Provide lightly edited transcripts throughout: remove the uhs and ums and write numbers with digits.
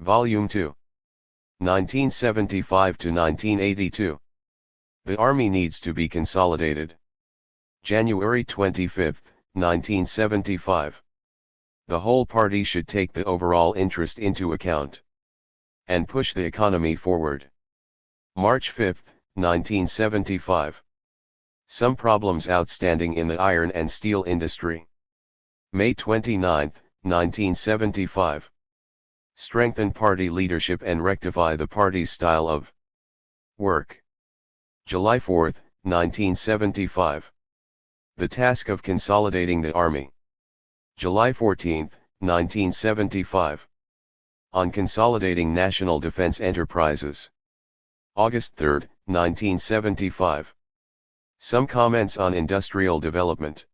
Volume 2. 1975 to 1982. The Army needs to be consolidated. January 25, 1975. The whole party should take the overall interest into account and push the economy forward. March 5, 1975. Some problems outstanding in the iron and steel industry. May 29, 1975. Strengthen party leadership and rectify the party's style of work. July 4, 1975. The task of consolidating the Army. July 14, 1975. On consolidating national defense enterprises. August 3, 1975. Some comments on industrial development.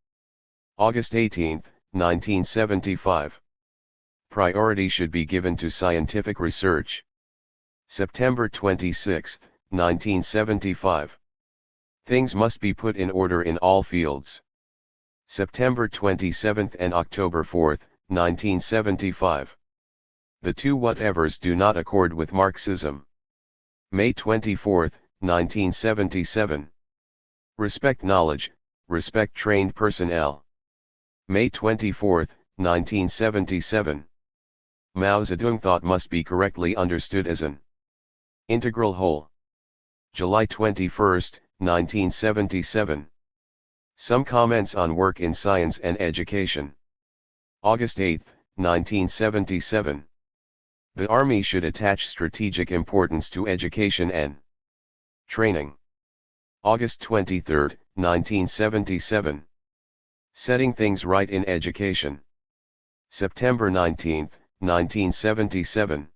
August 18, 1975. Priority should be given to scientific research. September 26, 1975. Things must be put in order in all fields. September 27 and October 4, 1975. The two whatevers do not accord with Marxism. May 24, 1977. Respect knowledge, respect trained personnel. May 24, 1977. Mao Zedong thought must be correctly understood as an integral whole. July 21, 1977. Some comments on work in science and education. August 8, 1977. The Army should attach strategic importance to education and training. August 23, 1977. Setting things right in education. September 19, 1977.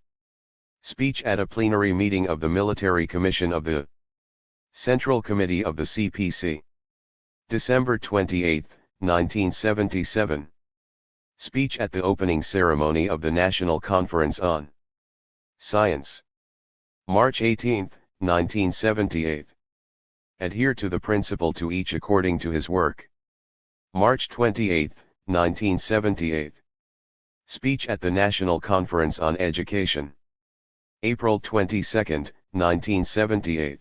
Speech at a plenary meeting of the Military Commission of the Central Committee of the CPC. December 28, 1977. Speech at the opening ceremony of the National Conference on Science. March 18, 1978. Adhere to the principle to each according to his work. March 28, 1978. Speech at the National Conference on Education. April 22, 1978.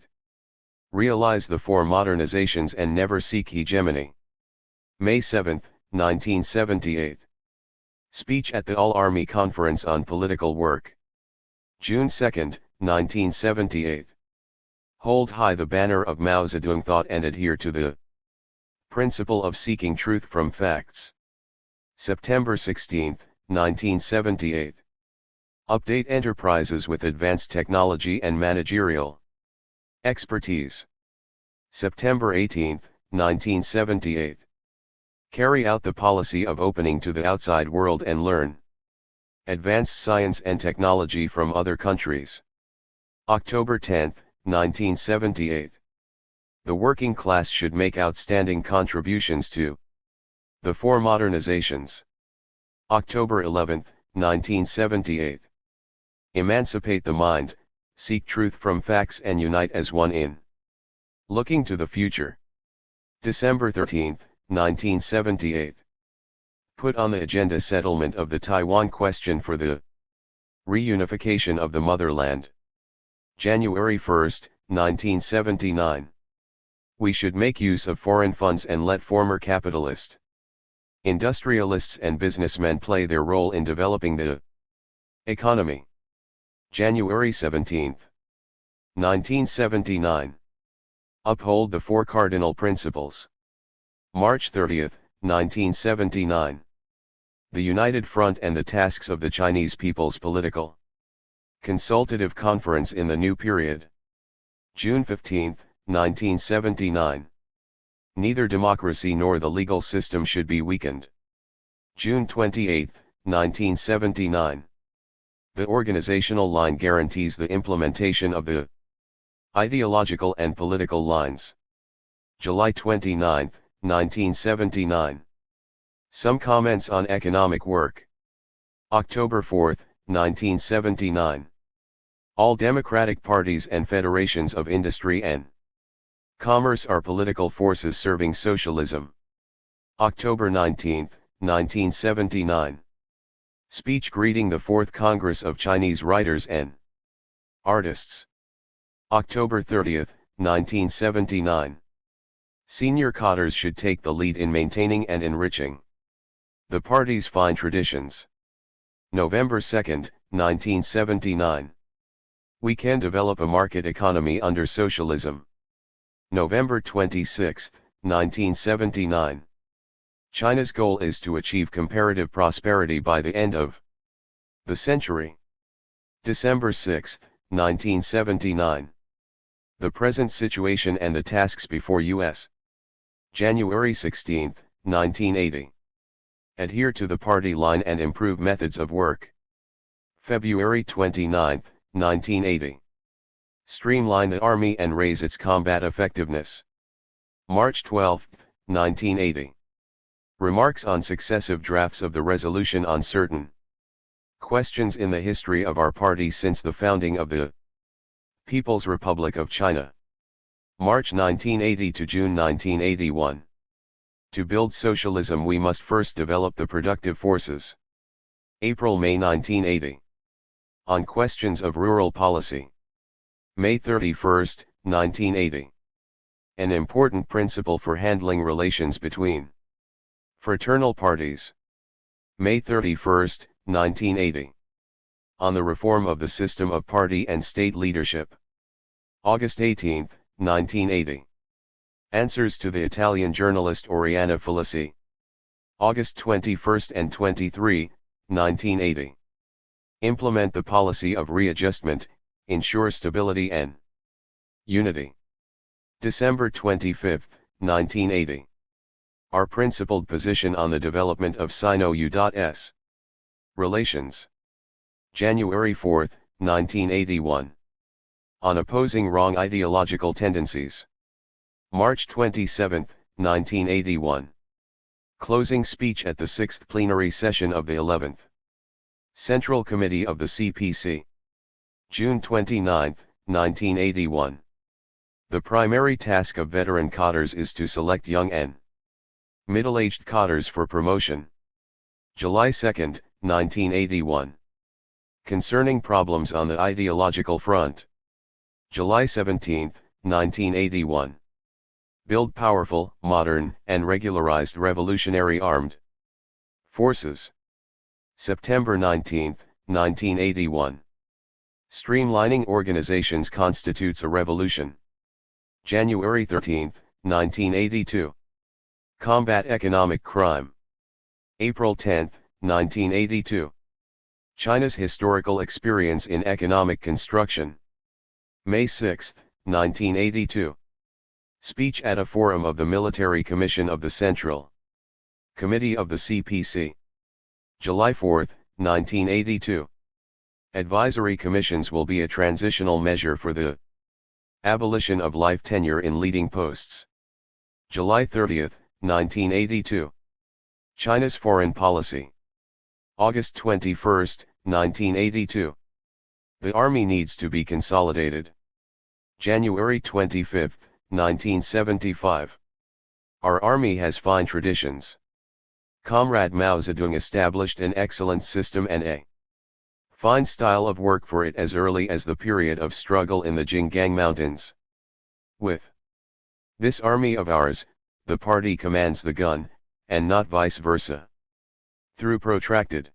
Realize the four modernizations and never seek hegemony. May 7, 1978. Speech at the All-Army Conference on Political Work. June 2, 1978. Hold high the banner of Mao Zedong thought and adhere to the principle of seeking truth from facts. September 16, 1978. Update enterprises with advanced technology and managerial expertise. September 18, 1978. Carry out the policy of opening to the outside world and learn advanced science and technology from other countries. October 10, 1978. The working class should make outstanding contributions to the four modernizations. October 11, 1978. Emancipate the mind, seek truth from facts and unite as one in looking to the future. December 13, 1978. Put on the agenda settlement of the Taiwan question for the reunification of the motherland. January 1, 1979. We should make use of foreign funds and let former capitalist, industrialists and businessmen play their role in developing the economy. January 17, 1979. Uphold the four cardinal principles. March 30, 1979. The United Front and the tasks of the Chinese People's Political Consultative Conference in the New Period. June 15, 1979. Neither democracy nor the legal system should be weakened. June 28, 1979. The organizational line guarantees the implementation of the ideological and political lines. July 29, 1979. Some comments on economic work. October 4, 1979. All democratic parties and federations of industry and commerce are political forces serving socialism. October 19, 1979. Speech greeting the 4th Congress of Chinese Writers and Artists. October 30, 1979. Senior cadres should take the lead in maintaining and enriching the party's fine traditions. November 2, 1979. We can develop a market economy under socialism. November 26, 1979. China's goal is to achieve comparative prosperity by the end of the century. December 6, 1979. The present situation and the tasks before U.S. January 16, 1980. Adhere to the party line and improve methods of work. February 29, 1980. Streamline the army and raise its combat effectiveness. March 12, 1980. Remarks on successive drafts of the resolution on certain questions in the history of our party since the founding of the People's Republic of China. March 1980 to June 1981. To build socialism we must first develop the productive forces. April-May 1980. On questions of rural policy. May 31, 1980. An important principle for handling relations between fraternal parties. May 31, 1980. On the reform of the system of party and state leadership. August 18, 1980. Answers to the Italian journalist Oriana Felici. August 21 and 23, 1980. Implement the policy of readjustment, ensure stability and unity. December 25, 1980. Our principled position on the development of Sino-US relations. January 4, 1981. On opposing wrong ideological tendencies. March 27, 1981. Closing speech at the 6th plenary session of the 11th Central Committee of the CPC. June 29, 1981. The primary task of veteran cadres is to select young and middle-aged cadres for promotion. July 2, 1981. Concerning problems on the ideological front. July 17, 1981. Build powerful, modern, and regularized revolutionary armed forces. September 19, 1981. Streamlining organizations constitutes a revolution. January 13, 1982. Combat economic crime. April 10, 1982. China's historical experience in economic construction. May 6, 1982. Speech at a forum of the Military Commission of the Central Committee of the CPC. July 4, 1982. Advisory commissions will be a transitional measure for the abolition of life tenure in leading posts. July 30, 1982. China's foreign policy. August 21, 1982. The army needs to be consolidated. January 25, 1975. Our army has fine traditions. Comrade Mao Zedong established an excellent system and a fine style of work for it as early as the period of struggle in the Jinggang Mountains. With this army of ours, the party commands the gun, and not vice versa. Through protracted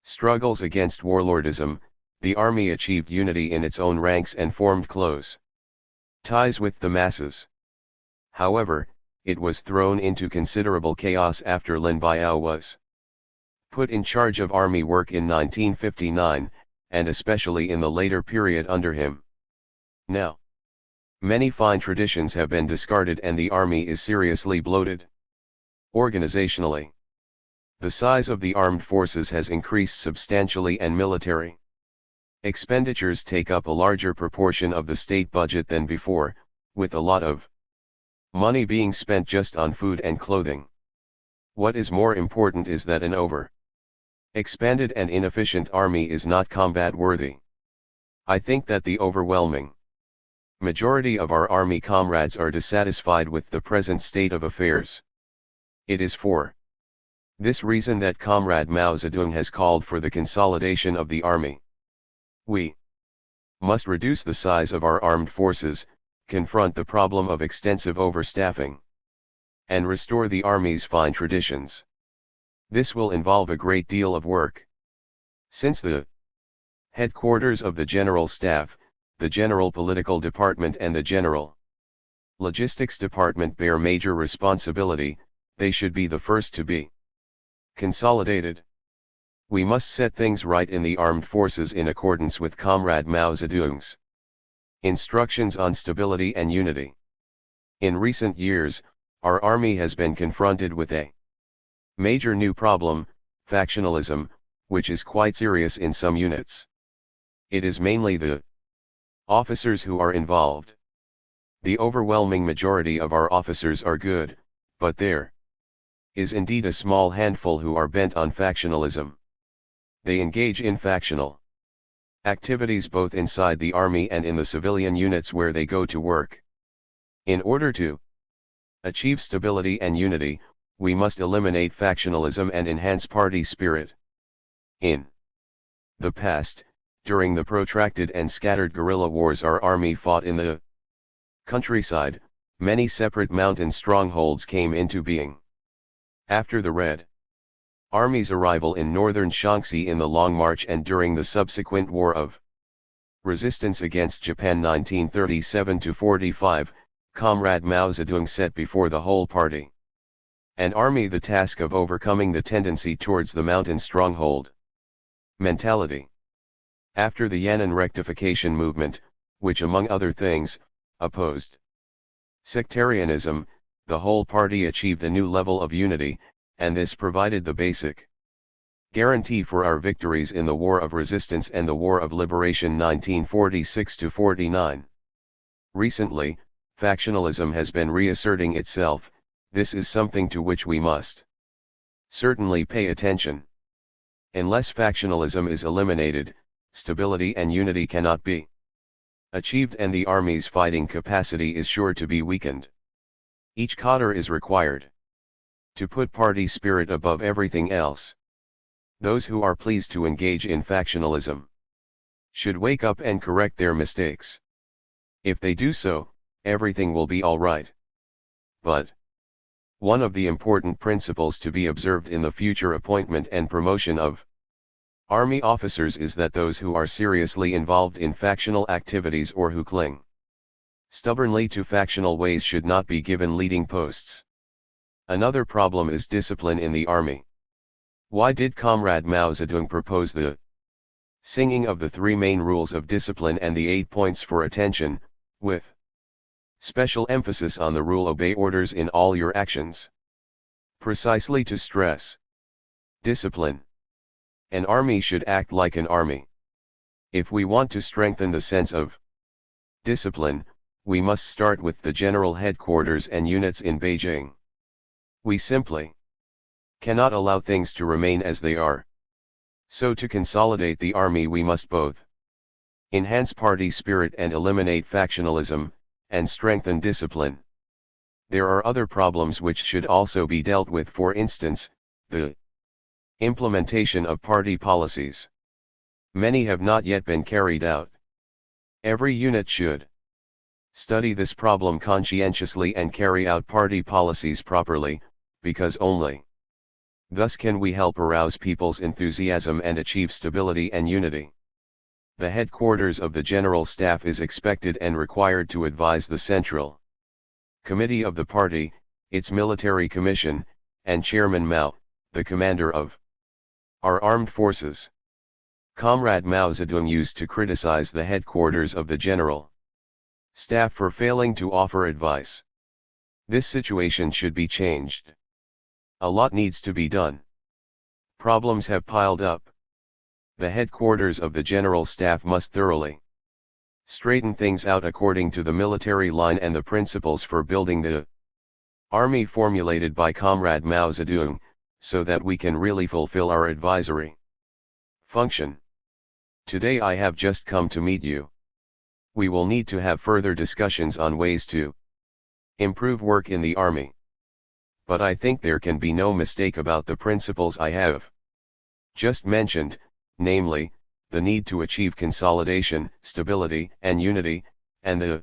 struggles against warlordism, the army achieved unity in its own ranks and formed close ties with the masses. However, it was thrown into considerable chaos after Lin Biao was put in charge of army work in 1959, and especially in the later period under him. Now, many fine traditions have been discarded and the army is seriously bloated. Organizationally, the size of the armed forces has increased substantially and military expenditures take up a larger proportion of the state budget than before, with a lot of money being spent just on food and clothing. What is more important is that an expanded and inefficient army is not combat-worthy. I think that the overwhelming majority of our army comrades are dissatisfied with the present state of affairs. It is for This reason that Comrade Mao Zedong has called for the consolidation of the army. We must reduce the size of our armed forces, confront the problem of extensive overstaffing, and restore the army's fine traditions. This will involve a great deal of work. Since the headquarters of the General Staff, the General Political Department and the General Logistics Department bear major responsibility, they should be the first to be consolidated. We must set things right in the armed forces in accordance with Comrade Mao Zedong's instructions on stability and unity. In recent years, our army has been confronted with a major new problem, factionalism, which is quite serious in some units. It is mainly the officers who are involved. The overwhelming majority of our officers are good, but there is indeed a small handful who are bent on factionalism. They engage in factional activities both inside the army and in the civilian units where they go to work. In order to achieve stability and unity, we must eliminate factionalism and enhance party spirit. In the past, during the protracted and scattered guerrilla wars our army fought in the countryside, many separate mountain strongholds came into being. After the Red Army's arrival in northern Shaanxi in the Long March and during the subsequent War of Resistance against Japan 1937-45, Comrade Mao Zedong set before the whole party and army the task of overcoming the tendency towards the mountain stronghold mentality. After the Yan'an rectification movement, which among other things, opposed sectarianism, the whole party achieved a new level of unity, and this provided the basic guarantee for our victories in the War of Resistance and the War of Liberation 1946-49. Recently, factionalism has been reasserting itself. This is something to which we must certainly pay attention. Unless factionalism is eliminated, stability and unity cannot be achieved and the army's fighting capacity is sure to be weakened. Each cadre is required to put party spirit above everything else. Those who are pleased to engage in factionalism should wake up and correct their mistakes. If they do so, everything will be all right. But one of the important principles to be observed in the future appointment and promotion of army officers is that those who are seriously involved in factional activities or who cling stubbornly to factional ways should not be given leading posts. Another problem is discipline in the army. Why did Comrade Mao Zedong propose the singing of the 3 main rules of discipline and the 8 points for attention, with special emphasis on the rule obey orders in all your actions? Precisely to stress discipline. An army should act like an army. If we want to strengthen the sense of discipline, we must start with the general headquarters and units in Beijing. We simply cannot allow things to remain as they are. So to consolidate the army we must both enhance party spirit and eliminate factionalism, and strengthen discipline. There are other problems which should also be dealt with, for instance, the implementation of party policies. Many have not yet been carried out. Every unit should study this problem conscientiously and carry out party policies properly, because only thus can we help arouse people's enthusiasm and achieve stability and unity. The headquarters of the General Staff is expected and required to advise the Central Committee of the Party, its Military Commission, and Chairman Mao, the commander of our armed forces. Comrade Mao Zedong used to criticize the headquarters of the General Staff for failing to offer advice. This situation should be changed. A lot needs to be done. Problems have piled up. The headquarters of the General Staff must thoroughly straighten things out according to the military line and the principles for building the army formulated by Comrade Mao Zedong, so that we can really fulfill our advisory function. Today I have just come to meet you. We will need to have further discussions on ways to improve work in the army. but I think there can be no mistake about the principles I have just mentioned, namely, the need to achieve consolidation, stability, and unity, and the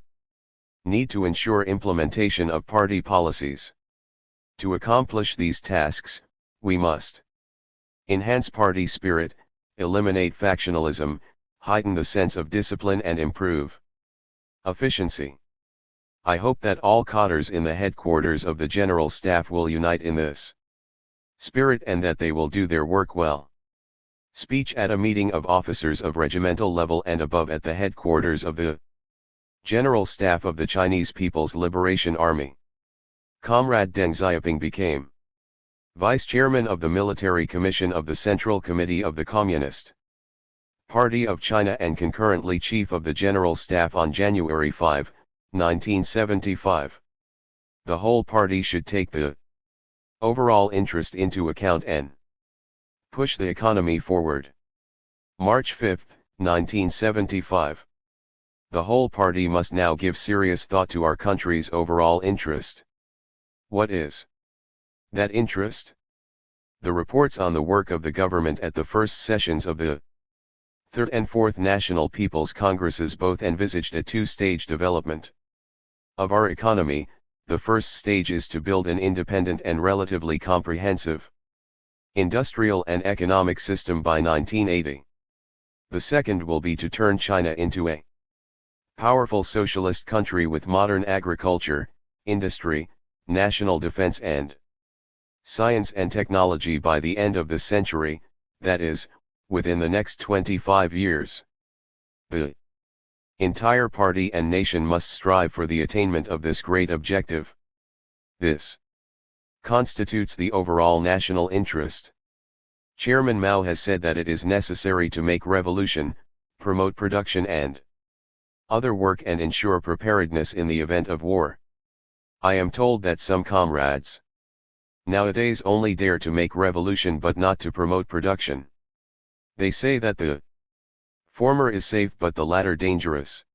need to ensure implementation of party policies. To accomplish these tasks, we must enhance party spirit, eliminate factionalism, heighten the sense of discipline and improve efficiency. I hope that all cadres in the headquarters of the General Staff will unite in this spirit and that they will do their work well. Speech at a meeting of officers of regimental level and above at the headquarters of the General Staff of the Chinese People's Liberation Army. Comrade Deng Xiaoping became Vice Chairman of the Military Commission of the Central Committee of the Communist Party of China and concurrently Chief of the General Staff on January 5, 1975. The whole party should take the overall interest into account and push the economy forward. March 5, 1975. The whole party must now give serious thought to our country's overall interest. What is that interest? The reports on the work of the government at the first sessions of the Third and Fourth National People's Congresses both envisaged a two-stage development of our economy. The first stage is to build an independent and relatively comprehensive industrial and economic system by 1980. The second will be to turn China into a powerful socialist country with modern agriculture, industry, national defense and science and technology by the end of the century, that is, within the next 25 years. The entire party and nation must strive for the attainment of this great objective. This constitutes the overall national interest. Chairman Mao has said that it is necessary to make revolution, promote production and other work and ensure preparedness in the event of war. I am told that some comrades nowadays only dare to make revolution but not to promote production. They say that the former is safe but the latter dangerous.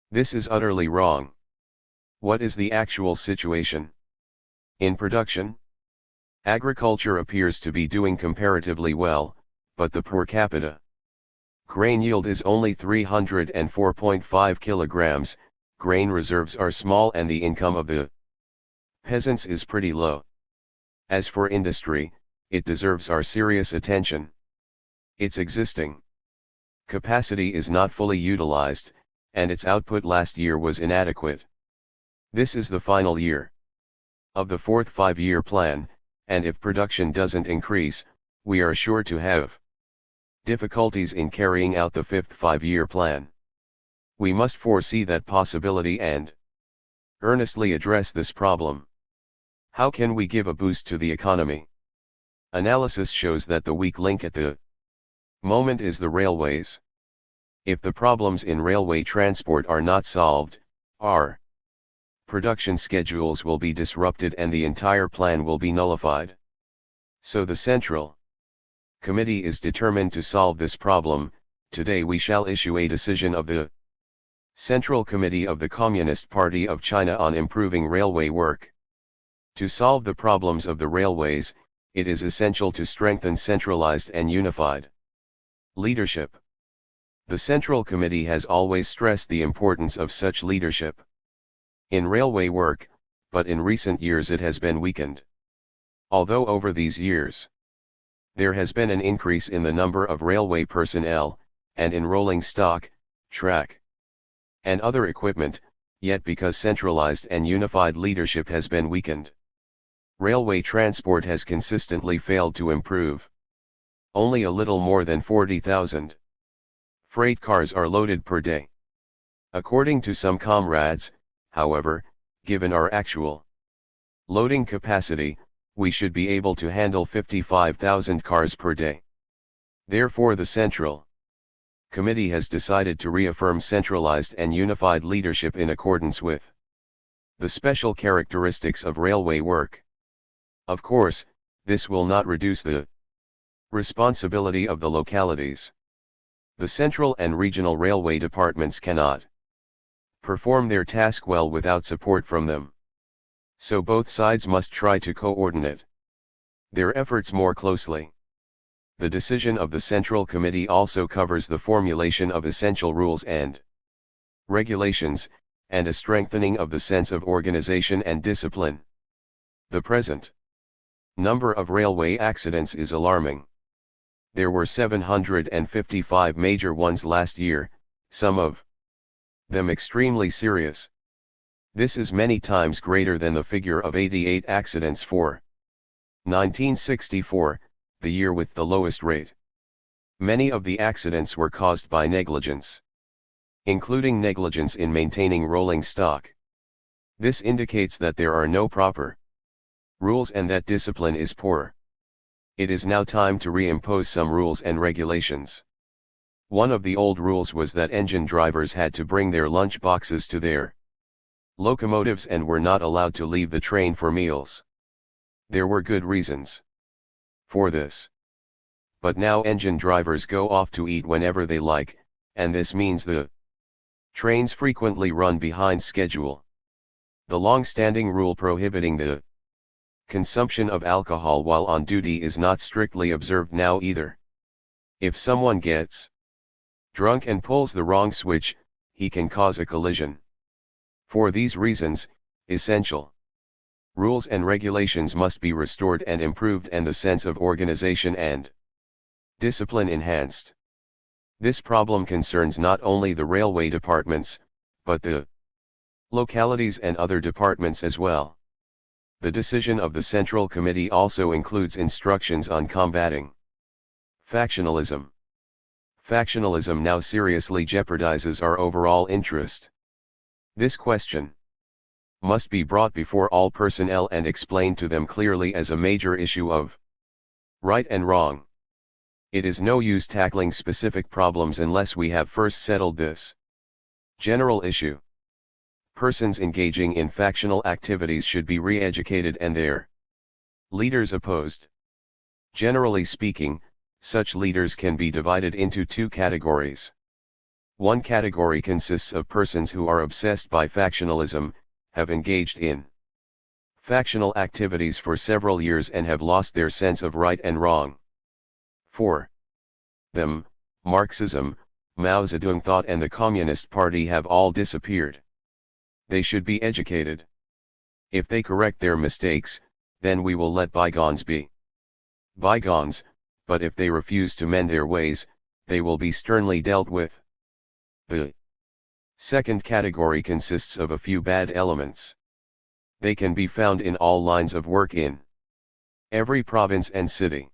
This is utterly wrong. What is the actual situation? In production, agriculture appears to be doing comparatively well, but the per capita grain yield is only 304.5 kilograms, grain reserves are small and the income of the peasants is pretty low. As for industry, it deserves our serious attention. Its existing capacity is not fully utilized, and its output last year was inadequate. This is the final year of the fourth five-year plan, and if production doesn't increase, we are sure to have difficulties in carrying out the fifth five-year plan. We must foresee that possibility and earnestly address this problem. How can we give a boost to the economy? Analysis shows that the weak link at the moment is the railways. If the problems in railway transport are not solved, our production schedules will be disrupted and the entire plan will be nullified. So the Central Committee is determined to solve this problem. Today we shall issue a decision of the Central Committee of the Communist Party of China on improving railway work. To solve the problems of the railways, it is essential to strengthen centralized and unified leadership. The Central Committee has always stressed the importance of such leadership in railway work, but in recent years it has been weakened. Although over these years there has been an increase in the number of railway personnel, and in rolling stock, track, and other equipment, yet because centralized and unified leadership has been weakened, railway transport has consistently failed to improve. Only a little more than 40,000 freight cars are loaded per day. According to some comrades, however, given our actual loading capacity, we should be able to handle 55,000 cars per day. Therefore the Central Committee has decided to reaffirm centralized and unified leadership in accordance with the special characteristics of railway work. Of course, this will not reduce the responsibility of the localities. The central and regional railway departments cannot perform their task well without support from them. So both sides must try to coordinate their efforts more closely. The decision of the Central Committee also covers the formulation of essential rules and regulations, and a strengthening of the sense of organization and discipline. The present number of railway accidents is alarming. There were 755 major ones last year, some of them extremely serious. This is many times greater than the figure of 88 accidents for 1964, the year with the lowest rate. Many of the accidents were caused by negligence, including negligence in maintaining rolling stock. This indicates that there are no proper rules and that discipline is poor. It is now time to reimpose some rules and regulations. One of the old rules was that engine drivers had to bring their lunch boxes to their locomotives and were not allowed to leave the train for meals. There were good reasons for this. But now engine drivers go off to eat whenever they like, and this means the trains frequently run behind schedule. The long-standing rule prohibiting the consumption of alcohol while on duty is not strictly observed now either. If someone gets drunk and pulls the wrong switch, he can cause a collision. For these reasons, essential rules and regulations must be restored and improved and the sense of organization and discipline enhanced. This problem concerns not only the railway departments, but the localities and other departments as well. The decision of the Central Committee also includes instructions on combating factionalism. Factionalism now seriously jeopardizes our overall interest. This question must be brought before all personnel and explained to them clearly as a major issue of right and wrong. It is no use tackling specific problems unless we have first settled this general issue. Persons engaging in factional activities should be re-educated and their leaders opposed. Generally speaking, such leaders can be divided into two categories. One category consists of persons who are obsessed by factionalism, have engaged in factional activities for several years and have lost their sense of right and wrong. For them, Marxism, Mao Zedong thought and the Communist Party have all disappeared. They should be educated. If they correct their mistakes, then we will let bygones be bygones, but if they refuse to mend their ways, they will be sternly dealt with. The second category consists of a few bad elements. They can be found in all lines of work in every province and city.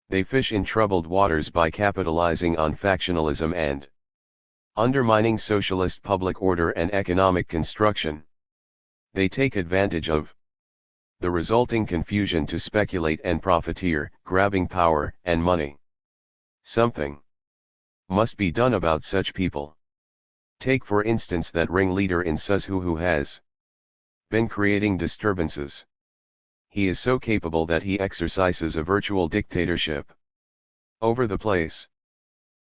They fish in troubled waters by capitalizing on factionalism and undermining socialist public order and economic construction. They take advantage of the resulting confusion to speculate and profiteer, grabbing power and money. Something must be done about such people. Take for instance that ringleader in Suzhou who has been creating disturbances. He is so capable that he exercises a virtual dictatorship over the place.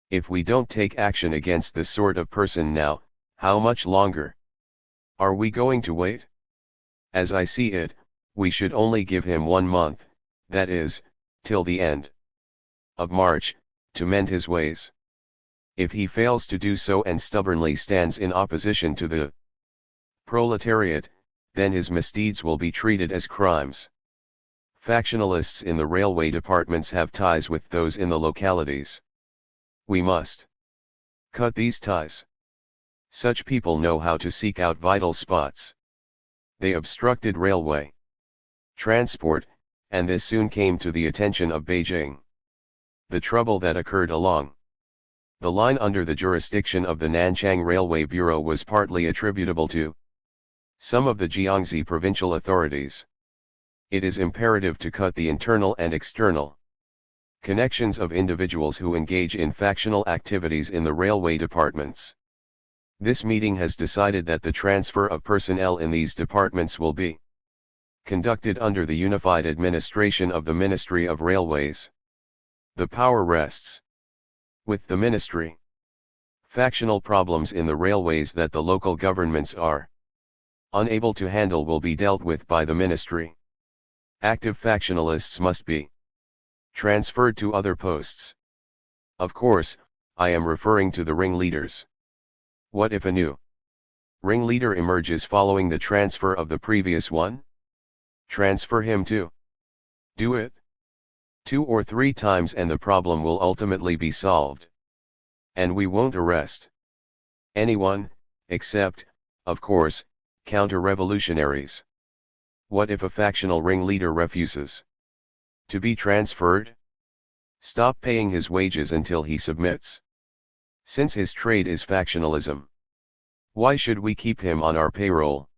If we don't take action against this sort of person now, how much longer are we going to wait? As I see it, we should only give him 1 month, that is, till the end of March, to mend his ways. If he fails to do so and stubbornly stands in opposition to the proletariat, then his misdeeds will be treated as crimes. Factionalists in the railway departments have ties with those in the localities. We must cut these ties. Such people know how to seek out vital spots. They obstructed railway transport, and this soon came to the attention of Beijing. The trouble that occurred along the line under the jurisdiction of the Nanchang Railway Bureau was partly attributable to some of the Jiangxi provincial authorities. It is imperative to cut the internal and external connections of individuals who engage in factional activities in the railway departments. This meeting has decided that the transfer of personnel in these departments will be conducted under the unified administration of the Ministry of Railways. The power rests with the ministry. Factional problems in the railways that the local governments are unable to handle will be dealt with by the ministry. Active factionalists must be transferred to other posts. Of course, I am referring to the ringleaders. What if a new ringleader emerges following the transfer of the previous one? Transfer him too. Do it 2 or 3 times and the problem will ultimately be solved. And we won't arrest anyone, except, of course, counter-revolutionaries. What if a factional ringleader refuses to be transferred? Stop paying his wages until he submits. Since his trade is factionalism, why should we keep him on our payroll?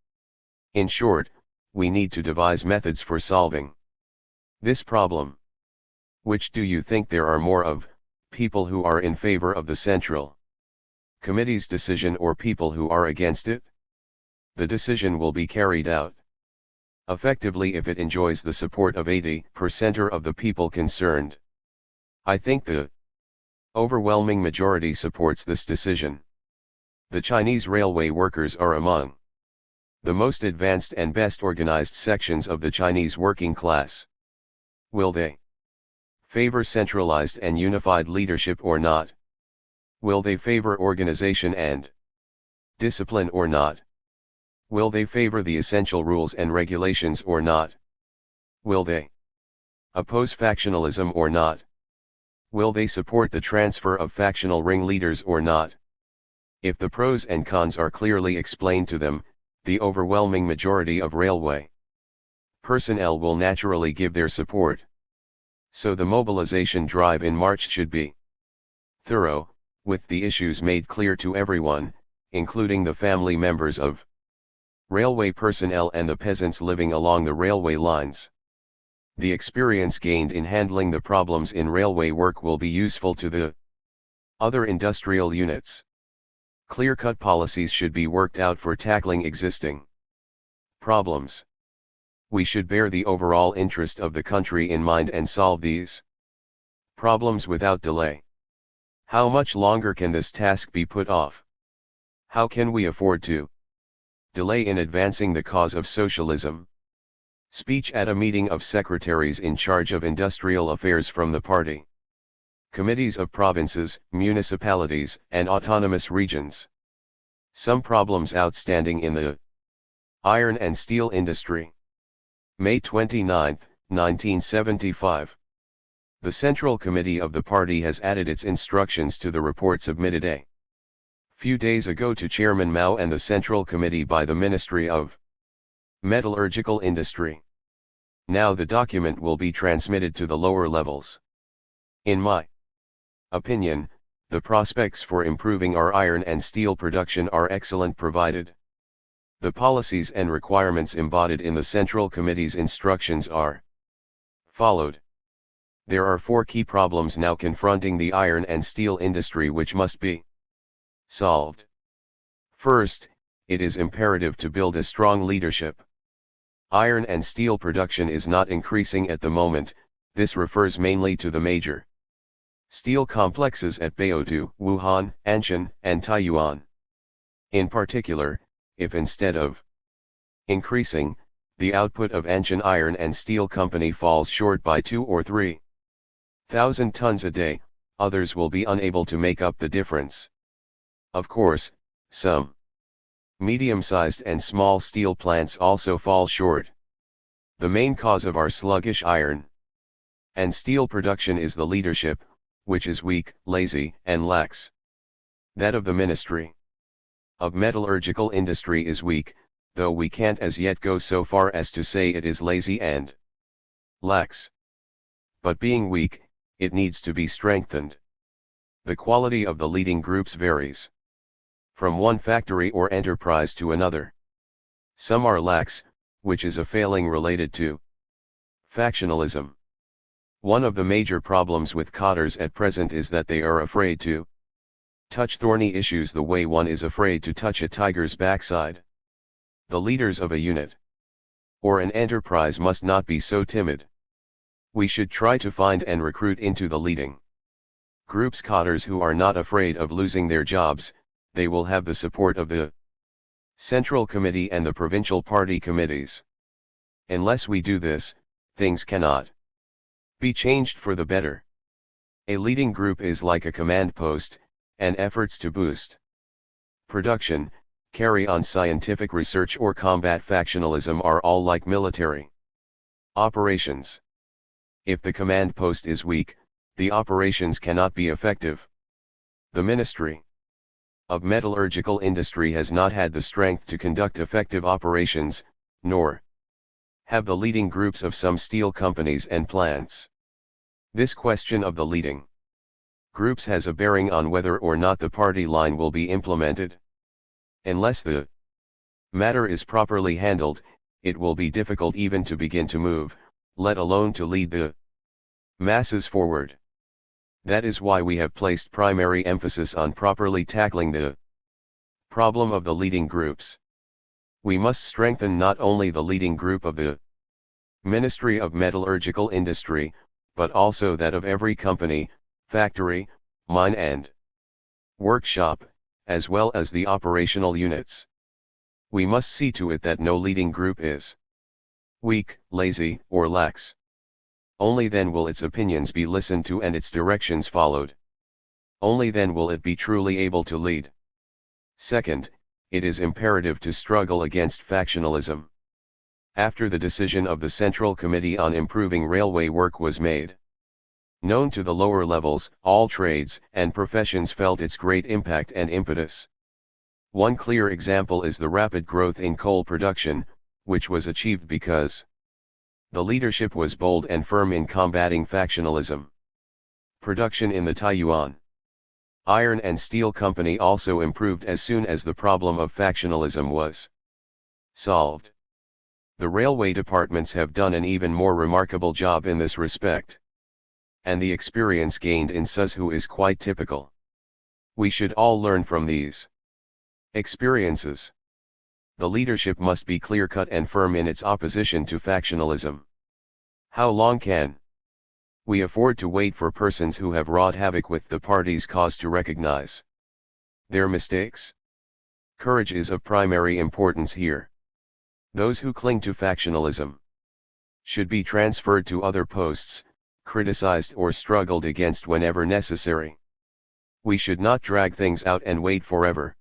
In short, we need to devise methods for solving this problem. Which do you think there are more of, people who are in favor of the Central Committee's decision or people who are against it? The decision will be carried out effectively if it enjoys the support of 80% of the people concerned. I think the overwhelming majority supports this decision. The Chinese railway workers are among the most advanced and best organized sections of the Chinese working class. Will they favor centralized and unified leadership or not? Will they favor organization and discipline or not? Will they favor the essential rules and regulations or not? Will they oppose factionalism or not? Will they support the transfer of factional ringleaders or not? If the pros and cons are clearly explained to them, the overwhelming majority of railway personnel will naturally give their support. So the mobilization drive in March should be thorough, with the issues made clear to everyone, including the family members of railway personnel and the peasants living along the railway lines. The experience gained in handling the problems in railway work will be useful to the other industrial units. Clear-cut policies should be worked out for tackling existing problems. We should bear the overall interest of the country in mind and solve these problems without delay. How much longer can this task be put off? How can we afford to delay in advancing the cause of socialism? Speech at a meeting of secretaries in charge of industrial affairs from the party committees of provinces, municipalities, and autonomous regions. Some problems outstanding in the iron and steel industry. May 29, 1975. The Central Committee of the party has added its instructions to the report submitted a few days ago to Chairman Mao and the Central Committee by the Ministry of Metallurgical Industry. Now the document will be transmitted to the lower levels. In my opinion, the prospects for improving our iron and steel production are excellent provided the policies and requirements embodied in the Central Committee's instructions are followed. There are 4 key problems now confronting the iron and steel industry which must be solved. First, it is imperative to build a strong leadership. Iron and steel production is not increasing at the moment. This refers mainly to the major steel complexes at Baotou, Wuhan, Anshan, and Taiyuan. In particular, if instead of increasing, the output of Anshan Iron and Steel Company falls short by 2 or 3,000 tons a day, others will be unable to make up the difference. Of course, some medium-sized and small steel plants also fall short. The main cause of our sluggish iron and steel production is the leadership, which is weak, lazy, and lax. That of the Ministry of Metallurgical Industry is weak, though we can't as yet go so far as to say it is lazy and lax. But being weak, it needs to be strengthened. The quality of the leading groups varies from one factory or enterprise to another. Some are lax, which is a failing related to factionalism. One of the major problems with cadres at present is that they are afraid to touch thorny issues the way one is afraid to touch a tiger's backside. The leaders of a unit or an enterprise must not be so timid. We should try to find and recruit into the leading groups cadres who are not afraid of losing their jobs. They will have the support of the Central Committee and the Provincial Party Committees. Unless we do this, things cannot be changed for the better. A leading group is like a command post, and efforts to boost production, carry on scientific research or combat factionalism are all like military operations. If the command post is weak, the operations cannot be effective. The Ministry of Metallurgical Industry has not had the strength to conduct effective operations, nor have the leading groups of some steel companies and plants. This question of the leading groups has a bearing on whether or not the party line will be implemented. Unless the matter is properly handled, it will be difficult even to begin to move, let alone to lead the masses forward. That is why we have placed primary emphasis on properly tackling the problem of the leading groups. We must strengthen not only the leading group of the Ministry of Metallurgical Industry, but also that of every company, factory, mine and workshop, as well as the operational units. We must see to it that no leading group is weak, lazy, or lax. Only then will its opinions be listened to and its directions followed. Only then will it be truly able to lead. Second, it is imperative to struggle against factionalism. After the decision of the Central Committee on improving railway work was made known to the lower levels, all trades and professions felt its great impact and impetus. One clear example is the rapid growth in coal production, which was achieved because the leadership was bold and firm in combating factionalism. Production in the Taiyuan Iron and Steel Company also improved as soon as the problem of factionalism was solved. The railway departments have done an even more remarkable job in this respect. And the experience gained in Suzhou is quite typical. We should all learn from these experiences. The leadership must be clear-cut and firm in its opposition to factionalism. How long can we afford to wait for persons who have wrought havoc with the party's cause to recognize their mistakes? Courage is of primary importance here. Those who cling to factionalism should be transferred to other posts, criticized or struggled against whenever necessary. We should not drag things out and wait forever.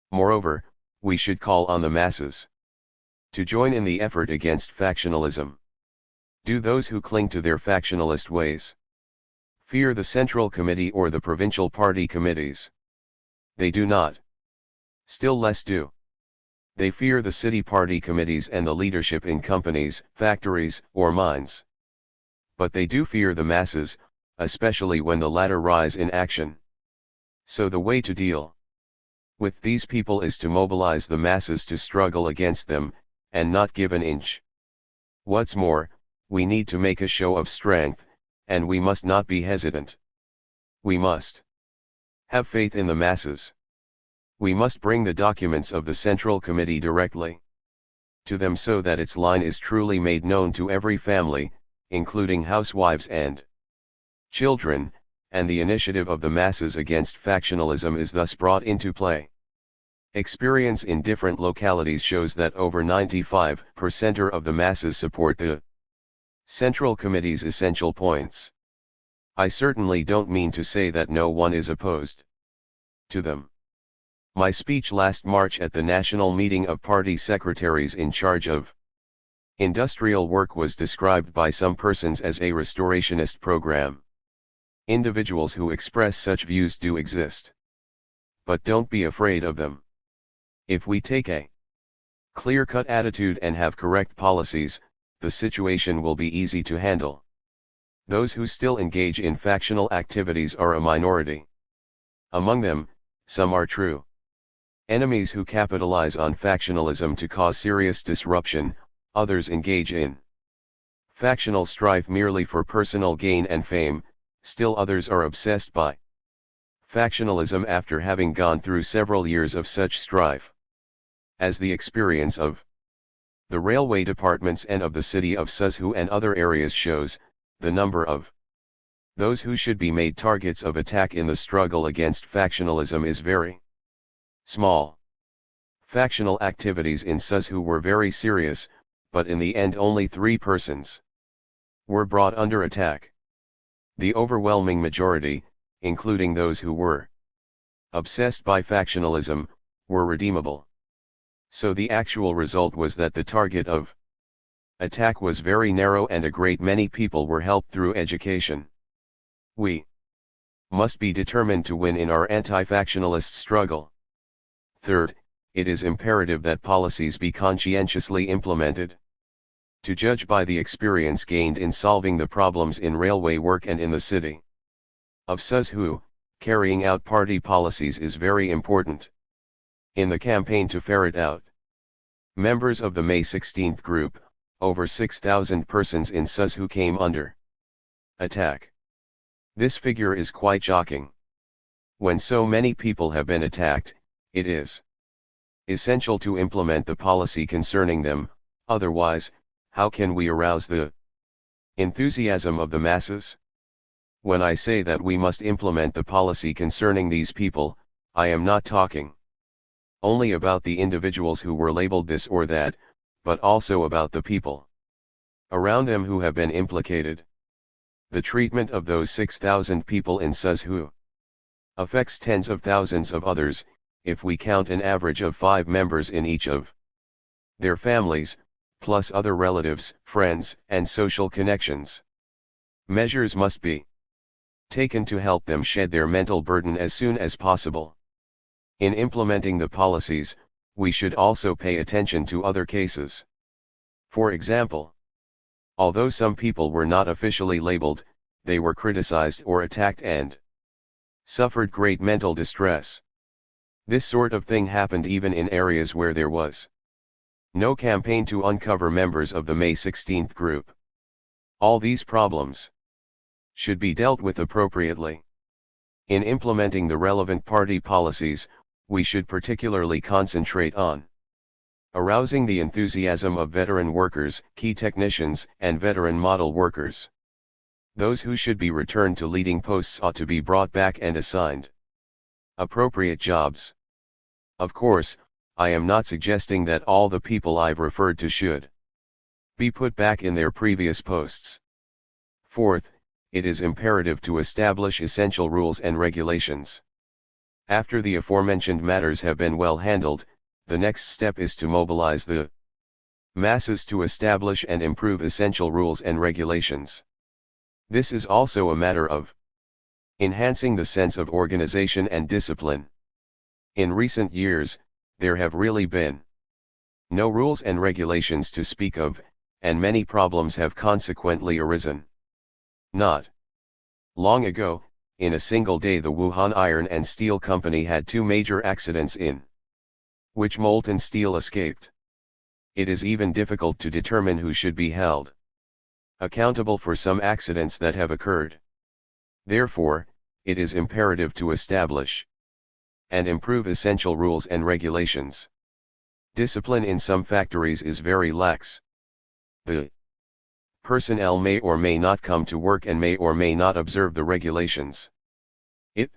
Moreover, we should call on the masses to join in the effort against factionalism. Do those who cling to their factionalist ways fear the Central Committee or the Provincial Party Committees? They do not. Still less do they fear the city party committees and the leadership in companies, factories, or mines. But they do fear the masses, especially when the latter rise in action. So the way to deal with these people is to mobilize the masses to struggle against them, and not give an inch. What's more, we need to make a show of strength, and we must not be hesitant. We must have faith in the masses. We must bring the documents of the Central Committee directly to them so that its line is truly made known to every family, including housewives and children, and the initiative of the masses against factionalism is thus brought into play. Experience in different localities shows that over 95% of the masses support the Central Committee's essential points. I certainly don't mean to say that no one is opposed to them. My speech last March at the national meeting of party secretaries in charge of industrial work was described by some persons as a restorationist program. Individuals who express such views do exist. But don't be afraid of them. If we take a clear-cut attitude and have correct policies, the situation will be easy to handle. Those who still engage in factional activities are a minority. Among them, some are true enemies who capitalize on factionalism to cause serious disruption. Others engage in factional strife merely for personal gain and fame. Still others are obsessed by factionalism after having gone through several years of such strife. As the experience of the railway departments and of the city of Suzhou and other areas shows, the number of those who should be made targets of attack in the struggle against factionalism is very small. Factional activities in Suzhou were very serious, but in the end only 3 persons were brought under attack. The overwhelming majority, including those who were obsessed by factionalism, were redeemable. So the actual result was that the target of attack was very narrow and a great many people were helped through education. We must be determined to win in our anti-factionalist struggle. Third, it is imperative that policies be conscientiously implemented. To judge by the experience gained in solving the problems in railway work and in the city of Suzhou, carrying out party policies is very important. In the campaign to ferret out members of the May 16th group, over 6,000 persons in Suzhou came under attack. This figure is quite shocking. When so many people have been attacked, it is essential to implement the policy concerning them, otherwise, how can we arouse the enthusiasm of the masses? When I say that we must implement the policy concerning these people, I am not talking only about the individuals who were labeled this or that, but also about the people around them who have been implicated. The treatment of those 6,000 people in Suzhou affects tens of thousands of others, if we count an average of 5 members in each of their families, plus other relatives, friends, and social connections. Measures must be taken to help them shed their mental burden as soon as possible. In implementing the policies, we should also pay attention to other cases. For example, although some people were not officially labeled, they were criticized or attacked and suffered great mental distress. This sort of thing happened even in areas where there was no campaign to uncover members of the May 16th group. All these problems should be dealt with appropriately. In implementing the relevant party policies, we should particularly concentrate on arousing the enthusiasm of veteran workers, key technicians, and veteran model workers. Those who should be returned to leading posts ought to be brought back and assigned appropriate jobs. Of course, I am not suggesting that all the people I've referred to should be put back in their previous posts. Fourth, it is imperative to establish essential rules and regulations. After the aforementioned matters have been well handled, the next step is to mobilize the masses to establish and improve essential rules and regulations. This is also a matter of enhancing the sense of organization and discipline. In recent years, there have really been no rules and regulations to speak of, and many problems have consequently arisen. Not long ago, in a single day the Wuhan Iron and Steel Company had 2 major accidents in which molten steel escaped. It is even difficult to determine who should be held accountable for some accidents that have occurred. Therefore, it is imperative to establish and improve essential rules and regulations. Discipline in some factories is very lax. The personnel may or may not come to work and may or may not observe the regulations. It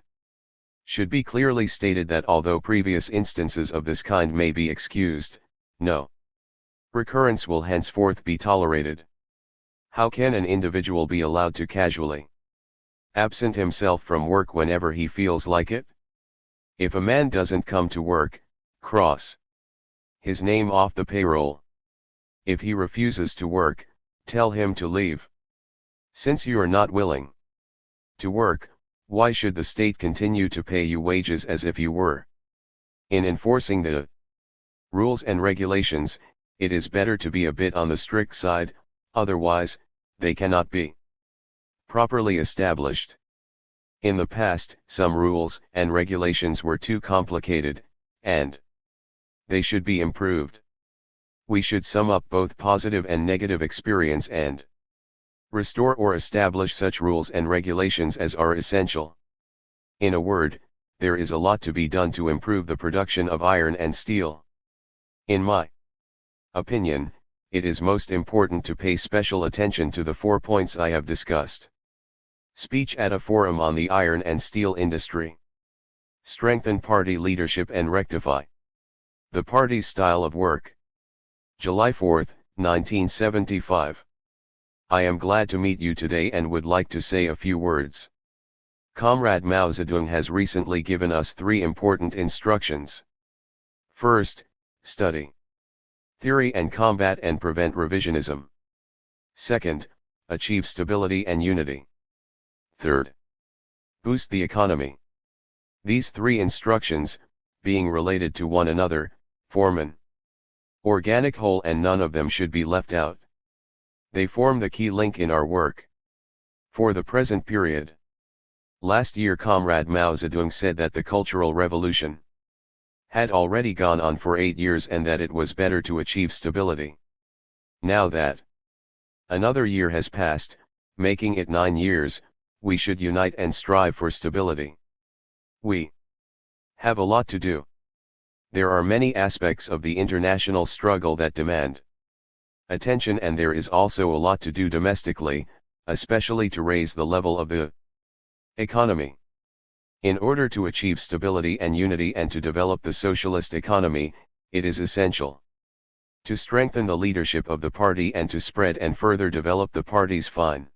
should be clearly stated that although previous instances of this kind may be excused, no recurrence will henceforth be tolerated. How can an individual be allowed to casually absent himself from work whenever he feels like it? If a man doesn't come to work, cross his name off the payroll. If he refuses to work, tell him to leave. Since you are not willing to work, why should the state continue to pay you wages as if you were? In enforcing the rules and regulations, it is better to be a bit on the strict side, otherwise, they cannot be properly established. In the past, some rules and regulations were too complicated, and they should be improved. We should sum up both positive and negative experience and restore or establish such rules and regulations as are essential. In a word, there is a lot to be done to improve the production of iron and steel. In my opinion, it is most important to pay special attention to the 4 points I have discussed. Speech at a forum on the iron and steel industry. Strengthen party leadership and rectify The Party's Style of Work. July 4, 1975. I am glad to meet you today and would like to say a few words. Comrade Mao Zedong has recently given us 3 important instructions. First, study theory and combat and prevent revisionism. Second, achieve stability and unity. Third, boost the economy. These 3 instructions, being related to one another, form an organic whole and none of them should be left out. They form the key link in our work. For the present period. Last year Comrade Mao Zedong said that the Cultural Revolution had already gone on for 8 years and that it was better to achieve stability. Now that another year has passed, making it 9 years, we should unite and strive for stability. We have a lot to do. There are many aspects of the international struggle that demand attention, and there is also a lot to do domestically, especially to raise the level of the economy. In order to achieve stability and unity and to develop the socialist economy, it is essential to strengthen the leadership of the party and to spread and further develop the party's fine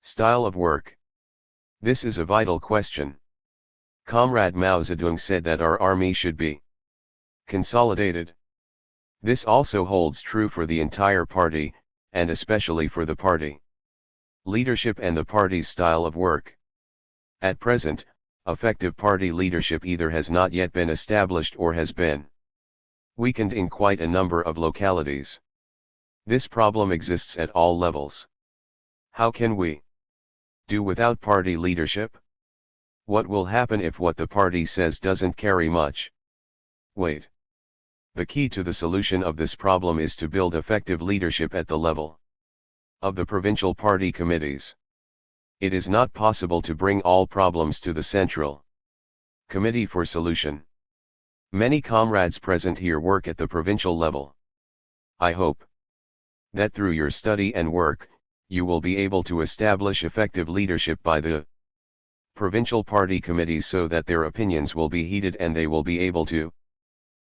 style of work. This is a vital question. Comrade Mao Zedong said that our army should be consolidated. This also holds true for the entire party, and especially for the party leadership and the party's style of work. At present, effective party leadership either has not yet been established or has been weakened in quite a number of localities. This problem exists at all levels. How can we do without party leadership? What will happen if what the party says doesn't carry much weight? The key to the solution of this problem is to build effective leadership at the level of the provincial party committees. It is not possible to bring all problems to the Central Committee for solution. Many comrades present here work at the provincial level. I hope that through your study and work, you will be able to establish effective leadership by the provincial party committees so that their opinions will be heeded and they will be able to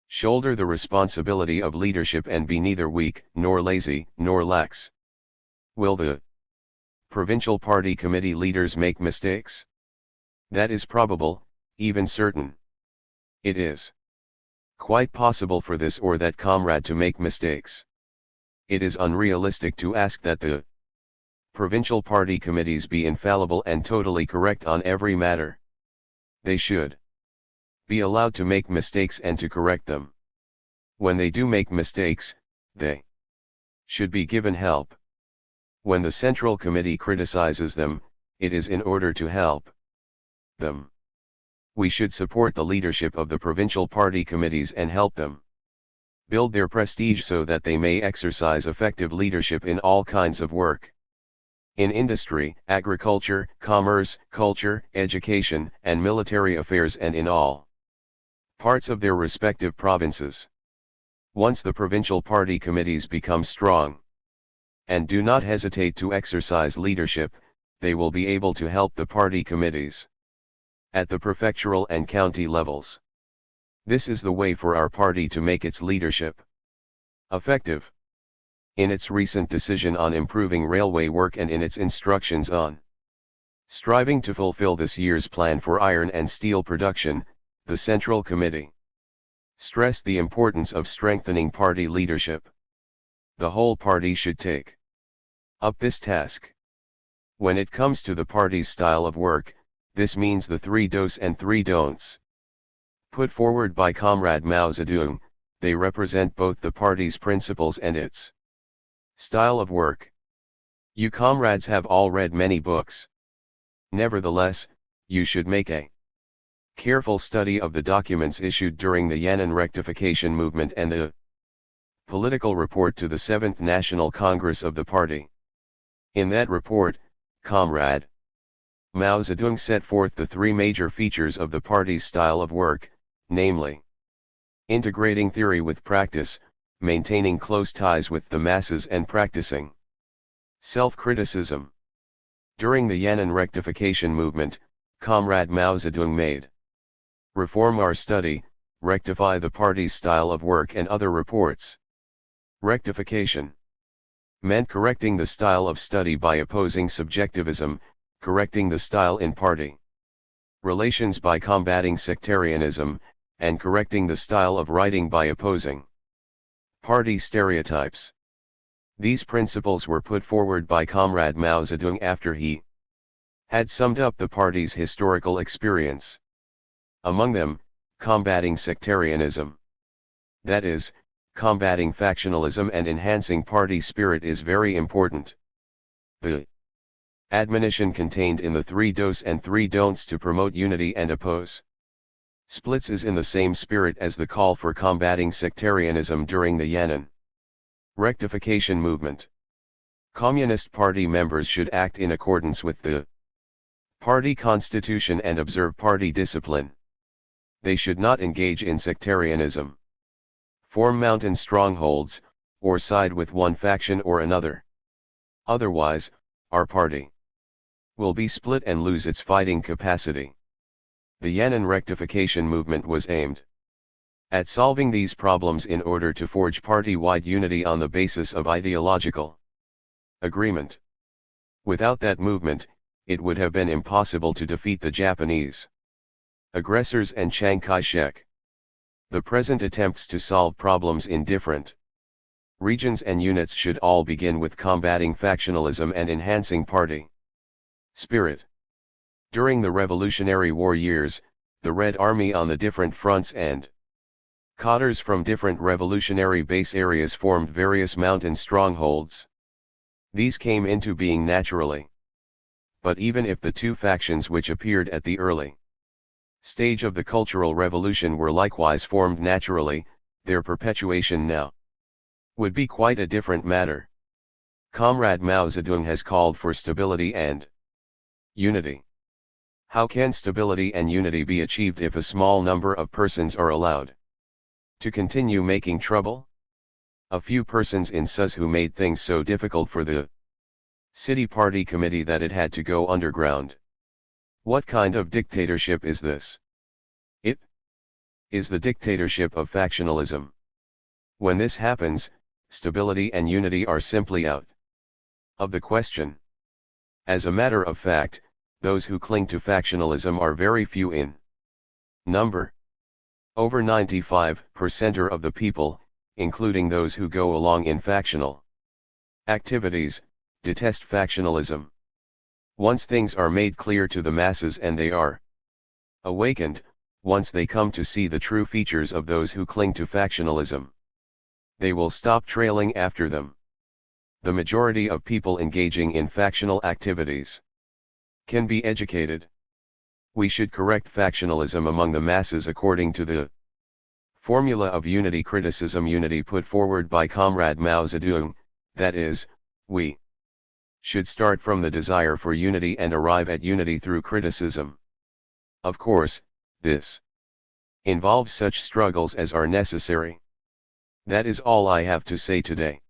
shoulder the responsibility of leadership and be neither weak, nor lazy, nor lax. Will the provincial party committee leaders make mistakes? That is probable, even certain. It is quite possible for this or that comrade to make mistakes. It is unrealistic to ask that the provincial party committees be infallible and totally correct on every matter. They should be allowed to make mistakes and to correct them. When they do make mistakes, they should be given help. When the Central Committee criticizes them, it is in order to help them. We should support the leadership of the provincial party committees and help them build their prestige so that they may exercise effective leadership in all kinds of work. In industry, agriculture, commerce, culture, education, and military affairs, and in all parts of their respective provinces. Once the provincial party committees become strong and do not hesitate to exercise leadership, they will be able to help the party committees at the prefectural and county levels. This is the way for our party to make its leadership effective. In its recent decision on improving railway work and in its instructions on striving to fulfill this year's plan for iron and steel production, the Central Committee stressed the importance of strengthening party leadership. The whole party should take up this task. When it comes to the party's style of work, this means the 3 dos and 3 don'ts put forward by Comrade Mao Zedong. They represent both the party's principles and its style of work. You comrades have all read many books. Nevertheless, you should make a careful study of the documents issued during the Yan'an rectification movement and the political report to the 7th National Congress of the party. In that report, Comrade Mao Zedong set forth the 3 major features of the party's style of work, namely, integrating theory with practice, maintaining close ties with the masses and practicing self-criticism. During the Yan'an rectification movement, Comrade Mao Zedong made reform our study, rectify the party's style of work and other reports. Rectification meant correcting the style of study by opposing subjectivism, correcting the style in party relations by combating sectarianism, and correcting the style of writing by opposing party stereotypes. These principles were put forward by Comrade Mao Zedong after he had summed up the party's historical experience. Among them, combating sectarianism. That is, combating factionalism and enhancing party spirit is very important. The admonition contained in the 3 dos and 3 don'ts to promote unity and oppose splits is in the same spirit as the call for combating sectarianism during the Yan'an rectification movement. Communist Party members should act in accordance with the party constitution and observe party discipline. They should not engage in sectarianism, form mountain strongholds, or side with one faction or another. Otherwise, our party will be split and lose its fighting capacity. The Yan'an rectification movement was aimed at solving these problems in order to forge party-wide unity on the basis of ideological agreement. Without that movement, it would have been impossible to defeat the Japanese aggressors and Chiang Kai-shek. The present attempts to solve problems in different regions and units should all begin with combating factionalism and enhancing party spirit. During the Revolutionary War years, the Red Army on the different fronts and cadres from different revolutionary base areas formed various mountain strongholds. These came into being naturally. But even if the 2 factions which appeared at the early stage of the Cultural Revolution were likewise formed naturally, their perpetuation now would be quite a different matter. Comrade Mao Zedong has called for stability and unity. How can stability and unity be achieved if a small number of persons are allowed to continue making trouble? A few persons in sus who made things so difficult for the city party committee that it had to go underground. What kind of dictatorship is this? It is the dictatorship of factionalism. When this happens, stability and unity are simply out of the question. As a matter of fact, those who cling to factionalism are very few in number. Over 95% of the people, including those who go along in factional activities, detest factionalism. Once things are made clear to the masses and they are awakened, once they come to see the true features of those who cling to factionalism, they will stop trailing after them. The majority of people engaging in factional activities can be educated. We should correct factionalism among the masses according to the formula of unity criticism unity put forward by Comrade Mao Zedong, that is, we should start from the desire for unity and arrive at unity through criticism. Of course, this involves such struggles as are necessary. That is all I have to say today.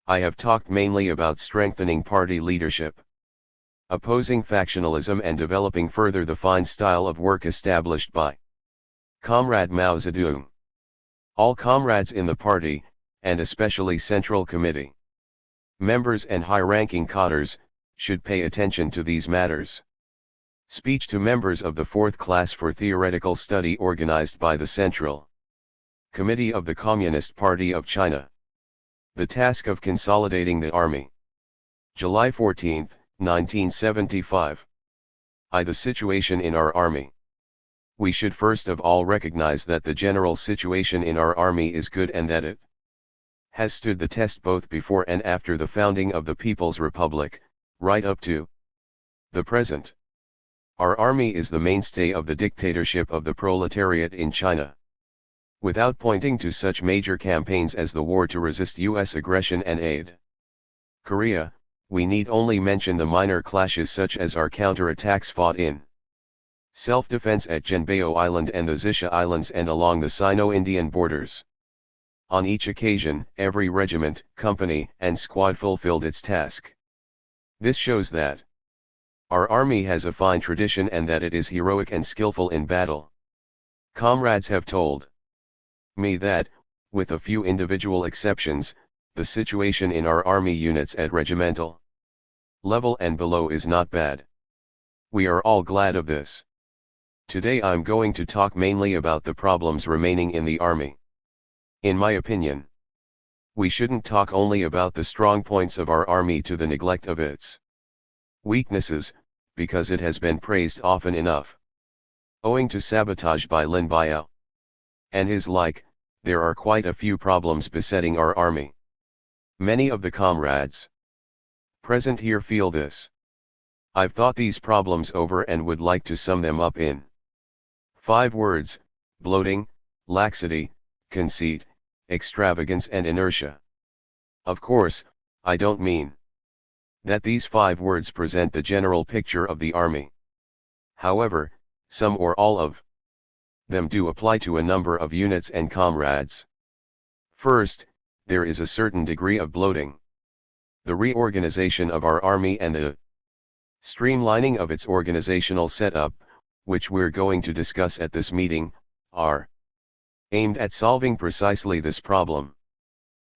I have talked mainly about strengthening party leadership, opposing factionalism and developing further the fine style of work established by Comrade Mao Zedong. All comrades in the party, and especially Central Committee members and high-ranking cadres, should pay attention to these matters. Speech to members of the 4th class for theoretical study organized by the Central Committee of the Communist Party of China. The task of consolidating the army. July 14, 1975. The situation in our army. We should first of all recognize that the general situation in our army is good and that it has stood the test both before and after the founding of the People's Republic, right up to the present. Our army is the mainstay of the dictatorship of the proletariat in China. Without pointing to such major campaigns as the war to resist U.S. aggression and aid Korea, we need only mention the minor clashes such as our counterattacks fought in self-defense at Genbeo Island and the Xisha Islands and along the Sino-Indian borders. On each occasion, every regiment, company, and squad fulfilled its task. This shows that our army has a fine tradition and that it is heroic and skillful in battle. Comrades have told Me that, with a few individual exceptions, the situation in our army units at regimental level and below is not bad. We are all glad of this. Today I'm going to talk mainly about the problems remaining in the army. In my opinion, we shouldn't talk only about the strong points of our army to the neglect of its weaknesses, because it has been praised often enough. Owing to sabotage by Lin Biao and his like, there are quite a few problems besetting our army. Many of the comrades present here feel this. I've thought these problems over and would like to sum them up in 5 words: bloating, laxity, conceit, extravagance and inertia. Of course, I don't mean that these 5 words present the general picture of the army. However, some or all of them do apply to a number of units and comrades. First, there is a certain degree of bloating. The reorganization of our army and the streamlining of its organizational setup, which we're going to discuss at this meeting, are aimed at solving precisely this problem.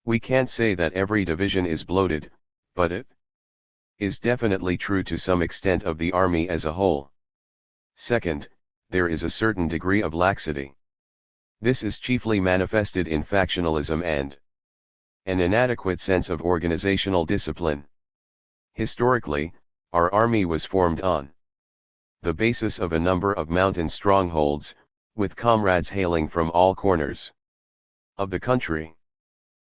We can't say that every division is bloated, but it is definitely true to some extent of the army as a whole. Second, there is a certain degree of laxity. This is chiefly manifested in factionalism and an inadequate sense of organizational discipline. Historically, our army was formed on the basis of a number of mountain strongholds, with comrades hailing from all corners of the country.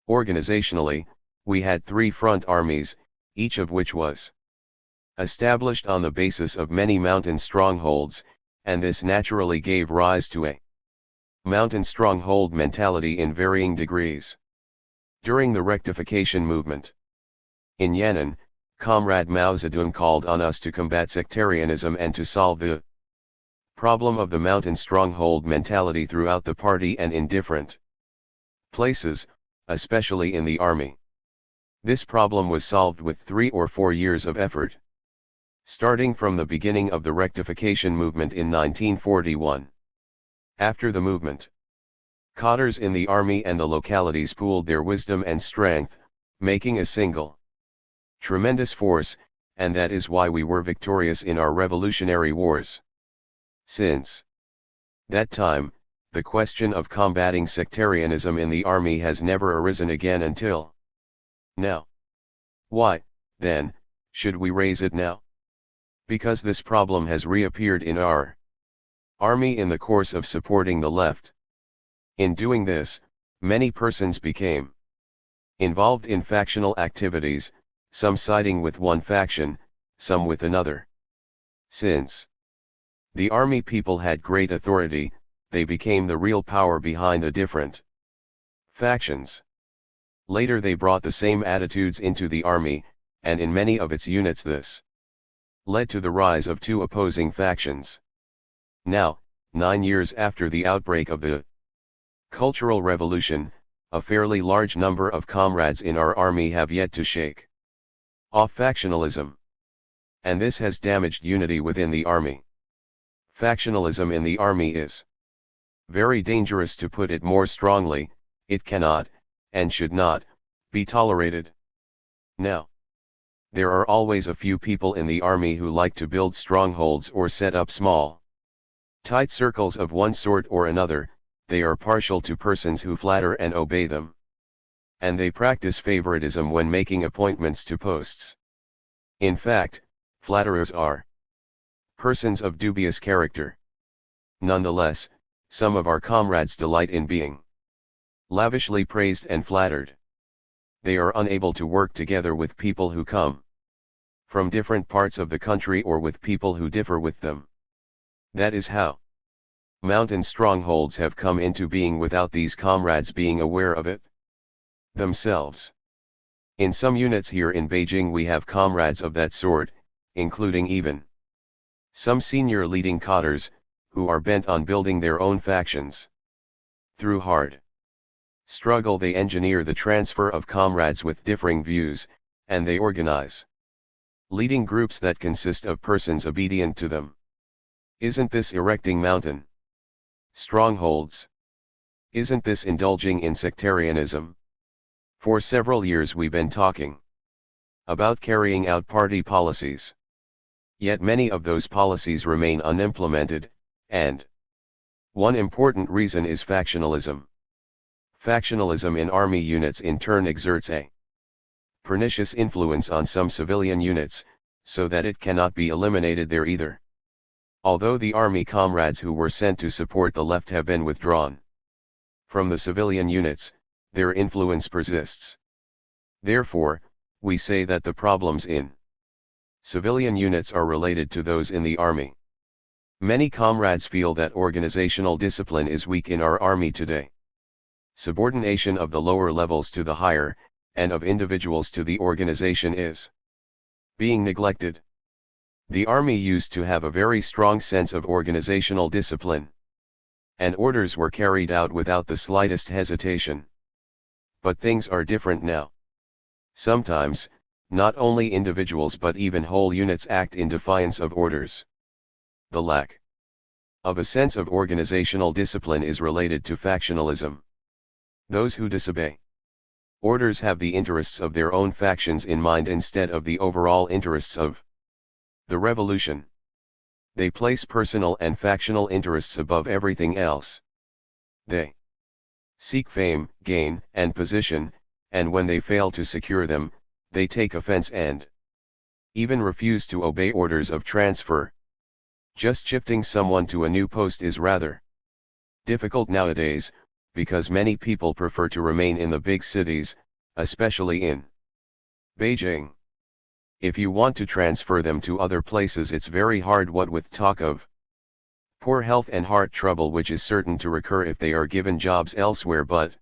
Organizationally, we had 3 front armies, each of which was established on the basis of many mountain strongholds, and this naturally gave rise to a mountain stronghold mentality in varying degrees. During the rectification movement in Yan'an, Comrade Mao Zedong called on us to combat sectarianism and to solve the problem of the mountain stronghold mentality throughout the party and in different places, especially in the army. This problem was solved with 3 or 4 years of effort, starting from the beginning of the rectification movement in 1941. After the movement, cadres in the army and the localities pooled their wisdom and strength, making a single tremendous force, and that is why we were victorious in our revolutionary wars. Since that time, the question of combating sectarianism in the army has never arisen again until now. Why, then, should we raise it now? Because this problem has reappeared in our army in the course of supporting the left. In doing this, many persons became involved in factional activities, some siding with one faction, some with another. Since the army people had great authority, they became the real power behind the different factions. Later they brought the same attitudes into the army, and in many of its units this led to the rise of 2 opposing factions. Now, 9 years after the outbreak of the Cultural Revolution, a fairly large number of comrades in our army have yet to shake off factionalism. And this has damaged unity within the army. Factionalism in the army is very dangerous, to put it more strongly. It cannot, and should not, be tolerated. Now, there are always a few people in the army who like to build strongholds or set up small, tight circles of one sort or another. They are partial to persons who flatter and obey them. And they practice favoritism when making appointments to posts. In fact, flatterers are persons of dubious character. Nonetheless, some of our comrades delight in being lavishly praised and flattered. They are unable to work together with people who come from different parts of the country or with people who differ with them. That is how mountain strongholds have come into being without these comrades being aware of it themselves. In some units here in Beijing we have comrades of that sort, including even some senior leading cadres, who are bent on building their own factions. Through hard struggle they engineer the transfer of comrades with differing views, and they organize leading groups that consist of persons obedient to them. Isn't this erecting mountain strongholds? Isn't this indulging in sectarianism? For several years we've been talking about carrying out party policies. Yet many of those policies remain unimplemented, and one important reason is factionalism. Factionalism in army units in turn exerts a pernicious influence on some civilian units, so that it cannot be eliminated there either. Although the army comrades who were sent to support the left have been withdrawn from the civilian units, their influence persists. Therefore, we say that the problems in civilian units are related to those in the army. Many comrades feel that organizational discipline is weak in our army today. Subordination of the lower levels to the higher, and of individuals to the organization is being neglected. The army used to have a very strong sense of organizational discipline, and orders were carried out without the slightest hesitation. But things are different now. Sometimes, not only individuals but even whole units act in defiance of orders. The lack of a sense of organizational discipline is related to factionalism. Those who disobey orders have the interests of their own factions in mind instead of the overall interests of the revolution. They place personal and factional interests above everything else. They seek fame, gain, and position, and when they fail to secure them, they take offense and even refuse to obey orders of transfer. Just shifting someone to a new post is rather difficult nowadays, because many people prefer to remain in the big cities, especially in Beijing. If you want to transfer them to other places, it's very hard, what with talk of poor health and heart trouble, which is certain to recur if they are given jobs elsewhere but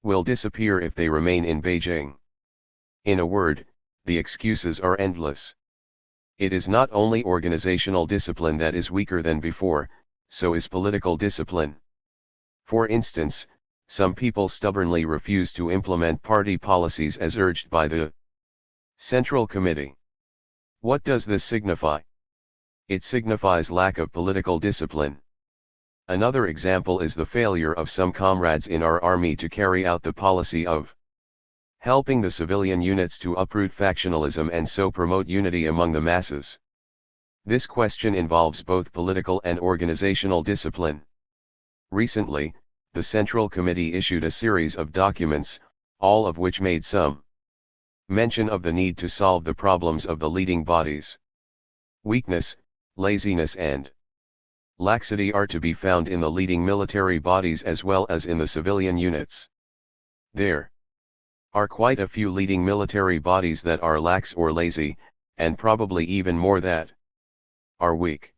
will disappear if they remain in Beijing. In a word, the excuses are endless. It is not only organizational discipline that is weaker than before, so is political discipline. For instance, some people stubbornly refuse to implement party policies as urged by the Central Committee. What does this signify? It signifies lack of political discipline. Another example is the failure of some comrades in our army to carry out the policy of helping the civilian units to uproot factionalism and so promote unity among the masses. This question involves both political and organizational discipline. Recently, the Central Committee issued a series of documents, all of which made some mention of the need to solve the problems of the leading bodies. Weakness, laziness and laxity are to be found in the leading military bodies as well as in the civilian units. There are quite a few leading military bodies that are lax or lazy, and probably even more that are weak.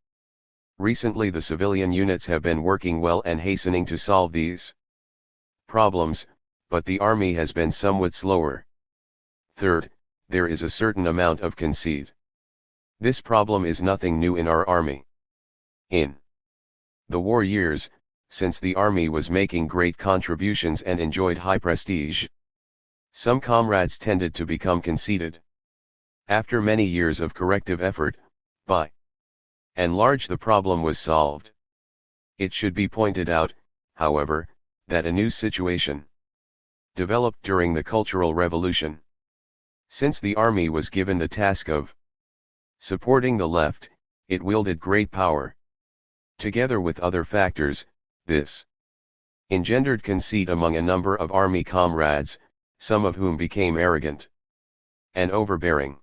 Recently the civilian units have been working well and hastening to solve these problems, but the army has been somewhat slower. Third, there is a certain amount of conceit. This problem is nothing new in our army. In the war years, since the army was making great contributions and enjoyed high prestige, some comrades tended to become conceited. After many years of corrective effort, by and large the problem was solved. It should be pointed out, however, that a new situation developed during the Cultural Revolution. Since the army was given the task of supporting the left, it wielded great power. Together with other factors, this engendered conceit among a number of army comrades, some of whom became arrogant and overbearing.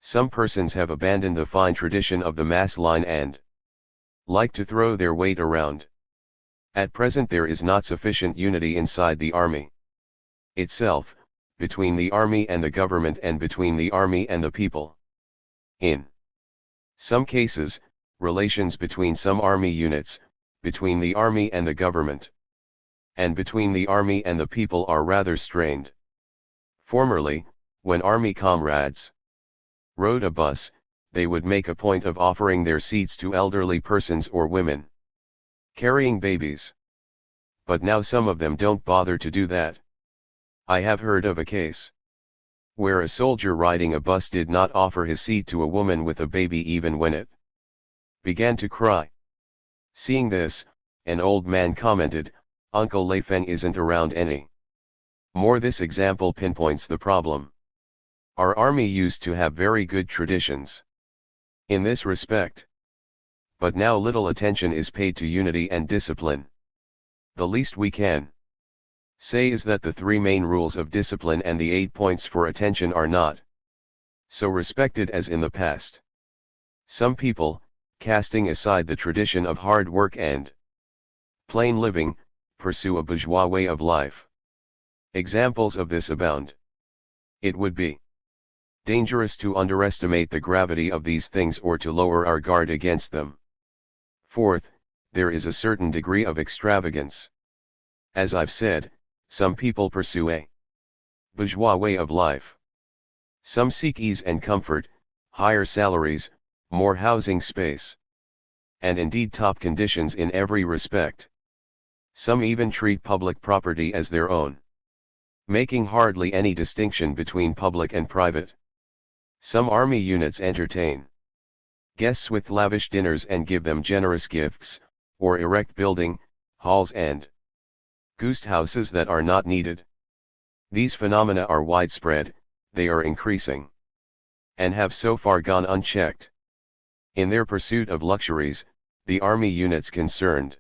Some persons have abandoned the fine tradition of the mass line and like to throw their weight around. At present there is not sufficient unity inside the army itself, between the army and the government and between the army and the people. In some cases, relations between some army units, between the army and the government, and between the army and the people are rather strained. Formerly, when army comrades rode a bus, they would make a point of offering their seats to elderly persons or women carrying babies. But now some of them don't bother to do that. I have heard of a case where a soldier riding a bus did not offer his seat to a woman with a baby even when it began to cry. Seeing this, an old man commented, Uncle Lei Feng isn't around any more. This example pinpoints the problem. Our army used to have very good traditions in this respect. But now little attention is paid to unity and discipline. The least we can say is that the 3 main rules of discipline and the 8 points for attention are not so respected as in the past. Some people, casting aside the tradition of hard work and plain living, pursue a bourgeois way of life. Examples of this abound. It would be dangerous to underestimate the gravity of these things or to lower our guard against them. Fourth, there is a certain degree of extravagance. As I've said, some people pursue a bourgeois way of life. Some seek ease and comfort, higher salaries, more housing space, and indeed top conditions in every respect. Some even treat public property as their own, making hardly any distinction between public and private. Some army units entertain guests with lavish dinners and give them generous gifts, or erect building, halls and guest houses that are not needed. These phenomena are widespread, they are increasing, and have so far gone unchecked. In their pursuit of luxuries, the army units concerned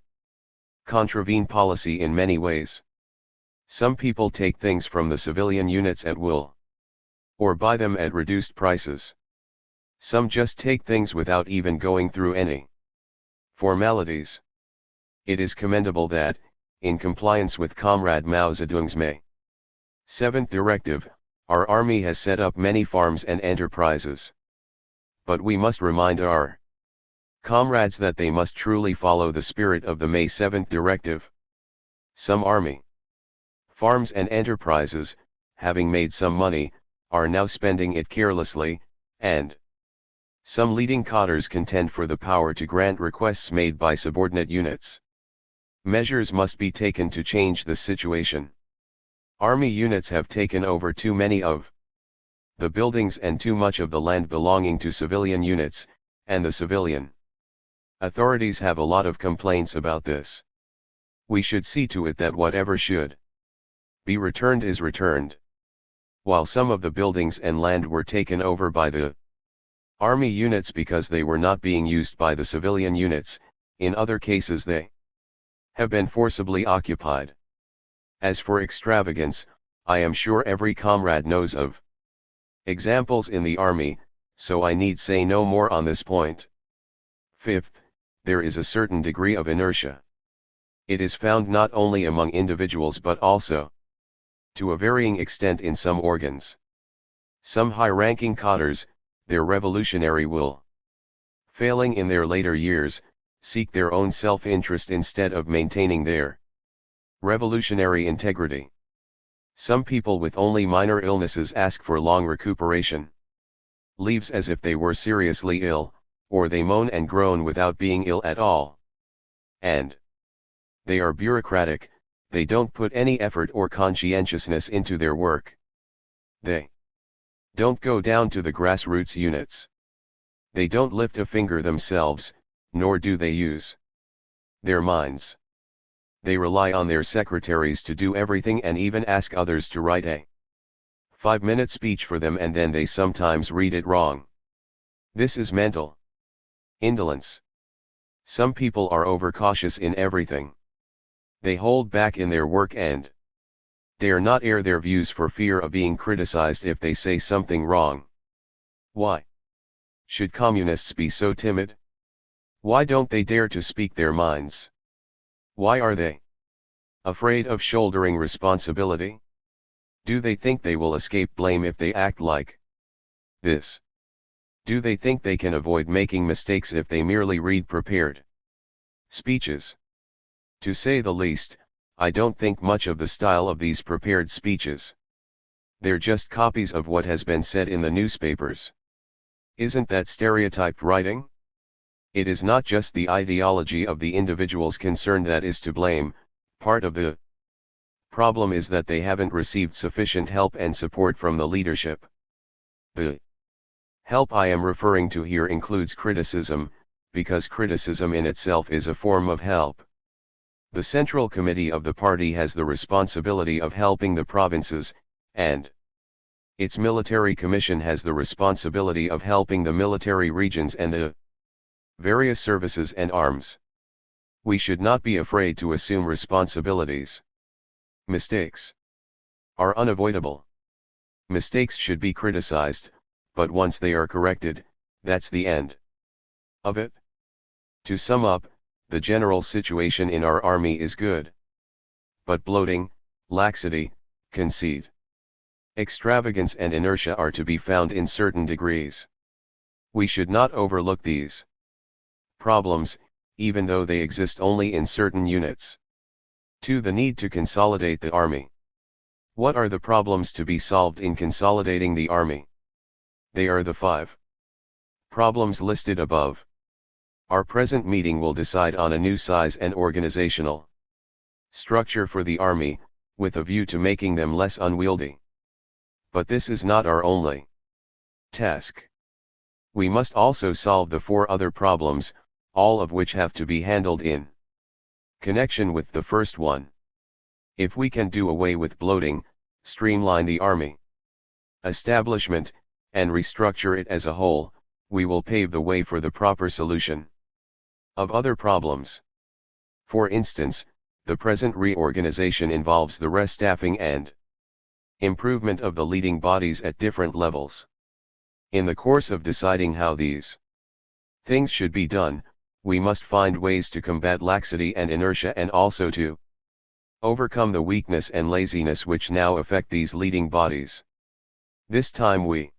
contravene policy in many ways. Some people take things from the civilian units at will, or buy them at reduced prices. Some just take things without even going through any formalities. It is commendable that, in compliance with Comrade Mao Zedong's May 7th directive, our army has set up many farms and enterprises. But we must remind our comrades that they must truly follow the spirit of the May 7th directive. Some army farms and enterprises, having made some money, are now spending it carelessly, and some leading cadres contend for the power to grant requests made by subordinate units. Measures must be taken to change the situation. Army units have taken over too many of the buildings and too much of the land belonging to civilian units, and the civilian authorities have a lot of complaints about this. We should see to it that whatever should be returned is returned. While some of the buildings and land were taken over by the army units because they were not being used by the civilian units, in other cases they have been forcibly occupied. As for extravagance, I am sure every comrade knows of examples in the army, so I need say no more on this point. Fifth, there is a certain degree of inertia. It is found not only among individuals but also, to a varying extent, in some organs. Some high-ranking cadres, their revolutionary will failing in their later years, seek their own self-interest instead of maintaining their revolutionary integrity. Some people with only minor illnesses ask for long recuperation leaves as if they were seriously ill, or they moan and groan without being ill at all. And they are bureaucratic, they don't put any effort or conscientiousness into their work. They don't go down to the grassroots units. They don't lift a finger themselves, nor do they use their minds. They rely on their secretaries to do everything and even ask others to write a 5-minute speech for them, and then they sometimes read it wrong. This is mental indolence. Some people are overcautious in everything. They hold back in their work and dare not air their views for fear of being criticized if they say something wrong. Why should communists be so timid? Why don't they dare to speak their minds? Why are they afraid of shouldering responsibility? Do they think they will escape blame if they act like this? Do they think they can avoid making mistakes if they merely read prepared speeches? To say the least, I don't think much of the style of these prepared speeches. They're just copies of what has been said in the newspapers. Isn't that stereotyped writing? It is not just the ideology of the individuals concerned that is to blame. Part of the problem is that they haven't received sufficient help and support from the leadership. The help I am referring to here includes criticism, because criticism in itself is a form of help. The Central Committee of the party has the responsibility of helping the provinces, and its military commission has the responsibility of helping the military regions and the various services and arms. We should not be afraid to assume responsibilities. Mistakes are unavoidable. Mistakes should be criticized, but once they are corrected, that's the end of it. To sum up, the general situation in our army is good. But bloating, laxity, conceit, extravagance and inertia are to be found in certain degrees. We should not overlook these problems, even though they exist only in certain units. 2. The need to consolidate the army. What are the problems to be solved in consolidating the army? They are the 5 problems listed above. Our present meeting will decide on a new size and organizational structure for the army, with a view to making them less unwieldy. But this is not our only task. We must also solve the 4 other problems, all of which have to be handled in connection with the first one. If we can do away with bloating, streamline the army establishment, and restructure it as a whole, we will pave the way for the proper solution of other problems. For instance, the present reorganization involves the restaffing and improvement of the leading bodies at different levels. In the course of deciding how these things should be done, we must find ways to combat laxity and inertia and also to overcome the weakness and laziness which now affect these leading bodies. This time we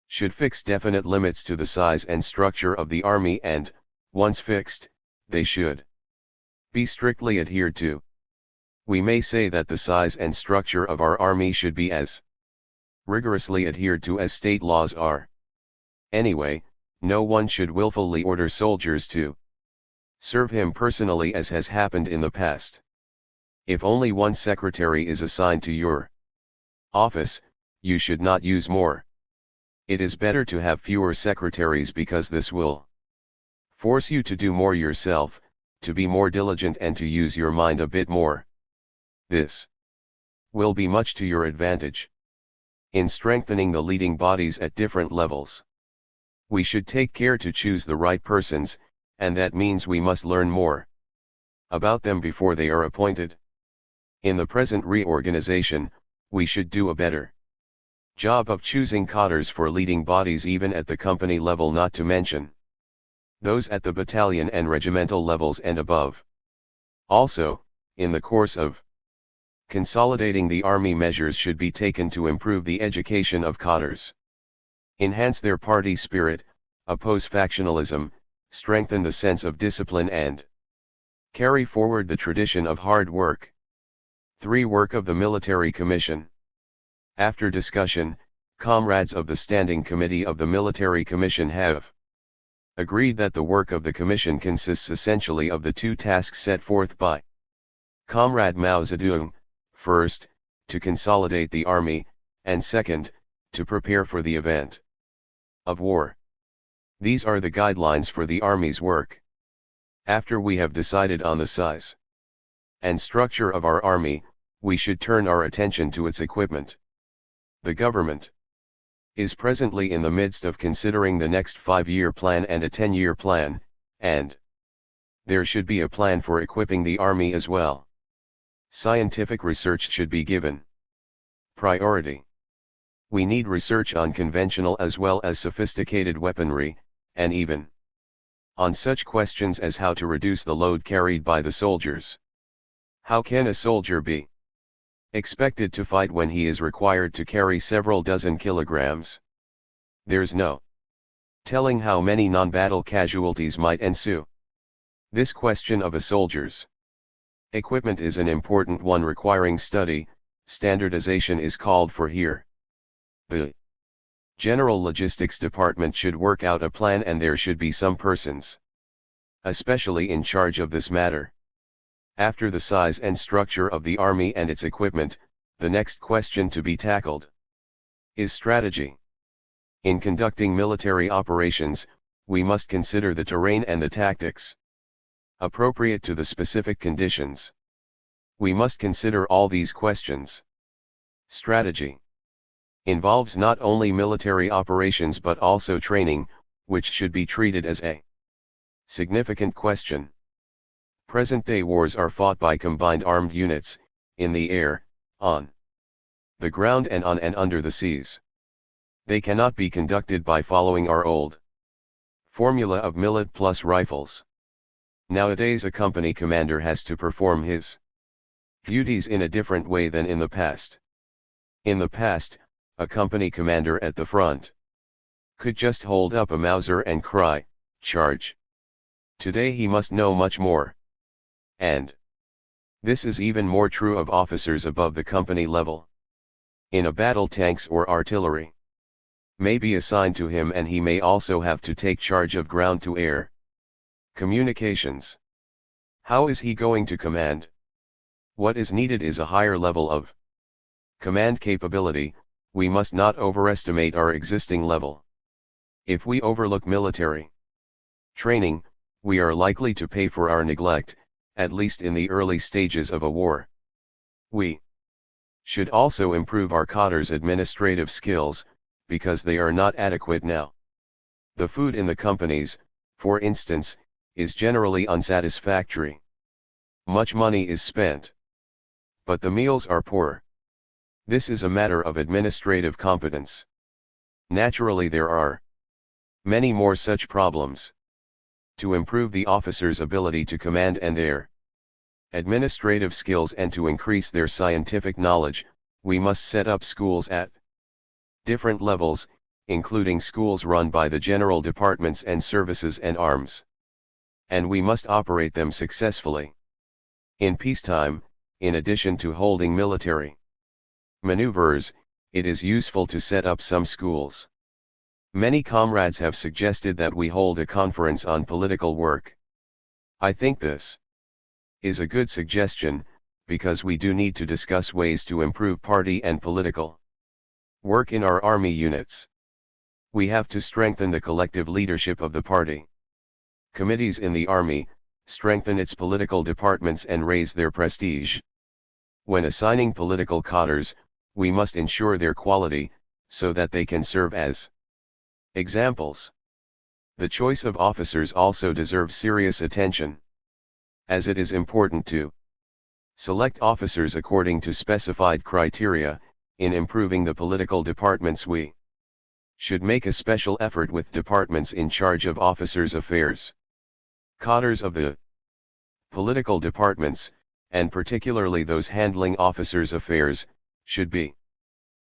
should fix definite limits to the size and structure of the army and, once fixed, they should be strictly adhered to. We may say that the size and structure of our army should be as rigorously adhered to as state laws are. Anyway, no one should willfully order soldiers to serve him personally as has happened in the past. If only one secretary is assigned to your office, you should not use more. It is better to have fewer secretaries because this will force you to do more yourself, to be more diligent and to use your mind a bit more. This will be much to your advantage in strengthening the leading bodies at different levels. We should take care to choose the right persons, and that means we must learn more about them before they are appointed. In the present reorganization, we should do a better job of choosing cadres for leading bodies even at the company level, not to mention those at the battalion and regimental levels and above. Also, in the course of consolidating the army, measures should be taken to improve the education of cadres, enhance their party spirit, oppose factionalism, strengthen the sense of discipline and carry forward the tradition of hard work. 3. Work of the Military Commission. After discussion, comrades of the Standing Committee of the Military Commission have agreed that the work of the Commission consists essentially of the 2 tasks set forth by Comrade Mao Zedong: first, to consolidate the army, and second, to prepare for the event of war. These are the guidelines for the army's work. After we have decided on the size and structure of our army, we should turn our attention to its equipment. The government is presently in the midst of considering the next 5-year plan and a 10-year plan, and there should be a plan for equipping the army as well. Scientific research should be given priority. We need research on conventional as well as sophisticated weaponry, and even on such questions as how to reduce the load carried by the soldiers. How can a soldier be expected to fight when he is required to carry several dozen kilograms? There's no telling how many non-battle casualties might ensue. This question of a soldier's equipment is an important one requiring study. Standardization is called for here. The General Logistics Department should work out a plan, and there should be some persons especially in charge of this matter. After the size and structure of the army and its equipment, the next question to be tackled is strategy. In conducting military operations, we must consider the terrain and the tactics appropriate to the specific conditions. We must consider all these questions. Strategy involves not only military operations but also training, which should be treated as a significant question. Present-day wars are fought by combined armed units, in the air, on the ground and on and under the seas. They cannot be conducted by following our old formula of millet plus rifles. Nowadays a company commander has to perform his duties in a different way than in the past. In the past, a company commander at the front could just hold up a Mauser and cry, "Charge!" Today he must know much more. And this is even more true of officers above the company level. In a battle, tanks or artillery may be assigned to him, and he may also have to take charge of ground-to-air communications. How is he going to command? What is needed is a higher level of command capability. We must not overestimate our existing level. If we overlook military training, we are likely to pay for our neglect, at least in the early stages of a war. We should also improve our cadres' administrative skills, because they are not adequate now. The food in the companies, for instance, is generally unsatisfactory. Much money is spent, but the meals are poor. This is a matter of administrative competence. Naturally, there are many more such problems. To improve the officers' ability to command and their administrative skills, and to increase their scientific knowledge, we must set up schools at different levels, including schools run by the general departments and services and arms. And we must operate them successfully. In peacetime, in addition to holding military maneuvers, it is useful to set up some schools. Many comrades have suggested that we hold a conference on political work. I think this is a good suggestion, because we do need to discuss ways to improve party and political work in our army units. We have to strengthen the collective leadership of the party committees in the army, strengthen its political departments and raise their prestige. When assigning political cadres, we must ensure their quality, so that they can serve as examples. The choice of officers also deserves serious attention, as it is important to select officers according to specified criteria. In improving the political departments, we should make a special effort with departments in charge of officers' affairs. Cadres of the political departments, and particularly those handling officers' affairs, should be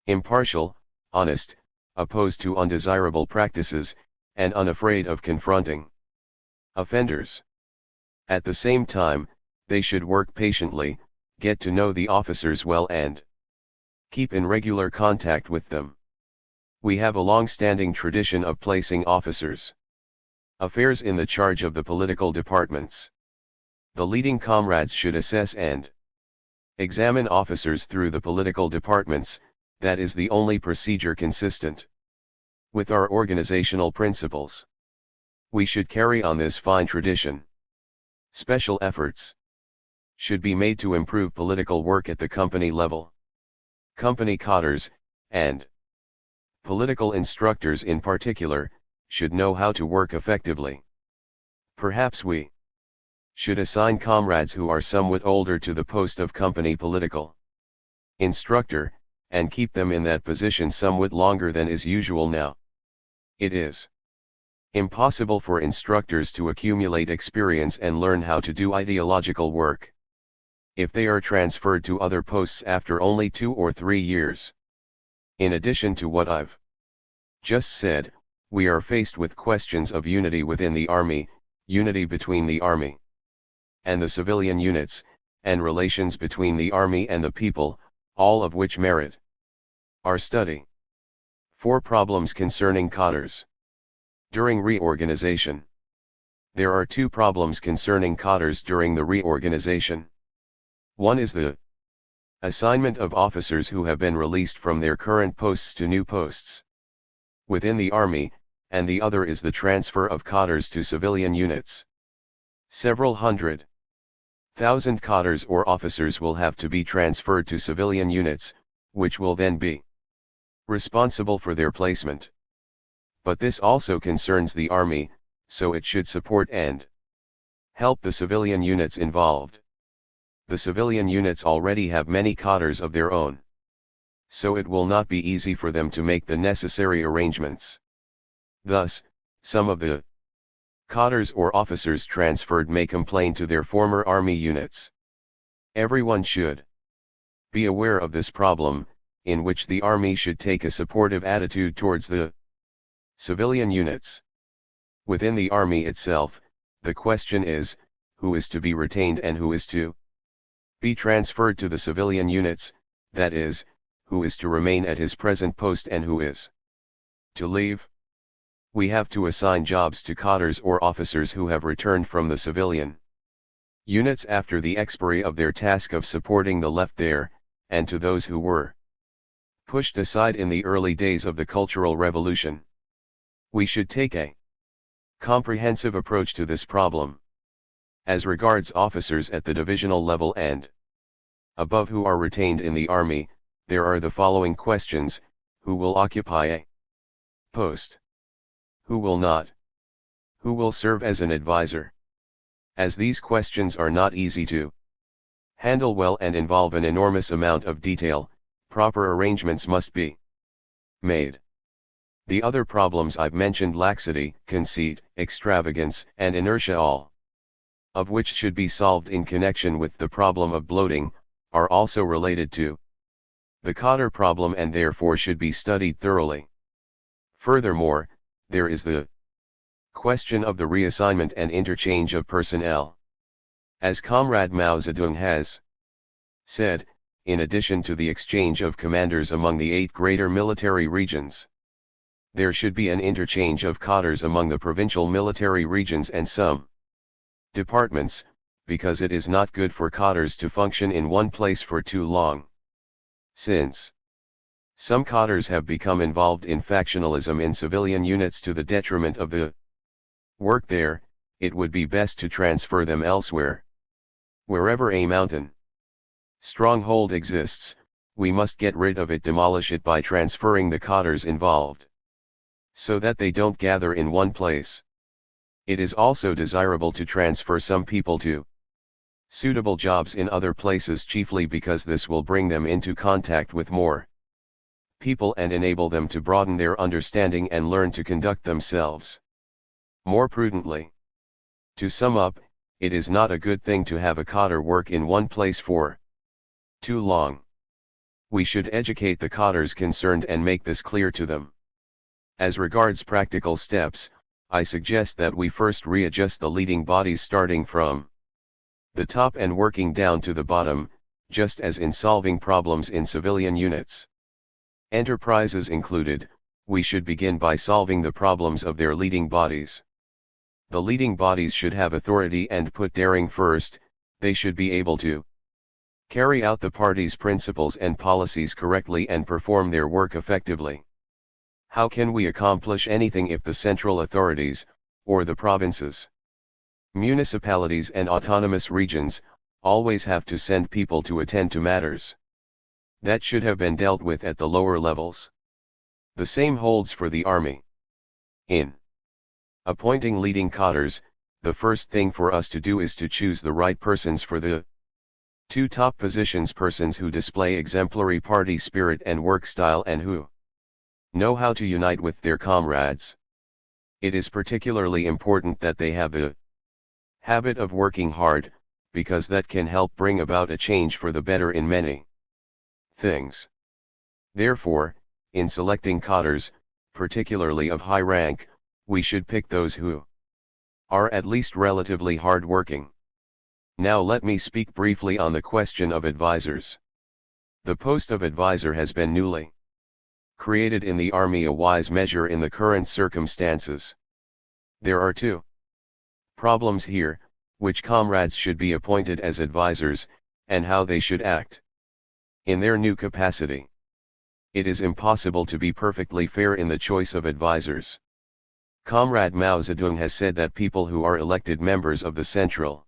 impartial, honest, opposed to undesirable practices, and unafraid of confronting offenders. At the same time, they should work patiently, get to know the officers well, and keep in regular contact with them. We have a long-standing tradition of placing officers' affairs in the charge of the political departments. The leading comrades should assess and examine officers through the political departments. That is the only procedure consistent with our organizational principles. We should carry on this fine tradition. Special efforts should be made to improve political work at the company level. Company cadres, and political instructors in particular, should know how to work effectively. Perhaps we should assign comrades who are somewhat older to the post of company political instructor, and keep them in that position somewhat longer than is usual now. It is impossible for instructors to accumulate experience and learn how to do ideological work if they are transferred to other posts after only 2 or 3 years. In addition to what I've just said, we are faced with questions of unity within the army, unity between the army and the civilian units, and relations between the army and the people, all of which merit our study. 4 problems concerning cadres. During reorganization. There are 2 problems concerning cadres during the reorganization. One is the assignment of officers who have been released from their current posts to new posts within the army, and the other is the transfer of cadres to civilian units. Several hundred thousand cadres or officers will have to be transferred to civilian units, which will then be responsible for their placement. But this also concerns the army, so it should support and help the civilian units involved. The civilian units already have many cadres of their own, so it will not be easy for them to make the necessary arrangements. Thus, some of the cadres or officers transferred may complain to their former army units. Everyone should be aware of this problem, in which the army should take a supportive attitude towards the civilian units. Within the army itself, the question is, who is to be retained and who is to be transferred to the civilian units, that is, who is to remain at his present post and who is to leave. We have to assign jobs to cadres or officers who have returned from the civilian units after the expiry of their task of supporting the left there, and to those who were pushed aside in the early days of the Cultural Revolution. We should take a comprehensive approach to this problem. As regards officers at the divisional level and above who are retained in the army, there are the following questions: who will occupy a post? Who will not? Who will serve as an advisor? As these questions are not easy to handle well and involve an enormous amount of detail, proper arrangements must be made. The other problems I've mentioned, laxity, conceit, extravagance, and inertia, all of which should be solved in connection with the problem of bloating, are also related to the cadre problem and therefore should be studied thoroughly. Furthermore, there is the question of the reassignment and interchange of personnel. As Comrade Mao Zedong has said, in addition to the exchange of commanders among the 8 greater military regions, there should be an interchange of cadres among the provincial military regions and some departments, because it is not good for cadres to function in one place for too long. Since some cadres have become involved in factionalism in civilian units to the detriment of the work there, it would be best to transfer them elsewhere. Wherever a mountain stronghold exists, we must get rid of it, demolish it by transferring the cadres involved, so that they don't gather in one place. It is also desirable to transfer some people to suitable jobs in other places, chiefly because this will bring them into contact with more people and enable them to broaden their understanding and learn to conduct themselves more prudently. To sum up, it is not a good thing to have a cadre work in one place for too long. We should educate the cadres concerned and make this clear to them. As regards practical steps, I suggest that we first readjust the leading bodies starting from the top and working down to the bottom, just as in solving problems in civilian units. Enterprises included, we should begin by solving the problems of their leading bodies. The leading bodies should have authority and put daring first. They should be able to carry out the party's principles and policies correctly and perform their work effectively. How can we accomplish anything if the central authorities, or the provinces, municipalities and autonomous regions, always have to send people to attend to matters that should have been dealt with at the lower levels? The same holds for the army. In appointing leading cadres, the first thing for us to do is to choose the right persons for the 2 top positions, persons who display exemplary party spirit and work style and who know how to unite with their comrades. It is particularly important that they have the habit of working hard, because that can help bring about a change for the better in many things. Therefore, in selecting cadres, particularly of high rank, we should pick those who are at least relatively hard-working. Now let me speak briefly on the question of advisors. The post of advisor has been newly created in the army, a wise measure in the current circumstances. There are 2 problems here: which comrades should be appointed as advisors, and how they should act in their new capacity. It is impossible to be perfectly fair in the choice of advisors. Comrade Mao Zedong has said that people who are elected members of the Central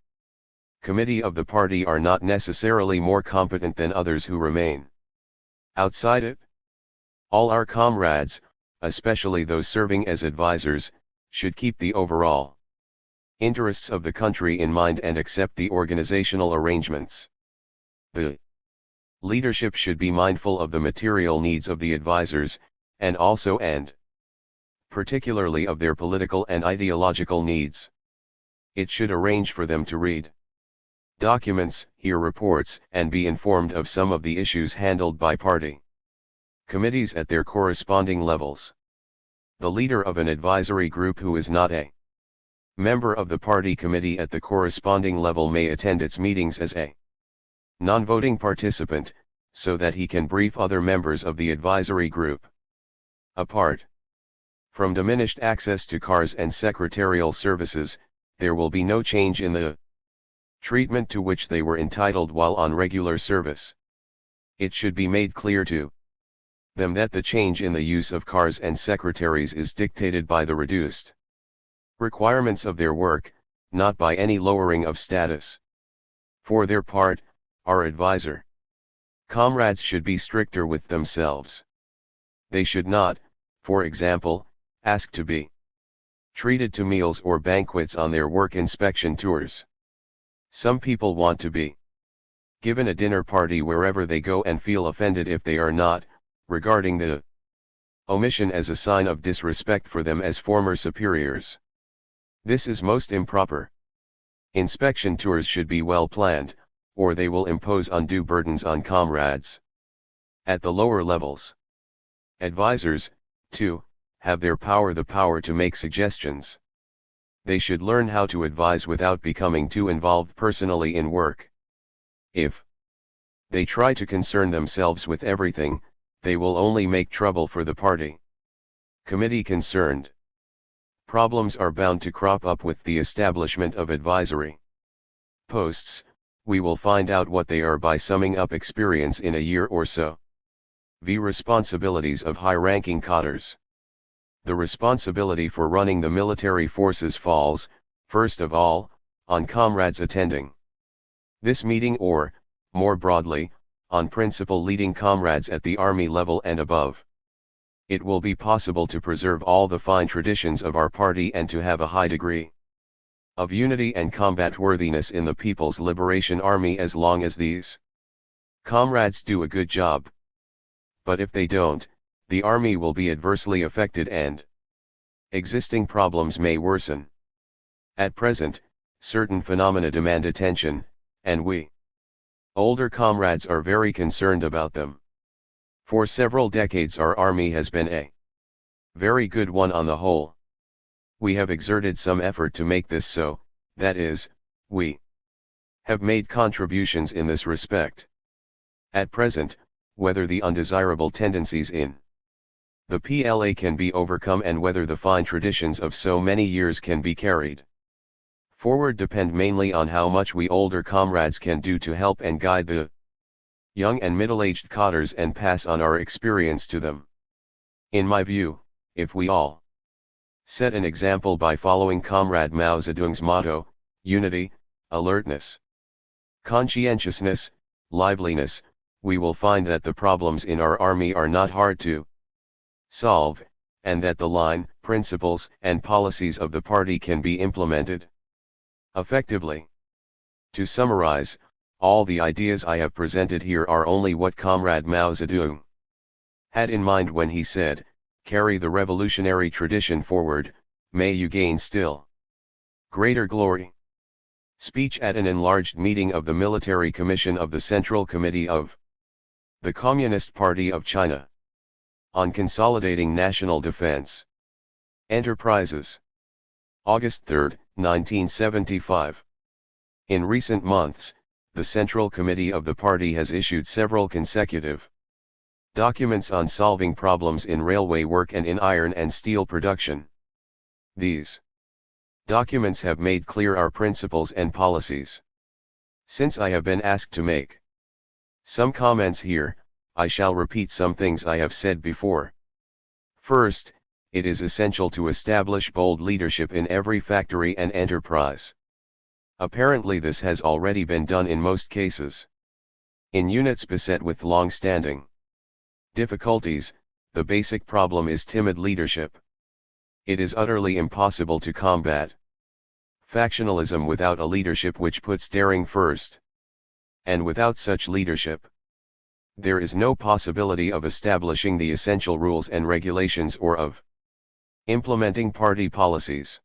Committee of the party are not necessarily more competent than others who remain outside it. All our comrades, especially those serving as advisors, should keep the overall interests of the country in mind and accept the organizational arrangements. The leadership should be mindful of the material needs of the advisors, and also and particularly of their political and ideological needs. It should arrange for them to read documents, hear reports, and be informed of some of the issues handled by party committees at their corresponding levels. The leader of an advisory group who is not a member of the party committee at the corresponding level may attend its meetings as a non-voting participant, so that he can brief other members of the advisory group. Apart from diminished access to cars and secretarial services, there will be no change in the treatment to which they were entitled while on regular service. It should be made clear to them that the change in the use of cars and secretaries is dictated by the reduced requirements of their work, not by any lowering of status. For their part, our advisor comrades should be stricter with themselves. They should not, for example, ask to be treated to meals or banquets on their work inspection tours. Some people want to be given a dinner party wherever they go and feel offended if they are not, regarding the omission as a sign of disrespect for them as former superiors. This is most improper. Inspection tours should be well planned, or they will impose undue burdens on comrades. At the lower levels, advisors, too, have the power to make suggestions. They should learn how to advise without becoming too involved personally in work. If they try to concern themselves with everything, they will only make trouble for the party committee concerned. Problems are bound to crop up with the establishment of advisory posts. We will find out what they are by summing up experience in a year or so. The responsibilities of high-ranking cadres. The responsibility for running the military forces falls, first of all, on comrades attending this meeting or, more broadly, on principal leading comrades at the army level and above. It will be possible to preserve all the fine traditions of our party and to have a high degree of unity and combat worthiness in the People's Liberation Army as long as these comrades do a good job. But if they don't, the army will be adversely affected and existing problems may worsen. At present, certain phenomena demand attention, and we older comrades are very concerned about them. For several decades our army has been a very good one on the whole. We have exerted some effort to make this so, that is, we have made contributions in this respect. At present, whether the undesirable tendencies in the PLA can be overcome and whether the fine traditions of so many years can be carried forward depend mainly on how much we older comrades can do to help and guide the young and middle-aged cadres and pass on our experience to them. In my view, if we all set an example by following Comrade Mao Zedong's motto, unity, alertness, conscientiousness, liveliness, we will find that the problems in our army are not hard to solve, and that the line, principles, and policies of the party can be implemented effectively. To summarize, all the ideas I have presented here are only what Comrade Mao Zedong had in mind when he said, "Carry the revolutionary tradition forward, may you gain still greater glory." Speech at an enlarged meeting of the Military Commission of the Central Committee of the Communist Party of China on consolidating national defense enterprises. August 3, 1975. In recent months, the Central Committee of the party has issued several consecutive documents on solving problems in railway work and in iron and steel production. These documents have made clear our principles and policies. Since I have been asked to make some comments here, I shall repeat some things I have said before. First, it is essential to establish bold leadership in every factory and enterprise. Apparently this has already been done in most cases. In units beset with long-standing difficulties, the basic problem is timid leadership. It is utterly impossible to combat factionalism without a leadership which puts daring first. And without such leadership, there is no possibility of establishing the essential rules and regulations or of implementing party policies.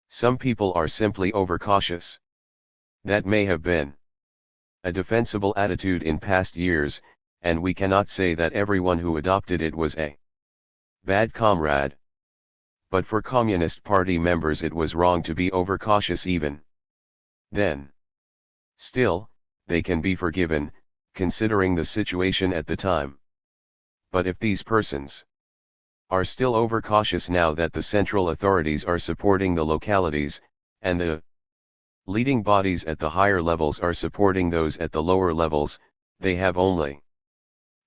Some people are simply overcautious. That may have been a defensible attitude in past years, and we cannot say that everyone who adopted it was a bad comrade. But for Communist Party members it was wrong to be overcautious even then. Still, they can be forgiven, considering the situation at the time. But if these persons are still overcautious now that the central authorities are supporting the localities, and the leading bodies at the higher levels are supporting those at the lower levels, they have only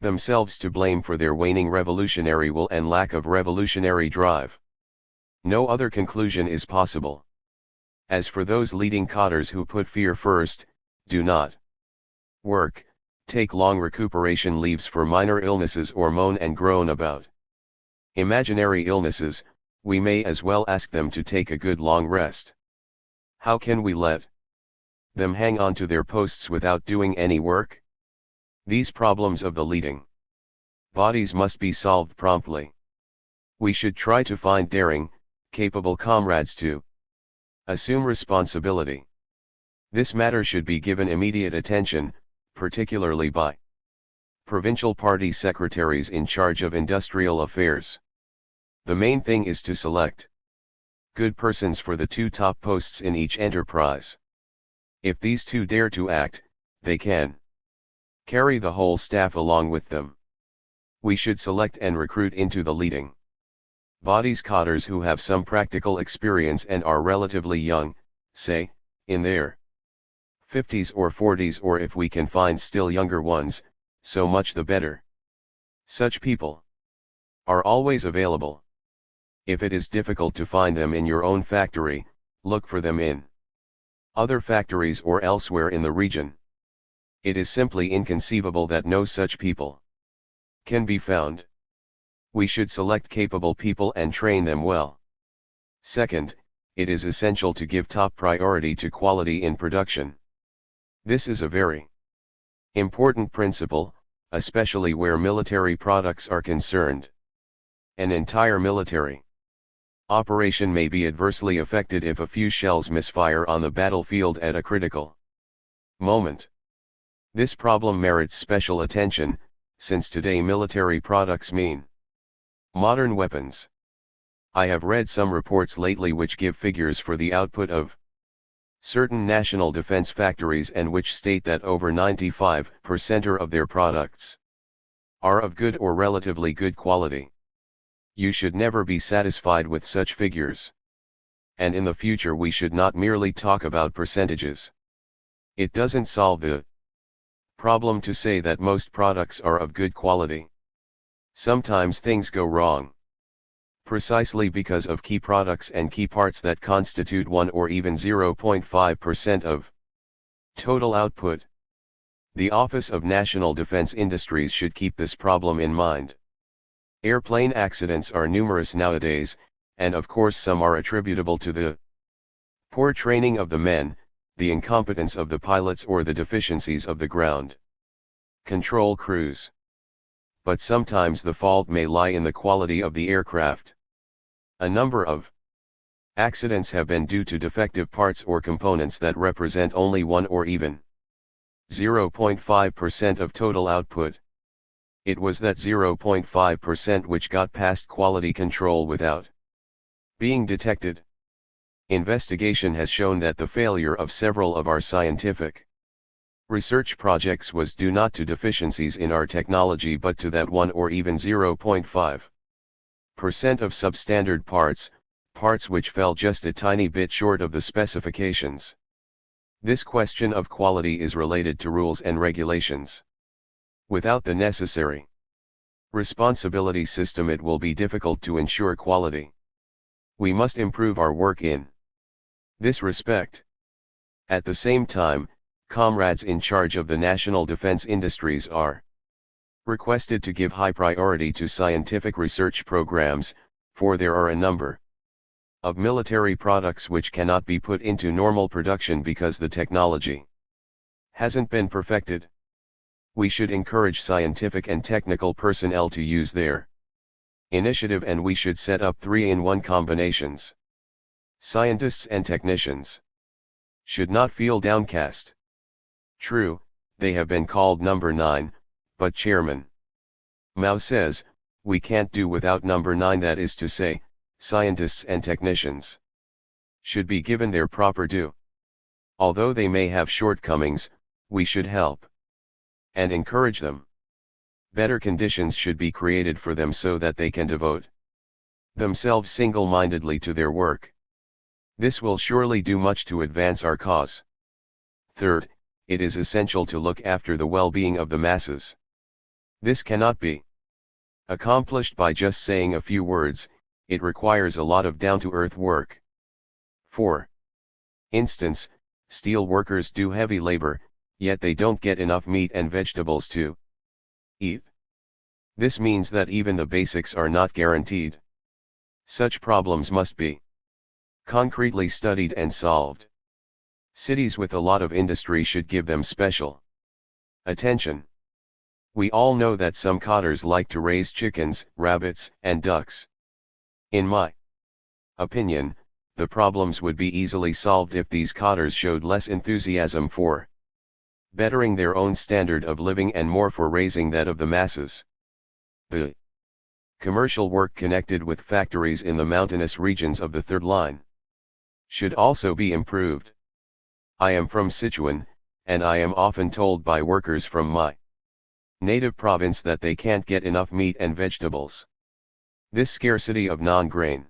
themselves to blame for their waning revolutionary will and lack of revolutionary drive. No other conclusion is possible. As for those leading cadres who put fear first, do not work, take long recuperation leaves for minor illnesses or moan and groan about imaginary illnesses, we may as well ask them to take a good long rest. How can we let them hang on to their posts without doing any work? These problems of the leading bodies must be solved promptly. We should try to find daring, capable comrades to assume responsibility. This matter should be given immediate attention, particularly by provincial party secretaries in charge of industrial affairs. The main thing is to select good persons for the 2 top posts in each enterprise. If these 2 dare to act, they can carry the whole staff along with them. We should select and recruit into the leading bodies cadres who have some practical experience and are relatively young, say, in their 50s or 40s, or if we can find still younger ones, so much the better. Such people are always available. If it is difficult to find them in your own factory, look for them in other factories or elsewhere in the region. It is simply inconceivable that no such people can be found. We should select capable people and train them well. Second, it is essential to give top priority to quality in production. This is a very important principle, especially where military products are concerned. An entire military operation may be adversely affected if a few shells misfire on the battlefield at a critical moment. This problem merits special attention, since today military products mean modern weapons. I have read some reports lately which give figures for the output of certain national defense factories and which state that over 95% of their products are of good or relatively good quality. You should never be satisfied with such figures. And in the future we should not merely talk about percentages. It doesn't solve the problem to say that most products are of good quality. Sometimes things go wrong precisely because of key products and key parts that constitute 1 or even 0.5% of total output. The Office of National Defense Industries should keep this problem in mind. Airplane accidents are numerous nowadays, and of course some are attributable to the poor training of the men, the incompetence of the pilots, or the deficiencies of the ground control crews. But sometimes the fault may lie in the quality of the aircraft. A number of accidents have been due to defective parts or components that represent only 1 or even 0.5% of total output. It was that 0.5% which got past quality control without being detected. Investigation has shown that the failure of several of our scientific research projects was due not to deficiencies in our technology but to that 1 or even 0.5% of substandard parts, parts which fell just a tiny bit short of the specifications. This question of quality is related to rules and regulations. Without the necessary responsibility system, it will be difficult to ensure quality. We must improve our work in this respect. At the same time, comrades in charge of the national defense industries are requested to give high priority to scientific research programs, for there are a number of military products which cannot be put into normal production because the technology hasn't been perfected. We should encourage scientific and technical personnel to use their initiative, and we should set up 3-in-1 combinations. Scientists and technicians should not feel downcast. True, they have been called number 9, but Chairman Mao says, we can't do without number 9, that is to say, scientists and technicians should be given their proper due. Although they may have shortcomings, we should help and encourage them. Better conditions should be created for them so that they can devote themselves single-mindedly to their work. This will surely do much to advance our cause. Third, it is essential to look after the well-being of the masses. This cannot be accomplished by just saying a few words, it requires a lot of down-to-earth work. For instance, steel workers do heavy labor, yet they don't get enough meat and vegetables to eat. This means that even the basics are not guaranteed. Such problems must be concretely studied and solved. Cities with a lot of industry should give them special attention. We all know that some cotters like to raise chickens, rabbits, and ducks. In my opinion, the problems would be easily solved if these cotters showed less enthusiasm for bettering their own standard of living and more for raising that of the masses. The commercial work connected with factories in the mountainous regions of the third line should also be improved. I am from Sichuan, and I am often told by workers from my native province that they can't get enough meat and vegetables. This scarcity of non-grain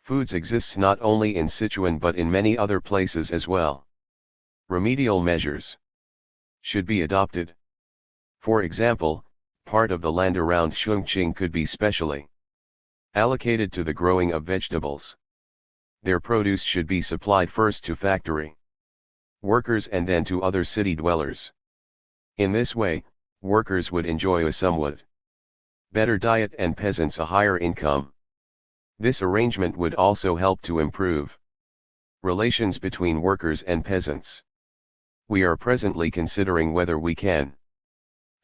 foods exists not only in Sichuan but in many other places as well. Remedial measures should be adopted. For example, part of the land around Chongqing could be specially allocated to the growing of vegetables. Their produce should be supplied first to factory workers and then to other city dwellers. In this way, workers would enjoy a somewhat better diet and peasants a higher income. This arrangement would also help to improve relations between workers and peasants. We are presently considering whether we can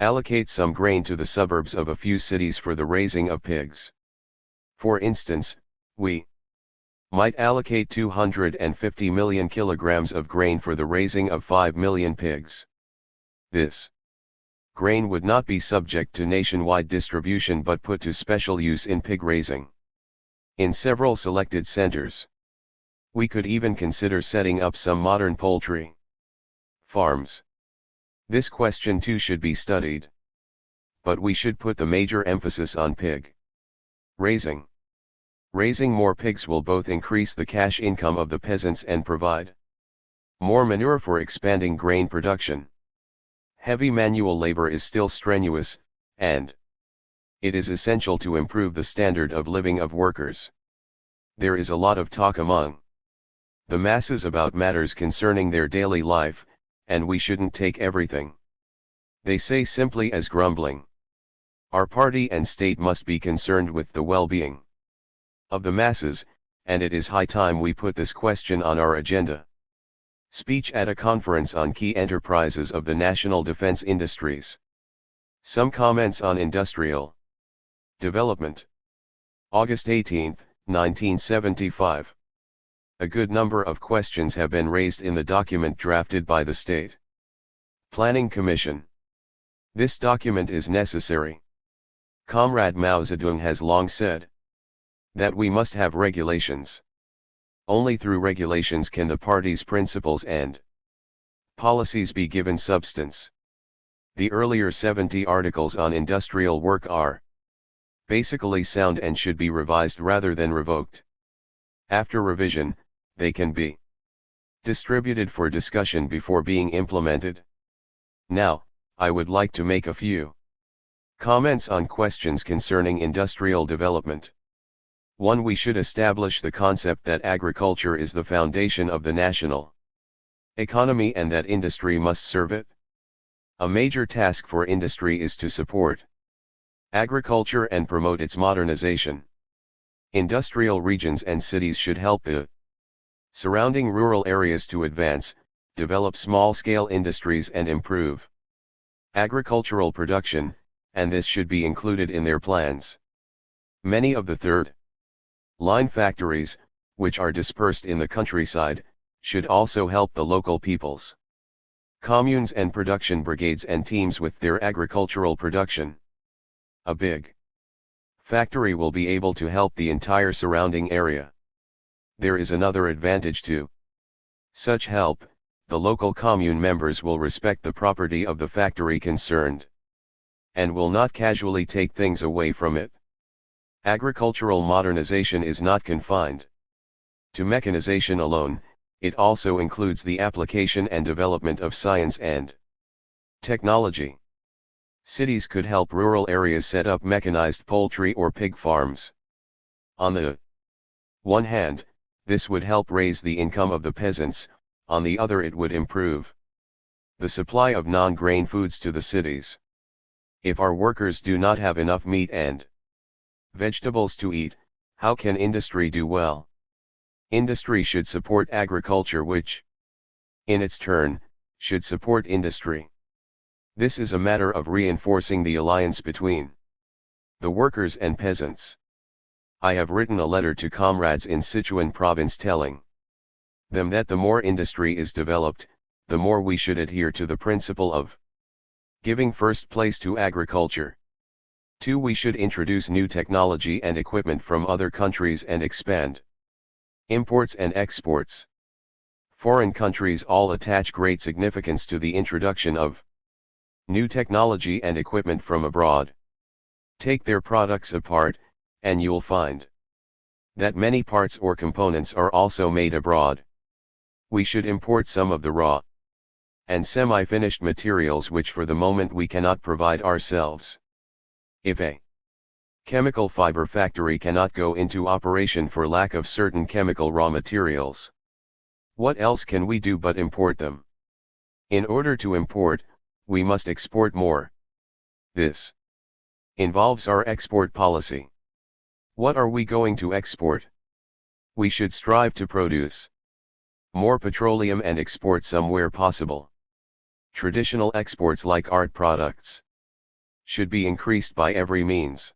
allocate some grain to the suburbs of a few cities for the raising of pigs. For instance, we might allocate 250 million kilograms of grain for the raising of 5 million pigs. This grain would not be subject to nationwide distribution but put to special use in pig raising in several selected centers. We could even consider setting up some modern poultry farms. This question too should be studied. But we should put the major emphasis on pig raising. Raising more pigs will both increase the cash income of the peasants and provide more manure for expanding grain production. Heavy manual labor is still strenuous, and it is essential to improve the standard of living of workers. There is a lot of talk among the masses about matters concerning their daily life, and we shouldn't take everything they say simply as grumbling. Our party and state must be concerned with the well-being of the masses, and it is high time we put this question on our agenda. Speech at a conference on key enterprises of the national defense industries. Some comments on industrial development. August 18, 1975. A good number of questions have been raised in the document drafted by the State Planning Commission. This document is necessary. Comrade Mao Zedong has long said that we must have regulations. Only through regulations can the party's principles and policies be given substance. The earlier 70 articles on industrial work are basically sound and should be revised rather than revoked. After revision, they can be distributed for discussion before being implemented. Now, I would like to make a few Comments on questions concerning industrial development. 1. We should establish the concept that agriculture is the foundation of the national economy and that industry must serve it. A major task for industry is to support agriculture and promote its modernization. Industrial regions and cities should help the surrounding rural areas to advance, develop small-scale industries and improve agricultural production, and this should be included in their plans. Many of the third-line factories, which are dispersed in the countryside, should also help the local peoples, communes and production brigades and teams with their agricultural production. A big factory will be able to help the entire surrounding area. There is another advantage to such help: the local commune members will respect the property of the factory concerned, and will not casually take things away from it. Agricultural modernization is not confined to mechanization alone, it also includes the application and development of science and technology. Cities could help rural areas set up mechanized poultry or pig farms. On the one hand, this would help raise the income of the peasants, on the other it would improve the supply of non-grain foods to the cities. If our workers do not have enough meat and vegetables to eat, how can industry do well? Industry should support agriculture, which, in its turn, should support industry. This is a matter of reinforcing the alliance between the workers and peasants. I have written a letter to comrades in Sichuan province telling them that the more industry is developed, the more we should adhere to the principle of giving first place to agriculture. 2. We should introduce new technology and equipment from other countries and expand imports and exports. Foreign countries all attach great significance to the introduction of new technology and equipment from abroad. Take their products apart, and you'll find that many parts or components are also made abroad. We should import some of the raw and semi-finished materials which for the moment we cannot provide ourselves. If a chemical fiber factory cannot go into operation for lack of certain chemical raw materials, what else can we do but import them? In order to import, we must export more. This involves our export policy. What are we going to export? We should strive to produce more petroleum and export some where possible. Traditional exports like art products should be increased by every means.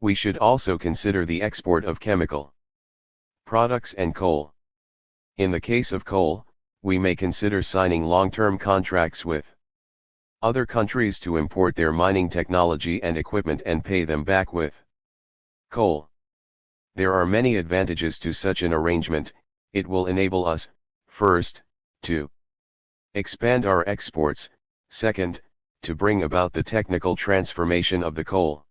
We should also consider the export of chemical products and coal. In the case of coal, we may consider signing long-term contracts with other countries to import their mining technology and equipment and pay them back with coal. There are many advantages to such an arrangement. It will enable us, first, to expand our exports, second, to bring about the technical transformation of the coal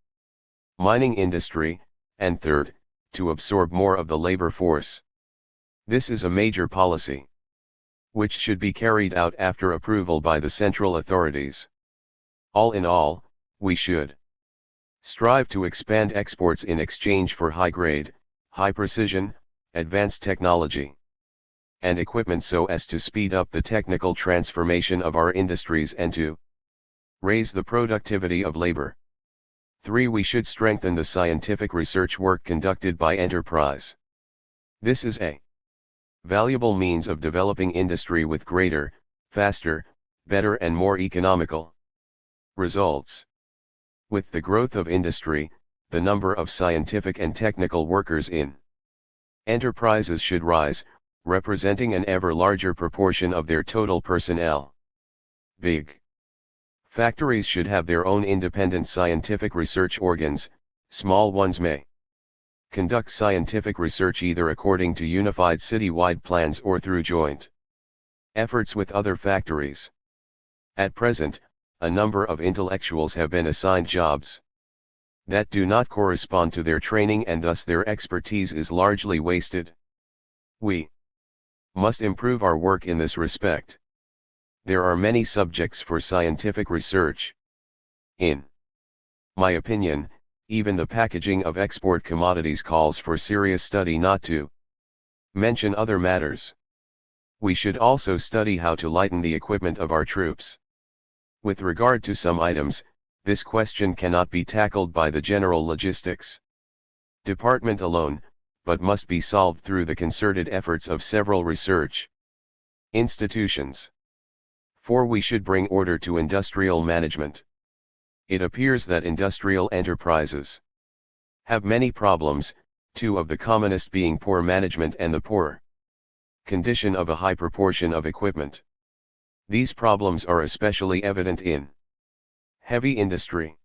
mining industry, and third, to absorb more of the labor force. This is a major policy which should be carried out after approval by the central authorities. All in all, we should strive to expand exports in exchange for high-grade, high-precision, advanced technology and equipment so as to speed up the technical transformation of our industries and to raise the productivity of labor. 3. We should strengthen the scientific research work conducted by enterprise. This is a valuable means of developing industry with greater, faster, better and more economical results. With the growth of industry, the number of scientific and technical workers in enterprises should rise, representing an ever larger proportion of their total personnel. Big factories should have their own independent scientific research organs, small ones may conduct scientific research either according to unified city-wide plans or through joint efforts with other factories. At present, a number of intellectuals have been assigned jobs that do not correspond to their training and thus their expertise is largely wasted. We must improve our work in this respect. There are many subjects for scientific research. In My opinion, even the packaging of export commodities calls for serious study, not to mention other matters. We should also study how to lighten the equipment of our troops. With regard to some items, this question cannot be tackled by the general logistics department alone, but must be solved through the concerted efforts of several research institutions. 4. We should bring order to industrial management. It appears that industrial enterprises have many problems, two of the commonest being poor management and the poor condition of a high proportion of equipment. These problems are especially evident in heavy industry.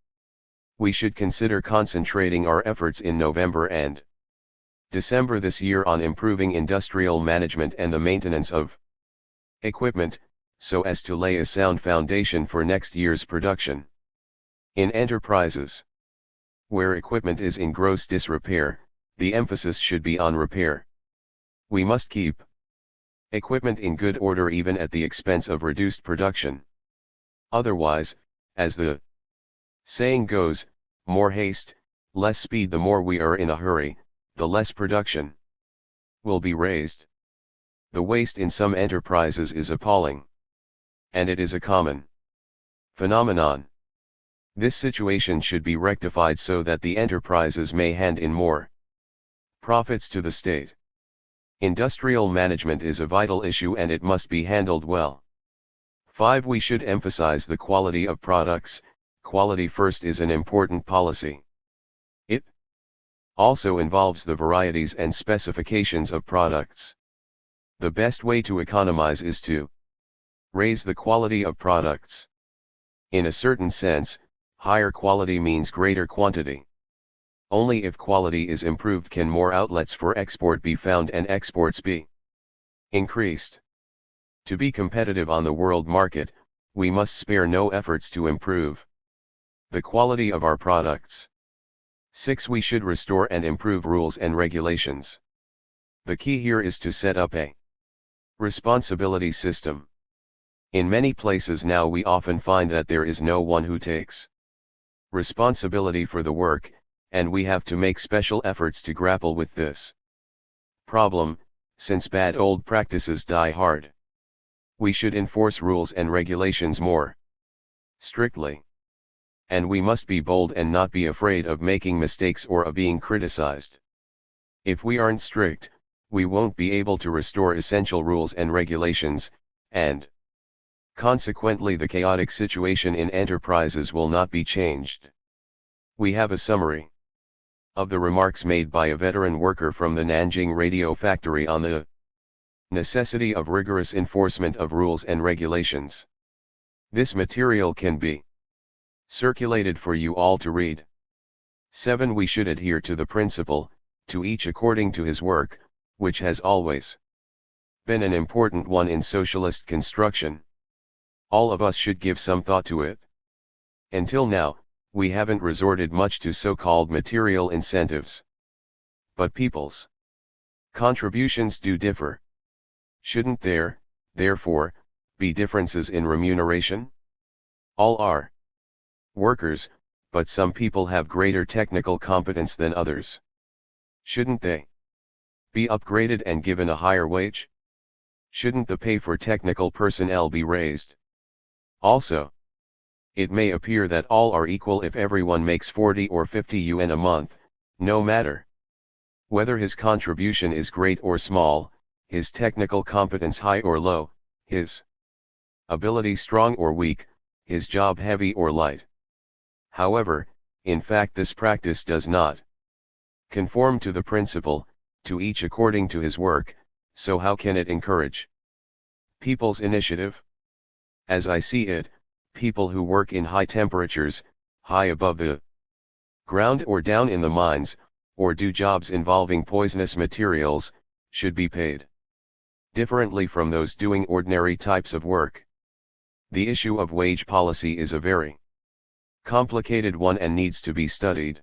We should consider concentrating our efforts in November and December this year on improving industrial management and the maintenance of equipment, so as to lay a sound foundation for next year's production. In enterprises where equipment is in gross disrepair, the emphasis should be on repair. We must keep equipment in good order even at the expense of reduced production. Otherwise, as the saying goes, more haste, less speed. The more we are in a hurry, the less production will be raised. The waste in some enterprises is appalling. And it is a common phenomenon. This situation should be rectified so that the enterprises may hand in more profits to the state. Industrial management is a vital issue and it must be handled well. 5. We should emphasize the quality of products. Quality first is an important policy. It also involves the varieties and specifications of products. The best way to economize is to raise the quality of products. In a certain sense, higher quality means greater quantity. Only if quality is improved can more outlets for export be found and exports be increased. To be competitive on the world market, we must spare no efforts to improve the quality of our products. 6. We should restore and improve rules and regulations. The key here is to set up a responsibility system. In many places now we often find that there is no one who takes responsibility for the work, and we have to make special efforts to grapple with this problem, since bad old practices die hard. We should enforce rules and regulations more strictly. And we must be bold and not be afraid of making mistakes or of being criticized. If we aren't strict, we won't be able to restore essential rules and regulations, and consequently the chaotic situation in enterprises will not be changed. We have a summary of the remarks made by a veteran worker from the Nanjing radio factory on the necessity of rigorous enforcement of rules and regulations. This material can be circulated for you all to read. 7. We should adhere to the principle, to each according to his work, which has always been an important one in socialist construction. All of us should give some thought to it. Until now, we haven't resorted much to so-called material incentives. But people's contributions do differ. Shouldn't there, therefore, be differences in remuneration? All are workers, but some people have greater technical competence than others. Shouldn't they be upgraded and given a higher wage? Shouldn't the pay for technical personnel be raised? Also, it may appear that all are equal if everyone makes 40 or 50 yuan a month, no matter whether his contribution is great or small, his technical competence high or low, his ability strong or weak, his job heavy or light. However, in fact this practice does not conform to the principle, to each according to his work, so how can it encourage people's initiative? As I see it, people who work in high temperatures, high above the ground or down in the mines, or do jobs involving poisonous materials, should be paid differently from those doing ordinary types of work. The issue of wage policy is a very complicated one and needs to be studied.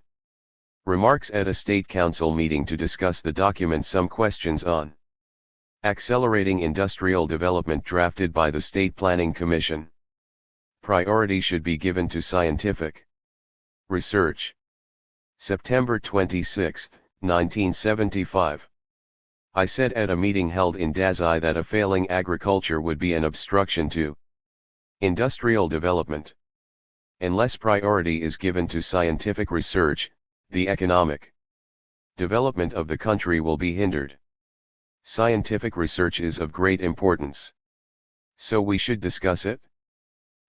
Remarks at a State Council meeting to discuss the document. Some questions on accelerating industrial development drafted by the State Planning Commission. Priority should be given to scientific Research. September 26, 1975. I said at a meeting held in Dazai that a failing agriculture would be an obstruction to industrial development. Unless priority is given to scientific research, the economic development of the country will be hindered. Scientific research is of great importance. So we should discuss it.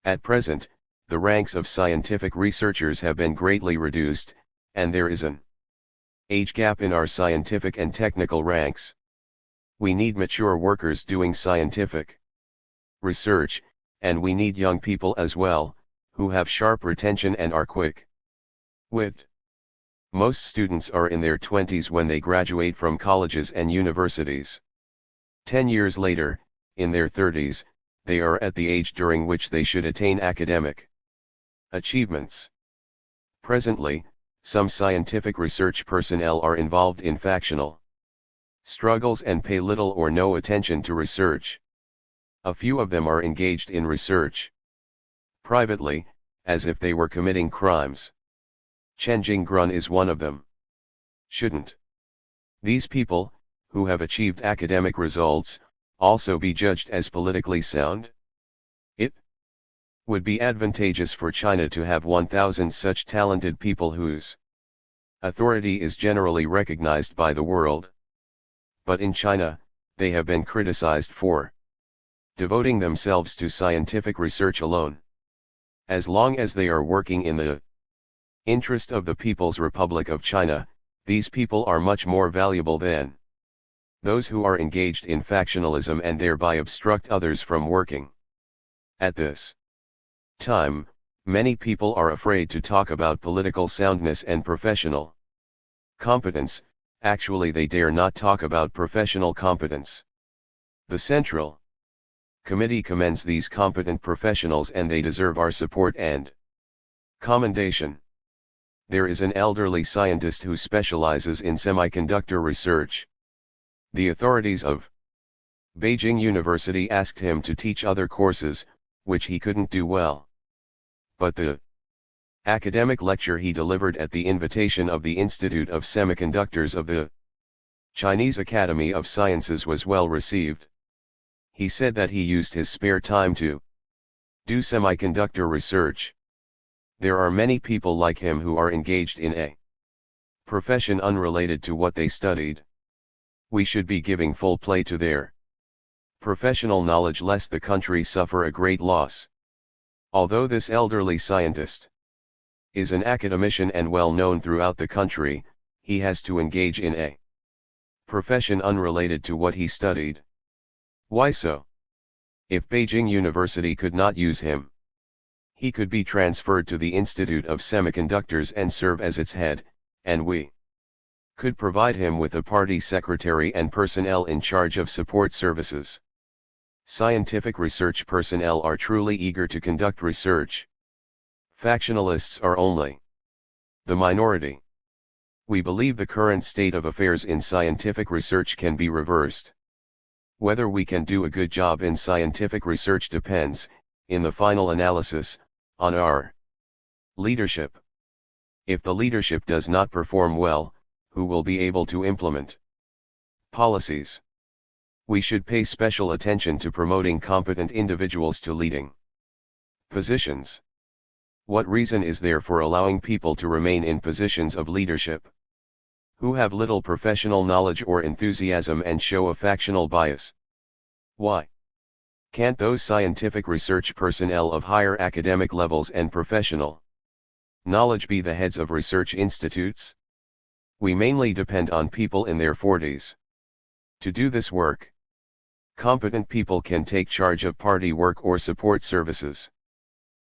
At present, the ranks of scientific researchers have been greatly reduced, and there is an age gap in our scientific and technical ranks. We need mature workers doing scientific research, and we need young people as well, who have sharp retention and are quick-witted. Most students are in their 20s when they graduate from colleges and universities. 10 years later, in their 30s, they are at the age during which they should attain academic achievements. Presently, some scientific research personnel are involved in factional struggles and pay little or no attention to research. A few of them are engaged in research privately, as if they were committing crimes. Chen Jinggrun is one of them. Shouldn't these people, who have achieved academic results, also be judged as politically sound? It would be advantageous for China to have 1,000 such talented people whose authority is generally recognized by the world. But in China, they have been criticized for devoting themselves to scientific research alone. As long as they are working in the interest of the People's Republic of China, these people are much more valuable than those who are engaged in factionalism and thereby obstruct others from working. At this time, many people are afraid to talk about political soundness and professional competence. Actually, they dare not talk about professional competence. The Central Committee commends these competent professionals and they deserve our support and commendation. There is an elderly scientist who specializes in semiconductor research. The authorities of Beijing University asked him to teach other courses, which he couldn't do well. But the academic lecture he delivered at the invitation of the Institute of Semiconductors of the Chinese Academy of Sciences was well received. He said that he used his spare time to do semiconductor research. There are many people like him who are engaged in a profession unrelated to what they studied. We should be giving full play to their professional knowledge lest the country suffer a great loss. Although this elderly scientist is an academician and well known throughout the country, he has to engage in a profession unrelated to what he studied. Why so? If Beijing University could not use him, he could be transferred to the Institute of Semiconductors and serve as its head, and we could provide him with a party secretary and personnel in charge of support services. Scientific research personnel are truly eager to conduct research. Factionalists are only the minority. We believe the current state of affairs in scientific research can be reversed. Whether we can do a good job in scientific research depends, in the final analysis, on our leadership. If the leadership does not perform well, who will be able to implement policies? We should pay special attention to promoting competent individuals to leading positions. What reason is there for allowing people to remain in positions of leadership who have little professional knowledge or enthusiasm and show a factional bias? Why can't those scientific research personnel of higher academic levels and professional knowledge be the heads of research institutes? We mainly depend on people in their 40s to do this work. Competent people can take charge of party work or support services.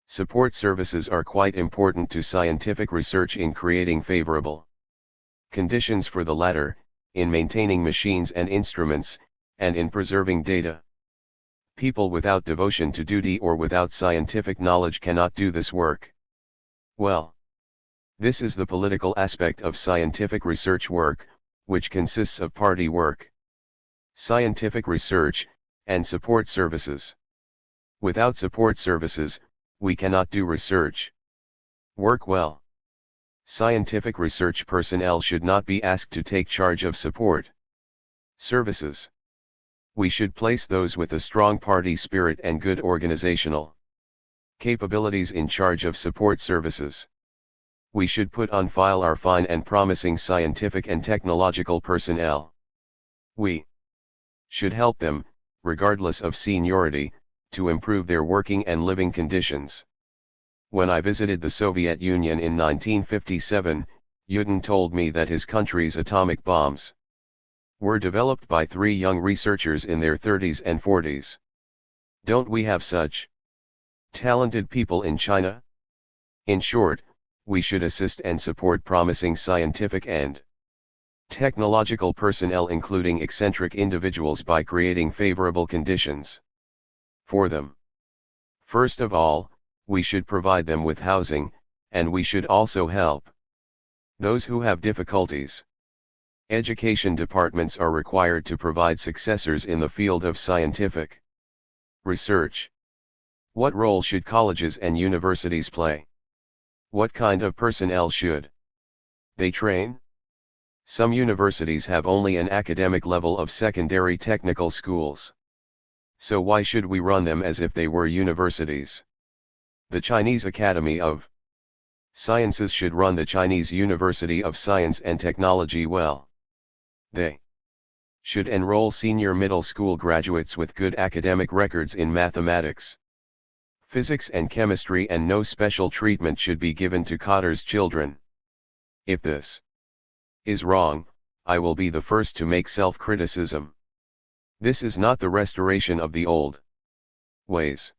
Support services are quite important to scientific research in creating favorable conditions for the latter, in maintaining machines and instruments, and in preserving data. People without devotion to duty or without scientific knowledge cannot do this work well. This is the political aspect of scientific research work, which consists of party work, scientific research, and support services. Without support services, we cannot do research work well. Scientific research personnel should not be asked to take charge of support services. We should place those with a strong party spirit and good organizational capabilities in charge of support services. We should put on file our fine and promising scientific and technological personnel. We should help them, regardless of seniority, to improve their working and living conditions. When I visited the Soviet Union in 1957, Yudin told me that his country's atomic bombs were developed by 3 young researchers in their 30s and 40s. Don't we have such talented people in China? In short, we should assist and support promising scientific and technological personnel, including eccentric individuals, by creating favorable conditions for them. First of all, we should provide them with housing, and we should also help those who have difficulties. Education departments are required to provide successors in the field of scientific research. What role should colleges and universities play? What kind of personnel should they train? Some universities have only an academic level of secondary technical schools. So why should we run them as if they were universities? The Chinese Academy of Sciences should run the Chinese University of Science and Technology well. They should enroll senior middle school graduates with good academic records in mathematics, physics and chemistry, and no special treatment should be given to cotters' children. If this is wrong, I will be the first to make self-criticism. This is not the restoration of the old ways.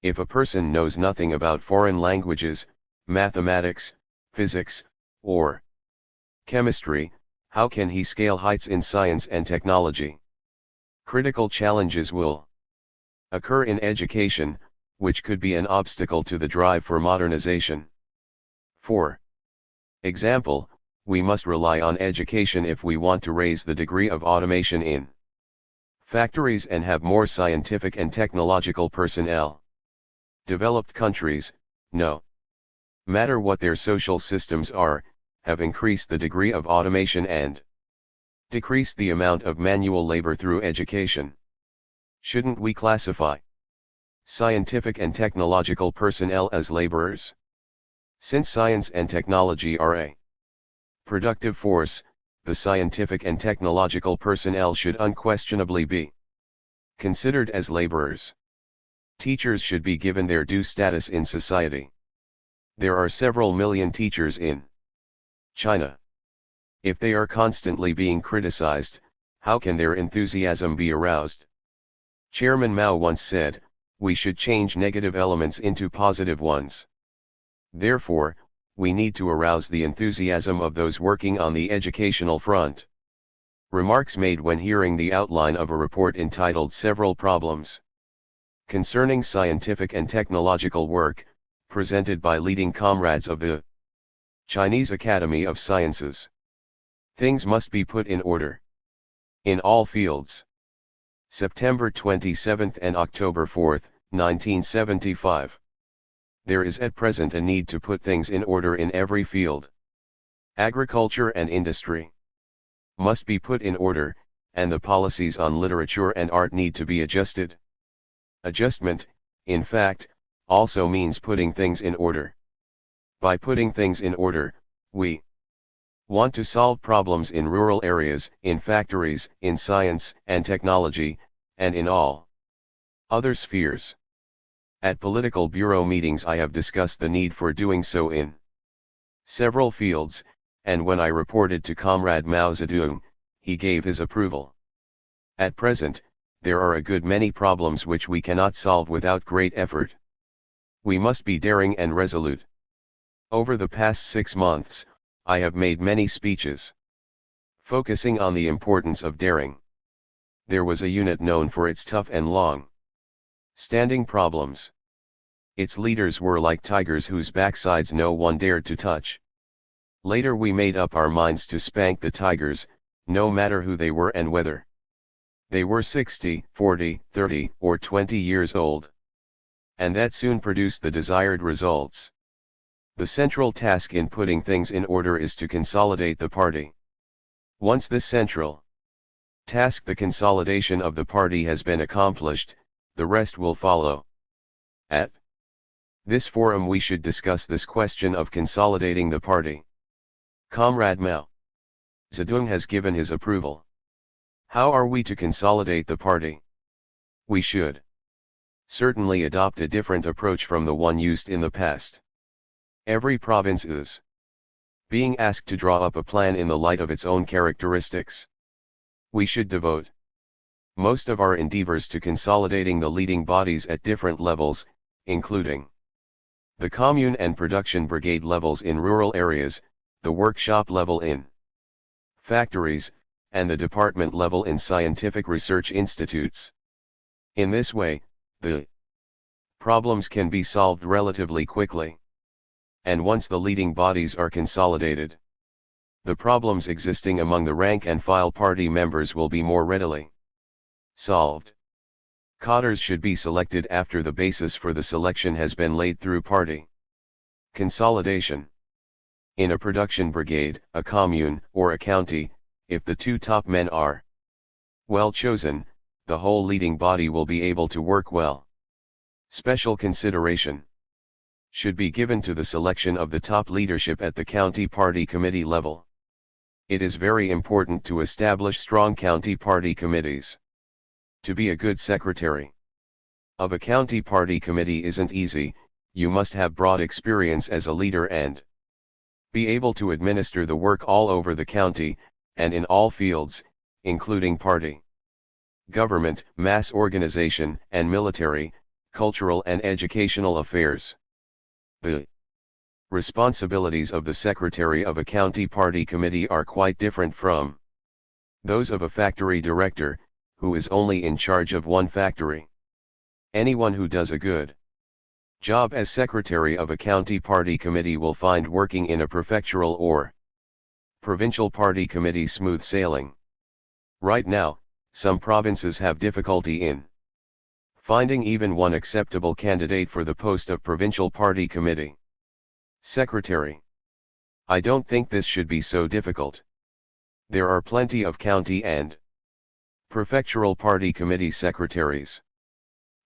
If a person knows nothing about foreign languages, mathematics, physics, or chemistry, how can he scale heights in science and technology? Critical challenges will occur in education, which could be an obstacle to the drive for modernization. For example, we must rely on education if we want to raise the degree of automation in factories and have more scientific and technological personnel. Developed countries, no matter what their social systems are, have increased the degree of automation and decreased the amount of manual labor through education. Shouldn't we classify scientific and technological personnel as laborers? Since science and technology are a productive force, the scientific and technological personnel should unquestionably be considered as laborers. Teachers should be given their due status in society. There are several million teachers in China. If they are constantly being criticized, how can their enthusiasm be aroused? Chairman Mao once said, "We should change negative elements into positive ones." Therefore, we need to arouse the enthusiasm of those working on the educational front. Remarks made when hearing the outline of a report entitled "Several Problems Concerning Scientific and Technological Work," presented by leading comrades of the Chinese Academy of Sciences. Things must be put in order in all fields. September 27 and October 4, 1975. There is at present a need to put things in order in every field. Agriculture and industry must be put in order, and the policies on literature and art need to be adjusted. Adjustment, in fact, also means putting things in order. By putting things in order, we want to solve problems in rural areas, in factories, in science and technology, and in all other spheres. At political bureau meetings I have discussed the need for doing so in several fields, and when I reported to Comrade Mao Zedong, he gave his approval. At present, there are a good many problems which we cannot solve without great effort. We must be daring and resolute. Over the past 6 months, I have made many speeches focusing on the importance of daring. There was a unit known for its tough and long-standing problems. Its leaders were like tigers whose backsides no one dared to touch. Later we made up our minds to spank the tigers, no matter who they were and whether they were 60, 40, 30, or 20 years old. And that soon produced the desired results. The central task in putting things in order is to consolidate the party. Once this central task, the consolidation of the party, has been accomplished, the rest will follow. At this forum we should discuss this question of consolidating the party. Comrade Mao Zedong has given his approval. How are we to consolidate the party? We should certainly adopt a different approach from the one used in the past. Every province is being asked to draw up a plan in the light of its own characteristics. We should devote most of our endeavors to consolidating the leading bodies at different levels, including the commune and production brigade levels in rural areas, the workshop level in factories, and the department level in scientific research institutes. In this way, the problems can be solved relatively quickly. And once the leading bodies are consolidated, the problems existing among the rank and file party members will be more readily solved. Cadres should be selected after the basis for the selection has been laid through party consolidation. In a production brigade, a commune, or a county, if the two top men are well chosen, the whole leading body will be able to work well. Special consideration should be given to the selection of the top leadership at the county party committee level. It is very important to establish strong county party committees. To be a good secretary of a county party committee isn't easy. You must have broad experience as a leader and be able to administer the work all over the county, and in all fields, including party government, mass organization, and military, cultural and educational affairs. The responsibilities of the secretary of a county party committee are quite different from those of a factory director, who is only in charge of one factory. Anyone who does a good job as secretary of a county party committee will find working in a prefectural or provincial party committee smooth sailing. Right now, some provinces have difficulty in finding even one acceptable candidate for the post of provincial party committee secretary. I don't think this should be so difficult. There are plenty of county and prefectural party committee secretaries.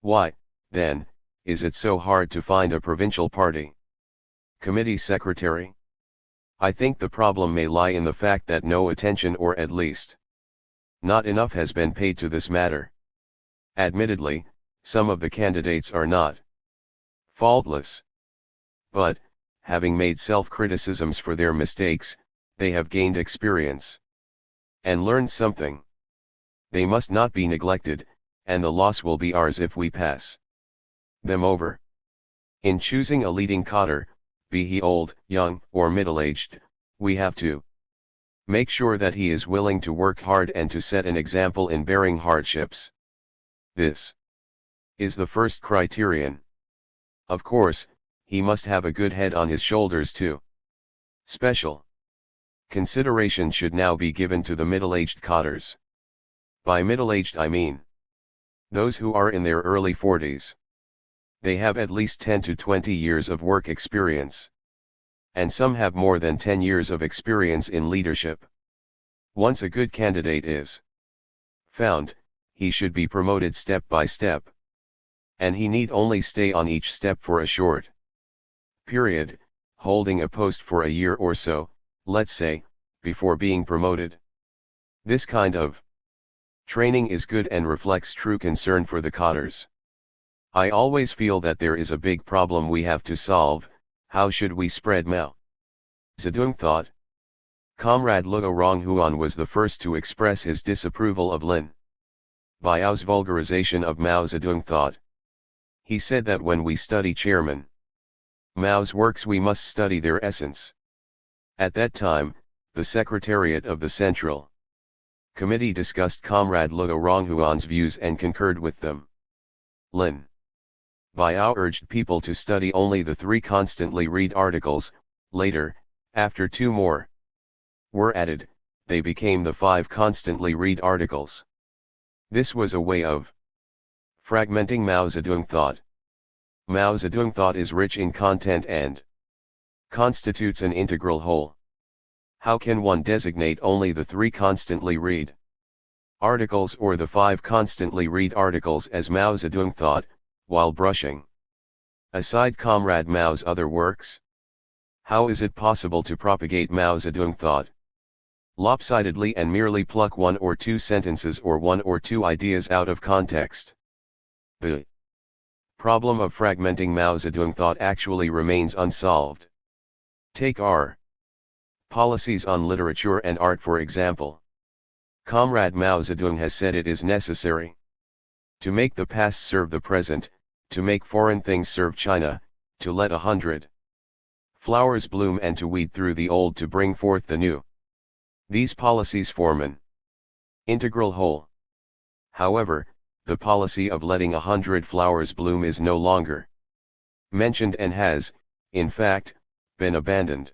Why, then, is it so hard to find a provincial party committee secretary? I think the problem may lie in the fact that no attention, or at least not enough, has been paid to this matter. Admittedly, some of the candidates are not faultless. But, having made self-criticisms for their mistakes, they have gained experience and learned something. They must not be neglected, and the loss will be ours if we pass them over. In choosing a leading cadre, be he old, young, or middle-aged, we have to make sure that he is willing to work hard and to set an example in bearing hardships. This is the first criterion. Of course, he must have a good head on his shoulders too. Special consideration should now be given to the middle-aged cadres. By middle-aged I mean those who are in their early 40s. They have at least 10 to 20 years of work experience. And some have more than 10 years of experience in leadership. Once a good candidate is found, he should be promoted step by step. And he need only stay on each step for a short period, holding a post for a year or so, let's say, before being promoted. This kind of training is good and reflects true concern for the cadres. I always feel that there is a big problem we have to solve. How should we spread Mao Zedong thought? Comrade Luo Ronghuan was the first to express his disapproval of Lin Biao's vulgarization of Mao Zedong thought. He said that when we study Chairman Mao's works we must study their essence. At that time, the Secretariat of the Central Committee discussed Comrade Luo Ronghuan's views and concurred with them. Lin Biao urged people to study only the 3 constantly read articles. Later, after 2 more were added, they became the 5 constantly read articles. This was a way of fragmenting Mao Zedong thought. Mao Zedong thought is rich in content and constitutes an integral whole. How can one designate only the 3 constantly read articles or the 5 constantly read articles as Mao Zedong thought, while brushing aside Comrade Mao's other works? How is it possible to propagate Mao Zedong thought lopsidedly and merely pluck 1 or 2 sentences or 1 or 2 ideas out of context? The problem of fragmenting Mao Zedong thought actually remains unsolved. Take our policies on literature and art for example. Comrade Mao Zedong has said it is necessary to make the past serve the present, to make foreign things serve China, to let 100 flowers bloom and to weed through the old to bring forth the new. These policies form an integral whole. However, the policy of letting 100 flowers bloom is no longer mentioned and has, in fact, been abandoned.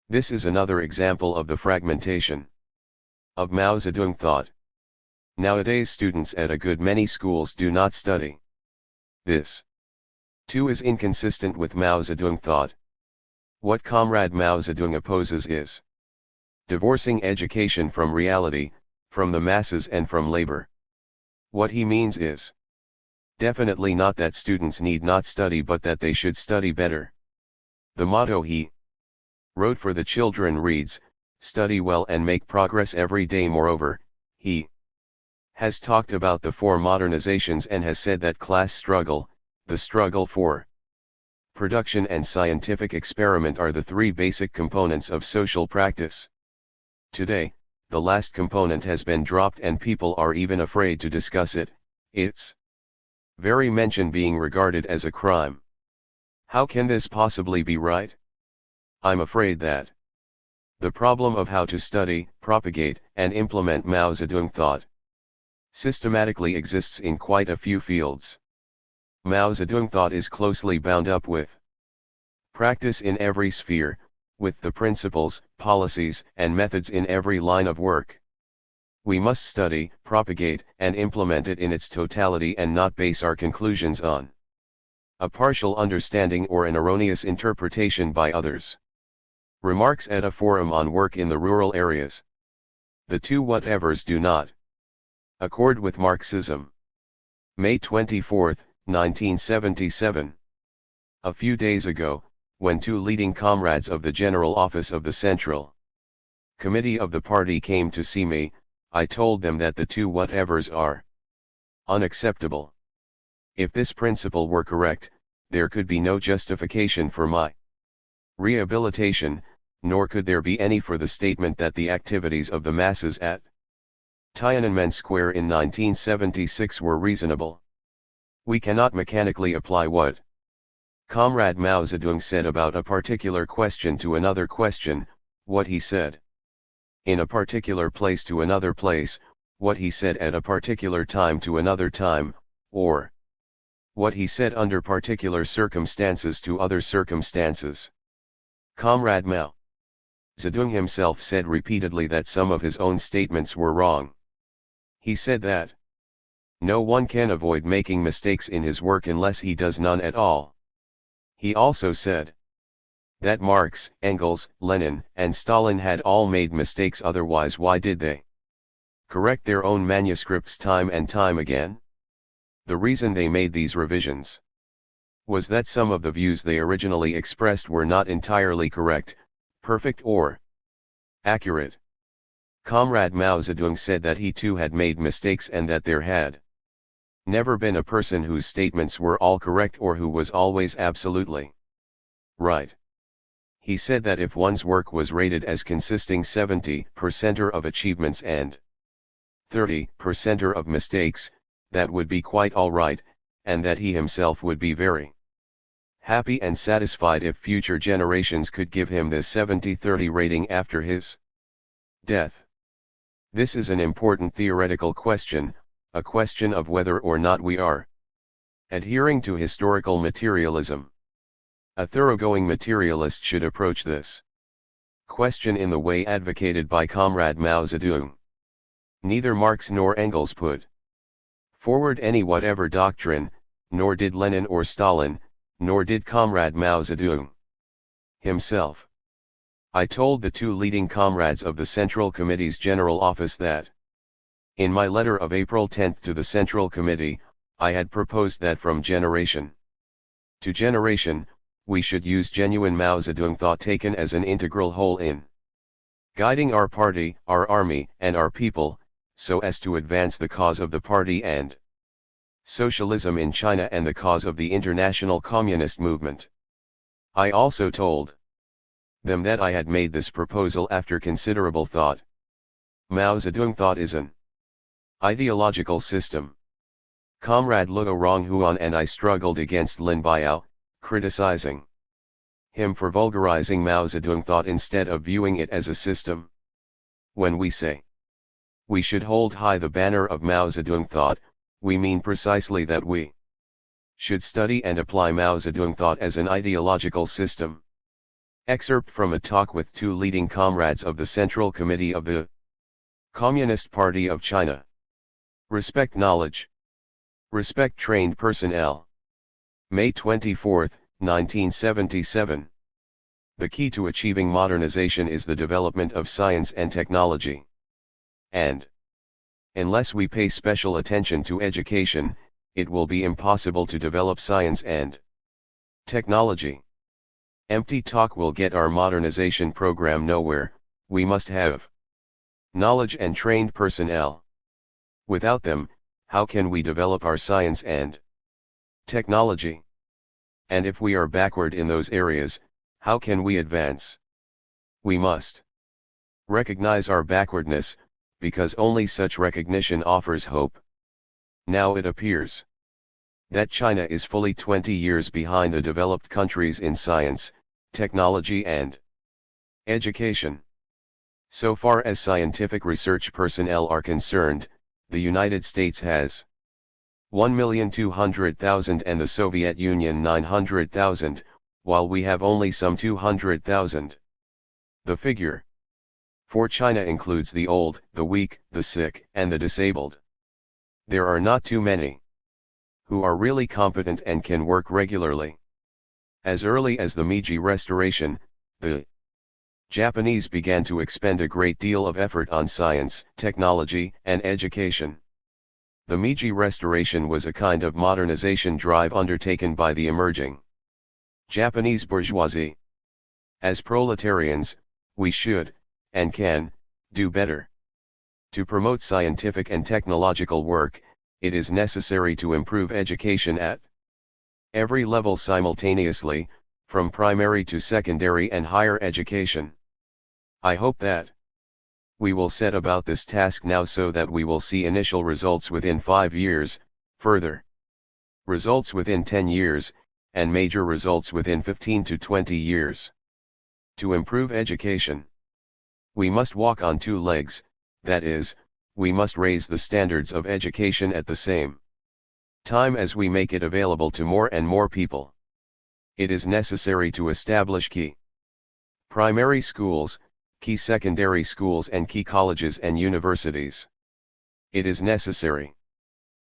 This is another example of the fragmentation of Mao Zedong thought. Nowadays students at a good many schools do not study. This, too, is inconsistent with Mao Zedong thought. What Comrade Mao Zedong opposes is divorcing education from reality, from the masses and from labor. What he means is definitely not that students need not study but that they should study better. The motto he wrote for the children reads, "Study well and make progress every day." Moreover, he has talked about the 4 modernizations and has said that class struggle, the struggle for production and scientific experiment are the 3 basic components of social practice. Today, the last component has been dropped and people are even afraid to discuss it, its very mention being regarded as a crime. How can this possibly be right? I'm afraid that the problem of how to study, propagate, and implement Mao Zedong thought systematically exists in quite a few fields. Mao Zedong thought is closely bound up with practice in every sphere, with the principles, policies, and methods in every line of work. We must study, propagate, and implement it in its totality and not base our conclusions on a partial understanding or an erroneous interpretation by others. Remarks at a forum on work in the rural areas. The 2 whatevers do not accord with Marxism. May 24, 1977. A few days ago, when 2 leading comrades of the General Office of the Central Committee of the party came to see me, I told them that the 2 whatevers are unacceptable. If this principle were correct, there could be no justification for my rehabilitation, nor could there be any for the statement that the activities of the masses at Tiananmen Square in 1976 were reasonable. We cannot mechanically apply what Comrade Mao Zedong said about a particular question to another question, what he said in a particular place to another place, what he said at a particular time to another time, or what he said under particular circumstances to other circumstances. Comrade Mao Zedong himself said repeatedly that some of his own statements were wrong. He said that no one can avoid making mistakes in his work unless he does none at all. He also said that Marx, Engels, Lenin, and Stalin had all made mistakes, otherwise why did they correct their own manuscripts time and time again? The reason they made these revisions was that some of the views they originally expressed were not entirely correct, perfect or accurate. Comrade Mao Zedong said that he too had made mistakes and that there had never been a person whose statements were all correct or who was always absolutely right. He said that if one's work was rated as consisting 70% of achievements and 30% of mistakes, that would be quite all right, and that he himself would be very happy and satisfied if future generations could give him this 70-30 rating after his death. This is an important theoretical question, a question of whether or not we are adhering to historical materialism. A thoroughgoing materialist should approach this question in the way advocated by Comrade Mao Zedong. Neither Marx nor Engels put forward any whatever doctrine, nor did Lenin or Stalin, nor did Comrade Mao Zedong himself. I told the two leading comrades of the Central Committee's General Office that, in my letter of April 10 to the Central Committee, I had proposed that from generation to generation, we should use genuine Mao Zedong thought taken as an integral whole in guiding our party, our army, and our people, so as to advance the cause of the party and socialism in China and the cause of the international communist movement. I also told them that I had made this proposal after considerable thought. Mao Zedong thought is an ideological system. Comrade Luo Ronghuan and I struggled against Lin Biao, criticizing him for vulgarizing Mao Zedong thought instead of viewing it as a system. When we say we should hold high the banner of Mao Zedong thought, we mean precisely that we should study and apply Mao Zedong thought as an ideological system. Excerpt from a talk with two leading comrades of the Central Committee of the Communist Party of China. Respect knowledge. Respect trained personnel. May 24, 1977. The key to achieving modernization is the development of science and technology. And unless we pay special attention to education, it will be impossible to develop science and technology. Empty talk will get our modernization program nowhere. We must have knowledge and trained personnel. Without them, how can we develop our science and technology? And if we are backward in those areas, how can we advance? We must recognize our backwardness, because only such recognition offers hope. Now it appears that China is fully 20 years behind the developed countries in science, technology and education. So far as scientific research personnel are concerned, the United States has 1,200,000 and the Soviet Union 900,000, while we have only some 200,000. The figure for China includes the old, the weak, the sick, and the disabled. There are not too many who are really competent and can work regularly. As early as the Meiji Restoration, the Japanese began to expend a great deal of effort on science, technology, and education. The Meiji Restoration was a kind of modernization drive undertaken by the emerging Japanese bourgeoisie. As proletarians, we should, and can, do better. To promote scientific and technological work, it is necessary to improve education at every level simultaneously, from primary to secondary and higher education. I hope that we will set about this task now so that we will see initial results within 5 years, further results within 10 years, and major results within 15 to 20 years. To improve education, we must walk on two legs, that is, we must raise the standards of education at the same time as we make it available to more and more people. It is necessary to establish key primary schools, key secondary schools and key colleges and universities. It is necessary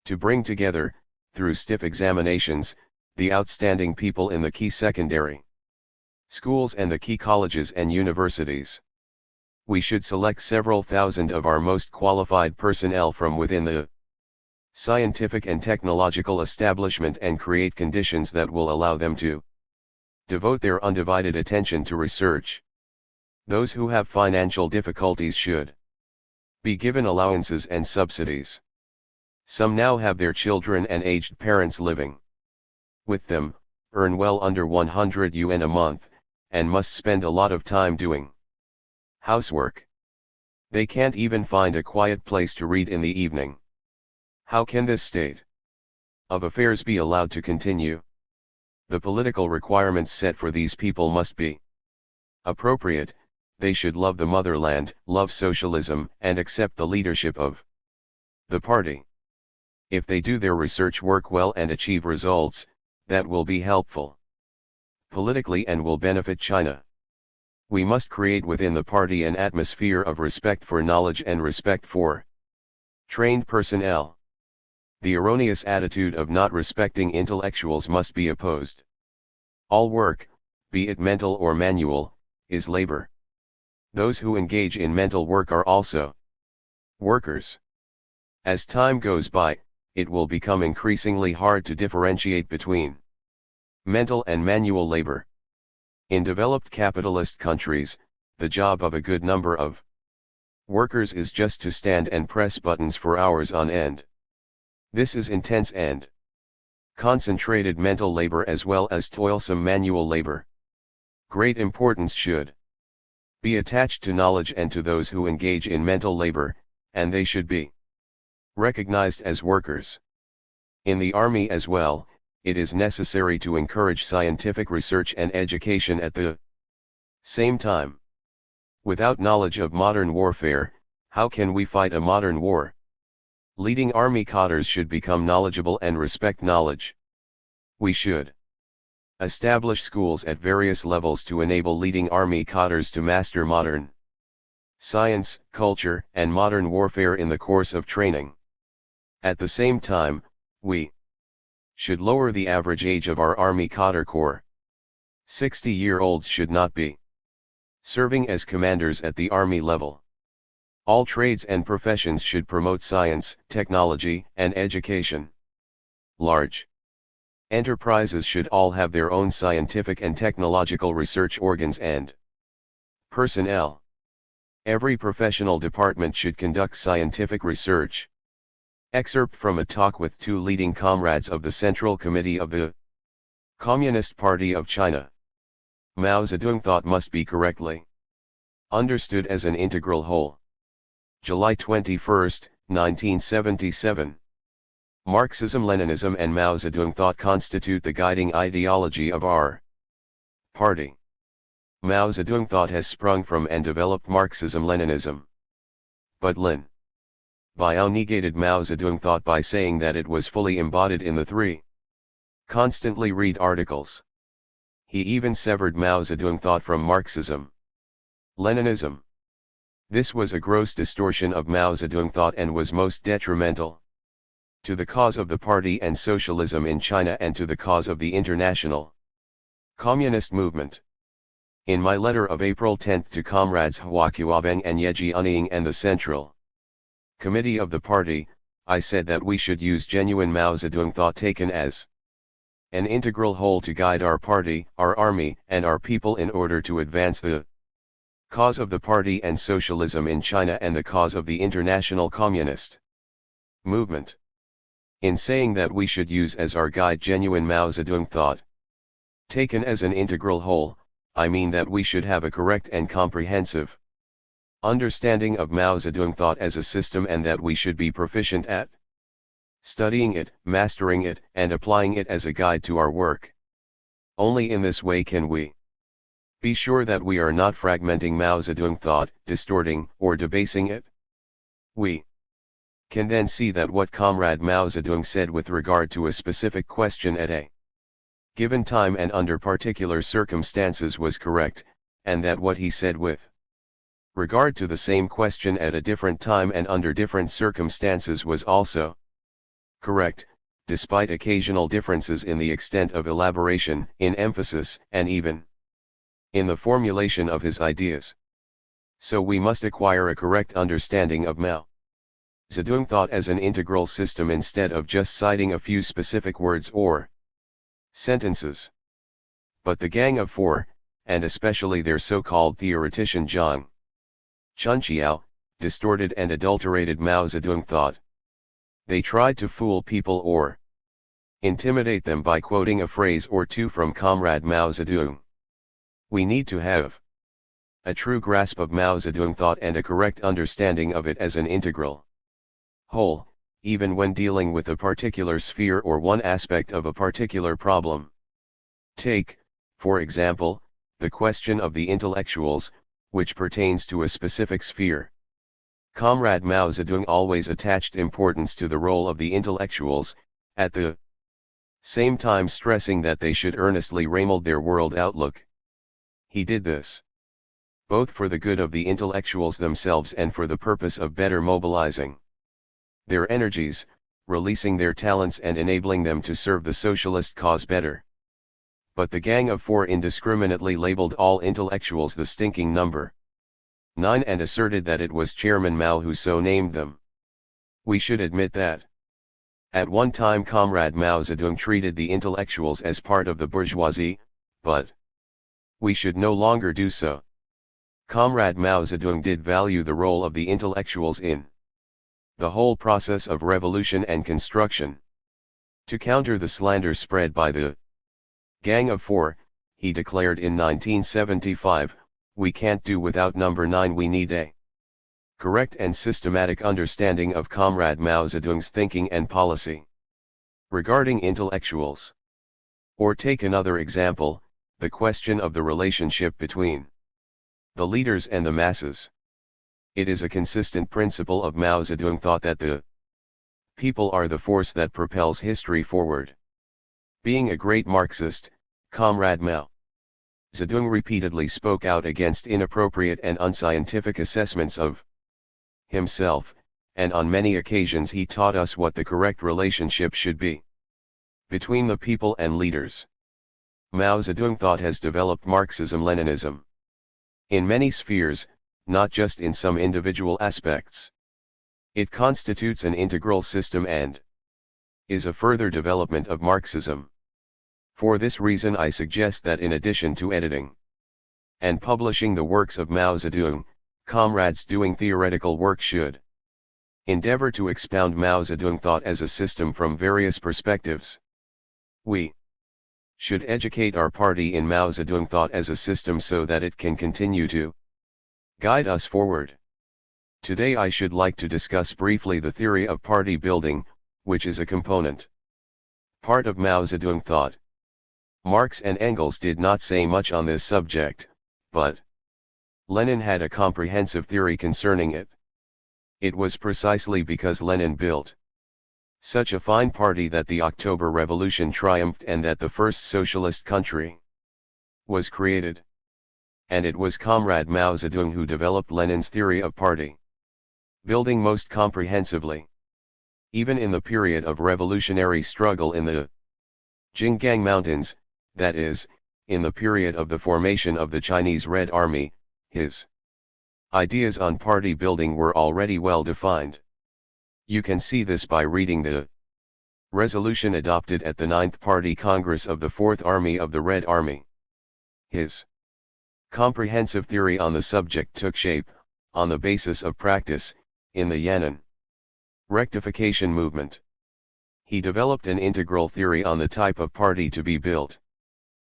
to bring together, through stiff examinations, the outstanding people in the key secondary schools and the key colleges and universities. We should select several thousand of our most qualified personnel from within the scientific and technological establishment and create conditions that will allow them to devote their undivided attention to research. Those who have financial difficulties should be given allowances and subsidies. Some now have their children and aged parents living with them, earn well under 100 yuan a month, and must spend a lot of time doing housework. They can't even find a quiet place to read in the evening. How can this state of affairs be allowed to continue? The political requirements set for these people must be appropriate. They should love the motherland, love socialism, and accept the leadership of the party. If they do their research work well and achieve results, that will be helpful politically and will benefit China. We must create within the party an atmosphere of respect for knowledge and respect for trained personnel. The erroneous attitude of not respecting intellectuals must be opposed. All work, be it mental or manual, is labor. Those who engage in mental work are also workers. As time goes by, it will become increasingly hard to differentiate between mental and manual labor. In developed capitalist countries, the job of a good number of workers is just to stand and press buttons for hours on end. This is intense and concentrated mental labor as well as toilsome manual labor. Great importance should be attached to knowledge and to those who engage in mental labor, and they should be recognized as workers. In the army as well, it is necessary to encourage scientific research and education at the same time. Without knowledge of modern warfare, how can we fight a modern war? Leading army cadres should become knowledgeable and respect knowledge. We should establish schools at various levels to enable leading army cadres to master modern science, culture, and modern warfare in the course of training. At the same time, we should lower the average age of our Army Cadre Corps. 60-year-olds should not be serving as commanders at the Army level. All trades and professions should promote science, technology, and education. Large enterprises should all have their own scientific and technological research organs and personnel. Every professional department should conduct scientific research. Excerpt from a talk with two leading comrades of the Central Committee of the Communist Party of China. Mao Zedong thought must be correctly understood as an integral whole. July 21, 1977. Marxism-Leninism and Mao Zedong thought constitute the guiding ideology of our party. Mao Zedong thought has sprung from and developed Marxism-Leninism. But Lin Biao negated Mao Zedong thought by saying that it was fully embodied in the three constantly read articles. He even severed Mao Zedong thought from Marxism-Leninism. This was a gross distortion of Mao Zedong thought and was most detrimental to the cause of the party and socialism in China and to the cause of the international communist movement. In my letter of April 10 to comrades Hua Qiaobing and Ye Jianying and the Central Committee of the party, I said that we should use genuine Mao Zedong thought taken as an integral whole to guide our party, our army, and our people in order to advance the cause of the party and socialism in China and the cause of the international communist movement. In saying that we should use as our guide genuine Mao Zedong thought taken as an integral whole, I mean that we should have a correct and comprehensive understanding of Mao Zedong thought as a system and that we should be proficient at studying it, mastering it, and applying it as a guide to our work. Only in this way can we be sure that we are not fragmenting Mao Zedong thought, distorting, or debasing it. We can then see that what Comrade Mao Zedong said with regard to a specific question at a given time and under particular circumstances was correct, and that what he said with regard to the same question at a different time and under different circumstances was also correct, despite occasional differences in the extent of elaboration, in emphasis, and even in the formulation of his ideas. So we must acquire a correct understanding of Mao Zedong thought as an integral system instead of just citing a few specific words or sentences. But the Gang of Four, and especially their so-called theoretician Zhang Chunqiao, distorted and adulterated Mao Zedong thought. They tried to fool people or intimidate them by quoting a phrase or two from Comrade Mao Zedong. We need to have a true grasp of Mao Zedong thought and a correct understanding of it as an integral whole, even when dealing with a particular sphere or one aspect of a particular problem. Take, for example, the question of the intellectuals, which pertains to a specific sphere. Comrade Mao Zedong always attached importance to the role of the intellectuals, at the same time stressing that they should earnestly remold their world outlook. He did this both for the good of the intellectuals themselves and for the purpose of better mobilizing their energies, releasing their talents and enabling them to serve the socialist cause better. but the Gang of Four indiscriminately labeled all intellectuals the stinking number 9 and asserted that it was Chairman Mao who so named them. We should admit that at one time Comrade Mao Zedong treated the intellectuals as part of the bourgeoisie, but we should no longer do so. Comrade Mao Zedong did value the role of the intellectuals in the whole process of revolution and construction. To counter the slander spread by the Gang of Four, he declared in 1975, "We can't do without number 9, we need a correct and systematic understanding of Comrade Mao Zedong's thinking and policy regarding intellectuals." Or take another example, the question of the relationship between the leaders and the masses. It is a consistent principle of Mao Zedong thought that the people are the force that propels history forward. Being a great Marxist, Comrade Mao Zedong repeatedly spoke out against inappropriate and unscientific assessments of himself, and on many occasions he taught us what the correct relationship should be between the people and leaders. Mao Zedong thought has developed Marxism-Leninism in many spheres, not just in some individual aspects. It constitutes an integral system and is a further development of Marxism. For this reason I suggest that in addition to editing and publishing the works of Mao Zedong, comrades doing theoretical work should endeavor to expound Mao Zedong thought as a system from various perspectives. We should educate our party in Mao Zedong thought as a system so that it can continue to guide us forward. Today I should like to discuss briefly the theory of party building, which is a component part of Mao Zedong thought. Marx and Engels did not say much on this subject, but Lenin had a comprehensive theory concerning it. It was precisely because Lenin built such a fine party that the October Revolution triumphed and that the first socialist country was created. And it was Comrade Mao Zedong who developed Lenin's theory of party building most comprehensively. Even in the period of revolutionary struggle in the Jinggang Mountains, that is, in the period of the formation of the Chinese Red Army, his ideas on party building were already well defined. You can see this by reading the resolution adopted at the 9th Party Congress of the 4th Army of the Red Army. His comprehensive theory on the subject took shape, on the basis of practice, in the Yan'an rectification movement. He developed an integral theory on the type of party to be built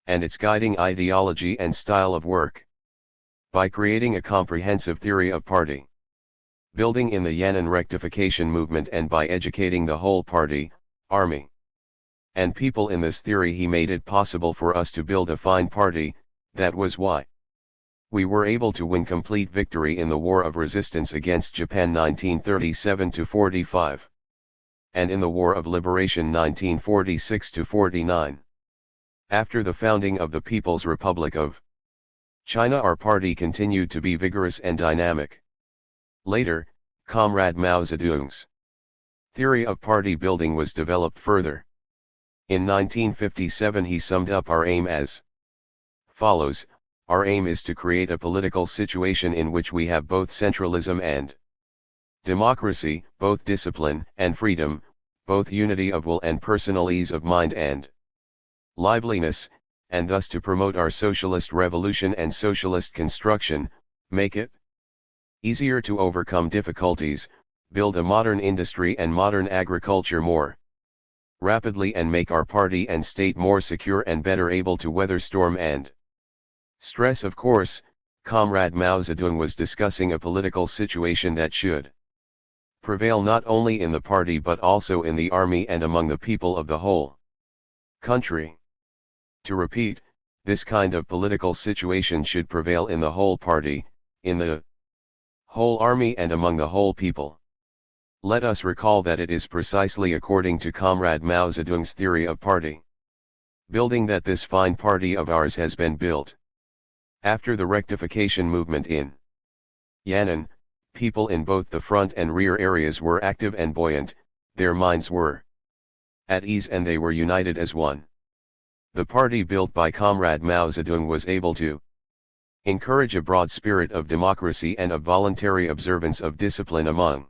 and its guiding ideology and style of work. By creating a comprehensive theory of party building in the Yan'an rectification movement and by educating the whole party, army, and people in this theory, he made it possible for us to build a fine party. That was why we were able to win complete victory in the War of Resistance against Japan 1937-45, and in the War of Liberation 1946-49. After the founding of the People's Republic of China, our party continued to be vigorous and dynamic. Later, Comrade Mao Zedong's theory of party building was developed further. In 1957 he summed up our aim as follows: our aim is to create a political situation in which we have both centralism and democracy, both discipline and freedom, both unity of will and personal ease of mind and liveliness, and thus to promote our socialist revolution and socialist construction, make it easier to overcome difficulties, build a modern industry and modern agriculture more rapidly, and make our party and state more secure and better able to weather storm and stress. Of course, Comrade Mao Zedong was discussing a political situation that should prevail not only in the party but also in the army and among the people of the whole country. To repeat, this kind of political situation should prevail in the whole party, in the whole army and among the whole people. Let us recall that it is precisely according to Comrade Mao Zedong's theory of party building that this fine party of ours has been built. After the rectification movement in Yan'an, people in both the front and rear areas were active and buoyant, their minds were at ease and they were united as one. The party built by Comrade Mao Zedong was able to encourage a broad spirit of democracy and of voluntary observance of discipline among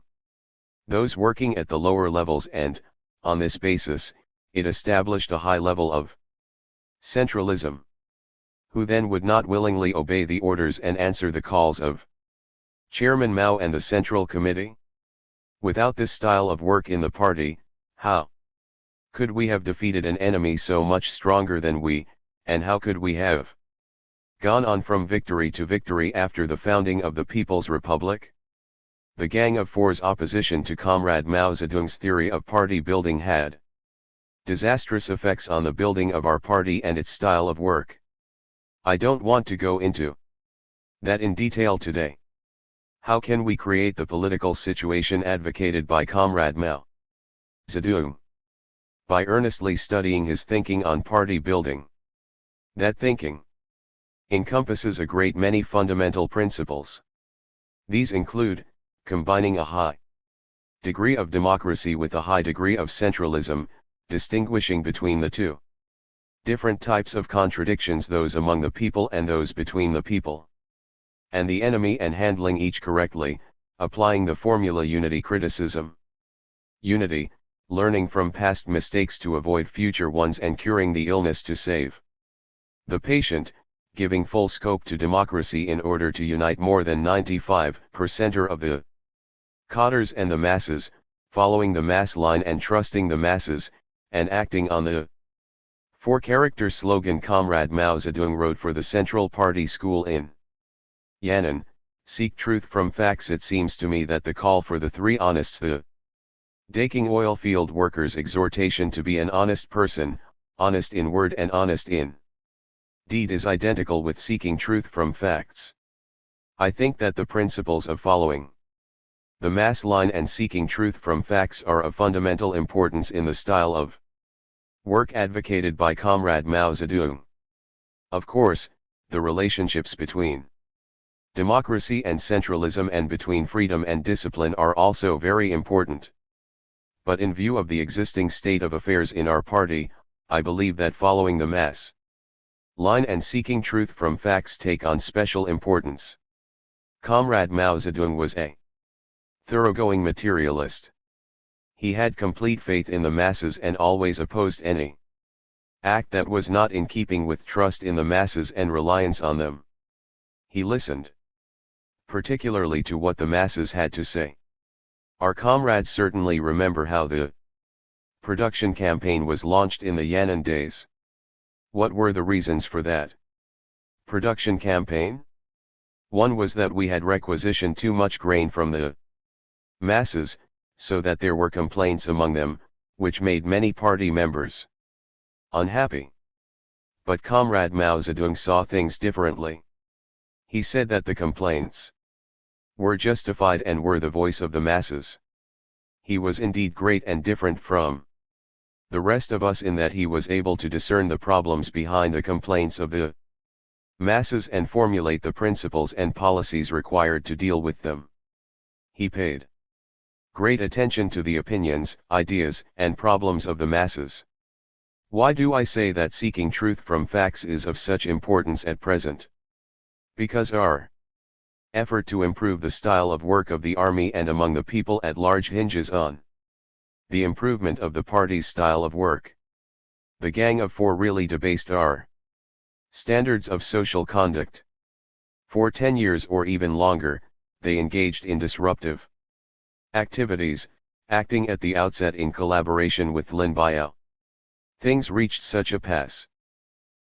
those working at the lower levels, and, on this basis, it established a high level of centralism, who then would not willingly obey the orders and answer the calls of Chairman Mao and the Central Committee. Without this style of work in the party, how could we have defeated an enemy so much stronger than we, and how could we have gone on from victory to victory after the founding of the People's Republic? The Gang of Four's opposition to Comrade Mao Zedong's theory of party building had disastrous effects on the building of our party and its style of work. I don't want to go into that in detail today. How can we create the political situation advocated by Comrade Mao Zedong? By earnestly studying his thinking on party building. That thinking encompasses a great many fundamental principles. These include combining a high degree of democracy with a high degree of centralism, distinguishing between the two different types of contradictions, those among the people and those between the people and the enemy, and handling each correctly, applying the formula unity criticism. Unity, learning from past mistakes to avoid future ones, and curing the illness to save the patient, giving full scope to democracy in order to unite more than 95% of the cadres and the masses, following the mass line and trusting the masses, and acting on the four-character slogan Comrade Mao Zedong wrote for the Central Party School in Yan'an, seek truth from facts. It seems to me that the call for the three honests, the Daking oil field workers' exhortation to be an honest person, honest in word and honest in deed, is identical with seeking truth from facts. I think that the principles of following the mass line and seeking truth from facts are of fundamental importance in the style of work advocated by Comrade Mao Zedong. Of course, the relationships between democracy and centralism and between freedom and discipline are also very important. But in view of the existing state of affairs in our party, I believe that following the mass line and seeking truth from facts take on special importance. Comrade Mao Zedong was a thoroughgoing materialist. He had complete faith in the masses and always opposed any act that was not in keeping with trust in the masses and reliance on them. He listened particularly to what the masses had to say. Our comrades certainly remember how the production campaign was launched in the Yan'an days. What were the reasons for that production campaign? One was that we had requisitioned too much grain from the masses, so that there were complaints among them, which made many party members unhappy. But Comrade Mao Zedong saw things differently. He said that the complaints were justified and were the voice of the masses. He was indeed great and different from the rest of us in that he was able to discern the problems behind the complaints of the masses and formulate the principles and policies required to deal with them. He paid great attention to the opinions, ideas, and problems of the masses. Why do I say that seeking truth from facts is of such importance at present? Because our effort to improve the style of work of the army and among the people at large hinges on the improvement of the party's style of work. The Gang of Four really debased our standards of social conduct. For 10 years or even longer, they engaged in disruptive activities, acting at the outset in collaboration with Lin Biao. Things reached such a pass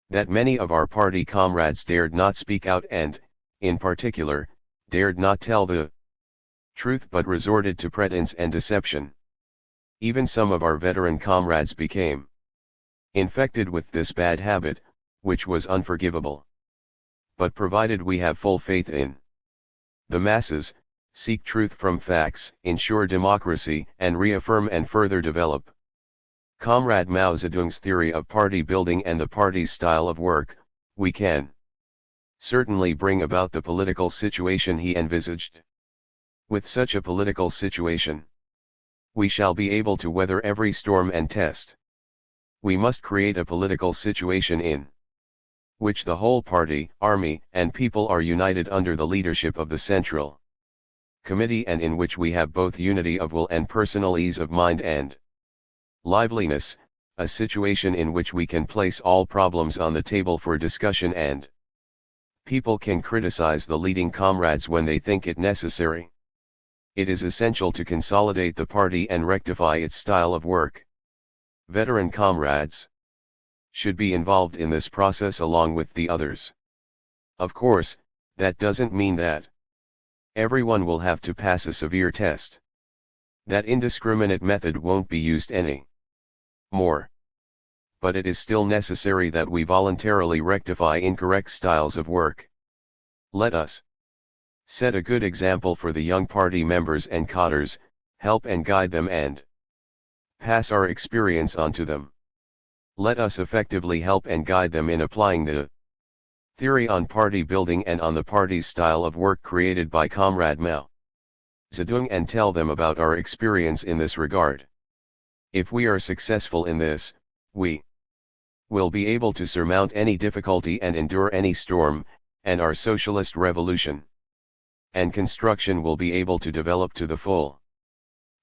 that many of our party comrades dared not speak out and, in particular, dared not tell the truth but resorted to pretense and deception. Even some of our veteran comrades became infected with this bad habit, which was unforgivable. But provided we have full faith in the masses, seek truth from facts, ensure democracy, and reaffirm and further develop Comrade Mao Zedong's theory of party building and the party's style of work, we can certainly bring about the political situation he envisaged. With such a political situation, we shall be able to weather every storm and test We must create a political situation in which the whole party, army, and people are united under the leadership of the Central Committee, and in which we have both unity of will and personal ease of mind and liveliness, a situation in which we can place all problems on the table for discussion and people can criticize the leading comrades when they think it necessary. It is essential to consolidate the party and rectify its style of work. Veteran comrades should be involved in this process along with the others. Of course, that doesn't mean that everyone will have to pass a severe test. That indiscriminate method won't be used any more. But it is still necessary that we voluntarily rectify incorrect styles of work. Let us set a good example for the young party members and cadres, help and guide them and pass our experience on to them. Let us effectively help and guide them in applying the theory on party building and on the party's style of work created by Comrade Mao Zedong, and tell them about our experience in this regard. If we are successful in this, we will be able to surmount any difficulty and endure any storm, and our socialist revolution and construction will be able to develop to the full.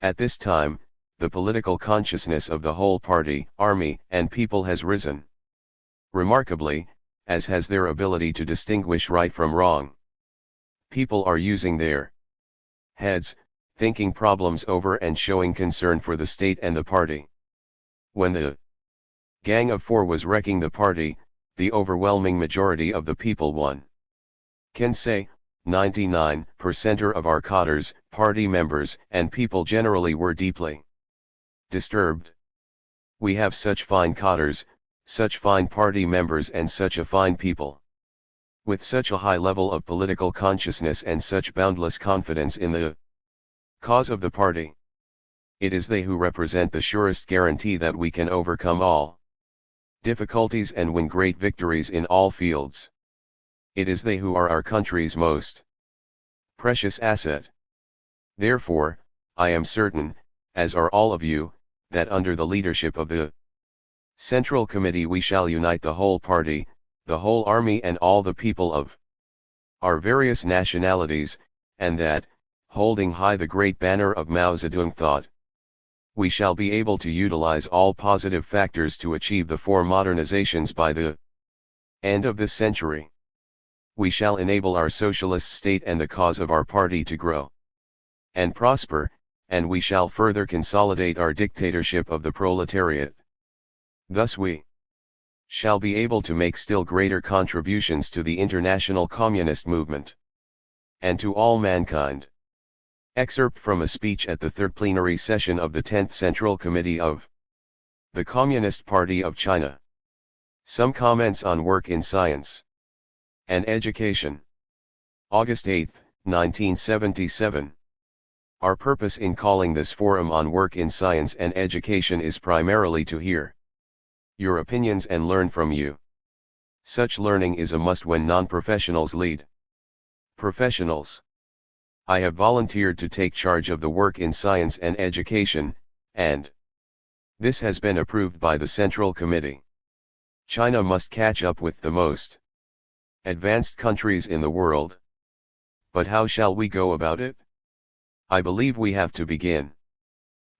At this time, the political consciousness of the whole party, army, and people has risen remarkably, as has their ability to distinguish right from wrong. People are using their heads, thinking problems over and showing concern for the state and the party. When the Gang of Four was wrecking the party, the overwhelming majority of the people can say, 99% of our cadres, party members, and people generally were deeply disturbed. We have such fine cadres, such fine party members, and such a fine people, with such a high level of political consciousness and such boundless confidence in the cause of the party. It is they who represent the surest guarantee that we can overcome all difficulties and win great victories in all fields. It is they who are our country's most precious asset. Therefore, I am certain, as are all of you, that under the leadership of the Central Committee we shall unite the whole party, the whole army, and all the people of our various nationalities, and that, holding high the great banner of Mao Zedong thought, we shall be able to utilize all positive factors to achieve the four modernizations by the end of this century. We shall enable our socialist state and the cause of our party to grow and prosper, and we shall further consolidate our dictatorship of the proletariat. Thus we shall be able to make still greater contributions to the international communist movement and to all mankind. Excerpt from a speech at the third plenary session of the 10th Central Committee of the Communist Party of China. Some comments on work in science and education. August 8, 1977. Our purpose in calling this forum on work in science and education is primarily to hear your opinions and learn from you. Such learning is a must when non-professionals lead professionals. I have volunteered to take charge of the work in science and education, and this has been approved by the Central Committee. China must catch up with the most advanced countries in the world. But how shall we go about it? I believe we have to begin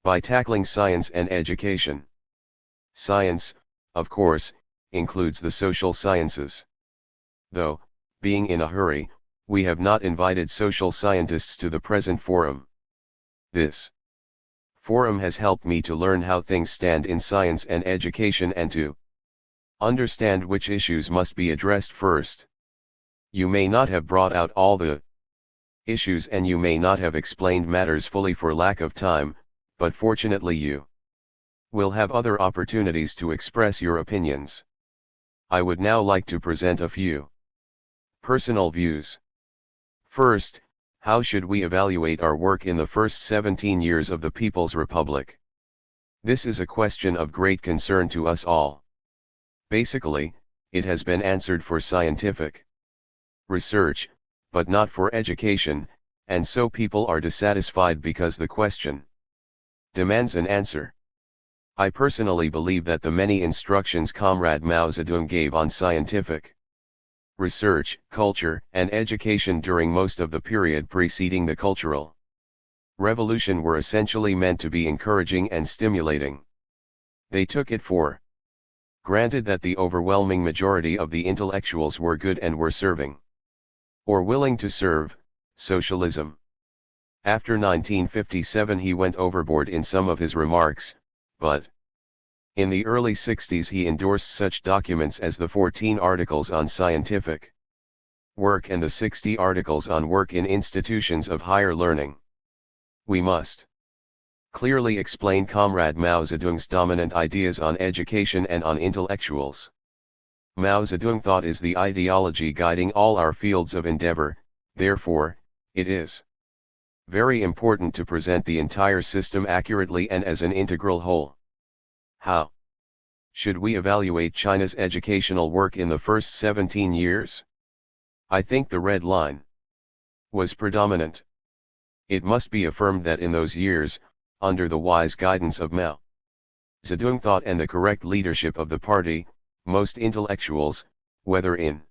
by tackling science and education. Science, of course, includes the social sciences. Though, being in a hurry, we have not invited social scientists to the present forum. This forum has helped me to learn how things stand in science and education and to understand which issues must be addressed first. You may not have brought out all the issues and you may not have explained matters fully for lack of time, but fortunately you will have other opportunities to express your opinions. I would now like to present a few personal views. First, how should we evaluate our work in the first 17 years of the People's Republic? This is a question of great concern to us all. Basically, it has been answered for scientific research, but not for education, and so people are dissatisfied because the question demands an answer. I personally believe that the many instructions Comrade Mao Zedong gave on scientific research, culture, and education during most of the period preceding the Cultural Revolution were essentially meant to be encouraging and stimulating. They took it for granted that the overwhelming majority of the intellectuals were good and were serving, or willing to serve, socialism. After 1957 he went overboard in some of his remarks, but in the early 60s he endorsed such documents as the 14 Articles on Scientific Work and the 60 Articles on Work in Institutions of Higher Learning. We must clearly explain Comrade Mao Zedong's dominant ideas on education and on intellectuals. Mao Zedong thought is the ideology guiding all our fields of endeavor, therefore, it is very important to present the entire system accurately and as an integral whole. How should we evaluate China's educational work in the first 17 years? I think the red line was predominant. It must be affirmed that in those years, under the wise guidance of Mao Zedong thought and the correct leadership of the party, most intellectuals, whether in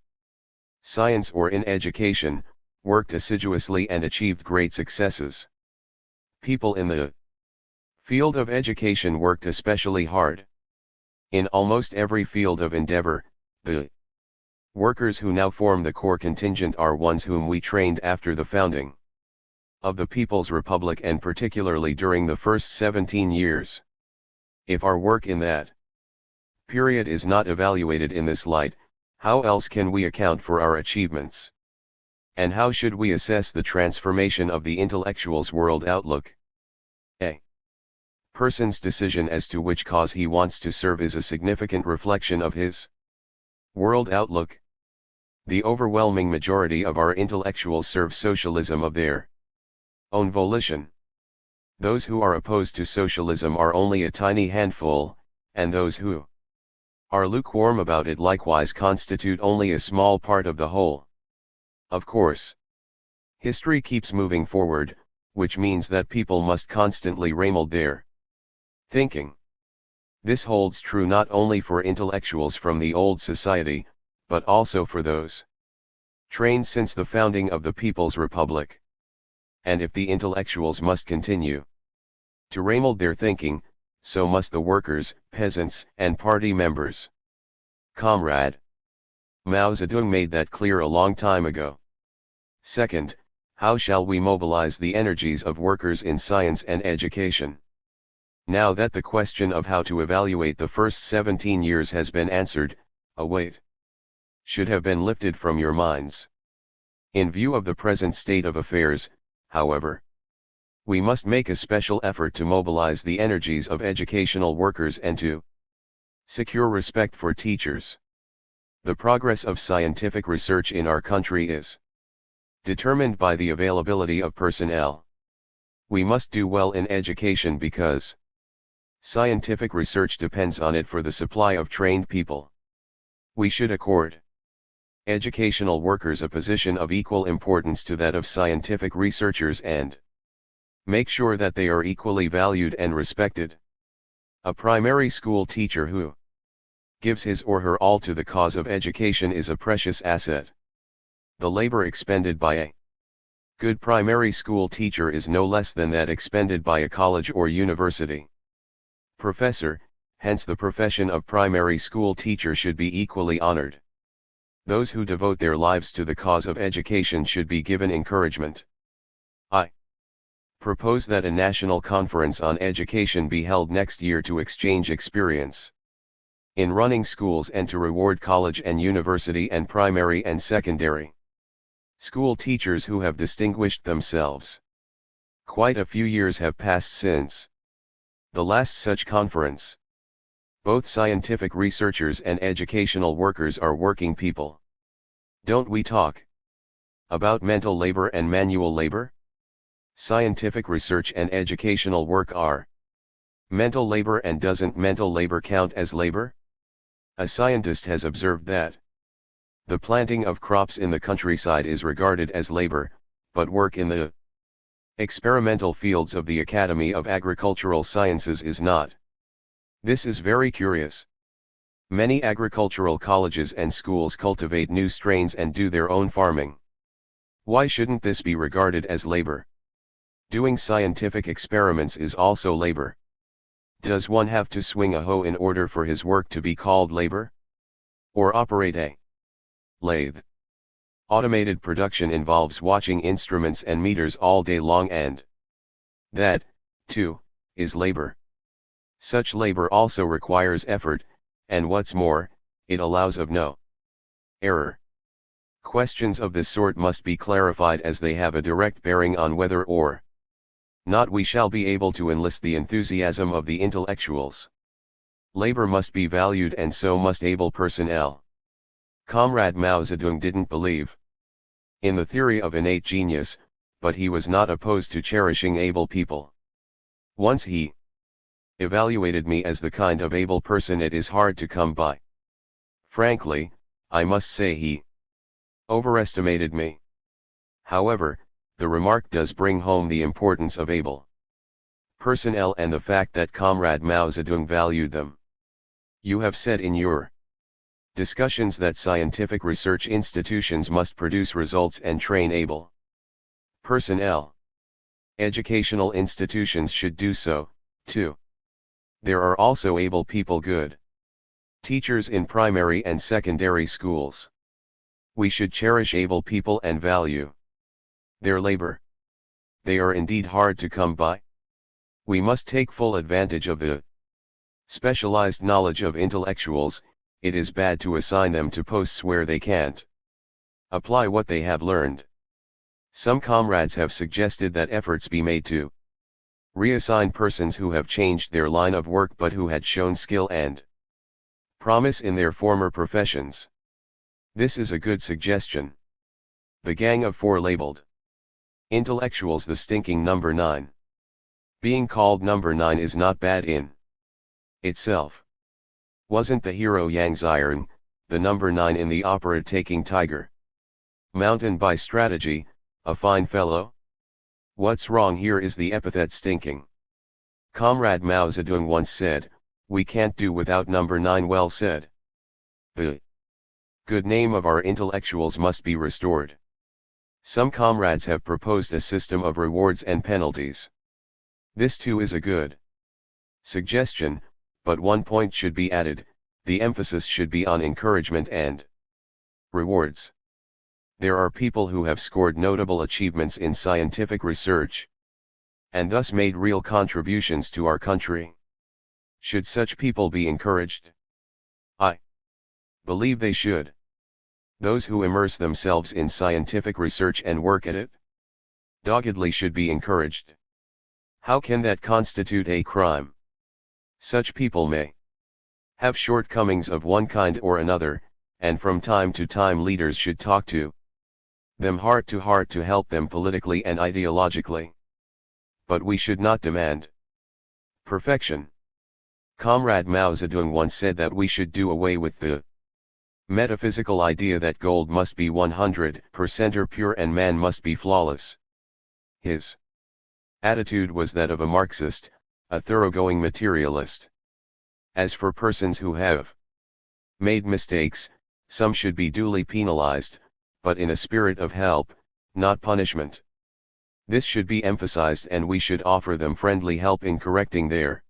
science or in education, worked assiduously and achieved great successes. People in the field of education worked especially hard. In almost every field of endeavor, the workers who now form the core contingent are ones whom we trained after the founding of the People's Republic and particularly during the first 17 years. If our work in that period is not evaluated in this light, how else can we account for our achievements? And how should we assess the transformation of the intellectual's world outlook? A person's decision as to which cause he wants to serve is a significant reflection of his world outlook. The overwhelming majority of our intellectuals serve socialism of their own volition. Those who are opposed to socialism are only a tiny handful, and those who are lukewarm about it likewise constitute only a small part of the whole. Of course, history keeps moving forward, which means that people must constantly remold their thinking. This holds true not only for intellectuals from the old society, but also for those trained since the founding of the People's Republic. And if the intellectuals must continue to remold their thinking, so must the workers, peasants, and party members. Comrade Mao Zedong made that clear a long time ago. Second, how shall we mobilize the energies of workers in science and education? Now that the question of how to evaluate the first 17 years has been answered, a weight should have been lifted from your minds. In view of the present state of affairs, however, we must make a special effort to mobilize the energies of educational workers and to secure respect for teachers. The progress of scientific research in our country is determined by the availability of personnel. We must do well in education because scientific research depends on it for the supply of trained people. We should accord educational workers a position of equal importance to that of scientific researchers and make sure that they are equally valued and respected. A primary school teacher who gives his or her all to the cause of education is a precious asset. The labor expended by a good primary school teacher is no less than that expended by a college or university professor, hence the profession of primary school teacher should be equally honored. Those who devote their lives to the cause of education should be given encouragement. I propose that a national conference on education be held next year to exchange experience in running schools and to reward college and university and primary and secondary school teachers who have distinguished themselves. Quite a few years have passed since the last such conference. Both scientific researchers and educational workers are working people. Don't we talk about mental labor and manual labor? Scientific research and educational work are mental labor, and doesn't mental labor count as labor? A scientist has observed that the planting of crops in the countryside is regarded as labor, but work in the experimental fields of the Academy of Agricultural Sciences is not. This is very curious. Many agricultural colleges and schools cultivate new strains and do their own farming. Why shouldn't this be regarded as labor? Doing scientific experiments is also labor. Does one have to swing a hoe in order for his work to be called labor? Or operate a lathe? Automated production involves watching instruments and meters all day long, and that, too, is labor. Such labor also requires effort, and what's more, it allows of no error. Questions of this sort must be clarified, as they have a direct bearing on whether or not we shall be able to enlist the enthusiasm of the intellectuals. Labor must be valued, and so must able personnel. Comrade Mao Zedong didn't believe in the theory of innate genius, but he was not opposed to cherishing able people. Once he evaluated me as the kind of able person it is hard to come by. Frankly, I must say he overestimated me. However, the remark does bring home the importance of able personnel and the fact that Comrade Mao Zedong valued them. You have said in your discussions that scientific research institutions must produce results and train able personnel. Educational institutions should do so, too. There are also able people, good teachers in primary and secondary schools. We should cherish able people and value their labor. They are indeed hard to come by. We must take full advantage of the specialized knowledge of intellectuals. It is bad to assign them to posts where they can't apply what they have learned. Some comrades have suggested that efforts be made to reassign persons who have changed their line of work but who had shown skill and promise in their former professions. This is a good suggestion. The Gang of Four labeled intellectuals the stinking number 9. Being called number 9 is not bad in itself. Wasn't the hero Yang Xiang, the number 9 in the opera Taking Tiger Mountain by strategy, a fine fellow? What's wrong here is the epithet stinking. Comrade Mao Zedong once said, "We can't do without number 9." Well said. The good name of our intellectuals must be restored. Some comrades have proposed a system of rewards and penalties. This too is a good suggestion, but one point should be added: the emphasis should be on encouragement and rewards. There are people who have scored notable achievements in scientific research, and thus made real contributions to our country. Should such people be encouraged? I believe they should. Those who immerse themselves in scientific research and work at it doggedly should be encouraged. How can that constitute a crime? Such people may have shortcomings of one kind or another, and from time to time leaders should talk to them heart to help them politically and ideologically. But we should not demand perfection. Comrade Mao Zedong once said that we should do away with the metaphysical idea that gold must be 100% pure and man must be flawless. His attitude was that of a Marxist, a thoroughgoing materialist. As for persons who have made mistakes, some should be duly penalized, but in a spirit of help, not punishment. This should be emphasized, and we should offer them friendly help in correcting their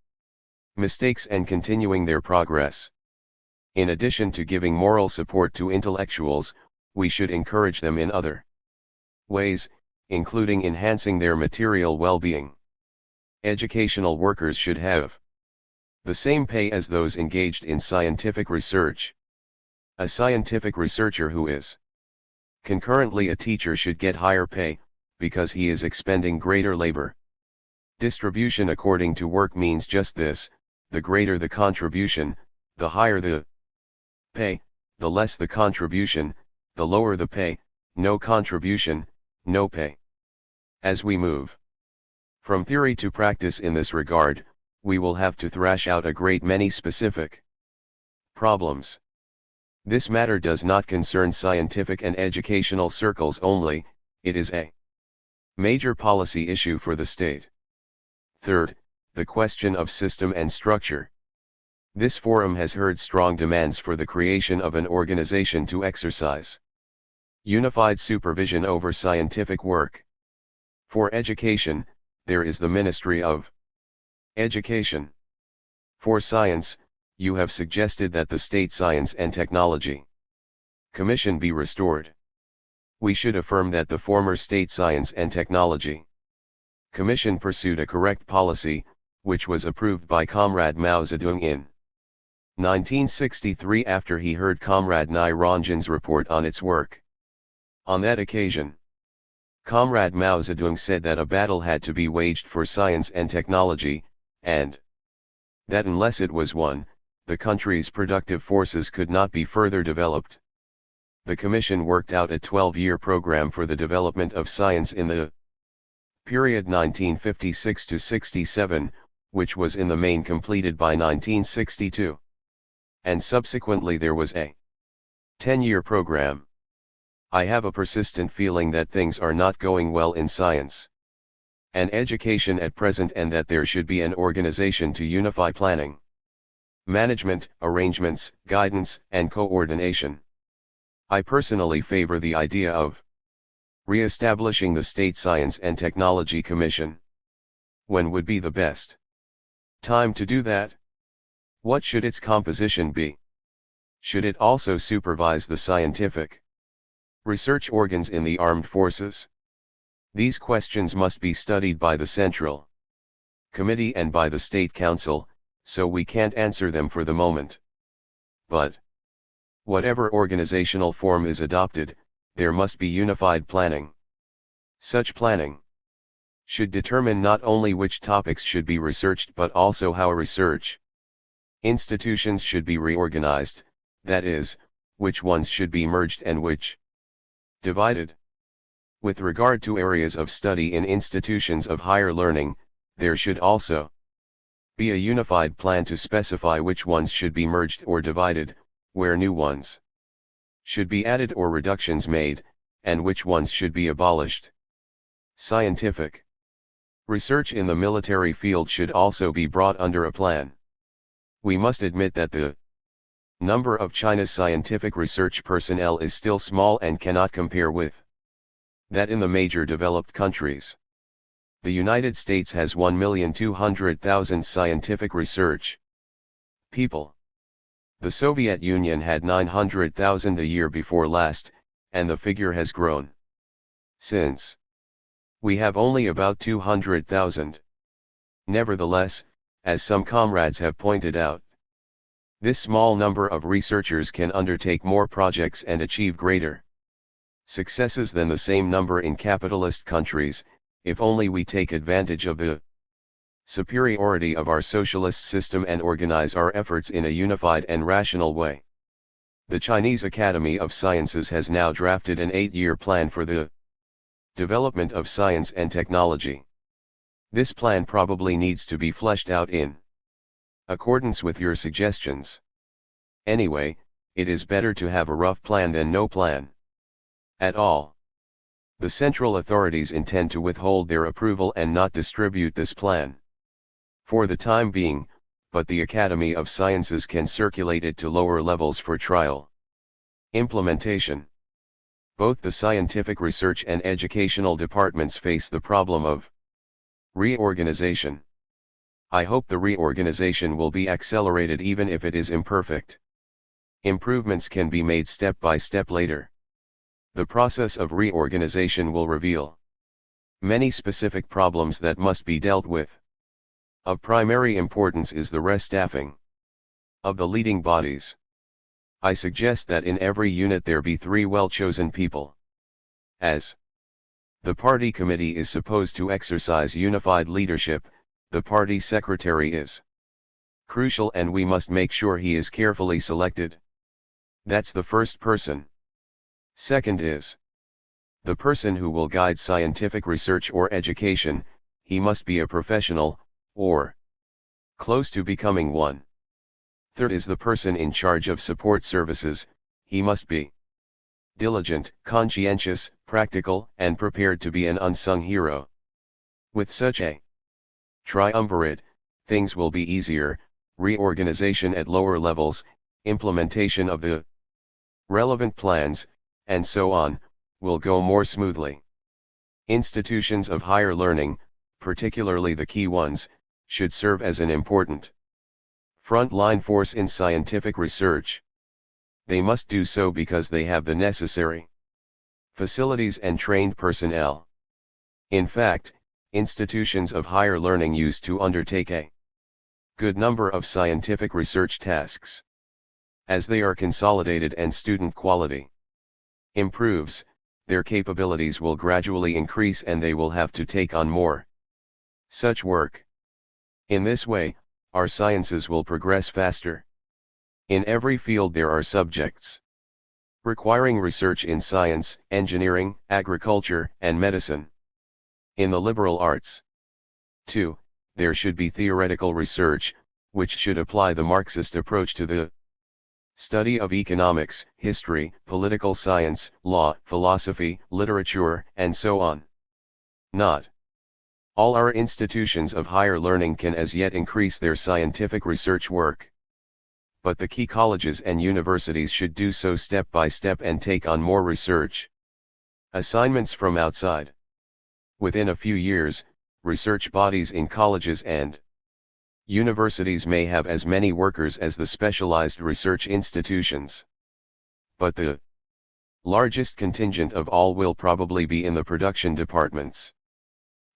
mistakes and continuing their progress. In addition to giving moral support to intellectuals, we should encourage them in other ways, including enhancing their material well-being. Educational workers should have the same pay as those engaged in scientific research. A scientific researcher who is concurrently a teacher should get higher pay, because he is expending greater labor. Distribution according to work means just this: the greater the contribution, the higher the pay; the less the contribution, the lower the pay. No contribution, no pay. As we move from theory to practice in this regard, we will have to thrash out a great many specific problems. This matter does not concern scientific and educational circles only, it is a major policy issue for the state. Third, the question of system and structure. This forum has heard strong demands for the creation of an organization to exercise unified supervision over scientific work. For education, there is the Ministry of Education. For science, you have suggested that the State Science and Technology Commission be restored. We should affirm that the former State Science and Technology Commission pursued a correct policy, which was approved by Comrade Mao Zedong in 1963 after he heard Comrade Nai Ranjan's report on its work. On that occasion, Comrade Mao Zedong said that a battle had to be waged for science and technology, and that unless it was won, the country's productive forces could not be further developed. The Commission worked out a 12-year program for the development of science in the period 1956 to 67, which was in the main completed by 1962. And subsequently there was a 10-year program. I have a persistent feeling that things are not going well in science and education at present, and that there should be an organization to unify planning, management, arrangements, guidance, and coordination. I personally favor the idea of re-establishing the State Science and Technology Commission. When would be the best time to do that? What should its composition be? Should it also supervise the scientific research organs in the armed forces? These questions must be studied by the Central Committee and by the State Council, so we can't answer them for the moment. But whatever organizational form is adopted, there must be unified planning. Such planning should determine not only which topics should be researched but also how research institutions should be reorganized, that is, which ones should be merged and which divided. With regard to areas of study in institutions of higher learning, there should also be a unified plan to specify which ones should be merged or divided, where new ones should be added or reductions made, and which ones should be abolished. Scientific research in the military field should also be brought under a plan. We must admit that the number of China's scientific research personnel is still small and cannot compare with that in the major developed countries. The United States has 1,200,000 scientific research people. The Soviet Union had 900,000 the year before last, and the figure has grown since. We have only about 200,000. Nevertheless, as some comrades have pointed out, this small number of researchers can undertake more projects and achieve greater successes than the same number in capitalist countries, if only we take advantage of the superiority of our socialist system and organize our efforts in a unified and rational way. The Chinese Academy of Sciences has now drafted an 8-year plan for the development of science and technology. This plan probably needs to be fleshed out in accordance with your suggestions. Anyway, it is better to have a rough plan than no plan at all. The central authorities intend to withhold their approval and not distribute this plan for the time being, but the Academy of Sciences can circulate it to lower levels for trial implementation. Both the scientific research and educational departments face the problem of reorganization. I hope the reorganization will be accelerated even if it is imperfect. Improvements can be made step by step later. The process of reorganization will reveal many specific problems that must be dealt with. Of primary importance is the restaffing of the leading bodies. I suggest that in every unit there be 3 well-chosen people. As the party committee is supposed to exercise unified leadership, the party secretary is crucial and we must make sure he is carefully selected. That's the first person. Second is the person who will guide scientific research or education. He must be a professional, or close to becoming one. Third is the person in charge of support services. He must be diligent, conscientious, practical, and prepared to be an unsung hero. With such a triumvirate, things will be easier, reorganization at lower levels, implementation of the relevant plans, and so on, will go more smoothly. Institutions of higher learning, particularly the key ones, should serve as an important front-line force in scientific research. They must do so because they have the necessary facilities and trained personnel. In fact, institutions of higher learning used to undertake a good number of scientific research tasks. As they are consolidated and student quality improves, their capabilities will gradually increase and they will have to take on more such work. In this way, our sciences will progress faster. In every field there are subjects requiring research in science, engineering, agriculture, and medicine. In the liberal arts, too, there should be theoretical research, which should apply the Marxist approach to the study of economics, history, political science, law, philosophy, literature, and so on. Not all our institutions of higher learning can as yet increase their scientific research work. But the key colleges and universities should do so step by step and take on more research assignments from outside. Within a few years, research bodies in colleges and universities may have as many workers as the specialized research institutions. But the largest contingent of all will probably be in the production departments.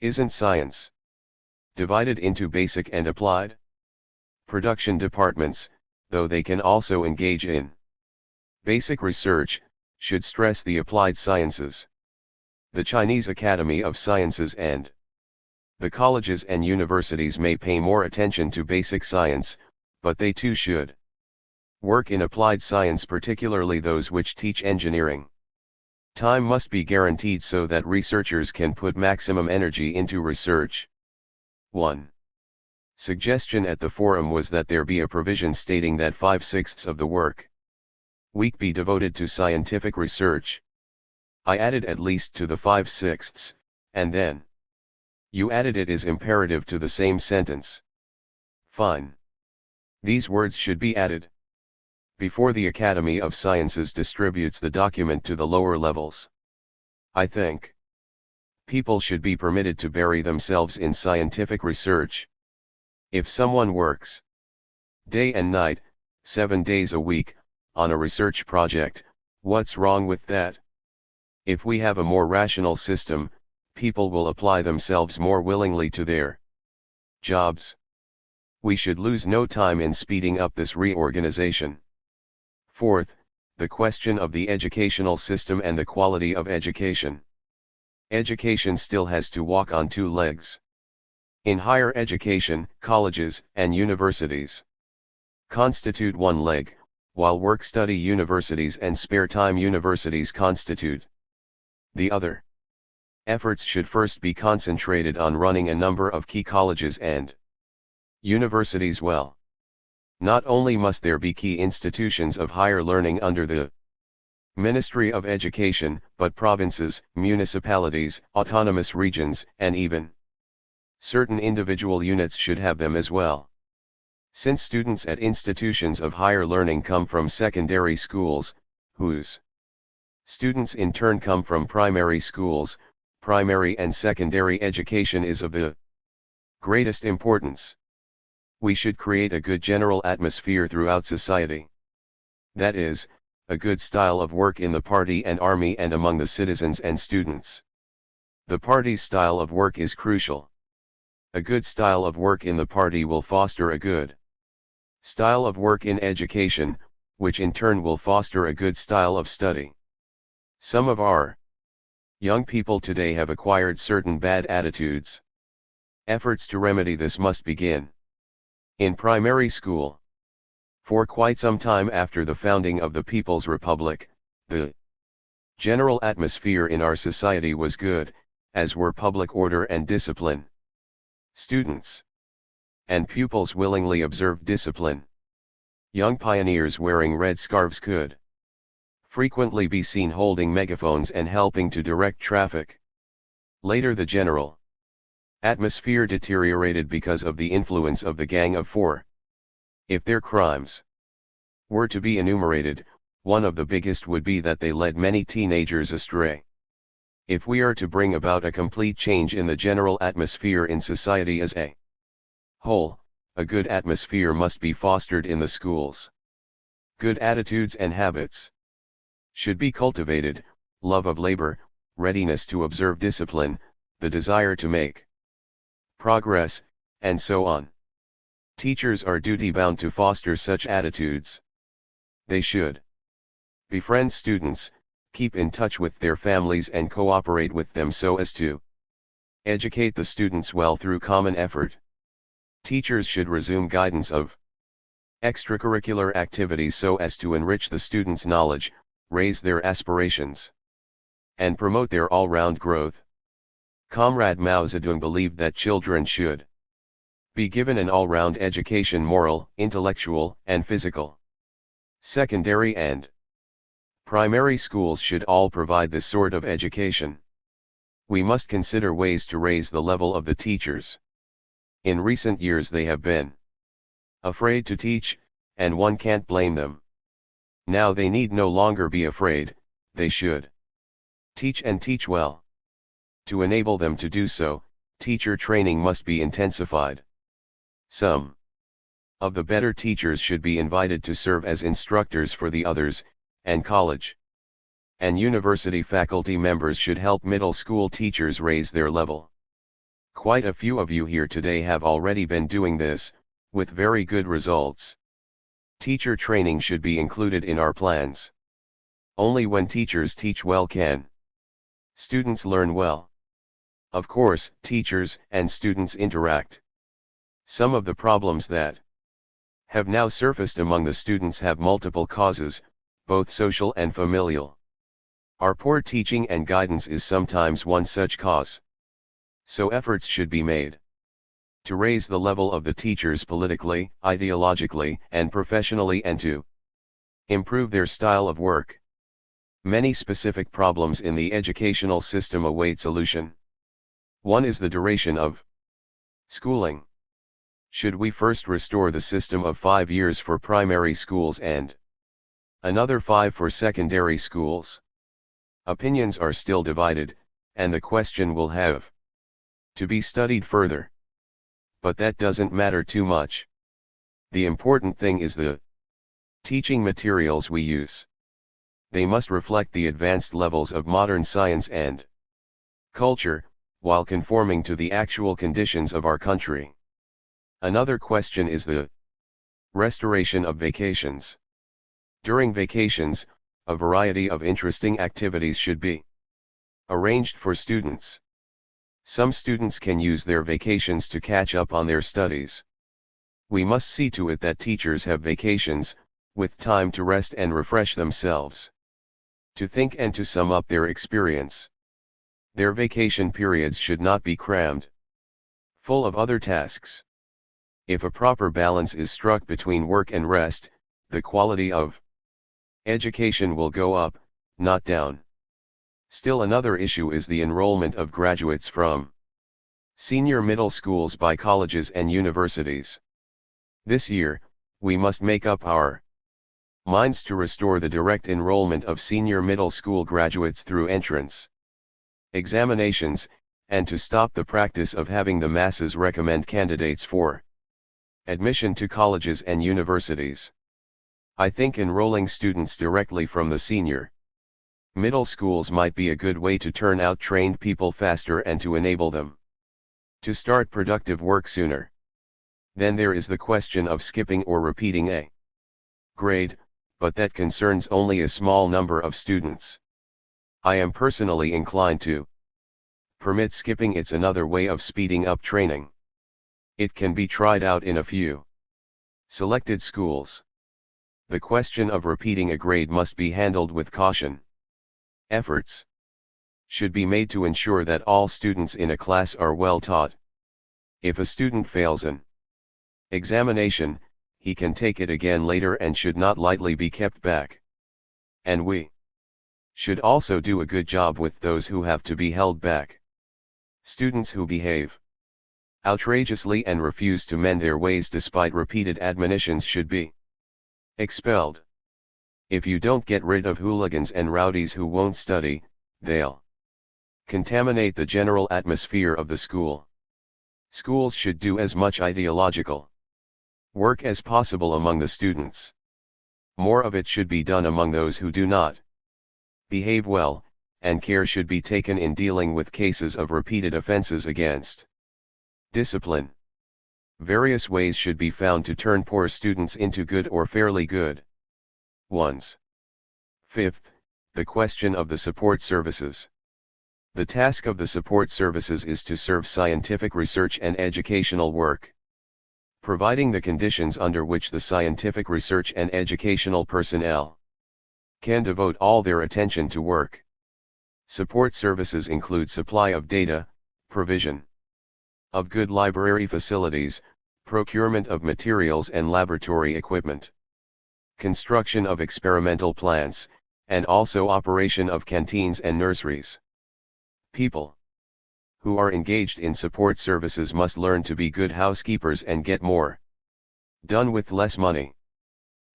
Isn't science divided into basic and applied? Production departments, though they can also engage in basic research, should stress the applied sciences. The Chinese Academy of Sciences and the colleges and universities may pay more attention to basic science, but they too should work in applied science, particularly those which teach engineering. Time must be guaranteed so that researchers can put maximum energy into research. 1. Suggestion at the forum was that there be a provision stating that 5/6 of the work week be devoted to scientific research. I added at least to the 5/6, and then you added it is imperative to the same sentence. Fine. These words should be added before the Academy of Sciences distributes the document to the lower levels. I think people should be permitted to bury themselves in scientific research. If someone works day and night, 7 days a week, on a research project, what's wrong with that? If we have a more rational system, people will apply themselves more willingly to their jobs. We should lose no time in speeding up this reorganization. Fourth, the question of the educational system and the quality of education. Education still has to walk on 2 legs. In higher education, colleges and universities constitute 1 leg, while work-study universities and spare-time universities constitute the other. Efforts should first be concentrated on running a number of key colleges and universities well. Not only must there be key institutions of higher learning under the Ministry of Education, but provinces, municipalities, autonomous regions, and even certain individual units should have them as well. Since students at institutions of higher learning come from secondary schools, whose students in turn come from primary schools, primary and secondary education is of the greatest importance. We should create a good general atmosphere throughout society. That is, a good style of work in the party and army and among the citizens and students. The party's style of work is crucial. A good style of work in the party will foster a good style of work in education, which in turn will foster a good style of study. Some of our young people today have acquired certain bad attitudes. Efforts to remedy this must begin in primary school. For quite some time after the founding of the People's Republic, the general atmosphere in our society was good, as were public order and discipline. Students and pupils willingly observed discipline. Young pioneers wearing red scarves could frequently be seen holding megaphones and helping to direct traffic. Later the general atmosphere deteriorated because of the influence of the Gang of Four. If their crimes were to be enumerated, one of the biggest would be that they led many teenagers astray. If we are to bring about a complete change in the general atmosphere in society as a whole, a good atmosphere must be fostered in the schools. Good attitudes and habits should be cultivated: love of labor, readiness to observe discipline, the desire to make progress, and so on. Teachers are duty-bound to foster such attitudes. They should befriend students, keep in touch with their families and cooperate with them so as to educate the students well through common effort. Teachers should resume guidance of extracurricular activities so as to enrich the students' knowledge, raise their aspirations, and promote their all-round growth. Comrade Mao Zedong believed that children should be given an all-round education, moral, intellectual, and physical. Secondary and primary schools should all provide this sort of education. We must consider ways to raise the level of the teachers. In recent years they have been afraid to teach, and one can't blame them. Now they need no longer be afraid, they should teach and teach well. To enable them to do so, teacher training must be intensified. Some of the better teachers should be invited to serve as instructors for the others, and college and university faculty members should help middle school teachers raise their level. Quite a few of you here today have already been doing this, with very good results. Teacher training should be included in our plans. Only when teachers teach well can students learn well. Of course, teachers and students interact. Some of the problems that have now surfaced among the students have multiple causes, both social and familial. Our poor teaching and guidance is sometimes one such cause. So efforts should be made to raise the level of the teachers politically, ideologically, and professionally, and to improve their style of work. Many specific problems in the educational system await solution. One is the duration of schooling. Should we first restore the system of 5 years for primary schools and another 5 for secondary schools? Opinions are still divided, and the question will have to be studied further. But that doesn't matter too much. The important thing is the teaching materials we use. They must reflect the advanced levels of modern science and culture, while conforming to the actual conditions of our country. Another question is the restoration of vacations. During vacations, a variety of interesting activities should be arranged for students. Some students can use their vacations to catch up on their studies. We must see to it that teachers have vacations, with time to rest and refresh themselves, to think and to sum up their experience. Their vacation periods should not be crammed full of other tasks. If a proper balance is struck between work and rest, the quality of education will go up, not down. Still another issue is the enrollment of graduates from senior middle schools by colleges and universities. This year, we must make up our minds to restore the direct enrollment of senior middle school graduates through entrance examinations, and to stop the practice of having the masses recommend candidates for admission to colleges and universities. I think enrolling students directly from the senior middle schools might be a good way to turn out trained people faster and to enable them to start productive work sooner. Then there is the question of skipping or repeating a grade, but that concerns only a small number of students. I am personally inclined to permit skipping. It's another way of speeding up training. It can be tried out in a few selected schools. The question of repeating a grade must be handled with caution. Efforts should be made to ensure that all students in a class are well taught. If a student fails an examination, he can take it again later and should not lightly be kept back. And we should also do a good job with those who have to be held back. Students who behave outrageously and refuse to mend their ways despite repeated admonitions should be expelled. If you don't get rid of hooligans and rowdies who won't study, they'll contaminate the general atmosphere of the school. Schools should do as much ideological work as possible among the students. More of it should be done among those who do not behave well, and care should be taken in dealing with cases of repeated offenses against discipline. Various ways should be found to turn poor students into good or fairly good ones. Fifth, the question of the support services. The task of the support services is to serve scientific research and educational work, providing the conditions under which the scientific research and educational personnel can devote all their attention to work. Support services include supply of data, provision of good library facilities, procurement of materials and laboratory equipment, construction of experimental plants, and also operation of canteens and nurseries. People who are engaged in support services must learn to be good housekeepers and get more done with less money.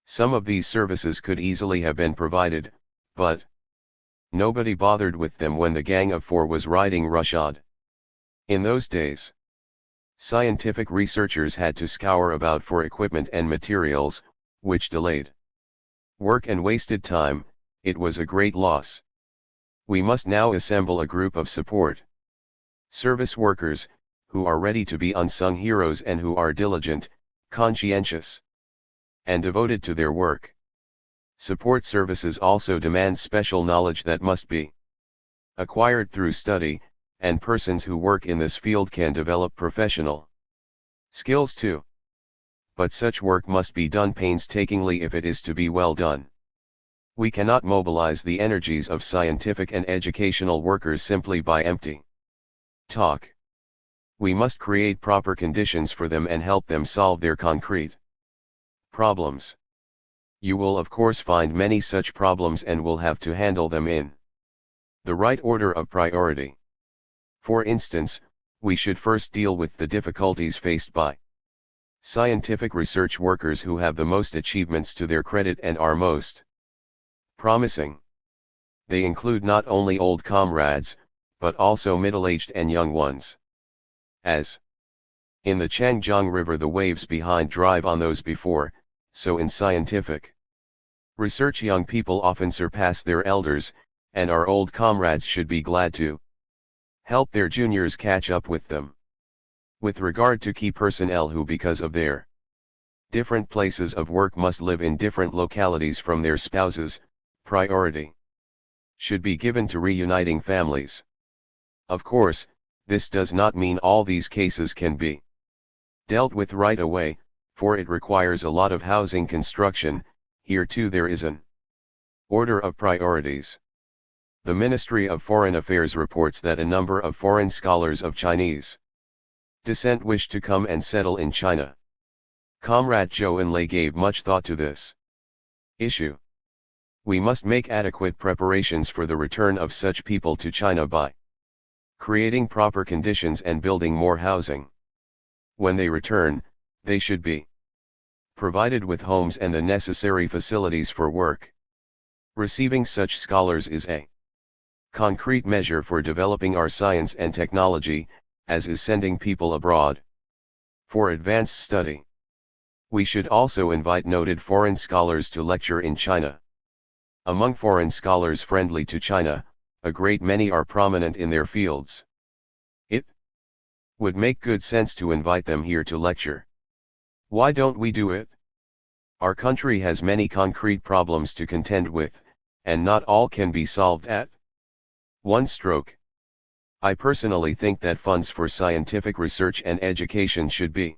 Some of these services could easily have been provided, but nobody bothered with them when the Gang of Four was riding roughshod. In those days, scientific researchers had to scour about for equipment and materials, which delayed work and wasted time. It was a great loss. We must now assemble a group of support service workers, who are ready to be unsung heroes and who are diligent, conscientious, and devoted to their work. Support services also demand special knowledge that must be acquired through study, and persons who work in this field can develop professional skills too. But such work must be done painstakingly if it is to be well done. We cannot mobilize the energies of scientific and educational workers simply by empty talk. We must create proper conditions for them and help them solve their concrete problems. You will of course find many such problems and will have to handle them in the right order of priority. For instance, we should first deal with the difficulties faced by scientific research workers who have the most achievements to their credit and are most promising. They include not only old comrades, but also middle-aged and young ones. As in the Changjiang River the waves behind drive on those before, so in scientific research young people often surpass their elders, and our old comrades should be glad to help their juniors catch up with them. With regard to key personnel who because of their different places of work must live in different localities from their spouses, priority should be given to reuniting families. Of course, this does not mean all these cases can be dealt with right away, for it requires a lot of housing construction. Here too there is an order of priorities. The Ministry of Foreign Affairs reports that a number of foreign scholars of Chinese descent wish to come and settle in China. Comrade Zhou Enlai gave much thought to this issue. We must make adequate preparations for the return of such people to China by creating proper conditions and building more housing. When they return, they should be provided with homes and the necessary facilities for work. Receiving such scholars is a concrete measure for developing our science and technology, as is sending people abroad for advanced study. We should also invite noted foreign scholars to lecture in China. Among foreign scholars friendly to China, a great many are prominent in their fields. It would make good sense to invite them here to lecture. Why don't we do it? Our country has many concrete problems to contend with, and not all can be solved at one stroke. I personally think that funds for scientific research and education should be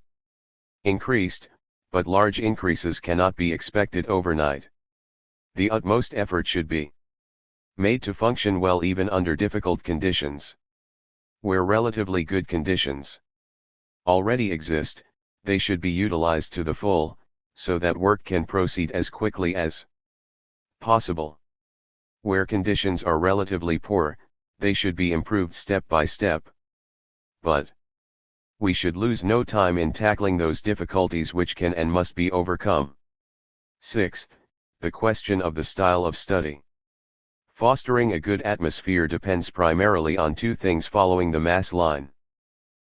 increased, but large increases cannot be expected overnight. The utmost effort should be made to function well even under difficult conditions. Where relatively good conditions already exist, they should be utilized to the full, so that work can proceed as quickly as possible. Where conditions are relatively poor, they should be improved step by step. But We should lose no time in tackling those difficulties which can and must be overcome. Sixth, the question of the style of study. Fostering a good atmosphere depends primarily on two things following the mass line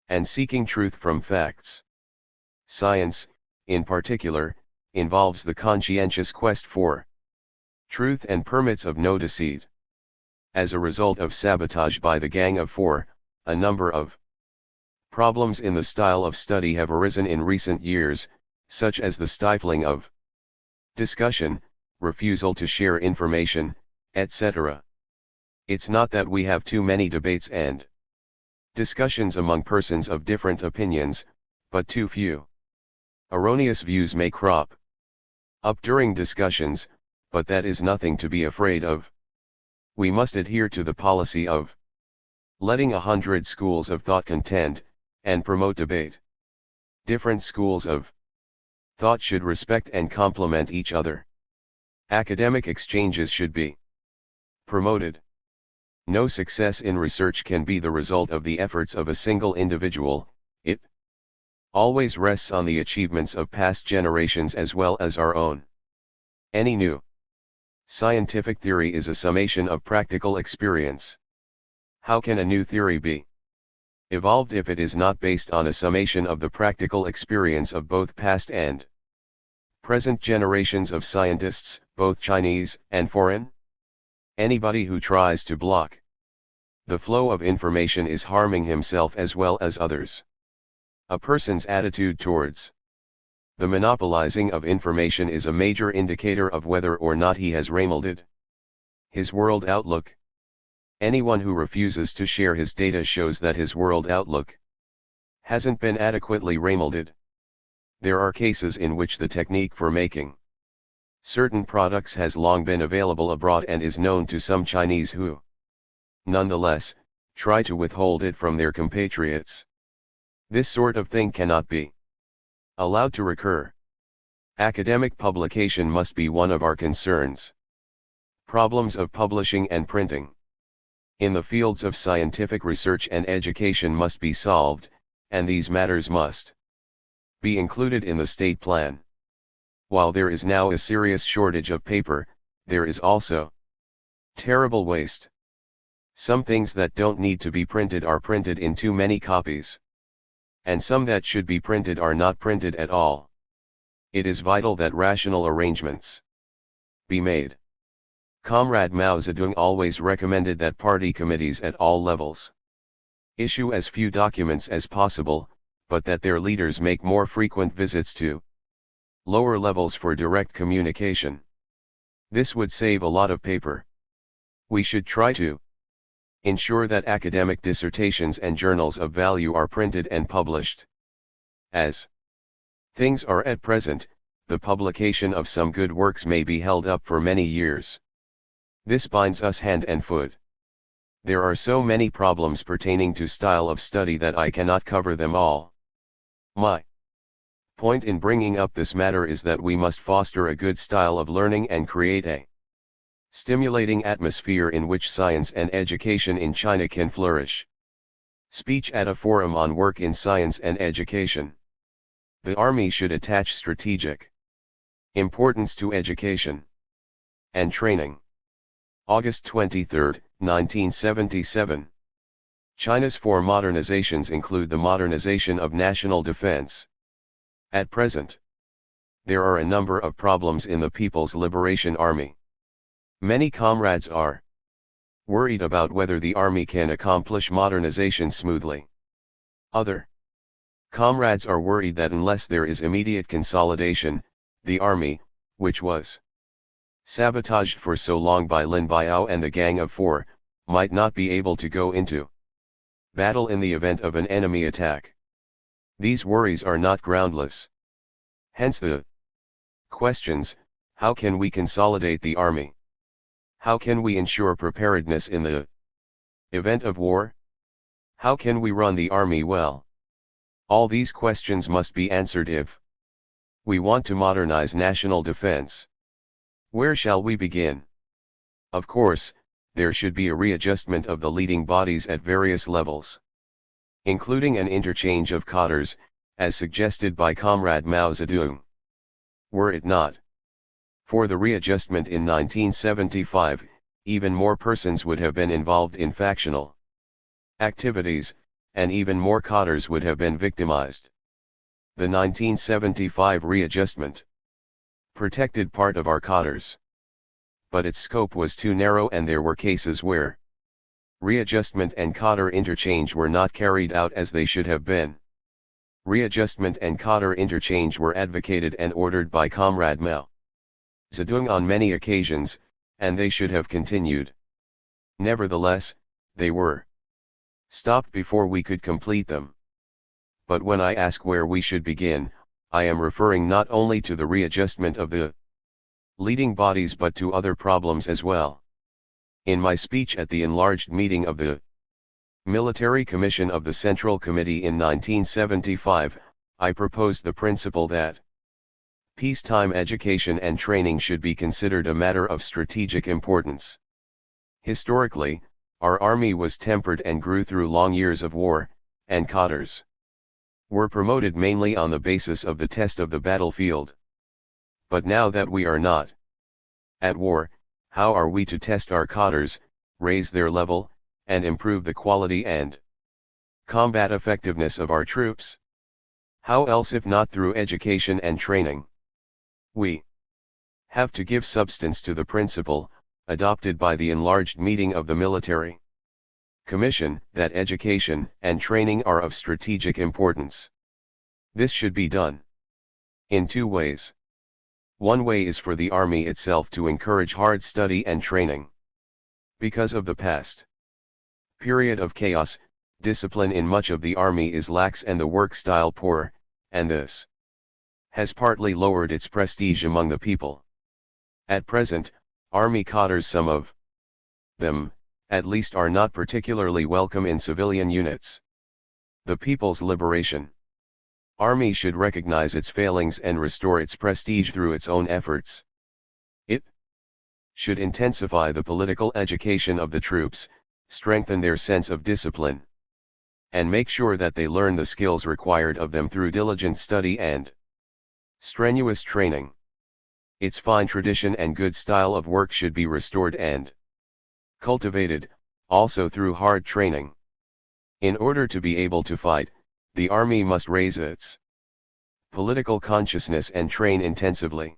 and seeking truth from facts. Science, in particular, involves the conscientious quest for truth and permits of no deceit. As a result of sabotage by the Gang of Four, a number of problems in the style of study have arisen in recent years, such as the stifling of discussion, refusal to share information, etc. It's not that we have too many debates and discussions among persons of different opinions, but too few. Erroneous views may crop up during discussions, but that is nothing to be afraid of. We must adhere to the policy of letting 100 schools of thought contend, and promote debate. Different schools of thought should respect and complement each other. Academic exchanges should be promoted. No success in research can be the result of the efforts of a single individual. It always rests on the achievements of past generations as well as our own. Any new scientific theory is a summation of practical experience. How can a new theory be evolved if it is not based on a summation of the practical experience of both past and present generations of scientists, both Chinese and foreign? Anybody who tries to block the flow of information is harming himself as well as others. A person's attitude towards the monopolizing of information is a major indicator of whether or not he has remolded his world outlook. Anyone who refuses to share his data shows that his world outlook hasn't been adequately remolded. There are cases in which the technique for making certain products has long been available abroad and is known to some Chinese who, nonetheless, try to withhold it from their compatriots. This sort of thing cannot be allowed to recur. Academic publication must be one of our concerns. Problems of publishing and printing in the fields of scientific research and education must be solved, and these matters must be included in the state plan. While there is now a serious shortage of paper, there is also terrible waste. Some things that don't need to be printed are printed in too many copies. And some that should be printed are not printed at all. It is vital that rational arrangements be made. Comrade Mao Zedong always recommended that party committees at all levels issue as few documents as possible, but that their leaders make more frequent visits to lower levels for direct communication. This would save a lot of paper. We should try to ensure that academic dissertations and journals of value are printed and published. As things are at present, the publication of some good works may be held up for many years. This binds us hand and foot. There are so many problems pertaining to style of study that I cannot cover them all. My point in bringing up this matter is that we must foster a good style of learning and create a stimulating atmosphere in which science and education in China can flourish. Speech at a forum on work in science and education. The Army should attach strategic importance to education and training. August 23, 1977. China's four modernizations include the modernization of national defense. At present, there are a number of problems in the People's Liberation Army. Many comrades are worried about whether the army can accomplish modernization smoothly. Other comrades are worried that unless there is immediate consolidation, the army, which was sabotaged for so long by Lin Biao and the Gang of Four, might not be able to go into battle in the event of an enemy attack. These worries are not groundless. Hence the questions: how can we consolidate the army? How can we ensure preparedness in the event of war? How can we run the army well? All these questions must be answered if we want to modernize national defense. Where shall we begin? Of course, there should be a readjustment of the leading bodies at various levels. including an interchange of cadres, as suggested by Comrade Mao Zedong. Were it not for the readjustment in 1975, even more persons would have been involved in factional activities, and even more cadres would have been victimized. The 1975 readjustment protected part of our cadres, but its scope was too narrow, and there were cases where readjustment and cadre interchange were not carried out as they should have been. Readjustment and cadre interchange were advocated and ordered by Comrade Mao Zedong on many occasions, and they should have continued. Nevertheless, they were stopped before we could complete them. But when I ask where we should begin, I am referring not only to the readjustment of the leading bodies but to other problems as well. In my speech at the enlarged meeting of the Military Commission of the Central Committee in 1975, I proposed the principle that peacetime education and training should be considered a matter of strategic importance. Historically, our army was tempered and grew through long years of war, and cadres were promoted mainly on the basis of the test of the battlefield. But now that we are not at war, how are we to test our cadres, raise their level, and improve the quality and combat effectiveness of our troops? How else if not through education and training? We have to give substance to the principle, adopted by the enlarged meeting of the Military Commission, that education and training are of strategic importance. This should be done in two ways. One way is for the army itself to encourage hard study and training. Because of the past period of chaos, discipline in much of the army is lax and the work style poor, and this has partly lowered its prestige among the people. At present, army cadres, some of them, at least, are not particularly welcome in civilian units. The People's Liberation Army should recognize its failings and restore its prestige through its own efforts. It should intensify the political education of the troops, strengthen their sense of discipline, and make sure that they learn the skills required of them through diligent study and strenuous training. Its fine tradition and good style of work should be restored and cultivated, also through hard training. In order to be able to fight, the army must raise its political consciousness and train intensively.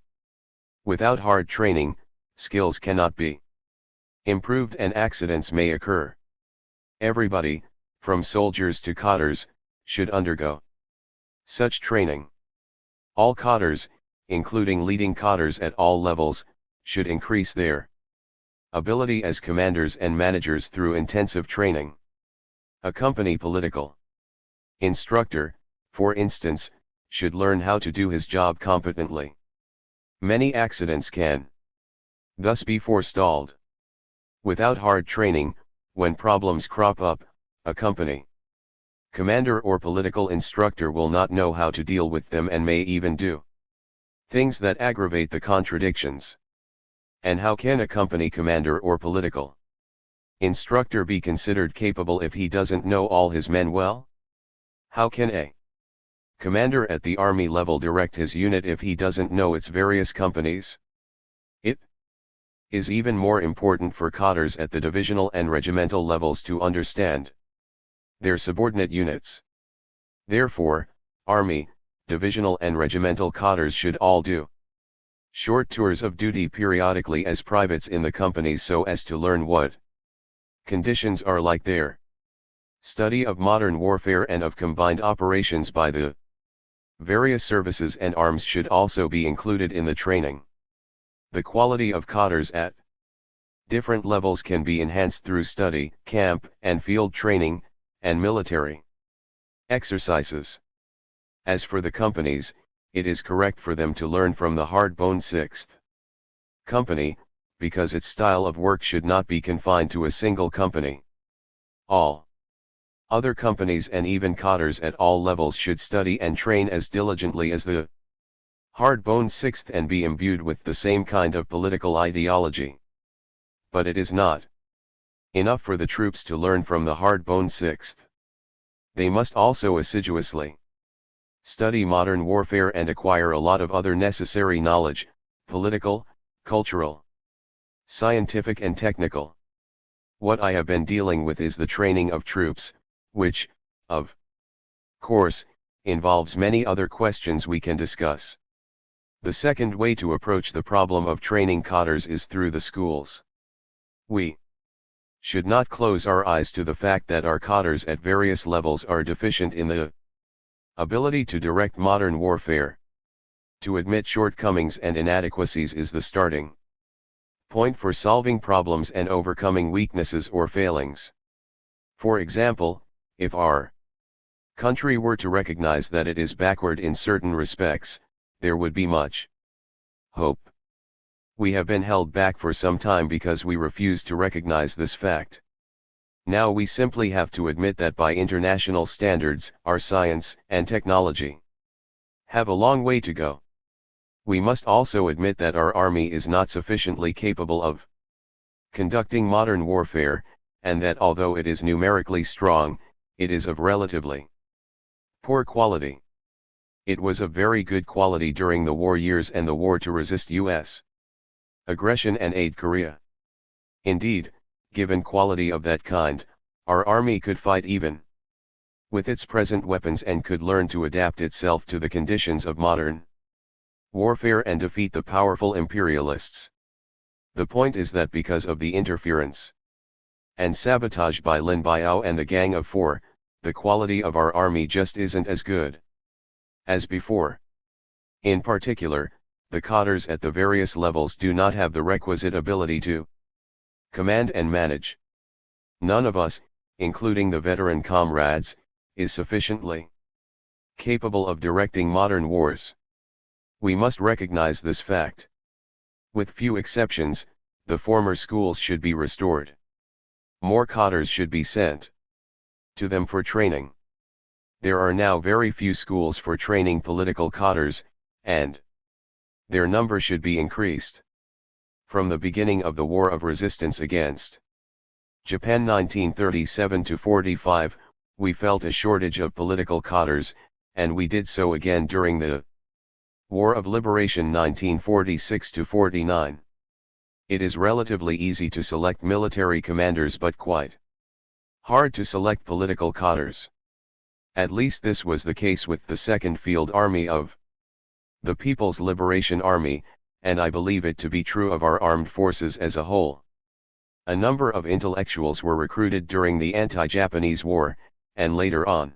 Without hard training, skills cannot be improved and accidents may occur. Everybody, from soldiers to cadres, should undergo such training. All cadres, including leading cadres at all levels, should increase their ability as commanders and managers through intensive training. A company political instructor, for instance, should learn how to do his job competently. Many accidents can thus be forestalled. Without hard training, when problems crop up, a company commander or political instructor will not know how to deal with them and may even do things that aggravate the contradictions. And how can a company commander or political instructor be considered capable if he doesn't know all his men well? How can a commander at the army level direct his unit if he doesn't know its various companies? It is even more important for cadres at the divisional and regimental levels to understand their subordinate units. Therefore, army, divisional and regimental cadres should all do short tours of duty periodically as privates in the companies so as to learn what conditions are like there. Study of modern warfare and of combined operations by the various services and arms should also be included in the training. The quality of cadres at different levels can be enhanced through study, camp and field training, and military exercises. As for the companies, it is correct for them to learn from the hard-boned 6th Company, because its style of work should not be confined to a single company. All other companies and even cadres at all levels should study and train as diligently as the hard-boned 6th and be imbued with the same kind of political ideology. But it is not enough for the troops to learn from the hard-boned 6th. They must also assiduously study modern warfare and acquire a lot of other necessary knowledge, political, cultural, scientific and technical. What I have been dealing with is the training of troops, which, of course, involves many other questions we can discuss. The second way to approach the problem of training cadres is through the schools. We should not close our eyes to the fact that our cadres at various levels are deficient in the ability to direct modern warfare. To admit shortcomings and inadequacies is the starting point for solving problems and overcoming weaknesses or failings. For example, if our country were to recognize that it is backward in certain respects, there would be much hope. We have been held back for some time because we refuse to recognize this fact. Now we simply have to admit that by international standards, our science and technology have a long way to go. We must also admit that our army is not sufficiently capable of conducting modern warfare, and that although it is numerically strong, it is of relatively poor quality. It was of very good quality during the war years and the war to resist U.S. aggression and aid Korea. Indeed, given quality of that kind, our army could fight even with its present weapons and could learn to adapt itself to the conditions of modern warfare and defeat the powerful imperialists. The point is that because of the interference and sabotage by Lin Biao and the Gang of Four, the quality of our army just isn't as good as before. In particular, the cadres at the various levels do not have the requisite ability to command and manage. None of us, including the veteran comrades, is sufficiently capable of directing modern wars. We must recognize this fact. With few exceptions, the former schools should be restored. More cadres should be sent to them for training. There are now very few schools for training political cadres, and their number should be increased. From the beginning of the War of Resistance against Japan 1937-45, we felt a shortage of political cadres, and we did so again during the War of Liberation 1946-49. It is relatively easy to select military commanders but quite hard to select political cadres. At least this was the case with the Second Field Army of the People's Liberation Army, and I believe it to be true of our armed forces as a whole. A number of intellectuals were recruited during the anti-Japanese War, and later on,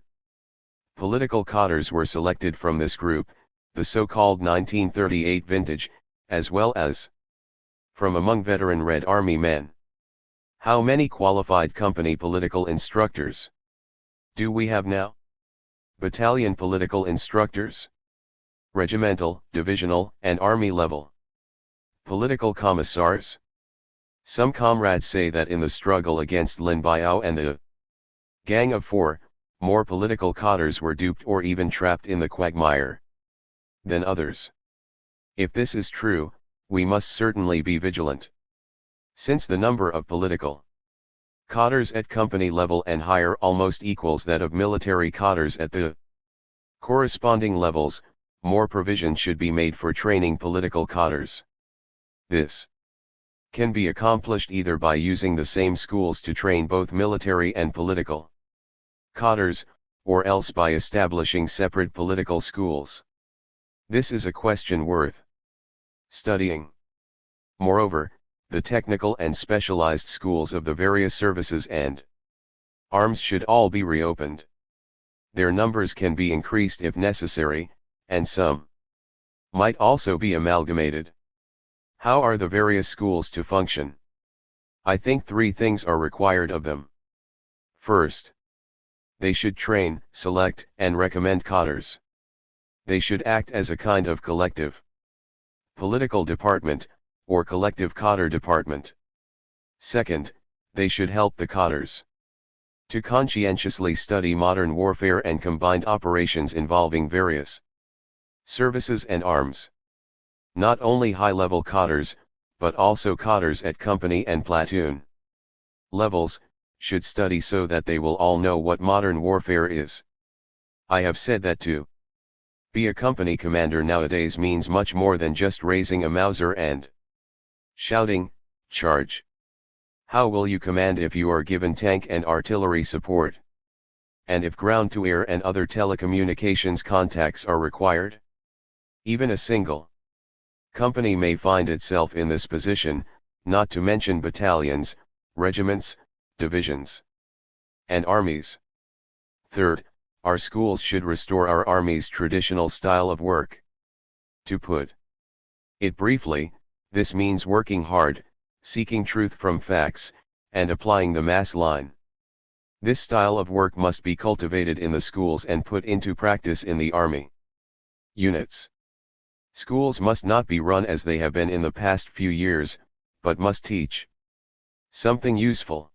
political cadres were selected from this group, the so-called 1938 vintage, as well as from among veteran Red Army men. How many qualified company political instructors do we have now? Battalion political instructors? Regimental, divisional, and army level political commissars? Some comrades say that in the struggle against Lin Biao and the Gang of Four, more political cadres were duped or even trapped in the quagmire than others. If this is true, we must certainly be vigilant. Since the number of political cadres at company level and higher almost equals that of military cadres at the corresponding levels, more provision should be made for training political cadres. This can be accomplished either by using the same schools to train both military and political cadres, or else by establishing separate political schools. This is a question worth studying. Moreover, the technical and specialized schools of the various services and arms should all be reopened. Their numbers can be increased if necessary, and some might also be amalgamated. How are the various schools to function? I think three things are required of them. First, they should train, select, and recommend cadres. They should act as a kind of collective political department, or collective cadre department. Second, they should help the cadres to conscientiously study modern warfare and combined operations involving various services and arms. Not only high-level cadres, but also cadres at company and platoon levels, should study so that they will all know what modern warfare is. I have said that to be a company commander nowadays means much more than just raising a Mauser and shouting, "Charge!" How will you command if you are given tank and artillery support? And if ground-to-air and other telecommunications contacts are required? Even a single company may find itself in this position, not to mention battalions, regiments, divisions, and armies. Third, our schools should restore our Army's traditional style of work. To put it briefly, this means working hard, seeking truth from facts, and applying the mass line. This style of work must be cultivated in the schools and put into practice in the Army units. Schools must not be run as they have been in the past few years, but must teach something useful.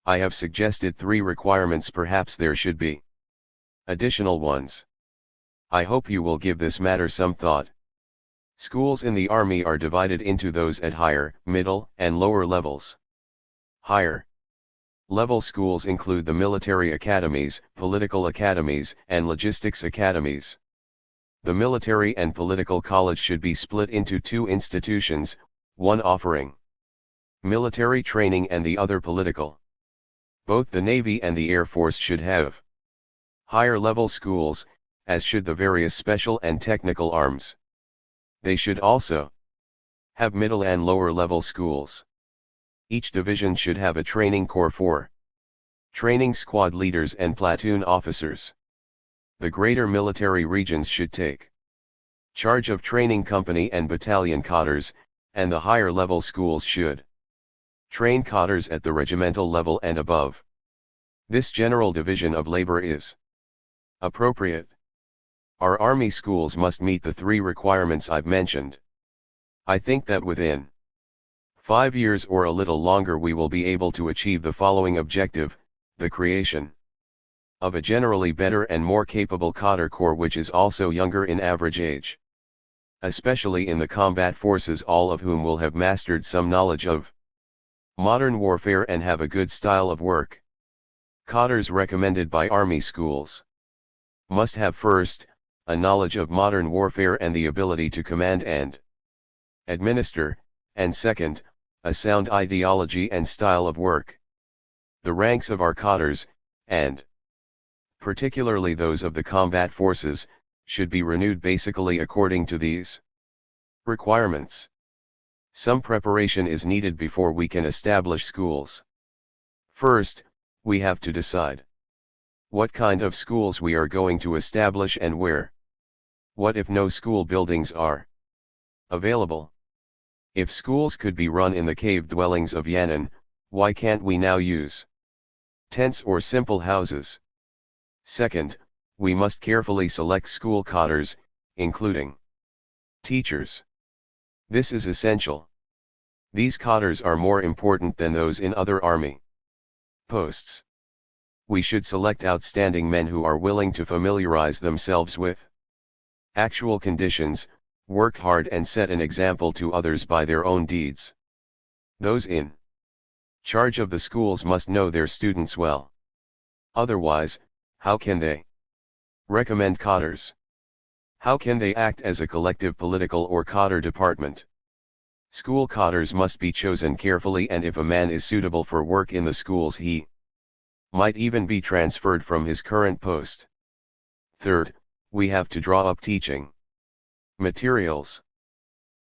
I have suggested 3 requirements, perhaps there should be additional ones. I hope you will give this matter some thought. Schools in the Army are divided into those at higher, middle, and lower levels. Higher level schools include the military academies, political academies, and logistics academies. The military and political college should be split into 2 institutions, one offering military training and the other political. Both the Navy and the Air Force should have higher level schools, as should the various special and technical arms. They should also have middle and lower level schools. Each division should have a training corps for training squad leaders and platoon officers. The greater military regions should take charge of training company and battalion cadres, and the higher level schools should train cadres at the regimental level and above. This general division of labor is appropriate. Our Army schools must meet the 3 requirements I've mentioned. I think that within 5 years or a little longer we will be able to achieve the following objective: the creation of a generally better and more capable cadre corps, which is also younger in average age, especially in the combat forces, all of whom will have mastered some knowledge of modern warfare and have a good style of work. Cadres recommended by Army schools must have first, a knowledge of modern warfare and the ability to command and administer, and second, a sound ideology and style of work. The ranks of our cadres, and particularly those of the combat forces, should be renewed basically according to these requirements. Some preparation is needed before we can establish schools. First, we have to decide what kind of schools we are going to establish and where. What if no school buildings are available? If schools could be run in the cave dwellings of Yan'an, why can't we now use tents or simple houses? Second, we must carefully select school cadres, including teachers. This is essential. These cadres are more important than those in other Army posts. We should select outstanding men who are willing to familiarize themselves with actual conditions, work hard and set an example to others by their own deeds. Those in charge of the schools must know their students well. Otherwise, how can they recommend cadres? How can they act as a collective political or cadre department? School cadres must be chosen carefully, and if a man is suitable for work in the schools, he might even be transferred from his current post. Third, we have to draw up teaching materials.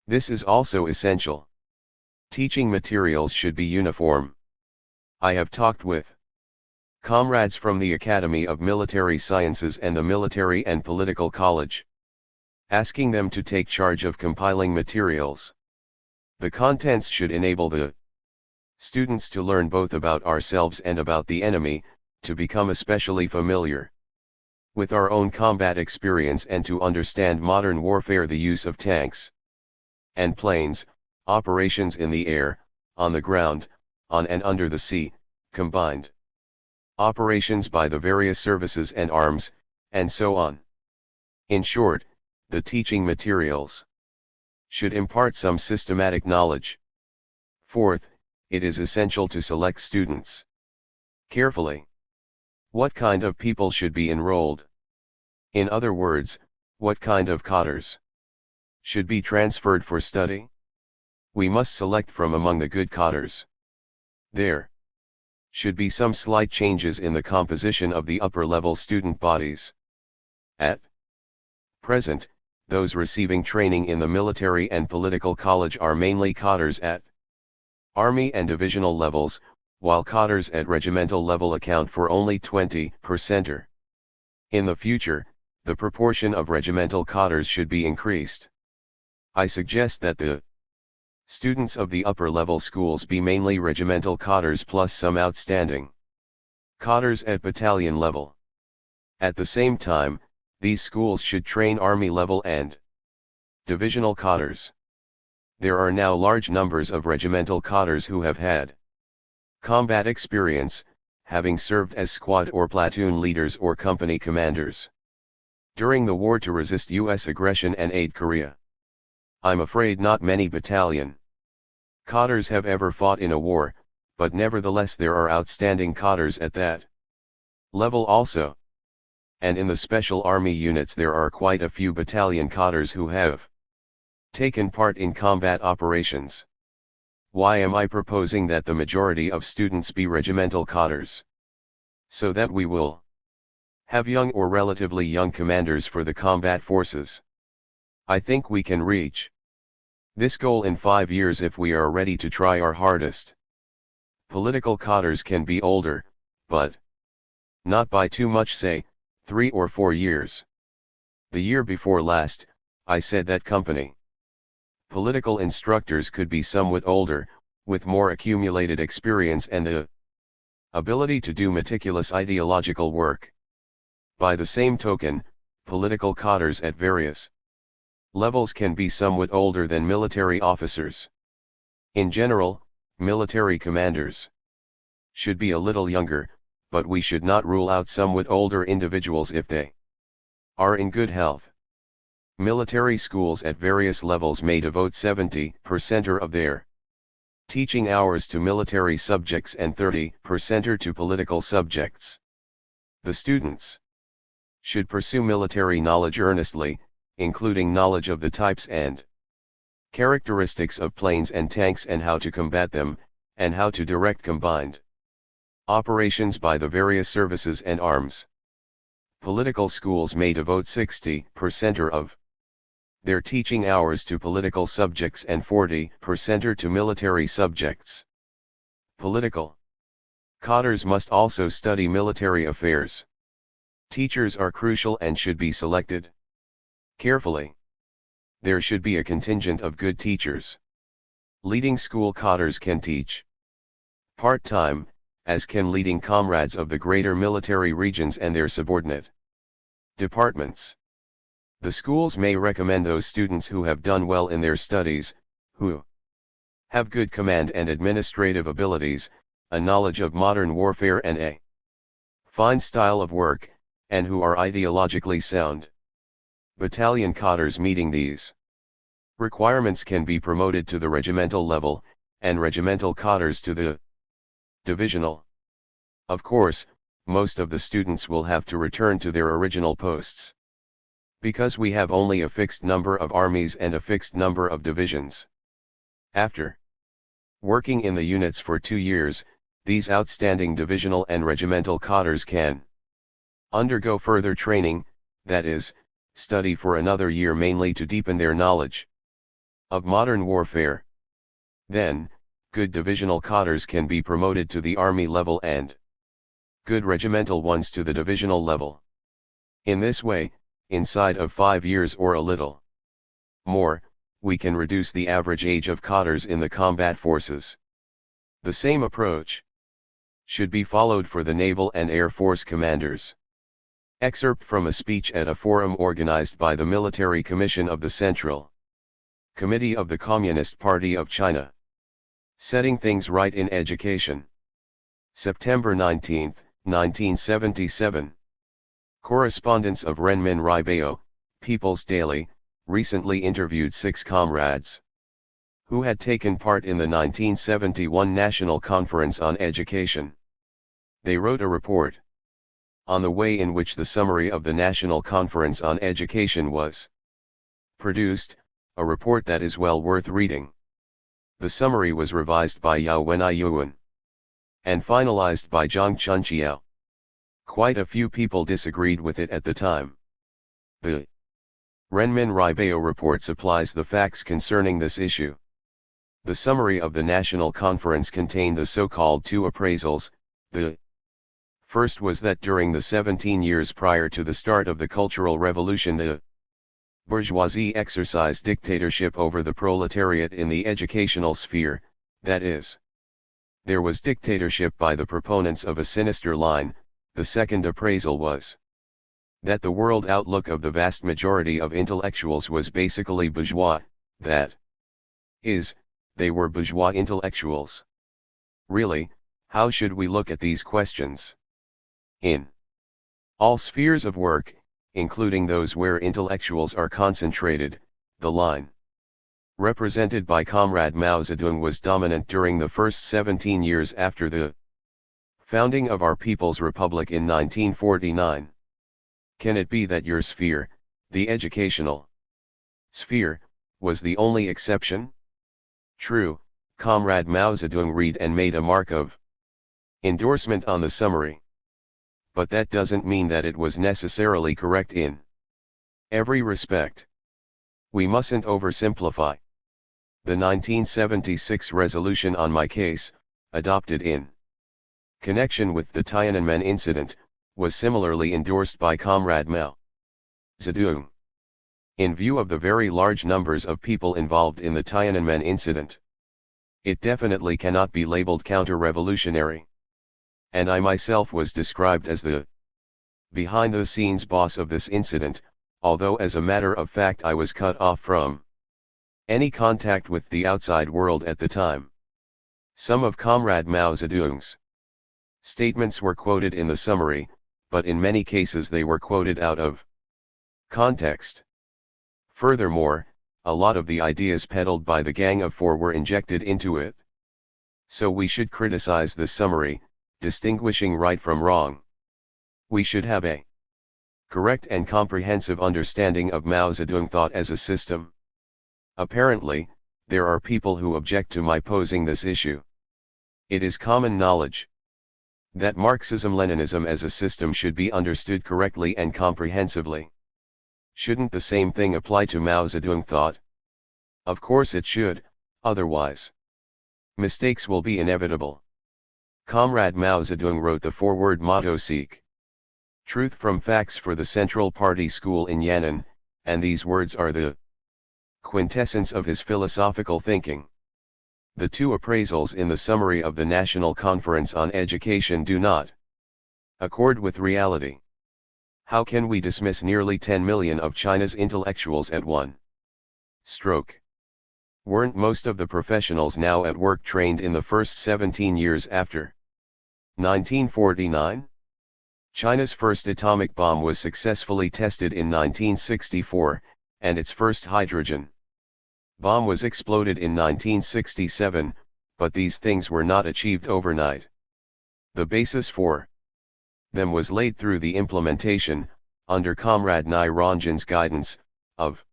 This is also essential. Teaching materials should be uniform. I have talked with comrades from the Academy of Military Sciences and the Military and Political College, asking them to take charge of compiling materials. The contents should enable the students to learn both about ourselves and about the enemy, to become especially familiar with our own combat experience and to understand modern warfare, the use of tanks and planes, operations in the air, on the ground, on and under the sea, combined operations by the various services and arms, and so on. In short, the teaching materials should impart some systematic knowledge. Fourth, it is essential to select students Carefully. What kind of people should be enrolled? In other words, what kind of cadres should be transferred for study? We must select from among the good cadres. There should be some slight changes in the composition of the upper-level student bodies. At present, those receiving training in the military and political college are mainly cadres at Army and divisional levels, while cadres at regimental level account for only 20%. In the future, the proportion of regimental cadres should be increased. I suggest that the students of the upper-level schools be mainly regimental cadres plus some outstanding cadres at battalion level. At the same time, these schools should train Army level and divisional cadres. There are now large numbers of regimental cadres who have had combat experience, having served as squad or platoon leaders or company commanders during the war to resist U.S. aggression and aid Korea. I'm afraid not many battalion cadres have ever fought in a war, but nevertheless there are outstanding cadres at that level also. And in the special army units there are quite a few battalion cadres who have taken part in combat operations. Why am I proposing that the majority of students be regimental cadres? So that we will have young or relatively young commanders for the combat forces. I think we can reach this goal in 5 years if we are ready to try our hardest. Political cadres can be older, but not by too much, say 3 or 4 years. The year before last, I said that company political instructors could be somewhat older, with more accumulated experience and the ability to do meticulous ideological work. By the same token, political cadres at various levels can be somewhat older than military officers. In general, military commanders should be a little younger, but we should not rule out somewhat older individuals if they are in good health. Military schools at various levels may devote 70% of their teaching hours to military subjects and 30% to political subjects. The students should pursue military knowledge earnestly, including knowledge of the types and characteristics of planes and tanks and how to combat them, and how to direct combined operations by the various services and arms. Political schools may devote 60% of their teaching hours to political subjects and 40% to military subjects. Political cadres must also study military affairs. Teachers are crucial and should be selected carefully. There should be a contingent of good teachers. Leading school cadres can teach part-time, as can leading comrades of the greater military regions and their subordinate departments. The schools may recommend those students who have done well in their studies, who have good command and administrative abilities, a knowledge of modern warfare and a fine style of work, and who are ideologically sound. Battalion cadres meeting these requirements can be promoted to the regimental level, and regimental cadres to the divisional. Of course, most of the students will have to return to their original posts, because we have only a fixed number of armies and a fixed number of divisions. After working in the units for 2 years, these outstanding divisional and regimental cadres can undergo further training, that is, study for another year mainly to deepen their knowledge of modern warfare. Then, good divisional cadres can be promoted to the army level and good regimental ones to the divisional level. In this way, inside of 5 years or a little more, we can reduce the average age of cadres in the combat forces. The same approach should be followed for the Naval and Air Force commanders. Excerpt from a speech at a forum organized by the Military Commission of the Central Committee of the Communist Party of China. Setting Things Right in Education. September 19, 1977. Correspondence of Renmin Ribayo, People's Daily, recently interviewed 6 comrades who had taken part in the 1971 National Conference on Education. They wrote a report on the way in which the summary of the National Conference on Education was produced, a report that is well worth reading. The summary was revised by Yao Wenyuan and finalized by Zhang Chunqiao. Quite a few people disagreed with it at the time. The Renmin Ribao report supplies the facts concerning this issue. The summary of the National Conference contained the so-called two appraisals. The first was that during the 17 years prior to the start of the Cultural Revolution, the bourgeoisie exercised dictatorship over the proletariat in the educational sphere, that is, there was dictatorship by the proponents of a sinister line. The second appraisal was that the world outlook of the vast majority of intellectuals was basically bourgeois, that is, they were bourgeois intellectuals. Really, how should we look at these questions? In all spheres of work, including those where intellectuals are concentrated, the line represented by Comrade Mao Zedong was dominant during the first 17 years after the founding of our People's Republic in 1949. Can it be that your sphere, the educational sphere, was the only exception? True, Comrade Mao Zedong read and made a mark of endorsement on the summary. But that doesn't mean that it was necessarily correct in every respect. We mustn't oversimplify. The 1976 resolution on my case, adopted in connection with the Tiananmen incident, was similarly endorsed by Comrade Mao Zedong. In view of the very large numbers of people involved in the Tiananmen incident, it definitely cannot be labeled counter-revolutionary. And I myself was described as the behind-the-scenes boss of this incident, although as a matter of fact I was cut off from any contact with the outside world at the time. Some of Comrade Mao Zedong's statements were quoted in the summary, but in many cases they were quoted out of context. Furthermore, a lot of the ideas peddled by the Gang of Four were injected into it. So we should criticize this summary, distinguishing right from wrong. We should have a correct and comprehensive understanding of Mao Zedong thought as a system. Apparently, there are people who object to my posing this issue. It is common knowledge that Marxism-Leninism as a system should be understood correctly and comprehensively. Shouldn't the same thing apply to Mao Zedong thought? Of course it should, otherwise mistakes will be inevitable. Comrade Mao Zedong wrote the forward motto "Seek Truth from Facts" for the Central Party School in Yan'an, and these words are the quintessence of his philosophical thinking. The two appraisals in the summary of the National Conference on Education do not accord with reality. How can we dismiss nearly 10 million of China's intellectuals at one stroke? Weren't most of the professionals now at work trained in the first 17 years after 1949? China's first atomic bomb was successfully tested in 1964, and its first hydrogen bomb was exploded in 1967, but these things were not achieved overnight. The basis for them was laid through the implementation, under Comrade Nai Ranjan's guidance, of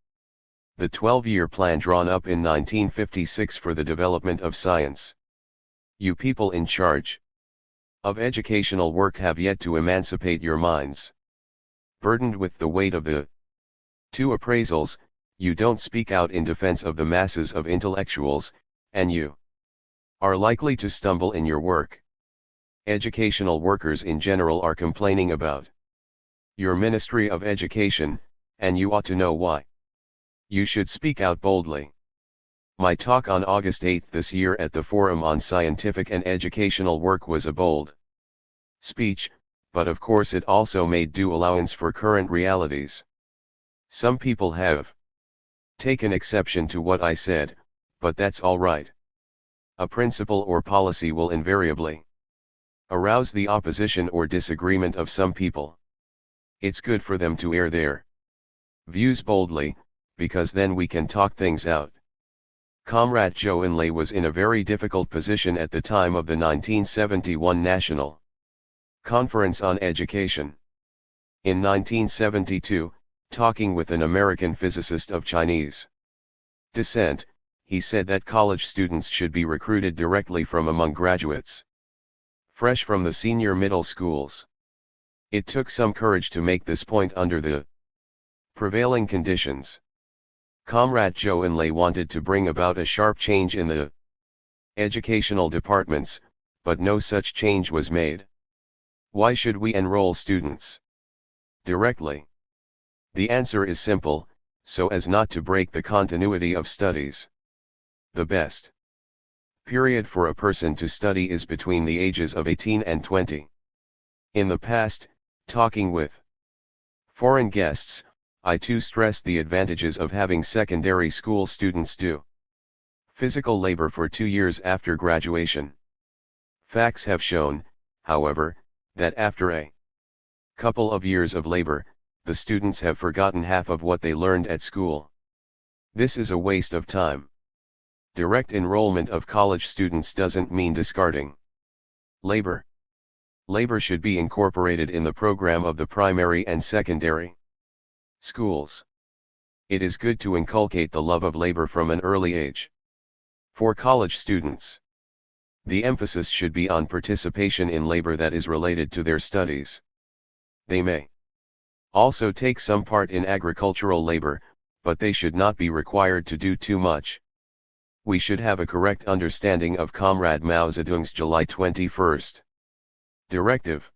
the 12-year plan drawn up in 1956 for the development of science. You people in charge of educational work have yet to emancipate your minds. Burdened with the weight of the two appraisals, you don't speak out in defense of the masses of intellectuals, and you are likely to stumble in your work. Educational workers in general are complaining about your Ministry of Education, and you ought to know why. You should speak out boldly. My talk on August 8 this year at the Forum on Scientific and Educational Work was a bold speech, but of course it also made due allowance for current realities. Some people have taken exception to what I said, but that's all right. A principle or policy will invariably arouse the opposition or disagreement of some people. It's good for them to air their views boldly, because then we can talk things out. Comrade Zhou Enlai was in a very difficult position at the time of the 1971 national Conference on Education. In 1972, talking with an American physicist of Chinese descent, he said that college students should be recruited directly from among graduates, fresh from the senior middle schools. It took some courage to make this point under the prevailing conditions. Comrade Zhou Enlai wanted to bring about a sharp change in the educational departments, but no such change was made. Why should we enroll students directly? The answer is simple, so as not to break the continuity of studies. The best period for a person to study is between the ages of 18 and 20. In the past, talking with foreign guests, I too stressed the advantages of having secondary school students do physical labor for 2 years after graduation. Facts have shown, however, that after a couple of years of labor, the students have forgotten half of what they learned at school. This is a waste of time. Direct enrollment of college students doesn't mean discarding labor. Labor should be incorporated in the program of the primary and secondary schools. It is good to inculcate the love of labor from an early age. For college students, the emphasis should be on participation in labor that is related to their studies. They may also take some part in agricultural labor, but they should not be required to do too much. We should have a correct understanding of Comrade Mao Zedong's July 21 directive.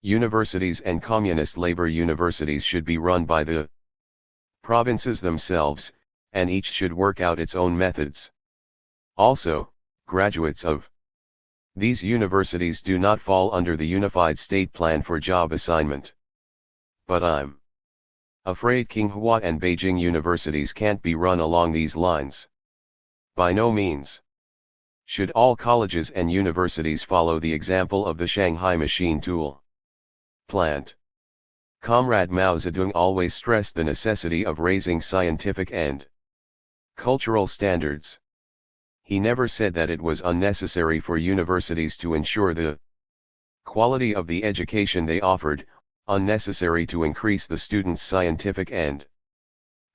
Universities and communist labor universities should be run by the provinces themselves, and each should work out its own methods. Also, graduates of these universities do not fall under the Unified State Plan for job assignment. But I'm afraid Tsinghua and Beijing universities can't be run along these lines. By no means should all colleges and universities follow the example of the Shanghai machine tool plant. Comrade Mao Zedong always stressed the necessity of raising scientific and cultural standards. He never said that it was unnecessary for universities to ensure the quality of the education they offered, unnecessary to increase the students' scientific and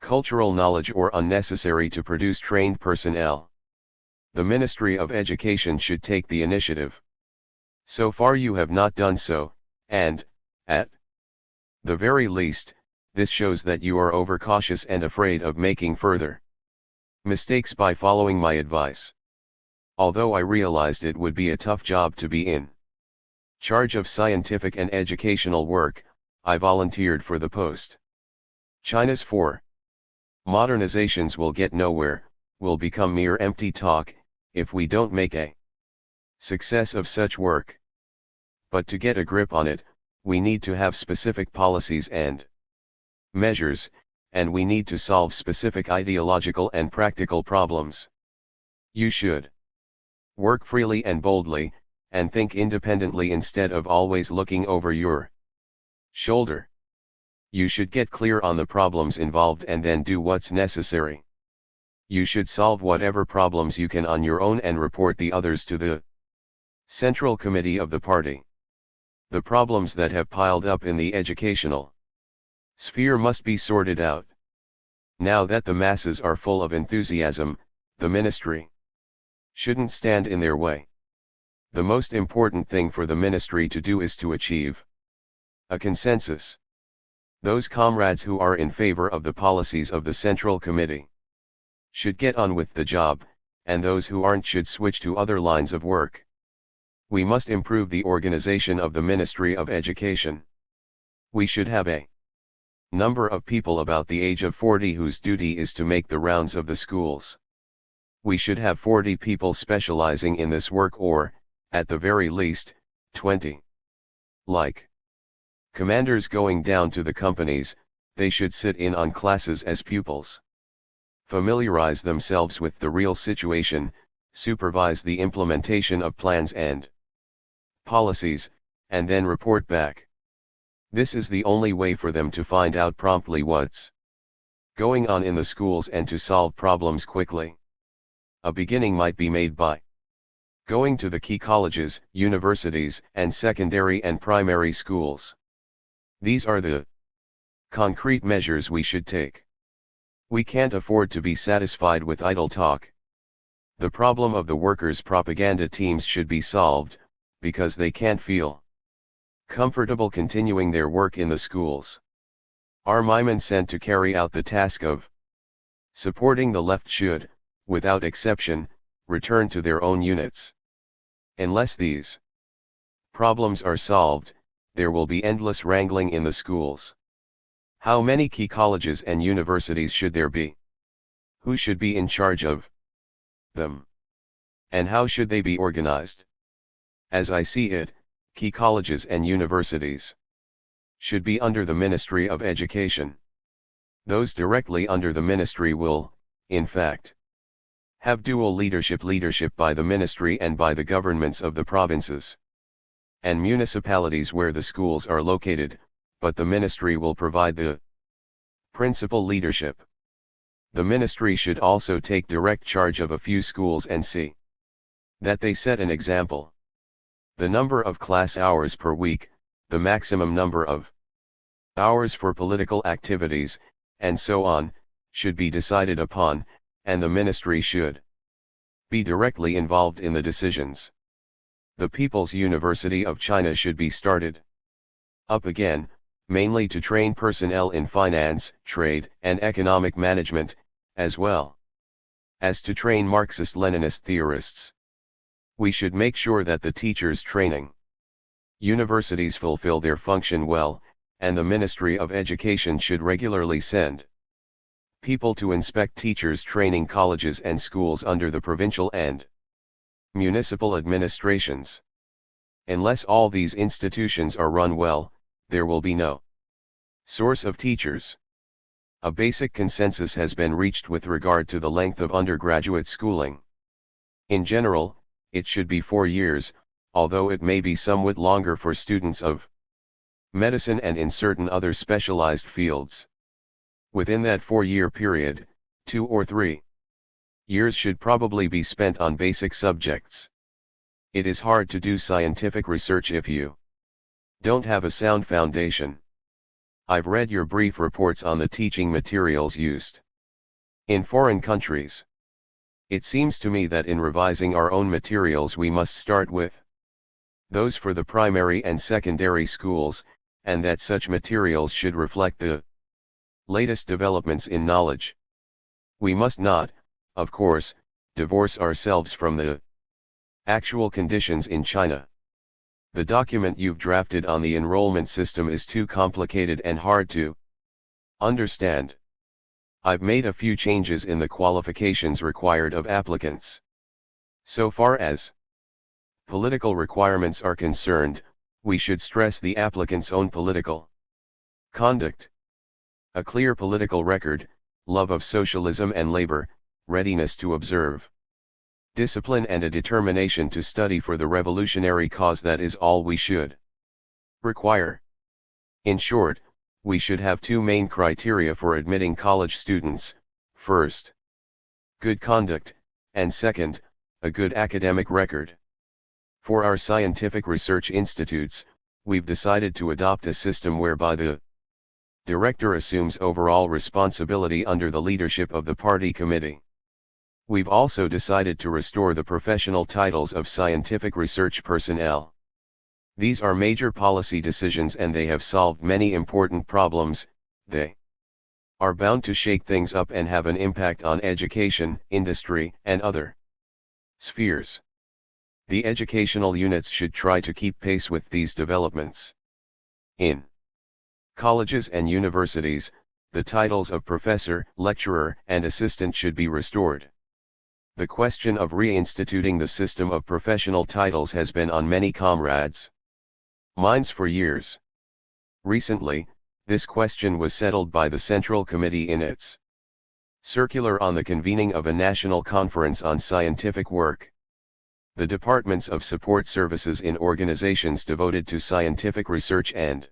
cultural knowledge, or unnecessary to produce trained personnel. The Ministry of Education should take the initiative. So far you have not done so, and, at the very least, this shows that you are overcautious and afraid of making further mistakes by following my advice. Although I realized it would be a tough job to be in charge of scientific and educational work, I volunteered for the post. China's four modernizations will get nowhere, will become mere empty talk, if we don't make a success of such work. But to get a grip on it, we need to have specific policies and measures, and we need to solve specific ideological and practical problems. You should work freely and boldly, and think independently instead of always looking over your shoulder. You should get clear on the problems involved and then do what's necessary. You should solve whatever problems you can on your own and report the others to the Central Committee of the party. The problems that have piled up in the educational sphere must be sorted out. Now that the masses are full of enthusiasm, the ministry shouldn't stand in their way. The most important thing for the ministry to do is to achieve a consensus. Those comrades who are in favor of the policies of the Central Committee should get on with the job, and those who aren't should switch to other lines of work. We must improve the organization of the Ministry of Education. We should have a number of people about the age of 40 whose duty is to make the rounds of the schools. We should have 40 people specializing in this work, or, at the very least, 20. Like commanders going down to the companies, they should sit in on classes as pupils. Familiarize themselves with the real situation, supervise the implementation of plans and policies, and then report back. This is the only way for them to find out promptly what's going on in the schools and to solve problems quickly. A beginning might be made by Going to the key colleges, universities, and secondary and primary schools. These are the concrete measures we should take. We can't afford to be satisfied with idle talk. The problem of the workers' propaganda teams should be solved, because they can't feel comfortable continuing their work in the schools. Our mimen sent to carry out the task of supporting the left should, without exception, return to their own units. Unless these problems are solved, there will be endless wrangling in the schools. How many key colleges and universities should there be? Who should be in charge of them? And how should they be organized? As I see it, key colleges and universities should be under the Ministry of Education. Those directly under the ministry will, in fact, have dual leadership by the ministry and by the governments of the provinces and municipalities where the schools are located, but the ministry will provide the principal leadership. The ministry should also take direct charge of a few schools and see that they set an example. The number of class hours per week, the maximum number of hours for political activities, and so on, should be decided upon, and the ministry should be directly involved in the decisions. The People's University of China should be started up again, mainly to train personnel in finance, trade, and economic management, as well as to train Marxist-Leninist theorists. We should make sure that the teachers' training universities fulfill their function well, and the Ministry of Education should regularly send people to inspect teachers' training colleges and schools under the provincial and municipal administrations. Unless all these institutions are run well, there will be no source of teachers. A basic consensus has been reached with regard to the length of undergraduate schooling. In general, it should be 4 years, although it may be somewhat longer for students of medicine and in certain other specialized fields. Within that 4-year period, 2 or 3 years should probably be spent on basic subjects. It is hard to do scientific research if you don't have a sound foundation. I've read your brief reports on the teaching materials used in foreign countries. It seems to me that in revising our own materials we must start with those for the primary and secondary schools, and that such materials should reflect the latest developments in knowledge. We must not, of course, divorce ourselves from the actual conditions in China. The document you've drafted on the enrollment system is too complicated and hard to understand. I've made a few changes in the qualifications required of applicants. So far as political requirements are concerned, we should stress the applicant's own political conduct. A clear political record, love of socialism and labor, readiness to observe discipline and a determination to study for the revolutionary cause, that is all we should require. In short, we should have 2 main criteria for admitting college students: first, good conduct, and second, a good academic record. For our scientific research institutes, we've decided to adopt a system whereby the director assumes overall responsibility under the leadership of the party committee. We've also decided to restore the professional titles of scientific research personnel. These are major policy decisions and they have solved many important problems. They are bound to shake things up and have an impact on education, industry, and other spheres. The educational units should try to keep pace with these developments. In colleges and universities, the titles of professor, lecturer, and assistant should be restored. The question of reinstituting the system of professional titles has been on many comrades' minds for years. Recently, this question was settled by the Central Committee in its circular on the convening of a national conference on scientific work. The departments of support services in organizations devoted to scientific research and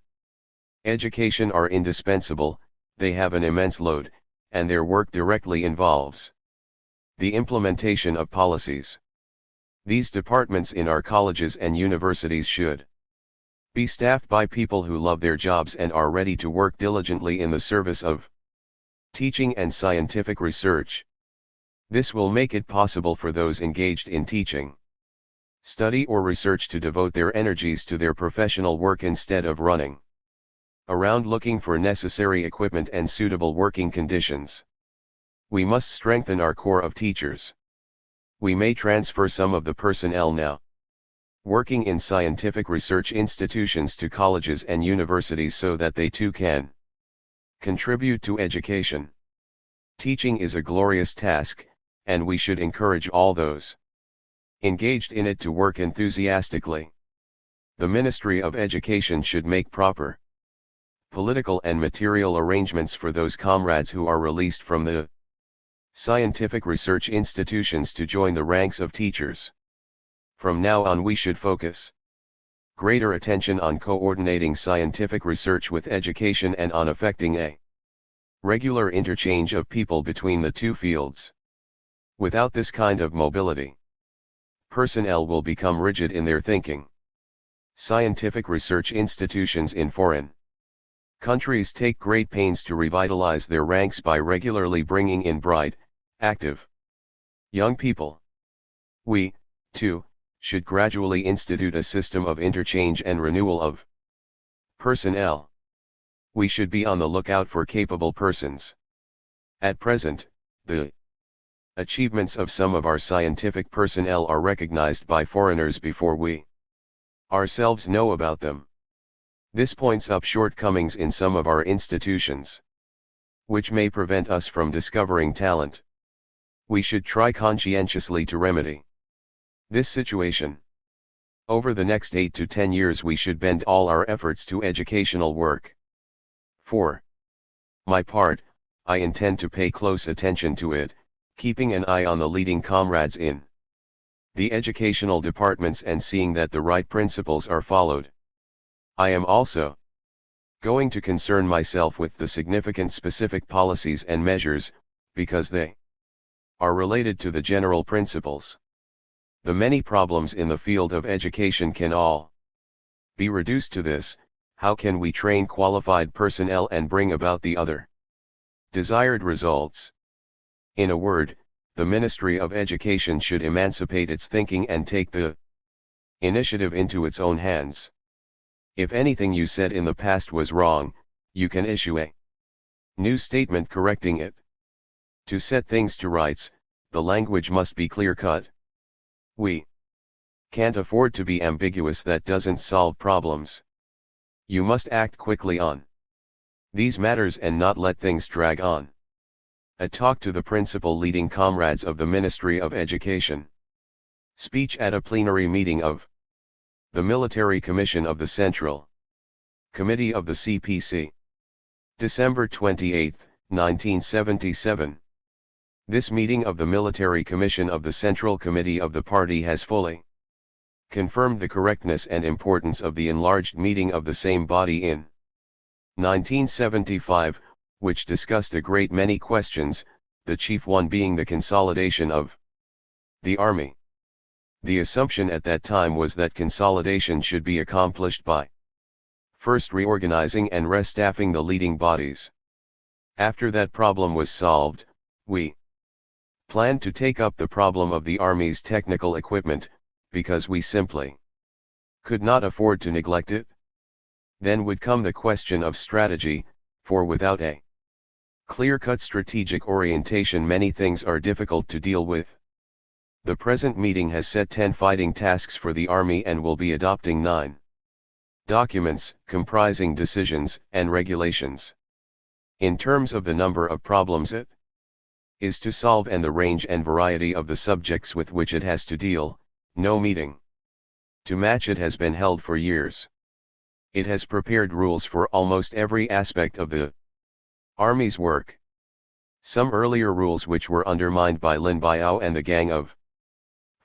education are indispensable. They have an immense load, and their work directly involves the implementation of policies. These departments in our colleges and universities should be staffed by people who love their jobs and are ready to work diligently in the service of teaching and scientific research. This will make it possible for those engaged in teaching, study or research to devote their energies to their professional work instead of running around looking for necessary equipment and suitable working conditions. We must strengthen our corps of teachers. We may transfer some of the personnel now working in scientific research institutions to colleges and universities so that they too can contribute to education. Teaching is a glorious task, and we should encourage all those engaged in it to work enthusiastically. The Ministry of Education should make proper political and material arrangements for those comrades who are released from the scientific research institutions to join the ranks of teachers. From now on we should focus greater attention on coordinating scientific research with education and on effecting a regular interchange of people between the two fields. Without this kind of mobility, personnel will become rigid in their thinking. Scientific research institutions in foreign countries take great pains to revitalize their ranks by regularly bringing in bright, active young people. We, too, should gradually institute a system of interchange and renewal of personnel. We should be on the lookout for capable persons. At present, the achievements of some of our scientific personnel are recognized by foreigners before we ourselves know about them. This points up shortcomings in some of our institutions, which may prevent us from discovering talent. We should try conscientiously to remedy this situation. Over the next 8 to 10 years we should bend all our efforts to educational work. For my part, I intend to pay close attention to it, keeping an eye on the leading comrades in the educational departments and seeing that the right principles are followed. I am also going to concern myself with the significant specific policies and measures, because they are related to the general principles. The many problems in the field of education can all be reduced to this: how can we train qualified personnel and bring about the other desired results? In a word, the Ministry of Education should emancipate its thinking and take the initiative into its own hands. If anything you said in the past was wrong, you can issue a new statement correcting it. To set things to rights, the language must be clear-cut. We can't afford to be ambiguous. That doesn't solve problems. You must act quickly on these matters and not let things drag on. A talk to the principal leading comrades of the Ministry of Education. Speech at a plenary meeting of the Military Commission of the Central Committee of the CPC. December 28, 1977. This meeting of the Military Commission of the Central Committee of the Party has fully confirmed the correctness and importance of the enlarged meeting of the same body in 1975, which discussed a great many questions, the chief one being the consolidation of the army. The assumption at that time was that consolidation should be accomplished by first reorganizing and restaffing the leading bodies. After that problem was solved, we planned to take up the problem of the Army's technical equipment, because we simply could not afford to neglect it. Then would come the question of strategy, for without a clear-cut strategic orientation many things are difficult to deal with. The present meeting has set 10 fighting tasks for the Army and will be adopting 9 documents, comprising decisions and regulations. In terms of the number of problems it is to solve and the range and variety of the subjects with which it has to deal, no meeting to match it has been held for years. It has prepared rules for almost every aspect of the Army's work. Some earlier rules which were undermined by Lin Biao and the Gang of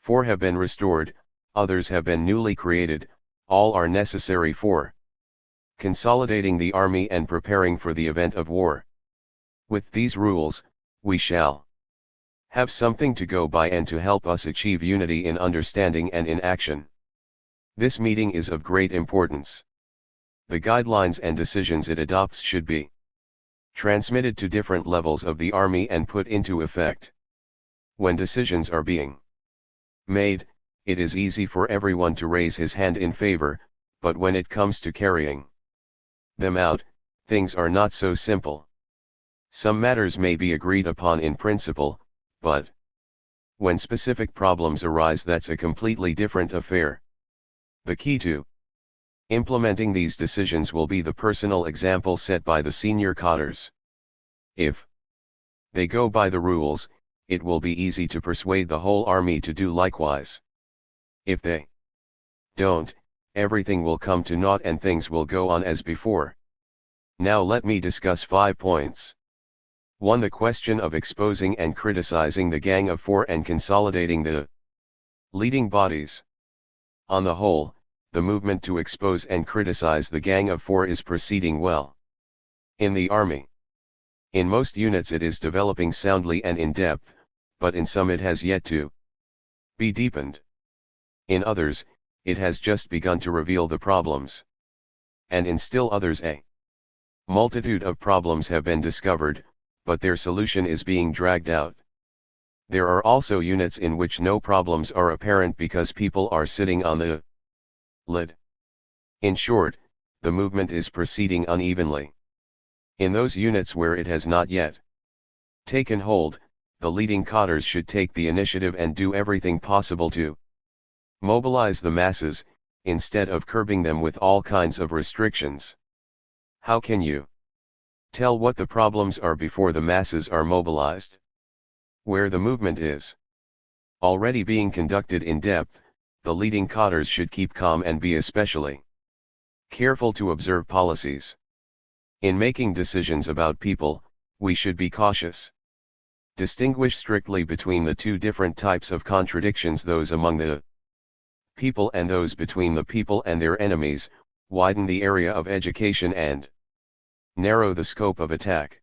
Four have been restored, others have been newly created, all are necessary for consolidating the army and preparing for the event of war. With these rules, we shall have something to go by and to help us achieve unity in understanding and in action. This meeting is of great importance. The guidelines and decisions it adopts should be transmitted to different levels of the army and put into effect. When decisions are being made, it is easy for everyone to raise his hand in favor, but when it comes to carrying them out, things are not so simple. Some matters may be agreed upon in principle, but when specific problems arise, that's a completely different affair. The key to implementing these decisions will be the personal example set by the senior cadres. If they go by the rules, it will be easy to persuade the whole army to do likewise. If they don't, everything will come to naught and things will go on as before. Now let me discuss 5 points. 1. The question of exposing and criticizing the Gang of Four and consolidating the leading bodies. On the whole, the movement to expose and criticize the Gang of Four is proceeding well. In the army, in most units it is developing soundly and in depth, but in some it has yet to be deepened. In others, it has just begun to reveal the problems. And in still others a multitude of problems have been discovered, but their solution is being dragged out. There are also units in which no problems are apparent because people are sitting on the lid. In short, the movement is proceeding unevenly. In those units where it has not yet taken hold, the leading cadres should take the initiative and do everything possible to mobilize the masses, instead of curbing them with all kinds of restrictions. How can you tell what the problems are before the masses are mobilized? Where the movement is already being conducted in depth, the leading cadres should keep calm and be especially careful to observe policies. In making decisions about people, we should be cautious. Distinguish strictly between the two different types of contradictions, those among the people and those between the people and their enemies, widen the area of education and narrow the scope of attack.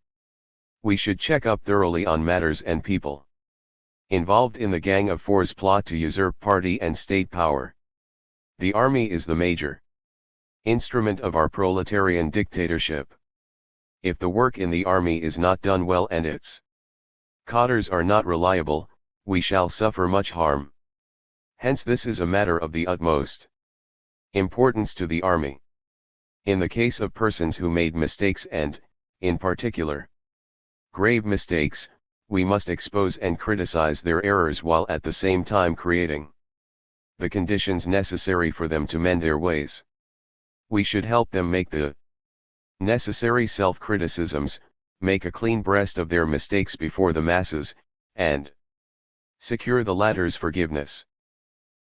We should check up thoroughly on matters and people involved in the Gang of Four's plot to usurp party and state power. The army is the major instrument of our proletarian dictatorship. If the work in the army is not done well and its cadres are not reliable, we shall suffer much harm. Hence this is a matter of the utmost importance to the army. In the case of persons who made mistakes and, in particular, grave mistakes, we must expose and criticize their errors while at the same time creating the conditions necessary for them to mend their ways. We should help them make the necessary self-criticisms, make a clean breast of their mistakes before the masses, and secure the latter's forgiveness.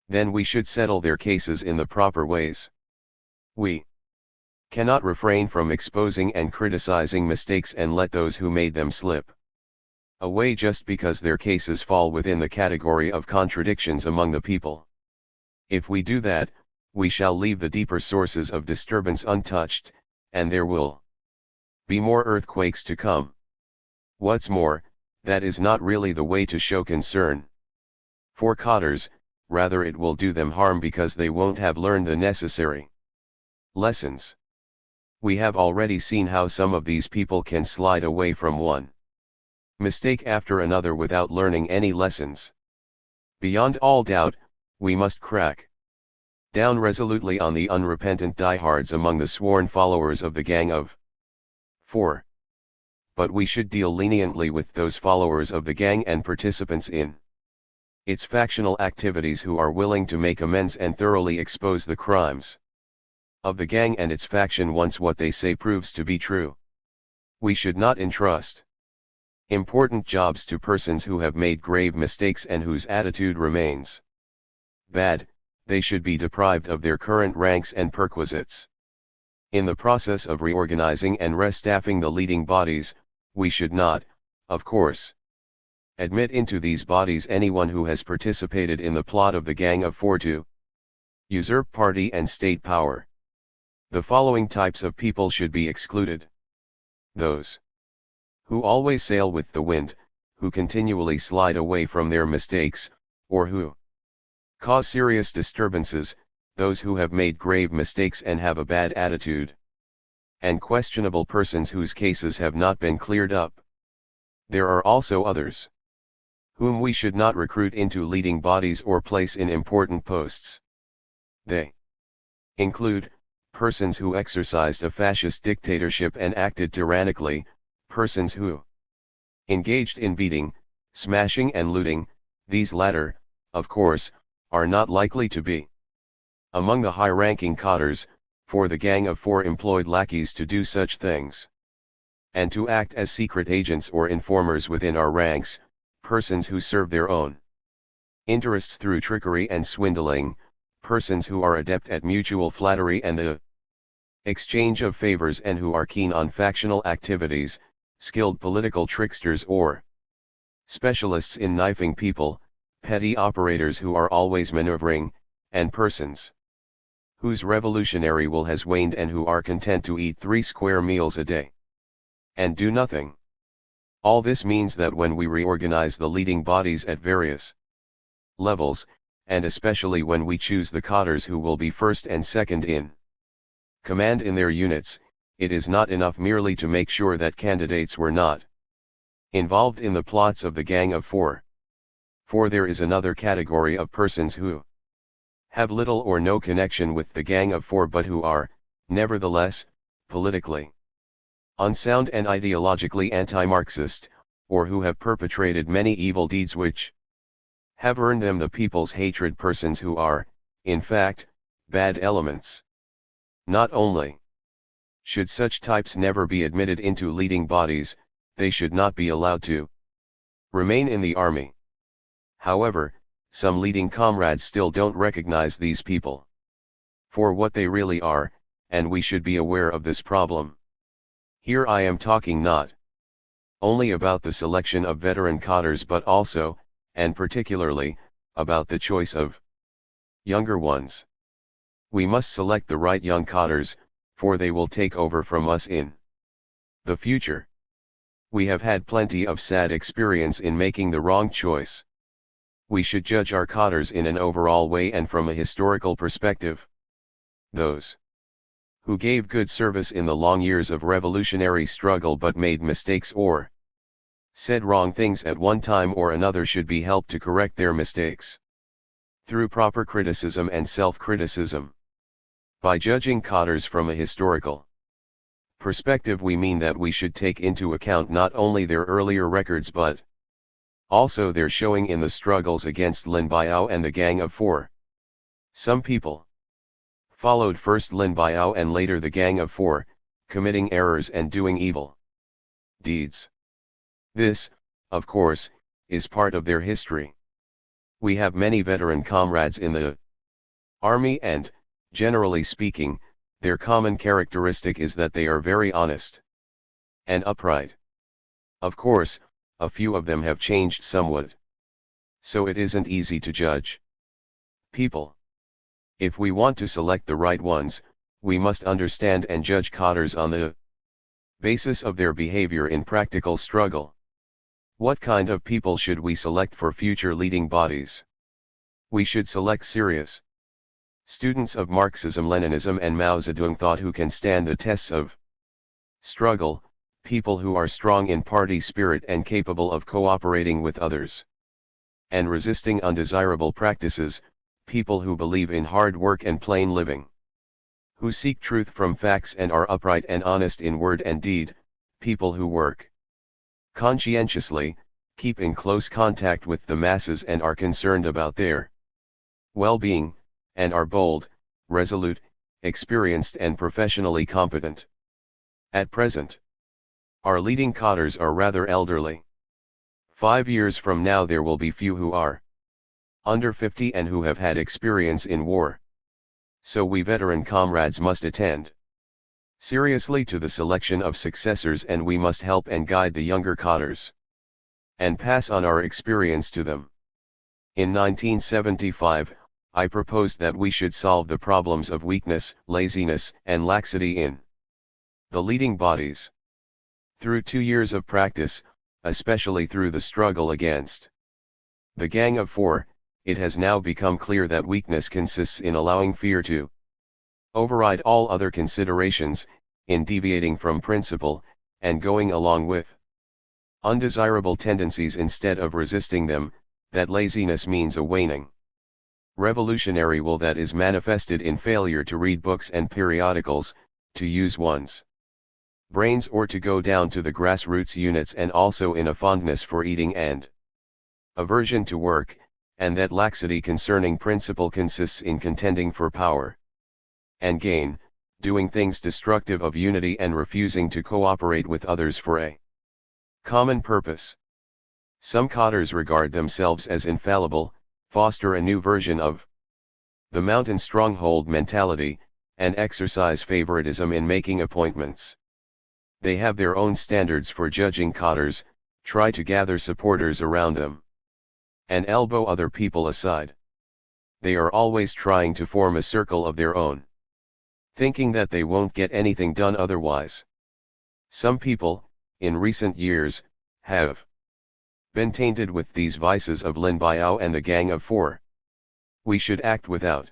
Then we should settle their cases in the proper ways. We cannot refrain from exposing and criticizing mistakes and let those who made them slip away just because their cases fall within the category of contradictions among the people. If we do that, we shall leave the deeper sources of disturbance untouched, and there will be more earthquakes to come. What's more, that is not really the way to show concern for cadres, rather it will do them harm because they won't have learned the necessary lessons. We have already seen how some of these people can slide away from one mistake after another without learning any lessons. Beyond all doubt, we must crack down resolutely on the unrepentant diehards among the sworn followers of the Gang of Four. But we should deal leniently with those followers of the gang and participants in its factional activities who are willing to make amends and thoroughly expose the crimes of the gang and its faction once what they say proves to be true. We should not entrust important jobs to persons who have made grave mistakes and whose attitude remains bad. They should be deprived of their current ranks and perquisites. In the process of reorganizing and restaffing the leading bodies, we should not, of course, admit into these bodies anyone who has participated in the plot of the Gang of Four to usurp party and state power. The following types of people should be excluded: those who always sail with the wind, who continually slide away from their mistakes, or who cause serious disturbances, those who have made grave mistakes and have a bad attitude, and questionable persons whose cases have not been cleared up. There are also others whom we should not recruit into leading bodies or place in important posts. They include persons who exercised a fascist dictatorship and acted tyrannically, persons who engaged in beating, smashing and looting. These latter, of course, are not likely to be among the high-ranking cadres, for the Gang of Four employed lackeys to do such things, and to act as secret agents or informers within our ranks, persons who serve their own interests through trickery and swindling, persons who are adept at mutual flattery and the exchange of favors and who are keen on factional activities, skilled political tricksters or specialists in knifing people, petty operators who are always maneuvering, and persons whose revolutionary will has waned and who are content to eat 3 square meals a day and do nothing. All this means that when we reorganize the leading bodies at various levels, and especially when we choose the cadres who will be first and second in command in their units, it is not enough merely to make sure that candidates were not involved in the plots of the Gang of Four. For there is another category of persons who have little or no connection with the Gang of Four but who are, nevertheless, politically unsound and ideologically anti-Marxist, or who have perpetrated many evil deeds which have earned them the people's hatred, persons who are, in fact, bad elements. Not only should such types never be admitted into leading bodies, they should not be allowed to remain in the army. However, some leading comrades still don't recognize these people for what they really are, and we should be aware of this problem. Here I am talking not only about the selection of veteran cadres but also, and particularly, about the choice of younger ones. We must select the right young cadres, for they will take over from us in the future. We have had plenty of sad experience in making the wrong choice. We should judge our cadres in an overall way and from a historical perspective. Those who gave good service in the long years of revolutionary struggle but made mistakes or said wrong things at one time or another should be helped to correct their mistakes through proper criticism and self-criticism. By judging cadres from a historical perspective, we mean that we should take into account not only their earlier records but also their showing in the struggles against Lin Biao and the Gang of Four. Some people followed first Lin Biao and later the Gang of Four, committing errors and doing evil deeds. This, of course, is part of their history. We have many veteran comrades in the army and, generally speaking, their common characteristic is that they are very honest and upright. Of course, a few of them have changed somewhat, so it isn't easy to judge people. If we want to select the right ones, we must understand and judge cadres on the basis of their behavior in practical struggle. What kind of people should we select for future leading bodies? We should select serious students of Marxism-Leninism and Mao Zedong thought who can stand the tests of struggle, people who are strong in party spirit and capable of cooperating with others and resisting undesirable practices, people who believe in hard work and plain living, who seek truth from facts and are upright and honest in word and deed, people who work conscientiously, keep in close contact with the masses and are concerned about their well-being, and are bold, resolute, experienced and professionally competent. At present, our leading cadres are rather elderly. 5 years from now there will be few who are under 50 and who have had experience in war. So we veteran comrades must attend seriously to the selection of successors, and we must help and guide the younger cadres and pass on our experience to them. In 1975, I proposed that we should solve the problems of weakness, laziness, and laxity in the leading bodies. Through 2 years of practice, especially through the struggle against the Gang of Four. It has now become clear that weakness consists in allowing fear to override all other considerations, in deviating from principle, and going along with undesirable tendencies instead of resisting them. That laziness means a waning revolutionary will that is manifested in failure to read books and periodicals, to use one's brains or to go down to the grassroots units, and also in a fondness for eating and aversion to work, and that laxity concerning principle consists in contending for power and gain, doing things destructive of unity and refusing to cooperate with others for a common purpose. Some cotters regard themselves as infallible, foster a new version of the mountain stronghold mentality, and exercise favoritism in making appointments. They have their own standards for judging cotters, try to gather supporters around them, and elbow other people aside. They are always trying to form a circle of their own, thinking that they won't get anything done otherwise. Some people, in recent years, have been tainted with these vices of Lin Biao and the Gang of Four. We should act without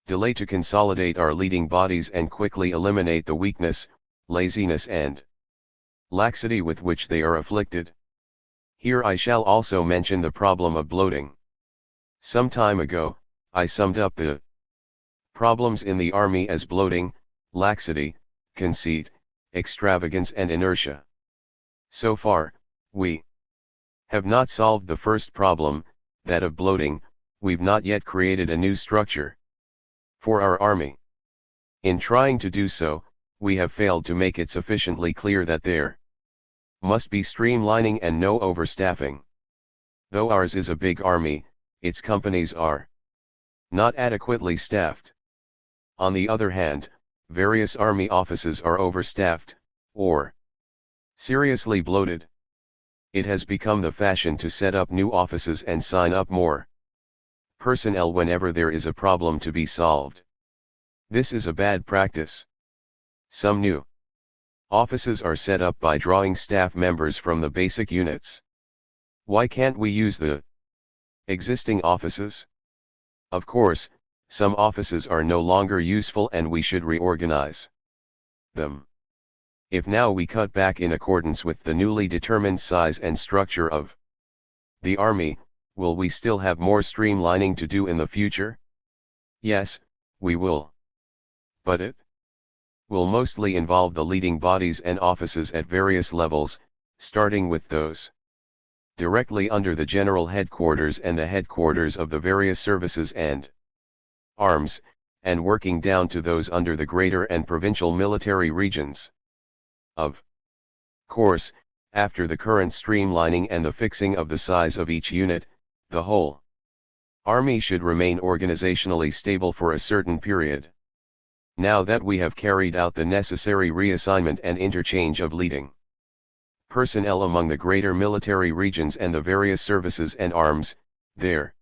delay to consolidate our leading bodies and quickly eliminate the weakness, laziness and laxity with which they are afflicted. Here I shall also mention the problem of bloating. Some time ago, I summed up the problems in the army as bloating, laxity, conceit, extravagance and inertia. So far, we have not solved the first problem, that of bloating. We've not yet created a new structure for our army. In trying to do so, we have failed to make it sufficiently clear that there must be streamlining and no overstaffing. Though ours is a big army, its companies are not adequately staffed. On the other hand, various army offices are overstaffed, or seriously bloated. It has become the fashion to set up new offices and sign up more personnel whenever there is a problem to be solved. This is a bad practice. Some new offices are set up by drawing staff members from the basic units. Why can't we use the existing offices? Of course, some offices are no longer useful and we should reorganize them. If now we cut back in accordance with the newly determined size and structure of the army, will we still have more streamlining to do in the future? Yes, we will. But it will mostly involve the leading bodies and offices at various levels, starting with those directly under the general headquarters and the headquarters of the various services and arms, and working down to those under the greater and provincial military regions. Of course, after the current streamlining and the fixing of the size of each unit, the whole army should remain organizationally stable for a certain period. Now that we have carried out the necessary reassignment and interchange of leading personnel among the greater military regions and the various services and arms, there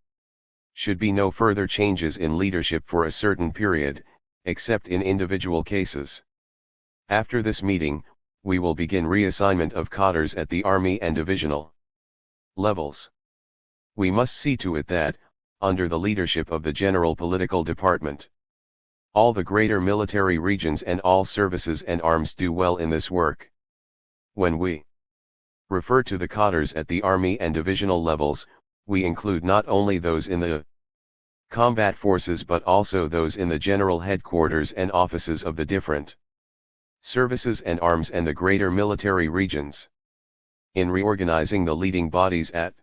should be no further changes in leadership for a certain period, except in individual cases. After this meeting, we will begin reassignment of cadres at the army and divisional levels. We must see to it that, under the leadership of the General Political Department, all the greater military regions and all services and arms do well in this work. When we refer to the cadres at the army and divisional levels, we include not only those in the combat forces but also those in the general headquarters and offices of the different services and arms and the greater military regions. In reorganizing the leading bodies at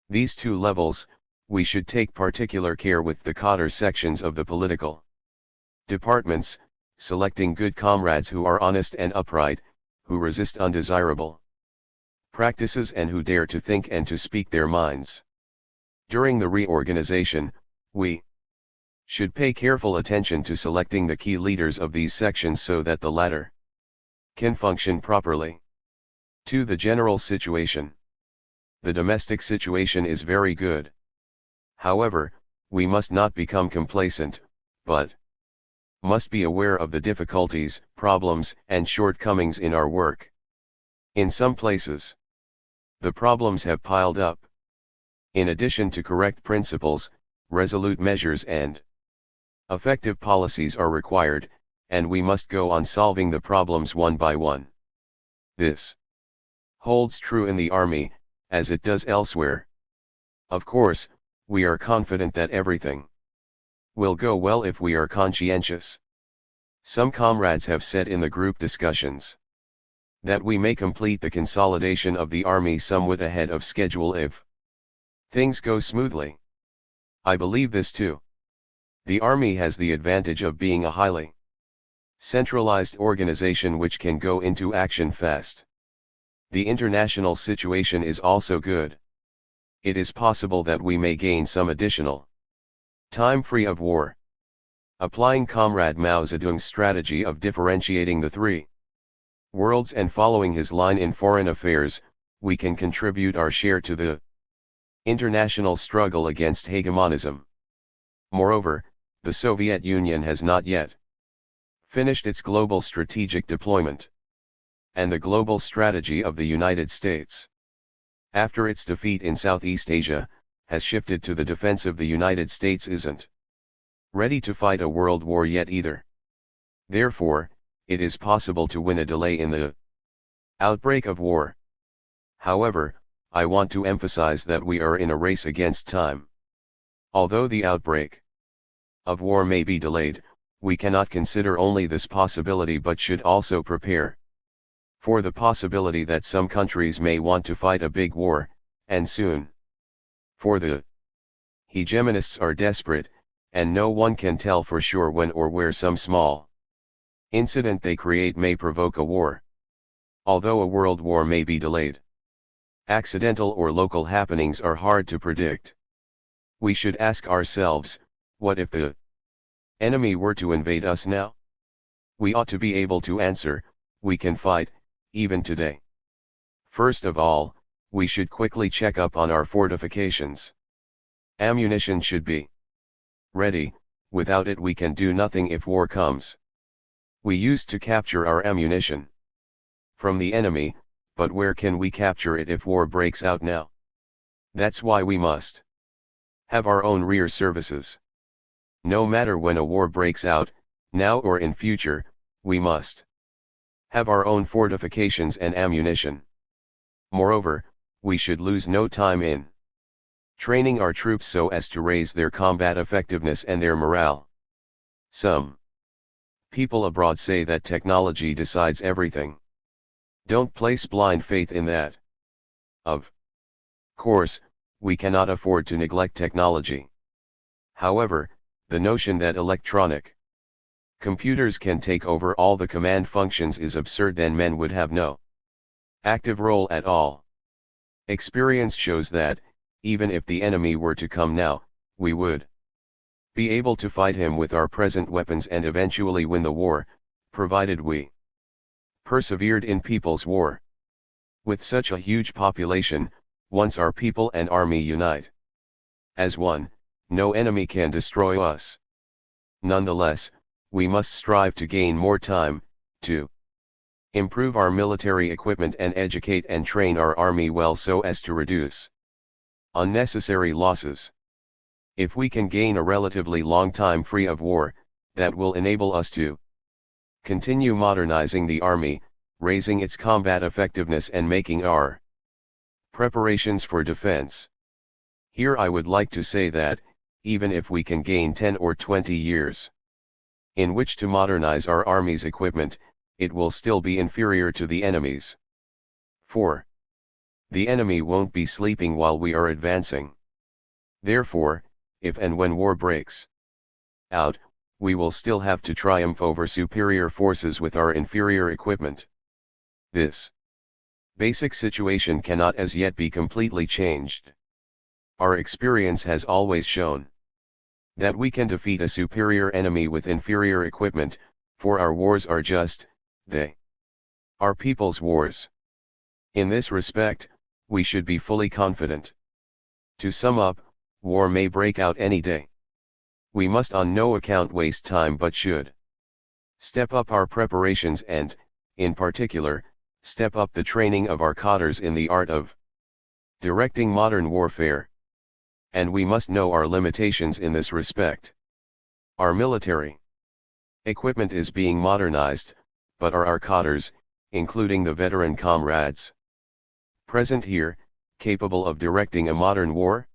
these two levels, we should take particular care with the cadre sections of the political departments, selecting good comrades who are honest and upright, who resist undesirable practices and who dare to think and to speak their minds. During the reorganization, we should pay careful attention to selecting the key leaders of these sections so that the latter can function properly. To the general situation. The domestic situation is very good. However, we must not become complacent, but must be aware of the difficulties, problems, and shortcomings in our work. In some places, The problems have piled up. In addition to correct principles, resolute measures and effective policies are required, and we must go on solving the problems one by one. This holds true in the army, as it does elsewhere. Of course, we are confident that everything will go well if we are conscientious. Some comrades have said in the group discussions that we may complete the consolidation of the army somewhat ahead of schedule if things go smoothly. I believe this too. The army has the advantage of being a highly centralized organization which can go into action fast. The international situation is also good. It is possible that we may gain some additional time free of war. Applying Comrade Mao Zedong's strategy of differentiating the three worlds and following his line in foreign affairs, we can contribute our share to the international struggle against hegemonism. Moreover, the Soviet Union has not yet finished its global strategic deployment. And the global strategy of the United States, after its defeat in Southeast Asia, has shifted to the defensive. The United States isn't ready to fight a world war yet either. Therefore, it is possible to win a delay in the outbreak of war. However, I want to emphasize that we are in a race against time. Although the outbreak of war may be delayed, we cannot consider only this possibility but should also prepare for the possibility that some countries may want to fight a big war, and soon. For the hegemonists are desperate, and no one can tell for sure when or where some small incident they create may provoke a war. Although a world war may be delayed, accidental or local happenings are hard to predict. We should ask ourselves, what if the enemy were to invade us now? We ought to be able to answer, we can fight, even today. First of all, we should quickly check up on our fortifications. Ammunition should be ready, without it we can do nothing if war comes. We used to capture our ammunition from the enemy, but where can we capture it if war breaks out now? That's why we must have our own rear services. No matter when a war breaks out, now or in future, we must have our own fortifications and ammunition. Moreover, we should lose no time in training our troops so as to raise their combat effectiveness and their morale. Some people abroad say that technology decides everything. Don't place blind faith in that. Of course, we cannot afford to neglect technology. However, the notion that electronic computers can take over all the command functions is absurd. Then men would have no active role at all. Experience shows that, even if the enemy were to come now, we would be able to fight him with our present weapons and eventually win the war, provided we persevered in People's War. With such a huge population, once our people and army unite as one, no enemy can destroy us. Nonetheless, we must strive to gain more time, to improve our military equipment and educate and train our army well so as to reduce unnecessary losses. If we can gain a relatively long time free of war, that will enable us to continue modernizing the army, raising its combat effectiveness and making our preparations for defense. Here I would like to say that, even if we can gain 10 or 20 years in which to modernize our army's equipment, it will still be inferior to the enemy's. 4. The enemy won't be sleeping while we are advancing. Therefore, if and when war breaks out, we will still have to triumph over superior forces with our inferior equipment. This basic situation cannot as yet be completely changed. Our experience has always shown that we can defeat a superior enemy with inferior equipment, for our wars are just, they are people's wars. In this respect, we should be fully confident. To sum up, war may break out any day. We must on no account waste time but should step up our preparations and, in particular, step up the training of our cadres in the art of Directing modern warfare. And we must know our limitations in this respect. Our military equipment is being modernized, but are our cadres, including the veteran comrades present here, capable of directing a modern war?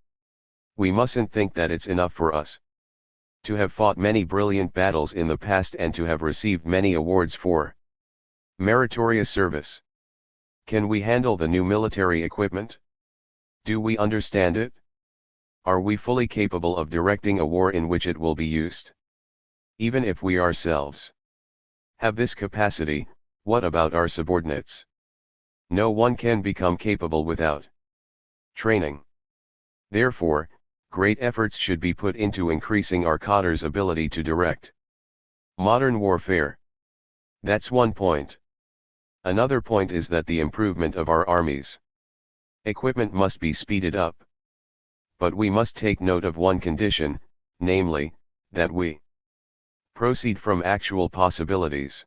We mustn't think that it's enough for us to have fought many brilliant battles in the past and to have received many awards for meritorious service. Can we handle the new military equipment? Do we understand it? Are we fully capable of directing a war in which it will be used? Even if we ourselves have this capacity, what about our subordinates? No one can become capable without training. Therefore, great efforts should be put into increasing our cadres' ability to direct modern warfare. That's one point. Another point is that the improvement of our army's equipment must be speeded up. But we must take note of one condition, namely, that we proceed from actual possibilities.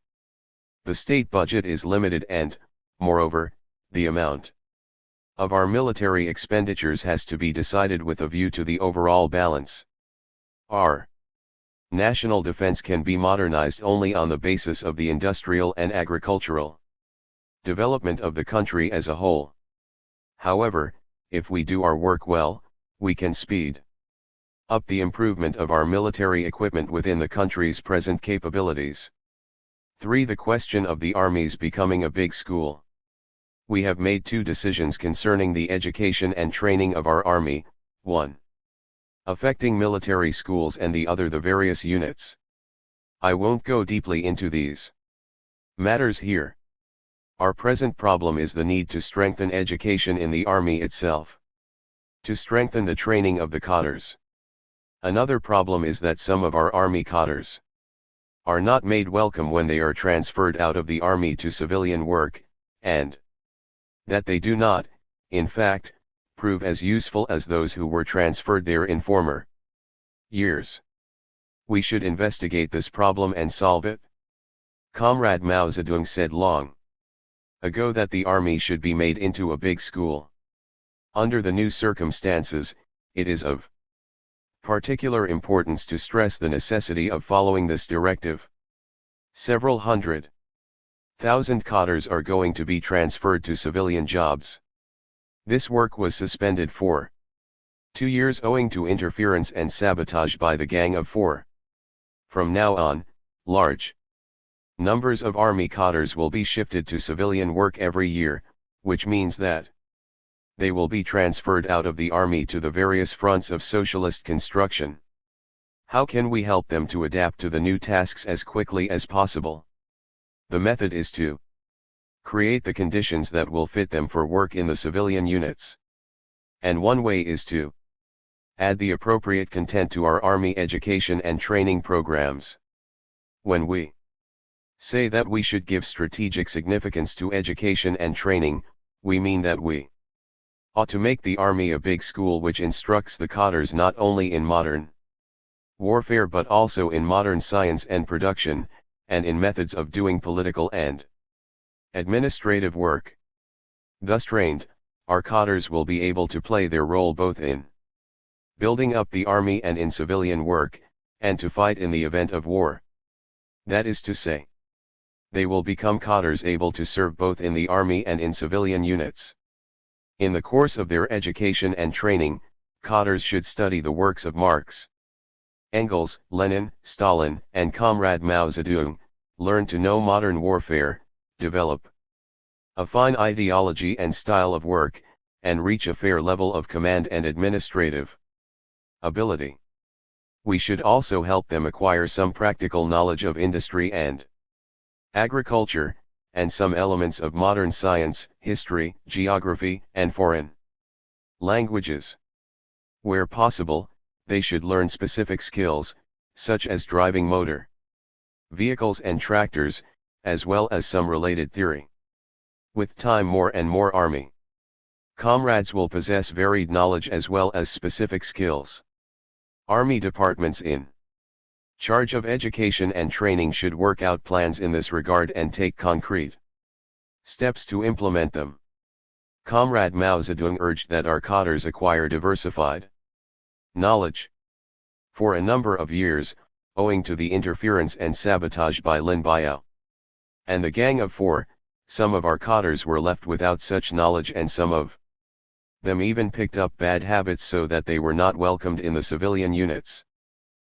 The state budget is limited and, moreover, the amount of our military expenditures has to be decided with a view to the overall balance. Our national defense can be modernized only on the basis of the industrial and agricultural development of the country as a whole. However, if we do our work well, we can speed up the improvement of our military equipment within the country's present capabilities. 3. The question of the armies becoming a big school. We have made two decisions concerning the education and training of our army, one affecting military schools and the other the various units. I won't go deeply into these matters here. Our present problem is the need to strengthen education in the army itself, to strengthen the training of the cadres. Another problem is that some of our army cadres are not made welcome when they are transferred out of the army to civilian work, and that they do not, in fact, prove as useful as those who were transferred there in former years. We should investigate this problem and solve it. Comrade Mao Zedong said long ago that the army should be made into a big school. Under the new circumstances, it is of particular importance to stress the necessity of following this directive. Several 100,000 cadres are going to be transferred to civilian jobs. This work was suspended for 2 years owing to interference and sabotage by the Gang of Four. From now on, large numbers of army cadres will be shifted to civilian work every year, which means that they will be transferred out of the army to the various fronts of socialist construction. How can we help them to adapt to the new tasks as quickly as possible? The method is to create the conditions that will fit them for work in the civilian units. And one way is to add the appropriate content to our army education and training programs. When we say that we should give strategic significance to education and training, we mean that we ought to make the army a big school which instructs the cadres not only in modern warfare but also in modern science and production, and in methods of doing political and administrative work. Thus trained, our cadres will be able to play their role both in building up the army and in civilian work, and to fight in the event of war. That is to say, they will become cadres able to serve both in the army and in civilian units. In the course of their education and training, cadres should study the works of Marx, Engels, Lenin, Stalin, and Comrade Mao Zedong, learn to know modern warfare, develop a fine ideology and style of work, and reach a fair level of command and administrative ability. We should also help them acquire some practical knowledge of industry and agriculture, and some elements of modern science, history, geography, and foreign languages. Where possible, they should learn specific skills, such as driving motor vehicles and tractors, as well as some related theory. With time, more and more army comrades will possess varied knowledge as well as specific skills. Army departments in charge of education and training should work out plans in this regard and take concrete steps to implement them. Comrade Mao Zedong urged that our cadres acquire diversified knowledge. For a number of years, owing to the interference and sabotage by Lin Biao and the Gang of Four, some of our cadres were left without such knowledge, and some of them even picked up bad habits so that they were not welcomed in the civilian units.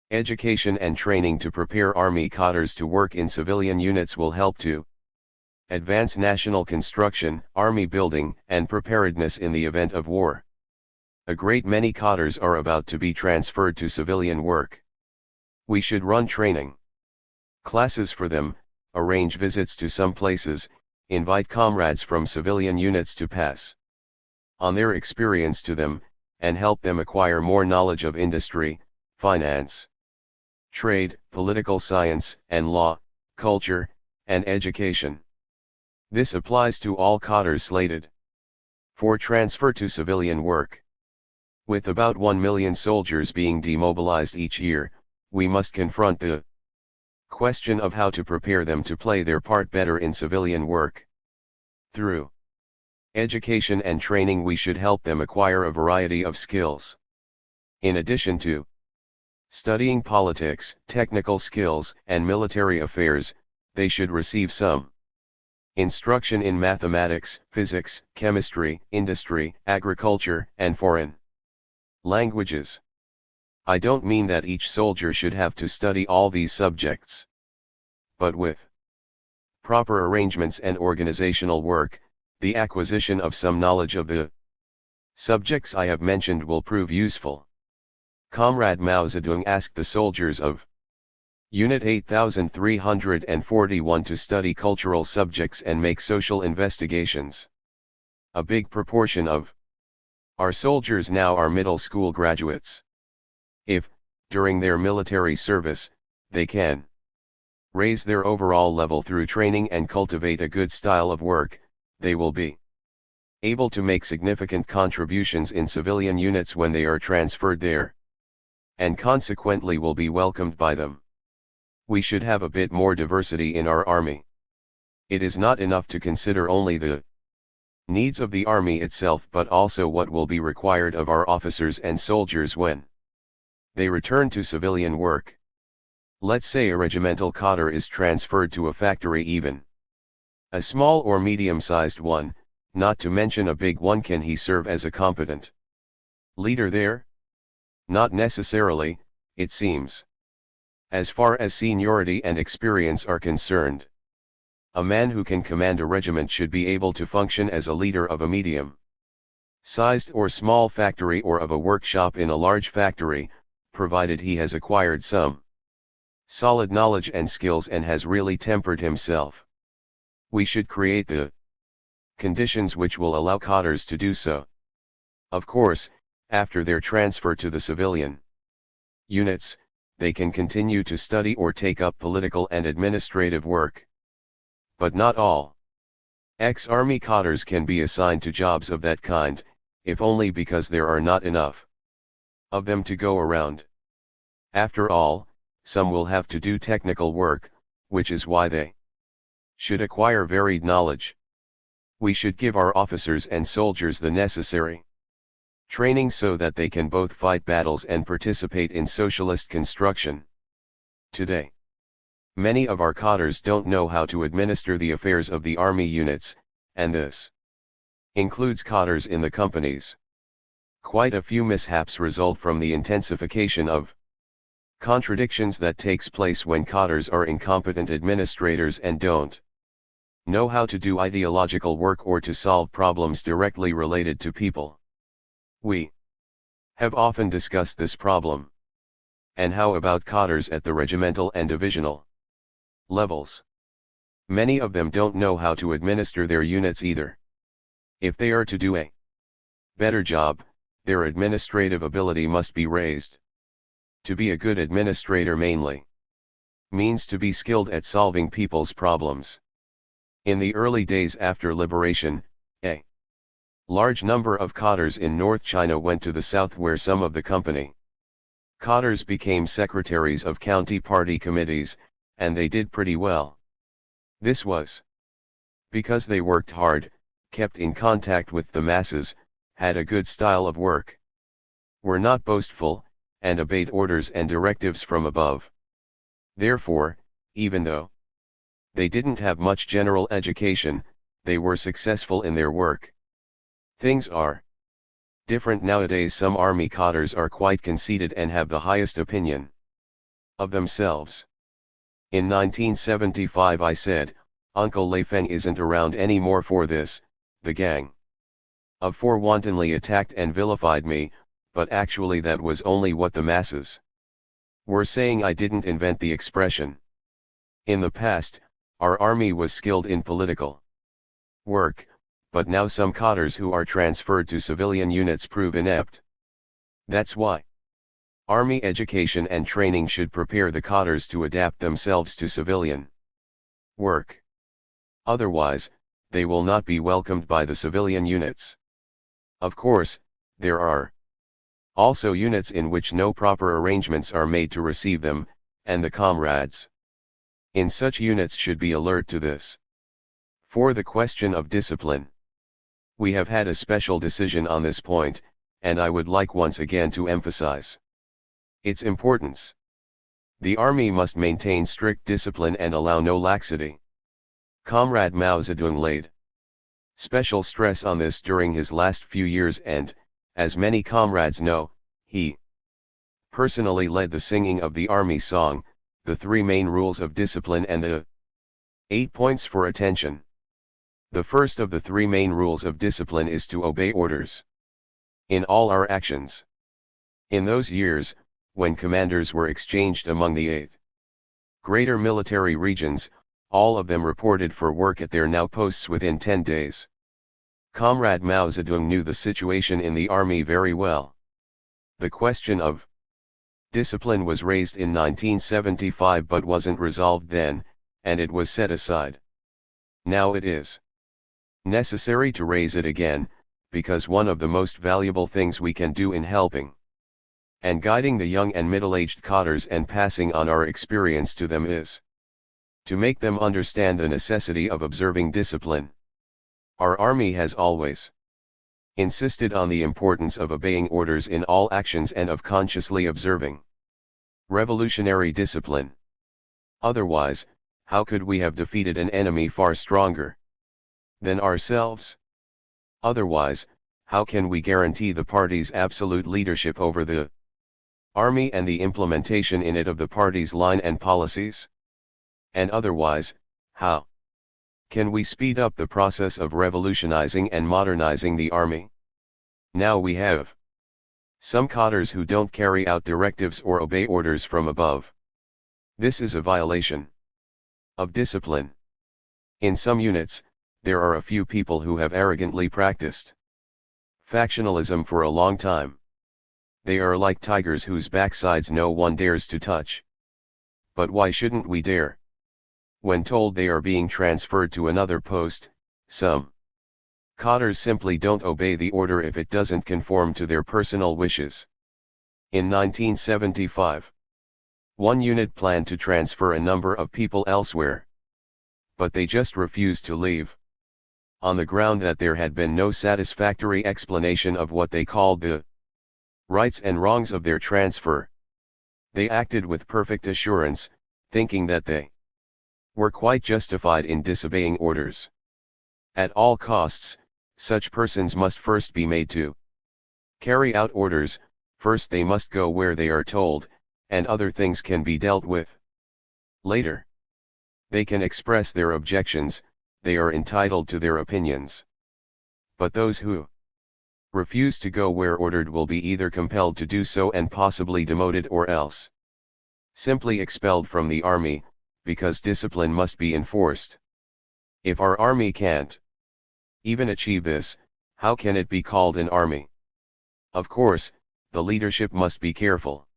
Education and training to prepare army cadres to work in civilian units will help to advance national construction, army building, and preparedness in the event of war. A great many cadres are about to be transferred to civilian work. We should run training classes for them, arrange visits to some places, invite comrades from civilian units to pass on their experience to them, and help them acquire more knowledge of industry, finance, trade, political science, and law, culture, and education. This applies to all cadres slated for transfer to civilian work. With about 1 million soldiers being demobilized each year, we must confront the question of how to prepare them to play their part better in civilian work. Through education and training, we should help them acquire a variety of skills. In addition to studying politics, technical skills, and military affairs, they should receive some instruction in mathematics, physics, chemistry, industry, agriculture, and foreign languages. I don't mean that each soldier should have to study all these subjects. But with proper arrangements and organizational work, the acquisition of some knowledge of the subjects I have mentioned will prove useful. Comrade Mao Zedong asked the soldiers of Unit 8341 to study cultural subjects and make social investigations. A big proportion of our soldiers now are middle school graduates. If, during their military service, they can raise their overall level through training and cultivate a good style of work, they will be able to make significant contributions in civilian units when they are transferred there, and consequently will be welcomed by them. We should have a bit more diversity in our army. It is not enough to consider only the needs of the army itself, but also what will be required of our officers and soldiers when they return to civilian work. Let's say a regimental cadre is transferred to a factory, even a small or medium-sized one, not to mention a big one. Can he serve as a competent leader there? Not necessarily, it seems. As far as seniority and experience are concerned, a man who can command a regiment should be able to function as a leader of a medium-sized or small factory, or of a workshop in a large factory, provided he has acquired some solid knowledge and skills and has really tempered himself. We should create the conditions which will allow cadres to do so. Of course, after their transfer to the civilian units, they can continue to study or take up political and administrative work. But not all ex-army cadres can be assigned to jobs of that kind, if only because there are not enough of them to go around. After all, some will have to do technical work, which is why they should acquire varied knowledge. We should give our officers and soldiers the necessary training so that they can both fight battles and participate in socialist construction. Today, many of our cadres don't know how to administer the affairs of the army units, and this includes cadres in the companies. Quite a few mishaps result from the intensification of contradictions that takes place when cadres are incompetent administrators and don't know how to do ideological work or to solve problems directly related to people. We have often discussed this problem. And how about cadres at the regimental and divisional levels? Many of them don't know how to administer their units either. If they are to do a better job, their administrative ability must be raised. To be a good administrator mainly means to be skilled at solving people's problems. In the early days after liberation, a large number of cadres in North China went to the south, where some of the company cadres became secretaries of county party committees, and they did pretty well. This was because they worked hard, kept in contact with the masses, had a good style of work, were not boastful, and obeyed orders and directives from above. Therefore, even though they didn't have much general education, they were successful in their work. Things are different nowadays. Some army cadres are quite conceited and have the highest opinion of themselves. In 1975 I said, Uncle Lei Feng isn't around anymore for this, the gang of four wantonly attacked and vilified me, but actually that was only what the masses were saying. I didn't invent the expression. In the past, our army was skilled in political work, but now some cadres who are transferred to civilian units prove inept. That's why army education and training should prepare the cadres to adapt themselves to civilian work. Otherwise, they will not be welcomed by the civilian units. Of course, there are also units in which no proper arrangements are made to receive them, and the comrades in such units should be alert to this. For the question of discipline, we have had a special decision on this point, and I would like once again to emphasize its importance. The army must maintain strict discipline and allow no laxity. Comrade Mao Zedong laid special stress on this during his last few years, and, as many comrades know, he personally led the singing of the army song, the 3 main rules of discipline and the 8 points for attention. The first of the 3 main rules of discipline is to obey orders in all our actions. In those years, when commanders were exchanged among the 8 greater military regions, all of them reported for work at their now posts within 10 days. Comrade Mao Zedong knew the situation in the army very well. The question of discipline was raised in 1975 but wasn't resolved then, and it was set aside. Now it is necessary to raise it again, because one of the most valuable things we can do in helping and guiding the young and middle-aged cadres and passing on our experience to them is to make them understand the necessity of observing discipline. Our army has always insisted on the importance of obeying orders in all actions and of consciously observing revolutionary discipline. Otherwise, how could we have defeated an enemy far stronger than ourselves? Otherwise, how can we guarantee the party's absolute leadership over the army and the implementation in it of the party's line and policies? And otherwise, how can we speed up the process of revolutionizing and modernizing the army? Now we have some cadres who don't carry out directives or obey orders from above. This is a violation of discipline. In some units, there are a few people who have arrogantly practiced factionalism for a long time. They are like tigers whose backsides no one dares to touch. But why shouldn't we dare? When told they are being transferred to another post, some cadres simply don't obey the order if it doesn't conform to their personal wishes. In 1975, one unit planned to transfer a number of people elsewhere, but they just refused to leave, on the ground that there had been no satisfactory explanation of what they called the rights and wrongs of their transfer. They acted with perfect assurance, thinking that they were quite justified in disobeying orders. At all costs, such persons must first be made to carry out orders. First they must go where they are told, and other things can be dealt with later. They can express their objections, they are entitled to their opinions. But those who refuse to go where ordered will be either compelled to do so and possibly demoted, or else simply expelled from the army, because discipline must be enforced. If our army can't even achieve this, how can it be called an army? Of course, the leadership must be careful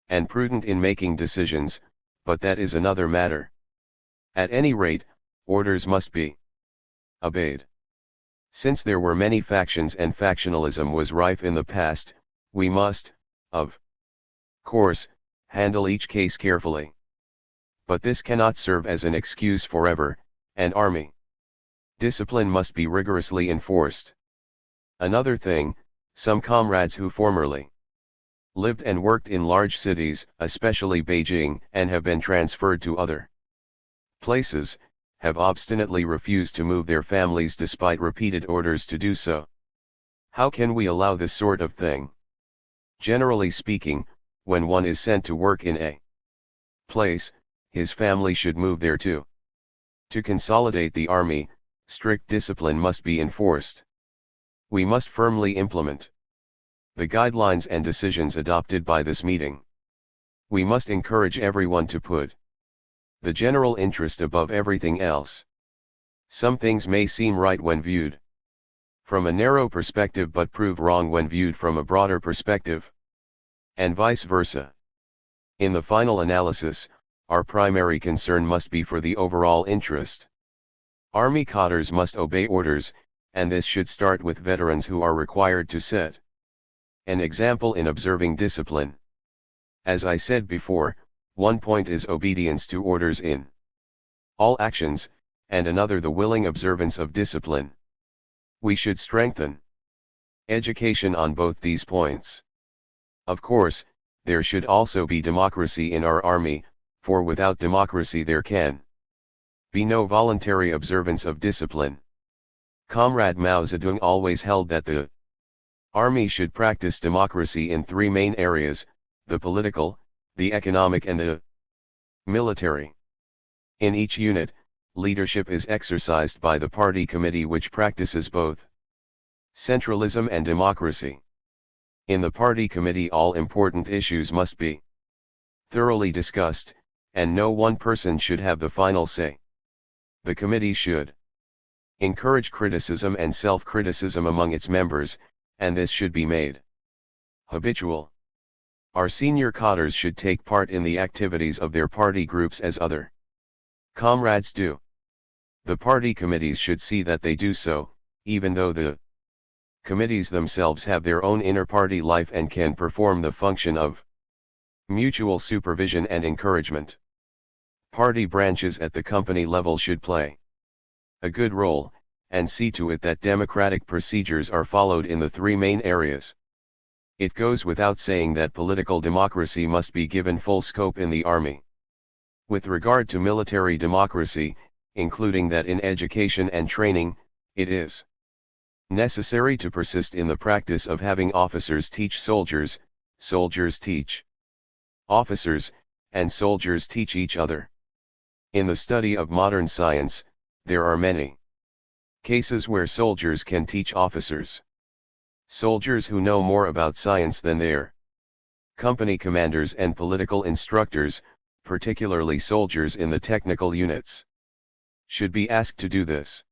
and prudent in making decisions, but that is another matter. At any rate, orders must be obeyed. Since there were many factions and factionalism was rife in the past, we must, of course, handle each case carefully. But this cannot serve as an excuse forever. An army Discipline must be rigorously enforced. Another thing, some comrades who formerly lived and worked in large cities, especially Beijing, and have been transferred to other places, have obstinately refused to move their families despite repeated orders to do so. How can we allow this sort of thing? Generally speaking, when one is sent to work in a place, his family should move there too. To consolidate the army, strict discipline must be enforced. We must firmly implement the guidelines and decisions adopted by this meeting. We must encourage everyone to put the general interest above everything else. Some things may seem right when viewed from a narrow perspective but prove wrong when viewed from a broader perspective, and vice versa. In the final analysis, our primary concern must be for the overall interest. Army cadres must obey orders, and this should start with veterans who are required to set an example in observing discipline. As I said before, one point is obedience to orders in all actions, and another the willing observance of discipline. We should strengthen education on both these points. Of course, there should also be democracy in our army, for without democracy there can be no voluntary observance of discipline. Comrade Mao Zedong always held that the army should practice democracy in three main areas: the political, the economic and the military. In each unit, leadership is exercised by the party committee which practices both centralism and democracy. In the party committee all important issues must be thoroughly discussed, and no one person should have the final say. The committee should encourage criticism and self-criticism among its members, and this should be made habitual. Our senior cadres should take part in the activities of their party groups as other comrades do. The party committees should see that they do so, even though the committees themselves have their own inner party life and can perform the function of mutual supervision and encouragement. Party branches at the company level should play a good role, and see to it that democratic procedures are followed in the three main areas. It goes without saying that political democracy must be given full scope in the army. With regard to military democracy, including that in education and training, it is necessary to persist in the practice of having officers teach soldiers, soldiers teach officers, and soldiers teach each other. In the study of modern science, there are many cases where soldiers can teach officers. Soldiers who know more about science than their company commanders and political instructors, particularly soldiers in the technical units, should be asked to do this.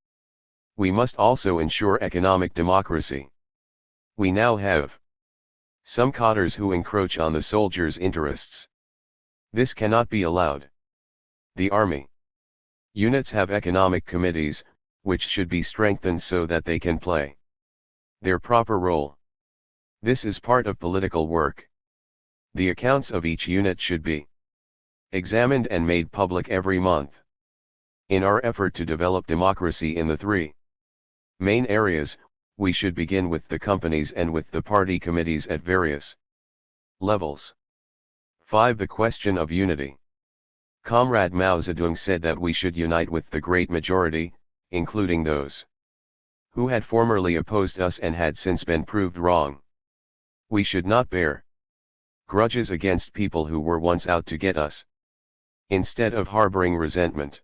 We must also ensure economic democracy. We now have some cadres who encroach on the soldiers' interests. This cannot be allowed. The army units have economic committees, which should be strengthened so that they can play their proper role. This is part of political work. The accounts of each unit should be examined and made public every month. In our effort to develop democracy in the three main areas, we should begin with the companies and with the party committees at various levels. 5. The question of unity. Comrade Mao Zedong said that we should unite with the great majority, including those who had formerly opposed us and had since been proved wrong. We should not bear grudges against people who were once out to get us. Instead of harboring resentment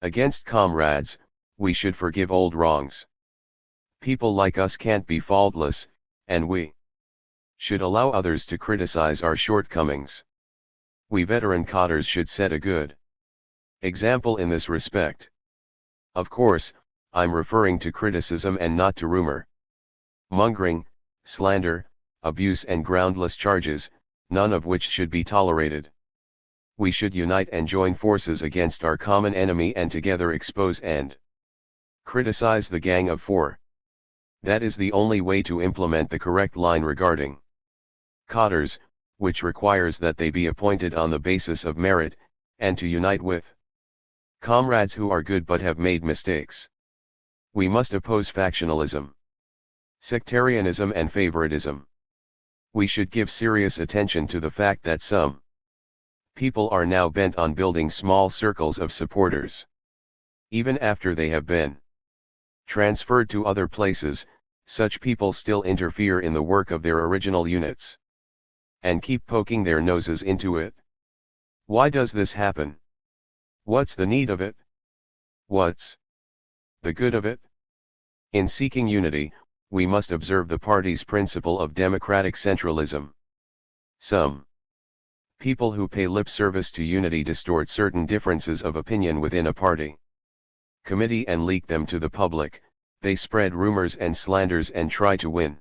against comrades, we should forgive old wrongs. People like us can't be faultless, and we should allow others to criticize our shortcomings. We veteran cadres should set a good example in this respect. Of course, I'm referring to criticism and not to rumor mongering, slander, abuse and groundless charges, none of which should be tolerated. We should unite and join forces against our common enemy and together expose and criticize the Gang of Four. That is the only way to implement the correct line regarding cadres, which requires that they be appointed on the basis of merit, and to unite with comrades who are good but have made mistakes. We must oppose factionalism, sectarianism and favoritism. We should give serious attention to the fact that some people are now bent on building small circles of supporters. Even after they have been transferred to other places, such people still interfere in the work of their original units and keep poking their noses into it. Why does this happen? What's the need of it? What's the good of it? In seeking unity, we must observe the party's principle of democratic centralism. Some people who pay lip service to unity distort certain differences of opinion within a party committee and leak them to the public. They spread rumors and slanders and try to win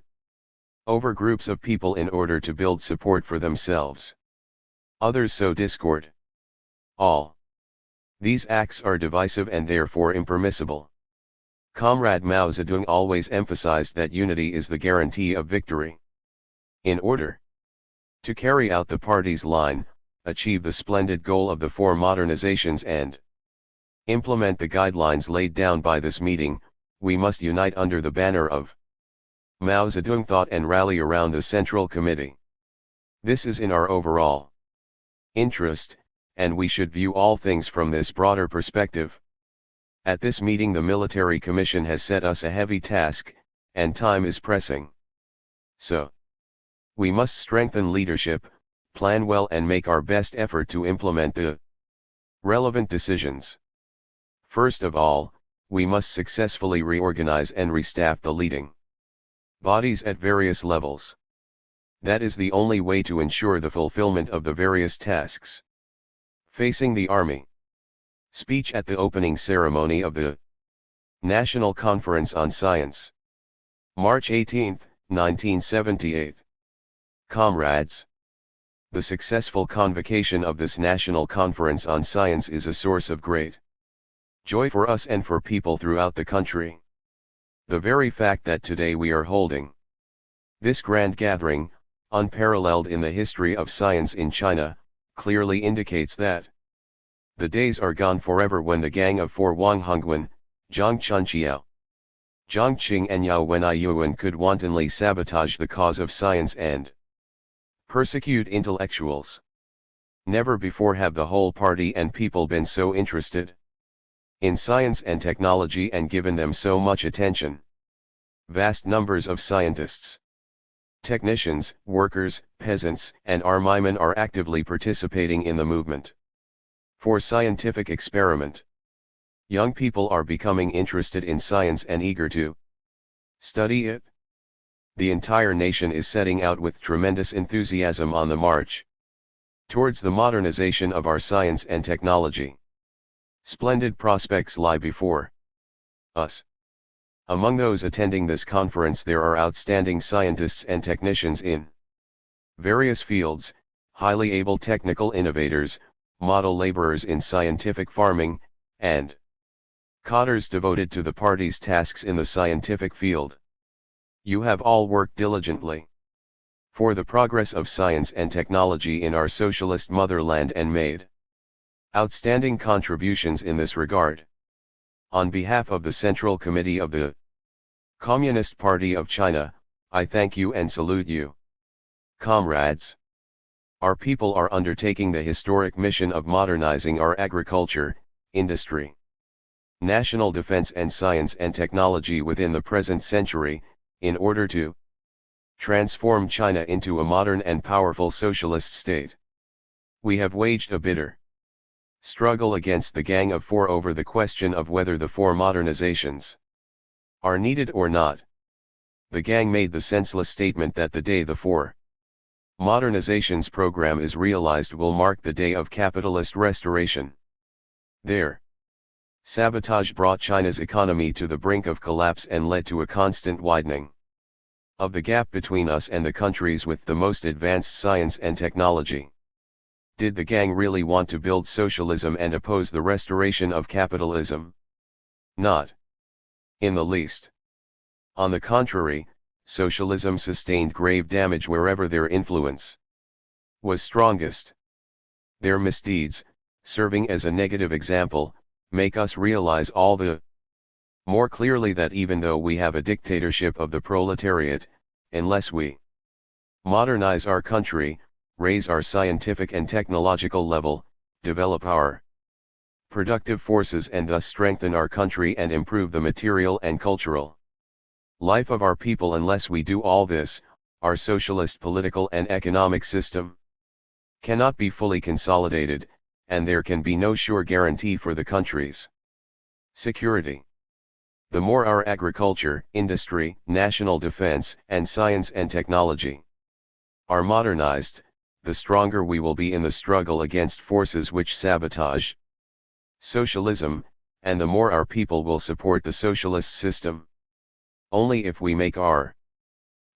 over groups of people in order to build support for themselves. Others sow discord. All these acts are divisive and therefore impermissible. Comrade Mao Zedong always emphasized that unity is the guarantee of victory. In order to carry out the party's line, achieve the splendid goal of the four modernizations and implement the guidelines laid down by this meeting, we must unite under the banner of Mao Zedong thought and rally around the Central Committee. This is in our overall interest, and we should view all things from this broader perspective. At this meeting the Military Commission has set us a heavy task, and time is pressing. So, we must strengthen leadership, plan well and make our best effort to implement the relevant decisions. First of all, we must successfully reorganize and restaff the leading bodies at various levels. That is the only way to ensure the fulfillment of the various tasks facing the army. Speech at the opening ceremony of the National Conference on Science. March 18, 1978. Comrades, the successful convocation of this National Conference on Science is a source of great joy for us and for people throughout the country. The very fact that today we are holding this grand gathering, unparalleled in the history of science in China, clearly indicates that the days are gone forever when the gang of four Wang Hongwen, Zhang Chunqiao, Zhang Qing and Yao Wenyuan could wantonly sabotage the cause of science and persecute intellectuals. Never before have the whole party and people been so interested in science and technology and given them so much attention. Vast numbers of scientists, technicians, workers, peasants, and armymen are actively participating in the movement for scientific experiment. Young people are becoming interested in science and eager to study it. The entire nation is setting out with tremendous enthusiasm on the march towards the modernization of our science and technology. Splendid prospects lie before us. Among those attending this conference there are outstanding scientists and technicians in various fields, highly able technical innovators, model laborers in scientific farming, and cadres devoted to the party's tasks in the scientific field. You have all worked diligently for the progress of science and technology in our socialist motherland and made outstanding contributions in this regard. On behalf of the Central Committee of the Communist Party of China, I thank you and salute you. Comrades, our people are undertaking the historic mission of modernizing our agriculture, industry, national defense and science and technology within the present century, in order to transform China into a modern and powerful socialist state. We have waged a bitter struggle against the Gang of Four over the question of whether the four modernizations are needed or not. The gang made the senseless statement that the day the four modernizations program is realized will mark the day of capitalist restoration. Their sabotage brought China's economy to the brink of collapse and led to a constant widening of the gap between us and the countries with the most advanced science and technology. Did the gang really want to build socialism and oppose the restoration of capitalism? Not in the least. On the contrary, socialism sustained grave damage wherever their influence was strongest. Their misdeeds, serving as a negative example, make us realize all the more clearly that even though we have a dictatorship of the proletariat, unless we modernize our country, raise our scientific and technological level, develop our productive forces and thus strengthen our country and improve the material and cultural life of our people, unless we do all this, our socialist political and economic system cannot be fully consolidated, and there can be no sure guarantee for the country's security. The more our agriculture, industry, national defense, and science and technology are modernized, the stronger we will be in the struggle against forces which sabotage socialism, and the more our people will support the socialist system. Only if we make our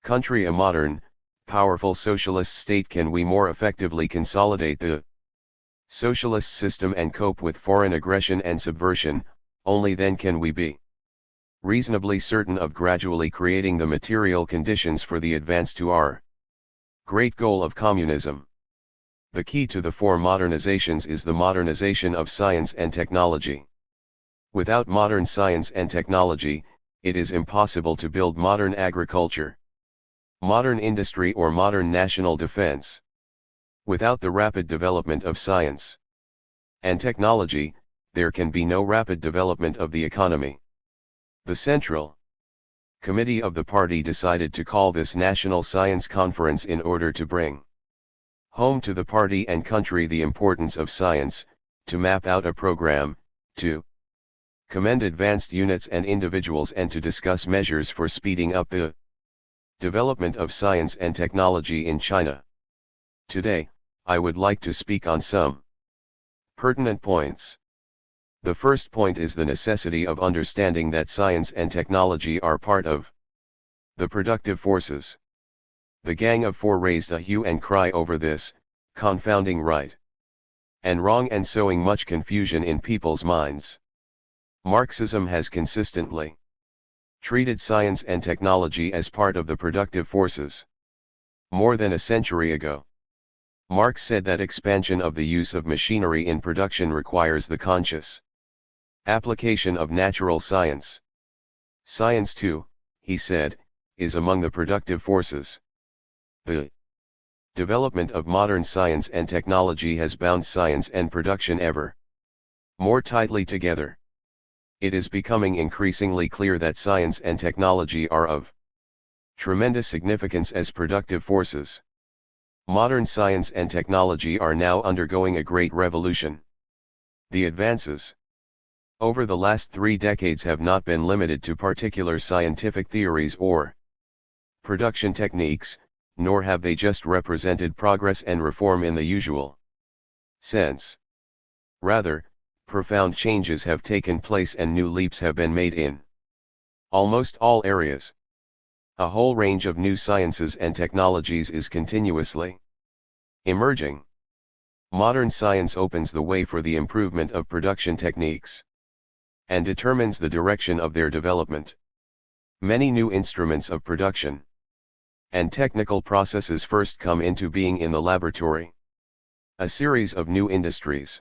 country a modern, powerful socialist state can we more effectively consolidate the socialist system and cope with foreign aggression and subversion. Only then can we be reasonably certain of gradually creating the material conditions for the advance to our great goal of communism. The key to the four modernizations is the modernization of science and technology. Without modern science and technology, it is impossible to build modern agriculture, modern industry, or modern national defense. Without the rapid development of science and technology, there can be no rapid development of the economy. The Central Committee of the party decided to call this National Science Conference in order to bring home to the party and country the importance of science, to map out a program, to commend advanced units and individuals, and to discuss measures for speeding up the development of science and technology in China. Today, I would like to speak on some pertinent points. The first point is the necessity of understanding that science and technology are part of the productive forces. The Gang of Four raised a hue and cry over this, confounding right and wrong and sowing much confusion in people's minds. Marxism has consistently treated science and technology as part of the productive forces. More than a century ago, Marx said that expansion of the use of machinery in production requires the conscious application of natural science. Science too, he said, is among the productive forces. The development of modern science and technology has bound science and production ever more tightly together. It is becoming increasingly clear that science and technology are of tremendous significance as productive forces. Modern science and technology are now undergoing a great revolution. The advances over the last 3 decades have not been limited to particular scientific theories or production techniques, nor have they just represented progress and reform in the usual sense. Rather, profound changes have taken place and new leaps have been made in almost all areas. A whole range of new sciences and technologies is continuously emerging. Modern science opens the way for the improvement of production techniques and determines the direction of their development. Many new instruments of production and technical processes first come into being in the laboratory. A series of new industries,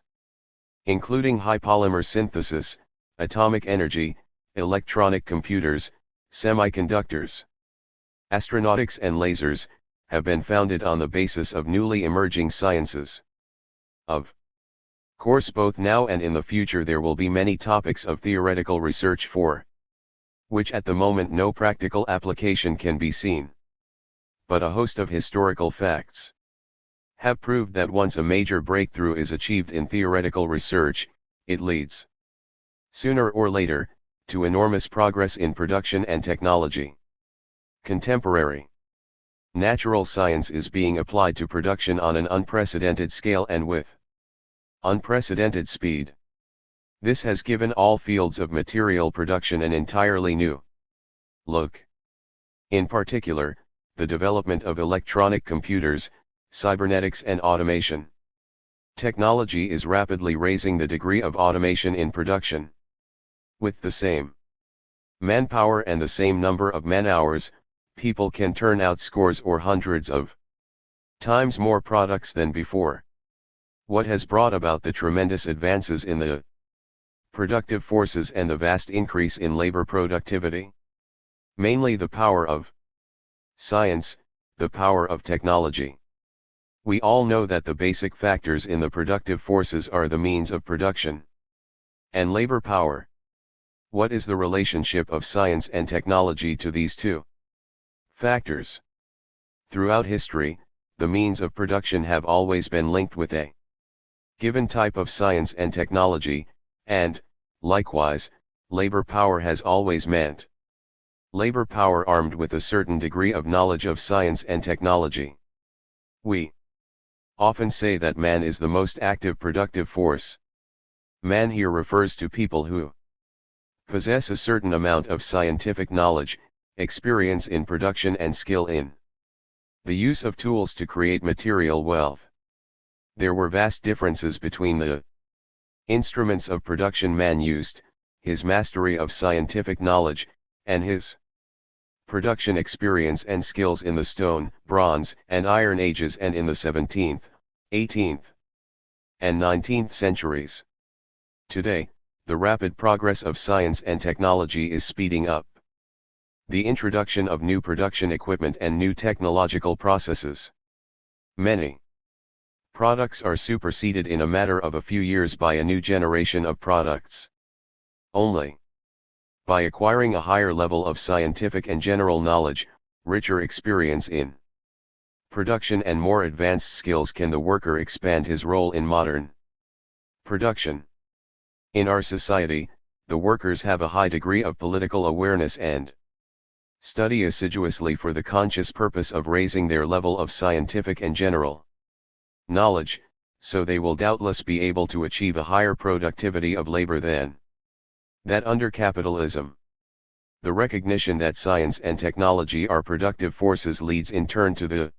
including high polymer synthesis, atomic energy, electronic computers, semiconductors, astronautics and lasers, have been founded on the basis of newly emerging sciences. Of course, both now and in the future there will be many topics of theoretical research for which at the moment no practical application can be seen. But a host of historical facts have proved that once a major breakthrough is achieved in theoretical research, it leads, sooner or later, to enormous progress in production and technology. Contemporary natural science is being applied to production on an unprecedented scale and with unprecedented speed. This has given all fields of material production an entirely new look. In particular, the development of electronic computers, cybernetics and automation technology is rapidly raising the degree of automation in production. With the same manpower and the same number of man-hours, people can turn out scores or hundreds of times more products than before. What has brought about the tremendous advances in the productive forces and the vast increase in labor productivity. Mainly the power of science, the power of technology. We all know that the basic factors in the productive forces are the means of production and labor power. What is the relationship of science and technology to these two factors? Throughout history, the means of production have always been linked with a given type of science and technology, and, likewise, labor power has always meant labor power armed with a certain degree of knowledge of science and technology. We often say that man is the most active productive force. Man here refers to people who possess a certain amount of scientific knowledge, experience in production and skill in the use of tools to create material wealth. There were vast differences between the instruments of production man used, his mastery of scientific knowledge, and his production experience and skills in the stone, bronze, and iron ages and in the 17th, 18th, and 19th centuries. Today, the rapid progress of science and technology is speeding up the introduction of new production equipment and new technological processes. Many products are superseded in a matter of a few years by a new generation of products. Only by acquiring a higher level of scientific and general knowledge, richer experience in production and more advanced skills can the worker expand his role in modern production. In our society, the workers have a high degree of political awareness and study assiduously for the conscious purpose of raising their level of scientific and general knowledge, so they will doubtless be able to achieve a higher productivity of labor than that under capitalism. The recognition that science and technology are productive forces leads in turn to the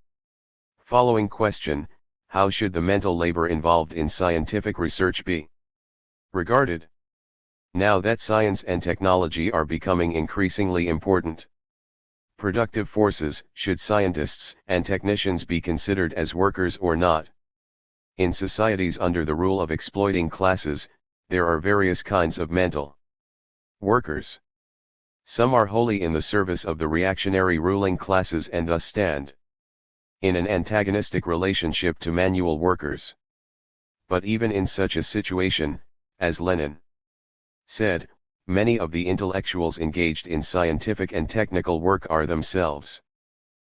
following question: how should the mental labor involved in scientific research be regarded? Now that science and technology are becoming increasingly important productive forces, should scientists and technicians be considered as workers or not? In societies under the rule of exploiting classes, there are various kinds of mental workers. Some are wholly in the service of the reactionary ruling classes and thus stand in an antagonistic relationship to manual workers. But even in such a situation, as Lenin said, many of the intellectuals engaged in scientific and technical work are themselves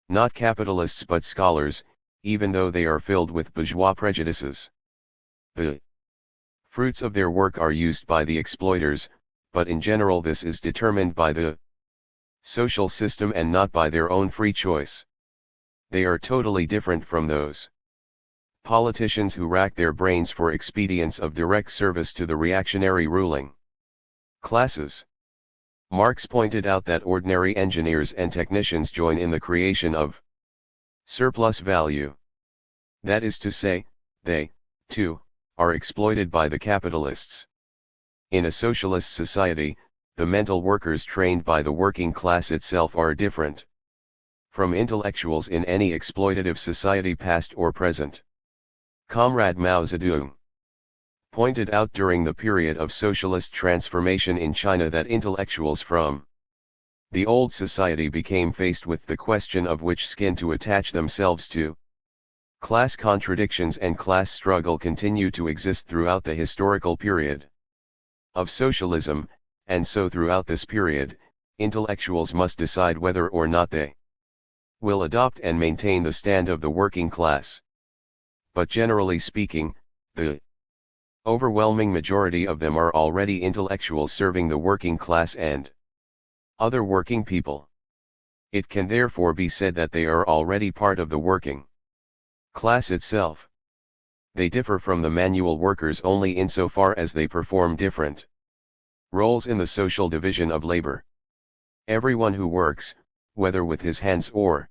not capitalists but scholars, even though they are filled with bourgeois prejudices. The fruits of their work are used by the exploiters, but in general this is determined by the social system and not by their own free choice. They are totally different from those politicians who rack their brains for expedients of direct service to the reactionary ruling classes. Marx pointed out that ordinary engineers and technicians join in the creation of surplus value. That is to say, they, too, are exploited by the capitalists. In a socialist society, the mental workers trained by the working class itself are different from intellectuals in any exploitative society past or present. Comrade Mao Zedong pointed out during the period of socialist transformation in China that intellectuals from the old society became faced with the question of which skin to attach themselves to. Class contradictions and class struggle continue to exist throughout the historical period of socialism, and so throughout this period, intellectuals must decide whether or not they will adopt and maintain the stand of the working class. But generally speaking, the overwhelming majority of them are already intellectuals serving the working class and other working people. It can therefore be said that they are already part of the working class itself. They differ from the manual workers only insofar as they perform different roles in the social division of labor. Everyone who works, whether with his hands or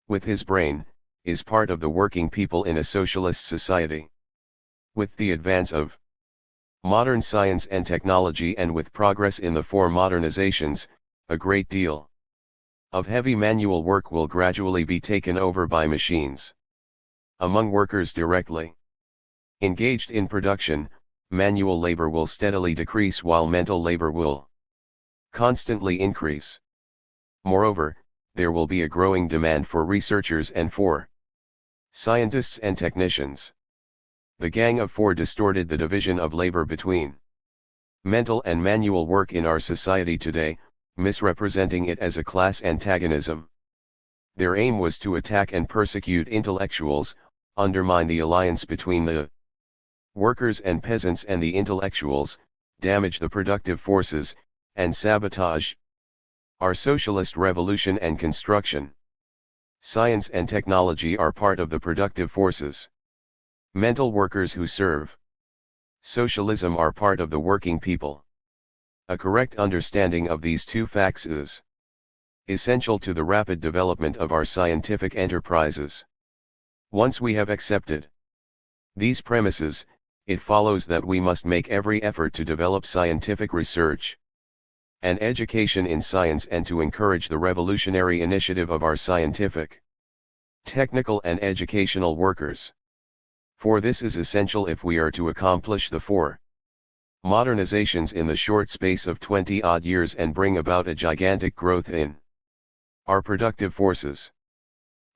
with his brain, is part of the working people in a socialist society. With the advance of modern science and technology and with progress in the four modernizations, a great deal of heavy manual work will gradually be taken over by machines. Among workers directly engaged in production, manual labor will steadily decrease while mental labor will constantly increase. Moreover, there will be a growing demand for researchers and for scientists and technicians. The Gang of Four distorted the division of labor between mental and manual work in our society today, misrepresenting it as a class antagonism. Their aim was to attack and persecute intellectuals, undermine the alliance between the workers and peasants and the intellectuals, damage the productive forces, and sabotage our socialist revolution and construction. Science and technology are part of the productive forces. Mental workers who serve socialism are part of the working people. A correct understanding of these two facts is essential to the rapid development of our scientific enterprises. Once we have accepted these premises, it follows that we must make every effort to develop scientific research and education in science and to encourage the revolutionary initiative of our scientific, technical and educational workers. For this is essential if we are to accomplish the four modernizations in the short space of 20-odd years and bring about a gigantic growth in our productive forces.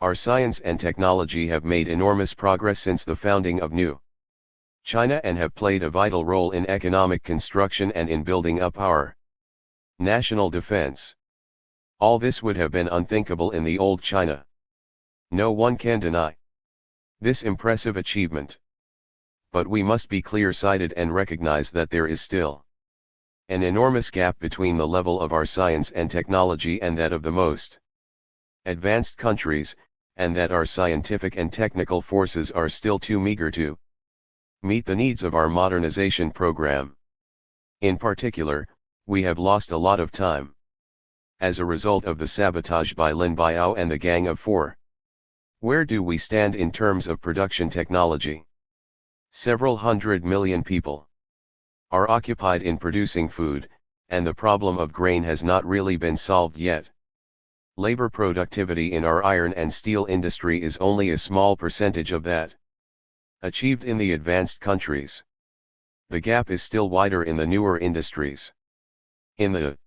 Our science and technology have made enormous progress since the founding of New China and have played a vital role in economic construction and in building up our national defense. All this would have been unthinkable in the old China. No one can deny this impressive achievement. But we must be clear-sighted and recognize that there is still an enormous gap between the level of our science and technology and that of the most advanced countries, and that our scientific and technical forces are still too meager to meet the needs of our modernization program. In particular, we have lost a lot of time as a result of the sabotage by Lin Biao and the Gang of Four. Where do we stand in terms of production technology? Several 100 million people are occupied in producing food, and the problem of grain has not really been solved yet. Labor productivity in our iron and steel industry is only a small percentage of that achieved in the advanced countries. The gap is still wider in the newer industries. In the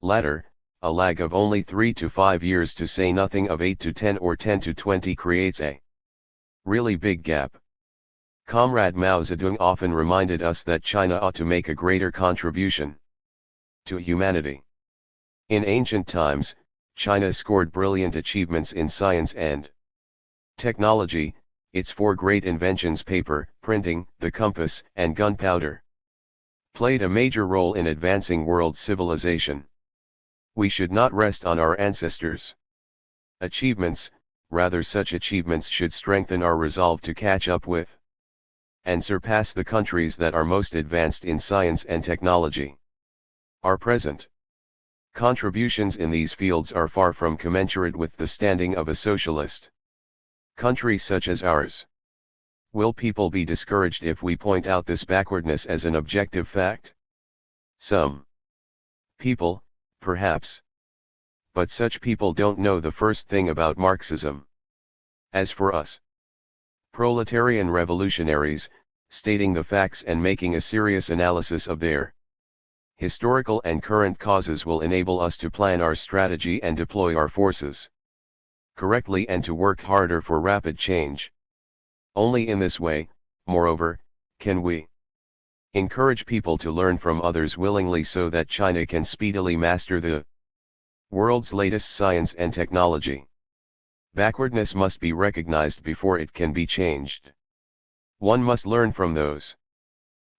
latter, a lag of only 3 to 5 years, to say nothing of 8 to 10 or 10 to 20, creates a really big gap. Comrade Mao Zedong often reminded us that China ought to make a greater contribution to humanity. In ancient times, China scored brilliant achievements in science and technology. Its four great inventions, paper, printing, the compass, and gunpowder, played a major role in advancing world civilization. We should not rest on our ancestors' achievements, rather such achievements should strengthen our resolve to catch up with and surpass the countries that are most advanced in science and technology. Our present contributions in these fields are far from commensurate with the standing of a socialist country such as ours. Will people be discouraged if we point out this backwardness as an objective fact? Some people, perhaps. But such people don't know the first thing about Marxism. As for us, proletarian revolutionaries, stating the facts and making a serious analysis of their historical and current causes will enable us to plan our strategy and deploy our forces correctly and to work harder for rapid change. Only in this way, moreover, can we encourage people to learn from others willingly so that China can speedily master the world's latest science and technology. Backwardness must be recognized before it can be changed. One must learn from those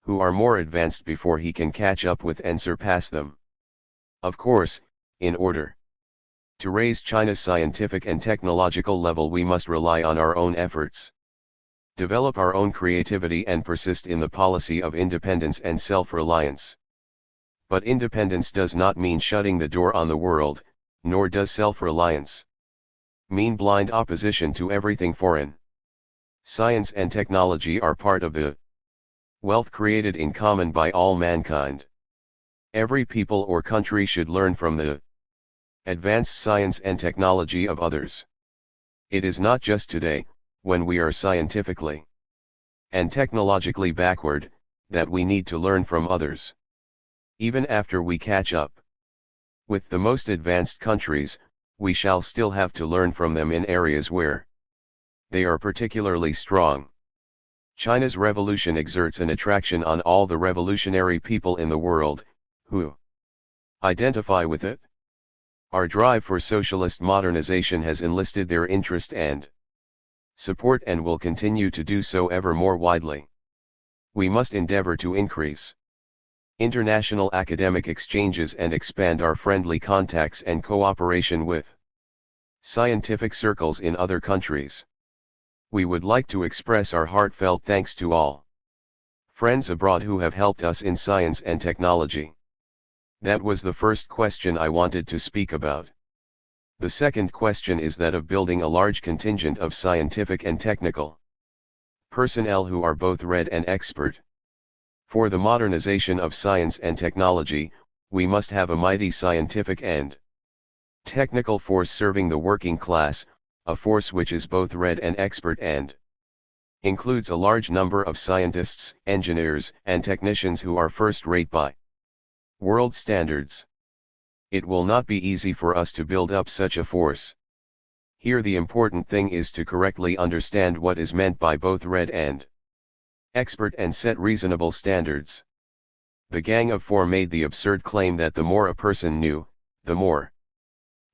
who are more advanced before he can catch up with and surpass them. Of course, in order to raise China's scientific and technological level, we must rely on our own efforts, develop our own creativity, and persist in the policy of independence and self-reliance. But independence does not mean shutting the door on the world, nor does self-reliance mean blind opposition to everything foreign. Science and technology are part of the wealth created in common by all mankind. Every people or country should learn from the advanced science and technology of others. It is not just today, when we are scientifically and technologically backward, that we need to learn from others. Even after we catch up with the most advanced countries, we shall still have to learn from them in areas where they are particularly strong. China's revolution exerts an attraction on all the revolutionary people in the world, who identify with it. Our drive for socialist modernization has enlisted their interest and support and will continue to do so ever more widely. We must endeavor to increase international academic exchanges and expand our friendly contacts and cooperation with scientific circles in other countries. We would like to express our heartfelt thanks to all friends abroad who have helped us in science and technology. That was the first question I wanted to speak about. The second question is that of building a large contingent of scientific and technical personnel who are both read and expert. For the modernization of science and technology, we must have a mighty scientific and technical force serving the working class, a force which is both read and expert and includes a large number of scientists, engineers, and technicians who are first-rate by world standards. It will not be easy for us to build up such a force. Here the important thing is to correctly understand what is meant by both read and expert and set reasonable standards. The Gang of Four made the absurd claim that the more a person knew, the more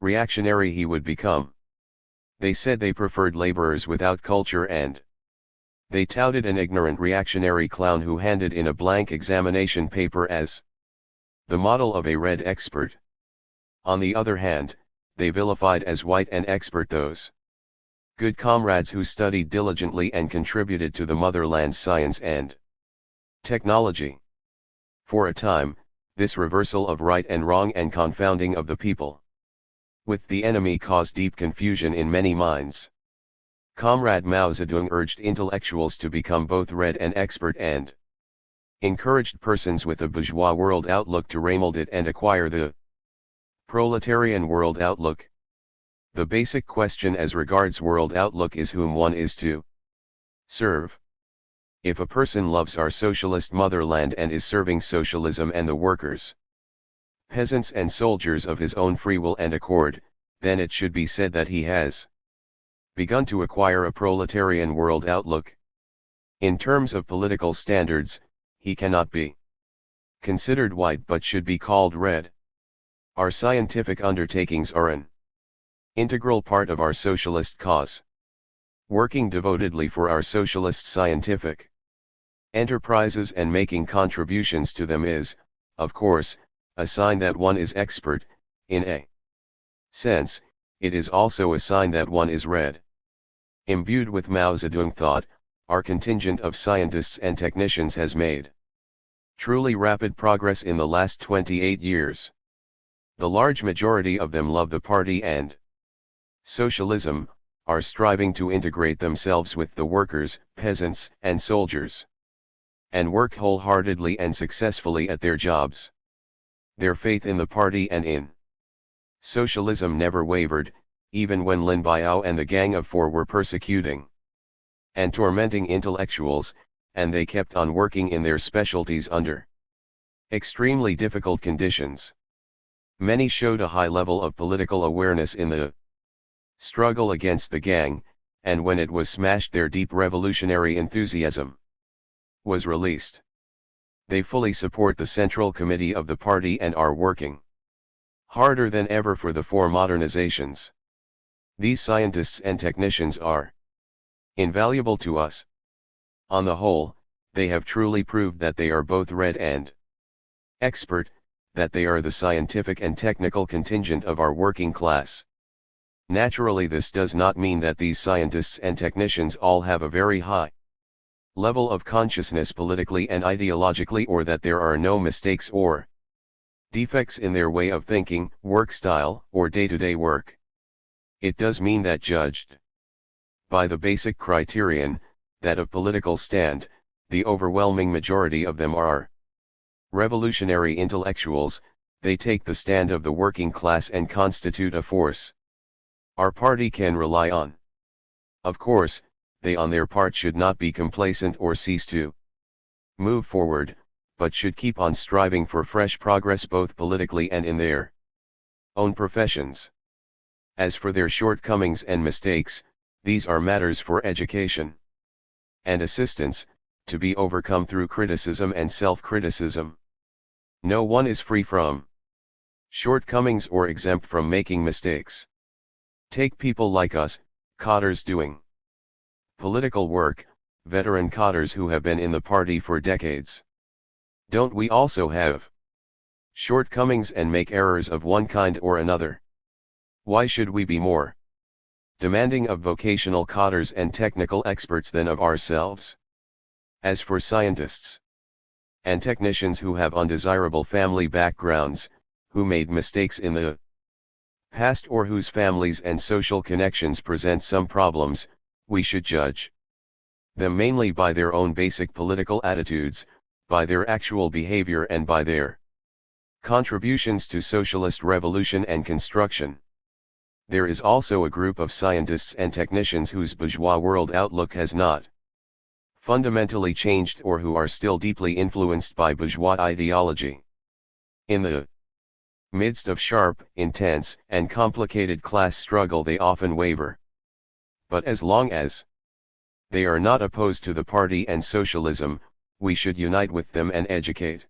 reactionary he would become. They said they preferred laborers without culture and they touted an ignorant reactionary clown who handed in a blank examination paper as the model of a read expert. On the other hand, they vilified as white and expert those good comrades who studied diligently and contributed to the motherland's science and technology. For a time, this reversal of right and wrong and confounding of the people with the enemy caused deep confusion in many minds. Comrade Mao Zedong urged intellectuals to become both read and expert and encouraged persons with a bourgeois world outlook to remold it and acquire the proletarian world outlook. The basic question as regards world outlook is whom one is to serve. If a person loves our socialist motherland and is serving socialism and the workers, peasants and soldiers of his own free will and accord, then it should be said that he has begun to acquire a proletarian world outlook. In terms of political standards, he cannot be considered white but should be called red. Our scientific undertakings are an integral part of our socialist cause. Working devotedly for our socialist scientific enterprises and making contributions to them is, of course, a sign that one is expert. In a sense, it is also a sign that one is read. Imbued with Mao Zedong thought, our contingent of scientists and technicians has made truly rapid progress in the last 28 years. The large majority of them love the party and socialism, are striving to integrate themselves with the workers, peasants, and soldiers, and work wholeheartedly and successfully at their jobs. Their faith in the party and in socialism never wavered, even when Lin Biao and the Gang of Four were persecuting and tormenting intellectuals, and they kept on working in their specialties under extremely difficult conditions. Many showed a high level of political awareness in the struggle against the gang, and when it was smashed their deep revolutionary enthusiasm was released. They fully support the Central Committee of the party and are working harder than ever for the four modernizations. These scientists and technicians are invaluable to us. On the whole, they have truly proved that they are both read and expert, that they are the scientific and technical contingent of our working class. Naturally, this does not mean that these scientists and technicians all have a very high level of consciousness politically and ideologically, or that there are no mistakes or defects in their way of thinking, work style, or day-to-day work. It does mean that judged by the basic criterion, that of political stand, the overwhelming majority of them are revolutionary intellectuals, they take the stand of the working class and constitute a force our party can rely on. Of course, they on their part should not be complacent or cease to move forward, but should keep on striving for fresh progress both politically and in their own professions. As for their shortcomings and mistakes, these are matters for education and assistance, to be overcome through criticism and self-criticism. No one is free from shortcomings or exempt from making mistakes. Take people like us, codders doing political work, veteran codders who have been in the party for decades. Don't we also have shortcomings and make errors of one kind or another? Why should we be more demanding of vocational codders and technical experts than of ourselves? As for scientists and technicians who have undesirable family backgrounds, who made mistakes in the past or whose families and social connections present some problems, we should judge them mainly by their own basic political attitudes, by their actual behavior and by their contributions to socialist revolution and construction. There is also a group of scientists and technicians whose bourgeois world outlook has not fundamentally changed or who are still deeply influenced by bourgeois ideology. In the midst of sharp, intense, and complicated class struggle they often waver. But as long as they are not opposed to the party and socialism, we should unite with them and educate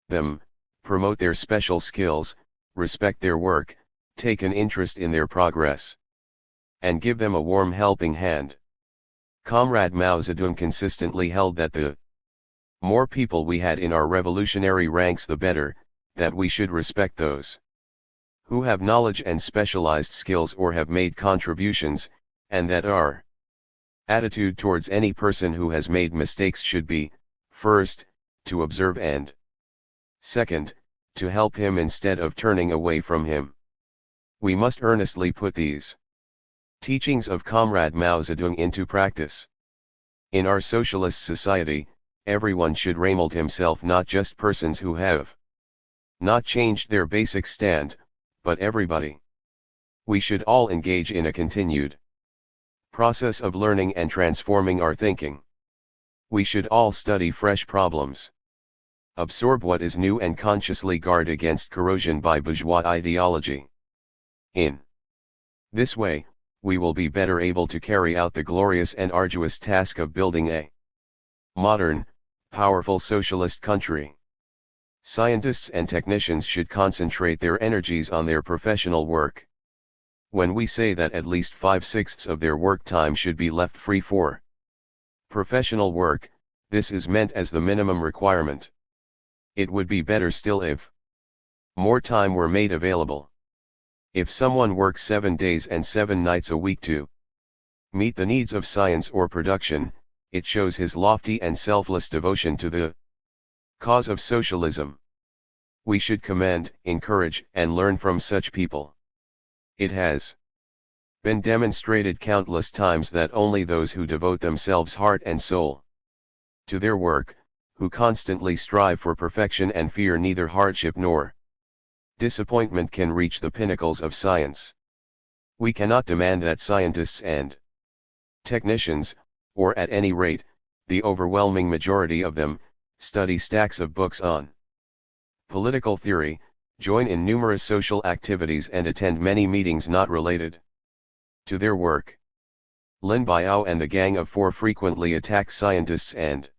them, promote their special skills, respect their work, take an interest in their progress, and give them a warm helping hand. Comrade Mao Zedong consistently held that the more people we had in our revolutionary ranks the better, that we should respect those who have knowledge and specialized skills or have made contributions, and that our attitude towards any person who has made mistakes should be, first, to observe and, second, to help him instead of turning away from him. We must earnestly put these teachings of Comrade Mao Zedong into practice. In our socialist society, everyone should remold himself, not just persons who have not changed their basic stand, but everybody. We should all engage in a continued process of learning and transforming our thinking. We should all study fresh problems, absorb what is new and consciously guard against corrosion by bourgeois ideology. In this way, we will be better able to carry out the glorious and arduous task of building a modern, powerful socialist country. Scientists and technicians should concentrate their energies on their professional work. When we say that at least 5/6 of their work time should be left free for professional work, this is meant as the minimum requirement. It would be better still if more time were made available. If someone works 7 days and 7 nights a week to meet the needs of science or production, it shows his lofty and selfless devotion to the cause of socialism. We should commend, encourage, and learn from such people. It has been demonstrated countless times that only those who devote themselves heart and soul to their work, who constantly strive for perfection and fear neither hardship nor disappointment, can reach the pinnacles of science. We cannot demand that scientists and technicians, or at any rate, the overwhelming majority of them, study stacks of books on political theory, join in numerous social activities and attend many meetings not related to their work. Lin Biao and the Gang of Four frequently attack scientists and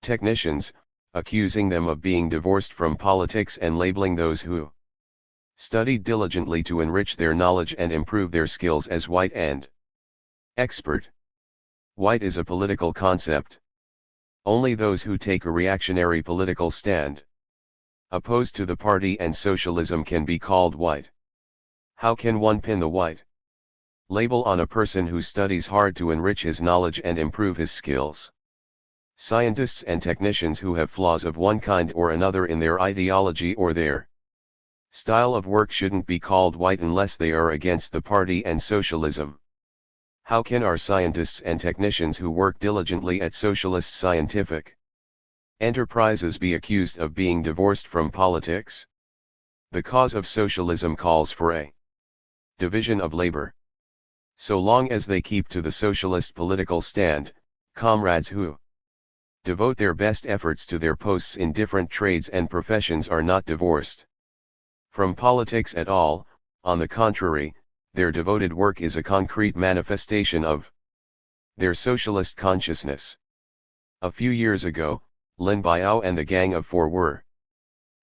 technicians, accusing them of being divorced from politics and labeling those who studied diligently to enrich their knowledge and improve their skills as white and expert. White is a political concept. Only those who take a reactionary political stand, opposed to the party and socialism, can be called white. How can one pin the white label on a person who studies hard to enrich his knowledge and improve his skills? Scientists and technicians who have flaws of one kind or another in their ideology or their style of work shouldn't be called white unless they are against the party and socialism. How can our scientists and technicians who work diligently at socialist scientific enterprises be accused of being divorced from politics? The cause of socialism calls for a division of labor. So long as they keep to the socialist political stand, comrades who devote their best efforts to their posts in different trades and professions are not divorced from politics at all. On the contrary, their devoted work is a concrete manifestation of their socialist consciousness. A few years ago, Lin Biao and the Gang of Four were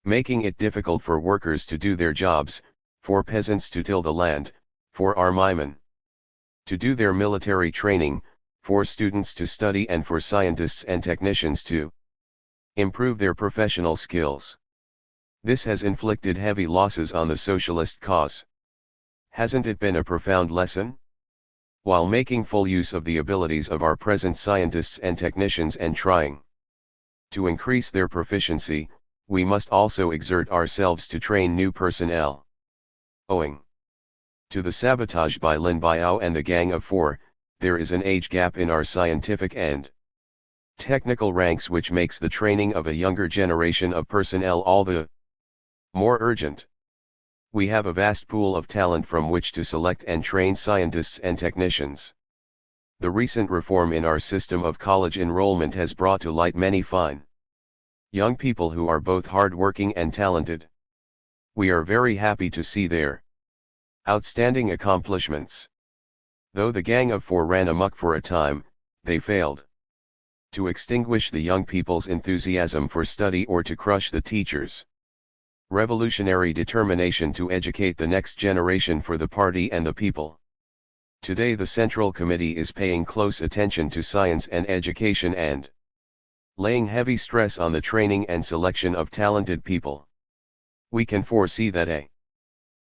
making it difficult for workers to do their jobs, for peasants to till the land, for armymen to do their military training, for students to study and for scientists and technicians to improve their professional skills. This has inflicted heavy losses on the socialist cause. Hasn't it been a profound lesson? While making full use of the abilities of our present scientists and technicians and trying to increase their proficiency, we must also exert ourselves to train new personnel. Owing to the sabotage by Lin Biao and the Gang of Four, there is an age gap in our scientific and technical ranks which makes the training of a younger generation of personnel all the more urgent. We have a vast pool of talent from which to select and train scientists and technicians. The recent reform in our system of college enrollment has brought to light many fine young people who are both hard-working and talented. We are very happy to see their outstanding accomplishments. Though the Gang of Four ran amok for a time, they failed to extinguish the young people's enthusiasm for study or to crush the teachers' revolutionary determination to educate the next generation for the party and the people. Today the Central Committee is paying close attention to science and education and laying heavy stress on the training and selection of talented people. We can foresee that a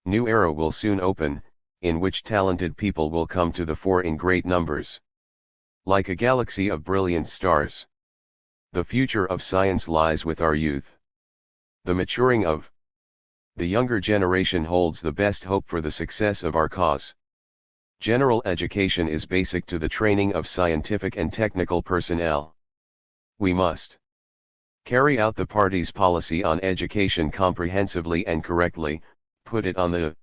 new era will soon open, in which talented people will come to the fore in great numbers. Like a galaxy of brilliant stars. The future of science lies with our youth. The maturing of the younger generation holds the best hope for the success of our cause. General education is basic to the training of scientific and technical personnel. We must carry out the party's policy on education comprehensively and correctly, put it on the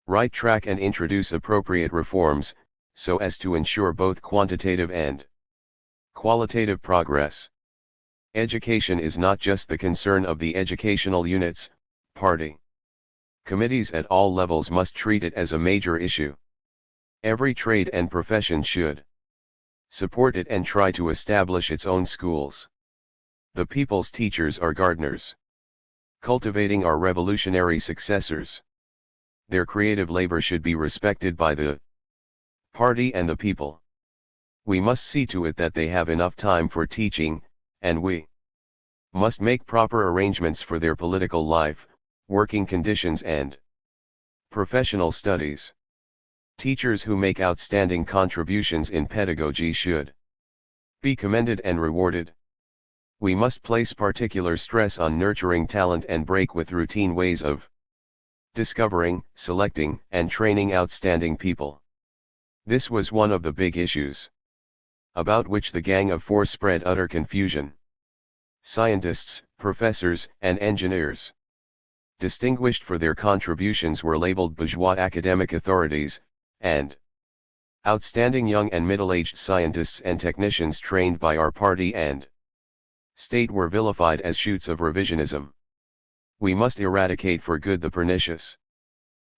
right track and introduce appropriate reforms, so as to ensure both quantitative and qualitative progress. Education is not just the concern of the educational units, party committees at all levels must treat it as a major issue. Every trade and profession should support it and try to establish its own schools. The people's teachers are gardeners, cultivating our revolutionary successors. Their creative labor should be respected by the party and the people. We must see to it that they have enough time for teaching, and we must make proper arrangements for their political life, working conditions and professional studies. Teachers who make outstanding contributions in pedagogy should be commended and rewarded. We must place particular stress on nurturing talent and break with routine ways of discovering, selecting, and training outstanding people. This was one of the big issues about which the Gang of Four spread utter confusion. Scientists, professors, and engineers distinguished for their contributions were labeled bourgeois academic authorities, and outstanding young and middle-aged scientists and technicians trained by our party and state were vilified as shoots of revisionism. We must eradicate for good the pernicious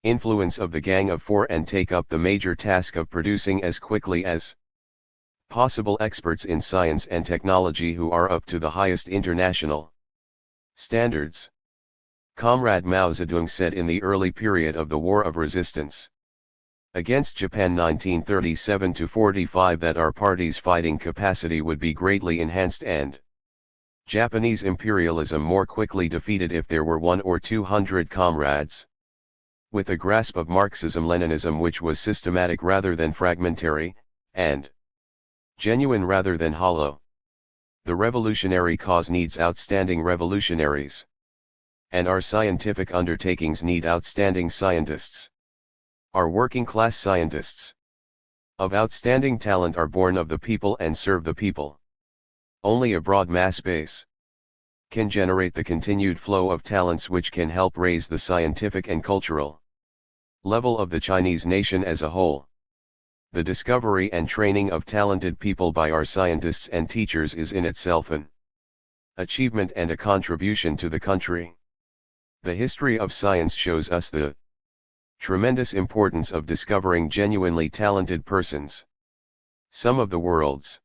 influence of the Gang of Four and take up the major task of producing as quickly as possible experts in science and technology who are up to the highest international standards. Comrade Mao Zedong said in the early period of the War of Resistance against Japan 1937-45 that our party's fighting capacity would be greatly enhanced and Japanese imperialism more quickly defeated if there were 100 or 200 comrades with a grasp of Marxism-Leninism which was systematic rather than fragmentary, and genuine rather than hollow. The revolutionary cause needs outstanding revolutionaries. And our scientific undertakings need outstanding scientists. Our working-class scientists of outstanding talent are born of the people and serve the people. Only a broad mass base can generate the continued flow of talents which can help raise the scientific and cultural level of the Chinese nation as a whole. The discovery and training of talented people by our scientists and teachers is in itself an achievement and a contribution to the country. The history of science shows us the tremendous importance of discovering genuinely talented persons. Some of the world's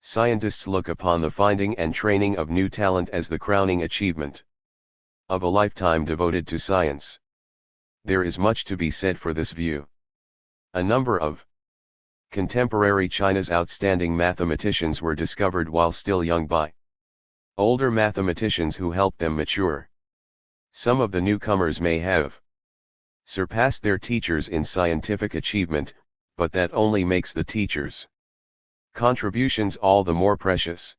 scientists look upon the finding and training of new talent as the crowning achievement of a lifetime devoted to science. There is much to be said for this view. A number of contemporary China's outstanding mathematicians were discovered while still young by older mathematicians who helped them mature. Some of the newcomers may have surpassed their teachers in scientific achievement, but that only makes the teachers' contributions all the more precious.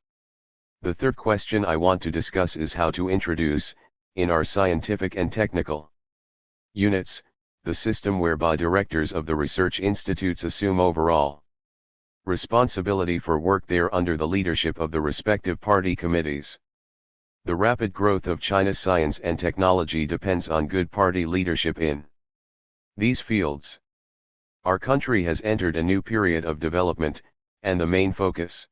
The third question I want to discuss is how to introduce, in our scientific and technical units, the system whereby directors of the research institutes assume overall responsibility for work there under the leadership of the respective party committees. The rapid growth of China's science and technology depends on good party leadership in these fields. Our country has entered a new period of development, and the main focus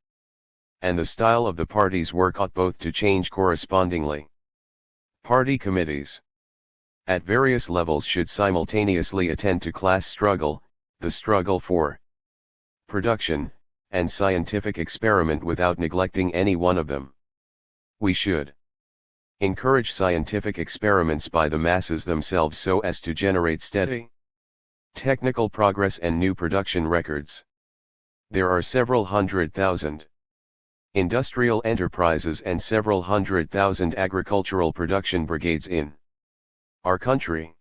and the style of the party's work ought both to change correspondingly. Party committees at various levels should simultaneously attend to class struggle, the struggle for production, and scientific experiment without neglecting any one of them. We should encourage scientific experiments by the masses themselves so as to generate steady technical progress and new production records. There are several 100,000 industrial enterprises and several 100,000 agricultural production brigades in our country.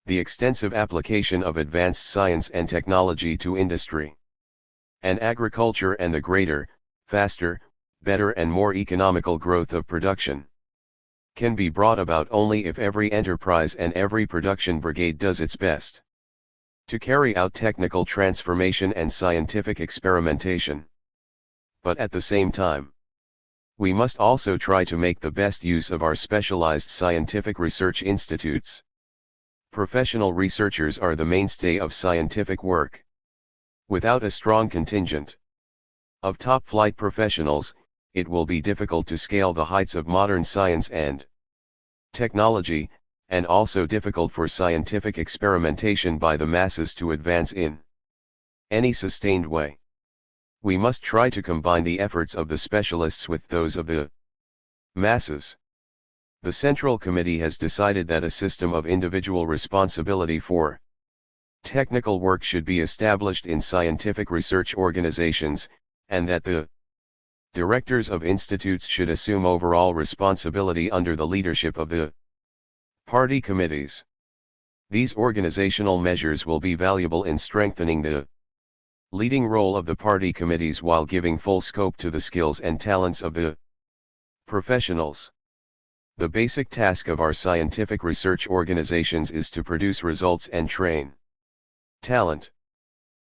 The extensive application of advanced science and technology to industry and agriculture and the greater, faster, better and more economical growth of production can be brought about only if every enterprise and every production brigade does its best to carry out technical transformation and scientific experimentation. But at the same time, we must also try to make the best use of our specialized scientific research institutes. Professional researchers are the mainstay of scientific work. Without a strong contingent of top-flight professionals, it will be difficult to scale the heights of modern science and technology, and also difficult for scientific experimentation by the masses to advance in any sustained way. We must try to combine the efforts of the specialists with those of the masses. The Central Committee has decided that a system of individual responsibility for technical work should be established in scientific research organizations, and that the directors of institutes should assume overall responsibility under the leadership of the party committees. These organizational measures will be valuable in strengthening the leading role of the party committees while giving full scope to the skills and talents of the professionals. The basic task of our scientific research organizations is to produce results and train talent.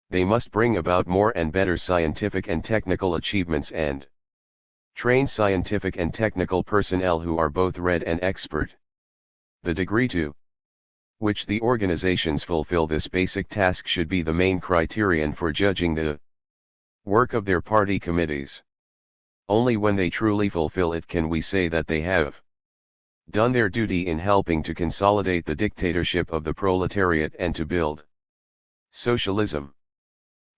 They must bring about more and better scientific and technical achievements and train scientific and technical personnel who are both read and expert. The degree to which the organizations fulfill this basic task should be the main criterion for judging the work of their party committees. Only when they truly fulfill it can we say that they have done their duty in helping to consolidate the dictatorship of the proletariat and to build socialism.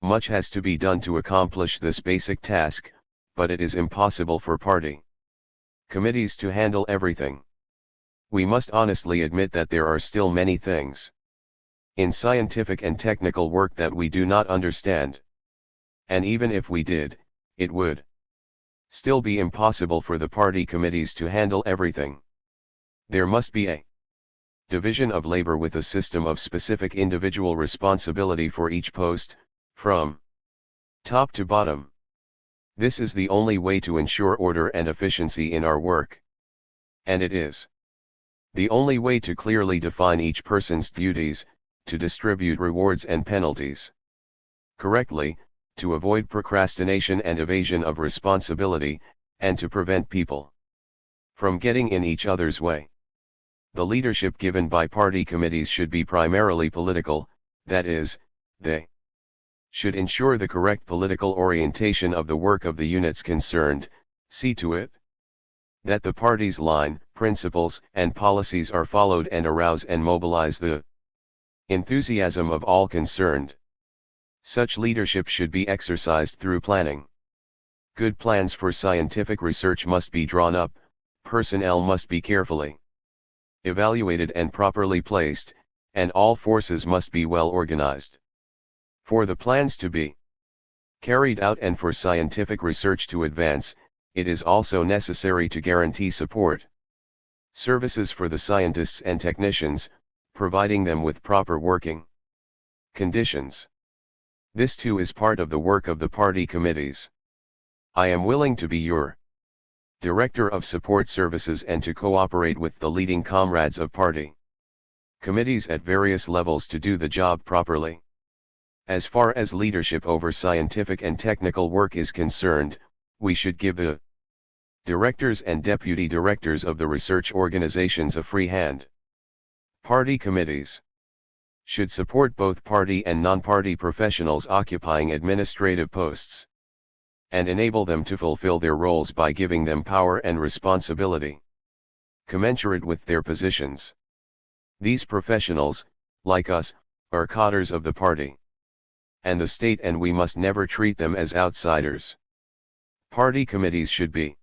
Much has to be done to accomplish this basic task, but it is impossible for party committees to handle everything. We must honestly admit that there are still many things in scientific and technical work that we do not understand. And even if we did, it would still be impossible for the party committees to handle everything. There must be a division of labor with a system of specific individual responsibility for each post, from top to bottom. This is the only way to ensure order and efficiency in our work. And it is the only way to clearly define each person's duties, to distribute rewards and penalties correctly, to avoid procrastination and evasion of responsibility, and to prevent people from getting in each other's way. The leadership given by party committees should be primarily political, that is, they should ensure the correct political orientation of the work of the units concerned, see to it that the party's line, principles, and policies are followed and arouse and mobilize the enthusiasm of all concerned. Such leadership should be exercised through planning. Good plans for scientific research must be drawn up, personnel must be carefully evaluated and properly placed, and all forces must be well organized. For the plans to be carried out and for scientific research to advance, it is also necessary to guarantee support services for the scientists and technicians, providing them with proper working conditions. This too is part of the work of the party committees. I am willing to be your Director of Support Services and to cooperate with the leading comrades of party committees at various levels to do the job properly. As far as leadership over scientific and technical work is concerned, we should give the directors and deputy directors of the research organizations a free hand. Party committees should support both party and non-party professionals occupying administrative posts, and enable them to fulfill their roles by giving them power and responsibility commensurate with their positions. These professionals, like us, are cadres of the party and the state, and we must never treat them as outsiders. Party committees should be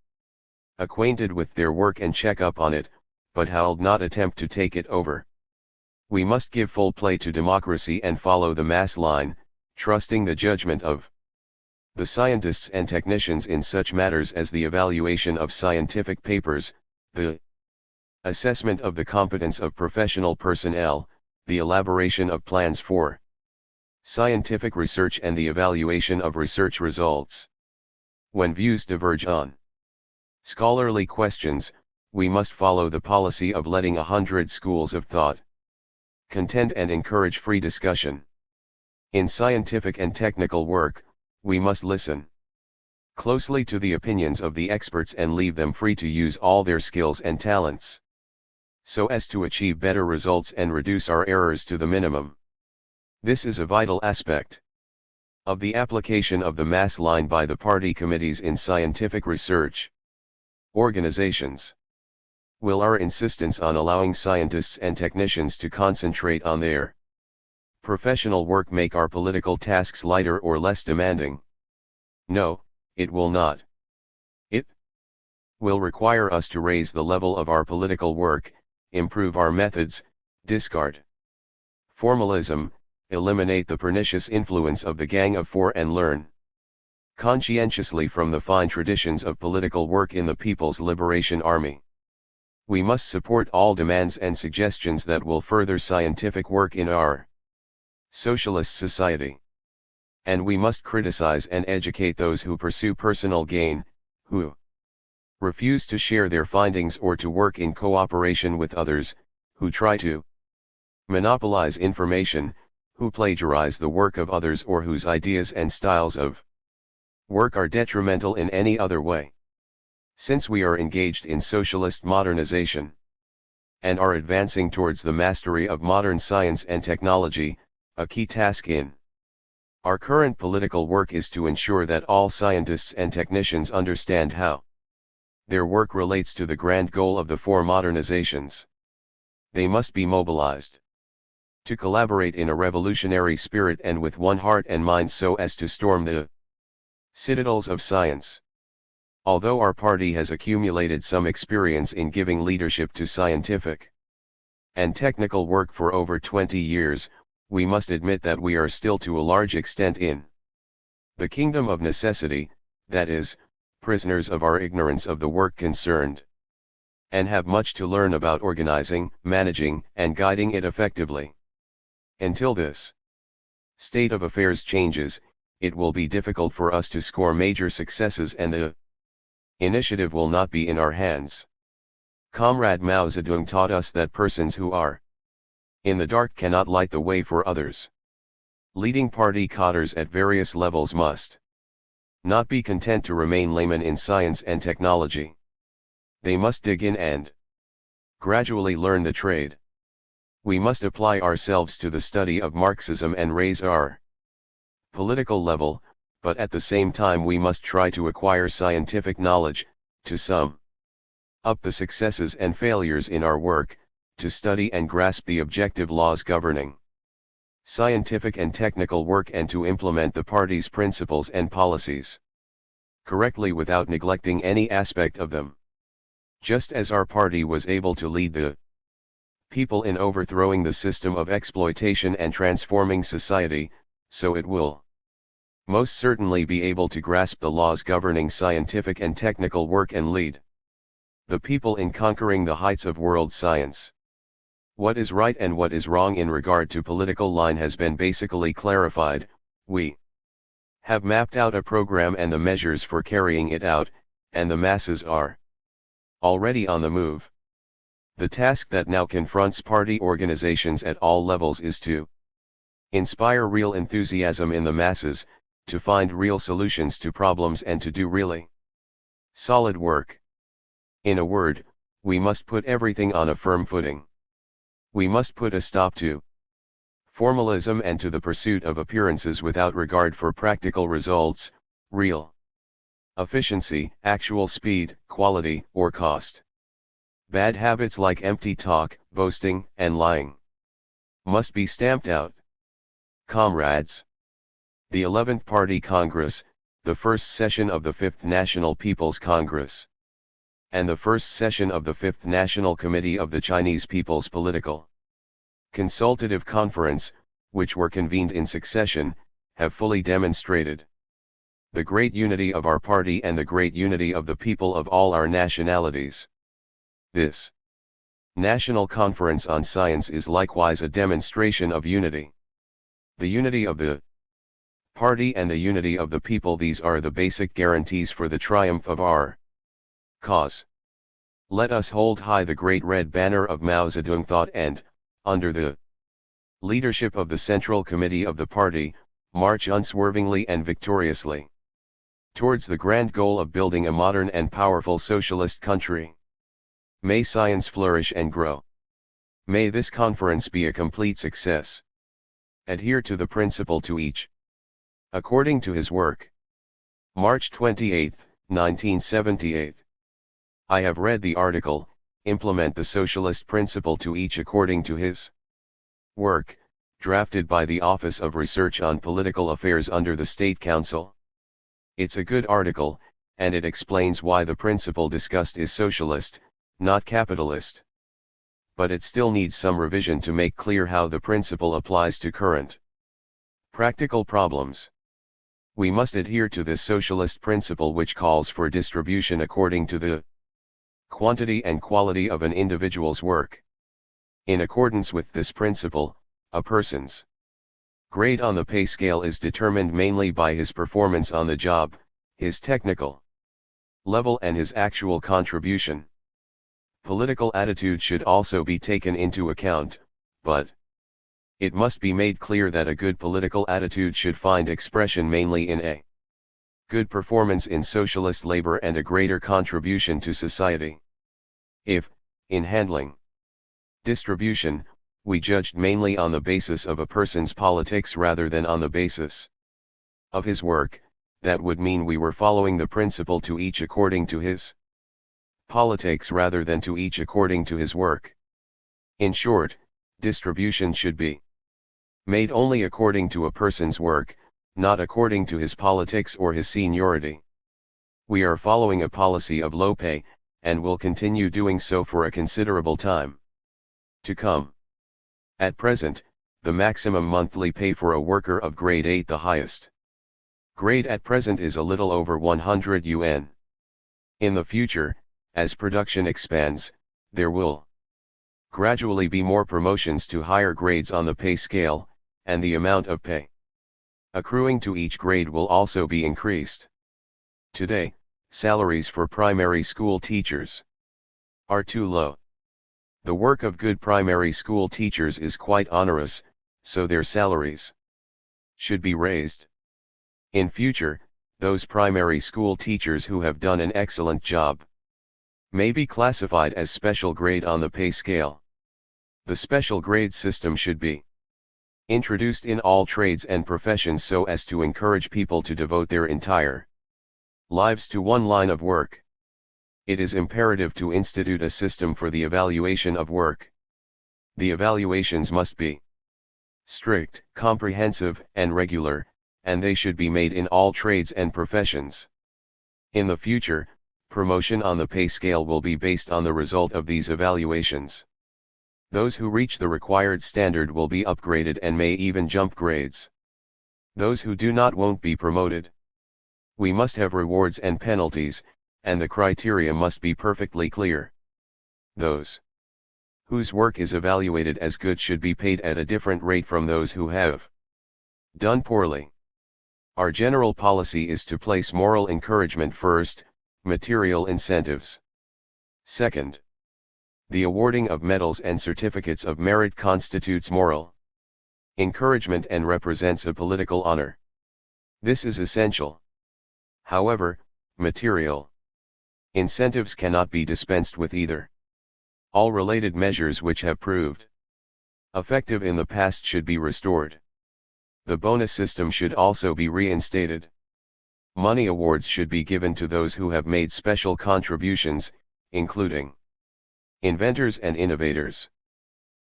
acquainted with their work and check up on it, but shall not attempt to take it over. We must give full play to democracy and follow the mass line, trusting the judgment of the scientists and technicians in such matters as the evaluation of scientific papers, the assessment of the competence of professional personnel, the elaboration of plans for scientific research and the evaluation of research results. When views diverge on scholarly questions, we must follow the policy of letting 100 schools of thought contend and encourage free discussion. In scientific and technical work, we must listen closely to the opinions of the experts and leave them free to use all their skills and talents, so as to achieve better results and reduce our errors to the minimum. This is a vital aspect of the application of the mass line by the party committees in scientific research organizations. Will our insistence on allowing scientists and technicians to concentrate on their professional work make our political tasks lighter or less demanding? No, it will not. It will require us to raise the level of our political work, improve our methods, discard formalism, eliminate the pernicious influence of the Gang of Four, and learn conscientiously from the fine traditions of political work in the People's Liberation Army. We must support all demands and suggestions that will further scientific work in our socialist society. And we must criticize and educate those who pursue personal gain, who refuse to share their findings or to work in cooperation with others, who try to monopolize information, who plagiarize the work of others, or whose ideas and styles of work are detrimental in any other way. Since we are engaged in socialist modernization and are advancing towards the mastery of modern science and technology, a key task in our current political work is to ensure that all scientists and technicians understand how their work relates to the grand goal of the four modernizations. They must be mobilized to collaborate in a revolutionary spirit and with one heart and mind so as to storm the citadels of science. Although our party has accumulated some experience in giving leadership to scientific and technical work for over 20 years, we must admit that we are still to a large extent in the kingdom of necessity, that is, prisoners of our ignorance of the work concerned, and have much to learn about organizing, managing, and guiding it effectively. Until this state of affairs changes, it will be difficult for us to score major successes, and the initiative will not be in our hands. Comrade Mao Zedong taught us that persons who are in the dark cannot light the way for others. Leading party cadres at various levels must not be content to remain laymen in science and technology. They must dig in and gradually learn the trade. We must apply ourselves to the study of Marxism and raise our political level, but at the same time we must try to acquire scientific knowledge, to sum up the successes and failures in our work, to study and grasp the objective laws governing scientific and technical work, and to implement the party's principles and policies correctly without neglecting any aspect of them. Just as our party was able to lead the people in overthrowing the system of exploitation and transforming society, so it will most certainly be able to grasp the laws governing scientific and technical work and lead the people in conquering the heights of world science. What is right and what is wrong in regard to political line has been basically clarified. We have mapped out a program and the measures for carrying it out, and the masses are already on the move. The task that now confronts party organizations at all levels is to inspire real enthusiasm in the masses, to find real solutions to problems, and to do really solid work. In a word, we must put everything on a firm footing. We must put a stop to formalism and to the pursuit of appearances without regard for practical results, real efficiency, actual speed, quality, or cost. Bad habits like empty talk, boasting, and lying must be stamped out. Comrades, the 11th Party Congress, the first session of the 5th National People's Congress, and the first session of the 5th National Committee of the Chinese People's Political Consultative Conference, which were convened in succession, have fully demonstrated the great unity of our party and the great unity of the people of all our nationalities. This National Conference on Science is likewise a demonstration of unity. The unity of the party and the unity of the people, these are the basic guarantees for the triumph of our cause. Let us hold high the great red banner of Mao Zedong thought and, under the leadership of the Central Committee of the party, march unswervingly and victoriously towards the grand goal of building a modern and powerful socialist country. May science flourish and grow. May this conference be a complete success. Adhere to the principle to each according to his work. March 28, 1978. I have read the article, Implement the Socialist Principle to Each According to His Work, drafted by the Office of Research on Political Affairs under the State Council. It's a good article, and it explains why the principle discussed is socialist, not capitalist. But it still needs some revision to make clear how the principle applies to current practical problems. We must adhere to this socialist principle, which calls for distribution according to the quantity and quality of an individual's work. In accordance with this principle, a person's grade on the pay scale is determined mainly by his performance on the job, his technical level, and his actual contribution. Political attitude should also be taken into account, but it must be made clear that a good political attitude should find expression mainly in a good performance in socialist labor and a greater contribution to society. If, in handling distribution, we judged mainly on the basis of a person's politics rather than on the basis of his work, that would mean we were following the principle to each according to his politics rather than to each according to his work. In short, distribution should be made only according to a person's work, not according to his politics or his seniority. We are following a policy of low pay, and will continue doing so for a considerable time to come. At present, the maximum monthly pay for a worker of grade 8, the highest grade at present, is a little over 100 yuan. In the future, as production expands, there will gradually be more promotions to higher grades on the pay scale, and the amount of pay accruing to each grade will also be increased. Today, salaries for primary school teachers are too low. The work of good primary school teachers is quite onerous, so their salaries should be raised. In future, those primary school teachers who have done an excellent job may be classified as special grade on the pay scale. The special grade system should be Introduced in all trades and professions so as to encourage people to devote their entire lives to one line of work. It is imperative to institute a system for the evaluation of work. The evaluations must be strict, comprehensive, and regular, and they should be made in all trades and professions. In the future, promotion on the pay scale will be based on the result of these evaluations. Those who reach the required standard will be upgraded and may even jump grades. Those who do not won't be promoted. We must have rewards and penalties, and the criteria must be perfectly clear. Those whose work is evaluated as good should be paid at a different rate from those who have done poorly. Our general policy is to place moral encouragement first, material incentives second. The awarding of medals and certificates of merit constitutes moral encouragement and represents a political honor. This is essential. However, material incentives cannot be dispensed with either. All related measures which have proved effective in the past should be restored. The bonus system should also be reinstated. Money awards should be given to those who have made special contributions, including inventors and innovators.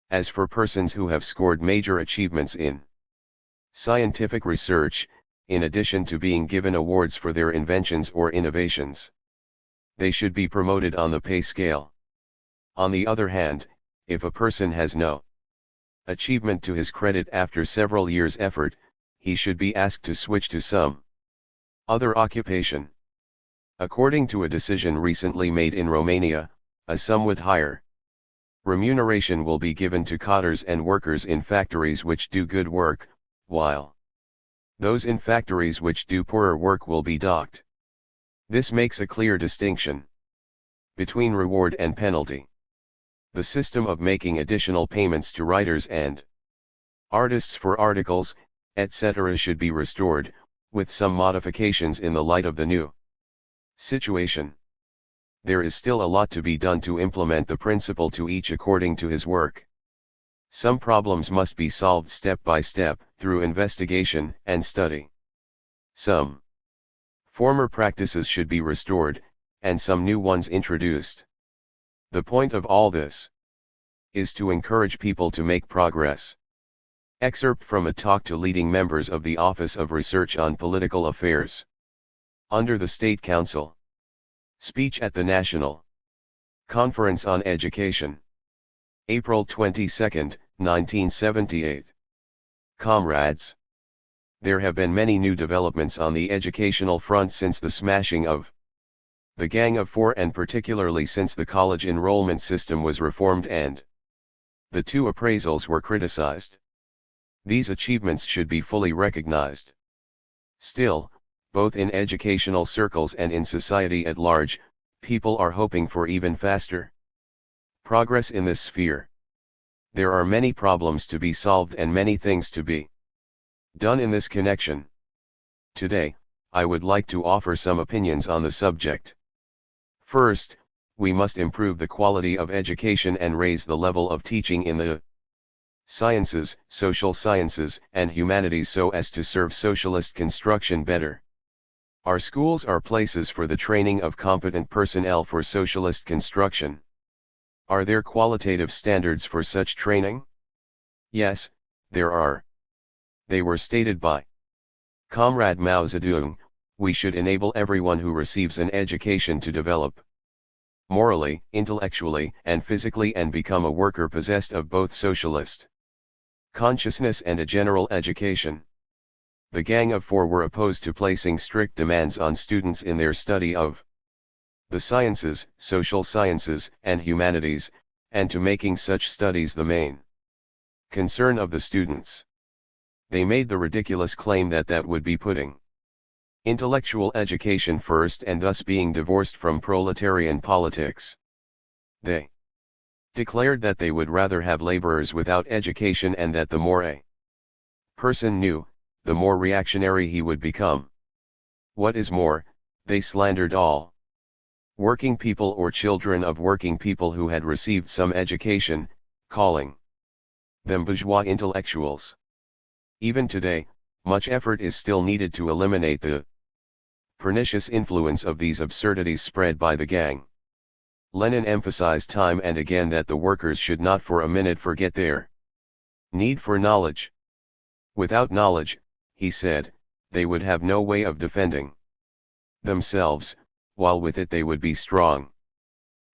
As for persons who have scored major achievements in scientific research, in addition to being given awards for their inventions or innovations, they should be promoted on the pay scale. On the other hand, if a person has no achievement to his credit after several years' effort, he should be asked to switch to some other occupation. According to a decision recently made in Romania, a somewhat higher remuneration will be given to cotters and workers in factories which do good work, while those in factories which do poorer work will be docked. This makes a clear distinction between reward and penalty. The system of making additional payments to writers and artists for articles, etc. should be restored, with some modifications in the light of the new situation. There is still a lot to be done to implement the principle to each according to his work. Some problems must be solved step by step, through investigation and study. Some former practices should be restored, and some new ones introduced. The point of all this is to encourage people to make progress. Excerpt from a talk to leading members of the Office of Research on Political Affairs under the State Council. Speech at the National Conference on Education. April 22, 1978. Comrades, there have been many new developments on the educational front since the smashing of the Gang of Four, and particularly since the college enrollment system was reformed and the two appraisals were criticized. These achievements should be fully recognized. Still, both in educational circles and in society at large, people are hoping for even faster progress in this sphere. There are many problems to be solved and many things to be done in this connection. Today, I would like to offer some opinions on the subject. First, we must improve the quality of education and raise the level of teaching in the sciences, social sciences, and humanities so as to serve socialist construction better. Our schools are places for the training of competent personnel for socialist construction. Are there qualitative standards for such training? Yes, there are. They were stated by Comrade Mao Zedong: we should enable everyone who receives an education to develop morally, intellectually, and physically and become a worker possessed of both socialist consciousness and a general education. The Gang of Four were opposed to placing strict demands on students in their study of the sciences, social sciences, and humanities, and to making such studies the main concern of the students. They made the ridiculous claim that that would be putting intellectual education first and thus being divorced from proletarian politics. They declared that they would rather have laborers without education and that the more a person knew, the more reactionary he would become. What is more, they slandered all working people or children of working people who had received some education, calling them bourgeois intellectuals. Even today, much effort is still needed to eliminate the pernicious influence of these absurdities spread by the gang. Lenin emphasized time and again that the workers should not for a minute forget their need for knowledge. Without knowledge, he said, they would have no way of defending themselves, while with it they would be strong.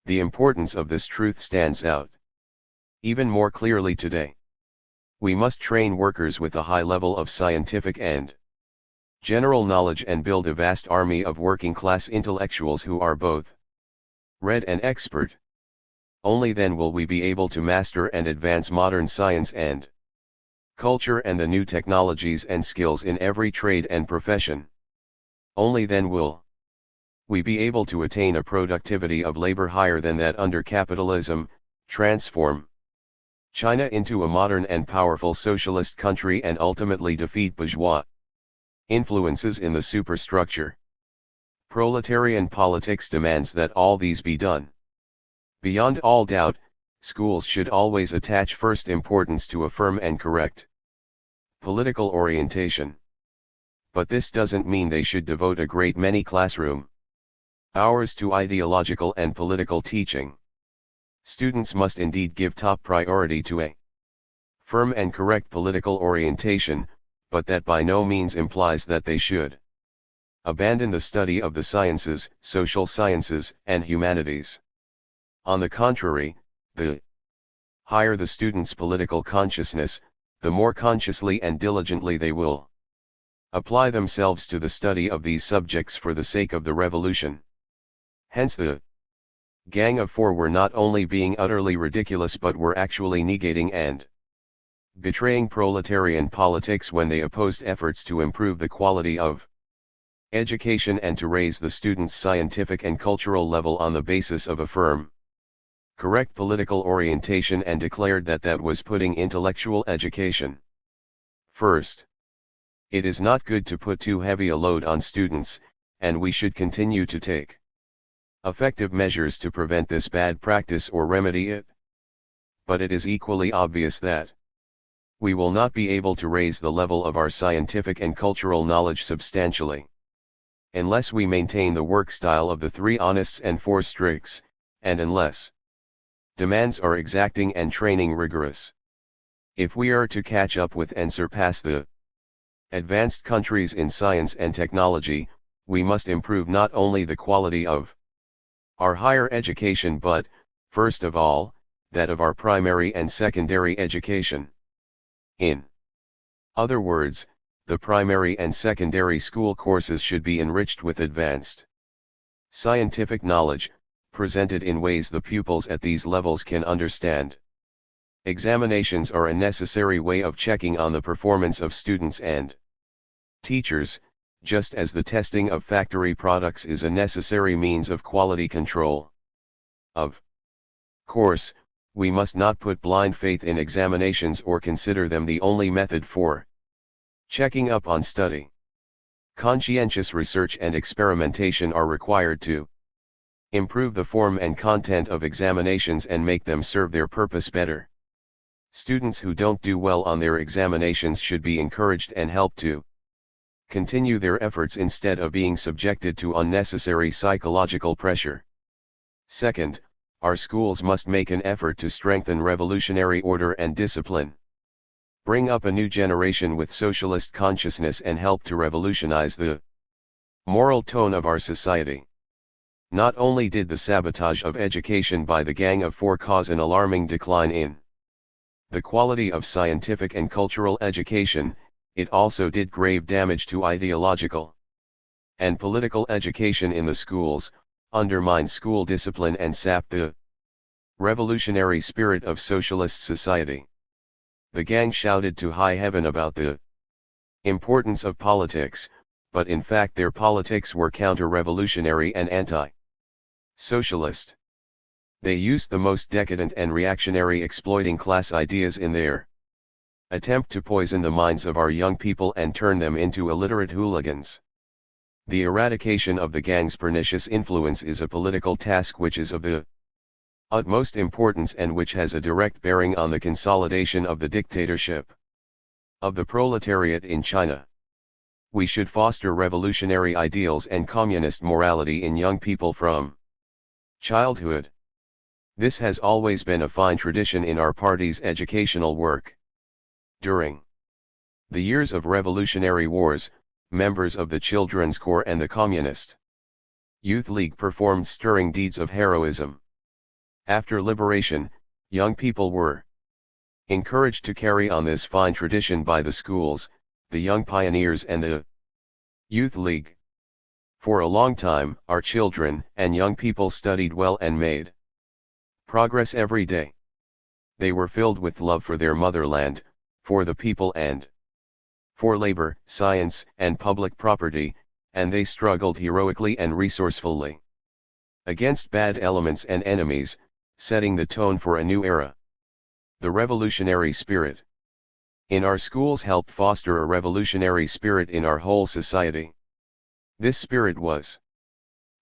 The importance of this truth stands out even more clearly today. We must train workers with a high level of scientific and general knowledge and build a vast army of working-class intellectuals who are both read and expert. Only then will we be able to master and advance modern science and culture and the new technologies and skills in every trade and profession. Only then will we be able to attain a productivity of labor higher than that under capitalism, transform China into a modern and powerful socialist country and ultimately defeat bourgeois influences in the superstructure. Proletarian politics demands that all these be done. Beyond all doubt, schools should always attach first importance to a firm and correct political orientation. But this doesn't mean they should devote a great many classroom hours to ideological and political teaching. Students must indeed give top priority to a firm and correct political orientation, but that by no means implies that they should abandon the study of the sciences, social sciences, and humanities. On the contrary, the higher the student's political consciousness, the more consciously and diligently they will apply themselves to the study of these subjects for the sake of the revolution. Hence the Gang of Four were not only being utterly ridiculous but were actually negating and betraying proletarian politics when they opposed efforts to improve the quality of education and to raise the student's scientific and cultural level on the basis of a firm, correct political orientation, and declared that that was putting intellectual education first. It is not good to put too heavy a load on students, and we should continue to take effective measures to prevent this bad practice or remedy it. But it is equally obvious that we will not be able to raise the level of our scientific and cultural knowledge substantially unless we maintain the work style of the 3 honests and 4 stricts, and unless demands are exacting and training rigorous. If we are to catch up with and surpass the advanced countries in science and technology, we must improve not only the quality of our higher education but, first of all, that of our primary and secondary education. In other words, the primary and secondary school courses should be enriched with advanced scientific knowledge, presented in ways the pupils at these levels can understand. Examinations are a necessary way of checking on the performance of students and teachers, just as the testing of factory products is a necessary means of quality control. Of course, we must not put blind faith in examinations or consider them the only method for checking up on study. Conscientious research and experimentation are required to improve the form and content of examinations and make them serve their purpose better. Students who don't do well on their examinations should be encouraged and helped to continue their efforts instead of being subjected to unnecessary psychological pressure. Second, our schools must make an effort to strengthen revolutionary order and discipline. Bring up a new generation with socialist consciousness and help to revolutionize the moral tone of our society. Not only did the sabotage of education by the Gang of Four cause an alarming decline in the quality of scientific and cultural education, it also did grave damage to ideological and political education in the schools, undermined school discipline and sapped the revolutionary spirit of socialist society. The gang shouted to high heaven about the importance of politics, but in fact their politics were counter-revolutionary and anti-socialist. They used the most decadent and reactionary exploiting class ideas in their attempt to poison the minds of our young people and turn them into illiterate hooligans. The eradication of the gang's pernicious influence is a political task which is of the utmost importance and which has a direct bearing on the consolidation of the dictatorship. of the proletariat in China. We should foster revolutionary ideals and communist morality in young people from childhood. This has always been a fine tradition in our party's educational work. During the years of revolutionary wars, members of the Children's Corps and the Communist Youth League performed stirring deeds of heroism. After liberation, young people were encouraged to carry on this fine tradition by the schools, the Young Pioneers and the Youth League. For a long time, our children and young people studied well and made progress every day. They were filled with love for their motherland, for the people and for labor, science, and public property, and they struggled heroically and resourcefully against bad elements and enemies, setting the tone for a new era. The revolutionary spirit in our schools helped foster a revolutionary spirit in our whole society. This spirit was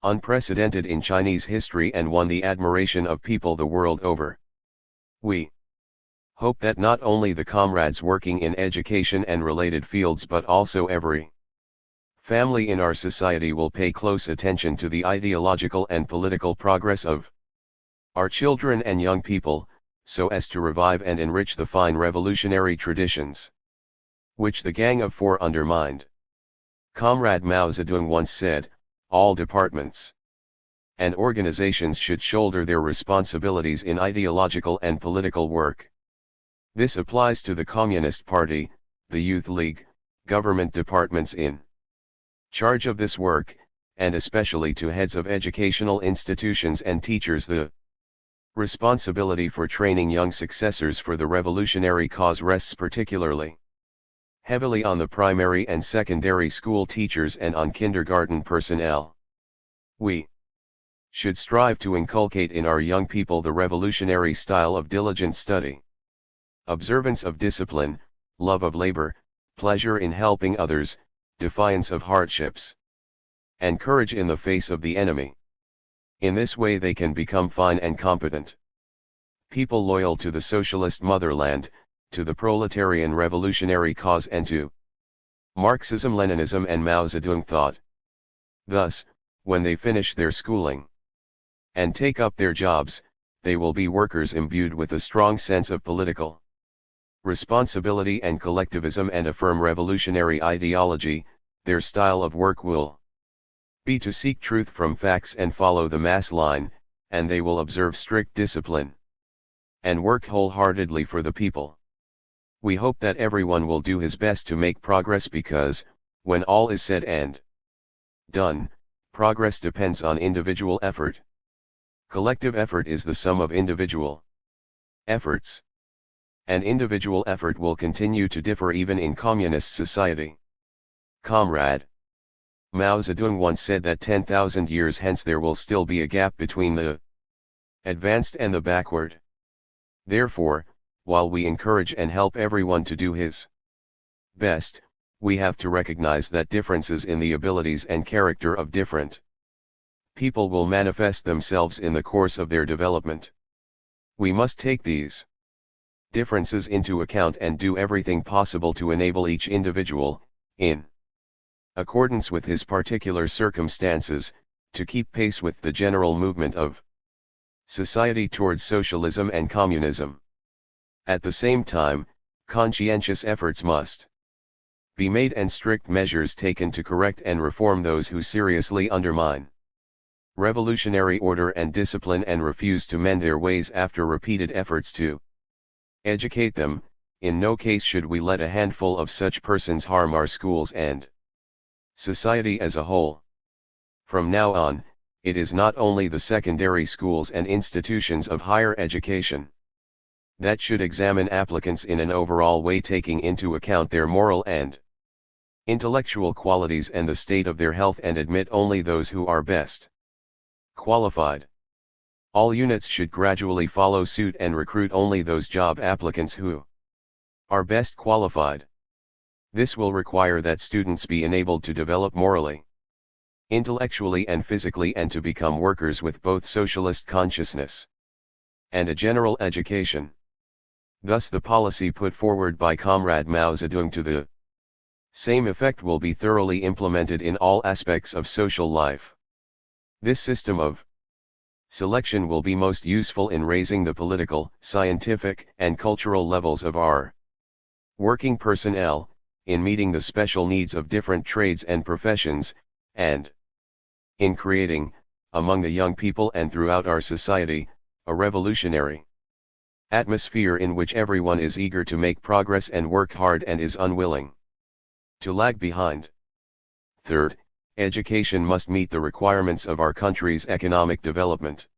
unprecedented in Chinese history and won the admiration of people the world over. We hope that not only the comrades working in education and related fields but also every family in our society will pay close attention to the ideological and political progress of our children and young people, so as to revive and enrich the fine revolutionary traditions which the Gang of Four undermined. Comrade Mao Zedong once said, all departments and organizations should shoulder their responsibilities in ideological and political work. This applies to the Communist Party, the Youth League, government departments in charge of this work, and especially to heads of educational institutions and teachers. The responsibility for training young successors for the revolutionary cause rests particularly heavily on the primary and secondary school teachers and on kindergarten personnel. We should strive to inculcate in our young people the revolutionary style of diligent study, observance of discipline, love of labor, pleasure in helping others, defiance of hardships, and courage in the face of the enemy. In this way they can become fine and competent people loyal to the socialist motherland, to the proletarian revolutionary cause and to Marxism-Leninism and Mao Zedong thought. Thus, when they finish their schooling and take up their jobs, they will be workers imbued with a strong sense of political responsibility and collectivism and a firm revolutionary ideology. Their style of work will be to seek truth from facts and follow the mass line, and they will observe strict discipline and work wholeheartedly for the people. We hope that everyone will do his best to make progress because, when all is said and done, progress depends on individual effort. Collective effort is the sum of individual efforts. And individual effort will continue to differ even in communist society. Comrade Mao Zedong once said that 10,000 years hence there will still be a gap between the advanced and the backward. Therefore, while we encourage and help everyone to do his best, we have to recognize that differences in the abilities and character of different people will manifest themselves in the course of their development. We must take these differences into account and do everything possible to enable each individual, in accordance with his particular circumstances, to keep pace with the general movement of society towards socialism and communism. At the same time, conscientious efforts must be made and strict measures taken to correct and reform those who seriously undermine revolutionary order and discipline and refuse to mend their ways after repeated efforts to educate them. In no case should we let a handful of such persons harm our schools and society as a whole. From now on, it is not only the secondary schools and institutions of higher education that should examine applicants in an overall way, taking into account their moral and intellectual qualities and the state of their health, and admit only those who are best qualified. All units should gradually follow suit and recruit only those job applicants who are best qualified. This will require that students be enabled to develop morally, intellectually and physically, and to become workers with both socialist consciousness and a general education. Thus the policy put forward by Comrade Mao Zedong to the same effect will be thoroughly implemented in all aspects of social life. This system of selection will be most useful in raising the political, scientific, and cultural levels of our working personnel, in meeting the special needs of different trades and professions, and in creating, among the young people and throughout our society, a revolutionary atmosphere in which everyone is eager to make progress and work hard and is unwilling to lag behind. Third, education must meet the requirements of our country's economic development.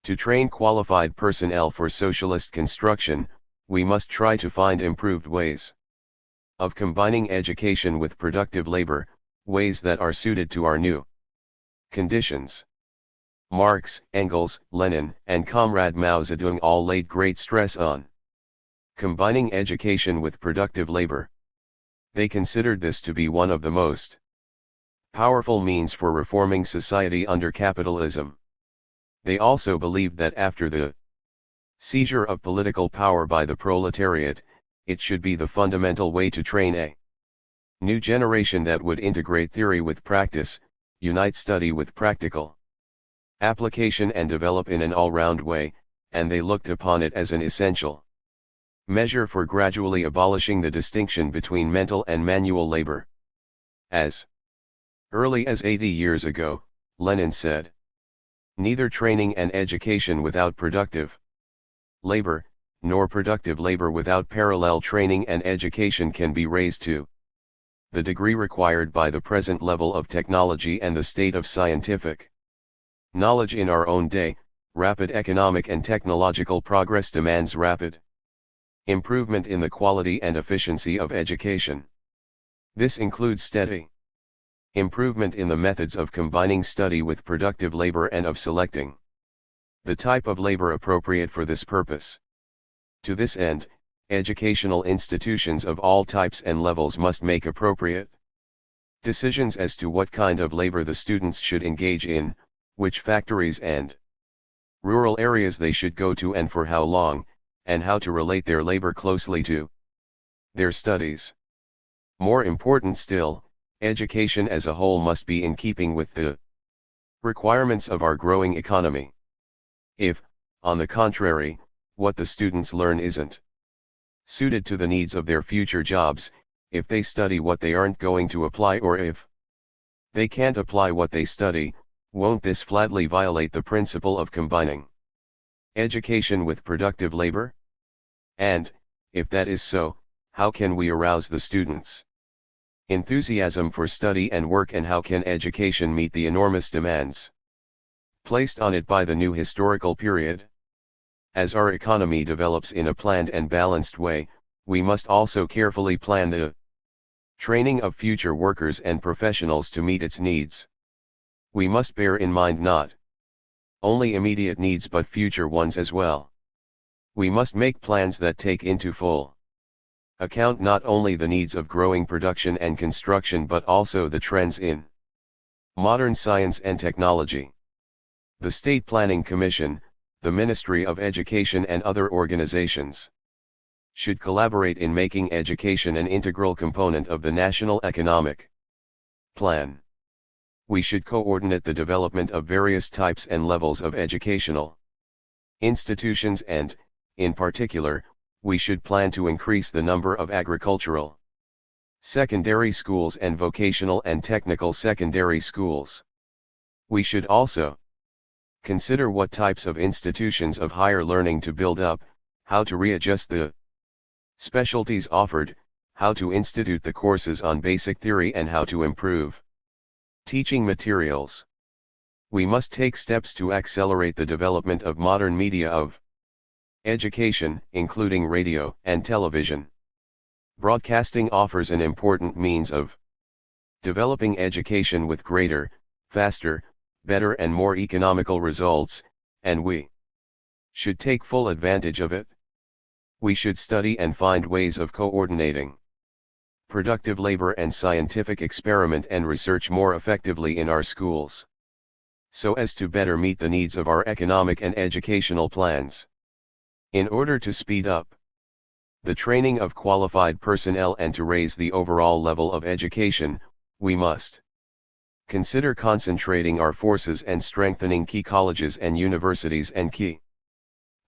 To train qualified personnel for socialist construction, we must try to find improved ways of combining education with productive labor, ways that are suited to our new conditions. Marx, Engels, Lenin, and Comrade Mao Zedong all laid great stress on combining education with productive labor. They considered this to be one of the most powerful means for reforming society under capitalism. They also believed that after the seizure of political power by the proletariat, it should be the fundamental way to train a new generation that would integrate theory with practice, unite study with practical application and develop in an all-round way, and they looked upon it as an essential measure for gradually abolishing the distinction between mental and manual labor. As early as 80 years ago, Lenin said, "Neither training and education without productive labor, nor productive labor without parallel training and education can be raised to the degree required by the present level of technology and the state of scientific knowledge in our own day. Rapid economic and technological progress demands rapid improvement in the quality and efficiency of education. This includes steady improvement in the methods of combining study with productive labor and of selecting the type of labor appropriate for this purpose. To this end, educational institutions of all types and levels must make appropriate decisions as to what kind of labor the students should engage in, which factories and rural areas they should go to and for how long, and how to relate their labor closely to their studies. More important still, education as a whole must be in keeping with the requirements of our growing economy. If, on the contrary, what the students learn isn't suited to the needs of their future jobs, if they study what they aren't going to apply, or if they can't apply what they study, won't this flatly violate the principle of combining education with productive labor? And, if that is so, how can we arouse the students' enthusiasm for study and work, and how can education meet the enormous demands placed on it by the new historical period? As our economy develops in a planned and balanced way, we must also carefully plan the training of future workers and professionals to meet its needs. We must bear in mind not only immediate needs but future ones as well. We must make plans that take into full account not only the needs of growing production and construction but also the trends in modern science and technology. The State Planning Commission, the Ministry of Education and other organizations should collaborate in making education an integral component of the national economic plan. We should coordinate the development of various types and levels of educational institutions and, in particular, we should plan to increase the number of agricultural secondary schools and vocational and technical secondary schools. We should also consider what types of institutions of higher learning to build up, how to readjust the specialties offered, how to institute the courses on basic theory, and how to improve teaching materials. We must take steps to accelerate the development of modern media of education, including radio and television. Broadcasting offers an important means of developing education with greater, faster, better and more economical results, and we should take full advantage of it. We should study and find ways of coordinating productive labor and scientific experiment and research more effectively in our schools, so as to better meet the needs of our economic and educational plans. In order to speed up the training of qualified personnel, and to raise the overall level of education, we must consider concentrating our forces and strengthening key colleges and universities and key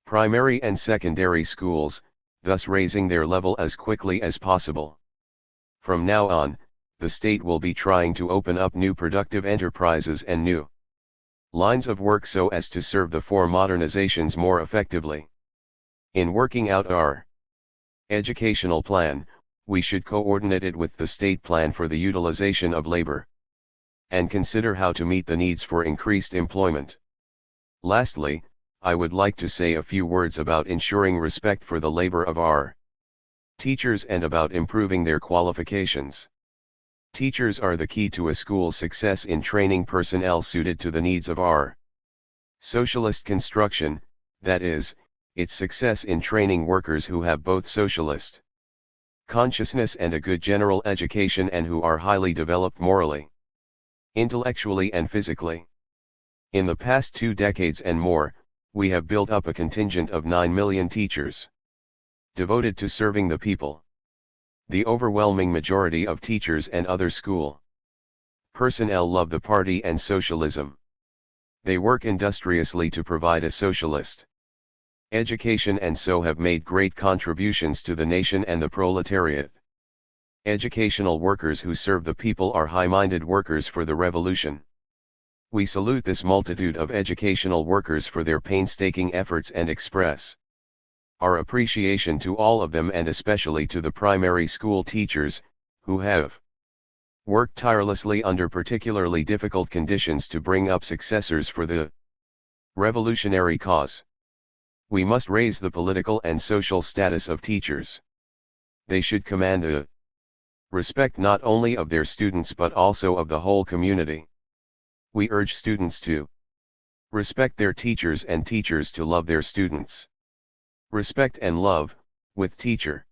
primary and secondary schools, thus raising their level as quickly as possible. From now on, the state will be trying to open up new productive enterprises and new lines of work so as to serve the four modernizations more effectively. In working out our educational plan, we should coordinate it with the state plan for the utilization of labor, and consider how to meet the needs for increased employment. Lastly, I would like to say a few words about ensuring respect for the labor of our teachers and about improving their qualifications. Teachers are the key to a school's success in training personnel suited to the needs of our socialist construction, that is, its success in training workers who have both socialist consciousness and a good general education, and who are highly developed morally, intellectually and physically. In the past 2 decades and more, we have built up a contingent of 9 million teachers devoted to serving the people. The overwhelming majority of teachers and other school personnel love the party and socialism. They work industriously to provide a socialist education and so have made great contributions to the nation and the proletariat. Educational workers who serve the people are high-minded workers for the revolution. We salute this multitude of educational workers for their painstaking efforts and express our appreciation to all of them, and especially to the primary school teachers, who have worked tirelessly under particularly difficult conditions to bring up successors for the revolutionary cause. We must raise the political and social status of teachers. They should command the respect not only of their students but also of the whole community. We urge students to respect their teachers and teachers to love their students. Respect and love, with teacher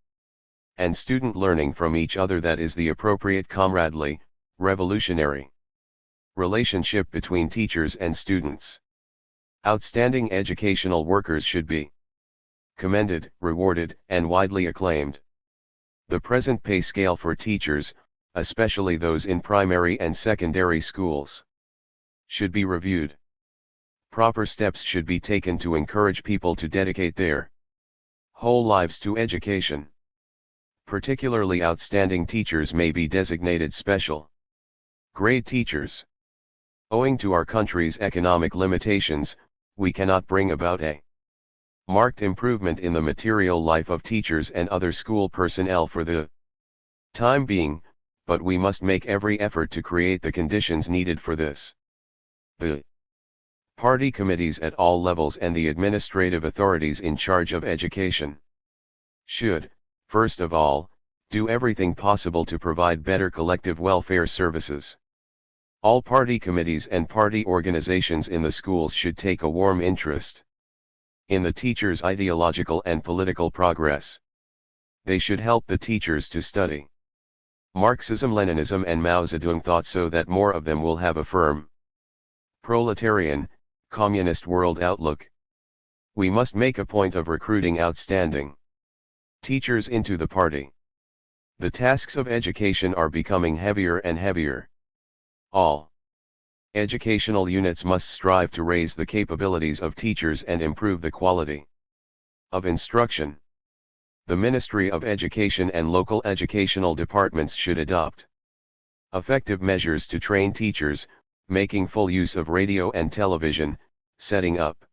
and student learning from each other, that is the appropriate comradely, revolutionary relationship between teachers and students. Outstanding educational workers should be commended, rewarded, and widely acclaimed. The present pay scale for teachers, especially those in primary and secondary schools, should be reviewed. Proper steps should be taken to encourage people to dedicate their whole lives to education. Particularly outstanding teachers may be designated special grade teachers. Owing to our country's economic limitations, we cannot bring about a marked improvement in the material life of teachers and other school personnel for the time being, but we must make every effort to create the conditions needed for this. The party committees at all levels and the administrative authorities in charge of education should, first of all, do everything possible to provide better collective welfare services. All party committees and party organizations in the schools should take a warm interest in the teachers' ideological and political progress. They should help the teachers to study Marxism-Leninism and Mao Zedong thought so that more of them will have a firm proletarian, communist world outlook. We must make a point of recruiting outstanding teachers into the party. The tasks of education are becoming heavier and heavier. All educational units must strive to raise the capabilities of teachers and improve the quality of instruction. The Ministry of Education and local educational departments should adopt effective measures to train teachers, making full use of radio and television, setting up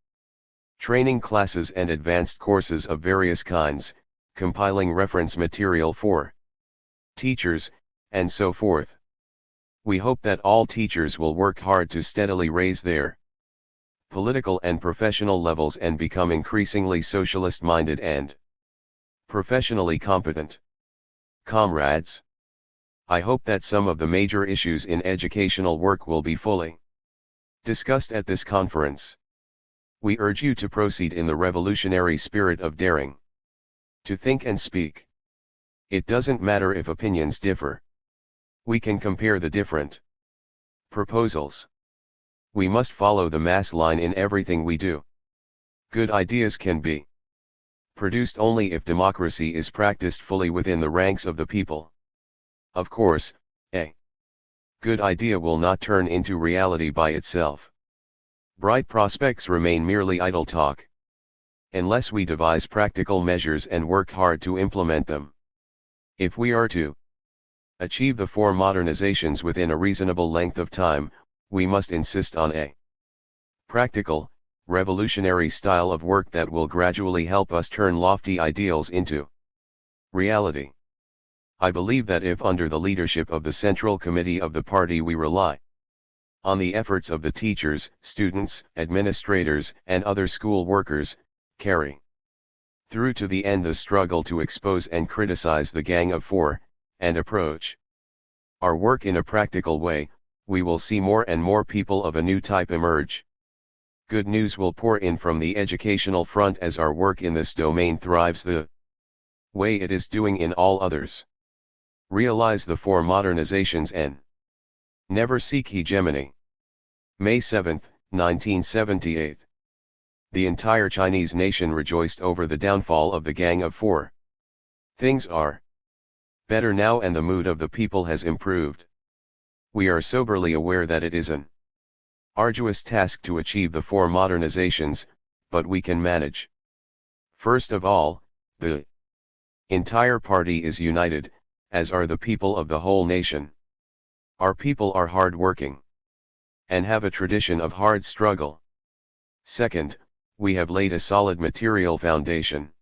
training classes and advanced courses of various kinds, compiling reference material for teachers, and so forth. We hope that all teachers will work hard to steadily raise their political and professional levels and become increasingly socialist-minded and professionally competent. Comrades, I hope that some of the major issues in educational work will be fully discussed at this conference. We urge you to proceed in the revolutionary spirit of daring to think and speak. It doesn't matter if opinions differ. We can compare the different proposals. We must follow the mass line in everything we do. Good ideas can be produced only if democracy is practiced fully within the ranks of the people. Of course, a good idea will not turn into reality by itself. Bright prospects remain merely idle talk, unless we devise practical measures and work hard to implement them. If we are to achieve the four modernizations within a reasonable length of time, we must insist on a practical, revolutionary style of work that will gradually help us turn lofty ideals into reality. I believe that if under the leadership of the Central Committee of the party we rely on the efforts of the teachers, students, administrators, and other school workers, carry through to the end the struggle to expose and criticize the Gang of Four, and approach our work in a practical way, we will see more and more people of a new type emerge. Good news will pour in from the educational front as our work in this domain thrives the way it is doing in all others. Realize the four modernizations and never seek hegemony. May 7, 1978. The entire Chinese nation rejoiced over the downfall of the Gang of Four. Things are better now and the mood of the people has improved. We are soberly aware that it is an arduous task to achieve the four modernizations, but we can manage. First of all, the entire party is united, as are the people of the whole nation. Our people are hard-working and have a tradition of hard struggle. Second, we have laid a solid material foundation.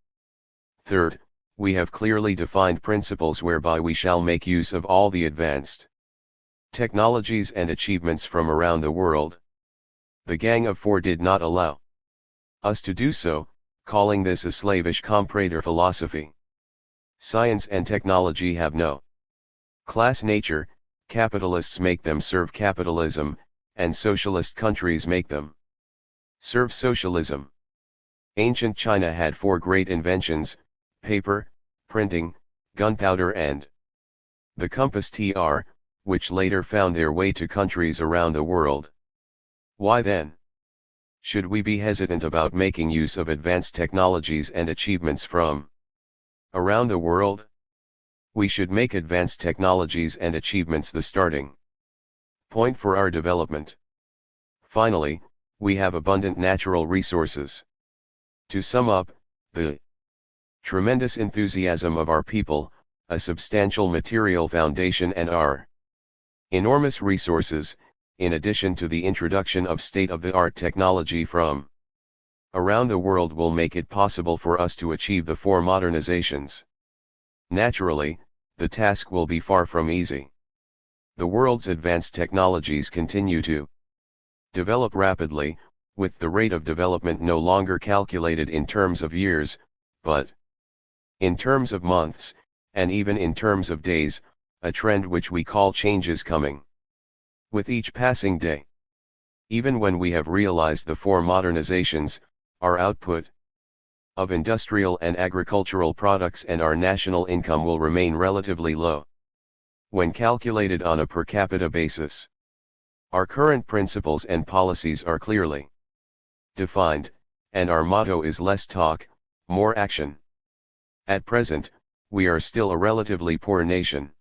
Third, we have clearly defined principles whereby we shall make use of all the advanced technologies and achievements from around the world. The Gang of Four did not allow us to do so, calling this a slavish comprador philosophy. Science and technology have no class nature, capitalists make them serve capitalism, and socialist countries make them serve socialism. Ancient China had four great inventions: paper, printing, gunpowder and the compass which later found their way to countries around the world. Why then should we be hesitant about making use of advanced technologies and achievements from around the world? We should make advanced technologies and achievements the starting point for our development. Finally, we have abundant natural resources. To sum up, the tremendous enthusiasm of our people, a substantial material foundation, and our enormous resources, in addition to the introduction of state-of-the-art technology from around the world, will make it possible for us to achieve the four modernizations. Naturally, the task will be far from easy. The world's advanced technologies continue to develop rapidly, with the rate of development no longer calculated in terms of years, but in terms of months, and even in terms of days, a trend which we call change is coming with each passing day. Even when we have realized the four modernizations, our output of industrial and agricultural products and our national income will remain relatively low when calculated on a per capita basis. Our current principles and policies are clearly defined, and our motto is less talk, more action. At present, we are still a relatively poor nation.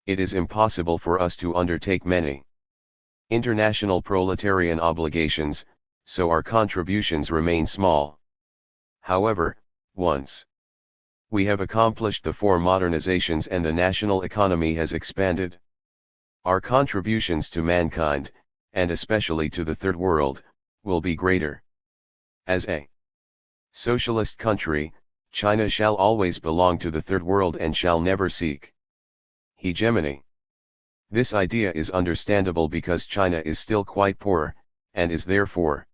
It is impossible for us to undertake many international proletarian obligations, so our contributions remain small. However, once we have accomplished the four modernizations and the national economy has expanded, our contributions to mankind, and especially to the Third World, will be greater. As a socialist country, China shall always belong to the Third World and shall never seek hegemony. This idea is understandable because China is still quite poor, and is therefore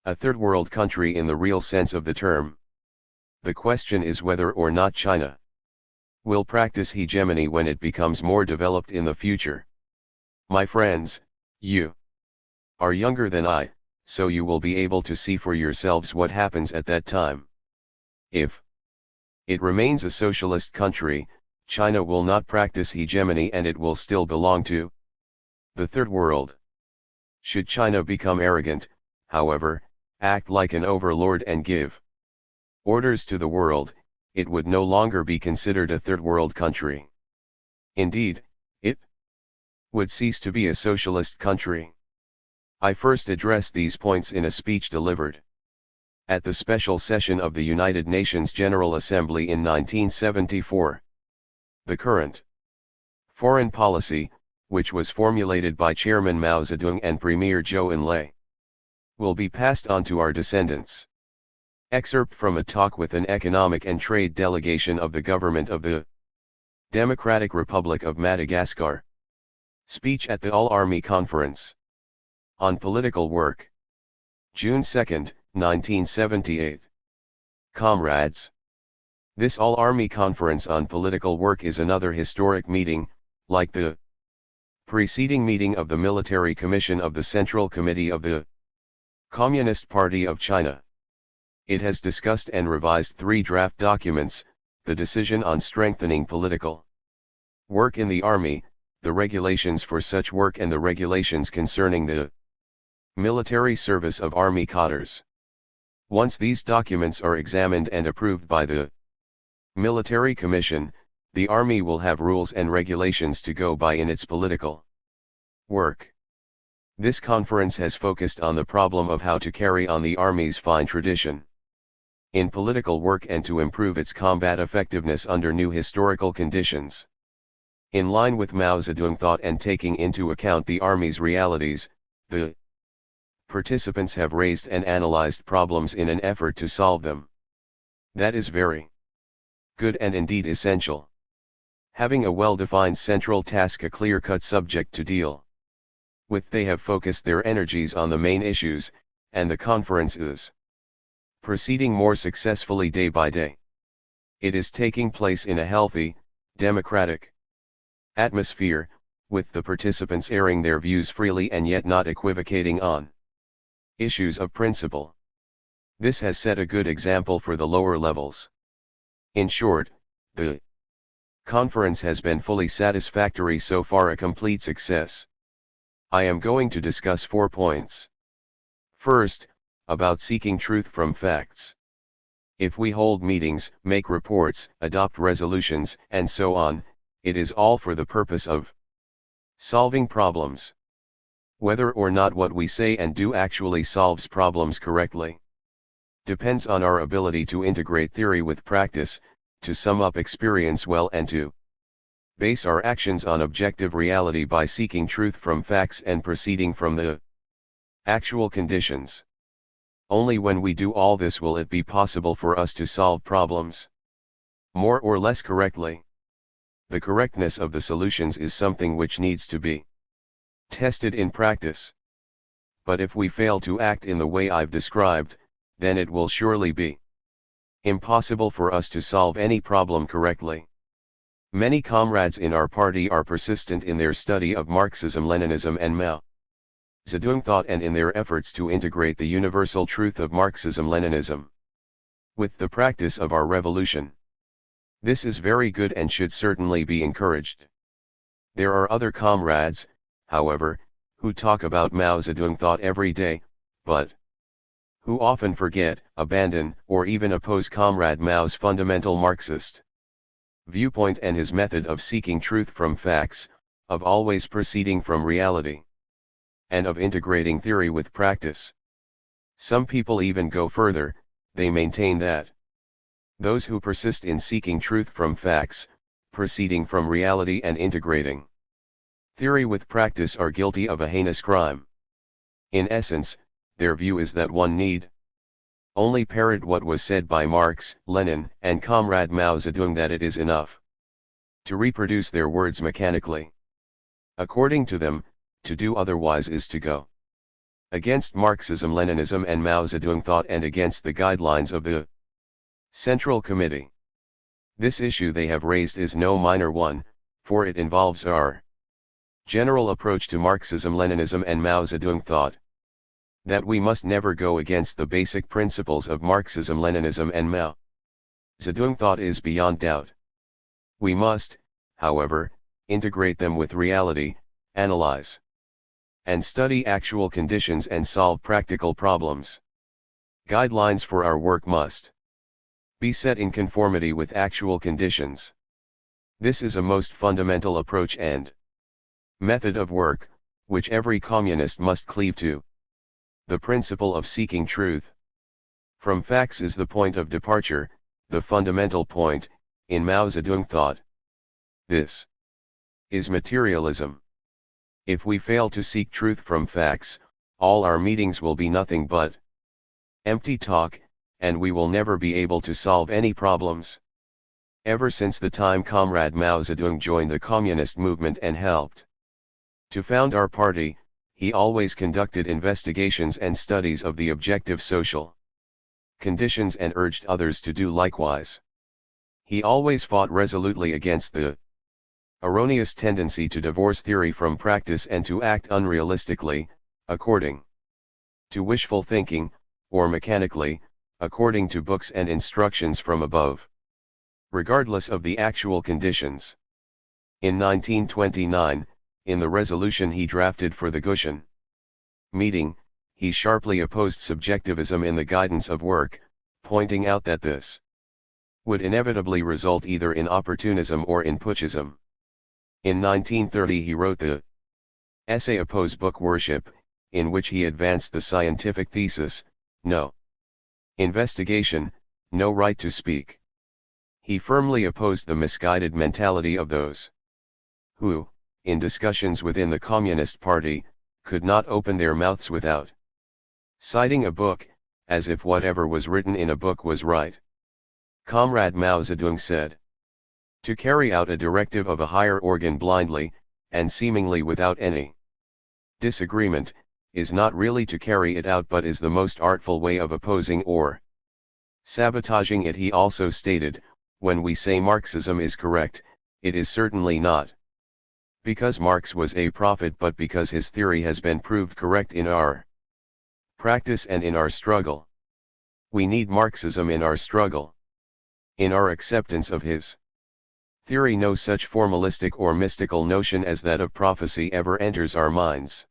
a Third World country in the real sense of the term. The question is whether or not China will practice hegemony when it becomes more developed in the future. My friends, you are younger than I, so you will be able to see for yourselves what happens at that time. If it remains a socialist country, China will not practice hegemony and it will still belong to the Third World. Should China become arrogant, however, act like an overlord and give orders to the world, it would no longer be considered a third world country. Indeed, it would cease to be a socialist country. I first addressed these points in a speech delivered at the special session of the United Nations General Assembly in 1974. The current foreign policy, which was formulated by Chairman Mao Zedong and Premier Zhou Enlai, will be passed on to our descendants. Excerpt from a talk with an economic and trade delegation of the government of the Democratic Republic of Madagascar. Speech at the All-Army Conference on Political Work. June 2, 1978. Comrades. This All-Army Conference on Political Work is another historic meeting, like the preceding meeting of the Military Commission of the Central Committee of the Communist Party of China. It has discussed and revised 3 draft documents, the decision on strengthening political work in the Army, the regulations for such work and the regulations concerning the military service of Army cadres. Once these documents are examined and approved by the Military Commission, the Army will have rules and regulations to go by in its political work. This conference has focused on the problem of how to carry on the Army's fine tradition in political work and to improve its combat effectiveness under new historical conditions. In line with Mao Zedong thought and taking into account the Army's realities, the participants have raised and analyzed problems in an effort to solve them. That is very good and indeed essential. Having a well-defined central task, a clear-cut subject to deal with, they have focused their energies on the main issues, and the conference is proceeding more successfully day by day. It is taking place in a healthy, democratic atmosphere, with the participants airing their views freely and yet not equivocating on issues of principle. This has set a good example for the lower levels. In short, the conference has been fully satisfactory so far, a complete success. I am going to discuss 4 points. First, about seeking truth from facts. If we hold meetings, make reports, adopt resolutions, and so on, it is all for the purpose of solving problems. Whether or not what we say and do actually solves problems correctly depends on our ability to integrate theory with practice, to sum up experience well, and to base our actions on objective reality by seeking truth from facts and proceeding from the actual conditions. Only when we do all this will it be possible for us to solve problems more or less correctly. The correctness of the solutions is something which needs to be tested in practice. But if we fail to act in the way I've described, then it will surely be impossible for us to solve any problem correctly. Many comrades in our party are persistent in their study of Marxism-Leninism and Mao Zedong thought and in their efforts to integrate the universal truth of Marxism-Leninism with the practice of our revolution. This is very good and should certainly be encouraged. There are other comrades, however, who talk about Mao Zedong thought every day, but who often forget, abandon, or even oppose Comrade Mao's fundamental Marxist viewpoint and his method of seeking truth from facts, of always proceeding from reality, and of integrating theory with practice. Some people even go further, they maintain that those who persist in seeking truth from facts, proceeding from reality and integrating theory with practice are guilty of a heinous crime. In essence, their view is that one need only parrot what was said by Marx, Lenin, and Comrade Mao Zedong, that it is enough to reproduce their words mechanically. According to them, to do otherwise is to go against Marxism-Leninism and Mao Zedong thought and against the guidelines of the Central Committee. This issue they have raised is no minor one, for it involves our general approach to Marxism-Leninism and Mao Zedong thought. That we must never go against the basic principles of Marxism-Leninism and Mao Zedong thought is beyond doubt. We must, however, integrate them with reality, analyze and study actual conditions and solve practical problems. Guidelines for our work must Be set in conformity with actual conditions. This is a most fundamental approach and method of work, which every communist must cleave to. The principle of seeking truth from facts is the point of departure, the fundamental point, in Mao Zedong thought. This is materialism. If we fail to seek truth from facts, all our meetings will be nothing but empty talk, and we will never be able to solve any problems. Ever since the time Comrade Mao Zedong joined the communist movement and helped to found our party, he always conducted investigations and studies of the objective social conditions and urged others to do likewise. He always fought resolutely against the erroneous tendency to divorce theory from practice and to act unrealistically, according to wishful thinking, or mechanically, according to books and instructions from above, regardless of the actual conditions. In 1929, in the resolution he drafted for the Gushan meeting, he sharply opposed subjectivism in the guidance of work, pointing out that this would inevitably result either in opportunism or in putschism. In 1930 he wrote the essay Oppose Book Worship, in which he advanced the scientific thesis, no investigation, no right to speak. He firmly opposed the misguided mentality of those who, in discussions within the Communist Party, could not open their mouths without citing a book, as if whatever was written in a book was right. Comrade Mao Zedong said, to carry out a directive of a higher organ blindly, and seemingly without any disagreement, is not really to carry it out but is the most artful way of opposing or sabotaging it. He also stated, when we say Marxism is correct, it is certainly not because Marx was a prophet but because his theory has been proved correct in our practice and in our struggle. We need Marxism in our struggle. In our acceptance of his theory, no such formalistic or mystical notion as that of prophecy ever enters our minds.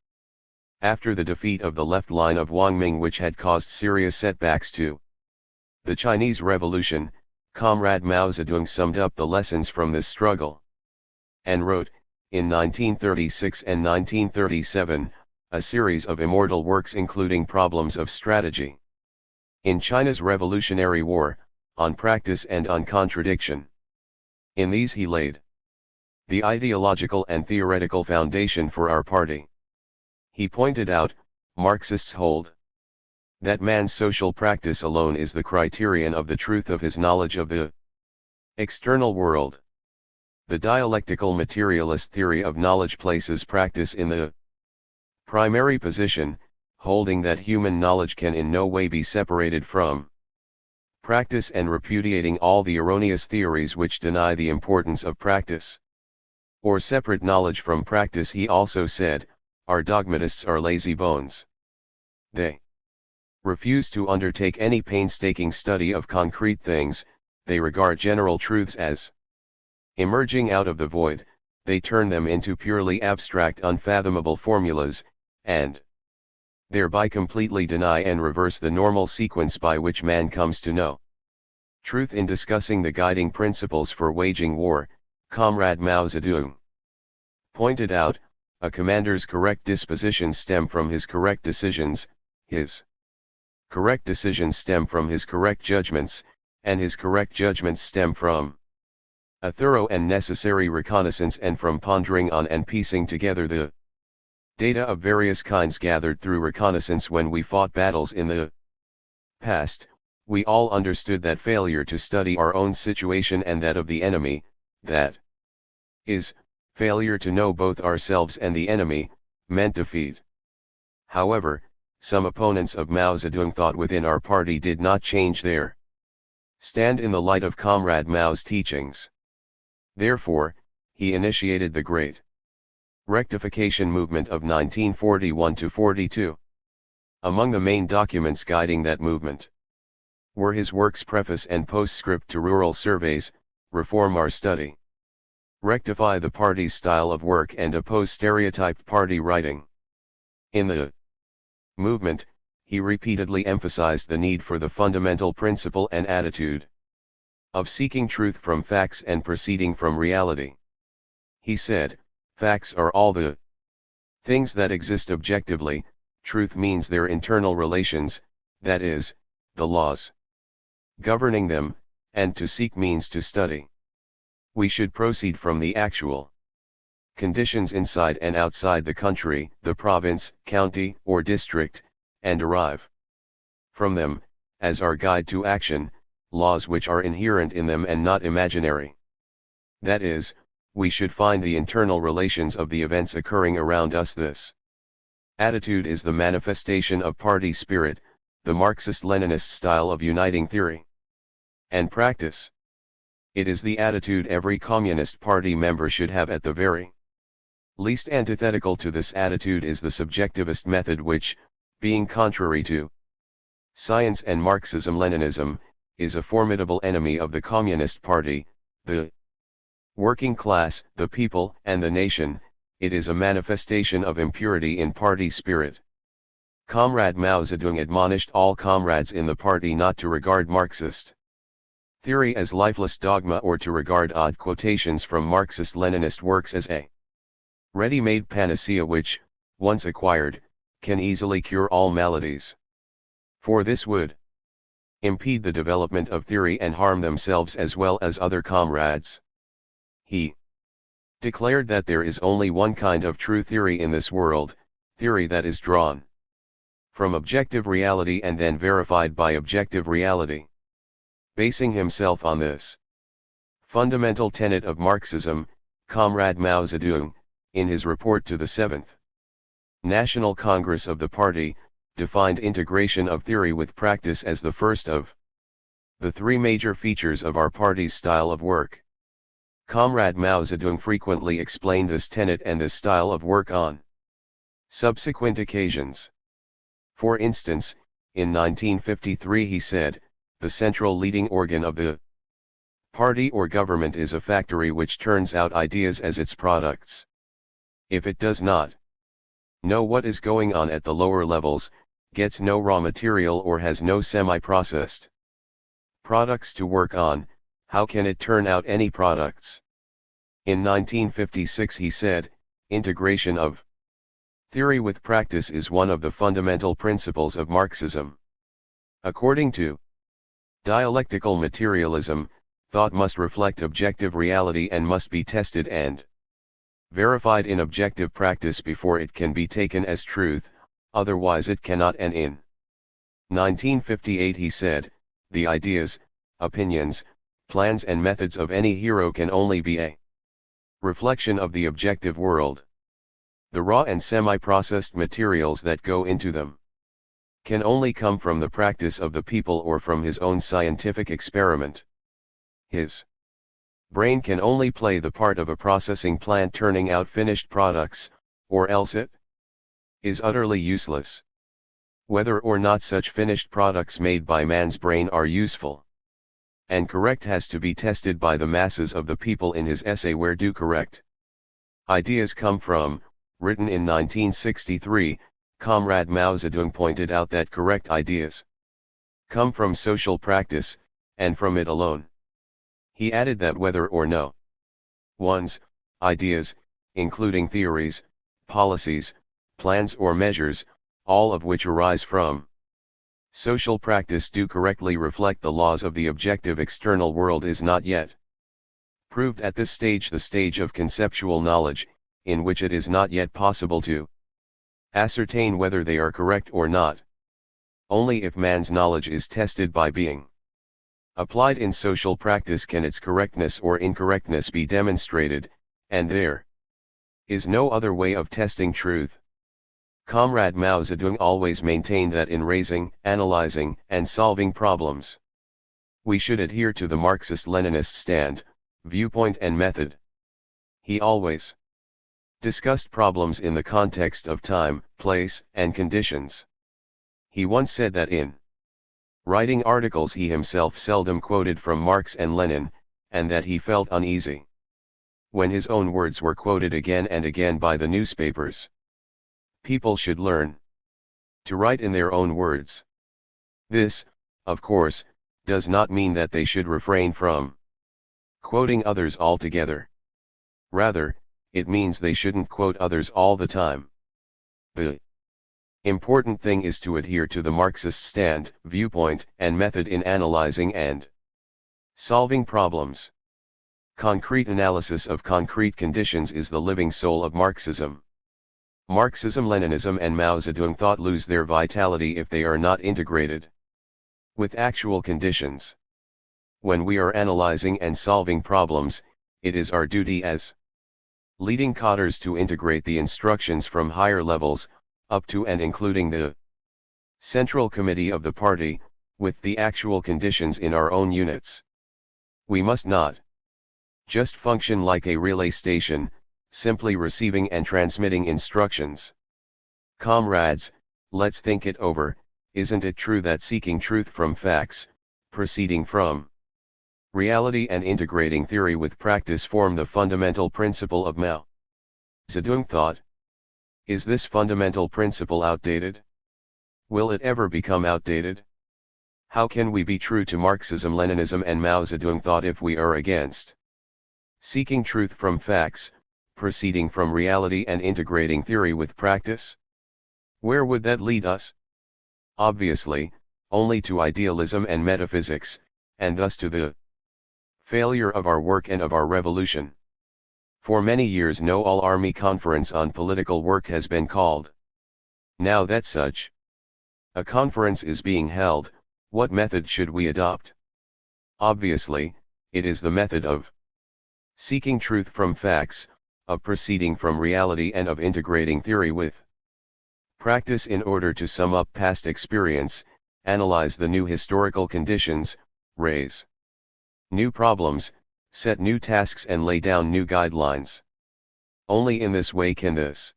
After the defeat of the left line of Wang Ming, which had caused serious setbacks to the Chinese Revolution, Comrade Mao Zedong summed up the lessons from this struggle and wrote, in 1936 and 1937, a series of immortal works including Problems of Strategy in China's Revolutionary War, On Practice and on Contradiction. In these he laid the ideological and theoretical foundation for our party. He pointed out, Marxists hold that man's social practice alone is the criterion of the truth of his knowledge of the external world. The dialectical materialist theory of knowledge places practice in the primary position, holding that human knowledge can in no way be separated from practice and repudiating all the erroneous theories which deny the importance of practice or separate knowledge from practice. He also said, our dogmatists are lazy bones. They refuse to undertake any painstaking study of concrete things, they regard general truths as emerging out of the void, they turn them into purely abstract unfathomable formulas, and thereby completely deny and reverse the normal sequence by which man comes to know truth. In discussing the guiding principles for waging war, Comrade Mao Zedong pointed out, a commander's correct dispositions stem from his correct decisions, his correct decisions stem from his correct judgments, and his correct judgments stem from a thorough and necessary reconnaissance and from pondering on and piecing together the data of various kinds gathered through reconnaissance. When we fought battles in the past, we all understood that failure to study our own situation and that of the enemy, that is, failure to know both ourselves and the enemy, meant defeat. However, some opponents of Mao Zedong thought within our party did not change their stand in the light of Comrade Mao's teachings. Therefore, he initiated the Great Rectification Movement of 1941–42. Among the main documents guiding that movement were his works Preface and Postscript to Rural Surveys, Reform Our Study, Rectify the Party's Style of Work and Oppose Stereotyped Party Writing. In the movement, he repeatedly emphasized the need for the fundamental principle and attitude of seeking truth from facts and proceeding from reality. He said, facts are all the things that exist objectively, truth means their internal relations, that is, the laws governing them, and to seek means to study. We should proceed from the actual conditions inside and outside the country, the province, county, or district, and derive from them, as our guide to action, laws which are inherent in them and not imaginary. That is, we should find the internal relations of the events occurring around us. This attitude is the manifestation of party spirit, the Marxist-Leninist style of uniting theory and practice. It is the attitude every Communist Party member should have. At the very least antithetical to this attitude is the subjectivist method which, being contrary to science and Marxism-Leninism, is a formidable enemy of the Communist Party, the working class, the people, and the nation. It is a manifestation of impurity in party spirit. Comrade Mao Zedong admonished all comrades in the party not to regard Marxist theory as lifeless dogma or to regard odd quotations from Marxist-Leninist works as a ready-made panacea which, once acquired, can easily cure all maladies. For this would impede the development of theory and harm themselves as well as other comrades. He declared that there is only one kind of true theory in this world, theory that is drawn from objective reality and then verified by objective reality. Basing himself on this fundamental tenet of Marxism, Comrade Mao Zedong, in his report to the 7th National Congress of the party, defined integration of theory with practice as the first of the three major features of our party's style of work. Comrade Mao Zedong frequently explained this tenet and this style of work on subsequent occasions. For instance, in 1953 he said, "The central leading organ of the party or government is a factory which turns out ideas as its products. If it does not know what is going on at the lower levels, gets no raw material or has no semi-processed products to work on, how can it turn out any products?" In 1956 he said, "Integration of theory with practice is one of the fundamental principles of Marxism. According to dialectical materialism, thought must reflect objective reality and must be tested and verified in objective practice before it can be taken as truth, otherwise it cannot." And in 1958 he said, "The ideas, opinions, plans and methods of any hero can only be a reflection of the objective world. The raw and semi-processed materials that go into them can only come from the practice of the people or from his own scientific experiment. His brain can only play the part of a processing plant turning out finished products, or else it is utterly useless. Whether or not such finished products made by man's brain are useful and correct has to be tested by the masses of the people." In his essay "Where Do Correct Ideas Come From?", written in 1963, Comrade Mao Zedong pointed out that correct ideas come from social practice, and from it alone. He added that whether or no one's ideas, including theories, policies, plans or measures, all of which arise from social practice do correctly reflect the laws of the objective external world is not yet proved at this stage, the stage of conceptual knowledge, in which it is not yet possible to ascertain whether they are correct or not. Only if man's knowledge is tested by being applied in social practice can its correctness or incorrectness be demonstrated, and there is no other way of testing truth. Comrade Mao Zedong always maintained that in raising, analyzing, and solving problems, we should adhere to the Marxist-Leninist stand, viewpoint and method. He always discussed problems in the context of time, place, and conditions. He once said that in writing articles he himself seldom quoted from Marx and Lenin, and that he felt uneasy when his own words were quoted again and again by the newspapers. People should learn to write in their own words. This, of course, does not mean that they should refrain from quoting others altogether. Rather, it means they shouldn't quote others all the time. The important thing is to adhere to the Marxist stand, viewpoint, and method in analyzing and solving problems. Concrete analysis of concrete conditions is the living soul of Marxism. Marxism, Leninism, and Mao Zedong thought lose their vitality if they are not integrated with actual conditions. When we are analyzing and solving problems, it is our duty as leading cadres to integrate the instructions from higher levels, up to and including the Central Committee of the party, with the actual conditions in our own units. We must not just function like a relay station, simply receiving and transmitting instructions. Comrades, let's think it over. Isn't it true that seeking truth from facts, proceeding from reality and integrating theory with practice form the fundamental principle of Mao Zedong thought? Is this fundamental principle outdated? Will it ever become outdated? How can we be true to Marxism, Leninism, and Mao Zedong thought if we are against seeking truth from facts, proceeding from reality and integrating theory with practice? Where would that lead us? Obviously, only to idealism and metaphysics, and thus to the failure of our work and of our revolution. For many years no all-army conference on political work has been called. Now that such a conference is being held, what method should we adopt? Obviously, it is the method of seeking truth from facts, of proceeding from reality, and of integrating theory with practice in order to sum up past experience, analyze the new historical conditions, raise new problems, set new tasks, and lay down new guidelines. Only in this way can this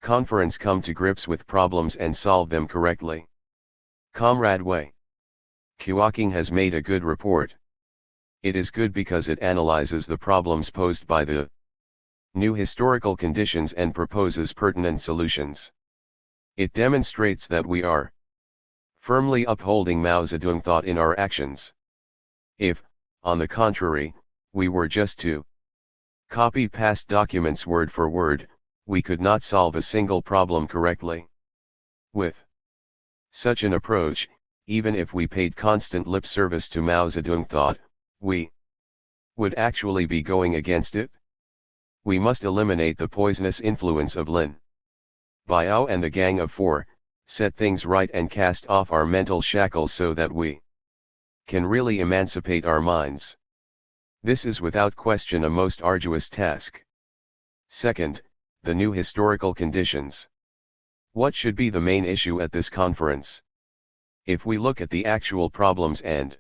conference come to grips with problems and solve them correctly. Comrade Wei Xiaoping has made a good report. It is good because it analyzes the problems posed by the new historical conditions and proposes pertinent solutions. It demonstrates that we are firmly upholding Mao Zedong thought in our actions. If, on the contrary, we were just to copy past documents word for word, we could not solve a single problem correctly. With such an approach, even if we paid constant lip service to Mao Zedong thought, we would actually be going against it. We must eliminate the poisonous influence of Lin Biao and the Gang of Four, set things right and cast off our mental shackles so that we can really emancipate our minds. This is without question a most arduous task. Second, the new historical conditions. What should be the main issue at this conference? If we look at the actual problems and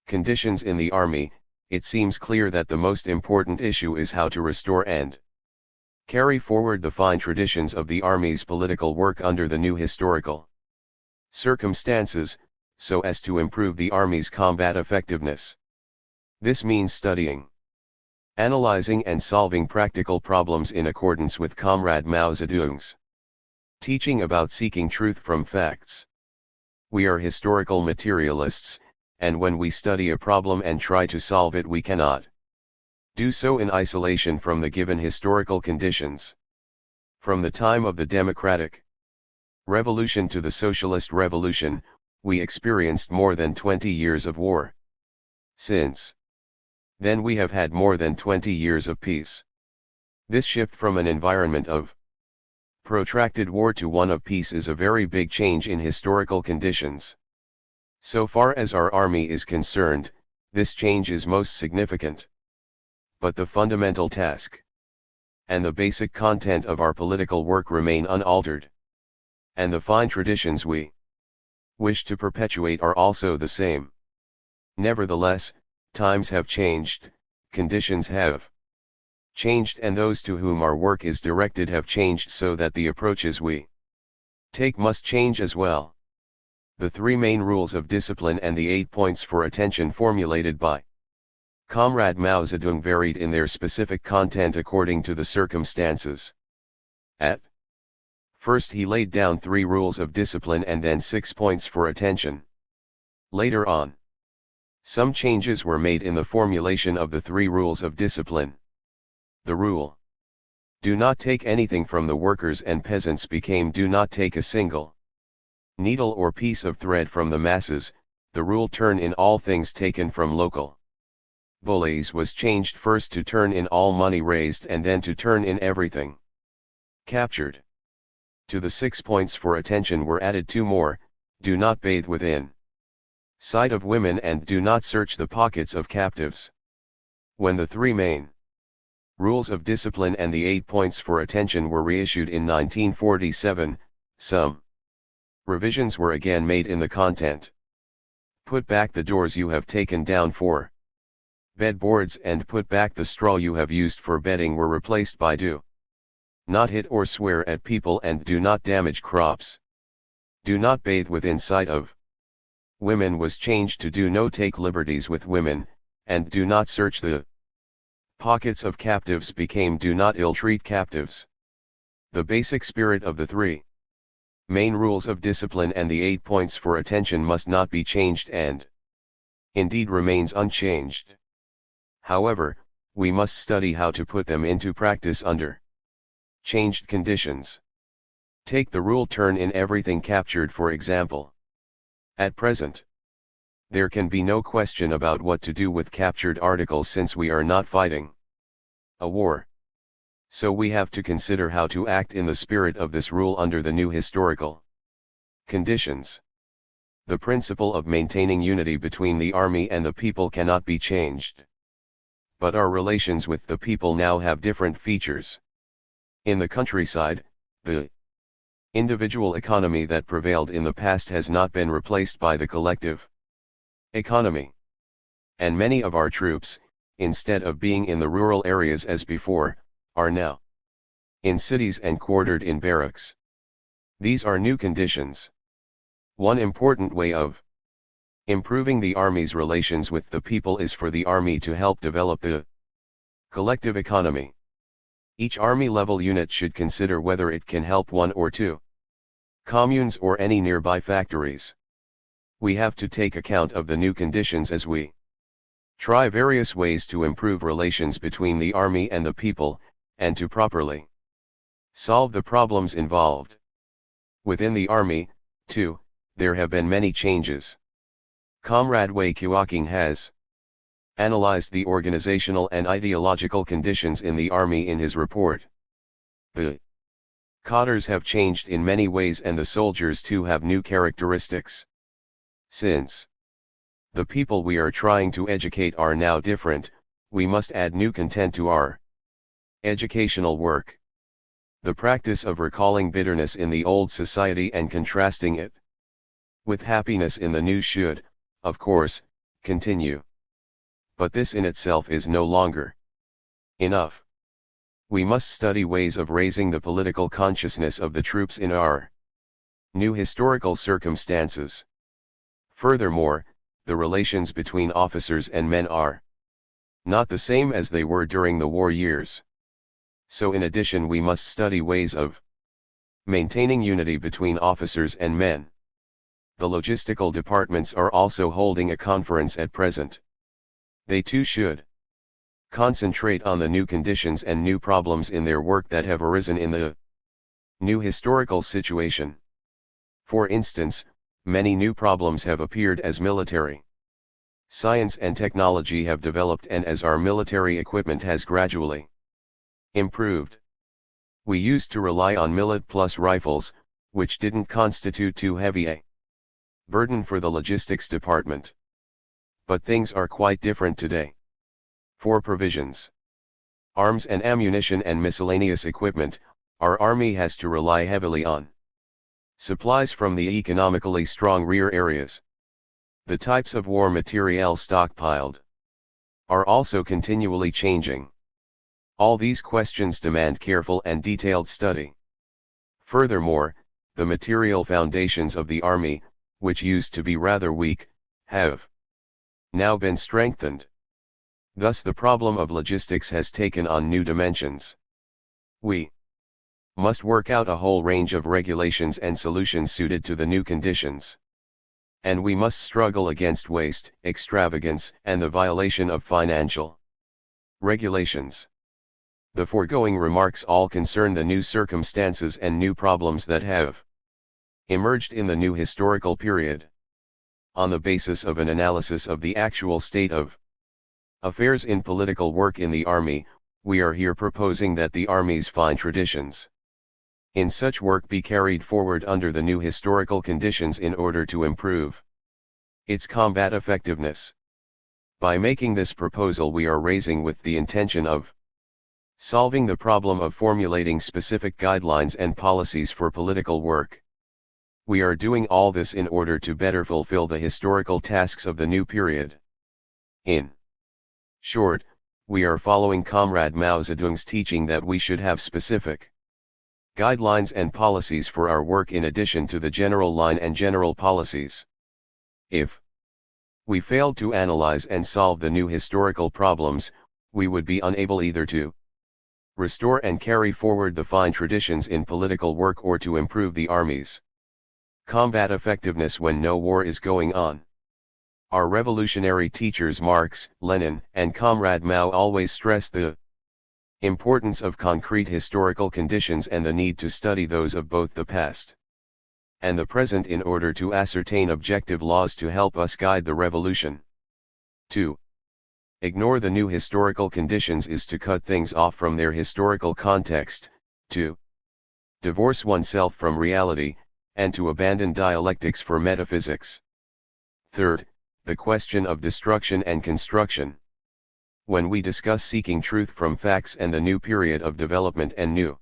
conditions in the army, it seems clear that the most important issue is how to restore and carry forward the fine traditions of the army's political work under the new historical circumstances, so as to improve the army's combat effectiveness. This means studying, analyzing, and solving practical problems in accordance with Comrade Mao Zedong's teaching about seeking truth from facts. We are historical materialists, and when we study a problem and try to solve it, we cannot do so in isolation from the given historical conditions. From the time of the democratic revolution to the socialist revolution, we experienced more than 20 years of war. Since then we have had more than 20 years of peace. This shift from an environment of protracted war to one of peace is a very big change in historical conditions. So far as our army is concerned, this change is most significant. But the fundamental task and the basic content of our political work remain unaltered. And the fine traditions we wish to perpetuate are also the same. Nevertheless, times have changed, conditions have changed, and those to whom our work is directed have changed, so that the approaches we take must change as well. The three main rules of discipline and the 8 points for attention formulated by Comrade Mao Zedong varied in their specific content according to the circumstances. At first he laid down 3 rules of discipline and then 6 points for attention. Later on, Some changes were made in the formulation of the 3 rules of discipline. The rule, "Do not take anything from the workers and peasants" became "Do not take a single needle or piece of thread from the masses." The rule, "Turn in all things taken from local bullies" was changed first to "Turn in all money raised" and then to "Turn in everything captured." To the 6 points for attention were added 2 more: "Do not bathe within sight of women" and "Do not search the pockets of captives." When the 3 main rules of discipline and the 8 points for attention were reissued in 1947, some revisions were again made in the content. "Put back the doors you have taken down for bedboards" and "Put back the straw you have used for bedding" were replaced by "Do not hit or swear at people" and "Do not damage crops." "Do not bathe within sight of women" was changed to "Do no take liberties with women," and "Do not search the pockets of captives" became "Do not ill-treat captives." The basic spirit of the 3 main rules of discipline and the 8 points for attention must not be changed, and indeed remains unchanged. However, we must study how to put them into practice under changed conditions. Take the rule "Turn in everything captured" for example. At present, there can be no question about what to do with captured articles since we are not fighting a war. So we have to consider how to act in the spirit of this rule under the new historical conditions. The principle of maintaining unity between the army and the people cannot be changed. But our relations with the people now have different features. In the countryside, the individual economy that prevailed in the past has not been replaced by the collective economy. And many of our troops, instead of being in the rural areas as before, are now in cities and quartered in barracks. These are new conditions. One important way of improving the army's relations with the people is for the army to help develop the collective economy. Each army-level unit should consider whether it can help 1 or 2 communes or any nearby factories. We have to take account of the new conditions as we try various ways to improve relations between the army and the people, and to properly solve the problems involved. Within the army, too, there have been many changes. Comrade Wei Qiaoping has analyzed the organizational and ideological conditions in the army in his report. The cadres have changed in many ways and the soldiers too have new characteristics. Since the people we are trying to educate are now different, we must add new content to our educational work. The practice of recalling bitterness in the old society and contrasting it with happiness in the new should, of course, continue. But this in itself is no longer enough. We must study ways of raising the political consciousness of the troops in our new historical circumstances. Furthermore, the relations between officers and men are not the same as they were during the war years. So in addition we must study ways of maintaining unity between officers and men. The logistical departments are also holding a conference at present. They too should concentrate on the new conditions and new problems in their work that have arisen in the new historical situation. For instance, many new problems have appeared as military science and technology have developed and as our military equipment has gradually improved. We used to rely on millet plus rifles, which didn't constitute too heavy a burden for the logistics department. But things are quite different today. For provisions, arms and ammunition and miscellaneous equipment, our army has to rely heavily on supplies from the economically strong rear areas. The types of war materiel stockpiled are also continually changing. All these questions demand careful and detailed study. Furthermore, the material foundations of the army, which used to be rather weak, have now been strengthened. Thus the problem of logistics has taken on new dimensions. We must work out a whole range of regulations and solutions suited to the new conditions. And we must struggle against waste, extravagance, and the violation of financial regulations. The foregoing remarks all concern the new circumstances and new problems that have emerged in the new historical period. On the basis of an analysis of the actual state of affairs in political work in the army, we are here proposing that the army's fine traditions in such work be carried forward under the new historical conditions in order to improve its combat effectiveness. By making this proposal, we are raising with the intention of solving the problem of formulating specific guidelines and policies for political work. We are doing all this in order to better fulfill the historical tasks of the new period. In short, we are following Comrade Mao Zedong's teaching that we should have specific guidelines and policies for our work in addition to the general line and general policies. If we failed to analyze and solve the new historical problems, we would be unable either to restore and carry forward the fine traditions in political work or to improve the army's combat effectiveness when no war is going on. Our revolutionary teachers Marx, Lenin, and Comrade Mao always stressed the importance of concrete historical conditions and the need to study those of both the past and the present in order to ascertain objective laws to help us guide the revolution. 2. Ignore the new historical conditions is to cut things off from their historical context, to divorce oneself from reality, and to abandon dialectics for metaphysics. Third, the question of destruction and construction. When we discuss seeking truth from facts and the new period of development and new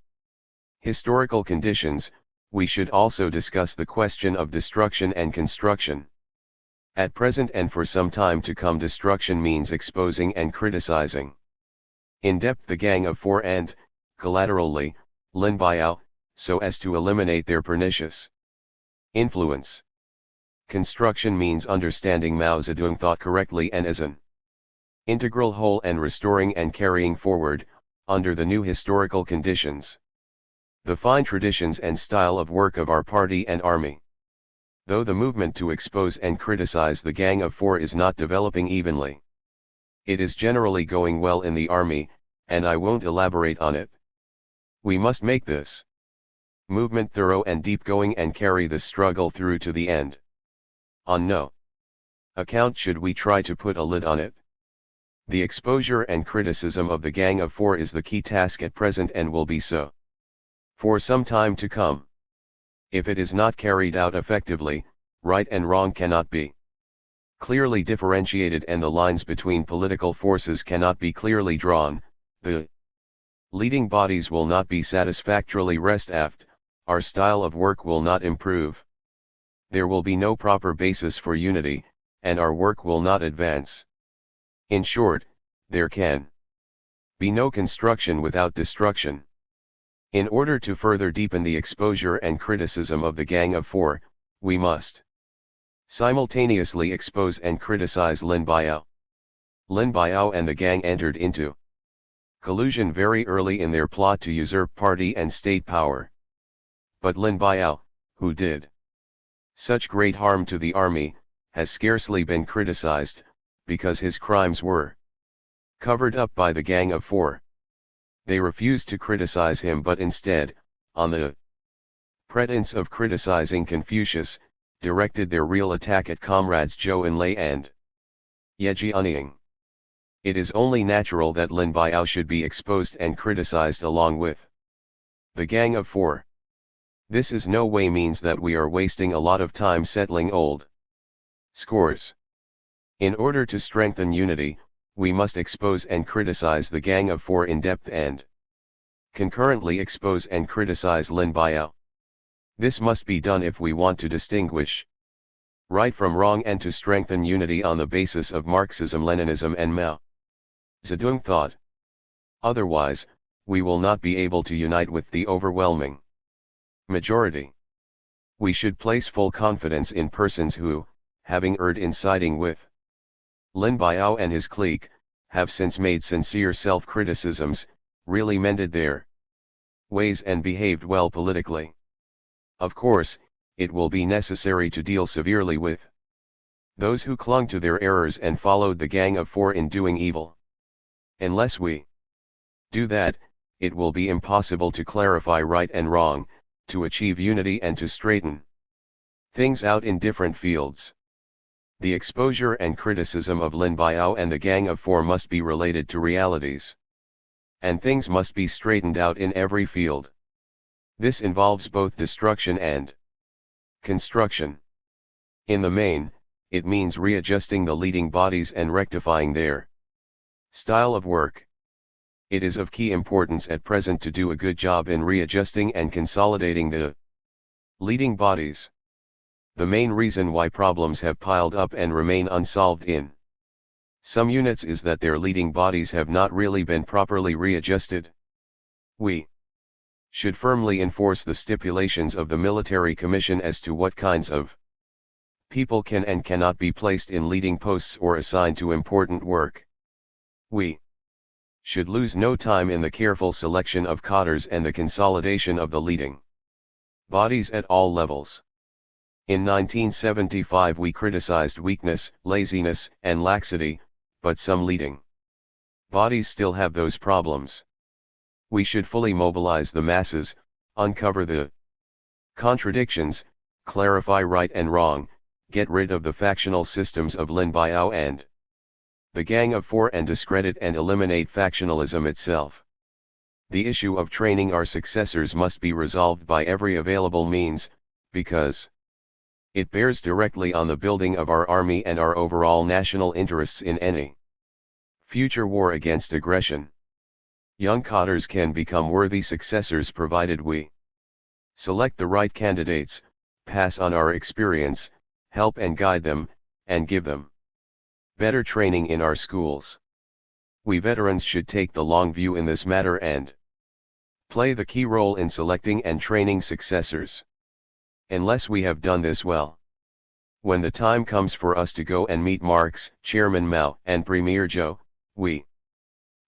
historical conditions, we should also discuss the question of destruction and construction. At present and for some time to come, destruction means exposing and criticizing in depth the Gang of Four and, collaterally, Lin Biao, so as to eliminate their pernicious influence. Construction means understanding Mao Zedong thought correctly and as an integral whole and restoring and carrying forward, under the new historical conditions, the fine traditions and style of work of our party and army. Though the movement to expose and criticize the Gang of Four is not developing evenly, it is generally going well in the army, and I won't elaborate on it. We must make this movement thorough and deep-going and carry the struggle through to the end. On no account should we try to put a lid on it. The exposure and criticism of the Gang of Four is the key task at present and will be so for some time to come. If it is not carried out effectively, right and wrong cannot be clearly differentiated and the lines between political forces cannot be clearly drawn, the leading bodies will not be satisfactorily restaffed, our style of work will not improve. There will be no proper basis for unity, and our work will not advance. In short, there can be no construction without destruction. In order to further deepen the exposure and criticism of the Gang of Four, we must simultaneously expose and criticize Lin Biao. Lin Biao and the gang entered into collusion very early in their plot to usurp party and state power. But Lin Biao, who did such great harm to the army, has scarcely been criticized, because his crimes were covered up by the Gang of Four. They refused to criticize him but instead, on the pretense of criticizing Confucius, directed their real attack at comrades Zhou Enlai and Ye Jianying. It is only natural that Lin Biao should be exposed and criticized along with the Gang of Four. This is no way means that we are wasting a lot of time settling old scores. In order to strengthen unity, we must expose and criticize the Gang of Four in depth and concurrently expose and criticize Lin Biao. This must be done if we want to distinguish right from wrong and to strengthen unity on the basis of Marxism-Leninism and Mao Zedong thought. Otherwise, we will not be able to unite with the overwhelming majority. We should place full confidence in persons who, having erred in siding with Lin Biao and his clique, have since made sincere self-criticisms, really mended their ways and behaved well politically. Of course, it will be necessary to deal severely with those who clung to their errors and followed the Gang of Four in doing evil. Unless we do that, it will be impossible to clarify right and wrong, to achieve unity and to straighten things out in different fields. The exposure and criticism of Lin Biao and the Gang of Four must be related to realities. And things must be straightened out in every field. This involves both destruction and construction. In the main, it means readjusting the leading bodies and rectifying their style of work. It is of key importance at present to do a good job in readjusting and consolidating the leading bodies. The main reason why problems have piled up and remain unsolved in some units is that their leading bodies have not really been properly readjusted. We should firmly enforce the stipulations of the military commission as to what kinds of people can and cannot be placed in leading posts or assigned to important work. We should lose no time in the careful selection of cadres and the consolidation of the leading bodies at all levels. In 1975 we criticized weakness, laziness, and laxity, but some leading bodies still have those problems. We should fully mobilize the masses, uncover the contradictions, clarify right and wrong, get rid of the factional systems of Lin Biao and the Gang of Four and discredit and eliminate factionalism itself. The issue of training our successors must be resolved by every available means, because it bears directly on the building of our army and our overall national interests in any future war against aggression. Young cadres can become worthy successors provided we select the right candidates, pass on our experience, help and guide them, and give them better training in our schools. We veterans should take the long view in this matter and play the key role in selecting and training successors. Unless we have done this well, when the time comes for us to go and meet Marx, Chairman Mao, and Premier Zhou, we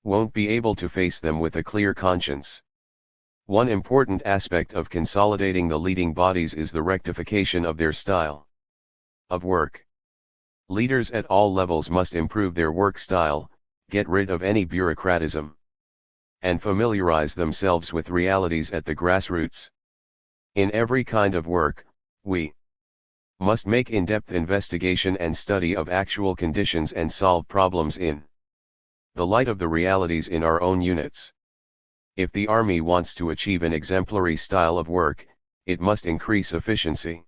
won't be able to face them with a clear conscience. One important aspect of consolidating the leading bodies is the rectification of their style of work. Leaders at all levels must improve their work style, get rid of any bureaucratism, and familiarize themselves with realities at the grassroots. In every kind of work, we must make in-depth investigation and study of actual conditions and solve problems in the light of the realities in our own units. If the army wants to achieve an exemplary style of work, it must increase efficiency.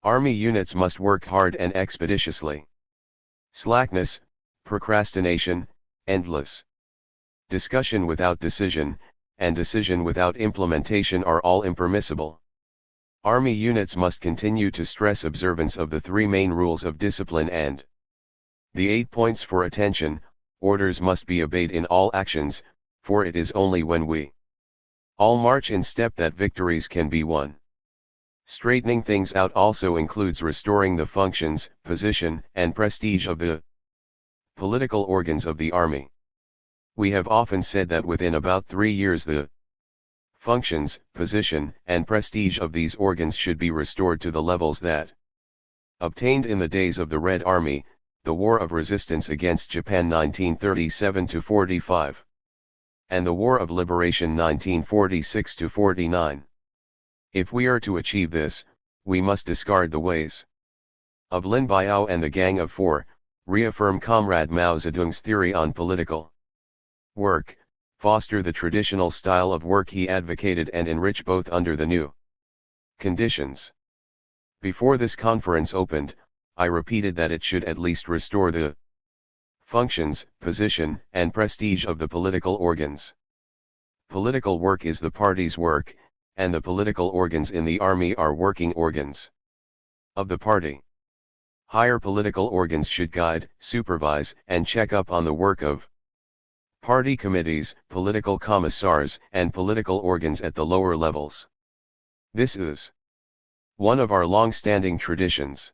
Army units must work hard and expeditiously. Slackness, procrastination, endless discussion without decision, and decision without implementation are all impermissible. Army units must continue to stress observance of the three main rules of discipline and the 8 points for attention. Orders must be obeyed in all actions, for it is only when we all march in step that victories can be won. Straightening things out also includes restoring the functions, position, and prestige of the political organs of the army. We have often said that within about 3 years the functions, position, and prestige of these organs should be restored to the levels that obtained in the days of the Red Army, the War of Resistance against Japan 1937-45, and the War of Liberation 1946-49. If we are to achieve this, we must discard the ways of Lin Biao and the Gang of Four, reaffirm Comrade Mao Zedong's theory on political work, foster the traditional style of work he advocated and enrich both under the new conditions. Before this conference opened, I repeated that it should at least restore the functions, position, and prestige of the political organs. Political work is the party's work, and the political organs in the army are working organs of the party. Higher political organs should guide, supervise, and check up on the work of party committees, political commissars, and political organs at the lower levels. This is one of our long-standing traditions.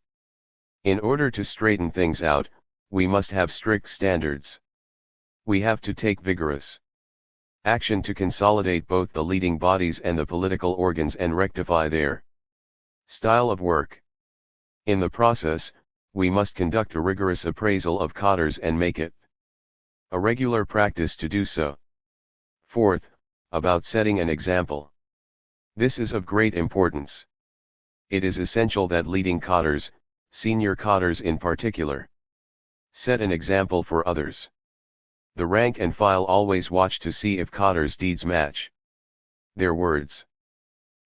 In order to straighten things out, we must have strict standards. We have to take vigorous action to consolidate both the leading bodies and the political organs and rectify their style of work. In the process, we must conduct a rigorous appraisal of cadres and make it a regular practice to do so. Fourth, about setting an example. This is of great importance. It is essential that leading cadres, senior cadres in particular, set an example for others. The rank and file always watch to see if cadres' deeds match their words.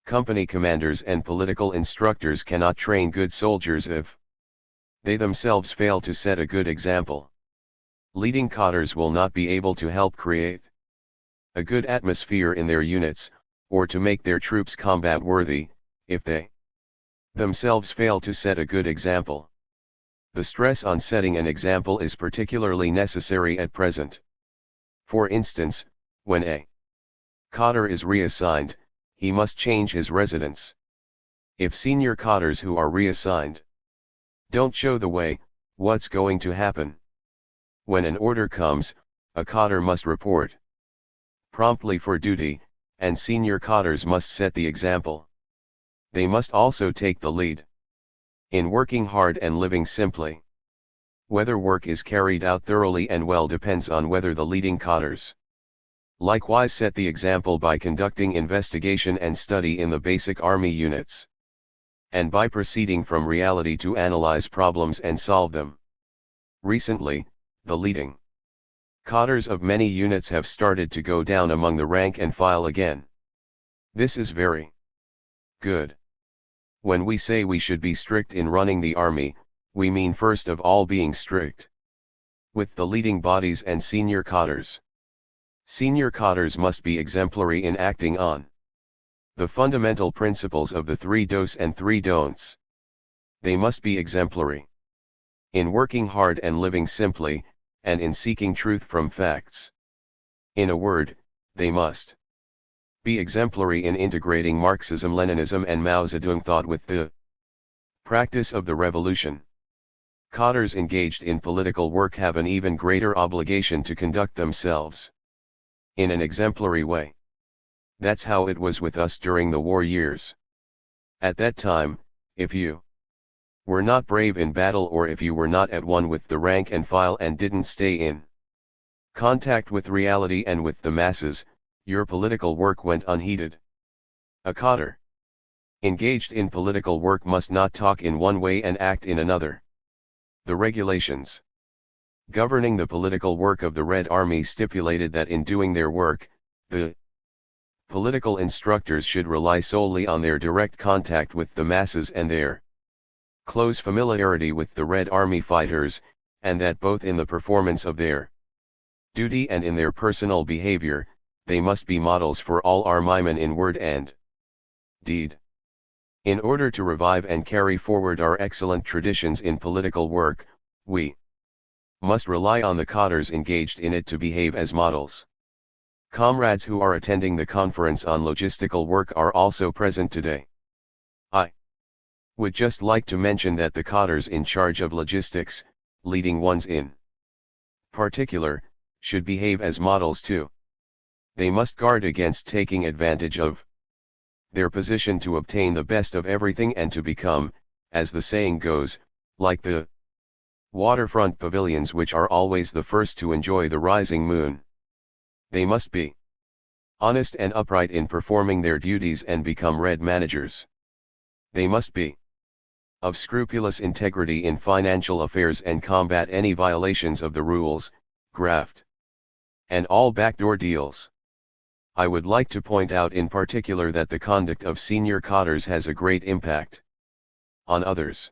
Company commanders and political instructors cannot train good soldiers if they themselves fail to set a good example. Leading cadres will not be able to help create a good atmosphere in their units, or to make their troops combat-worthy, if they themselves fail to set a good example. The stress on setting an example is particularly necessary at present. For instance, when a cadre is reassigned, he must change his residence. If senior cadres who are reassigned don't show the way, what's going to happen? When an order comes, a cadre must report promptly for duty, and senior cadres must set the example. They must also take the lead in working hard and living simply. Whether work is carried out thoroughly and well depends on whether the leading cadres likewise set the example by conducting investigation and study in the basic army units, and by proceeding from reality to analyze problems and solve them. Recently, the leading cadres of many units have started to go down among the rank and file again. This is very good. When we say we should be strict in running the army, we mean first of all being strict with the leading bodies and senior cadres. Senior cadres must be exemplary in acting on the fundamental principles of the 3 dos and 3 don'ts. They must be exemplary in working hard and living simply, and in seeking truth from facts. In a word, they must be exemplary in integrating Marxism-Leninism and Mao Zedong thought with the practice of the revolution. Cadres engaged in political work have an even greater obligation to conduct themselves in an exemplary way. That's how it was with us during the war years. At that time, if you were not brave in battle, or if you were not at one with the rank and file and didn't stay in contact with reality and with the masses, your political work went unheeded. A cadre engaged in political work must not talk in one way and act in another. The regulations governing the political work of the Red Army stipulated that in doing their work, the political instructors should rely solely on their direct contact with the masses and their close familiarity with the Red Army fighters, and that both in the performance of their duty and in their personal behavior, they must be models for all armymen in word and deed. In order to revive and carry forward our excellent traditions in political work, we must rely on the cadres engaged in it to behave as models. Comrades who are attending the conference on logistical work are also present today. I would just like to mention that the cadres in charge of logistics, leading ones in particular, should behave as models too. They must guard against taking advantage of their position to obtain the best of everything and to become, as the saying goes, like the waterfront pavilions which are always the first to enjoy the rising moon. They must be honest and upright in performing their duties and become red managers. They must be of scrupulous integrity in financial affairs and combat any violations of the rules, graft, and all backdoor deals. I would like to point out in particular that the conduct of senior cadres has a great impact on others.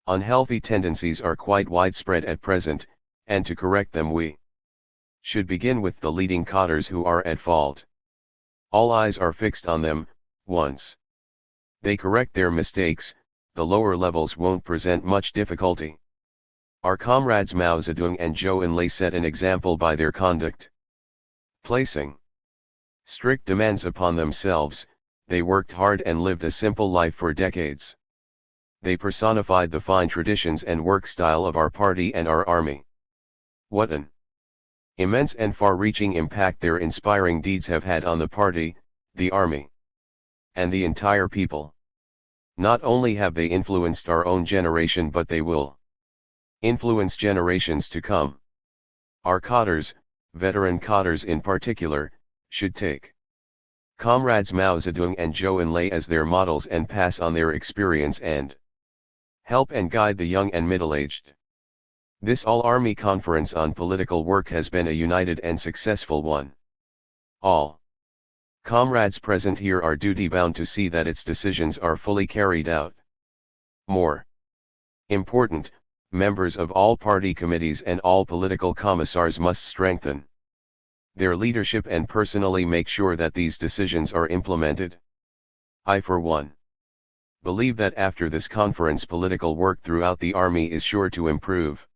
Unhealthy tendencies are quite widespread at present, and to correct them we should begin with the leading cadres who are at fault. All eyes are fixed on them. Once they correct their mistakes, the lower levels won't present much difficulty. Our comrades Mao Zedong and Zhou Enlai set an example by their conduct. Placing strict demands upon themselves, they worked hard and lived a simple life for decades. They personified the fine traditions and work style of our party and our army. What an immense and far-reaching impact their inspiring deeds have had on the party, the army, and the entire people. Not only have they influenced our own generation, but they will influence generations to come. Our cadres, veteran cadres in particular, should take comrades Mao Zedong and Zhou Enlai as their models and pass on their experience and help and guide the young and middle-aged. This all-army conference on political work has been a united and successful one. All comrades present here are duty-bound to see that its decisions are fully carried out. More important, members of all party committees and all political commissars must strengthen their leadership and personally make sure that these decisions are implemented. I for one believe that after this conference political work throughout the army is sure to improve,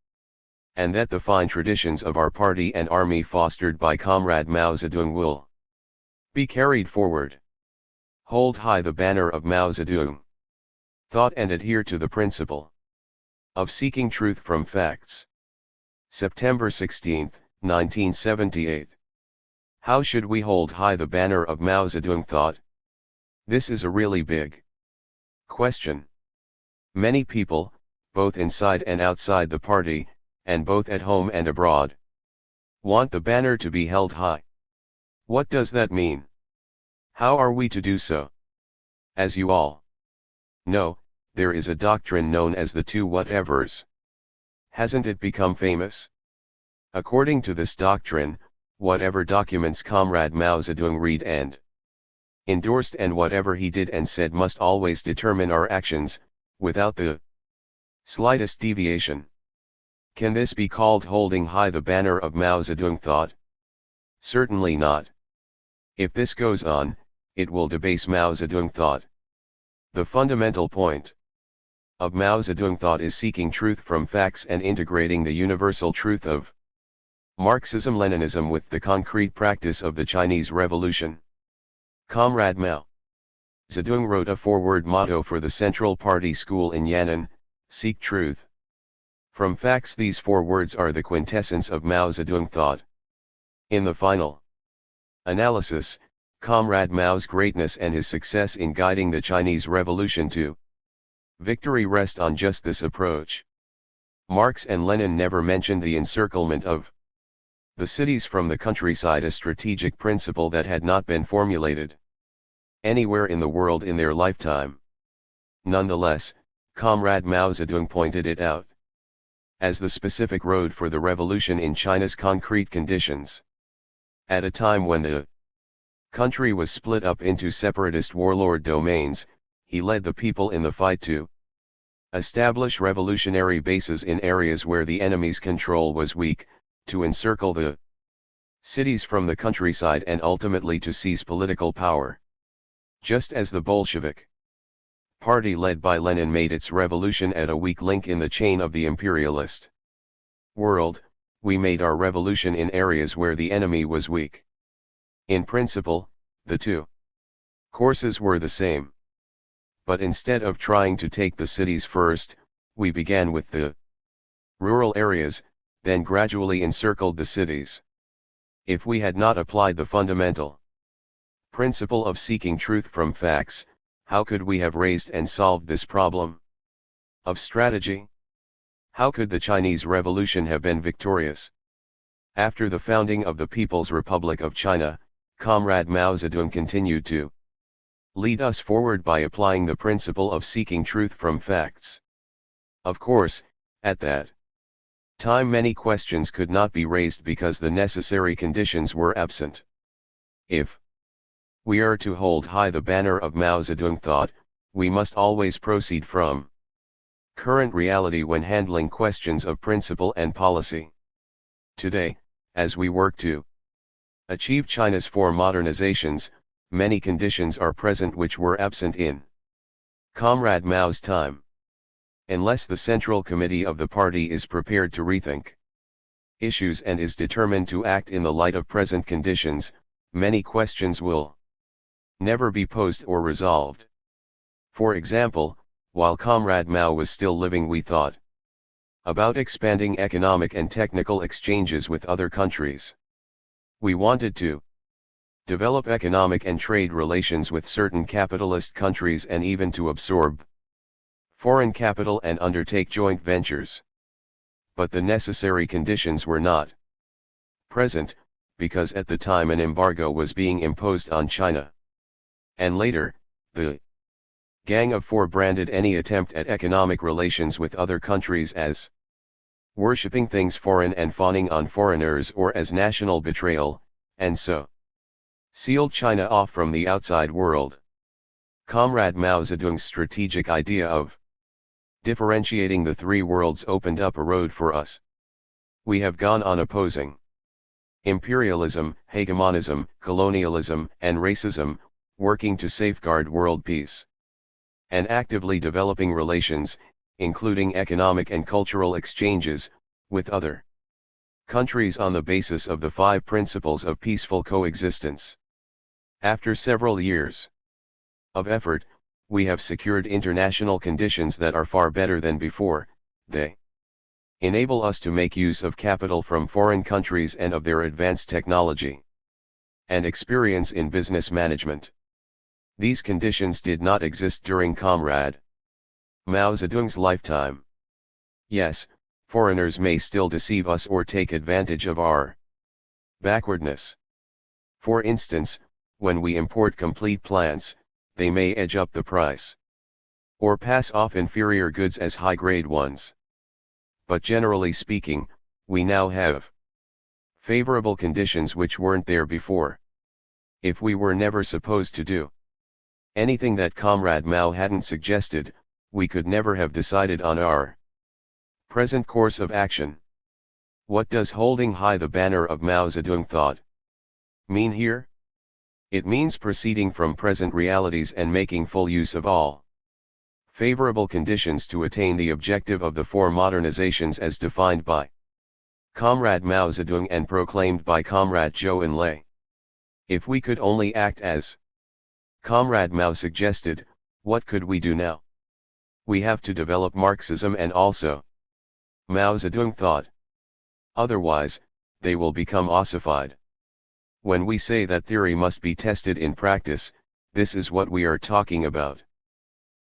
and that the fine traditions of our party and army fostered by Comrade Mao Zedong will be carried forward. Hold high the banner of Mao Zedong thought and adhere to the principle of seeking truth from facts. September 16, 1978. How should we hold high the banner of Mao Zedong thought? This is a really big question. Many people, both inside and outside the party, and both at home and abroad, want the banner to be held high. What does that mean? How are we to do so? As you all know, there is a doctrine known as the two whatevers. Hasn't it become famous? According to this doctrine, whatever documents Comrade Mao Zedong read and endorsed and whatever he did and said must always determine our actions, without the slightest deviation. Can this be called holding high the banner of Mao Zedong thought? Certainly not. If this goes on, it will debase Mao Zedong thought. The fundamental point of Mao Zedong thought is seeking truth from facts and integrating the universal truth of Marxism-Leninism with the concrete practice of the Chinese Revolution. Comrade Mao Zedong wrote a foreword motto for the Central Party School in Yan'an: seek truth from facts. These 4 words are the quintessence of Mao Zedong thought. In the final analysis, Comrade Mao's greatness and his success in guiding the Chinese Revolution to victory rest on just this approach. Marx and Lenin never mentioned the encirclement of the cities from the countryside, a strategic principle that had not been formulated anywhere in the world in their lifetime. Nonetheless, Comrade Mao Zedong pointed it out as the specific road for the revolution in China's concrete conditions. At a time when the country was split up into separatist warlord domains, he led the people in the fight to establish revolutionary bases in areas where the enemy's control was weak, to encircle the cities from the countryside and ultimately to seize political power. Just as the Bolshevik party led by Lenin made its revolution at a weak link in the chain of the imperialist world, we made our revolution in areas where the enemy was weak. In principle, the two courses were the same. But instead of trying to take the cities first, we began with the rural areas, then gradually encircled the cities. If we had not applied the fundamental principle of seeking truth from facts, how could we have raised and solved this problem of strategy? How could the Chinese Revolution have been victorious? After the founding of the People's Republic of China, Comrade Mao Zedong continued to lead us forward by applying the principle of seeking truth from facts. Of course, at that time many questions could not be raised because the necessary conditions were absent. If we are to hold high the banner of Mao Zedong thought, we must always proceed from current reality when handling questions of principle and policy. Today, as we work to achieve China's 4 modernizations, many conditions are present which were absent in Comrade Mao's time. Unless the Central Committee of the party is prepared to rethink issues and is determined to act in the light of present conditions, many questions will never be posed or resolved. For example, while Comrade Mao was still living, we thought about expanding economic and technical exchanges with other countries. We wanted to develop economic and trade relations with certain capitalist countries and even to absorb foreign capital and undertake joint ventures. but the necessary conditions were not present, because at the time an embargo was being imposed on China. And later, the Gang of Four branded any attempt at economic relations with other countries as worshipping things foreign and fawning on foreigners, or as national betrayal, and so sealed China off from the outside world. Comrade Mao Zedong's strategic idea of differentiating the three worlds opened up a road for us. We have gone on opposing imperialism, hegemonism, colonialism, and racism, working to safeguard world peace, and actively developing relations, including economic and cultural exchanges, with other countries on the basis of the 5 principles of peaceful coexistence. After several years of effort, we have secured international conditions that are far better than before. They enable us to make use of capital from foreign countries and of their advanced technology and experience in business management. These conditions did not exist during Comrade Mao Zedong's lifetime. Yes, foreigners may still deceive us or take advantage of our backwardness. For instance, when we import complete plants, they may edge up the price, or pass off inferior goods as high-grade ones. But generally speaking, we now have favorable conditions which weren't there before. If we were never supposed to do anything that Comrade Mao hadn't suggested, we could never have decided on our present course of action. What does holding high the banner of Mao Zedong thought mean here? It means proceeding from present realities and making full use of all favorable conditions to attain the objective of the 4 modernizations as defined by Comrade Mao Zedong and proclaimed by Comrade Zhou Enlai. If we could only act as Comrade Mao suggested, what could we do now? We have to develop Marxism and also Mao Zedong thought. Otherwise, they will become ossified. When we say that theory must be tested in practice, this is what we are talking about.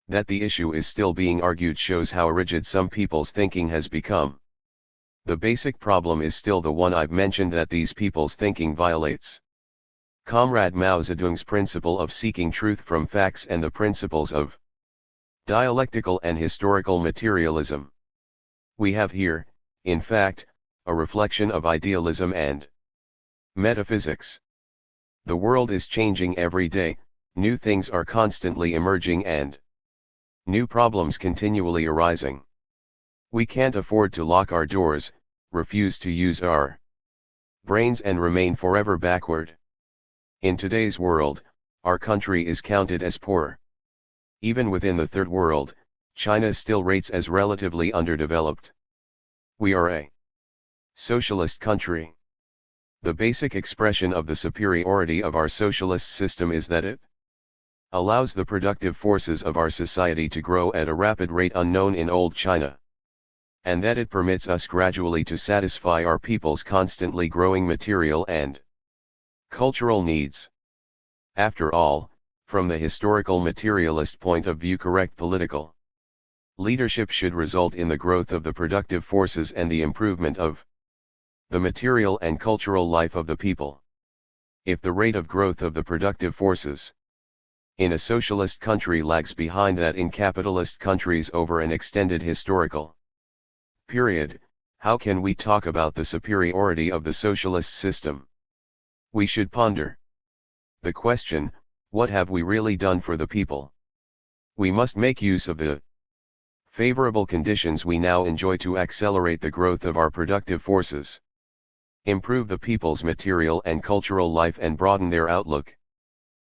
That the issue is still being argued shows how rigid some people's thinking has become. The basic problem is still the one I've mentioned, that these people's thinking violates Comrade Mao Zedong's principle of seeking truth from facts and the principles of dialectical and historical materialism. We have here, in fact, a reflection of idealism and metaphysics. The world is changing every day, new things are constantly emerging and new problems continually arising. We can't afford to lock our doors, refuse to use our brains and remain forever backward. In today's world, our country is counted as poor. Even within the Third World, China still rates as relatively underdeveloped. We are a socialist country. The basic expression of the superiority of our socialist system is that it allows the productive forces of our society to grow at a rapid rate unknown in old China, and that it permits us gradually to satisfy our people's constantly growing material and cultural needs. After all, from the historical materialist point of view, correct political leadership should result in the growth of the productive forces and the improvement of the material and cultural life of the people. If the rate of growth of the productive forces in a socialist country lags behind that in capitalist countries over an extended historical period, how can we talk about the superiority of the socialist system? We should ponder the question, what have we really done for the people? We must make use of the favorable conditions we now enjoy to accelerate the growth of our productive forces, improve the people's material and cultural life, and broaden their outlook.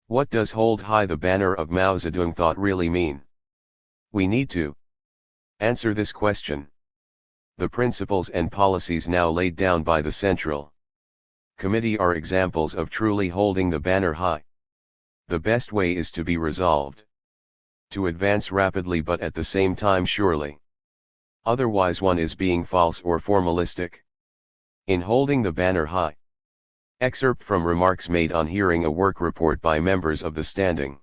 What does hold high the banner of Mao Zedong thought really mean? We need to answer this question. The principles and policies now laid down by the Central Committee are examples of truly holding the banner high. The best way is to be resolved to advance rapidly but at the same time surely. Otherwise one is being false or formalistic. In holding the banner high. Excerpt from remarks made on hearing a work report by members of the Standing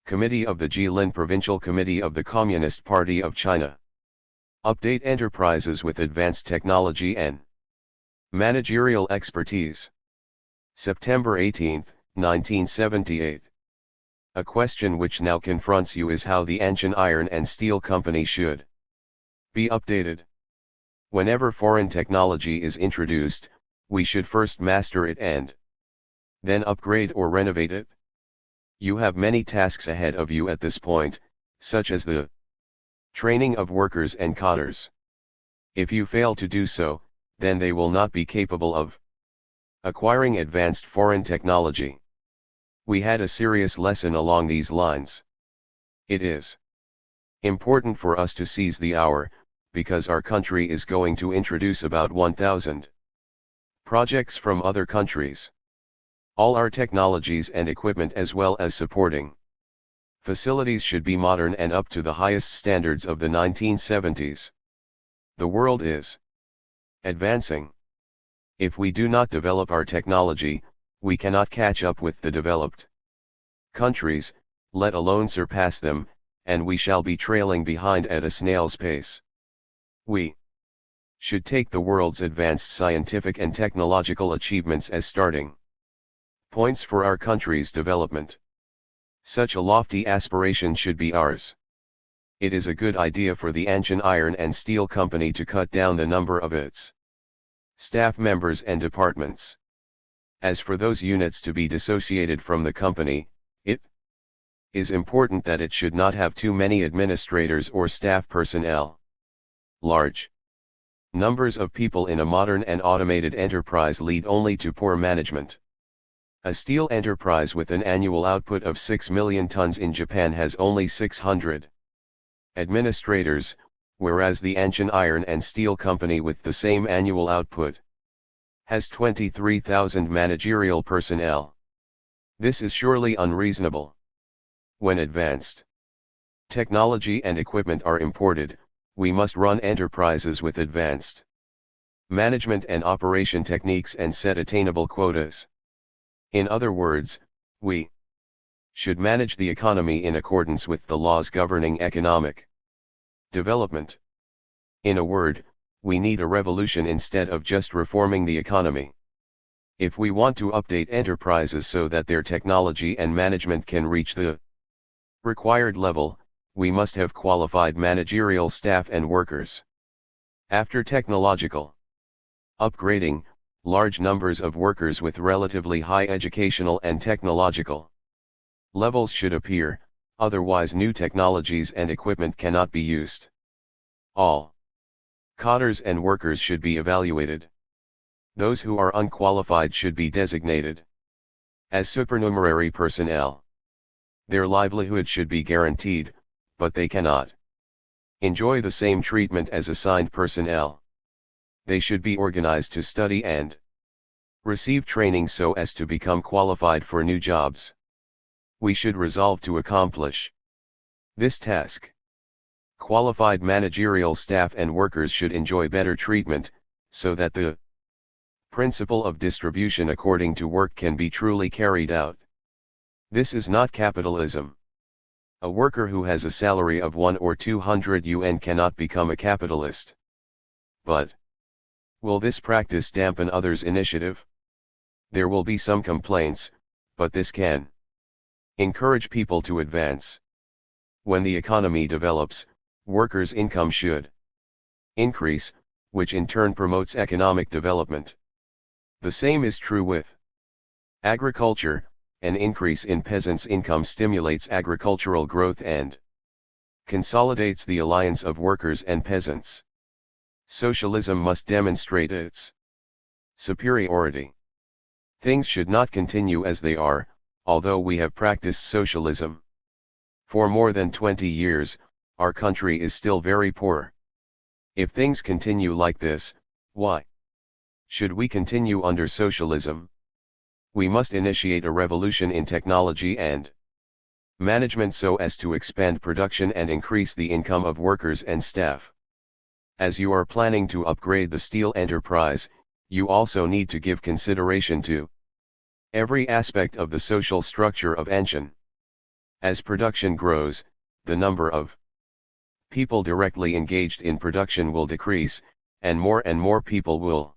Committee of the Jilin Provincial Committee of the Communist Party of China. Update enterprises with advanced technology and managerial expertise. September 18, 1978. A question which now confronts you is how the Anshan Iron and Steel Company should be updated. Whenever foreign technology is introduced, we should first master it and then upgrade or renovate it. You have many tasks ahead of you at this point, such as the training of workers and cadres. If you fail to do so, then they will not be capable of acquiring advanced foreign technology. We had a serious lesson along these lines. It is important for us to seize the hour, because our country is going to introduce about 1,000 projects from other countries. All our technologies and equipment as well as supporting facilities should be modern and up to the highest standards of the 1970s. The world is advancing. If we do not develop our technology, we cannot catch up with the developed countries, let alone surpass them, and we shall be trailing behind at a snail's pace. We should take the world's advanced scientific and technological achievements as starting points for our country's development. Such a lofty aspiration should be ours. It is a good idea for the Anshan Iron and Steel Company to cut down the number of its staff members and departments. As for those units to be dissociated from the company, it is important that it should not have too many administrators or staff personnel. Large numbers of people in a modern and automated enterprise lead only to poor management. A steel enterprise with an annual output of 6 million tons in Japan has only 600 administrators, whereas the Anshan Iron and Steel Company with the same annual output has 23,000 managerial personnel. This is surely unreasonable. When advanced technology and equipment are imported, we must run enterprises with advanced management and operation techniques and set attainable quotas. In other words, we should manage the economy in accordance with the laws governing economic development. In a word, we need a revolution instead of just reforming the economy. If we want to update enterprises so that their technology and management can reach the required level, we must have qualified managerial staff and workers. After technological upgrading, large numbers of workers with relatively high educational and technological levels should appear, otherwise new technologies and equipment cannot be used. All cadres and workers should be evaluated. Those who are unqualified should be designated as supernumerary personnel. Their livelihood should be guaranteed, but they cannot enjoy the same treatment as assigned personnel. They should be organized to study and receive training so as to become qualified for new jobs. We should resolve to accomplish this task. Qualified managerial staff and workers should enjoy better treatment, so that the principle of distribution according to work can be truly carried out. This is not capitalism. A worker who has a salary of 1 or 200 yuan cannot become a capitalist. But will this practice dampen others' initiative? There will be some complaints, but this can encourage people to advance. When the economy develops, workers' income should increase, which in turn promotes economic development. The same is true with agriculture. An increase in peasants' income stimulates agricultural growth and consolidates the alliance of workers and peasants. Socialism must demonstrate its superiority. Things should not continue as they are, although we have practiced socialism for more than 20 years, our country is still very poor. If things continue like this, why should we continue under socialism? We must initiate a revolution in technology and management so as to expand production and increase the income of workers and staff. As you are planning to upgrade the steel enterprise, you also need to give consideration to every aspect of the social structure of Anshan. As production grows, the number of People directly engaged in production will decrease, and more people will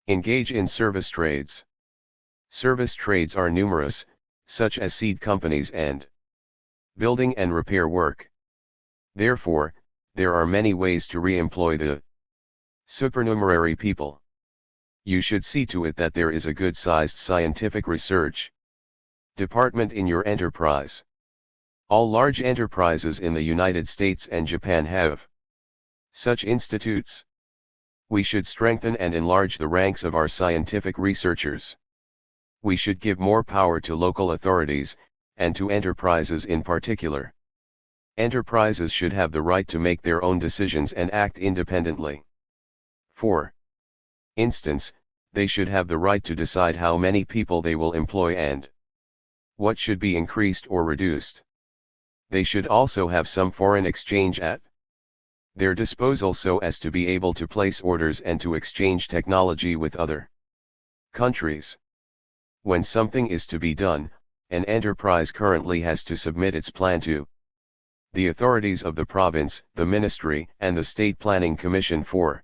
engage in service trades. Service trades are numerous, such as seed companies and building and repair work. Therefore, there are many ways to re-employ the supernumerary people. You should see to it that there is a good-sized scientific research department in your enterprise. All large enterprises in the United States and Japan have such institutes. We should strengthen and enlarge the ranks of our scientific researchers. We should give more power to local authorities, and to enterprises in particular. Enterprises should have the right to make their own decisions and act independently. For instance, they should have the right to decide how many people they will employ and what should be increased or reduced. They should also have some foreign exchange at their disposal so as to be able to place orders and to exchange technology with other countries. When something is to be done, an enterprise currently has to submit its plan to the authorities of the province, the ministry, and the State Planning Commission for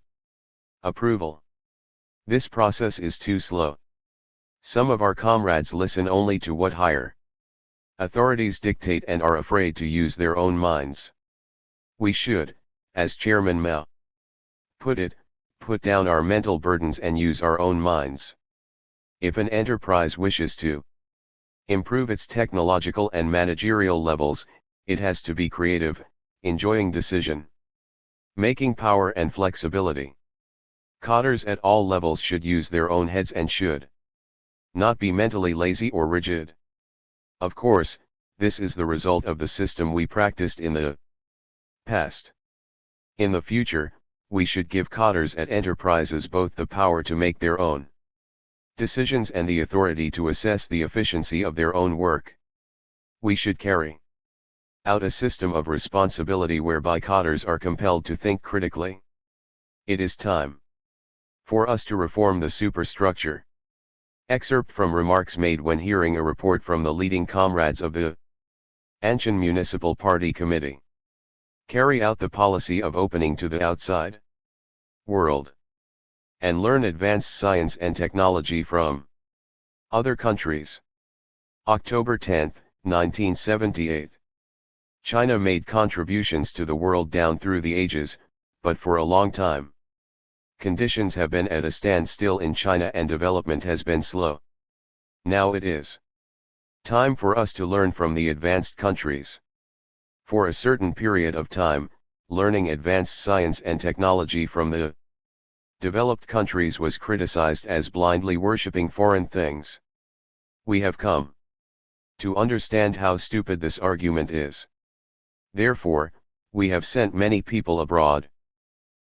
approval. This process is too slow. Some of our comrades listen only to what higher authorities dictate and are afraid to use their own minds. We should, as Chairman Mao put it, put down our mental burdens and use our own minds. If an enterprise wishes to improve its technological and managerial levels, it has to be creative, enjoying decision-making power and flexibility. Cadres at all levels should use their own heads and should not be mentally lazy or rigid. Of course, this is the result of the system we practiced in the past. In the future, we should give cadres at enterprises both the power to make their own decisions and the authority to assess the efficiency of their own work. We should carry out a system of responsibility whereby cadres are compelled to think critically. It is time for us to reform the superstructure. Excerpt from remarks made when hearing a report from the leading comrades of the Anshan Municipal Party Committee. Carry out the policy of opening to the outside world and learn advanced science and technology from other countries. October 10, 1978. China made contributions to the world down through the ages, but for a long time conditions have been at a standstill in China and development has been slow. Now it is time for us to learn from the advanced countries. For a certain period of time, learning advanced science and technology from the developed countries was criticized as blindly worshipping foreign things. We have come to understand how stupid this argument is. Therefore, we have sent many people abroad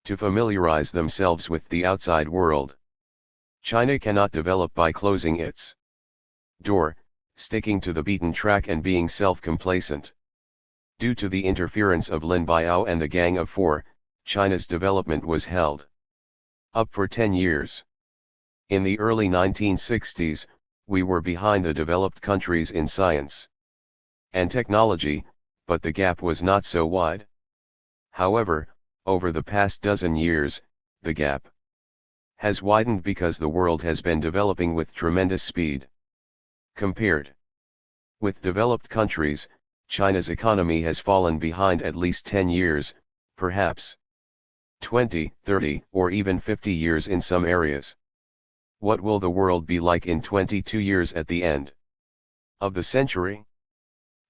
to familiarize themselves with the outside world. China cannot develop by closing its door, sticking to the beaten track and being self-complacent. Due to the interference of Lin Biao and the Gang of Four, China's development was held up for 10 years. In the early 1960s, we were behind the developed countries in science and technology, but the gap was not so wide. However, over the past dozen years, the gap has widened because the world has been developing with tremendous speed. Compared with developed countries, China's economy has fallen behind at least 10 years, perhaps 20, 30, or even 50 years in some areas. What will the world be like in 22 years at the end of the century?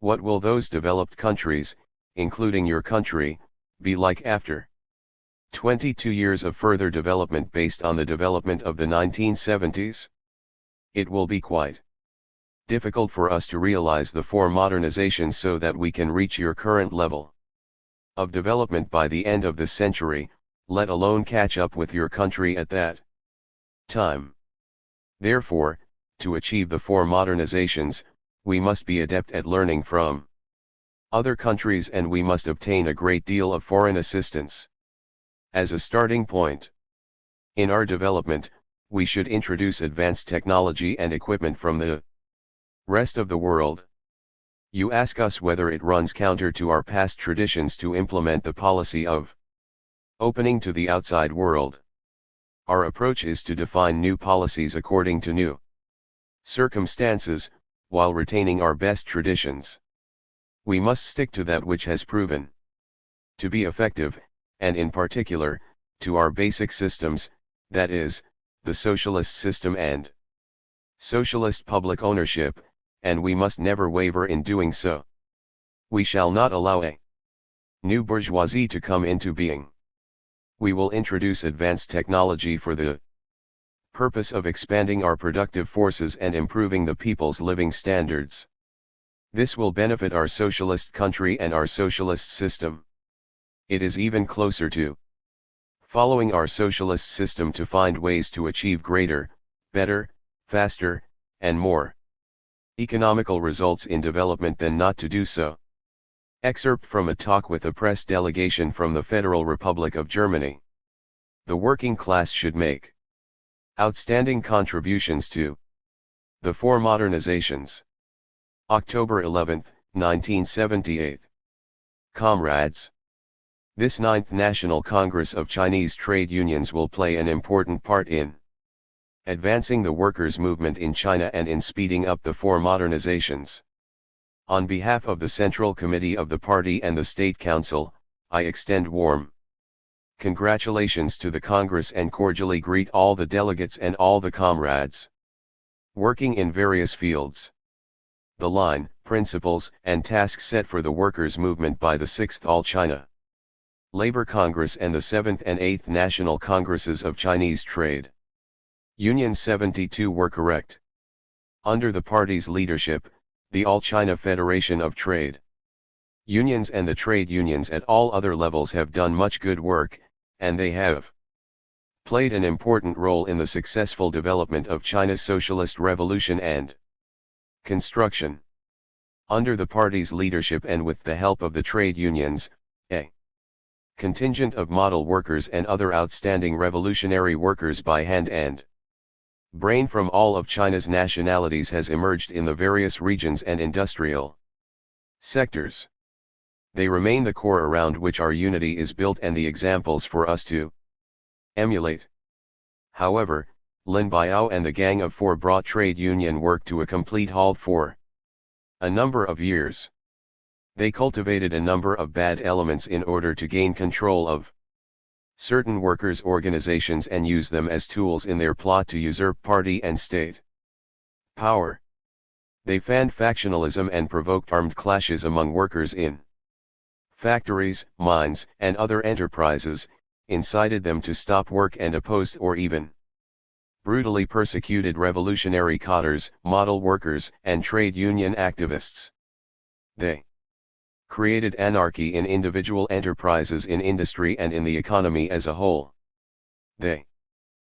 What will those developed countries, including your country, be like after 22 years of further development based on the development of the 1970s? It will be quite difficult for us to realize the 4 modernizations so that we can reach your current level of development by the end of this century, let alone catch up with your country at that time. Therefore, to achieve the 4 modernizations, we must be adept at learning from other countries and we must obtain a great deal of foreign assistance. As a starting point in our development, we should introduce advanced technology and equipment from the rest of the world. You ask us whether it runs counter to our past traditions to implement the policy of opening to the outside world. Our approach is to define new policies according to new circumstances, while retaining our best traditions. We must stick to that which has proven to be effective, and in particular, to our basic systems, that is, the socialist system and socialist public ownership, and we must never waver in doing so. We shall not allow a new bourgeoisie to come into being. We will introduce advanced technology for the purpose of expanding our productive forces and improving the people's living standards. This will benefit our socialist country and our socialist system. It is even closer to following our socialist system to find ways to achieve greater, better, faster, and more economical results in development than not to do so. Excerpt from a talk with a press delegation from the Federal Republic of Germany. The working class should make outstanding contributions to the four modernizations. October 11, 1978. Comrades, this 9th National Congress of Chinese Trade Unions will play an important part in advancing the workers' movement in China and in speeding up the four modernizations. On behalf of the Central Committee of the Party and the State Council, I extend warm congratulations to the Congress and cordially greet all the delegates and all the comrades working in various fields. The line, principles, and tasks set for the workers' movement by the 6th All China Labor Congress and the 7th and 8th National Congresses of Chinese Trade Union 72 were correct. Under the party's leadership, the All China Federation of Trade Unions and the trade unions at all other levels have done much good work, and they have played an important role in the successful development of China's socialist revolution and construction. Under the party's leadership and with the help of the trade unions, a contingent of model workers and other outstanding revolutionary workers by hand and brain from all of China's nationalities has emerged in the various regions and industrial sectors. They remain the core around which our unity is built and the examples for us to emulate. However, Lin Biao and the Gang of Four brought trade union work to a complete halt for a number of years. They cultivated a number of bad elements in order to gain control of certain workers' organizations and use them as tools in their plot to usurp party and state power. They fanned factionalism and provoked armed clashes among workers in factories, mines, and other enterprises, incited them to stop work and opposed or even brutally persecuted revolutionary cadres, model workers, and trade union activists. They created anarchy in individual enterprises in industry and in the economy as a whole. They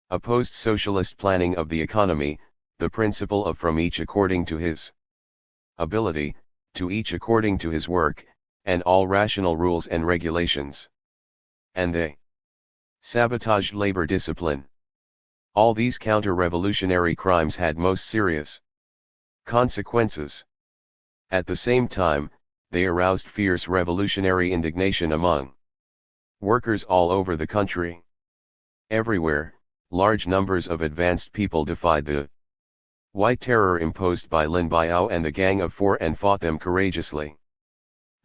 opposed socialist planning of the economy, the principle of from each according to his ability, to each according to his work, and all rational rules and regulations. And they sabotaged labor discipline. All these counter-revolutionary crimes had most serious consequences. At the same time, they aroused fierce revolutionary indignation among workers all over the country. Everywhere, large numbers of advanced people defied the white terror imposed by Lin Biao and the Gang of Four and fought them courageously.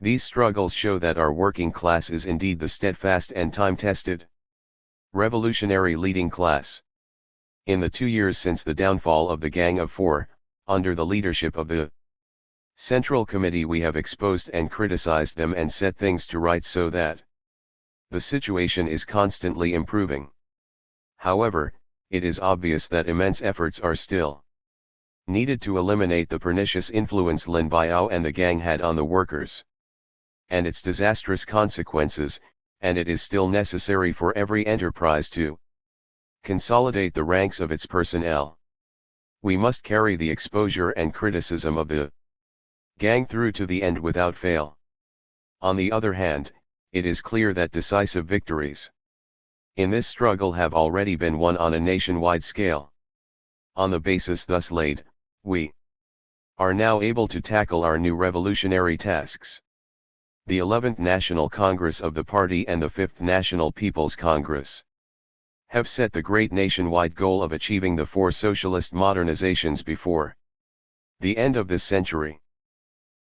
These struggles show that our working class is indeed the steadfast and time-tested revolutionary leading class. In the 2 years since the downfall of the Gang of Four, under the leadership of the Central Committee, we have exposed and criticized them and set things to rights so that the situation is constantly improving. However, it is obvious that immense efforts are still needed to eliminate the pernicious influence Lin Biao and the gang had on the workers and its disastrous consequences, and it is still necessary for every enterprise to consolidate the ranks of its personnel. We must carry the exposure and criticism of the gang through to the end without fail. On the other hand, it is clear that decisive victories in this struggle have already been won on a nationwide scale. On the basis thus laid, we are now able to tackle our new revolutionary tasks. The 11th National Congress of the Party and the 5th National People's Congress have set the great nationwide goal of achieving the 4 socialist modernizations before the end of this century.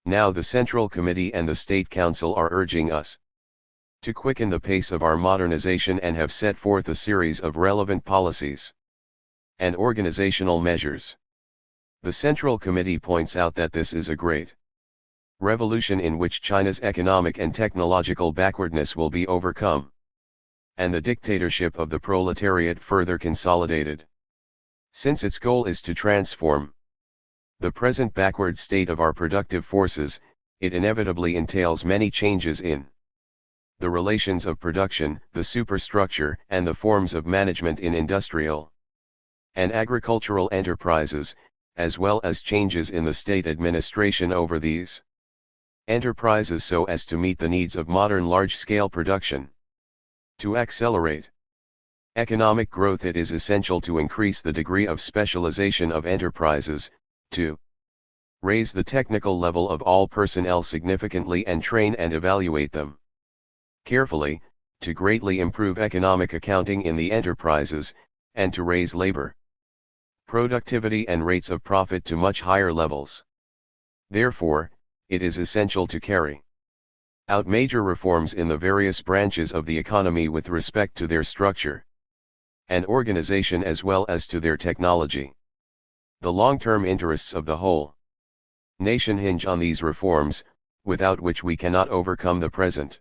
Now the Central Committee and the State Council are urging us to quicken the pace of our modernization and have set forth a series of relevant policies and organizational measures. The Central Committee points out that this is a great revolution in which China's economic and technological backwardness will be overcome, and the dictatorship of the proletariat further consolidated. Since its goal is to transform the present backward state of our productive forces, it inevitably entails many changes in the relations of production, the superstructure, and the forms of management in industrial and agricultural enterprises, as well as changes in the state administration over these enterprises so as to meet the needs of modern large-scale production. To accelerate economic growth, it is essential to increase the degree of specialization of enterprises, to raise the technical level of all personnel significantly and train and evaluate them carefully, to greatly improve economic accounting in the enterprises, and to raise labor productivity and rates of profit to much higher levels. Therefore, it is essential to carry out major reforms in the various branches of the economy with respect to their structure and organization as well as to their technology. The long-term interests of the whole nation hinge on these reforms, without which we cannot overcome the present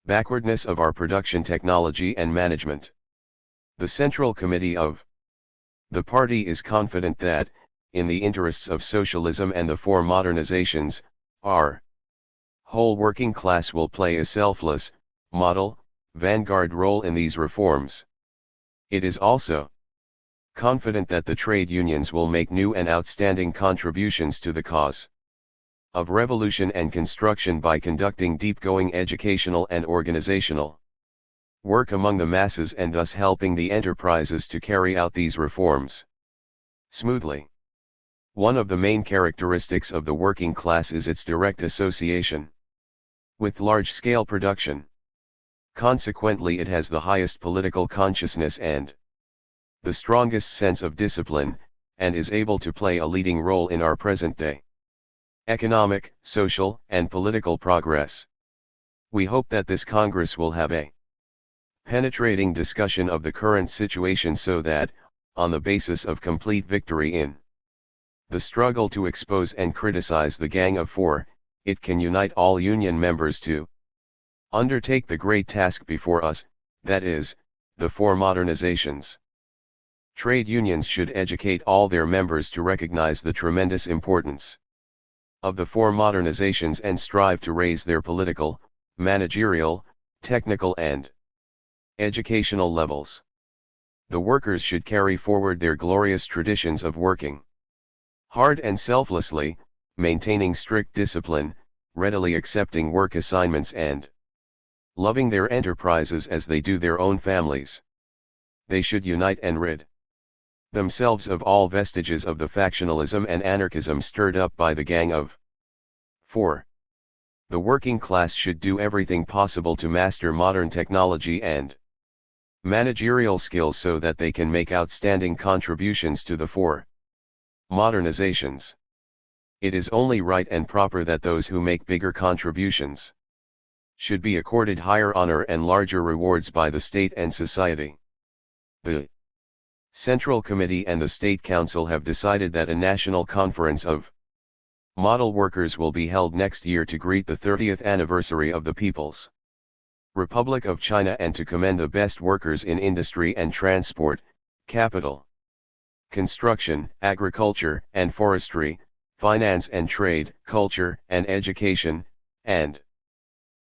backwardness of our production technology and management. The Central Committee of the Party is confident that, in the interests of socialism and the 4 modernizations, our whole working class will play a selfless, model, vanguard role in these reforms. It is also confident that the trade unions will make new and outstanding contributions to the cause of revolution and construction by conducting deep-going educational and organizational work among the masses and thus helping the enterprises to carry out these reforms smoothly. One of the main characteristics of the working class is its direct association with large-scale production. Consequently, it has the highest political consciousness and the strongest sense of discipline, and is able to play a leading role in our present-day economic, social, and political progress. We hope that this Congress will have a penetrating discussion of the current situation so that, on the basis of complete victory in the struggle to expose and criticize the Gang of Four, it can unite all Union members to undertake the great task before us, that is, the 4 modernizations. Trade unions should educate all their members to recognize the tremendous importance of the 4 modernizations and strive to raise their political, managerial, technical and educational levels. The workers should carry forward their glorious traditions of working hard and selflessly, maintaining strict discipline, readily accepting work assignments and loving their enterprises as they do their own families. They should unite and rid themselves of all vestiges of the factionalism and anarchism stirred up by the Gang of Four. The working class should do everything possible to master modern technology and managerial skills so that they can make outstanding contributions to the 4 modernizations. It is only right and proper that those who make bigger contributions should be accorded higher honor and larger rewards by the state and society. The Central Committee and the State Council have decided that a national conference of model workers will be held next year to greet the 30th anniversary of the People's Republic of China and to commend the best workers in industry and transport, capital, construction, agriculture and forestry, finance and trade, culture and education, and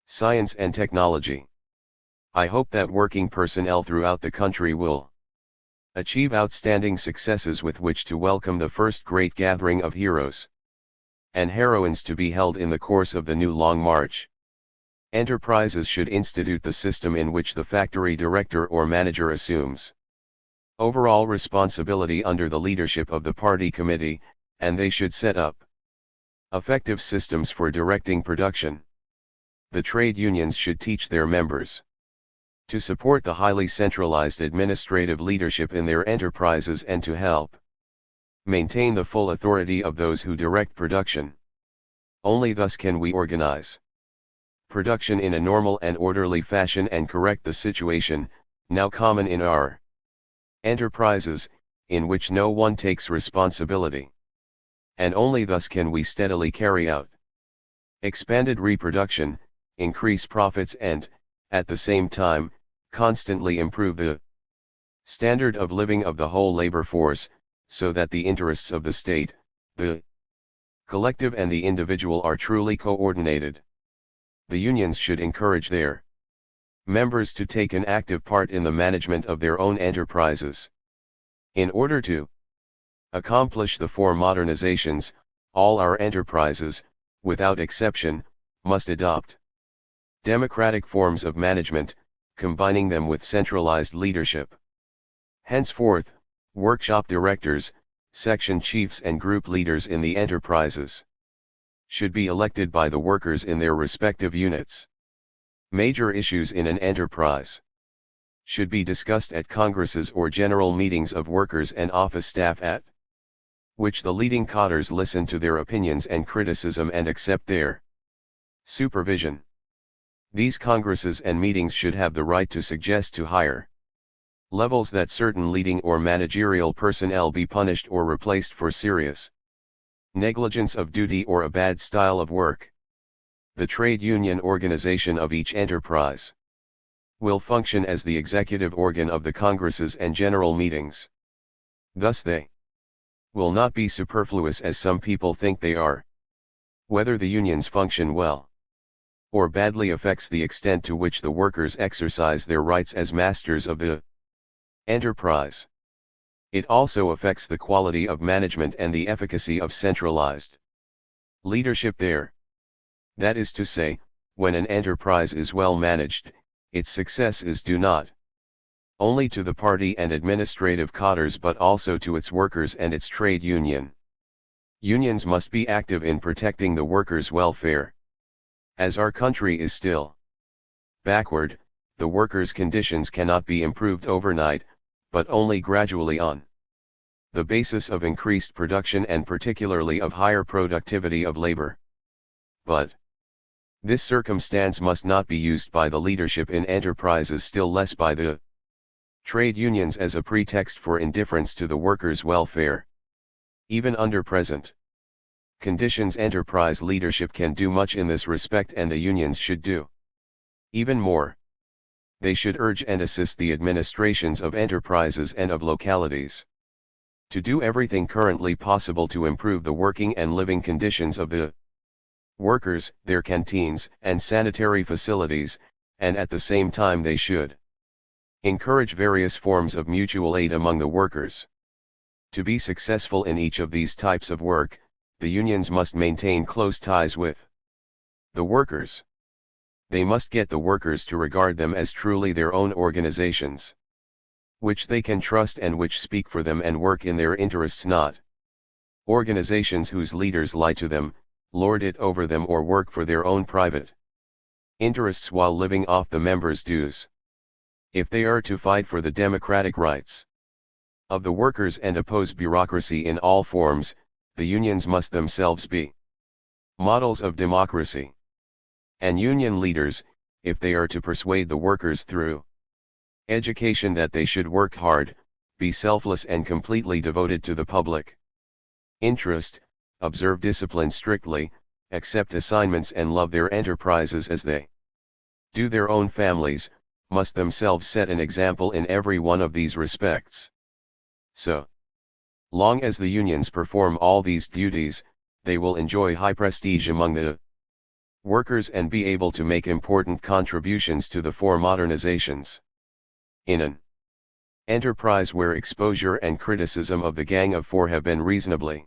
science and technology. I hope that working personnel throughout the country will achieve outstanding successes with which to welcome the first great gathering of heroes and heroines to be held in the course of the new Long March. Enterprises should institute the system in which the factory director or manager assumes overall responsibility under the leadership of the party committee, and they should set up Effective systems for directing production. The trade unions should teach their members to support the highly centralized administrative leadership in their enterprises and to help maintain the full authority of those who direct production. Only thus can we organize production in a normal and orderly fashion and correct the situation, now common in our enterprises, in which no one takes responsibility. And only thus can we steadily carry out expanded reproduction, increase profits and, at the same time, constantly improve the standard of living of the whole labor force, so that the interests of the state, the collective and the individual are truly coordinated. The unions should encourage their members to take an active part in the management of their own enterprises. In order to accomplish the four modernizations, all our enterprises, without exception, must adopt democratic forms of management, combining them with centralized leadership. Henceforth, workshop directors, section chiefs and group leaders in the enterprises should be elected by the workers in their respective units. Major issues in an enterprise should be discussed at congresses or general meetings of workers and office staff at which the leading cadres listen to their opinions and criticism and accept their supervision. These congresses and meetings should have the right to suggest to higher levels that certain leading or managerial personnel be punished or replaced for serious negligence of duty or a bad style of work. The trade union organization of each enterprise will function as the executive organ of the congresses and general meetings. Thus they will not be superfluous as some people think they are. Whether the unions function well or badly affects the extent to which the workers exercise their rights as masters of the enterprise. It also affects the quality of management and the efficacy of centralized leadership there. That is to say, when an enterprise is well managed, its success is due not only to the party and administrative cadres but also to its workers and its trade union. Unions must be active in protecting the workers' welfare. As our country is still backward, the workers' conditions cannot be improved overnight, but only gradually on the basis of increased production and particularly of higher productivity of labor. But this circumstance must not be used by the leadership in enterprises, still less by the trade unions, as a pretext for indifference to the workers' welfare. Even under present conditions, enterprise leadership can do much in this respect, and the unions should do even more. They should urge and assist the administrations of enterprises and of localities to do everything currently possible to improve the working and living conditions of the workers, their canteens and sanitary facilities, and at the same time they should encourage various forms of mutual aid among the workers. To be successful in each of these types of work, the unions must maintain close ties with the workers. They must get the workers to regard them as truly their own organizations, which they can trust and which speak for them and work in their interests, not organizations whose leaders lie to them, lord it over them, or work for their own private interests while living off the members' dues. If they are to fight for the democratic rights of the workers and oppose bureaucracy in all forms, the unions must themselves be models of democracy. And union leaders, if they are to persuade the workers through education that they should work hard, be selfless and completely devoted to the public interest, observe discipline strictly, accept assignments and love their enterprises as they do their own families, must themselves set an example in every one of these respects. So long as the unions perform all these duties, they will enjoy high prestige among the workers and be able to make important contributions to the four modernizations. In an enterprise where exposure and criticism of the Gang of Four have been reasonably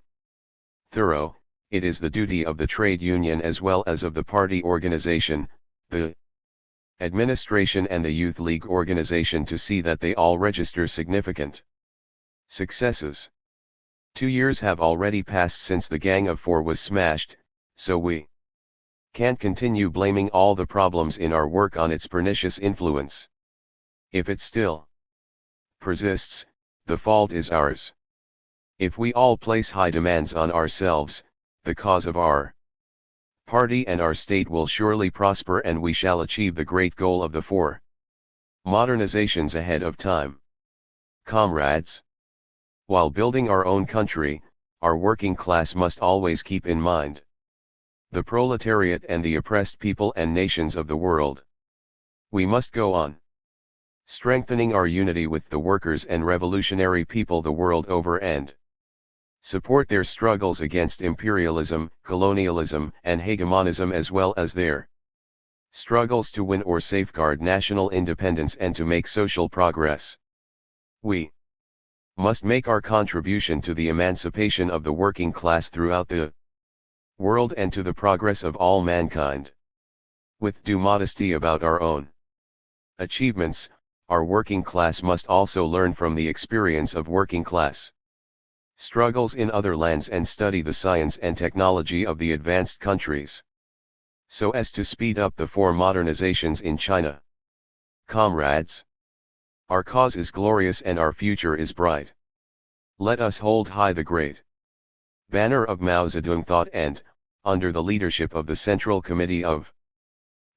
thorough, it is the duty of the trade union as well as of the party organization, the administration and the youth league organization to see that they all register significant successes. 2 years have already passed since the Gang of Four was smashed, So we can't continue blaming all the problems in our work on its pernicious influence. If it still persists, the fault is ours. If we all place high demands on ourselves, the cause of our party and our state will surely prosper, and we shall achieve the great goal of the four modernizations ahead of time. Comrades, while building our own country, our working class must always keep in mind the proletariat and the oppressed people and nations of the world. We must go on strengthening our unity with the workers and revolutionary people the world over and support their struggles against imperialism, colonialism, and hegemonism, as well as their struggles to win or safeguard national independence and to make social progress. We must make our contribution to the emancipation of the working class throughout the world and to the progress of all mankind. With due modesty about our own achievements, our working class must also learn from the experience of working class struggles in other lands and study the science and technology of the advanced countries, so as to speed up the four modernizations in China. Comrades, our cause is glorious and our future is bright. Let us hold high the great banner of Mao Zedong thought and, under the leadership of the Central Committee of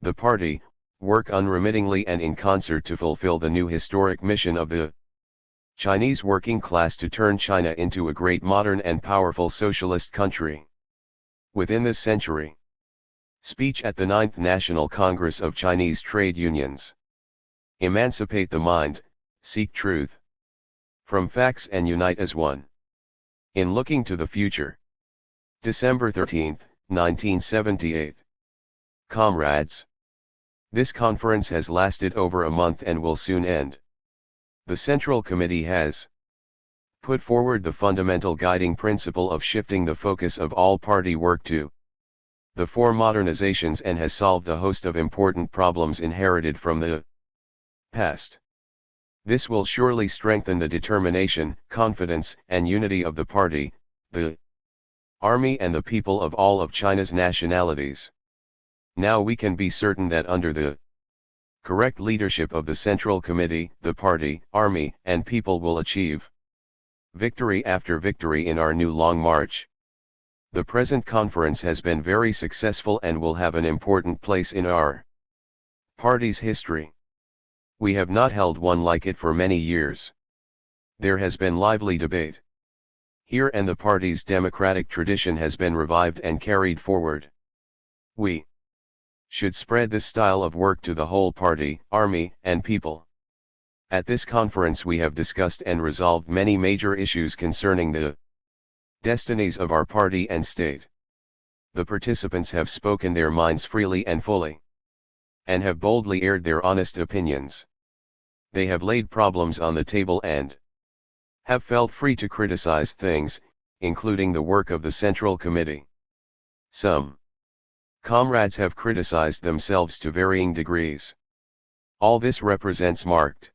the party, work unremittingly and in concert to fulfill the new historic mission of the Chinese working class to turn China into a great modern and powerful socialist country within this century. Speech at the 9th National Congress of Chinese Trade Unions. Emancipate the mind, seek truth from facts and unite as one. In looking to the future. December 13, 1978. Comrades, this conference has lasted over a month and will soon end. The Central Committee has put forward the fundamental guiding principle of shifting the focus of all party work to the four modernizations and has solved a host of important problems inherited from the past. This will surely strengthen the determination, confidence, and unity of the party, the army, and the people of all of China's nationalities. Now we can be certain that under the correct leadership of the Central Committee, the party, army, and people will achieve victory after victory in our new long march. The present conference has been very successful and will have an important place in our party's history. We have not held one like it for many years. There has been lively debate here and the party's democratic tradition has been revived and carried forward. We should spread this style of work to the whole party, army, and people. At this conference we have discussed and resolved many major issues concerning the destinies of our party and state. The participants have spoken their minds freely and fully, and have boldly aired their honest opinions. They have laid problems on the table and have felt free to criticize things, including the work of the Central Committee. Some comrades have criticized themselves to varying degrees. All this represents marked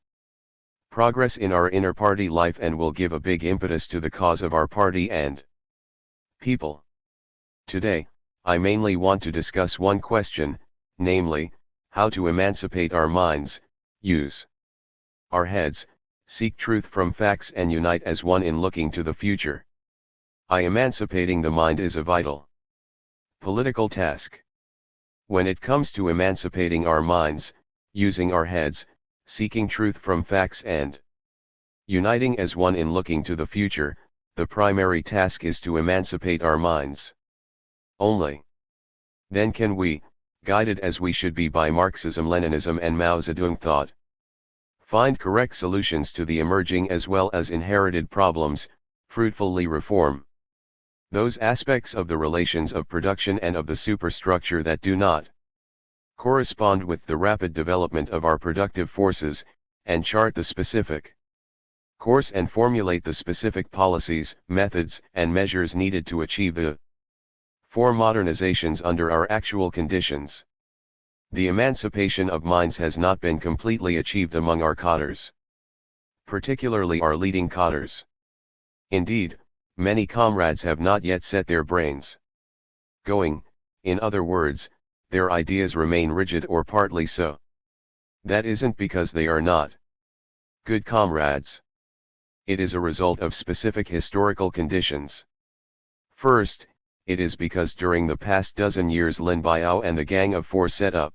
progress in our inner party life and will give a big impetus to the cause of our party and people. Today, I mainly want to discuss one question, namely, how to emancipate our minds, use our heads, seek truth from facts and unite as one in looking to the future. Emancipating the mind is a vital political task. When it comes to emancipating our minds, using our heads, seeking truth from facts and uniting as one in looking to the future, the primary task is to emancipate our minds. Only then can we, guided as we should be by Marxism-Leninism and Mao Zedong thought, find correct solutions to the emerging as well as inherited problems, fruitfully reform those aspects of the relations of production and of the superstructure that do not correspond with the rapid development of our productive forces, and chart the specific course and formulate the specific policies, methods, and measures needed to achieve the four modernizations under our actual conditions. The emancipation of minds has not been completely achieved among our cadres, particularly our leading cadres. Indeed, many comrades have not yet set their brains going, in other words, their ideas remain rigid or partly so. That isn't because they are not good comrades. It is a result of specific historical conditions. First, it is because during the past dozen years Lin Biao and the Gang of Four set up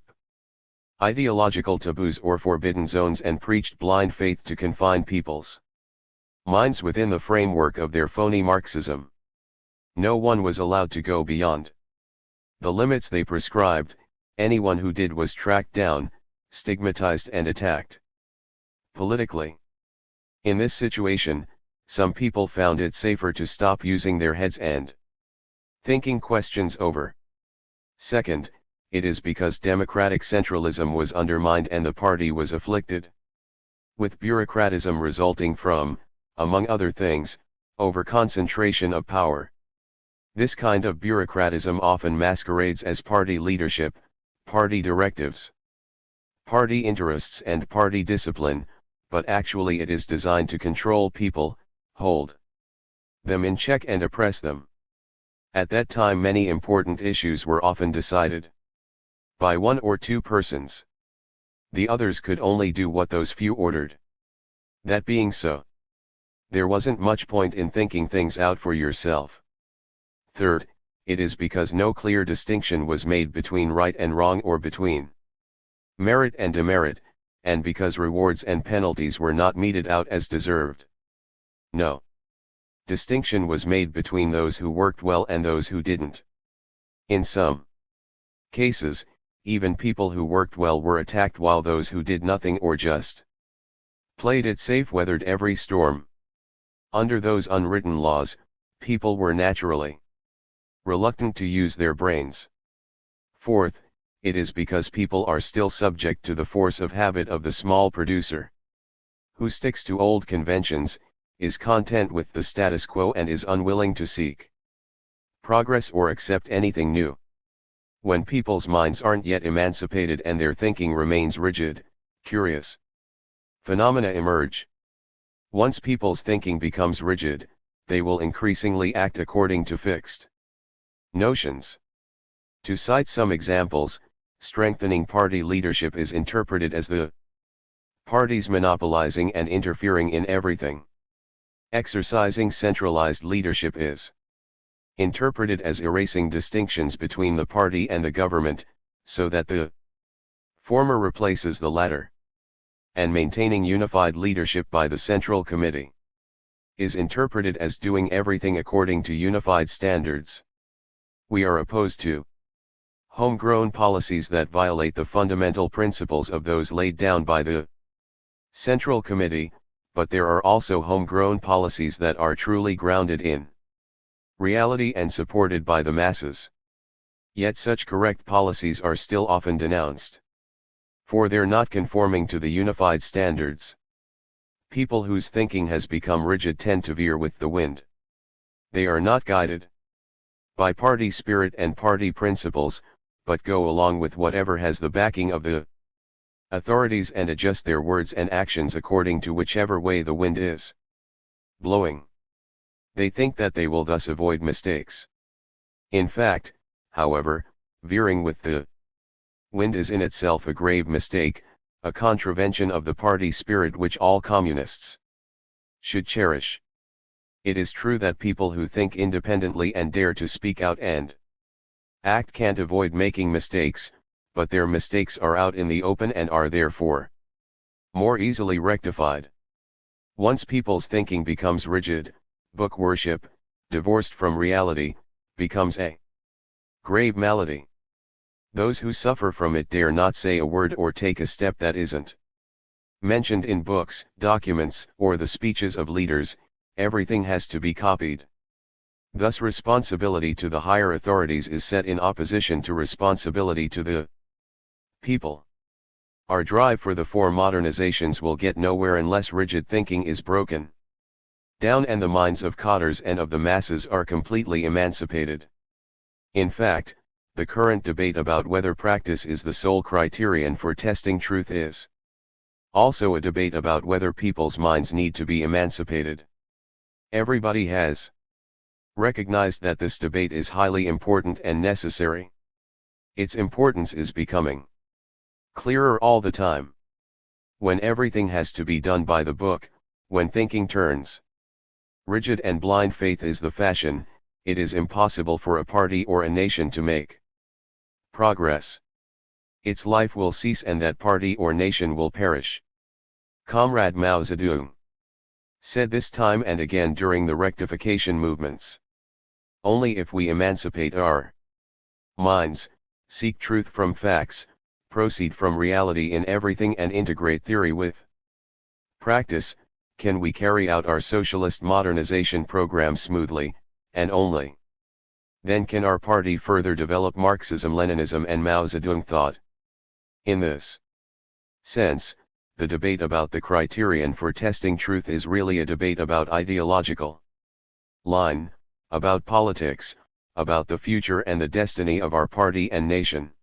ideological taboos or forbidden zones and preached blind faith to confine people's minds within the framework of their phony Marxism. No one was allowed to go beyond the limits they prescribed. Anyone who did was tracked down, stigmatized and attacked politically. In this situation, some people found it safer to stop using their heads and thinking questions over. Second, it is because democratic centralism was undermined and the party was afflicted with bureaucratism resulting from, among other things, over-concentration of power. This kind of bureaucratism often masquerades as party leadership, party directives, party interests and party discipline, but actually it is designed to control people, hold them in check and oppress them. At that time many important issues were often decided by one or two persons. The others could only do what those few ordered. That being so, there wasn't much point in thinking things out for yourself. Third, it is because no clear distinction was made between right and wrong or between merit and demerit, and because rewards and penalties were not meted out as deserved. No distinction was made between those who worked well and those who didn't. In some cases, even people who worked well were attacked while those who did nothing or just played it safe weathered every storm. Under those unwritten laws, people were naturally reluctant to use their brains. Fourth, it is because people are still subject to the force of habit of the small producer, who sticks to old conventions, is content with the status quo and is unwilling to seek progress or accept anything new. When people's minds aren't yet emancipated and their thinking remains rigid, curious phenomena emerge. Once people's thinking becomes rigid, they will increasingly act according to fixed notions. To cite some examples, strengthening party leadership is interpreted as the parties monopolizing and interfering in everything. Exercising centralized leadership is interpreted as erasing distinctions between the party and the government, so that the former replaces the latter. And maintaining unified leadership by the Central Committee is interpreted as doing everything according to unified standards. We are opposed to homegrown policies that violate the fundamental principles of those laid down by the Central Committee, but there are also homegrown policies that are truly grounded in reality and supported by the masses. Yet such correct policies are still often denounced, for they're not conforming to the unified standards. People whose thinking has become rigid tend to veer with the wind. They are not guided by party spirit and party principles, but go along with whatever has the backing of the authorities and adjust their words and actions according to whichever way the wind is blowing. They think that they will thus avoid mistakes. In fact, however, veering with the wind is in itself a grave mistake, a contravention of the party spirit which all communists should cherish. It is true that people who think independently and dare to speak out and act can't avoid making mistakes, but their mistakes are out in the open and are therefore more easily rectified. Once people's thinking becomes rigid, book worship, divorced from reality, becomes a grave malady. Those who suffer from it dare not say a word or take a step that isn't mentioned in books, documents, or the speeches of leaders. Everything has to be copied. Thus responsibility to the higher authorities is set in opposition to responsibility to the people. Our drive for the four modernizations will get nowhere unless rigid thinking is broken down and the minds of cotters and of the masses are completely emancipated. In fact, the current debate about whether practice is the sole criterion for testing truth is also a debate about whether people's minds need to be emancipated. Everybody has recognized that this debate is highly important and necessary. Its importance is becoming clearer all the time. When everything has to be done by the book, when thinking turns rigid and blind faith is the fashion, it is impossible for a party or a nation to make progress. Its life will cease and that party or nation will perish. Comrade Mao Zedong said this time and again during the rectification movements. Only if we emancipate our minds, seek truth from facts, proceed from reality in everything and integrate theory with practice, can we carry out our socialist modernization program smoothly, and only then can our party further develop Marxism-Leninism and Mao Zedong thought. In this sense, the debate about the criterion for testing truth is really a debate about ideological line, about politics, about the future and the destiny of our party and nation.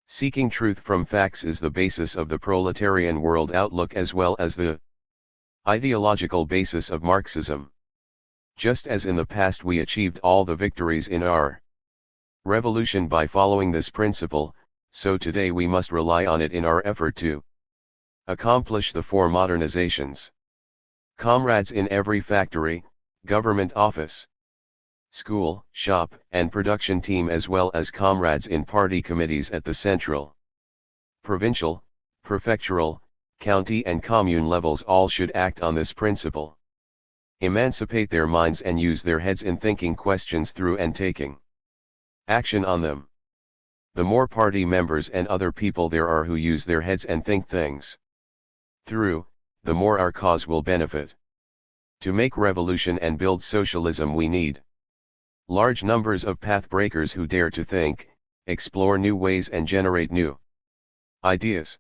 Seeking truth from facts is the basis of the proletarian world outlook as well as the ideological basis of Marxism. Just as in the past we achieved all the victories in our revolution by following this principle, so today we must rely on it in our effort to accomplish the four modernizations. Comrades in every factory, government office, school, shop, and production team as well as comrades in party committees at the central, provincial, prefectural, county and commune levels all should act on this principle. Emancipate their minds and use their heads in thinking questions through and taking action on them. The more party members and other people there are who use their heads and think things through, the more our cause will benefit. To make revolution and build socialism we need large numbers of path breakers who dare to think, explore new ways and generate new ideas.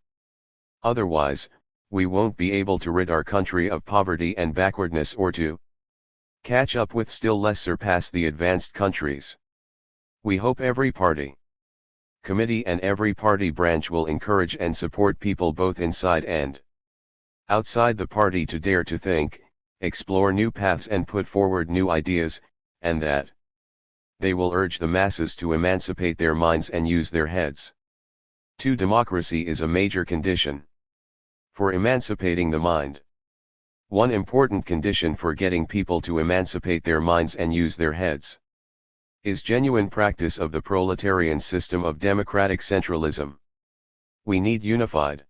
Otherwise, we won't be able to rid our country of poverty and backwardness or to catch up with still less surpass the advanced countries. We hope every party committee and every party branch will encourage and support people both inside and outside the party to dare to think, explore new paths and put forward new ideas, and that they will urge the masses to emancipate their minds and use their heads. 2. Democracy is a major condition for emancipating the mind. One important condition for getting people to emancipate their minds and use their heads is genuine practice of the proletarian system of democratic centralism. We need unified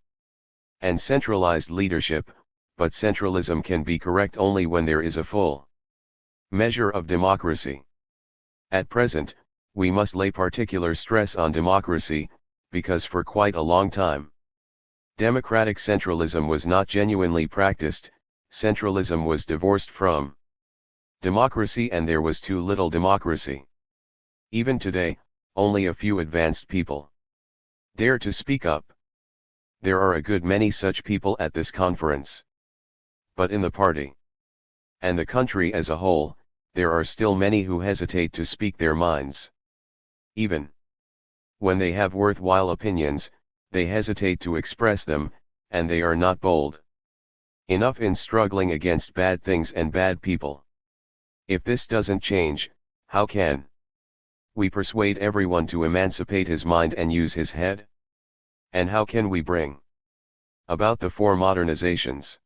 and centralized leadership, but centralism can be correct only when there is a full measure of democracy. At present, we must lay particular stress on democracy, because for quite a long time, democratic centralism was not genuinely practiced, centralism was divorced from democracy and there was too little democracy. Even today, only a few advanced people dare to speak up. There are a good many such people at this conference. But in the party and the country as a whole, there are still many who hesitate to speak their minds. Even when they have worthwhile opinions, they hesitate to express them, and they are not bold enough in struggling against bad things and bad people. If this doesn't change, how can we persuade everyone to emancipate his mind and use his head? And how can we bring about the four modernizations?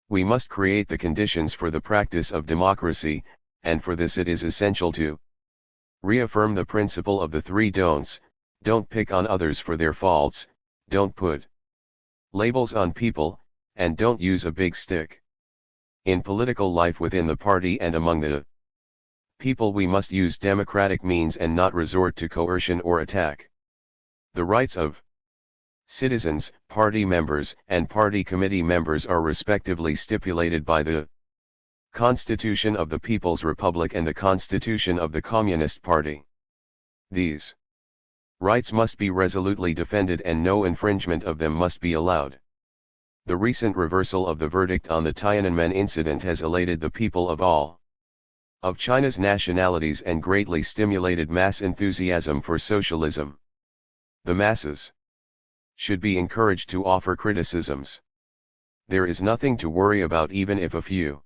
We must create the conditions for the practice of democracy, and for this it is essential to reaffirm the principle of the three don'ts. Don't pick on others for their faults, don't put labels on people, and don't use a big stick. In political life within the party and among the people we must use democratic means and not resort to coercion or attack. The rights of citizens, party members, and party committee members are respectively stipulated by the Constitution of the People's Republic and the Constitution of the Communist Party. These rights must be resolutely defended and no infringement of them must be allowed. The recent reversal of the verdict on the Tiananmen incident has elated the people of all of China's nationalities and greatly stimulated mass enthusiasm for socialism. The masses should be encouraged to offer criticisms. There is nothing to worry about even if a few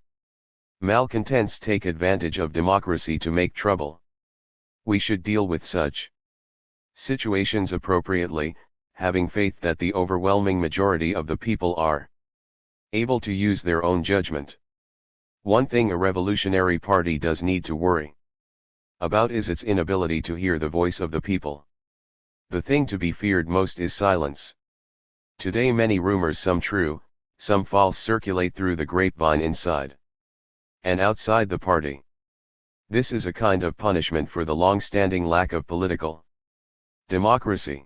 malcontents take advantage of democracy to make trouble. We should deal with such situations appropriately, having faith that the overwhelming majority of the people are able to use their own judgment. One thing a revolutionary party does need to worry about is its inability to hear the voice of the people. The thing to be feared most is silence. Today many rumors, some true, some false, circulate through the grapevine inside and outside the party. This is a kind of punishment for the long-standing lack of political democracy.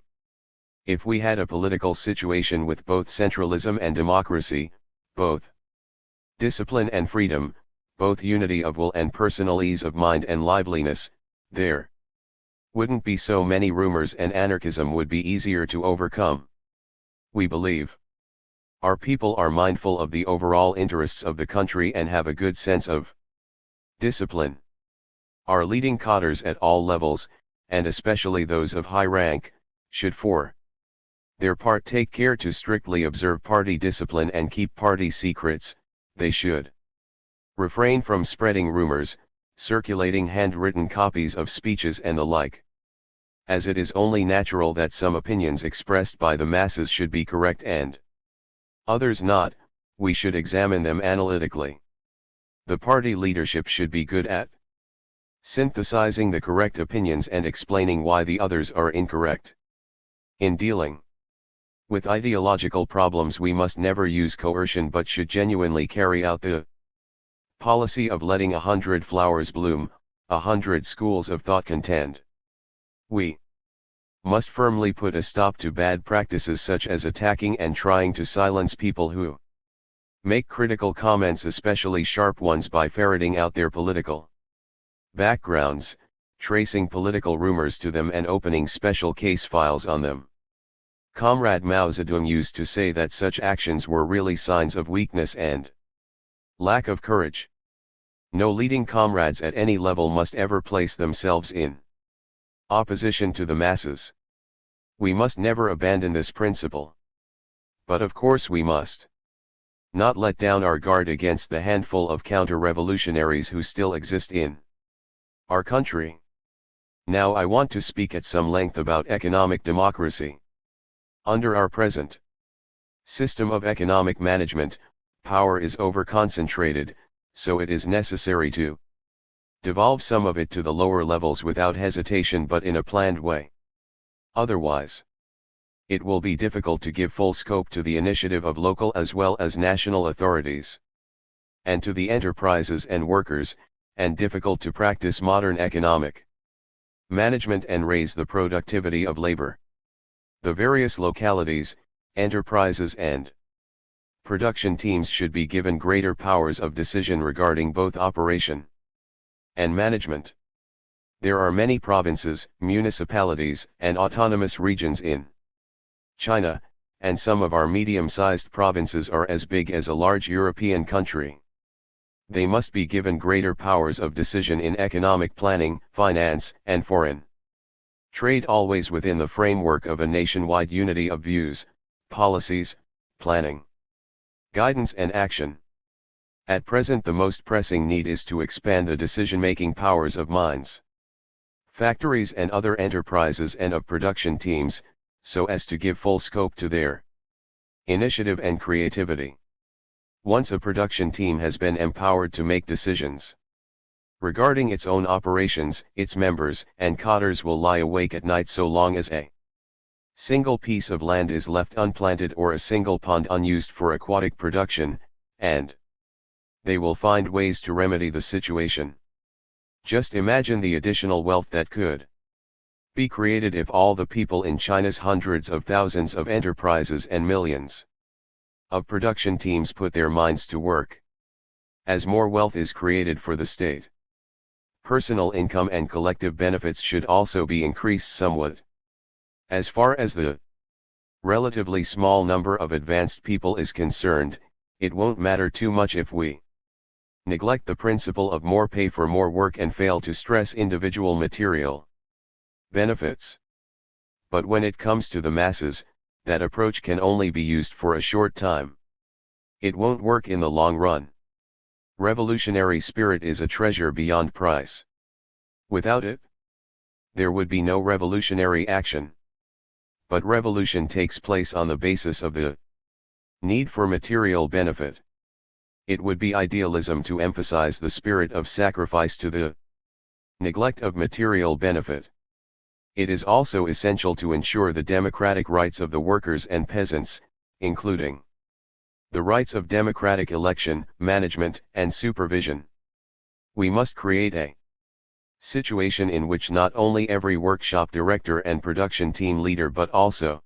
If we had a political situation with both centralism and democracy, both discipline and freedom, both unity of will and personal ease of mind and liveliness, there wouldn't be so many rumors and anarchism would be easier to overcome. We believe our people are mindful of the overall interests of the country and have a good sense of discipline. Our leading cadres at all levels, and especially those of high rank, should for their part take care to strictly observe party discipline and keep party secrets. They should refrain from spreading rumors, circulating handwritten copies of speeches and the like. As it is only natural that some opinions expressed by the masses should be correct and others not, we should examine them analytically. The party leadership should be good at synthesizing the correct opinions and explaining why the others are incorrect. In dealing with ideological problems, we must never use coercion but should genuinely carry out the policy of letting 100 flowers bloom, 100 schools of thought contend. We must firmly put a stop to bad practices such as attacking and trying to silence people who make critical comments, especially sharp ones, by ferreting out their political backgrounds, tracing political rumors to them and opening special case files on them. Comrade Mao Zedong used to say that such actions were really signs of weakness and lack of courage. No leading comrades at any level must ever place themselves in opposition to the masses. We must never abandon this principle. But of course we must not let down our guard against the handful of counter-revolutionaries who still exist in our country. Now I want to speak at some length about economic democracy. Under our present system of economic management, power is over-concentrated, so it is necessary to devolve some of it to the lower levels without hesitation but in a planned way. Otherwise, it will be difficult to give full scope to the initiative of local as well as national authorities, and to the enterprises and workers, and difficult to practice modern economic management and raise the productivity of labor. The various localities, enterprises and production teams should be given greater powers of decision regarding both operation and management. There are many provinces, municipalities, and autonomous regions in China, and some of our medium-sized provinces are as big as a large European country. They must be given greater powers of decision in economic planning, finance, and foreign trade, always within the framework of a nationwide unity of views, policies, planning, guidance and action. At present the most pressing need is to expand the decision-making powers of mines, factories and other enterprises and of production teams, so as to give full scope to their initiative and creativity. Once a production team has been empowered to make decisions regarding its own operations, its members and cadres will lie awake at night so long as a single piece of land is left unplanted or a single pond unused for aquatic production, and they will find ways to remedy the situation. Just imagine the additional wealth that could be created if all the people in China's hundreds of thousands of enterprises and millions of production teams put their minds to work. As more wealth is created for the state, personal income and collective benefits should also be increased somewhat. As far as the relatively small number of advanced people is concerned, it won't matter too much if we neglect the principle of more pay for more work and fail to stress individual material benefits. But when it comes to the masses, that approach can only be used for a short time. It won't work in the long run. Revolutionary spirit is a treasure beyond price. Without it, there would be no revolutionary action. But revolution takes place on the basis of the need for material benefit. It would be idealism to emphasize the spirit of sacrifice to the neglect of material benefit. It is also essential to ensure the democratic rights of the workers and peasants, including the rights of democratic election, management, and supervision. We must create a situation in which not only every workshop director and production team leader but also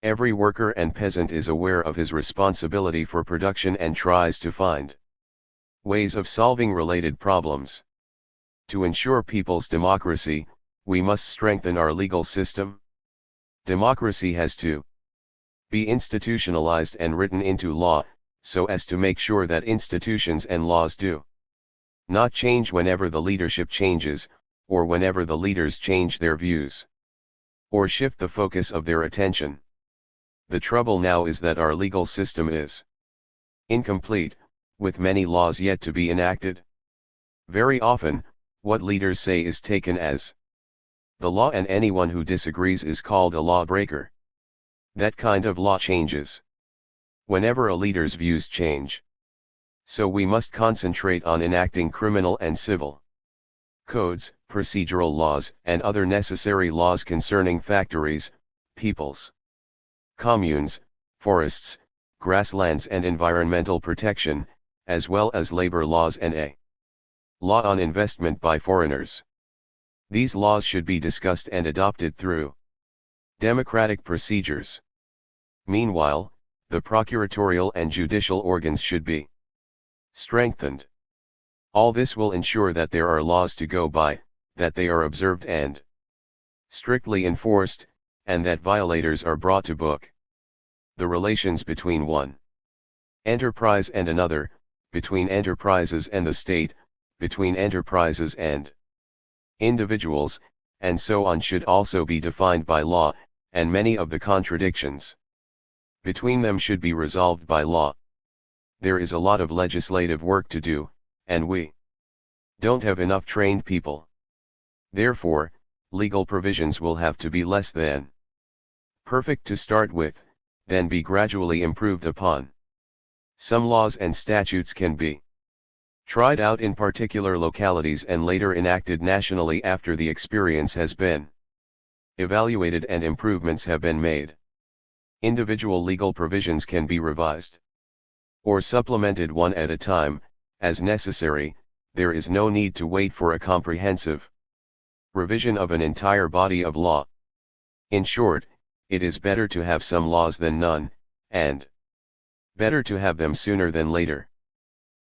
every worker and peasant is aware of his responsibility for production and tries to find ways of solving related problems. To ensure people's democracy, we must strengthen our legal system. Democracy has to be institutionalized and written into law, so as to make sure that institutions and laws do not change whenever the leadership changes, or whenever the leaders change their views, or shift the focus of their attention. The trouble now is that our legal system is incomplete, with many laws yet to be enacted. Very often, what leaders say is taken as the law, and anyone who disagrees is called a lawbreaker. That kind of law changes whenever a leader's views change. So we must concentrate on enacting criminal and civil codes, procedural laws, and other necessary laws concerning factories, peoples, communes, forests, grasslands and environmental protection, as well as labor laws and a law on investment by foreigners. These laws should be discussed and adopted through democratic procedures. Meanwhile, the procuratorial and judicial organs should be strengthened. All this will ensure that there are laws to go by, that they are observed and strictly enforced, and that violators are brought to book. The relations between one enterprise and another, between enterprises and the state, between enterprises and individuals, and so on should also be defined by law, and many of the contradictions between them should be resolved by law. There is a lot of legislative work to do, and we don't have enough trained people. Therefore, legal provisions will have to be less than perfect to start with, then be gradually improved upon. Some laws and statutes can be tried out in particular localities and later enacted nationally after the experience has been evaluated and improvements have been made. Individual legal provisions can be revised or supplemented one at a time, as necessary. There is no need to wait for a comprehensive revision of an entire body of law. In short, it is better to have some laws than none, and better to have them sooner than later.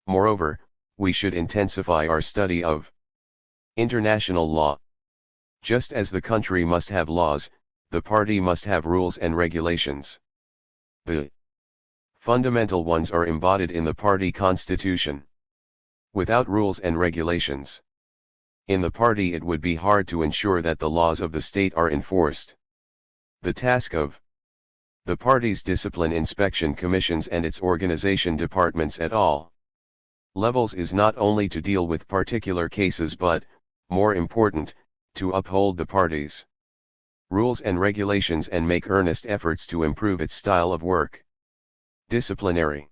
Moreover, we should intensify our study of international law. Just as the country must have laws, the party must have rules and regulations. The fundamental ones are embodied in the party constitution. Without rules and regulations in the party, it would be hard to ensure that the laws of the state are enforced. The task of the party's discipline inspection commissions and its organization departments at all levels is not only to deal with particular cases but, more important, to uphold the party's rules and regulations and make earnest efforts to improve its style of work. Disciplinary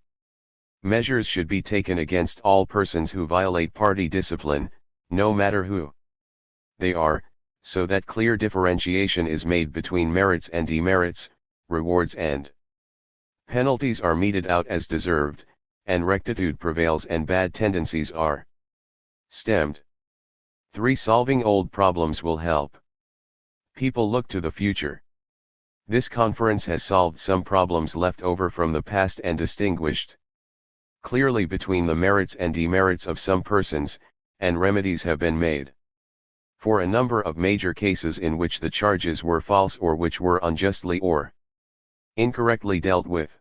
measures should be taken against all persons who violate party discipline, no matter who they are, so that clear differentiation is made between merits and demerits, rewards and penalties are meted out as deserved, and rectitude prevails and bad tendencies are stemmed. 3. Solving old problems will help people look to the future. This conference has solved some problems left over from the past and distinguished clearly between the merits and demerits of some persons, and remedies have been made for a number of major cases in which the charges were false or which were unjustly or incorrectly dealt with.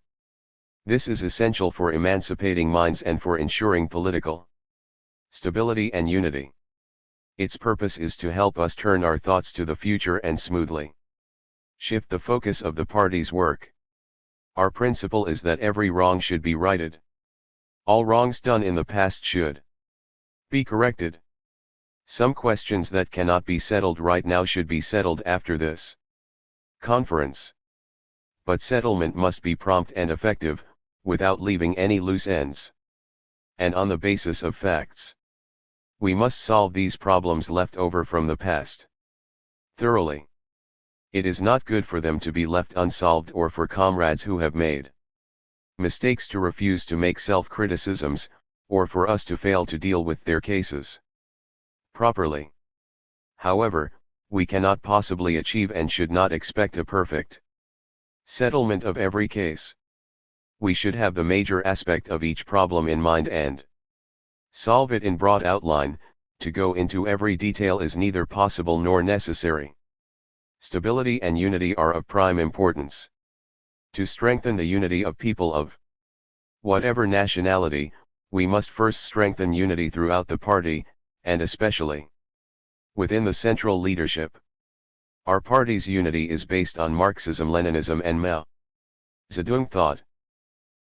This is essential for emancipating minds and for ensuring political stability and unity. Its purpose is to help us turn our thoughts to the future and smoothly shift the focus of the party's work. Our principle is that every wrong should be righted. All wrongs done in the past should be corrected. Some questions that cannot be settled right now should be settled after this conference. But settlement must be prompt and effective, without leaving any loose ends. And on the basis of facts. We must solve these problems left over from the past thoroughly. It is not good for them to be left unsolved, or for comrades who have made mistakes to refuse to make self-criticisms, or for us to fail to deal with their cases properly. However, we cannot possibly achieve and should not expect a perfect settlement of every case. We should have the major aspect of each problem in mind and solve it in broad outline. To go into every detail is neither possible nor necessary. Stability and unity are of prime importance. To strengthen the unity of people of whatever nationality, we must first strengthen unity throughout the party, and especially within the central leadership. Our party's unity is based on Marxism-Leninism and Mao Zedong thought.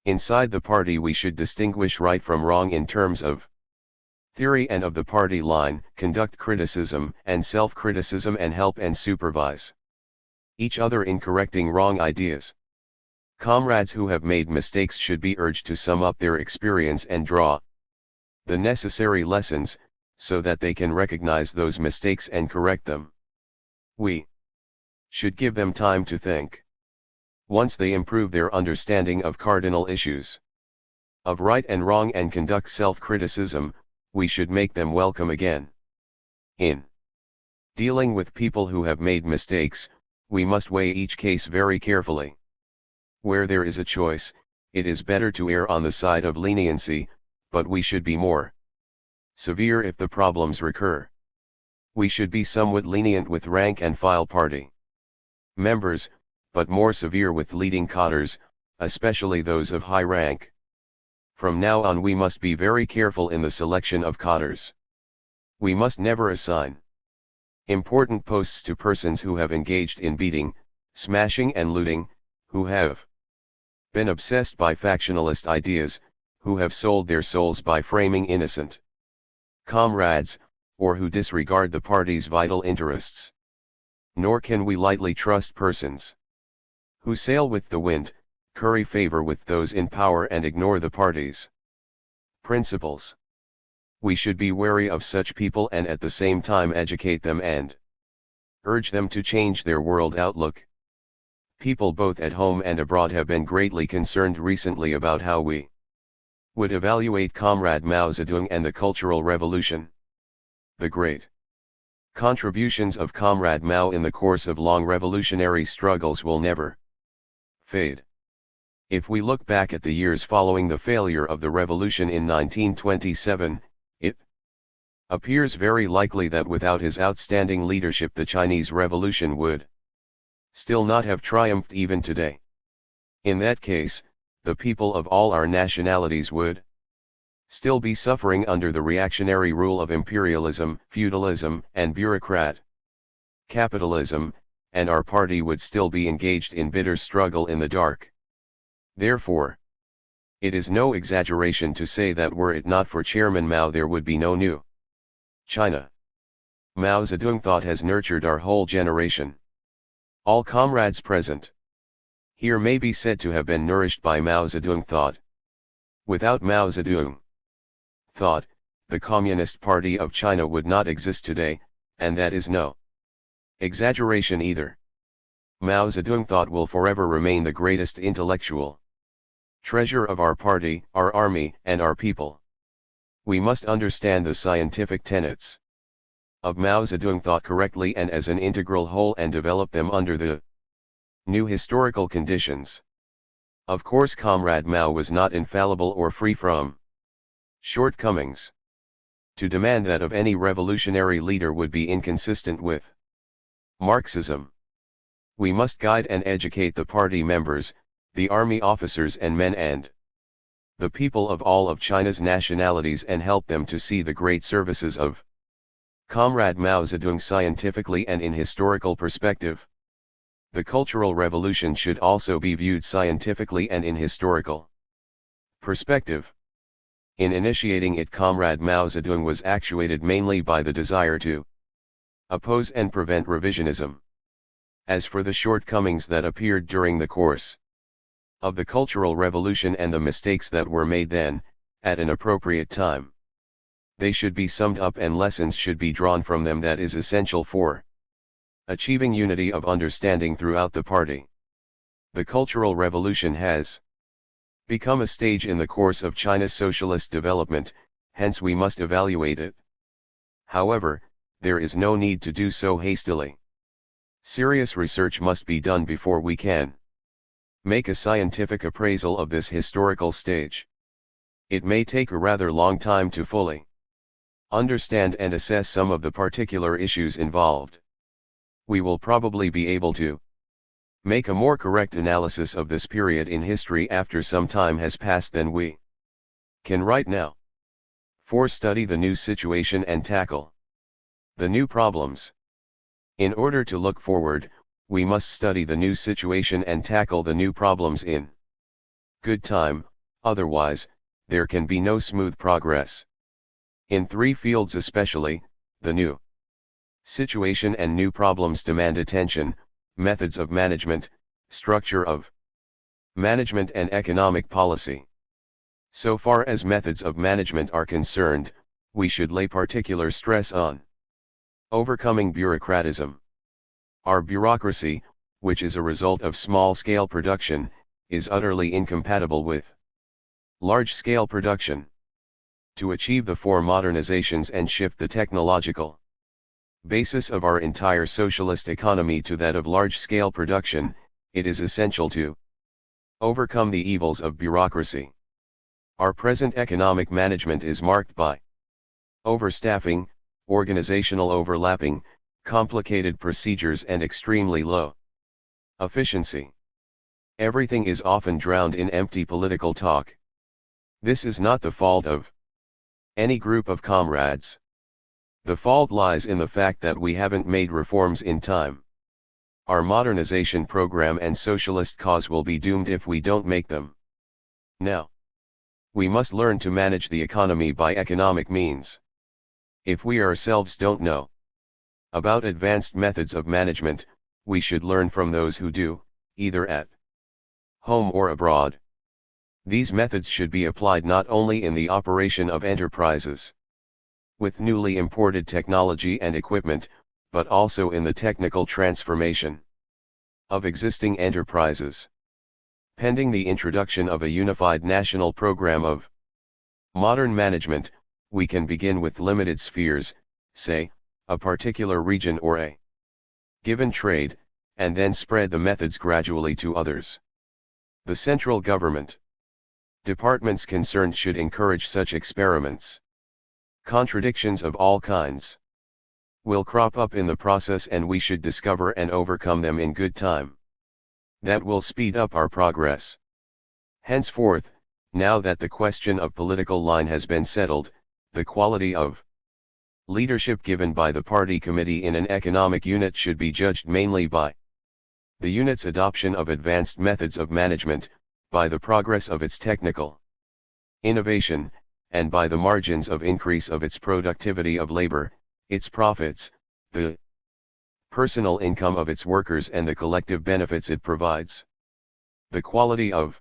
Inside the party we should distinguish right from wrong in terms of theory and of the party line, conduct criticism and self-criticism, and help and supervise each other in correcting wrong ideas. Comrades who have made mistakes should be urged to sum up their experience and draw the necessary lessons, so that they can recognize those mistakes and correct them. We should give them time to think. Once they improve their understanding of cardinal issues of right and wrong and conduct self-criticism, we should make them welcome again. In dealing with people who have made mistakes, we must weigh each case very carefully. Where there is a choice, it is better to err on the side of leniency, but we should be more severe if the problems recur. We should be somewhat lenient with rank and file party members, but more severe with leading cadres, especially those of high rank. From now on we must be very careful in the selection of cadres. We must never assign important posts to persons who have engaged in beating, smashing and looting, who have been obsessed by factionalist ideas, who have sold their souls by framing innocent comrades, or who disregard the party's vital interests. Nor can we lightly trust persons who sail with the wind, curry favor with those in power, and ignore the party's principles. We should be wary of such people and at the same time educate them and urge them to change their world outlook. People both at home and abroad have been greatly concerned recently about how we would evaluate Comrade Mao Zedong and the Cultural Revolution. The great contributions of Comrade Mao in the course of long revolutionary struggles will never fade. If we look back at the years following the failure of the revolution in 1927, it appears very likely that without his outstanding leadership the Chinese Revolution would still not have triumphed even today. In that case, the people of all our nationalities would still be suffering under the reactionary rule of imperialism, feudalism, and bureaucrat capitalism, and our party would still be engaged in bitter struggle in the dark. Therefore, it is no exaggeration to say that were it not for Chairman Mao there would be no new China. Mao Zedong thought has nurtured our whole generation. All comrades present here may be said to have been nourished by Mao Zedong thought. Without Mao Zedong thought, the Communist Party of China would not exist today, and that is no exaggeration either. Mao Zedong thought will forever remain the greatest intellectual treasure of our party, our army, and our people. We must understand the scientific tenets of Mao Zedong thought correctly and as an integral whole and develop them under the new historical conditions. Of course, Comrade Mao was not infallible or free from shortcomings. To demand that of any revolutionary leader would be inconsistent with Marxism. We must guide and educate the party members, the army officers and men and the people of all of China's nationalities and help them to see the great services of Comrade Mao Zedong scientifically and in historical perspective. The Cultural Revolution should also be viewed scientifically and in historical perspective. In initiating it, Comrade Mao Zedong was actuated mainly by the desire to oppose and prevent revisionism. As for the shortcomings that appeared during the course of the Cultural Revolution and the mistakes that were made then, at an appropriate time, they should be summed up and lessons should be drawn from them that is essential for achieving unity of understanding throughout the party. The Cultural Revolution has become a stage in the course of China's socialist development, hence we must evaluate it. However, there is no need to do so hastily. Serious research must be done before we can make a scientific appraisal of this historical stage. It may take a rather long time to fully understand and assess some of the particular issues involved. We will probably be able to make a more correct analysis of this period in history after some time has passed than we can right now. 4. Study the new situation and tackle the new problems. In order to look forward, we must study the new situation and tackle the new problems in good time, otherwise, there can be no smooth progress. In 3 fields especially, the new situation and new problems demand attention: methods of management, structure of management and economic policy. So far as methods of management are concerned, we should lay particular stress on overcoming bureaucratism. Our bureaucracy, which is a result of small-scale production, is utterly incompatible with large-scale production. To achieve the 4 modernizations and shift the technological basis of our entire socialist economy to that of large-scale production, it is essential to overcome the evils of bureaucracy. Our present economic management is marked by overstaffing, organizational overlapping, complicated procedures and extremely low efficiency. Everything is often drowned in empty political talk. This is not the fault of any group of comrades. The fault lies in the fact that we haven't made reforms in time. Our modernization program and socialist cause will be doomed if we don't make them now. We must learn to manage the economy by economic means. If we ourselves don't know about advanced methods of management, we should learn from those who do, either at home or abroad. These methods should be applied not only in the operation of enterprises with newly imported technology and equipment, but also in the technical transformation of existing enterprises. Pending the introduction of a unified national program of modern management, we can begin with limited spheres, say, a particular region or a given trade, and then spread the methods gradually to others. The central government departments concerned should encourage such experiments. Contradictions of all kinds will crop up in the process, and we should discover and overcome them in good time. That will speed up our progress. Henceforth, now that the question of political line has been settled, the quality of leadership given by the party committee in an economic unit should be judged mainly by the unit's adoption of advanced methods of management, by the progress of its technical innovation, and by the margins of increase of its productivity of labor, its profits, the personal income of its workers and the collective benefits it provides. The quality of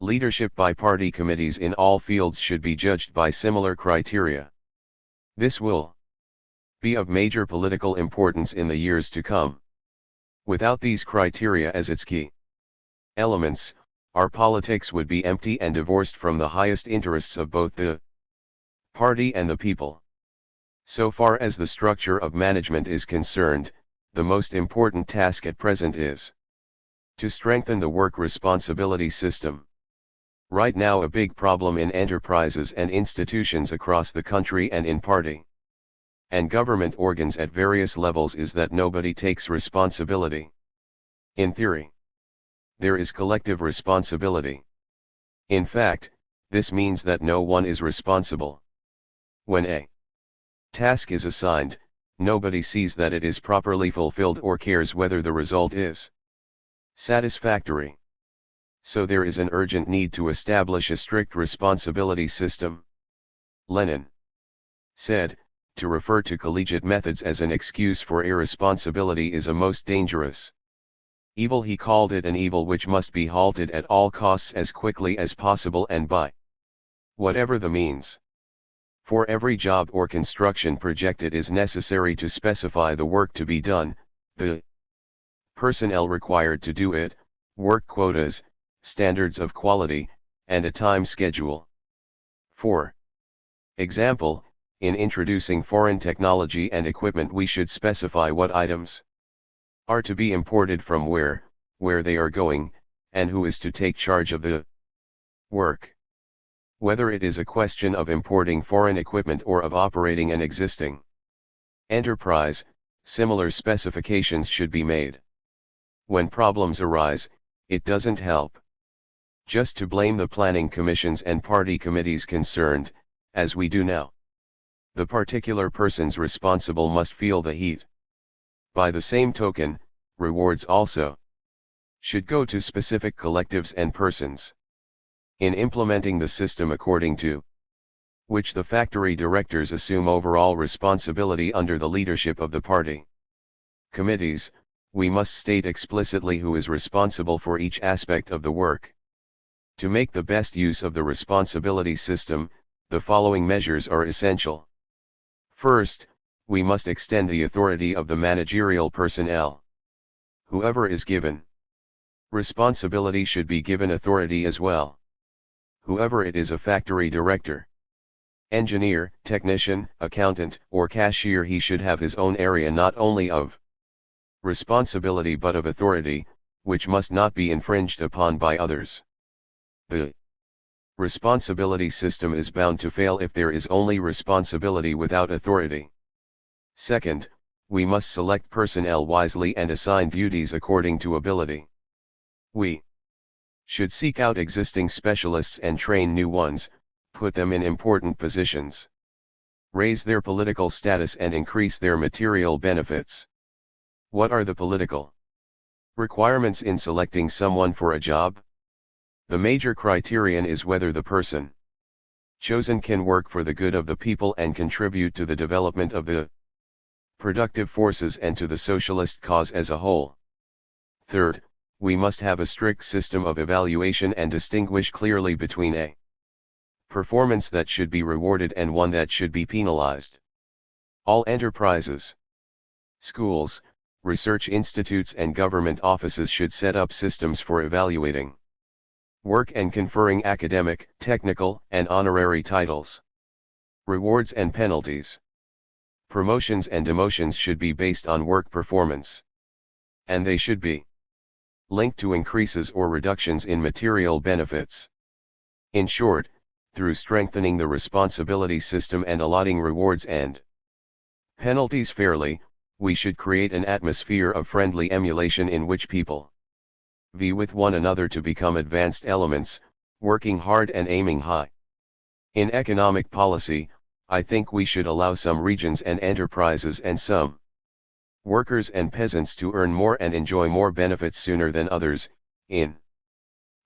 leadership by party committees in all fields should be judged by similar criteria. This will be of major political importance in the years to come. Without these criteria as its key elements, our politics would be empty and divorced from the highest interests of both the party and the people. So far as the structure of management is concerned, the most important task at present is to strengthen the work responsibility system. Right now, a big problem in enterprises and institutions across the country and in party and government organs at various levels is that nobody takes responsibility. In theory, there is collective responsibility. In fact, this means that no one is responsible. When a task is assigned, nobody sees that it is properly fulfilled or cares whether the result is satisfactory. So there is an urgent need to establish a strict responsibility system. Lenin said, to refer to collegiate methods as an excuse for irresponsibility is a most dangerous evil. He called it an evil which must be halted at all costs as quickly as possible and by whatever the means. For every job or construction project it is necessary to specify the work to be done, the personnel required to do it, work quotas, standards of quality, and a time schedule. For example, in introducing foreign technology and equipment we should specify what items are to be imported from where they are going, and who is to take charge of the work. Whether it is a question of importing foreign equipment or of operating an existing enterprise, similar specifications should be made. When problems arise, it doesn't help just to blame the planning commissions and party committees concerned, as we do now. The particular persons responsible must feel the heat. By the same token, rewards also should go to specific collectives and persons. In implementing the system according to which the factory directors assume overall responsibility under the leadership of the party committees, we must state explicitly who is responsible for each aspect of the work. To make the best use of the responsibility system, the following measures are essential. First, we must extend the authority of the managerial personnel. Whoever is given responsibility should be given authority as well. Whoever it is, a factory director, engineer, technician, accountant, or cashier, he should have his own area not only of responsibility but of authority, which must not be infringed upon by others. The responsibility system is bound to fail if there is only responsibility without authority. Second, we must select personnel wisely and assign duties according to ability. We should seek out existing specialists and train new ones, put them in important positions, raise their political status and increase their material benefits. What are the political requirements in selecting someone for a job? The major criterion is whether the person chosen can work for the good of the people and contribute to the development of the productive forces and to the socialist cause as a whole. Third, we must have a strict system of evaluation and distinguish clearly between a performance that should be rewarded and one that should be penalized. All enterprises, schools, research institutes and government offices should set up systems for evaluating work and conferring academic, technical, and honorary titles. Rewards and penalties. Promotions and demotions should be based on work performance. And they should be linked to increases or reductions in material benefits. In short, through strengthening the responsibility system and allotting rewards and penalties fairly, we should create an atmosphere of friendly emulation in which people vie with one another to become advanced elements, working hard and aiming high. In economic policy, I think we should allow some regions and enterprises and some workers and peasants to earn more and enjoy more benefits sooner than others, in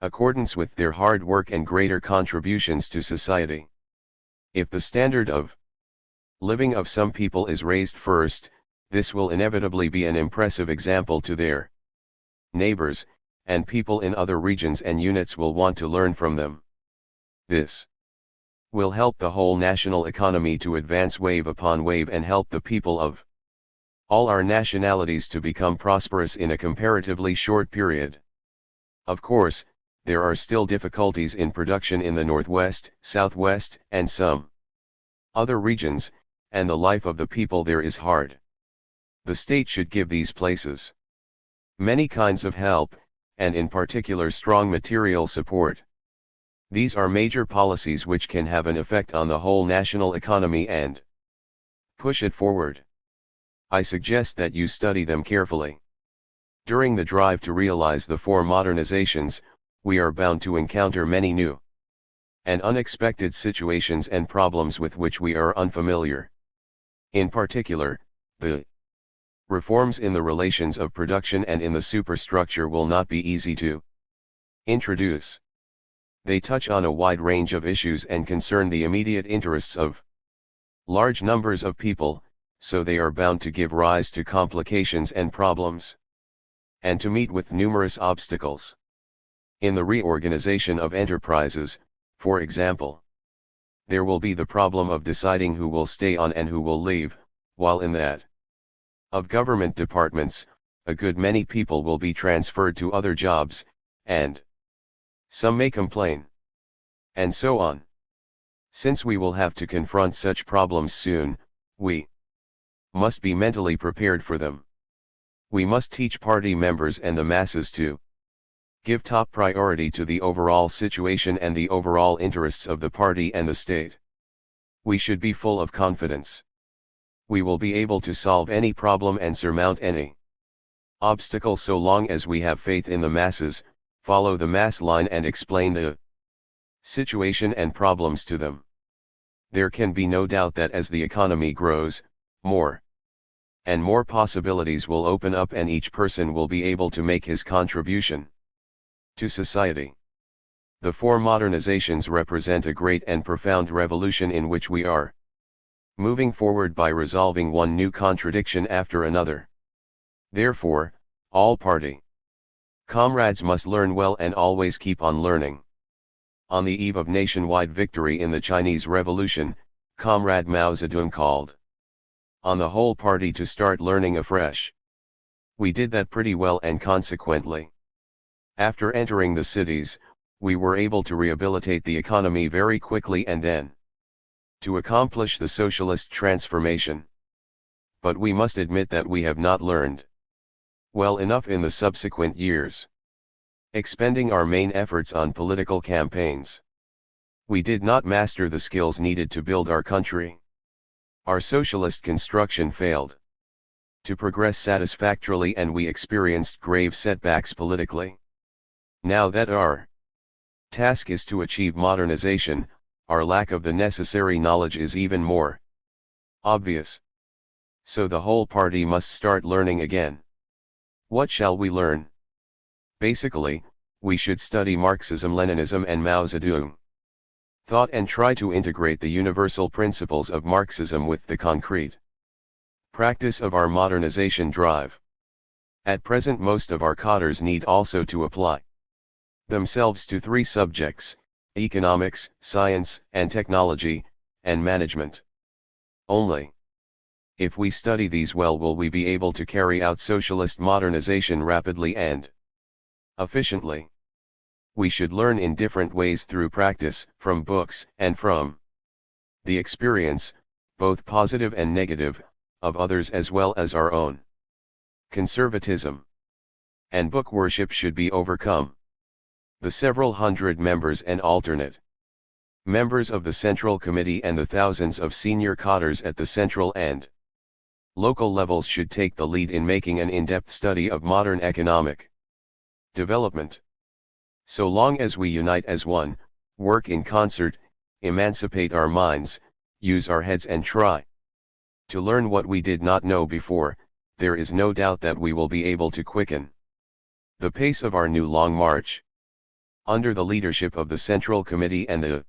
accordance with their hard work and greater contributions to society. If the standard of living of some people is raised first, this will inevitably be an impressive example to their neighbors, and people in other regions and units will want to learn from them. This will help the whole national economy to advance wave upon wave and help the people of all our nationalities to become prosperous in a comparatively short period. Of course, there are still difficulties in production in the Northwest, Southwest, and some other regions, and the life of the people there is hard. The state should give these places many kinds of help, and in particular strong material support. These are major policies which can have an effect on the whole national economy and push it forward. I suggest that you study them carefully. During the drive to realize the four modernizations, we are bound to encounter many new and unexpected situations and problems with which we are unfamiliar. In particular, the reforms in the relations of production and in the superstructure will not be easy to Introduce. They touch on a wide range of issues and concern the immediate interests of large numbers of people, so they are bound to give rise to complications and problems, and to meet with numerous obstacles. In the reorganization of enterprises, for example, there will be the problem of deciding who will stay on and who will leave, while in that of government departments, a good many people will be transferred to other jobs, and some may complain, and so on. Since we will have to confront such problems soon, we must be mentally prepared for them. We must teach party members and the masses to give top priority to the overall situation and the overall interests of the party and the state. We should be full of confidence. We will be able to solve any problem and surmount any obstacle so long as we have faith in the masses, follow the mass line and explain the situation and problems to them. There can be no doubt that as the economy grows, more and more possibilities will open up and each person will be able to make his contribution to society. The four modernizations represent a great and profound revolution in which we are moving forward by resolving one new contradiction after another. Therefore, all party comrades must learn well and always keep on learning. On the eve of nationwide victory in the Chinese Revolution, Comrade Mao Zedong called on the whole party to start learning afresh. We did that pretty well and consequently, after entering the cities, we were able to rehabilitate the economy very quickly and then to accomplish the socialist transformation. But we must admit that we have not learned well enough in the subsequent years, expending our main efforts on political campaigns. We did not master the skills needed to build our country. Our socialist construction failed to progress satisfactorily and we experienced grave setbacks politically. Now that our task is to achieve modernization, our lack of the necessary knowledge is even more obvious. So the whole party must start learning again. What shall we learn? Basically, we should study Marxism-Leninism and Mao Zedong thought and try to integrate the universal principles of Marxism with the concrete practice of our modernization drive. At present most of our cadres need also to apply themselves to three subjects: economics, science and technology, and management. Only if we study these well will we be able to carry out socialist modernization rapidly and efficiently. We should learn in different ways through practice, from books, and from the experience, both positive and negative, of others as well as our own. Conservatism and book worship should be overcome. The several hundred members and alternate members of the Central Committee and the thousands of senior cadres at the central and local levels should take the lead in making an in-depth study of modern economic development. So long as we unite as one, work in concert, emancipate our minds, use our heads and try to learn what we did not know before, there is no doubt that we will be able to quicken the pace of our new long march. Under the leadership of the Central Committee and the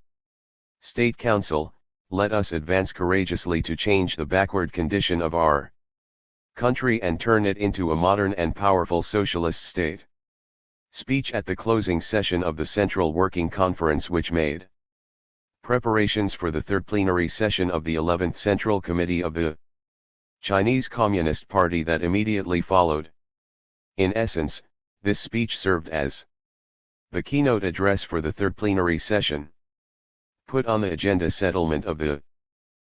State Council, let us advance courageously to change the backward condition of our country and turn it into a modern and powerful socialist state. Speech at the closing session of the Central Working Conference, which made preparations for the third plenary session of the 11th Central Committee of the Chinese Communist Party that immediately followed. In essence, this speech served as the keynote address for the third plenary session. Put on the agenda settlement of the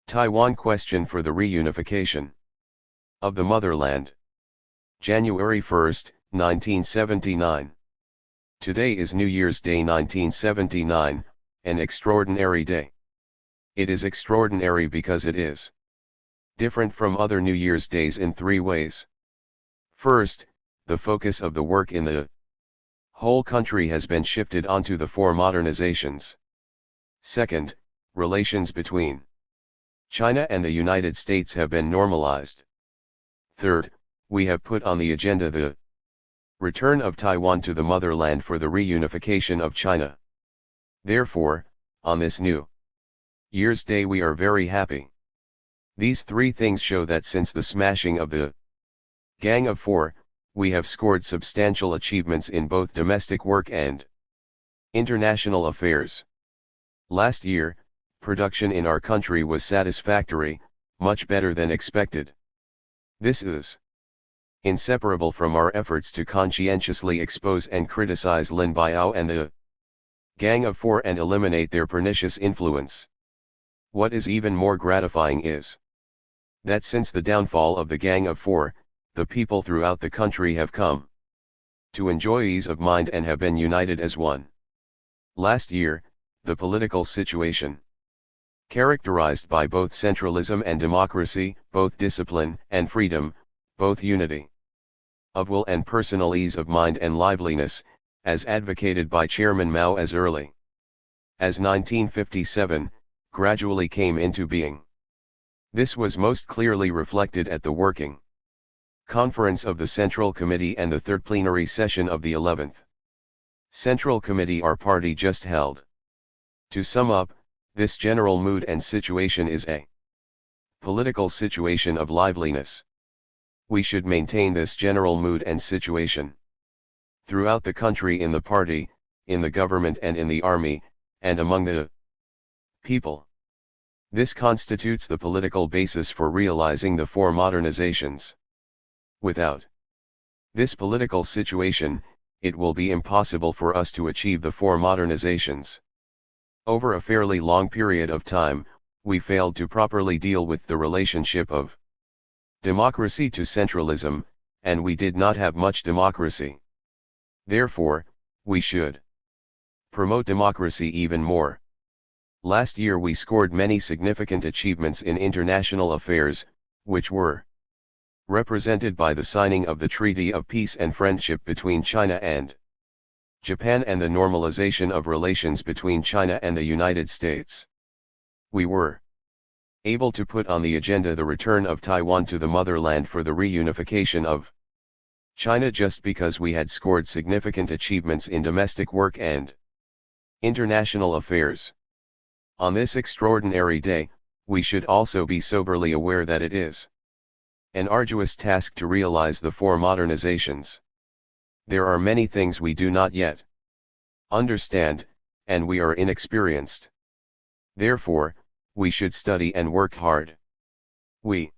Taiwan question for the reunification of the motherland. January 1, 1979. Today is New Year's Day 1979, an extraordinary day. It is extraordinary because it is different from other New Year's days in three ways. First, the focus of the work in the whole country has been shifted onto the four modernizations. Second, relations between China and the United States have been normalized. Third, we have put on the agenda the Return of Taiwan to the motherland for the reunification of China. Therefore, on this New Year's Day we are very happy. These three things show that since the smashing of the Gang of Four, we have scored substantial achievements in both domestic work and international affairs. Last year, production in our country was satisfactory, much better than expected. This is inseparable from our efforts to conscientiously expose and criticize Lin Biao and the Gang of Four and eliminate their pernicious influence. What is even more gratifying is that since the downfall of the Gang of Four, the people throughout the country have come to enjoy ease of mind and have been united as one. Last year, the political situation, characterized by both centralism and democracy, both discipline and freedom, both unity of will and personal ease of mind and liveliness, as advocated by Chairman Mao as early as 1957, gradually came into being. This was most clearly reflected at the working conference of the Central Committee and the third plenary session of the 11th Central Committee our party just held. To sum up, this general mood and situation is a political situation of liveliness. We should maintain this general mood and situation throughout the country, in the party, in the government and in the army, and among the people. This constitutes the political basis for realizing the four modernizations. Without this political situation, it will be impossible for us to achieve the four modernizations. Over a fairly long period of time, we failed to properly deal with the relationship of democracy to centralism, and we did not have much democracy. Therefore, we should promote democracy even more. Last year we scored many significant achievements in international affairs, which were represented by the signing of the Treaty of Peace and Friendship between China and Japan and the normalization of relations between China and the United States. We were able to put on the agenda the return of Taiwan to the motherland for the reunification of China just because we had scored significant achievements in domestic work and international affairs. On this extraordinary day, we should also be soberly aware that it is an arduous task to realize the four modernizations. There are many things we do not yet understand, and we are inexperienced. Therefore, we should study and work hard. We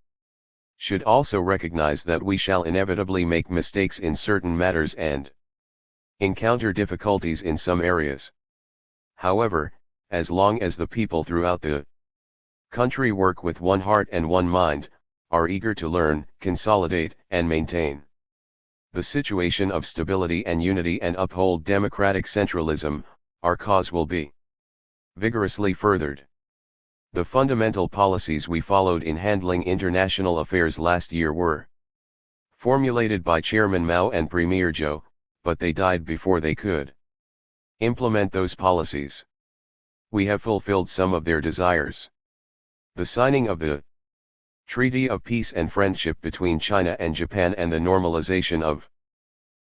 should also recognize that we shall inevitably make mistakes in certain matters and encounter difficulties in some areas. However, as long as the people throughout the country work with one heart and one mind, are eager to learn, consolidate, and maintain the situation of stability and unity and uphold democratic centralism, our cause will be vigorously furthered. The fundamental policies we followed in handling international affairs last year were formulated by Chairman Mao and Premier Zhou, but they died before they could implement those policies. We have fulfilled some of their desires. The signing of the Treaty of Peace and Friendship between China and Japan and the normalization of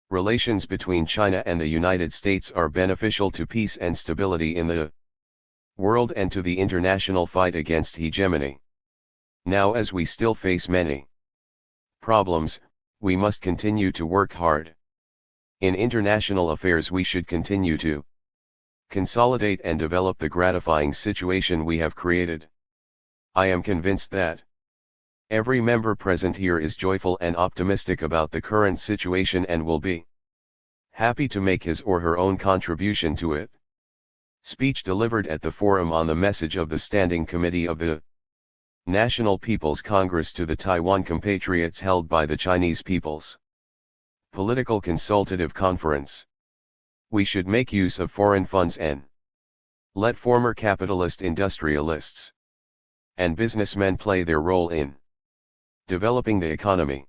relations between China and the United States are beneficial to peace and stability in the world and to the international fight against hegemony. Now, as we still face many problems, we must continue to work hard. In international affairs we should continue to consolidate and develop the gratifying situation we have created. I am convinced that every member present here is joyful and optimistic about the current situation and will be happy to make his or her own contribution to it. Speech delivered at the Forum on the Message of the Standing Committee of the National People's Congress to the Taiwan compatriots held by the Chinese People's Political Consultative Conference. We should make use of foreign funds and let former capitalist industrialists and businessmen play their role in developing the economy.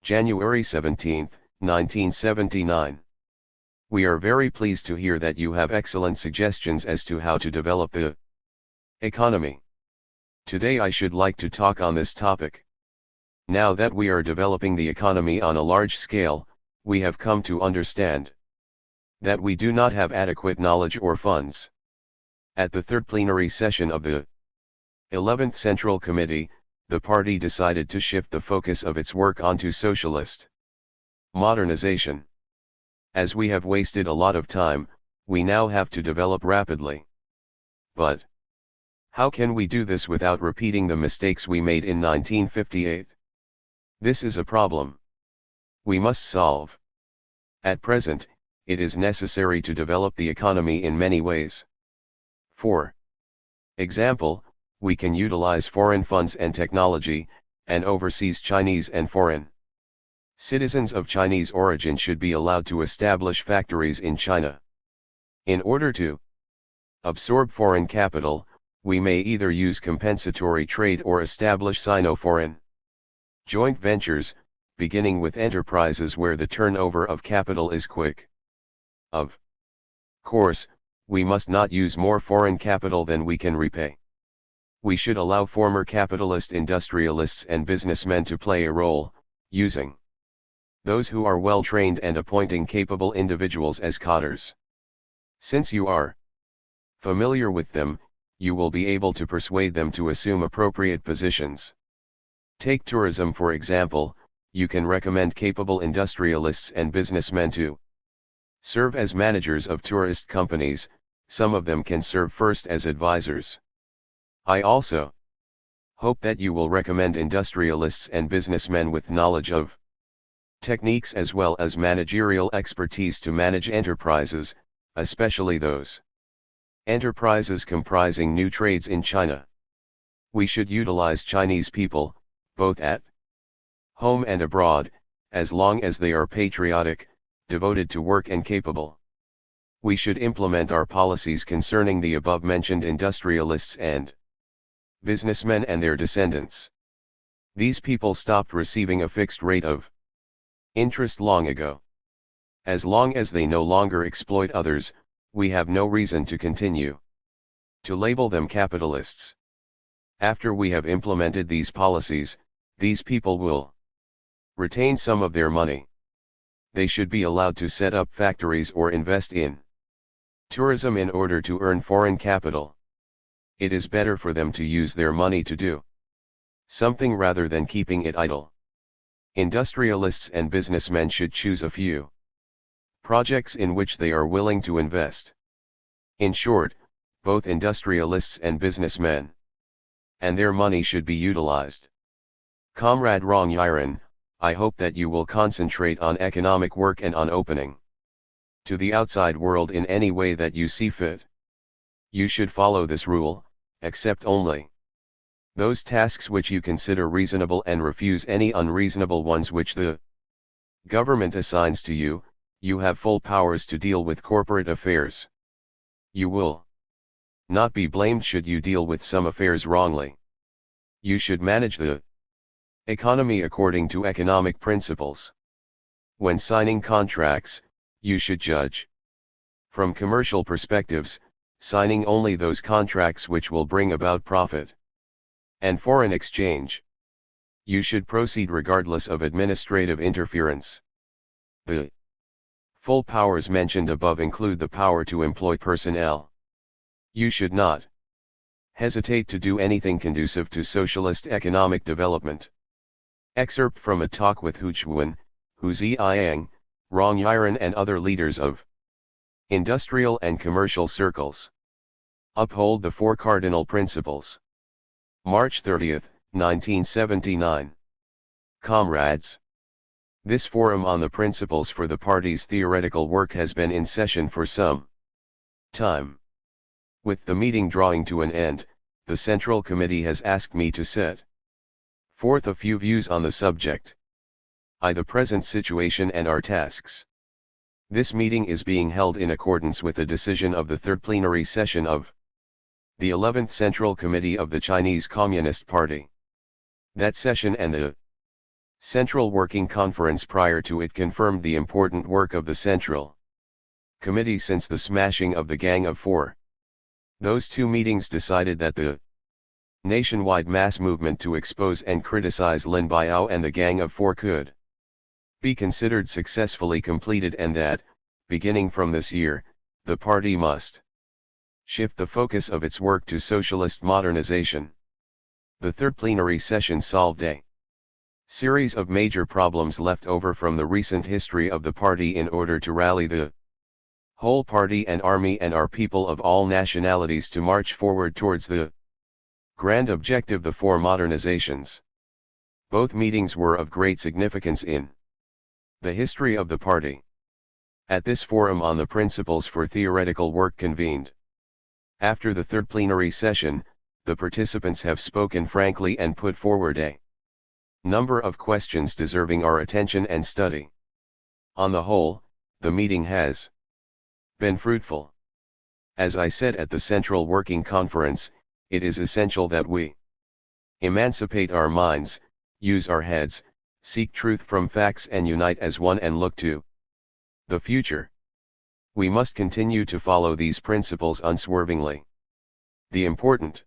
January 17, 1979. We are very pleased to hear that you have excellent suggestions as to how to develop the economy. Today I should like to talk on this topic. Now that we are developing the economy on a large scale, we have come to understand that we do not have adequate knowledge or funds. At the third plenary session of the 11th Central Committee, the party decided to shift the focus of its work onto socialist modernization. As we have wasted a lot of time, we now have to develop rapidly. But how can we do this without repeating the mistakes we made in 1958? This is a problem we must solve. At present, it is necessary to develop the economy in many ways. For example, we can utilize foreign funds and technology, and overseas Chinese and foreign citizens of Chinese origin should be allowed to establish factories in China. In order to absorb foreign capital, we may either use compensatory trade or establish Sino-foreign joint ventures, beginning with enterprises where the turnover of capital is quick. Of course, we must not use more foreign capital than we can repay. We should allow former capitalist industrialists and businessmen to play a role, using those who are well trained and appointing capable individuals as cadres. Since you are familiar with them, you will be able to persuade them to assume appropriate positions. Take tourism for example, you can recommend capable industrialists and businessmen to serve as managers of tourist companies. Some of them can serve first as advisors. I also hope that you will recommend industrialists and businessmen with knowledge of techniques as well as managerial expertise to manage enterprises, especially those enterprises comprising new trades in China. We should utilize Chinese people, both at home and abroad, as long as they are patriotic, devoted to work and capable. We should implement our policies concerning the above-mentioned industrialists and businessmen and their descendants. These people stopped receiving a fixed rate of interest long ago. As long as they no longer exploit others, we have no reason to continue to label them capitalists. After we have implemented these policies, these people will retain some of their money. They should be allowed to set up factories or invest in tourism in order to earn foreign capital. It is better for them to use their money to do something rather than keeping it idle. Industrialists and businessmen should choose a few projects in which they are willing to invest. In short, both industrialists and businessmen and their money should be utilized. Comrade Rong Yiren, I hope that you will concentrate on economic work and on opening to the outside world in any way that you see fit. You should follow this rule, accept only those tasks which you consider reasonable and refuse any unreasonable ones which the government assigns to you. You have full powers to deal with corporate affairs. You will not be blamed should you deal with some affairs wrongly. You should manage the economy according to economic principles. When signing contracts, you should judge from commercial perspectives, signing only those contracts which will bring about profit and foreign exchange. You should proceed regardless of administrative interference. The full powers mentioned above include the power to employ personnel. You should not hesitate to do anything conducive to socialist economic development. Excerpt from a talk with Hu Chuan, Hu Ziyang, Rong Yiren and other leaders of industrial and commercial circles. Uphold the four cardinal principles. March 30, 1979. Comrades, this forum on the principles for the party's theoretical work has been in session for some time. With the meeting drawing to an end, the Central Committee has asked me to set forth a few views on the subject. The present situation and our tasks. This meeting is being held in accordance with a decision of the third plenary session of the 11th Central Committee of the Chinese Communist Party. That session and the Central Working Conference prior to it confirmed the important work of the Central Committee since the smashing of the Gang of Four. Those two meetings decided that the nationwide mass movement to expose and criticize Lin Biao and the Gang of Four could be considered successfully completed, and that, beginning from this year, the party must shift the focus of its work to socialist modernization. The third plenary session solved a series of major problems left over from the recent history of the party in order to rally the whole party and army and our people of all nationalities to march forward towards the grand objective, the four modernizations. Both meetings were of great significance in the history of the party. At this forum on the principles for theoretical work convened after the third plenary session, the participants have spoken frankly and put forward a number of questions deserving our attention and study. On the whole, the meeting has been fruitful. As I said at the Central Working Conference, it is essential that we emancipate our minds, use our heads, seek truth from facts, and unite as one and look to the future. We must continue to follow these principles unswervingly. The important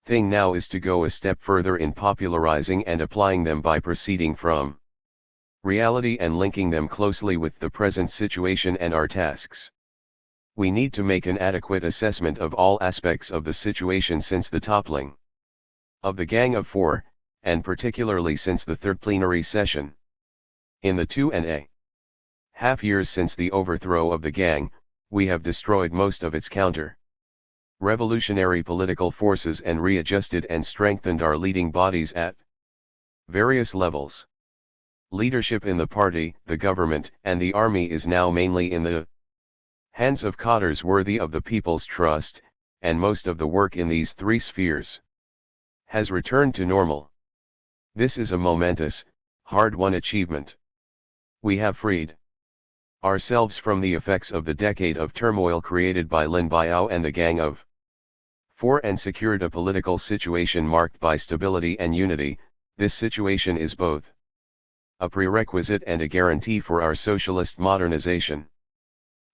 thing now is to go a step further in popularizing and applying them by proceeding from reality and linking them closely with the present situation and our tasks. We need to make an adequate assessment of all aspects of the situation since the toppling of the Gang of Four, and particularly since the third plenary session. In the 2.5 years since the overthrow of the Gang, we have destroyed most of its counter-revolutionary political forces and readjusted and strengthened our leading bodies at various levels. Leadership in the party, the government, and the army is now mainly in the hands of cadres worthy of the people's trust, and most of the work in these three spheres has returned to normal. This is a momentous, hard-won achievement. We have freed ourselves from the effects of the decade of turmoil created by Lin Biao and the Gang of Four and secured a political situation marked by stability and unity. This situation is both a prerequisite and a guarantee for our socialist modernization.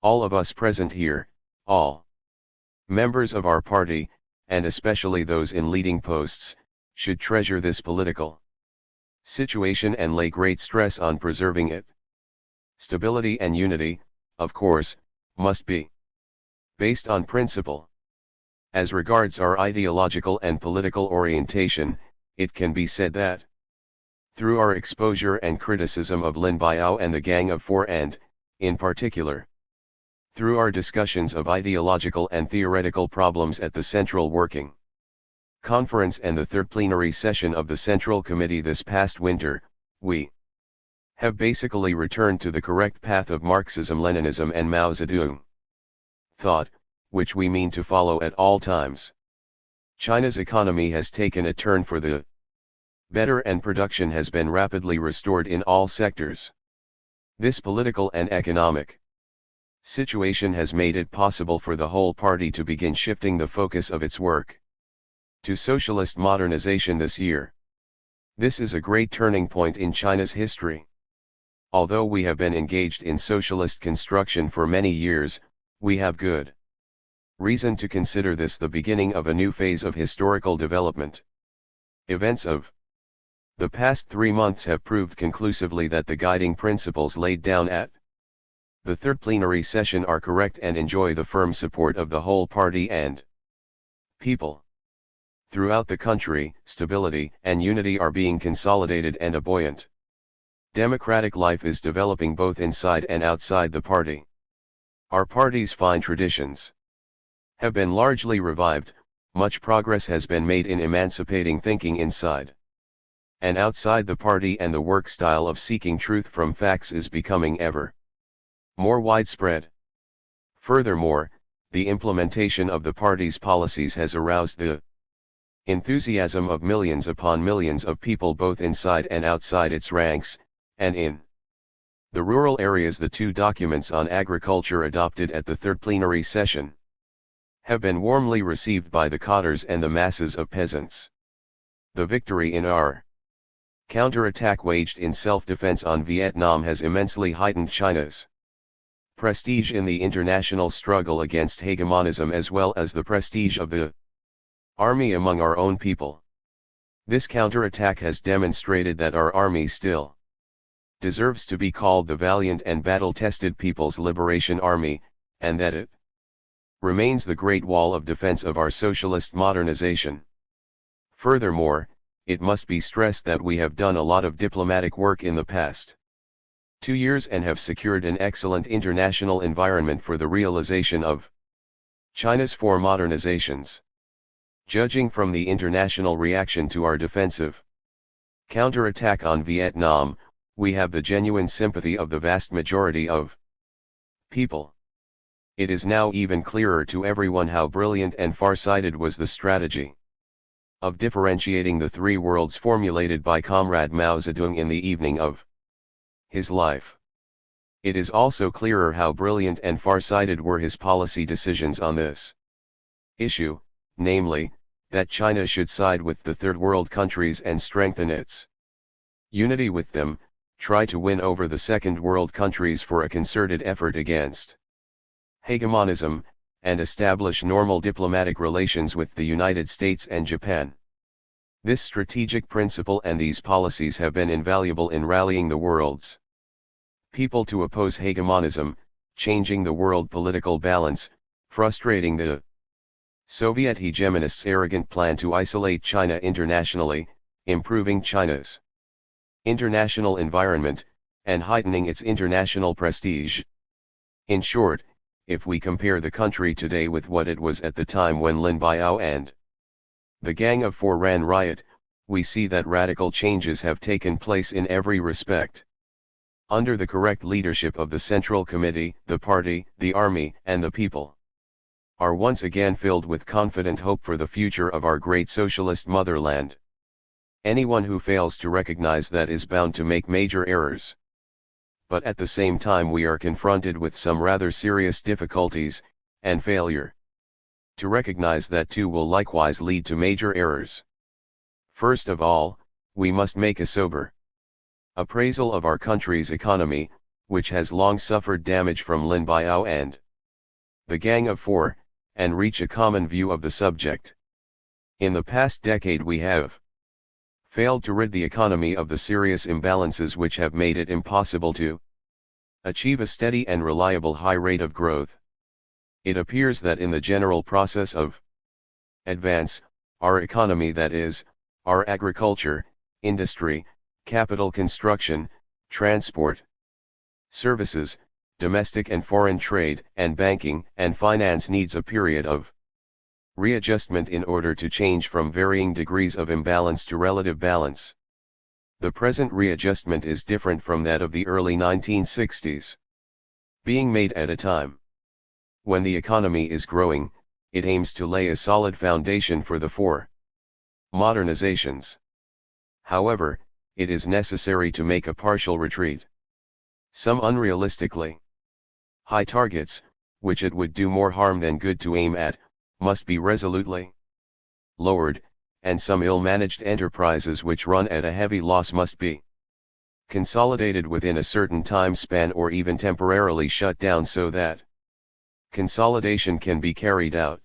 All of us present here, all members of our party, and especially those in leading posts, should treasure this political situation and lay great stress on preserving it. Stability and unity, of course, must be based on principle. As regards our ideological and political orientation, it can be said that through our exposure and criticism of Lin Biao and the Gang of Four, and, in particular, through our discussions of ideological and theoretical problems at the Central Working Conference and the third plenary session of the Central Committee this past winter, we have basically returned to the correct path of Marxism-Leninism and Mao Zedong thought, which we mean to follow at all times. China's economy has taken a turn for the better and production has been rapidly restored in all sectors. This political and economic situation has made it possible for the whole party to begin shifting the focus of its work to socialist modernization this year. This is a great turning point in China's history. Although we have been engaged in socialist construction for many years, we have good reason to consider this the beginning of a new phase of historical development. Events of the past 3 months have proved conclusively that the guiding principles laid down at the third plenary session are correct and enjoy the firm support of the whole party and people. Throughout the country, stability and unity are being consolidated and a buoyant democratic life is developing both inside and outside the party. Our party's fine traditions have been largely revived, much progress has been made in emancipating thinking inside and outside the party, and the work style of seeking truth from facts is becoming ever more widespread. Furthermore, the implementation of the party's policies has aroused the enthusiasm of millions upon millions of people both inside and outside its ranks, and in the rural areas. The 2 documents on agriculture adopted at the third plenary session have been warmly received by the cadres and the masses of peasants. The victory in our counterattack waged in self-defense on Vietnam has immensely heightened China's prestige in the international struggle against hegemonism, as well as the prestige of the army among our own people. This counterattack has demonstrated that our army still deserves to be called the valiant and battle-tested People's Liberation Army, and that it remains the great wall of defense of our socialist modernization. Furthermore, it must be stressed that we have done a lot of diplomatic work in the past 2 years and have secured an excellent international environment for the realization of China's 4 modernizations. Judging from the international reaction to our defensive counterattack on Vietnam, we have the genuine sympathy of the vast majority of people. It is now even clearer to everyone how brilliant and far-sighted was the strategy of differentiating the 3 worlds formulated by Comrade Mao Zedong in the evening of his life. It is also clearer how brilliant and far-sighted were his policy decisions on this issue, namely, that China should side with the Third World countries and strengthen its unity with them, try to win over the Second World countries for a concerted effort against hegemonism, and establish normal diplomatic relations with the United States and Japan. This strategic principle and these policies have been invaluable in rallying the world's people to oppose hegemonism, changing the world political balance, frustrating the Soviet hegemonists' arrogant plan to isolate China internationally, improving China's international environment, and heightening its international prestige. In short, if we compare the country today with what it was at the time when Lin Biao and the Gang of Four ran riot, we see that radical changes have taken place in every respect. Under the correct leadership of the Central Committee, the party, the army, and the people are once again filled with confident hope for the future of our great socialist motherland. Anyone who fails to recognize that is bound to make major errors. But at the same time we are confronted with some rather serious difficulties, and failure to recognize that too will likewise lead to major errors. First of all, we must make a sober appraisal of our country's economy, which has long suffered damage from Lin Biao and the Gang of Four, and reach a common view of the subject. In the past decade we have failed to rid the economy of the serious imbalances which have made it impossible to achieve a steady and reliable high rate of growth. It appears that in the general process of advance, our economy, that is, our agriculture, industry, capital construction, transport, services, domestic and foreign trade, and banking and finance needs a period of readjustment in order to change from varying degrees of imbalance to relative balance. The present readjustment is different from that of the early 1960s, being made at a time when the economy is growing. It aims to lay a solid foundation for the 4 modernizations. However, it is necessary to make a partial retreat. Some unrealistically high targets, which it would do more harm than good to aim at, must be resolutely lowered, and some ill-managed enterprises which run at a heavy loss must be consolidated within a certain time span or even temporarily shut down so that consolidation can be carried out.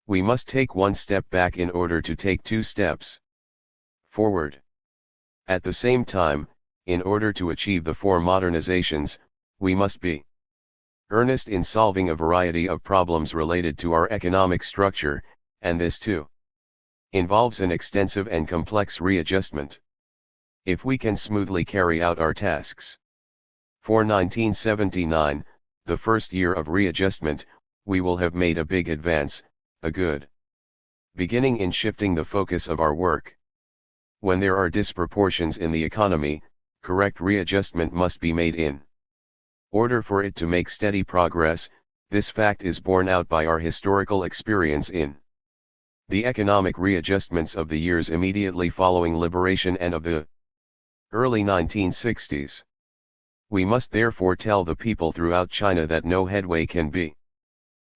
We must take 1 step back in order to take 2 steps forward. At the same time, in order to achieve the 4 modernizations, we must be earnest in solving a variety of problems related to our economic structure, and this too involves an extensive and complex readjustment. If we can smoothly carry out our tasks for 1979, the first year of readjustment, we will have made a big advance, a good beginning in shifting the focus of our work. When there are disproportions in the economy, correct readjustment must be made in order for it to make steady progress. This fact is borne out by our historical experience in the economic readjustments of the years immediately following liberation and of the early 1960s. We must therefore tell the people throughout China that no headway can be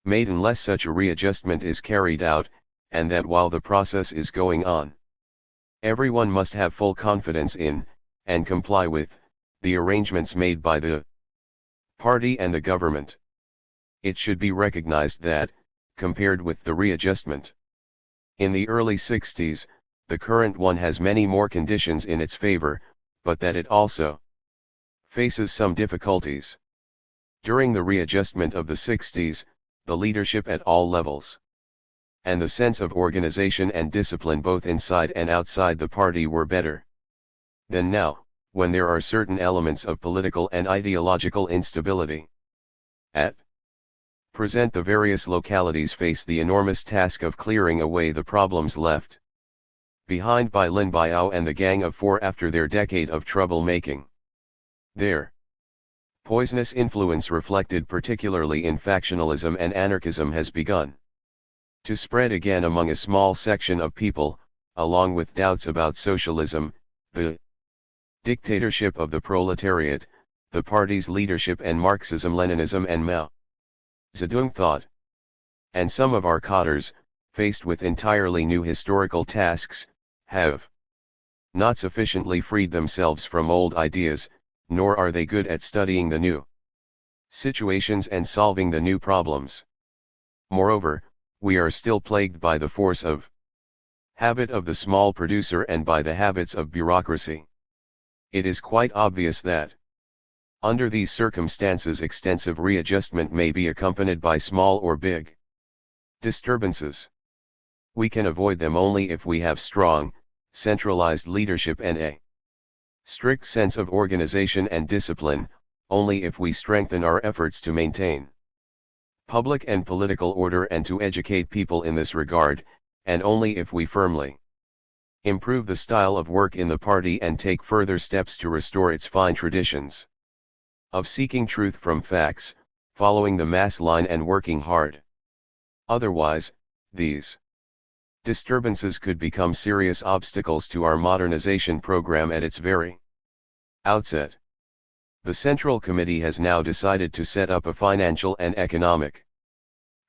made unless such a readjustment is carried out, and that while the process is going on, everyone must have full confidence in, and comply with, the arrangements made by the party and the government. It should be recognized that, compared with the readjustment in the early 60s, the current one has many more conditions in its favor, but that it also faces some difficulties. During the readjustment of the 60s, the leadership at all levels and the sense of organization and discipline both inside and outside the party were better than now, when there are certain elements of political and ideological instability. At present, the various localities face the enormous task of clearing away the problems left behind by Lin Biao and the Gang of Four after their decade of trouble-making. Their poisonous influence, reflected particularly in factionalism and anarchism, has begun to spread again among a small section of people, along with doubts about socialism, the dictatorship of the proletariat, the party's leadership, and Marxism-Leninism and Mao Zedong thought. And some of our cadres, faced with entirely new historical tasks, have not sufficiently freed themselves from old ideas, nor are they good at studying the new situations and solving the new problems. Moreover, we are still plagued by the force of habit of the small producer and by the habits of bureaucracy. It is quite obvious that, under these circumstances, extensive readjustment may be accompanied by small or big disturbances. We can avoid them only if we have strong, centralized leadership and a strict sense of organization and discipline, only if we strengthen our efforts to maintain public and political order and to educate people in this regard, and only if we firmly improve the style of work in the party and take further steps to restore its fine traditions of seeking truth from facts, following the mass line and working hard. Otherwise, these disturbances could become serious obstacles to our modernization program at its very outset. The Central Committee has now decided to set up a financial and economic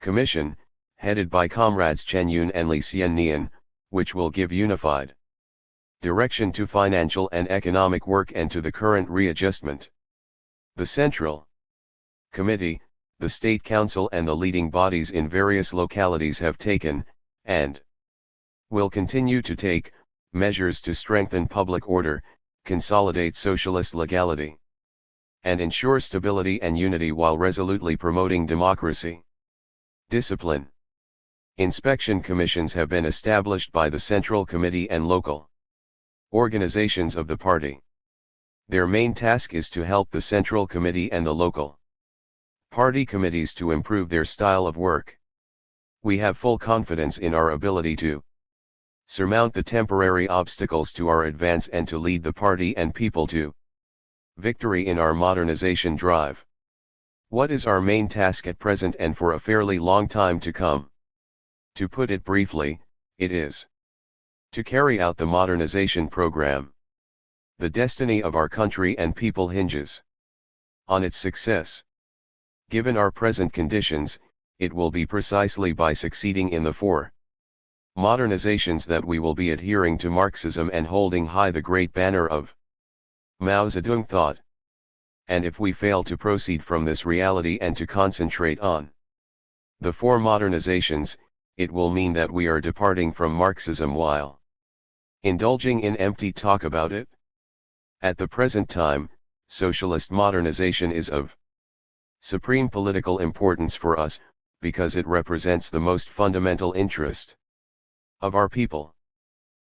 commission, headed by comrades Chen Yun and Li Xiannian, which will give unified direction to financial and economic work and to the current readjustment. The Central Committee, the State Council and the leading bodies in various localities have taken, and will continue to take, measures to strengthen public order, consolidate socialist legality, and ensure stability and unity while resolutely promoting democracy. Discipline. Inspection commissions have been established by the Central Committee and local organizations of the party. Their main task is to help the Central Committee and the local party committees to improve their style of work. We have full confidence in our ability to surmount the temporary obstacles to our advance and to lead the party and people to victory in our modernization drive. What is our main task at present and for a fairly long time to come? To put it briefly, it is to carry out the modernization program. The destiny of our country and people hinges on its success. Given our present conditions, it will be precisely by succeeding in the four modernizations that we will be adhering to Marxism and holding high the great banner of Mao Zedong thought. And if we fail to proceed from this reality and to concentrate on the four modernizations, it will mean that we are departing from Marxism while indulging in empty talk about it. At the present time, socialist modernization is of supreme political importance for us, because it represents the most fundamental interest of our people.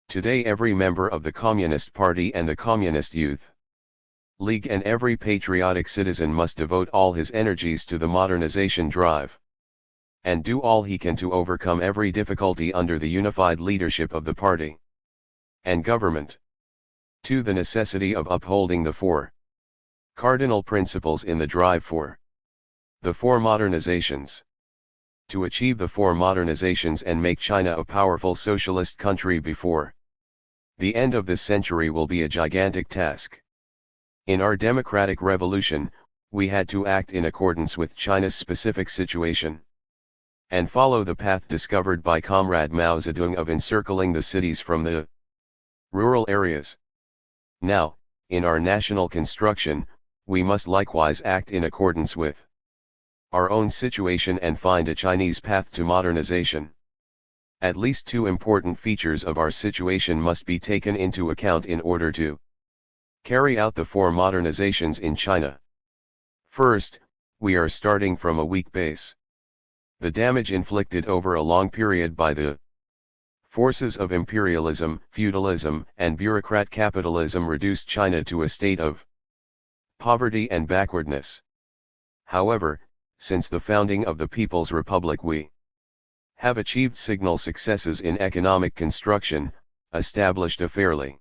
Today every member of the Communist Party and the Communist Youth League and every patriotic citizen must devote all his energies to the modernization drive, and do all he can to overcome every difficulty under the unified leadership of the party and government. 2. The necessity of upholding the four cardinal principles in the drive for the four modernizations. To achieve the four modernizations and make China a powerful socialist country before the end of this century will be a gigantic task. In our democratic revolution, we had to act in accordance with China's specific situation and follow the path discovered by Comrade Mao Zedong of encircling the cities from the rural areas. Now, in our national construction, we must likewise act in accordance with our own situation and find a Chinese path to modernization. At least two important features of our situation must be taken into account in order to Carry out the 4 modernizations in China. First, we are starting from a weak base. The damage inflicted over a long period by the forces of imperialism, feudalism, and bureaucrat capitalism reduced China to a state of poverty and backwardness. However, since the founding of the People's Republic we have achieved signal successes in economic construction, established a fairly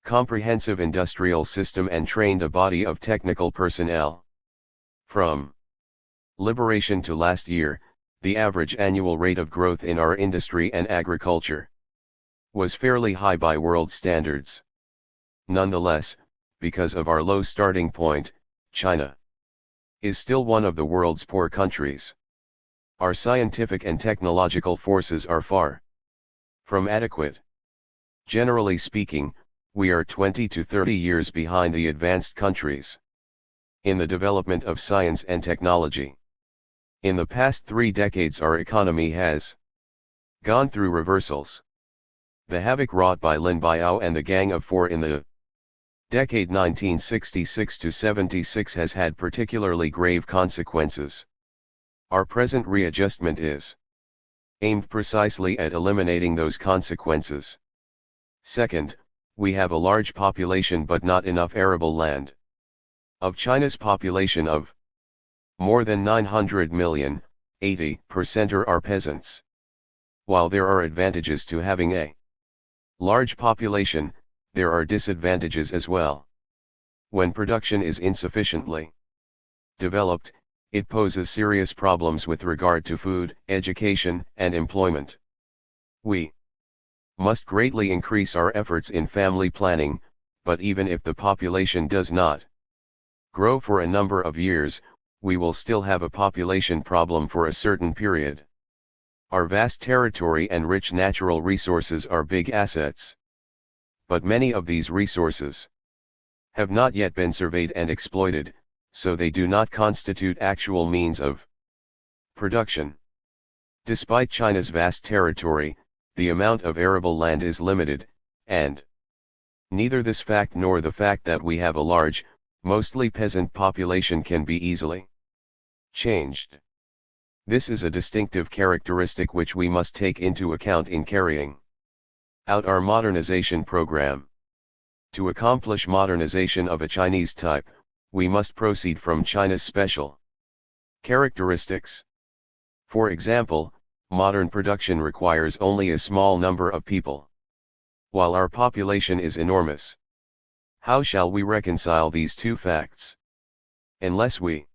comprehensive industrial system and trained a body of technical personnel. From liberation to last year, the average annual rate of growth in our industry and agriculture was fairly high by world standards. Nonetheless, because of our low starting point, China is still one of the world's poor countries. Our scientific and technological forces are far from adequate. Generally speaking, we are 20 to 30 years behind the advanced countries in the development of science and technology. In the past 3 decades our economy has gone through reversals. The havoc wrought by Lin Biao and the Gang of Four in the decade 1966 to 76 has had particularly grave consequences. Our present readjustment is aimed precisely at eliminating those consequences. Second, we have a large population but not enough arable land. Of China's population of more than 900 million, 80% are peasants. While there are advantages to having a large population, there are disadvantages as well. When production is insufficiently developed, it poses serious problems with regard to food, education, and employment. We must greatly increase our efforts in family planning, but even if the population does not grow for a number of years, we will still have a population problem for a certain period. Our vast territory and rich natural resources are big assets. But many of these resources have not yet been surveyed and exploited, so they do not constitute actual means of production. Despite China's vast territory, the amount of arable land is limited, and neither this fact nor the fact that we have a large, mostly peasant population can be easily changed. This is a distinctive characteristic which we must take into account in carrying out our modernization program. To accomplish modernization of a Chinese type, we must proceed from China's special characteristics. For example, modern production requires only a small number of people, while our population is enormous. How shall we reconcile these two facts? Unless we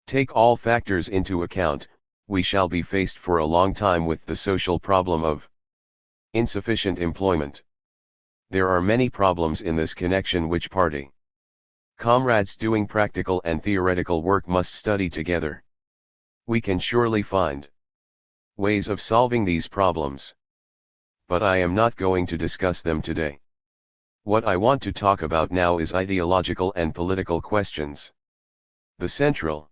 take all factors into account, we shall be faced for a long time with the social problem of insufficient employment. There are many problems in this connection which party comrades doing practical and theoretical work must study together. We can surely find ways of solving these problems. But I am not going to discuss them today. What I want to talk about now is ideological and political questions. The Central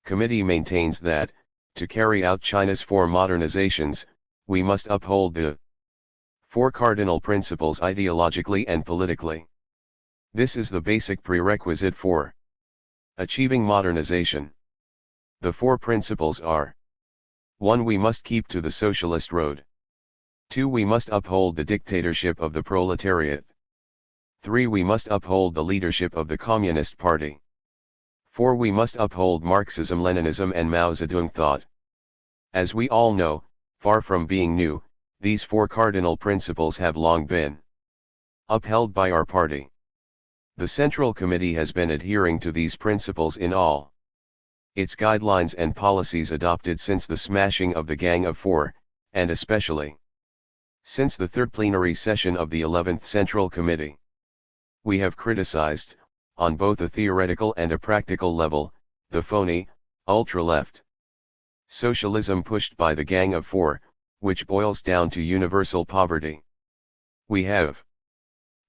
Committee maintains that, to carry out China's 4 modernizations, we must uphold the 4 cardinal principles ideologically and politically. This is the basic prerequisite for achieving modernization. The 4 principles are: 1. We must keep to the socialist road. 2. We must uphold the dictatorship of the proletariat. 3. We must uphold the leadership of the Communist Party. 4. We must uphold Marxism-Leninism and Mao Zedong thought. As we all know, far from being new, these 4 cardinal principles have long been upheld by our party. The Central Committee has been adhering to these principles in all its guidelines and policies adopted since the smashing of the Gang of Four, and especially since the 3rd plenary session of the 11th Central Committee. We have criticized, on both a theoretical and a practical level, the phony, ultra-left socialism pushed by the Gang of Four, which boils down to universal poverty. We have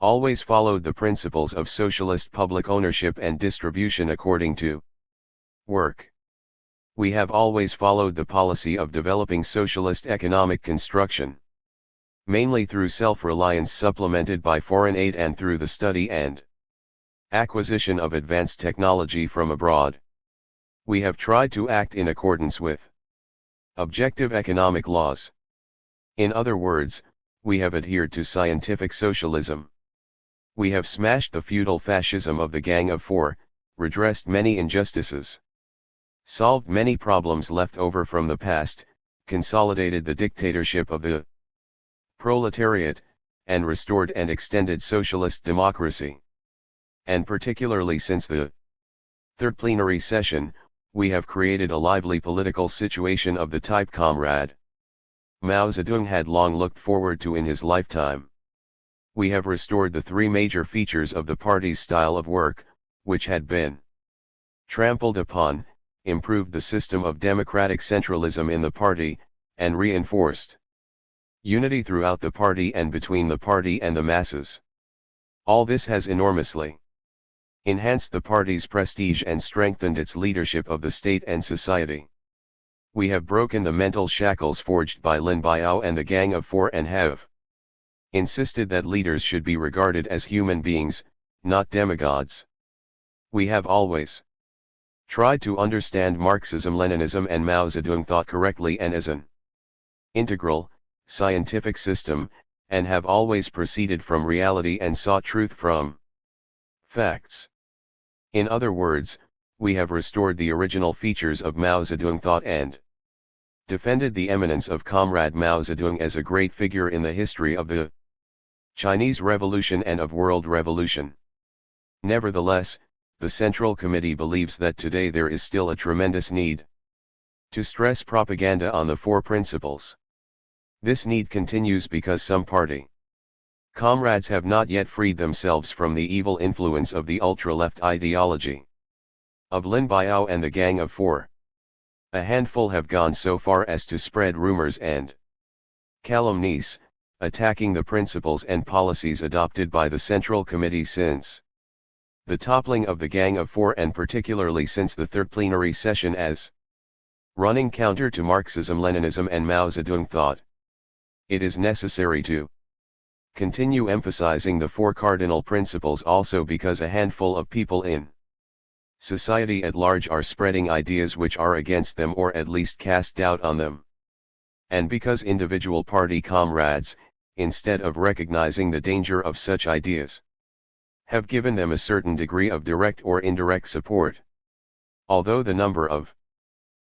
always followed the principles of socialist public ownership and distribution according to work. We have always followed the policy of developing socialist economic construction. mainly through self-reliance supplemented by foreign aid and through the study and acquisition of advanced technology from abroad. We have tried to act in accordance with objective economic laws. In other words, we have adhered to scientific socialism. We have smashed the feudal fascism of the Gang of Four, redressed many injustices, solved many problems left over from the past, consolidated the dictatorship of the proletariat, and restored and extended socialist democracy. And particularly since the third plenary session, we have created a lively political situation of the type Comrade Mao Zedong had long looked forward to in his lifetime. We have restored the three major features of the party's style of work, which had been trampled upon, improved the system of democratic centralism in the party, and reinforced unity throughout the party and between the party and the masses. All this has enormously enhanced the party's prestige and strengthened its leadership of the state and society. We have broken the mental shackles forged by Lin Biao and the Gang of Four and have insisted that leaders should be regarded as human beings, not demigods. We have always tried to understand Marxism-Leninism and Mao Zedong thought correctly and as an integral, scientific system, and have always proceeded from reality and sought truth from facts. In other words, we have restored the original features of Mao Zedong thought and defended the eminence of Comrade Mao Zedong as a great figure in the history of the Chinese Revolution and of world revolution. Nevertheless, the Central Committee believes that today there is still a tremendous need to stress propaganda on the four principles. This need continues because some party comrades have not yet freed themselves from the evil influence of the ultra-left ideology of Lin Biao and the Gang of Four. A handful have gone so far as to spread rumors and calumnies, attacking the principles and policies adopted by the Central Committee since the toppling of the Gang of Four and particularly since the third plenary session as running counter to Marxism-Leninism and Mao Zedong thought. It is necessary to continue emphasizing the four cardinal principles also because a handful of people in society at large are spreading ideas which are against them or at least cast doubt on them. And because individual party comrades, instead of recognizing the danger of such ideas, have given them a certain degree of direct or indirect support. Although the number of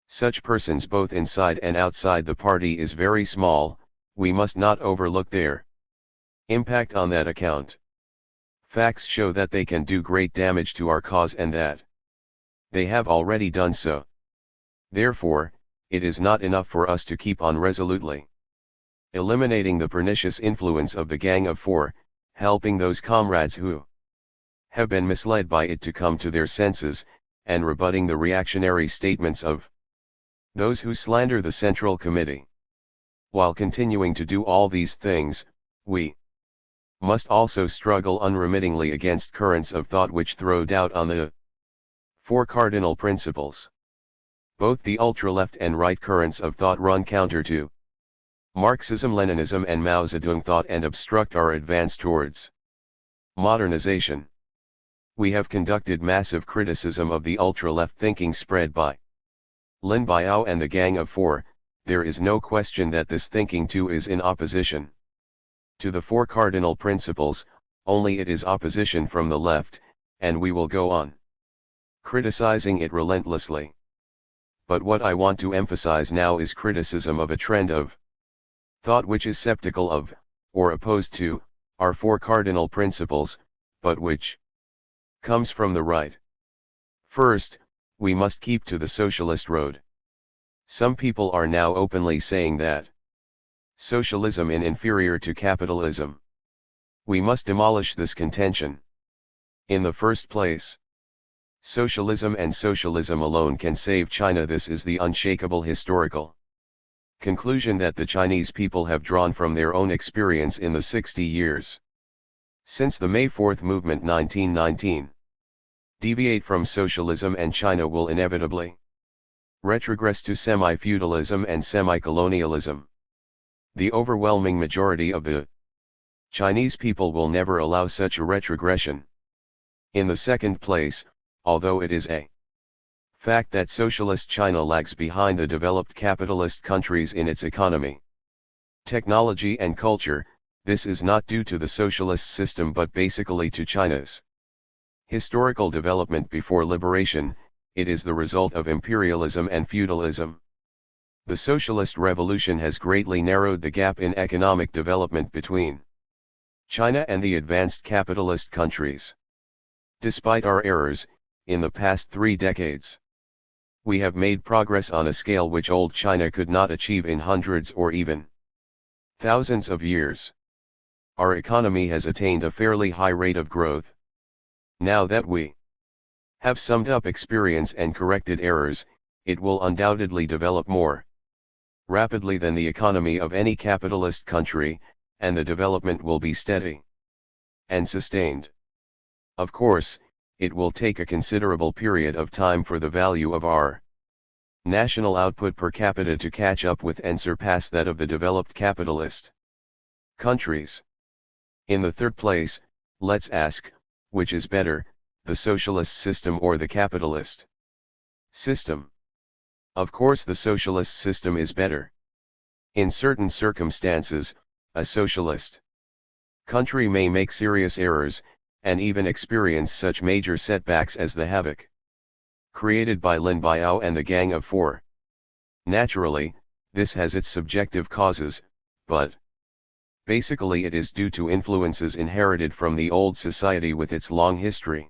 such persons both inside and outside the party is very small, we must not overlook their impact on that account. Facts show that they can do great damage to our cause and that they have already done so. Therefore, it is not enough for us to keep on resolutely eliminating the pernicious influence of the Gang of Four, helping those comrades who have been misled by it to come to their senses, and rebutting the reactionary statements of those who slander the Central Committee. While continuing to do all these things, we must also struggle unremittingly against currents of thought which throw doubt on the four cardinal principles. Both the ultra-left and right currents of thought run counter to Marxism-Leninism and Mao Zedong thought and obstruct our advance towards modernization. We have conducted massive criticism of the ultra-left thinking spread by Lin Biao and the Gang of Four. There is no question that this thinking too is in opposition to the four cardinal principles, only it is opposition from the left, and we will go on criticizing it relentlessly. But what I want to emphasize now is criticism of a trend of thought which is skeptical of, or opposed to, our four cardinal principles, but which comes from the right. First, we must keep to the socialist road. Some people are now openly saying that socialism is inferior to capitalism. We must demolish this contention. In the first place, socialism and socialism alone can save China. This is the unshakable historical conclusion that the Chinese people have drawn from their own experience in the 60 years since the May 4th movement 1919. Deviate from socialism and China will inevitably retrogress to semi-feudalism and semi-colonialism. The overwhelming majority of the Chinese people will never allow such a retrogression. In the second place, although it is a fact that socialist China lags behind the developed capitalist countries in its economy, technology and culture, this is not due to the socialist system but basically to China's historical development before liberation. It is the result of imperialism and feudalism. The socialist revolution has greatly narrowed the gap in economic development between China and the advanced capitalist countries. Despite our errors, in the past 3 decades, we have made progress on a scale which old China could not achieve in hundreds or even thousands of years. Our economy has attained a fairly high rate of growth. Now that we have summed up experience and corrected errors, it will undoubtedly develop more rapidly than the economy of any capitalist country, and the development will be steady and sustained. Of course, it will take a considerable period of time for the value of our national output per capita to catch up with and surpass that of the developed capitalist countries. In the third place, let's ask, which is better, the socialist system or the capitalist system? Of course the socialist system is better. In certain circumstances, a socialist country may make serious errors, and even experience such major setbacks as the havoc created by Lin Biao and the Gang of Four. Naturally, this has its subjective causes, but basically it is due to influences inherited from the old society with its long history.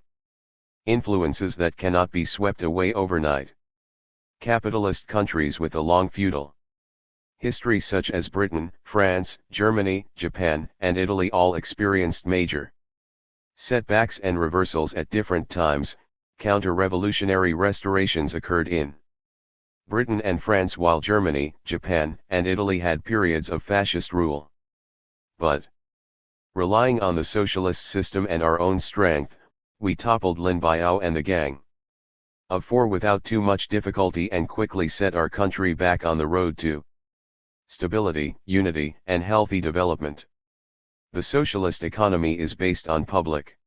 Influences that cannot be swept away overnight. Capitalist countries with a long feudal history such as Britain, France, Germany, Japan, and Italy all experienced major setbacks and reversals at different times. Counter-revolutionary restorations occurred in Britain and France while Germany, Japan, and Italy had periods of fascist rule. But, relying on the socialist system and our own strength, we toppled Lin Biao and the Gang of Four without too much difficulty and quickly set our country back on the road to stability, unity, and healthy development. The socialist economy is based on public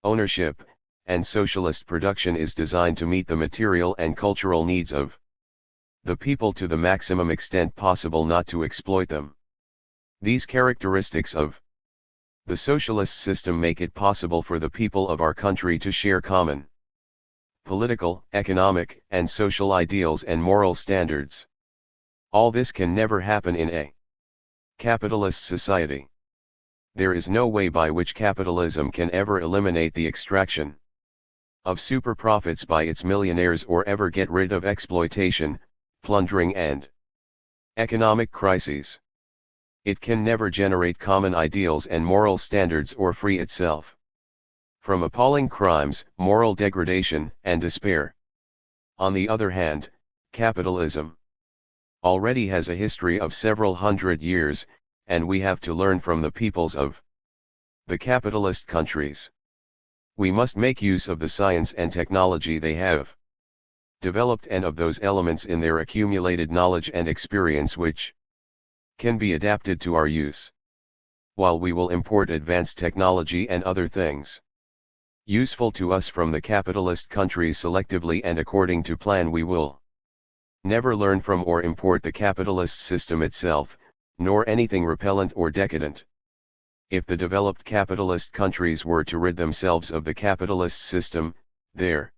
ownership, and socialist production is designed to meet the material and cultural needs of the people to the maximum extent possible, not to exploit them. These characteristics of the socialist system make it possible for the people of our country to share common political, economic, and social ideals and moral standards. All this can never happen in a capitalist society. There is no way by which capitalism can ever eliminate the extraction of super profits by its millionaires or ever get rid of exploitation, plundering and economic crises. It can never generate common ideals and moral standards or free itself from appalling crimes, moral degradation, and despair. On the other hand, capitalism already has a history of several hundred years, and we have to learn from the peoples of the capitalist countries. We must make use of the science and technology they have developed and of those elements in their accumulated knowledge and experience which can be adapted to our use, while we will import advanced technology and other things useful to us from the capitalist countries selectively and according to plan. We will never learn from or import the capitalist system itself, nor anything repellent or decadent. If the developed capitalist countries were to rid themselves of the capitalist system, their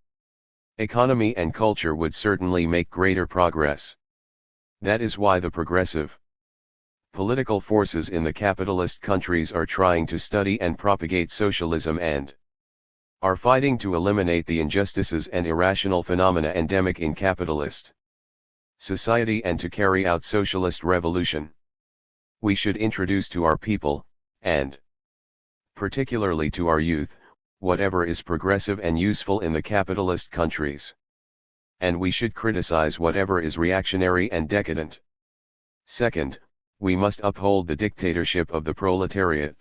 economy and culture would certainly make greater progress. That is why the progressive political forces in the capitalist countries are trying to study and propagate socialism and are fighting to eliminate the injustices and irrational phenomena endemic in capitalist society and to carry out socialist revolution. We should introduce to our people, and particularly to our youth, whatever is progressive and useful in the capitalist countries. And we should criticize whatever is reactionary and decadent. Second, we must uphold the dictatorship of the proletariat.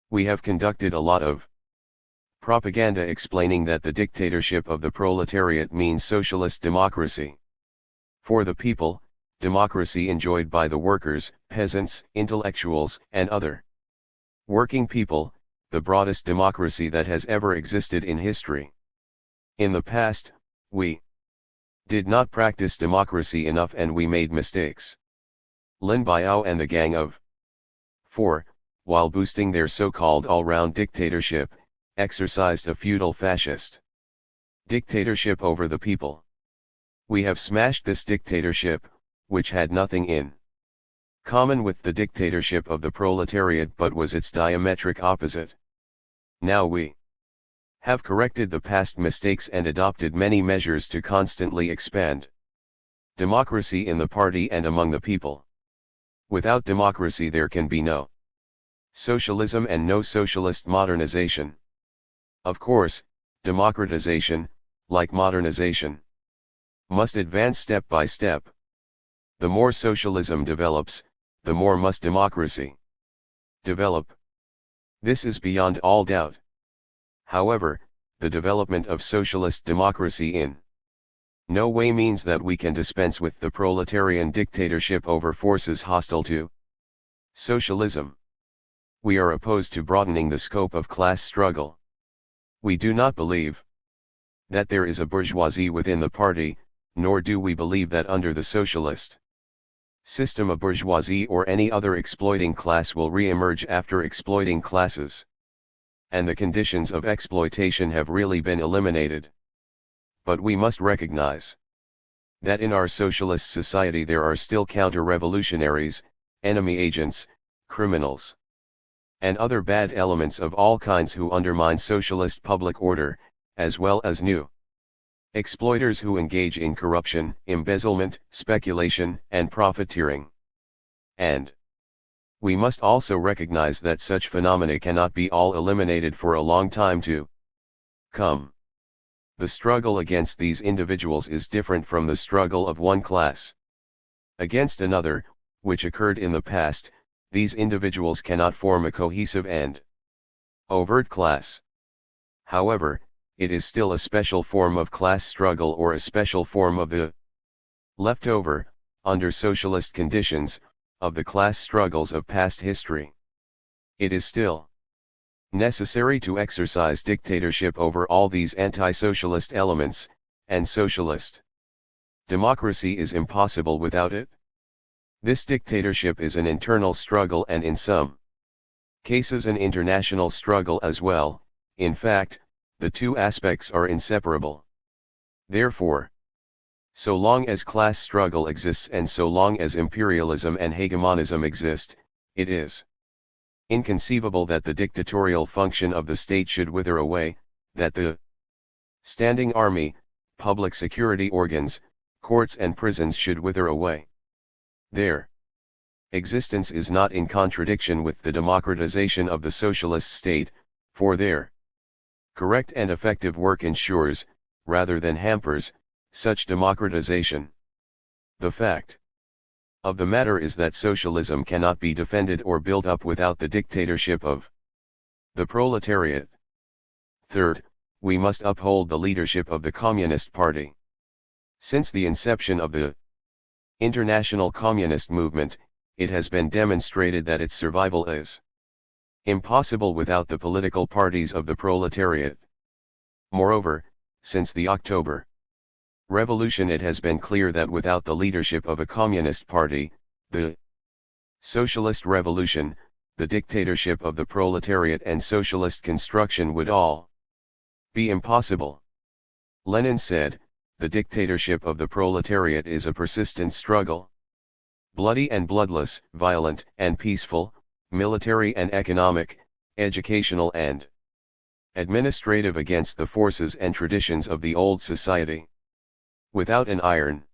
We have conducted a lot of propaganda explaining that the dictatorship of the proletariat means socialist democracy for the people, democracy enjoyed by the workers, peasants, intellectuals, and other working people, the broadest democracy that has ever existed in history. In the past, we did not practice democracy enough and we made mistakes. Lin Biao and the Gang of Four, while boosting their so-called all-round dictatorship, exercised a feudal fascist dictatorship over the people. We have smashed this dictatorship, which had nothing in common with the dictatorship of the proletariat but was its diametric opposite. Now we have corrected the past mistakes and adopted many measures to constantly expand democracy in the party and among the people. Without democracy there can be no socialism and no socialist modernization. Of course, democratization, like modernization, must advance step by step. The more socialism develops, the more must democracy develop. This is beyond all doubt. However, the development of socialist democracy in no way means that we can dispense with the proletarian dictatorship over forces hostile to socialism. We are opposed to broadening the scope of class struggle. We do not believe that there is a bourgeoisie within the party, nor do we believe that under the socialist system a bourgeoisie or any other exploiting class will re-emerge after exploiting classes. And the conditions of exploitation have really been eliminated. But we must recognize that in our socialist society there are still counter-revolutionaries, enemy agents, criminals, and other bad elements of all kinds who undermine socialist public order, as well as new exploiters who engage in corruption, embezzlement, speculation, and profiteering. And we must also recognize that such phenomena cannot be all eliminated for a long time to come. The struggle against these individuals is different from the struggle of one class against another, which occurred in the past. These individuals cannot form a cohesive and overt class. However, it is still a special form of class struggle or a special form of the leftover, under socialist conditions, of the class struggles of past history. It is still necessary to exercise dictatorship over all these anti-socialist elements, and socialist democracy is impossible without it. This dictatorship is an internal struggle and in some cases an international struggle as well. In fact, the two aspects are inseparable. Therefore, so long as class struggle exists and so long as imperialism and hegemonism exist, it is inconceivable that the dictatorial function of the state should wither away, that the standing army, public security organs, courts and prisons should wither away. Their existence is not in contradiction with the democratization of the socialist state, for their correct and effective work ensures, rather than hampers, such democratization. The fact of the matter is that socialism cannot be defended or built up without the dictatorship of the proletariat. Third, we must uphold the leadership of the Communist Party. Since the inception of the international communist movement, it has been demonstrated that its survival is impossible without the political parties of the proletariat. Moreover, since the October Revolution it has been clear that without the leadership of a communist party, the socialist revolution, the dictatorship of the proletariat and socialist construction would all be impossible. Lenin said, "The dictatorship of the proletariat is a persistent struggle. Bloody and bloodless, violent and peaceful, military and economic, educational and administrative against the forces and traditions of the old society. Without an iron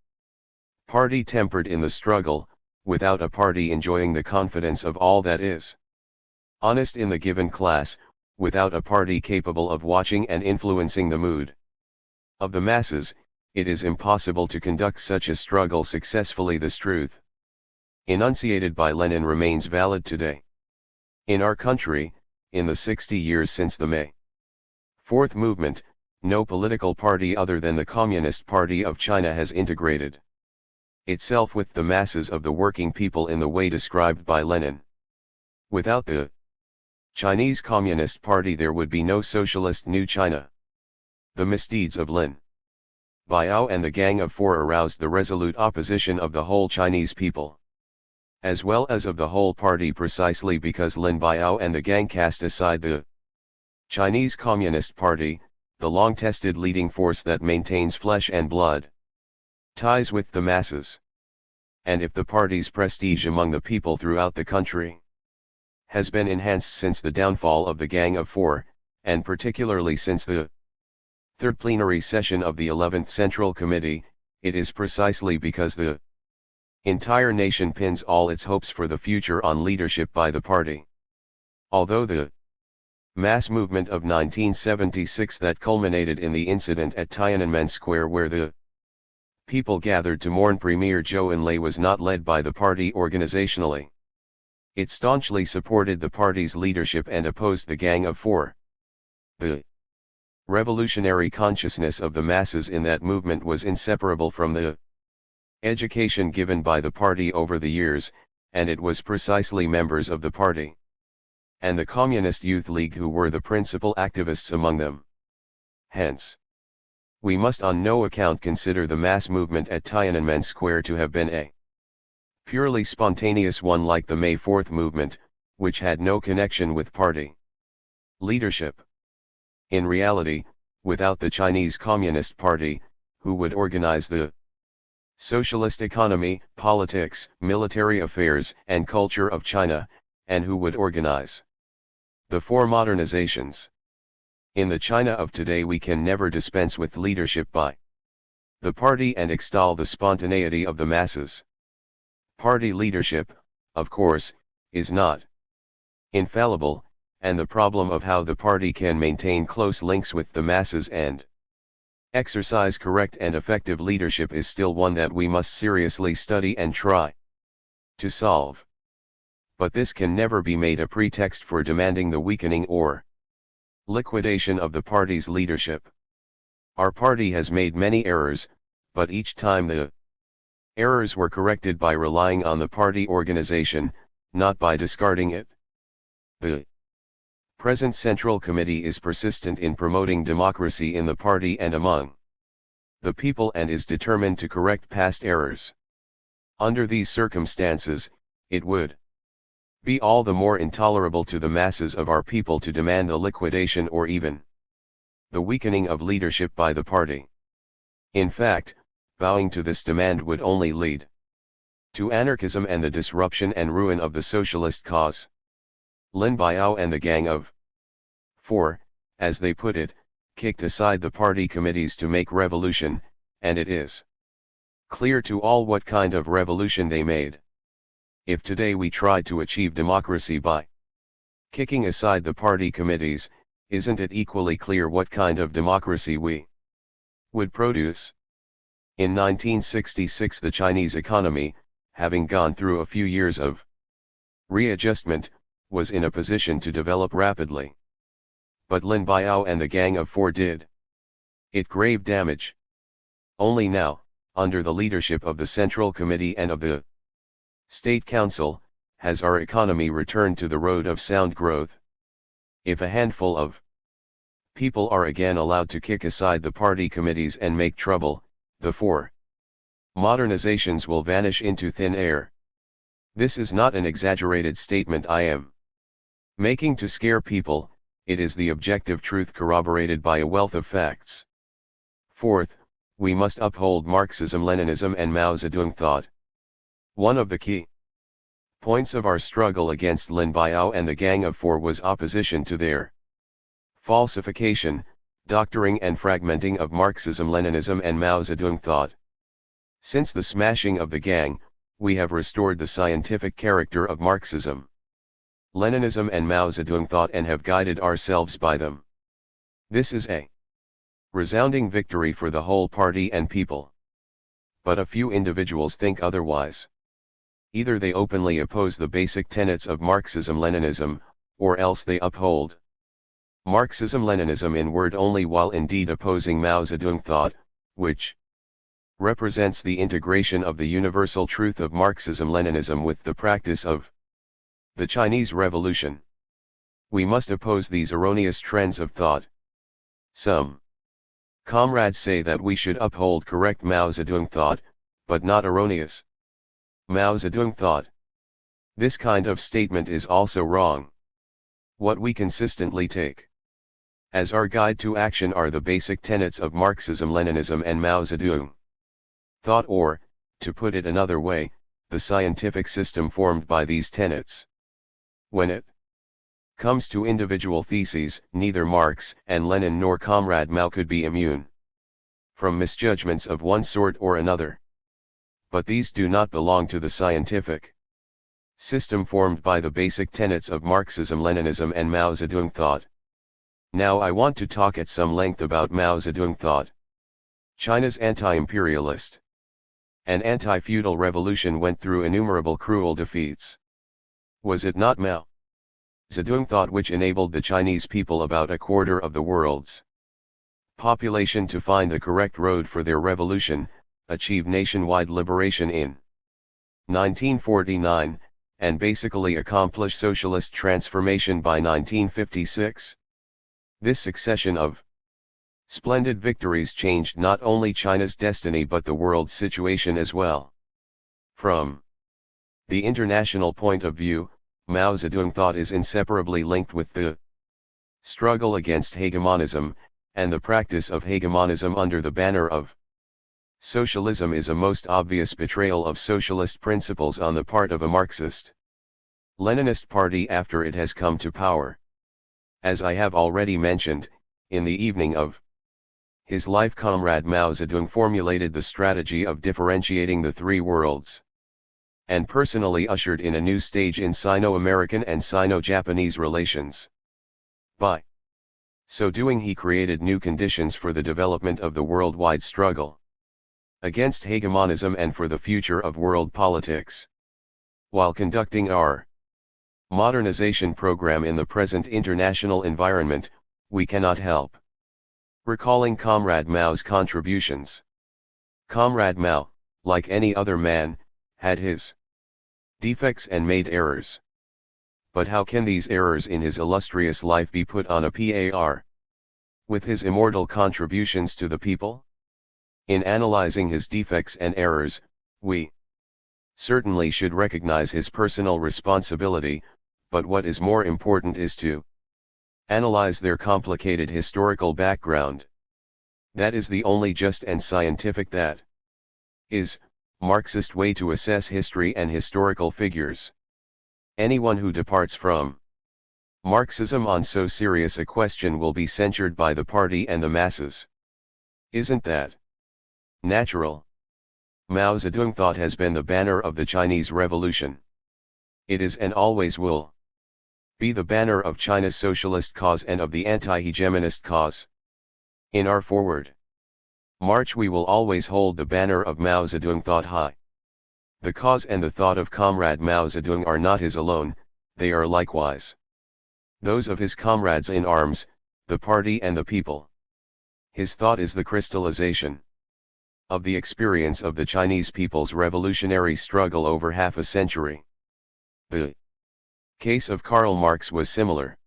party tempered in the struggle, without a party enjoying the confidence of all that is honest in the given class, without a party capable of watching and influencing the mood of the masses, it is impossible to conduct such a struggle successfully." This truth, enunciated by Lenin, remains valid today. In our country, in the 60 years since the May 4th movement, no political party other than the Communist Party of China has integrated itself with the masses of the working people in the way described by Lenin. Without the Chinese Communist Party there would be no socialist New China. The misdeeds of Lin Biao and the Gang of Four aroused the resolute opposition of the whole Chinese people, as well as of the whole party, precisely because Lin Biao and the gang cast aside the Chinese Communist Party, the long-tested leading force that maintains flesh and blood ties with the masses. And if the party's prestige among the people throughout the country has been enhanced since the downfall of the Gang of Four, and particularly since the third plenary session of the 11th Central Committee, it is precisely because the entire nation pins all its hopes for the future on leadership by the party. Although the mass movement of 1976 that culminated in the incident at Tiananmen Square, where the people gathered to mourn Premier Zhou Enlai, was not led by the party organizationally. It staunchly supported the party's leadership and opposed the Gang of Four. The revolutionary consciousness of the masses in that movement was inseparable from the education given by the party over the years, and it was precisely members of the party and the Communist Youth League who were the principal activists among them. Hence, we must on no account consider the mass movement at Tiananmen Square to have been a purely spontaneous one like the May 4th movement, which had no connection with party leadership. In reality, without the Chinese Communist Party, who would organize the socialist economy, politics, military affairs, and culture of China, and who would organize the four modernizations in the China of today, we can never dispense with leadership by the party and extol the spontaneity of the masses. Party leadership, of course, is not infallible, and the problem of how the party can maintain close links with the masses and exercise correct and effective leadership is still one that we must seriously study and try to solve. But this can never be made a pretext for demanding the weakening or liquidation of the party's leadership. Our party has made many errors, but each time the errors were corrected by relying on the party organization, not by discarding it. The present Central Committee is persistent in promoting democracy in the party and among the people and is determined to correct past errors. Under these circumstances, it would be all the more intolerable to the masses of our people to demand the liquidation or even the weakening of leadership by the party. In fact, bowing to this demand would only lead to anarchism and the disruption and ruin of the socialist cause. Lin Biao and the Gang of Four, as they put it, kicked aside the party committees to make revolution, and it is clear to all what kind of revolution they made. If today we try to achieve democracy by kicking aside the party committees, isn't it equally clear what kind of democracy we would produce? In 1966 the Chinese economy, having gone through a few years of readjustment, was in a position to develop rapidly. But Lin Biao and the Gang of Four did it grave damage. Only now, under the leadership of the Central Committee and of the State Council, has our economy returned to the road of sound growth. If a handful of people are again allowed to kick aside the party committees and make trouble, the four modernizations will vanish into thin air. This is not an exaggerated statement I am making to scare people, it is the objective truth corroborated by a wealth of facts. Fourth, we must uphold Marxism-Leninism and Mao Zedong thought. One of the key points of our struggle against Lin Biao and the Gang of Four was opposition to their falsification, doctoring and fragmenting of Marxism-Leninism and Mao Zedong thought. Since the smashing of the gang, we have restored the scientific character of Marxism, Leninism and Mao Zedong thought and have guided ourselves by them. This is a resounding victory for the whole party and people. But a few individuals think otherwise. Either they openly oppose the basic tenets of Marxism-Leninism, or else they uphold Marxism-Leninism in word only while indeed opposing Mao Zedong thought, which represents the integration of the universal truth of Marxism-Leninism with the practice of the Chinese Revolution. We must oppose these erroneous trends of thought. Some comrades say that we should uphold correct Mao Zedong thought, but not erroneous Mao Zedong thought. This kind of statement is also wrong. What we consistently take as our guide to action are the basic tenets of Marxism-Leninism and Mao Zedong thought, or, to put it another way, the scientific system formed by these tenets. When it comes to individual theses, neither Marx and Lenin nor Comrade Mao could be immune from misjudgments of one sort or another. But these do not belong to the scientific system formed by the basic tenets of Marxism-Leninism and Mao Zedong thought. Now I want to talk at some length about Mao Zedong thought. China's anti-imperialist and anti-feudal revolution went through innumerable cruel defeats. Was it not Mao Zedong thought which enabled the Chinese people, about a quarter of the world's population, to find the correct road for their revolution, achieve nationwide liberation in 1949, and basically accomplish socialist transformation by 1956? This succession of splendid victories changed not only China's destiny but the world's situation as well. From the international point of view, Mao Zedong thought is inseparably linked with the struggle against hegemonism, and the practice of hegemonism under the banner of socialism is a most obvious betrayal of socialist principles on the part of a Marxist-Leninist party after it has come to power. As I have already mentioned, in the evening of his life, Comrade Mao Zedong formulated the strategy of differentiating the three worlds, and personally ushered in a new stage in Sino-American and Sino-Japanese relations. By so doing, he created new conditions for the development of the worldwide struggle against hegemonism and for the future of world politics. While conducting our modernization program in the present international environment, we cannot help recalling Comrade Mao's contributions. Comrade Mao, like any other man, had his defects and made errors. But how can these errors in his illustrious life be put on a par with his immortal contributions to the people? In analyzing his defects and errors, we certainly should recognize his personal responsibility, but what is more important is to analyze their complicated historical background. That is the only just and scientific, that is, Marxist way to assess history and historical figures. Anyone who departs from Marxism on so serious a question will be censured by the party and the masses. Isn't that natural? Mao Zedong thought has been the banner of the Chinese Revolution. It is and always will be the banner of China's socialist cause and of the anti-hegemonist cause. In our forward march we will always hold the banner of Mao Zedong thought high. The cause and the thought of Comrade Mao Zedong are not his alone, they are likewise those of his comrades in arms, the party and the people. His thought is the crystallization of the experience of the Chinese people's revolutionary struggle over half a century. The case of Karl Marx was similar.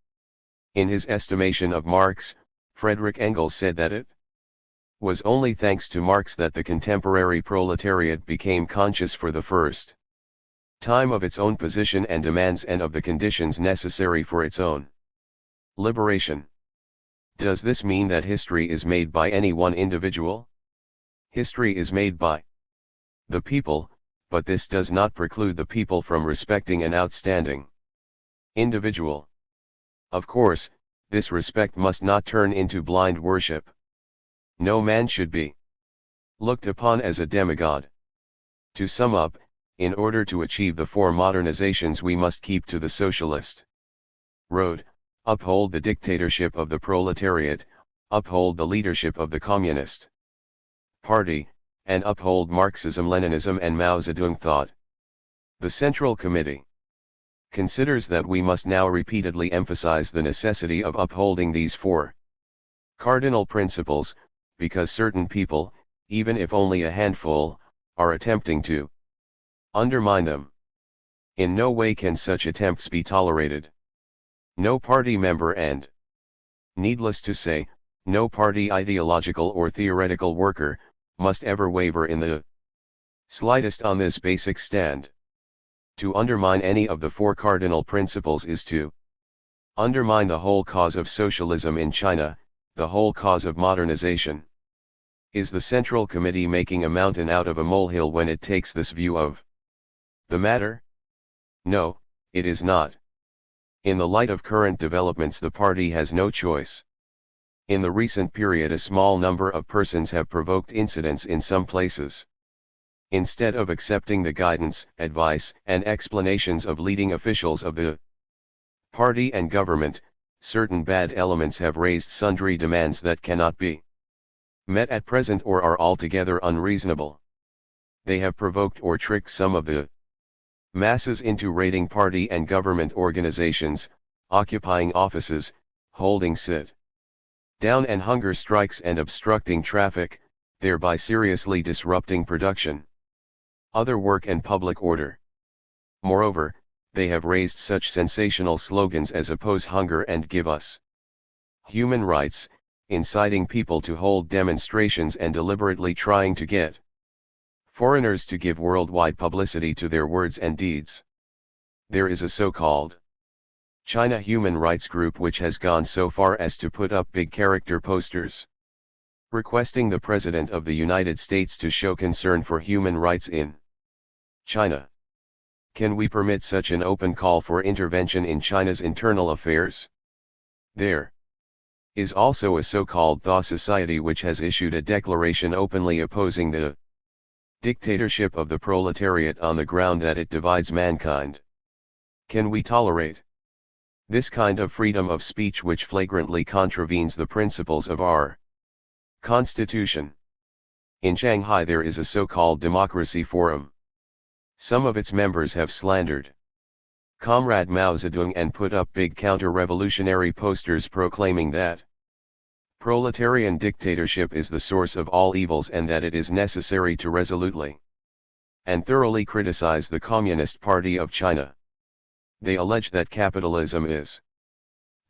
In his estimation of Marx, Friedrich Engels said that it was only thanks to Marx that the contemporary proletariat became conscious for the first time of its own position and demands and of the conditions necessary for its own liberation. Does this mean that history is made by any one individual? History is made by the people, but this does not preclude the people from respecting an outstanding individual. Of course, this respect must not turn into blind worship. No man should be looked upon as a demigod. To sum up, in order to achieve the four modernizations we must keep to the socialist road, uphold the dictatorship of the proletariat, uphold the leadership of the Communist Party, and uphold Marxism-Leninism and Mao Zedong thought. The Central Committee considers that we must now repeatedly emphasize the necessity of upholding these four cardinal principles, because certain people, even if only a handful, are attempting to undermine them. In no way can such attempts be tolerated. No party member and, needless to say, no party ideological or theoretical worker, must ever waver in the slightest on this basic stand. To undermine any of the four cardinal principles is to undermine the whole cause of socialism in China, the whole cause of modernization. Is the Central Committee making a mountain out of a molehill when it takes this view of the matter? No, it is not. In the light of current developments, the party has no choice. In the recent period, a small number of persons have provoked incidents in some places. Instead of accepting the guidance, advice, and explanations of leading officials of the party and government, certain bad elements have raised sundry demands that cannot be met at present or are altogether unreasonable. They have provoked or tricked some of the masses into raiding party and government organizations, occupying offices, holding sit-down and hunger strikes and obstructing traffic, thereby seriously disrupting production, other work and public order. Moreover, they have raised such sensational slogans as "oppose hunger" and "give us human rights," inciting people to hold demonstrations and deliberately trying to get foreigners to give worldwide publicity to their words and deeds. There is a so-called China Human Rights Group which has gone so far as to put up big character posters requesting the President of the United States to show concern for human rights in China. Can we permit such an open call for intervention in China's internal affairs? There is also a so-called Thaw Society which has issued a declaration openly opposing the dictatorship of the proletariat on the ground that it divides mankind. Can we tolerate this kind of freedom of speech which flagrantly contravenes the principles of our Constitution? In Shanghai there is a so-called Democracy Forum. Some of its members have slandered Comrade Mao Zedong and put up big counter-revolutionary posters proclaiming that proletarian dictatorship is the source of all evils and that it is necessary to resolutely and thoroughly criticize the Communist Party of China. They allege that capitalism is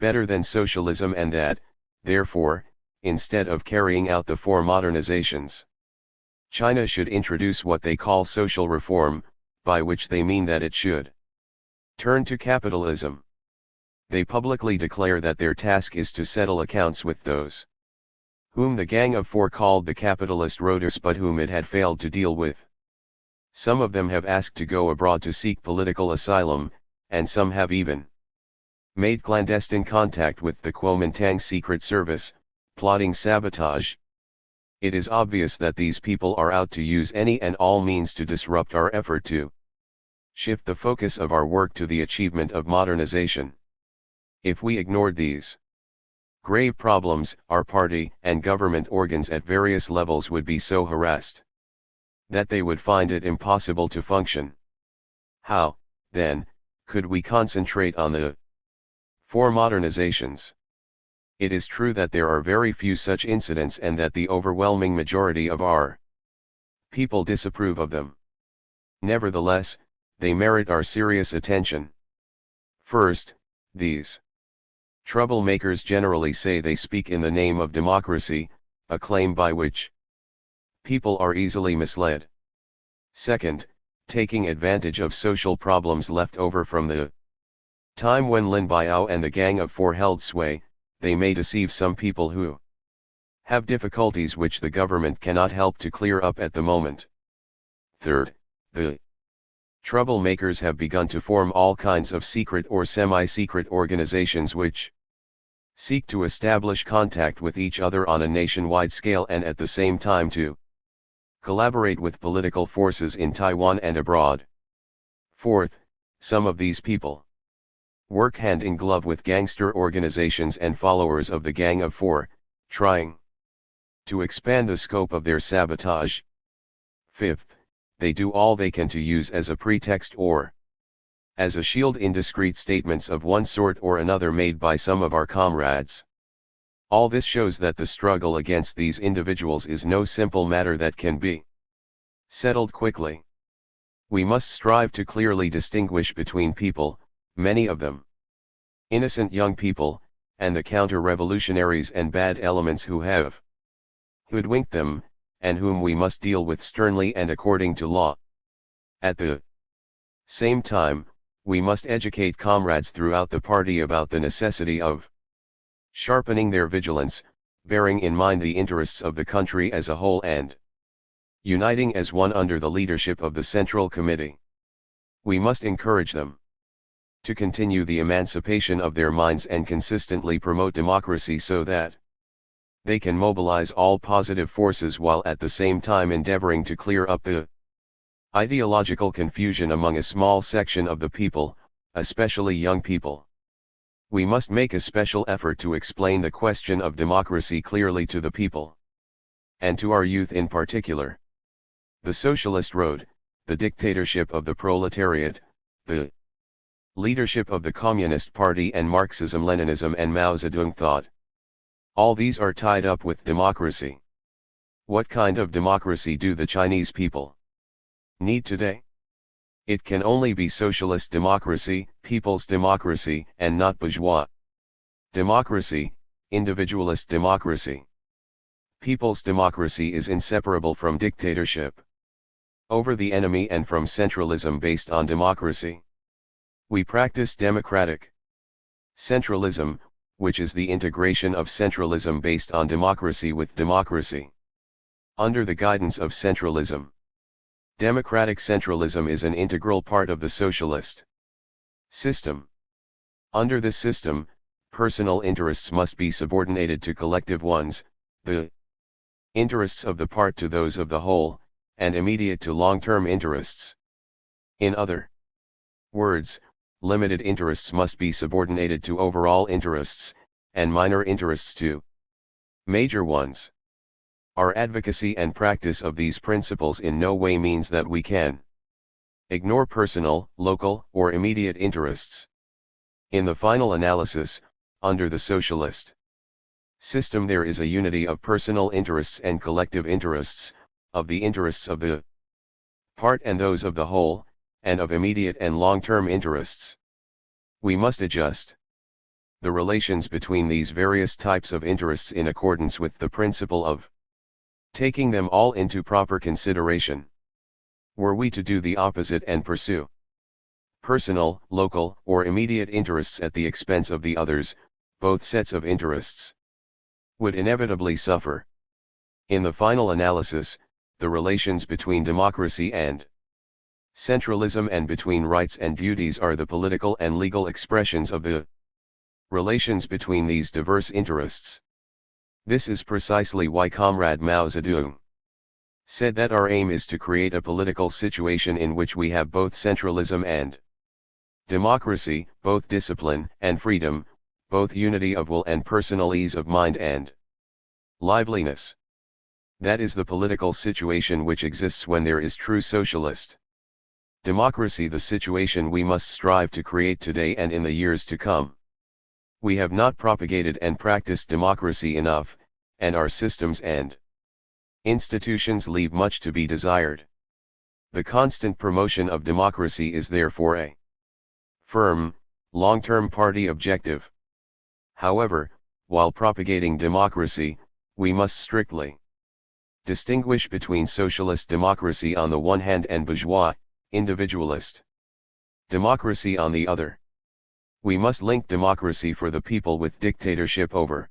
better than socialism and that, therefore, instead of carrying out the four modernizations, China should introduce what they call social reform, by which they mean that it should turn to capitalism. They publicly declare that their task is to settle accounts with those whom the Gang of Four called the capitalist roaders but whom it had failed to deal with. Some of them have asked to go abroad to seek political asylum, and some have even made clandestine contact with the Kuomintang Secret Service, plotting sabotage. It is obvious that these people are out to use any and all means to disrupt our effort to shift the focus of our work to the achievement of modernization. If we ignored these grave problems, our party and government organs at various levels would be so harassed that they would find it impossible to function. How, then, could we concentrate on the four modernizations? It is true that there are very few such incidents and that the overwhelming majority of our people disapprove of them. Nevertheless, they merit our serious attention. First, these troublemakers generally say they speak in the name of democracy, a claim by which people are easily misled. Second, taking advantage of social problems left over from the time when Lin Biao and the Gang of Four held sway, they may deceive some people who have difficulties which the government cannot help to clear up at the moment. Third, the troublemakers have begun to form all kinds of secret or semi-secret organizations which seek to establish contact with each other on a nationwide scale and at the same time to collaborate with political forces in Taiwan and abroad. Fourth, some of these people work hand in glove with gangster organizations and followers of the Gang of Four, trying to expand the scope of their sabotage. Fifth, they do all they can to use as a pretext or as a shield indiscreet statements of one sort or another made by some of our comrades. All this shows that the struggle against these individuals is no simple matter that can be settled quickly. We must strive to clearly distinguish between people, many of them innocent young people, and the counter-revolutionaries and bad elements who have hoodwinked them, and whom we must deal with sternly and according to law. At the same time, we must educate comrades throughout the party about the necessity of sharpening their vigilance, bearing in mind the interests of the country as a whole and uniting as one under the leadership of the Central Committee. We must encourage them to continue the emancipation of their minds and consistently promote democracy so that they can mobilize all positive forces while at the same time endeavoring to clear up the ideological confusion among a small section of the people, especially young people. We must make a special effort to explain the question of democracy clearly to the people, and to our youth in particular. The socialist road, the dictatorship of the proletariat, the leadership of the Communist Party and Marxism-Leninism and Mao Zedong thought. All these are tied up with democracy. What kind of democracy do the Chinese people need today? It can only be socialist democracy, people's democracy, and not bourgeois democracy, individualist democracy. People's democracy is inseparable from dictatorship over the enemy and from centralism based on democracy. We practice democratic centralism, which is the integration of centralism based on democracy with democracy. Under the guidance of centralism, democratic centralism is an integral part of the socialist system. Under this system, personal interests must be subordinated to collective ones, the interests of the part to those of the whole, and immediate to long-term interests. In other words, limited interests must be subordinated to overall interests, and minor interests to major ones. Our advocacy and practice of these principles in no way means that we can ignore personal, local, or immediate interests. In the final analysis, under the socialist system there is a unity of personal interests and collective interests, of the interests of the part and those of the whole, and of immediate and long-term interests. We must adjust the relations between these various types of interests in accordance with the principle of taking them all into proper consideration. Were we to do the opposite and pursue personal, local, or immediate interests at the expense of the others, both sets of interests would inevitably suffer. In the final analysis, the relations between democracy and centralism and between rights and duties are the political and legal expressions of the relations between these diverse interests. This is precisely why Comrade Mao Zedong said that our aim is to create a political situation in which we have both centralism and democracy, both discipline and freedom, both unity of will and personal ease of mind and liveliness. That is the political situation which exists when there is true socialist democracy, the situation we must strive to create today and in the years to come. We have not propagated and practiced democracy enough, and our systems and institutions leave much to be desired. The constant promotion of democracy is therefore a firm, long-term party objective. However, while propagating democracy, we must strictly distinguish between socialist democracy on the one hand and bourgeois, individualist democracy on the other. We must link democracy for the people with dictatorship over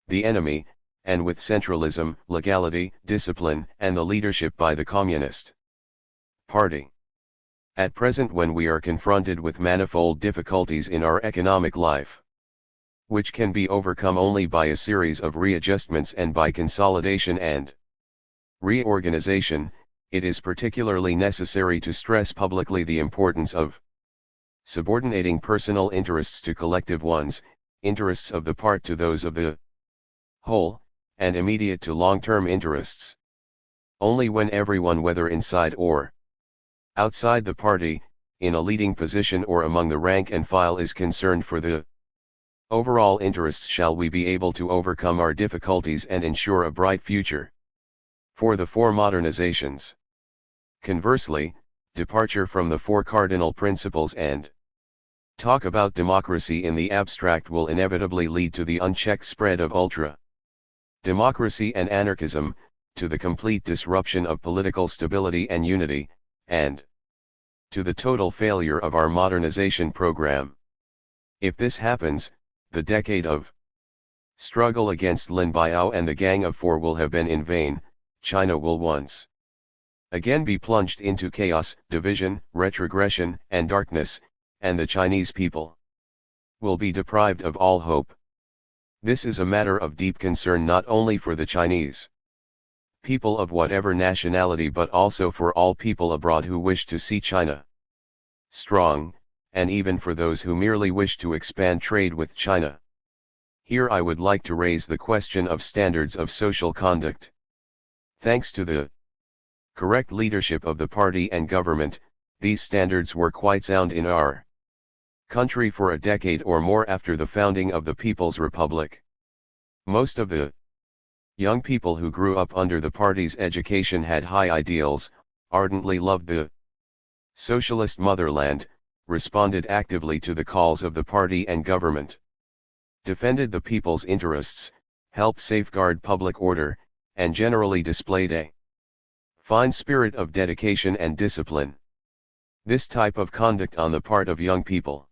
the enemy, and with centralism, legality, discipline, and the leadership by the Communist Party. At present, when we are confronted with manifold difficulties in our economic life, which can be overcome only by a series of readjustments and by consolidation and reorganization, it is particularly necessary to stress publicly the importance of subordinating personal interests to collective ones, interests of the part to those of the whole, and immediate to long-term interests. Only when everyone, whether inside or outside the party, in a leading position or among the rank and file, is concerned for the overall interests shall we be able to overcome our difficulties and ensure a bright future. For the four modernizations. Conversely, departure from the four cardinal principles and talk about democracy in the abstract will inevitably lead to the unchecked spread of ultra-democracy and anarchism, to the complete disruption of political stability and unity, and to the total failure of our modernization program. If this happens, the decade of struggle against Lin Biao and the Gang of Four will have been in vain. China will once again be plunged into chaos, division, retrogression, and darkness, and the Chinese people will be deprived of all hope. This is a matter of deep concern not only for the Chinese people of whatever nationality but also for all people abroad who wish to see China strong, and even for those who merely wish to expand trade with China. Here I would like to raise the question of standards of social conduct. Thanks to the correct leadership of the party and government, these standards were quite sound in our country for a decade or more after the founding of the People's Republic. Most of the young people who grew up under the party's education had high ideals, ardently loved the socialist motherland, responded actively to the calls of the party and government, defended the people's interests, helped safeguard public order, and generally displayed a fine spirit of dedication and discipline. This type of conduct on the part of young people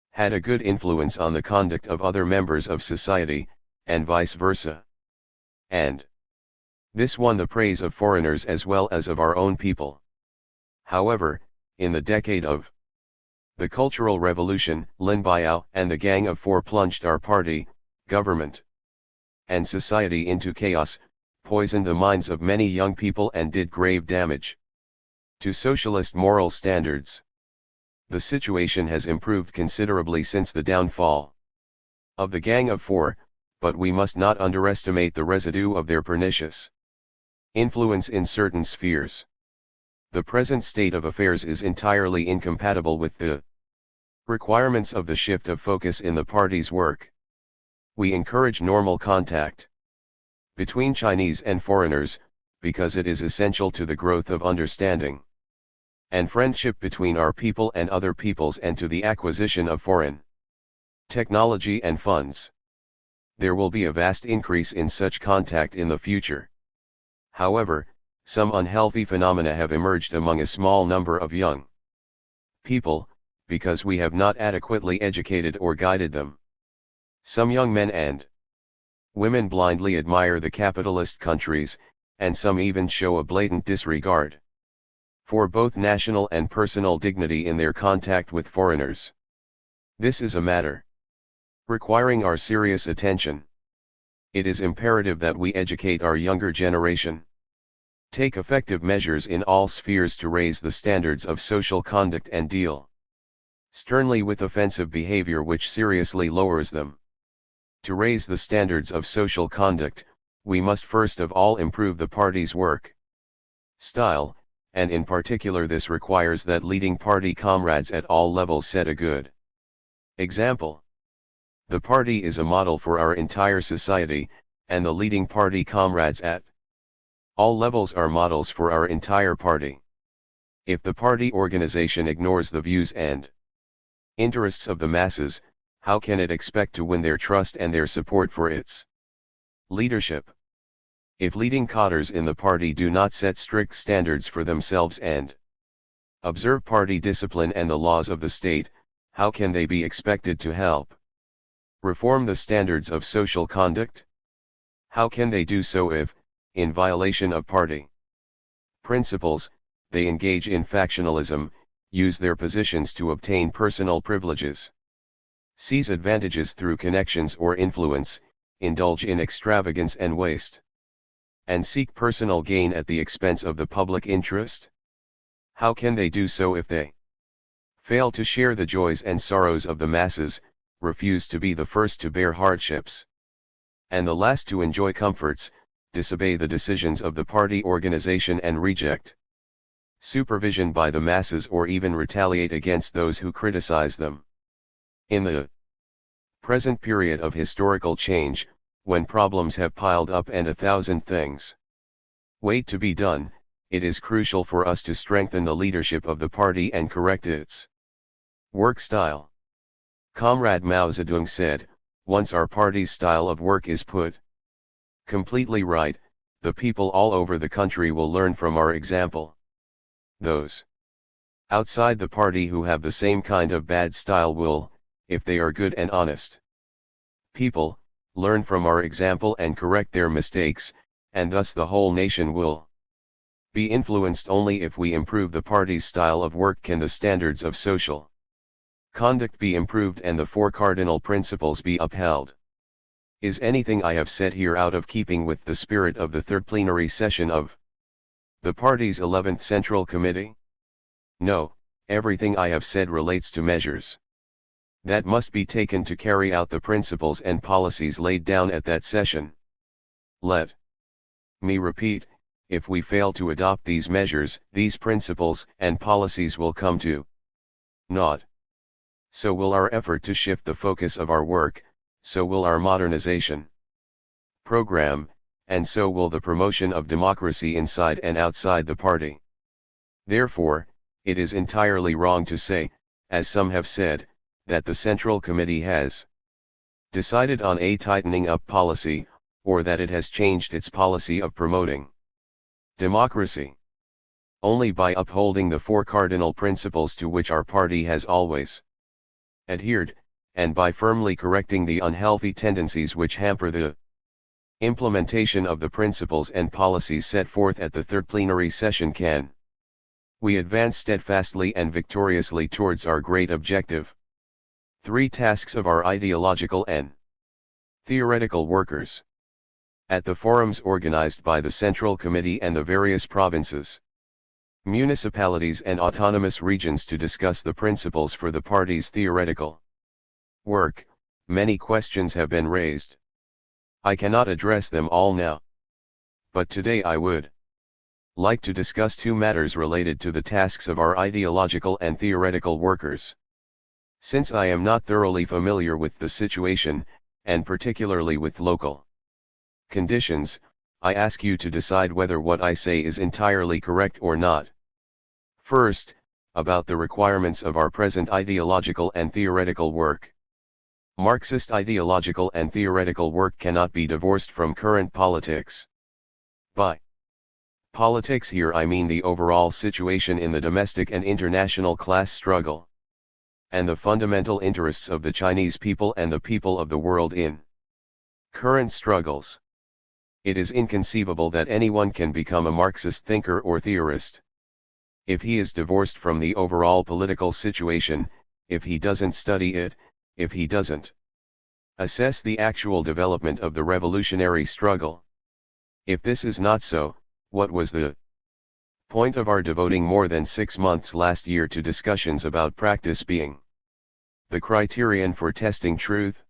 had a good influence on the conduct of other members of society, and vice versa. And this won the praise of foreigners as well as of our own people. However, in the decade of the Cultural Revolution, Lin Biao and the Gang of Four plunged our party, government, and society into chaos, poisoned the minds of many young people and did grave damage to socialist moral standards. The situation has improved considerably since the downfall of the Gang of Four, but we must not underestimate the residue of their pernicious influence in certain spheres. The present state of affairs is entirely incompatible with the requirements of the shift of focus in the party's work. We encourage normal contact between Chinese and foreigners, because it is essential to the growth of understanding and friendship between our people and other peoples and to the acquisition of foreign technology and funds. There will be a vast increase in such contact in the future. However, some unhealthy phenomena have emerged among a small number of young people, because we have not adequately educated or guided them. Some young men and women blindly admire the capitalist countries, and some even show a blatant disregard for both national and personal dignity in their contact with foreigners. This is a matter requiring our serious attention. It is imperative that we educate our younger generation, take effective measures in all spheres to raise the standards of social conduct and deal sternly with offensive behavior which seriously lowers them. To raise the standards of social conduct, we must first of all improve the party's work style, and in particular this requires that leading party comrades at all levels set a good example. The party is a model for our entire society, and the leading party comrades at all levels are models for our entire party. If the party organization ignores the views and interests of the masses, how can it expect to win their trust and their support for its leadership? If leading cadres in the party do not set strict standards for themselves and observe party discipline and the laws of the state, how can they be expected to help reform the standards of social conduct? How can they do so if, in violation of party principles, they engage in factionalism, use their positions to obtain personal privileges, seize advantages through connections or influence, indulge in extravagance and waste, and seek personal gain at the expense of the public interest? How can they do so if they fail to share the joys and sorrows of the masses, refuse to be the first to bear hardships, and the last to enjoy comforts, disobey the decisions of the party organization and reject supervision by the masses or even retaliate against those who criticize them? In the Present period of historical change, when problems have piled up and 1,000 things wait to be done, it is crucial for us to strengthen the leadership of the party and correct its work style. Comrade Mao Zedong said, once our party's style of work is put completely right, the people all over the country will learn from our example. Those outside the party who have the same kind of bad style will, if they are good and honest people, learn from our example and correct their mistakes, and thus the whole nation will be influenced. Only if we improve the party's style of work can the standards of social conduct be improved and the four cardinal principles be upheld. Is anything I have said here out of keeping with the spirit of the third plenary session of the party's 11th Central Committee? No, everything I have said relates to measures that must be taken to carry out the principles and policies laid down at that session. Let me repeat, if we fail to adopt these measures, these principles and policies will come to naught. So will our effort to shift the focus of our work, so will our modernization program, and so will the promotion of democracy inside and outside the party. Therefore, it is entirely wrong to say, as some have said, that the Central Committee has decided on a tightening up policy, or that it has changed its policy of promoting democracy. Only by upholding the four cardinal principles to which our party has always adhered, and by firmly correcting the unhealthy tendencies which hamper the implementation of the principles and policies set forth at the third plenary session, can we advance steadfastly and victoriously towards our great objective. 3 tasks of our ideological and theoretical workers. At the forums organized by the Central Committee and the various provinces, municipalities and autonomous regions to discuss the principles for the party's theoretical work, many questions have been raised. I cannot address them all now. But today I would like to discuss 2 matters related to the tasks of our ideological and theoretical workers. Since I am not thoroughly familiar with the situation, and particularly with local conditions, I ask you to decide whether what I say is entirely correct or not. First, about the requirements of our present ideological and theoretical work. Marxist ideological and theoretical work cannot be divorced from current politics. By politics here I mean the overall situation in the domestic and international class struggle, and the fundamental interests of the Chinese people and the people of the world in current struggles. It is inconceivable that anyone can become a Marxist thinker or theorist if he is divorced from the overall political situation, if he doesn't study it, if he doesn't assess the actual development of the revolutionary struggle. If this is not so, what was the point of our devoting more than 6 months last year to discussions about practice being the criterion for testing truth?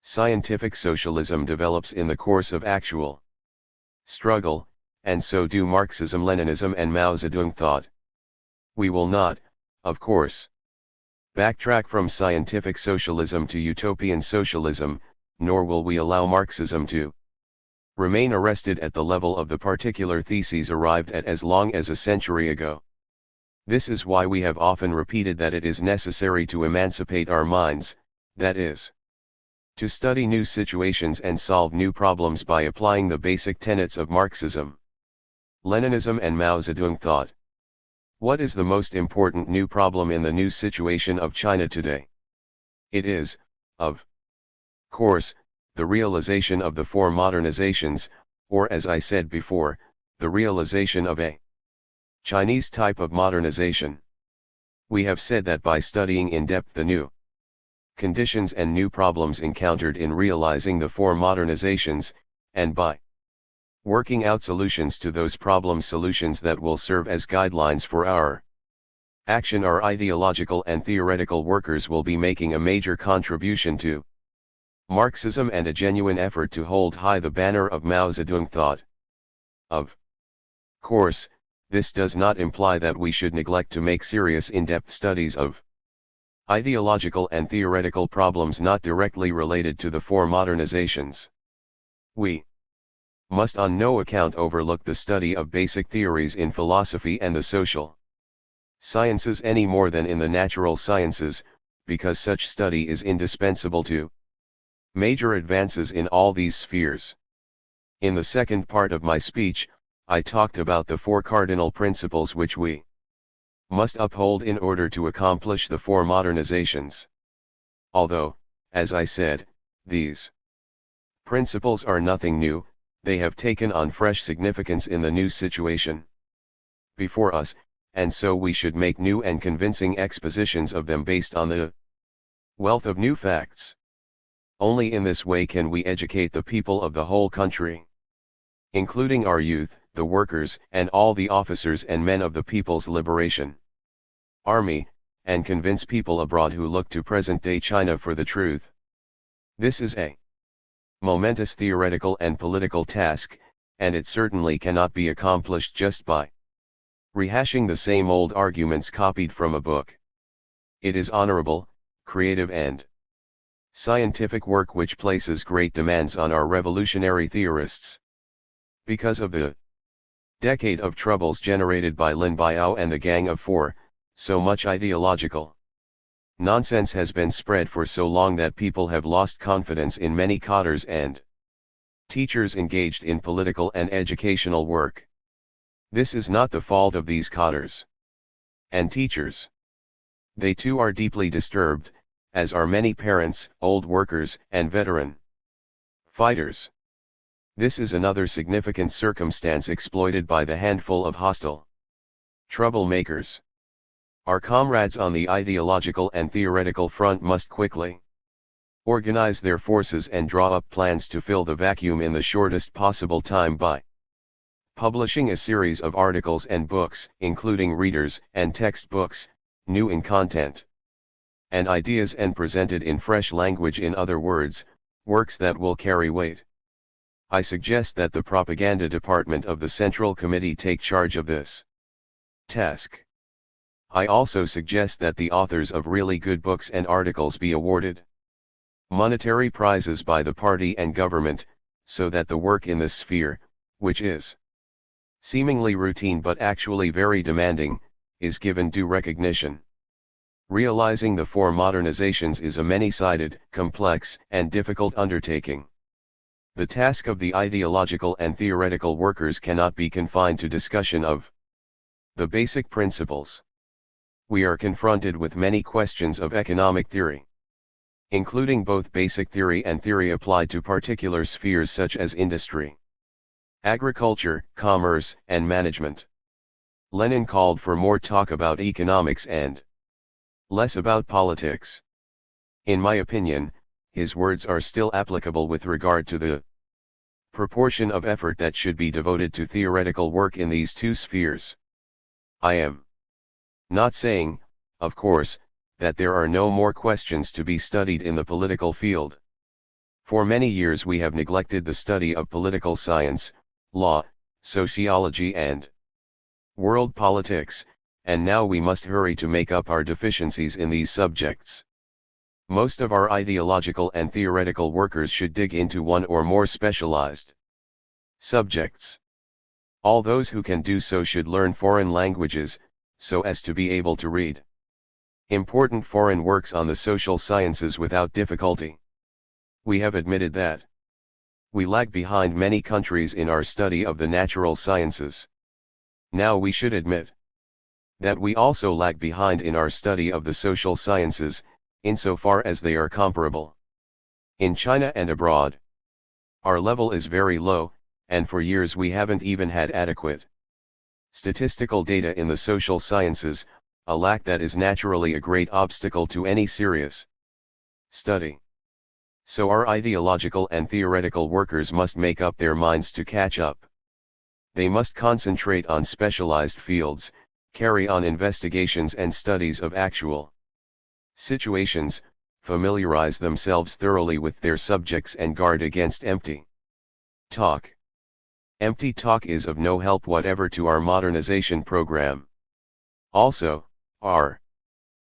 Scientific socialism develops in the course of actual struggle, and so do Marxism-Leninism and Mao Zedong thought. We will not, of course, backtrack from scientific socialism to utopian socialism, nor will we allow Marxism to remain arrested at the level of the particular theses arrived at as long as a century ago. This is why we have often repeated that it is necessary to emancipate our minds, that is, to study new situations and solve new problems by applying the basic tenets of Marxism, Leninism and Mao Zedong thought. What is the most important new problem in the new situation of China today? It is, of course, the realization of the 4 modernizations, or as I said before, the realization of a Chinese type of modernization. We have said that by studying in depth the new conditions and new problems encountered in realizing the 4 modernizations, and by working out solutions to those problems, solutions that will serve as guidelines for our action, our ideological and theoretical workers will be making a major contribution to Marxism and a genuine effort to hold high the banner of Mao Zedong thought. Of course, this does not imply that we should neglect to make serious in-depth studies of Ideological and theoretical problems not directly related to the four modernizations. We must on no account overlook the study of basic theories in philosophy and the social sciences any more than in the natural sciences, because such study is indispensable to major advances in all these spheres. In the second part of my speech, I talked about the four cardinal principles which we must uphold in order to accomplish the four modernizations. Although, as I said, these principles are nothing new, they have taken on fresh significance in the new situation before us, and so we should make new and convincing expositions of them based on the wealth of new facts. Only in this way can we educate the people of the whole country, including our youth, the workers, and all the officers and men of the People's Liberation Army, and convince people abroad who look to present-day China for the truth. This is a momentous theoretical and political task, and it certainly cannot be accomplished just by rehashing the same old arguments copied from a book. It is honorable, creative and scientific work which places great demands on our revolutionary theorists. Because of the decade of troubles generated by Lin Biao and the Gang of Four, so much ideological nonsense has been spread for so long that people have lost confidence in many cadres and teachers engaged in political and educational work. This is not the fault of these cadres and teachers. They too are deeply disturbed, as are many parents, old workers, and veteran fighters. This is another significant circumstance exploited by the handful of hostile troublemakers. Our comrades on the ideological and theoretical front must quickly organize their forces and draw up plans to fill the vacuum in the shortest possible time by publishing a series of articles and books, including readers and textbooks, new in content and ideas and presented in fresh language, in other words, works that will carry weight. I suggest that the propaganda department of the Central Committee take charge of this task. I also suggest that the authors of really good books and articles be awarded monetary prizes by the party and government, so that the work in this sphere, which is seemingly routine but actually very demanding, is given due recognition. Realizing the four modernizations is a many-sided, complex, and difficult undertaking. The task of the ideological and theoretical workers cannot be confined to discussion of the basic principles. We are confronted with many questions of economic theory, including both basic theory and theory applied to particular spheres such as industry, agriculture, commerce, and management. Lenin called for more talk about economics and less about politics. In my opinion, his words are still applicable with regard to the proportion of effort that should be devoted to theoretical work in these two spheres. I am not saying, of course, that there are no more questions to be studied in the political field. For many years we have neglected the study of political science, law, sociology and world politics, and now we must hurry to make up our deficiencies in these subjects. Most of our ideological and theoretical workers should dig into one or more specialized subjects. All those who can do so should learn foreign languages, so as to be able to read important foreign works on the social sciences without difficulty. We have admitted that we lag behind many countries in our study of the natural sciences. Now we should admit that we also lag behind in our study of the social sciences, insofar as they are comparable in China and abroad. Our level is very low, and for years we haven't even had adequate statistical data in the social sciences, a lack that is naturally a great obstacle to any serious study. So our ideological and theoretical workers must make up their minds to catch up. They must concentrate on specialized fields, carry on investigations and studies of actual situations, familiarize themselves thoroughly with their subjects and guard against empty talk. Empty talk is of no help whatever to our modernization program. Also, our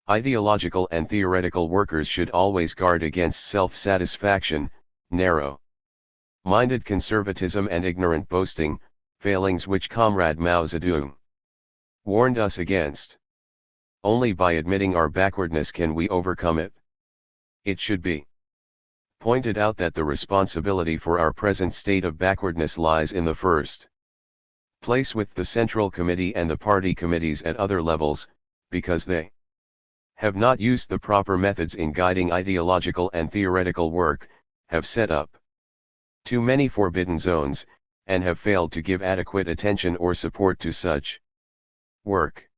Ideological and theoretical workers should always guard against self-satisfaction, narrow-minded conservatism and ignorant boasting, failings which Comrade Mao Zedong warned us against. Only by admitting our backwardness can we overcome it. It should be pointed out that the responsibility for our present state of backwardness lies in the first place with the Central Committee and the party committees at other levels, because they have not used the proper methods in guiding ideological and theoretical work, have set up too many forbidden zones, and have failed to give adequate attention or support to such work.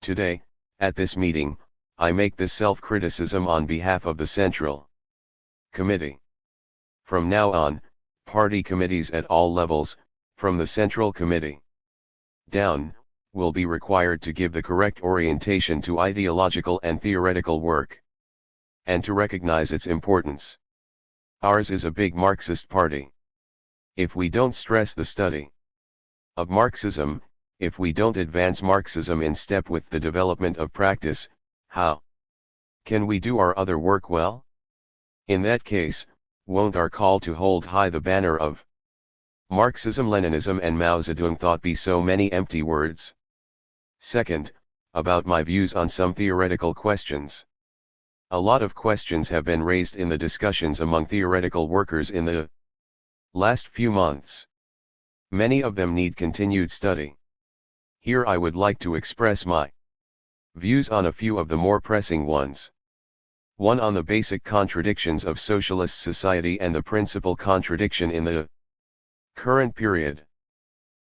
Today, at this meeting, I make this self-criticism on behalf of the Central Committee. From now on, party committees at all levels, from the Central Committee down, will be required to give the correct orientation to ideological and theoretical work, and to recognize its importance. Ours is a big Marxist party. If we don't stress the study of Marxism, if we don't advance Marxism in step with the development of practice, how can we do our other work well? In that case, won't our call to hold high the banner of Marxism, Leninism and Mao Zedong thought be so many empty words? Second, about my views on some theoretical questions. A lot of questions have been raised in the discussions among theoretical workers in the last few months. Many of them need continued study. Here I would like to express my views on a few of the more pressing ones. One on the basic contradictions of socialist society and the principal contradiction in the current period.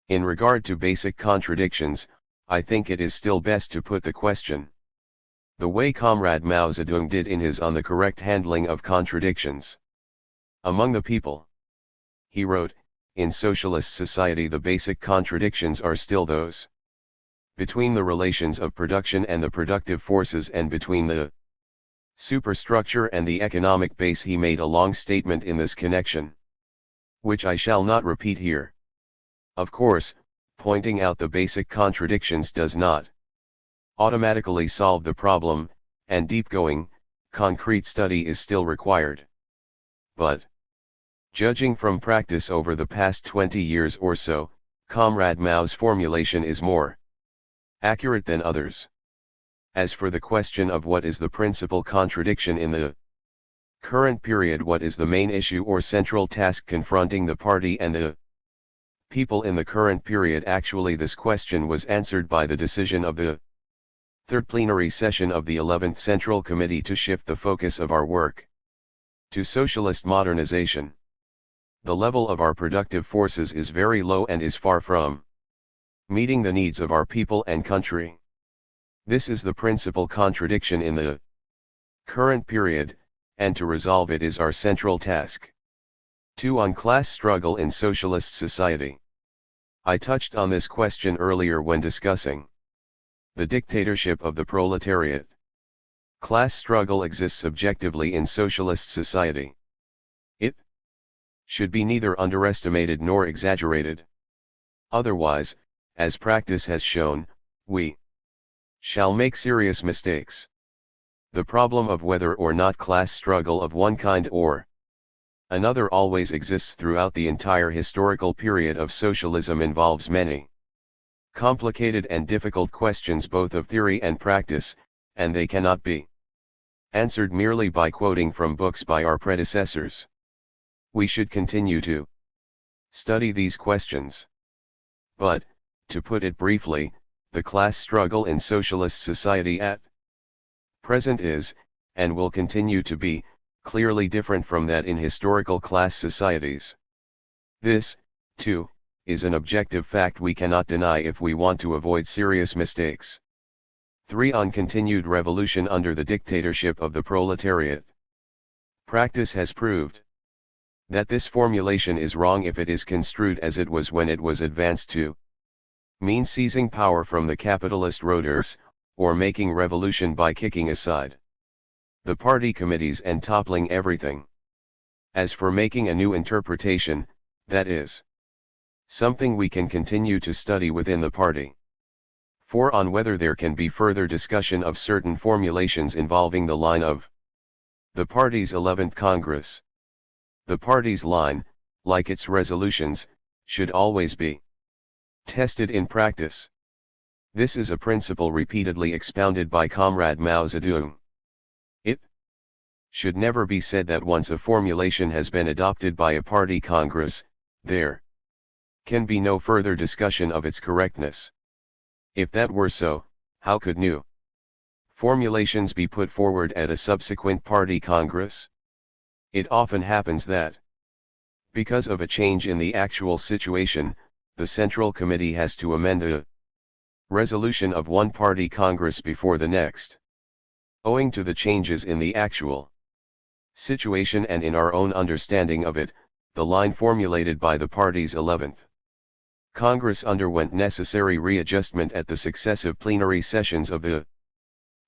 In regard to basic contradictions, I think it is still best to put the question the way Comrade Mao Zedong did in his On the Correct Handling of Contradictions Among the People. He wrote, in socialist society the basic contradictions are still those between the relations of production and the productive forces and between the superstructure and the economic base. He made a long statement in this connection, which I shall not repeat here. Of course, pointing out the basic contradictions does not automatically solve the problem, and deep-going, concrete study is still required. But, judging from practice over the past 20 years or so, Comrade Mao's formulation is more accurate than others. As for the question of what is the principal contradiction in the current period, what is the main issue or central task confronting the party and the people in the current period, actually this question was answered by the decision of the third plenary session of the 11th Central Committee to shift the focus of our work to socialist modernization. The level of our productive forces is very low and is far from meeting the needs of our people and country. This is the principal contradiction in the current period, and to resolve it is our central task. 2. On class struggle in socialist society. I touched on this question earlier when discussing the dictatorship of the proletariat. Class struggle exists objectively in socialist society. It should be neither underestimated nor exaggerated. Otherwise, as practice has shown, we shall make serious mistakes. The problem of whether or not class struggle of one kind or another always exists throughout the entire historical period of socialism involves many complicated and difficult questions both of theory and practice, and they cannot be answered merely by quoting from books by our predecessors. We should continue to study these questions. But, to put it briefly, the class struggle in socialist society at present is, and will continue to be, clearly different from that in historical class societies. This, too, is an objective fact we cannot deny if we want to avoid serious mistakes. 3. On continued revolution under the dictatorship of the proletariat. Practice has proved that this formulation is wrong if it is construed as it was when it was advanced to mean seizing power from the capitalist roaders, or making revolution by kicking aside the party committees and toppling everything. As for making a new interpretation, that is something we can continue to study within the party. 4. On whether there can be further discussion of certain formulations involving the line of the party's 11th Congress. The party's line, like its resolutions, should always be tested in practice. This is a principle repeatedly expounded by Comrade Mao Zedong. It should never be said that once a formulation has been adopted by a party congress, there can be no further discussion of its correctness. If that were so, how could new formulations be put forward at a subsequent party congress? It often happens that, because of a change in the actual situation, the Central Committee has to amend the resolution of one party congress before the next. Owing to the changes in the actual situation and in our own understanding of it, the line formulated by the party's 11th Congress underwent necessary readjustment at the successive plenary sessions of the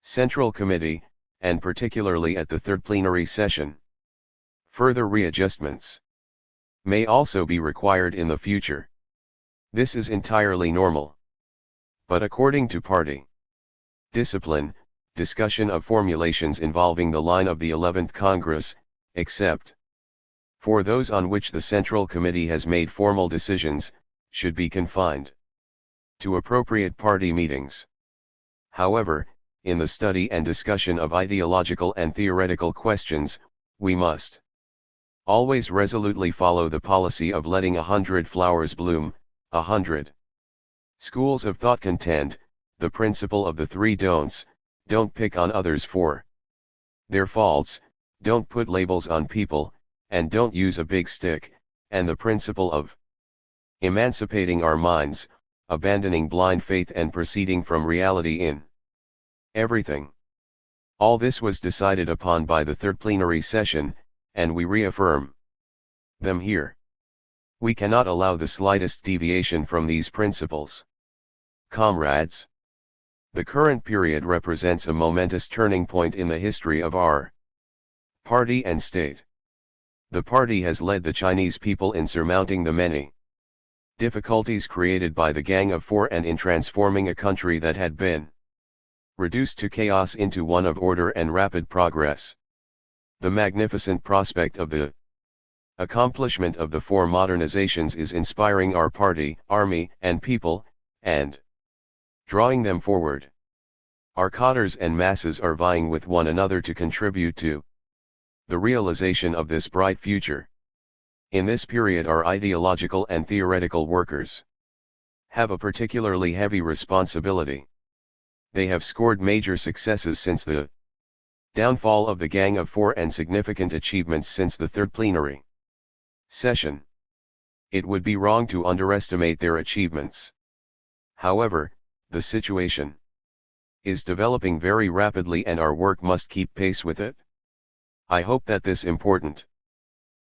Central Committee, and particularly at the third plenary session. Further readjustments may also be required in the future. This is entirely normal. But according to party discipline, discussion of formulations involving the line of the 11th Congress, except for those on which the Central Committee has made formal decisions, should be confined to appropriate party meetings. However, in the study and discussion of ideological and theoretical questions, we must always resolutely follow the policy of letting 100 flowers bloom. 100 schools of thought contend, the principle of the three don'ts: don't pick on others for their faults, don't put labels on people, and don't use a big stick, and the principle of emancipating our minds, abandoning blind faith and proceeding from reality in everything. All this was decided upon by the third plenary session, and we reaffirm them here. We cannot allow the slightest deviation from these principles. Comrades, the current period represents a momentous turning point in the history of our party and state. The party has led the Chinese people in surmounting the many difficulties created by the Gang of Four and in transforming a country that had been reduced to chaos into one of order and rapid progress. The magnificent prospect of the accomplishment of the four modernizations is inspiring our party, army, and people, and drawing them forward. Our cadres and masses are vying with one another to contribute to the realization of this bright future. In this period, our ideological and theoretical workers have a particularly heavy responsibility. They have scored major successes since the downfall of the Gang of Four and significant achievements since the third plenary session. It would be wrong to underestimate their achievements. However, the situation is developing very rapidly and our work must keep pace with it. I hope that this important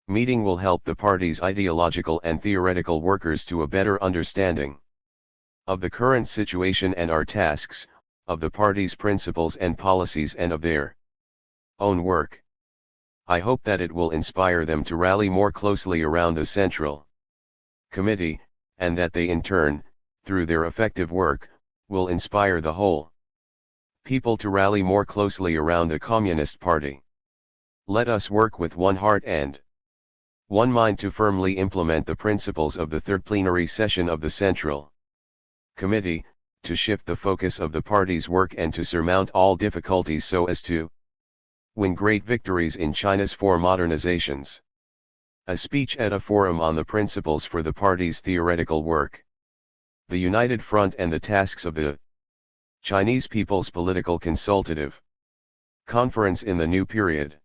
meeting will help the party's ideological and theoretical workers to a better understanding of the current situation and our tasks, of the party's principles and policies and of their own work. I hope that it will inspire them to rally more closely around the Central Committee, and that they in turn, through their effective work, will inspire the whole people to rally more closely around the Communist Party. Let us work with one heart and one mind to firmly implement the principles of the third plenary session of the Central Committee, to shift the focus of the party's work and to surmount all difficulties so as to win great victories in China's four modernizations. A speech at a forum on the principles for the party's theoretical work, the United Front and the tasks of the Chinese People's Political Consultative Conference in the New Period.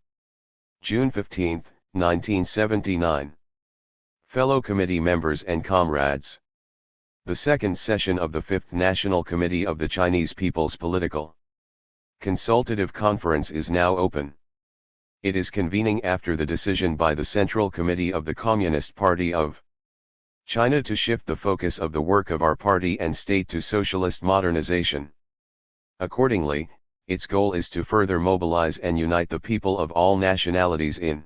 June 15, 1979. Fellow committee members and comrades. The second session of the Fifth National Committee of the Chinese People's Political Consultative Conference is now open. It is convening after the decision by the Central Committee of the Communist Party of China to shift the focus of the work of our party and state to socialist modernization. Accordingly, its goal is to further mobilize and unite the people of all nationalities in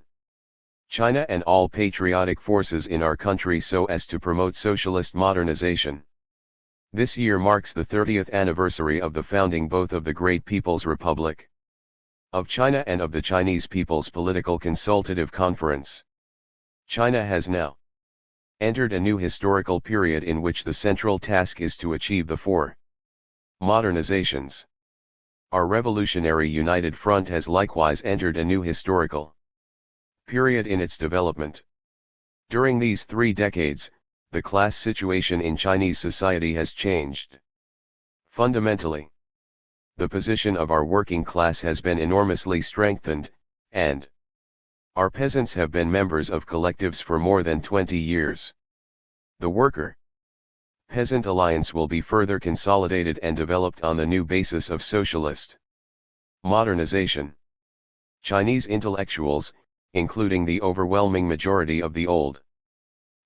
China and all patriotic forces in our country so as to promote socialist modernization. This year marks the 30th anniversary of the founding both of the Great People's Republic of China and of the Chinese People's Political Consultative Conference. China has now entered a new historical period in which the central task is to achieve the four modernizations. Our revolutionary united front has likewise entered a new historical period in its development. During these 3 decades, the class situation in Chinese society has changed fundamentally. The position of our working class has been enormously strengthened, and our peasants have been members of collectives for more than 20 years. The worker-peasant alliance will be further consolidated and developed on the new basis of socialist modernization. Chinese intellectuals, including the overwhelming majority of the old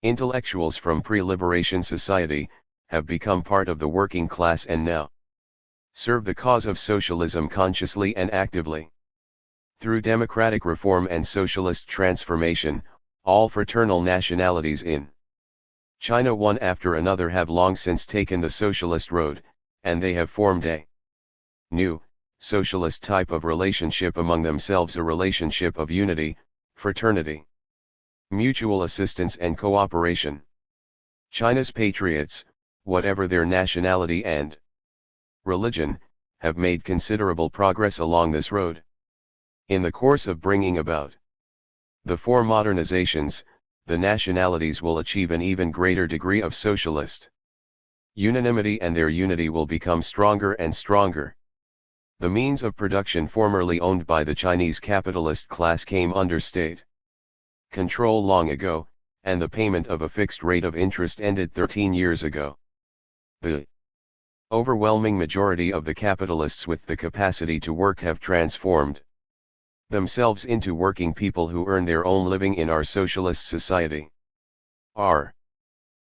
intellectuals from pre-liberation society, have become part of the working class and now serve the cause of socialism consciously and actively. Through democratic reform and socialist transformation, all fraternal nationalities in China one after another have long since taken the socialist road, and they have formed a new, socialist type of relationship among themselves, a relationship of unity, fraternity, mutual assistance and cooperation. China's patriots, whatever their nationality and religion, have made considerable progress along this road. In the course of bringing about the four modernizations, the nationalities will achieve an even greater degree of socialist unanimity, and their unity will become stronger and stronger. The means of production formerly owned by the Chinese capitalist class came under state control long ago, and the payment of a fixed rate of interest ended 13 years ago. The overwhelming majority of the capitalists with the capacity to work have transformed themselves into working people who earn their own living in our socialist society. Our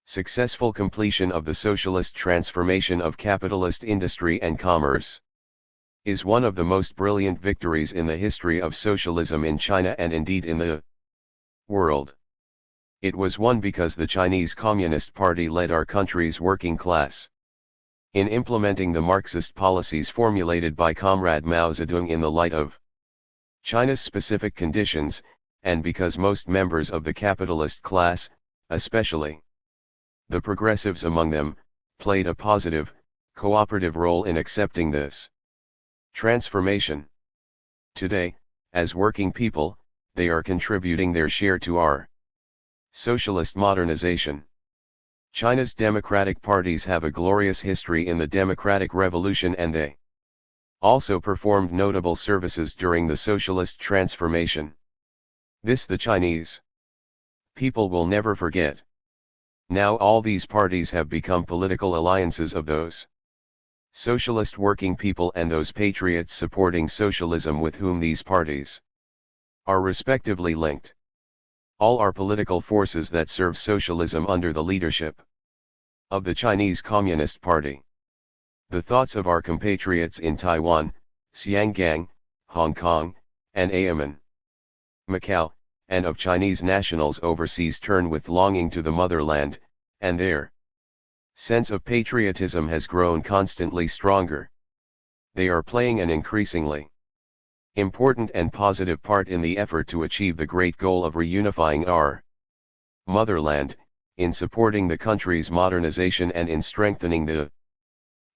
successful completion of the socialist transformation of capitalist industry and commerce is one of the most brilliant victories in the history of socialism in China and indeed in the world. It was won because the Chinese Communist Party led our country's working class in implementing the Marxist policies formulated by Comrade Mao Zedong in the light of China's specific conditions, and because most members of the capitalist class, especially the progressives among them, played a positive, cooperative role in accepting this transformation. Today, as working people, they are contributing their share to our socialist modernization. China's democratic parties have a glorious history in the democratic revolution, and they also performed notable services during the socialist transformation. This the Chinese people will never forget. Now all these parties have become political alliances of those socialist working people and those patriots supporting socialism with whom these parties are respectively linked. All are political forces that serve socialism under the leadership of the Chinese Communist Party. The thoughts of our compatriots in Taiwan, Xiangang, Hong Kong, and Amman, Macau, and of Chinese nationals overseas turn with longing to the motherland, and their sense of patriotism has grown constantly stronger. They are playing an increasingly important and positive part in the effort to achieve the great goal of reunifying our motherland, in supporting the country's modernization and in strengthening the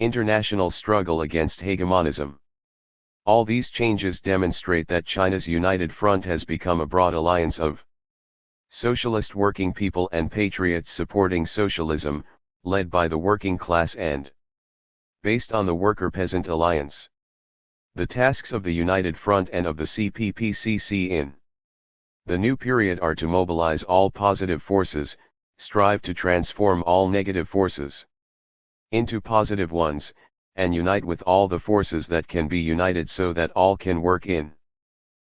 international struggle against hegemonism. All these changes demonstrate that China's united front has become a broad alliance of socialist working people and patriots supporting socialism, led by the working class and based on the worker-peasant alliance. The tasks of the United Front and of the CPPCC in the new period are to mobilize all positive forces, strive to transform all negative forces into positive ones, and unite with all the forces that can be united so that all can work in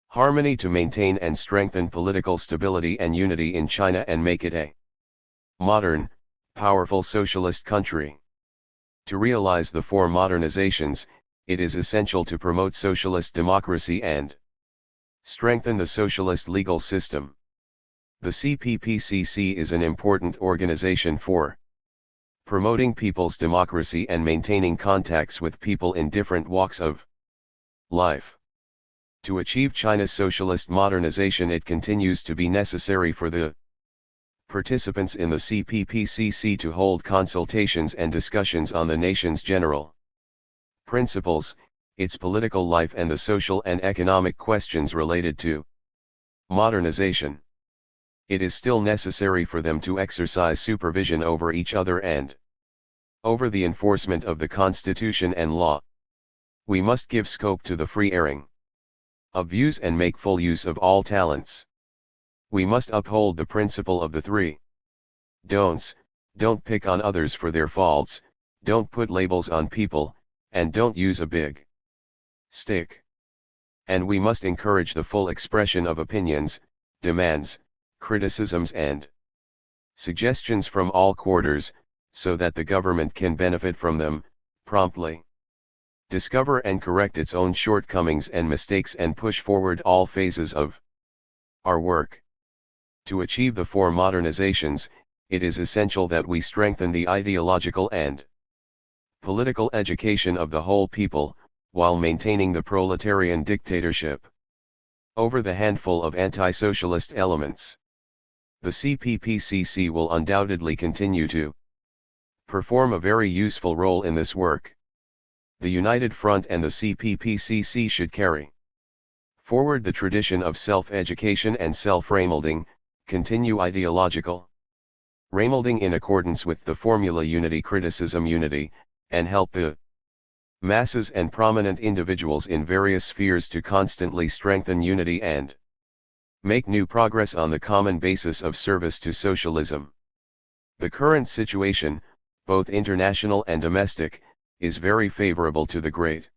harmony to maintain and strengthen political stability and unity in China and make it a modern, powerful socialist country. To realize the four modernizations, it is essential to promote socialist democracy and strengthen the socialist legal system. The CPPCC is an important organization for promoting people's democracy and maintaining contacts with people in different walks of life. To achieve China's socialist modernization, it continues to be necessary for the participants in the CPPCC to hold consultations and discussions on the nation's general principles, its political life, and the social and economic questions related to modernization. It is still necessary for them to exercise supervision over each other and over the enforcement of the Constitution and law. We must give scope to the free airing of views and make full use of all talents. We must uphold the principle of the three don'ts: don't pick on others for their faults, don't put labels on people, and don't use a big stick. And we must encourage the full expression of opinions, demands, criticisms and suggestions from all quarters, so that the government can benefit from them, promptly discover and correct its own shortcomings and mistakes, and push forward all phases of our work. To achieve the four modernizations, it is essential that we strengthen the ideological and political education of the whole people, while maintaining the proletarian dictatorship over the handful of anti-socialist elements. The CPPCC will undoubtedly continue to perform a very useful role in this work. The United Front and the CPPCC should carry forward the tradition of self-education and self-remolding, continue ideological remolding in accordance with the formula unity, criticism, unity, and help the masses and prominent individuals in various spheres to constantly strengthen unity and make new progress on the common basis of service to socialism. The current situation, both international and domestic, is very favorable to the great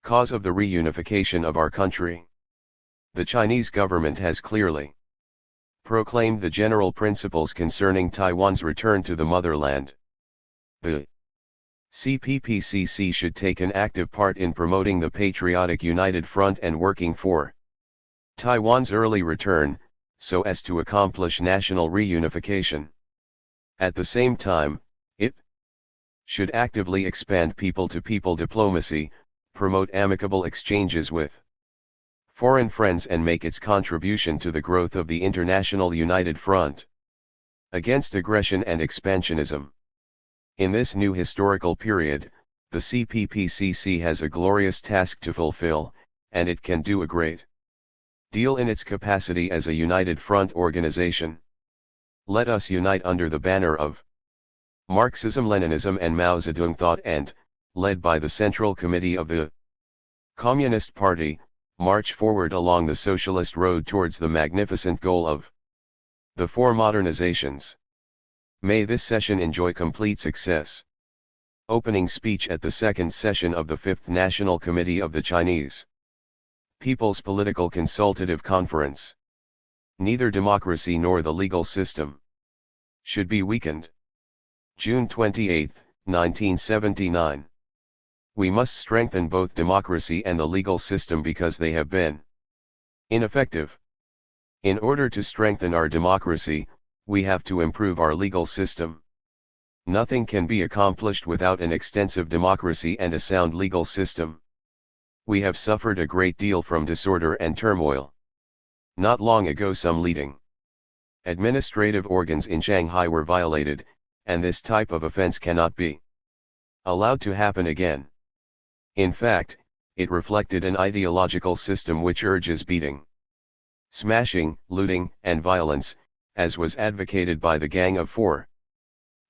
cause of the reunification of our country. The Chinese government has clearly proclaimed the general principles concerning Taiwan's return to the motherland. The CPPCC should take an active part in promoting the patriotic United Front and working for Taiwan's early return, so as to accomplish national reunification. At the same time, it should actively expand people-to-people diplomacy, promote amicable exchanges with foreign friends, and make its contribution to the growth of the international United Front against aggression and expansionism. In this new historical period, the CPPCC has a glorious task to fulfill, and it can do a great deal in its capacity as a united front organization. Let us unite under the banner of Marxism-Leninism and Mao Zedong thought and, led by the Central Committee of the Communist Party, march forward along the socialist road towards the magnificent goal of the four modernizations. May this session enjoy complete success. Opening speech at the second session of the Fifth National Committee of the Chinese People's Political Consultative Conference. Neither democracy nor the legal system should be weakened. June 28, 1979. We must strengthen both democracy and the legal system because they have been ineffective. In order to strengthen our democracy, we have to improve our legal system. Nothing can be accomplished without an extensive democracy and a sound legal system. We have suffered a great deal from disorder and turmoil. Not long ago, some leading administrative organs in Shanghai were violated, and this type of offense cannot be allowed to happen again. In fact, it reflected an ideological system which urges beating, smashing, looting, and violence, as was advocated by the Gang of Four.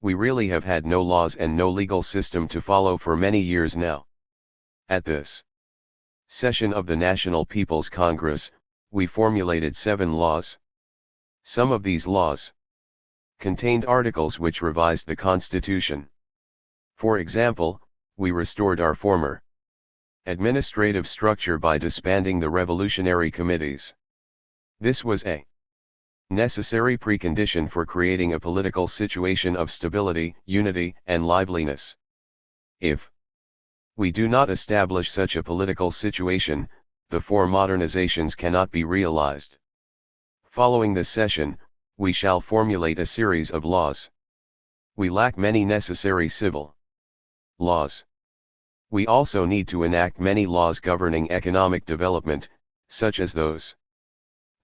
We really have had no laws and no legal system to follow for many years now. At this session of the National People's Congress, we formulated 7 laws. Some of these laws contained articles which revised the Constitution. For example, we restored our former administrative structure by disbanding the revolutionary committees. This was a necessary precondition for creating a political situation of stability, unity, and liveliness. If we do not establish such a political situation, the 4 modernizations cannot be realized. Following this session, we shall formulate a series of laws We lack many necessary civil laws. We also need to enact many laws governing economic development, such as those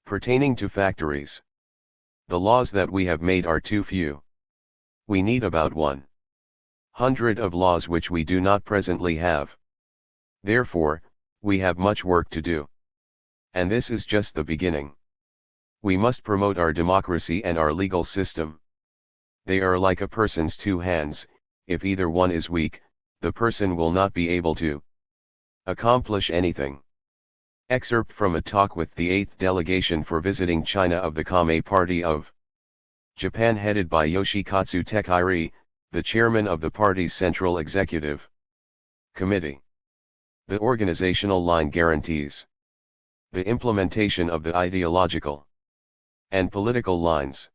pertaining to factories. The laws that we have made are too few. We need about 100 of laws which we do not presently have. Therefore, we have much work to do. And this is just the beginning. We must promote our democracy and our legal system. They are like a person's two hands. If either one is weak, the person will not be able to accomplish anything. Excerpt from a talk with the 8th delegation for visiting China of the Kame Party of Japan headed by Yoshikatsu Tekiri, the chairman of the party's Central Executive Committee. The organizational line guarantees the implementation of the ideological and political lines.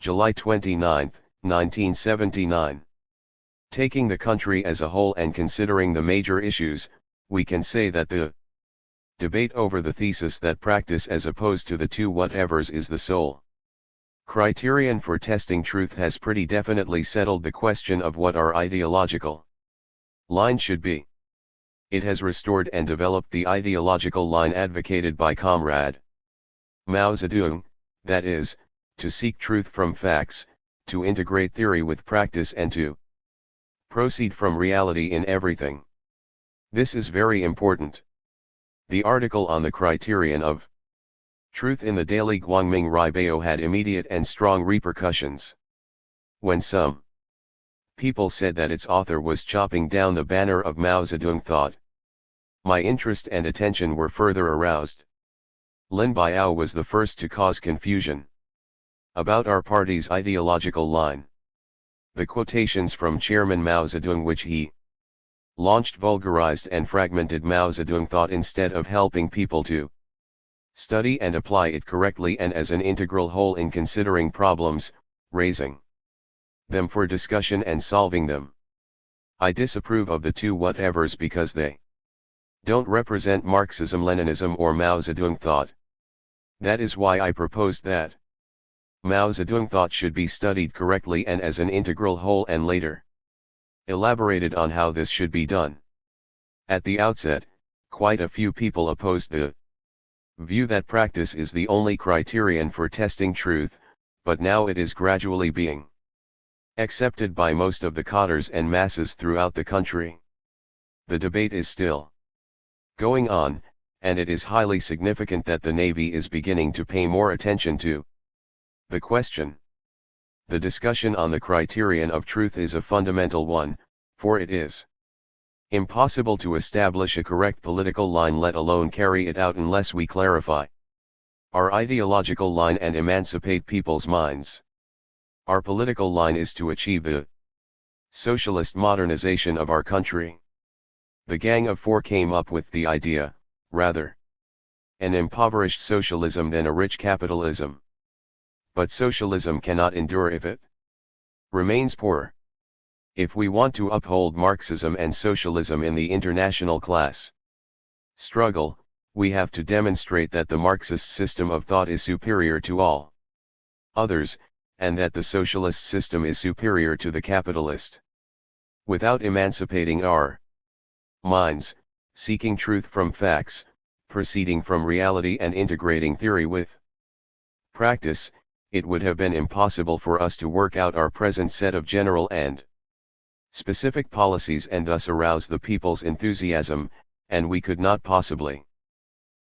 July 29, 1979. Taking the country as a whole and considering the major issues, we can say that the debate over the thesis that practice as opposed to the two whatevers is the sole criterion for testing truth has pretty definitely settled the question of what our ideological line should be. It has restored and developed the ideological line advocated by Comrade Mao Zedong, that is, to seek truth from facts, to integrate theory with practice and to proceed from reality in everything. This is very important. The article on the criterion of truth in the Daily Guangming Ribao had immediate and strong repercussions. When some people said that its author was chopping down the banner of Mao Zedong thought, my interest and attention were further aroused. Lin Biao was the first to cause confusion about our party's ideological line. The quotations from Chairman Mao Zedong which he launched vulgarized and fragmented Mao Zedong thought instead of helping people to study and apply it correctly and as an integral whole in considering problems, raising them for discussion and solving them. I disapprove of the two whatevers because they don't represent Marxism-Leninism or Mao Zedong thought. That is why I proposed that Mao Zedong thought should be studied correctly and as an integral whole and later elaborated on how this should be done. At the outset, quite a few people opposed the view that practice is the only criterion for testing truth, but now it is gradually being accepted by most of the cadres and masses throughout the country. The debate is still going on, and it is highly significant that the Navy is beginning to pay more attention to the question. The discussion on the criterion of truth is a fundamental one, for it is impossible to establish a correct political line let alone carry it out unless we clarify our ideological line and emancipate people's minds. Our political line is to achieve the socialist modernization of our country. The Gang of Four came up with the idea, rather an impoverished socialism than a rich capitalism. But socialism cannot endure if it remains poor. If we want to uphold Marxism and socialism in the international class struggle, we have to demonstrate that the Marxist system of thought is superior to all others, and that the socialist system is superior to the capitalist. Without emancipating our minds, seeking truth from facts, proceeding from reality and integrating theory with practice, it would have been impossible for us to work out our present set of general and specific policies and thus arouse the people's enthusiasm, and we could not possibly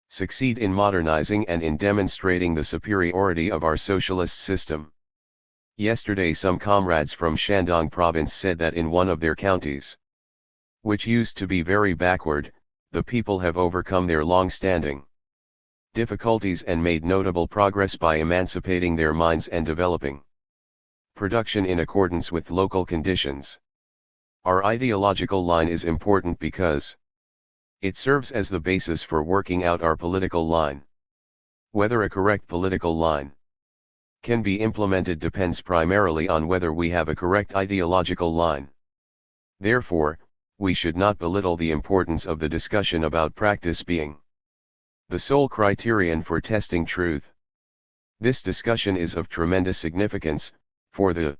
succeed in modernizing and in demonstrating the superiority of our socialist system. Yesterday some comrades from Shandong province said that in one of their counties, which used to be very backward, the people have overcome their long-standing difficulties and made notable progress by emancipating their minds and developing production in accordance with local conditions. Our ideological line is important because it serves as the basis for working out our political line. Whether a correct political line can be implemented depends primarily on whether we have a correct ideological line. Therefore, we should not belittle the importance of the discussion about practice being the sole criterion for testing truth. This discussion is of tremendous significance, for the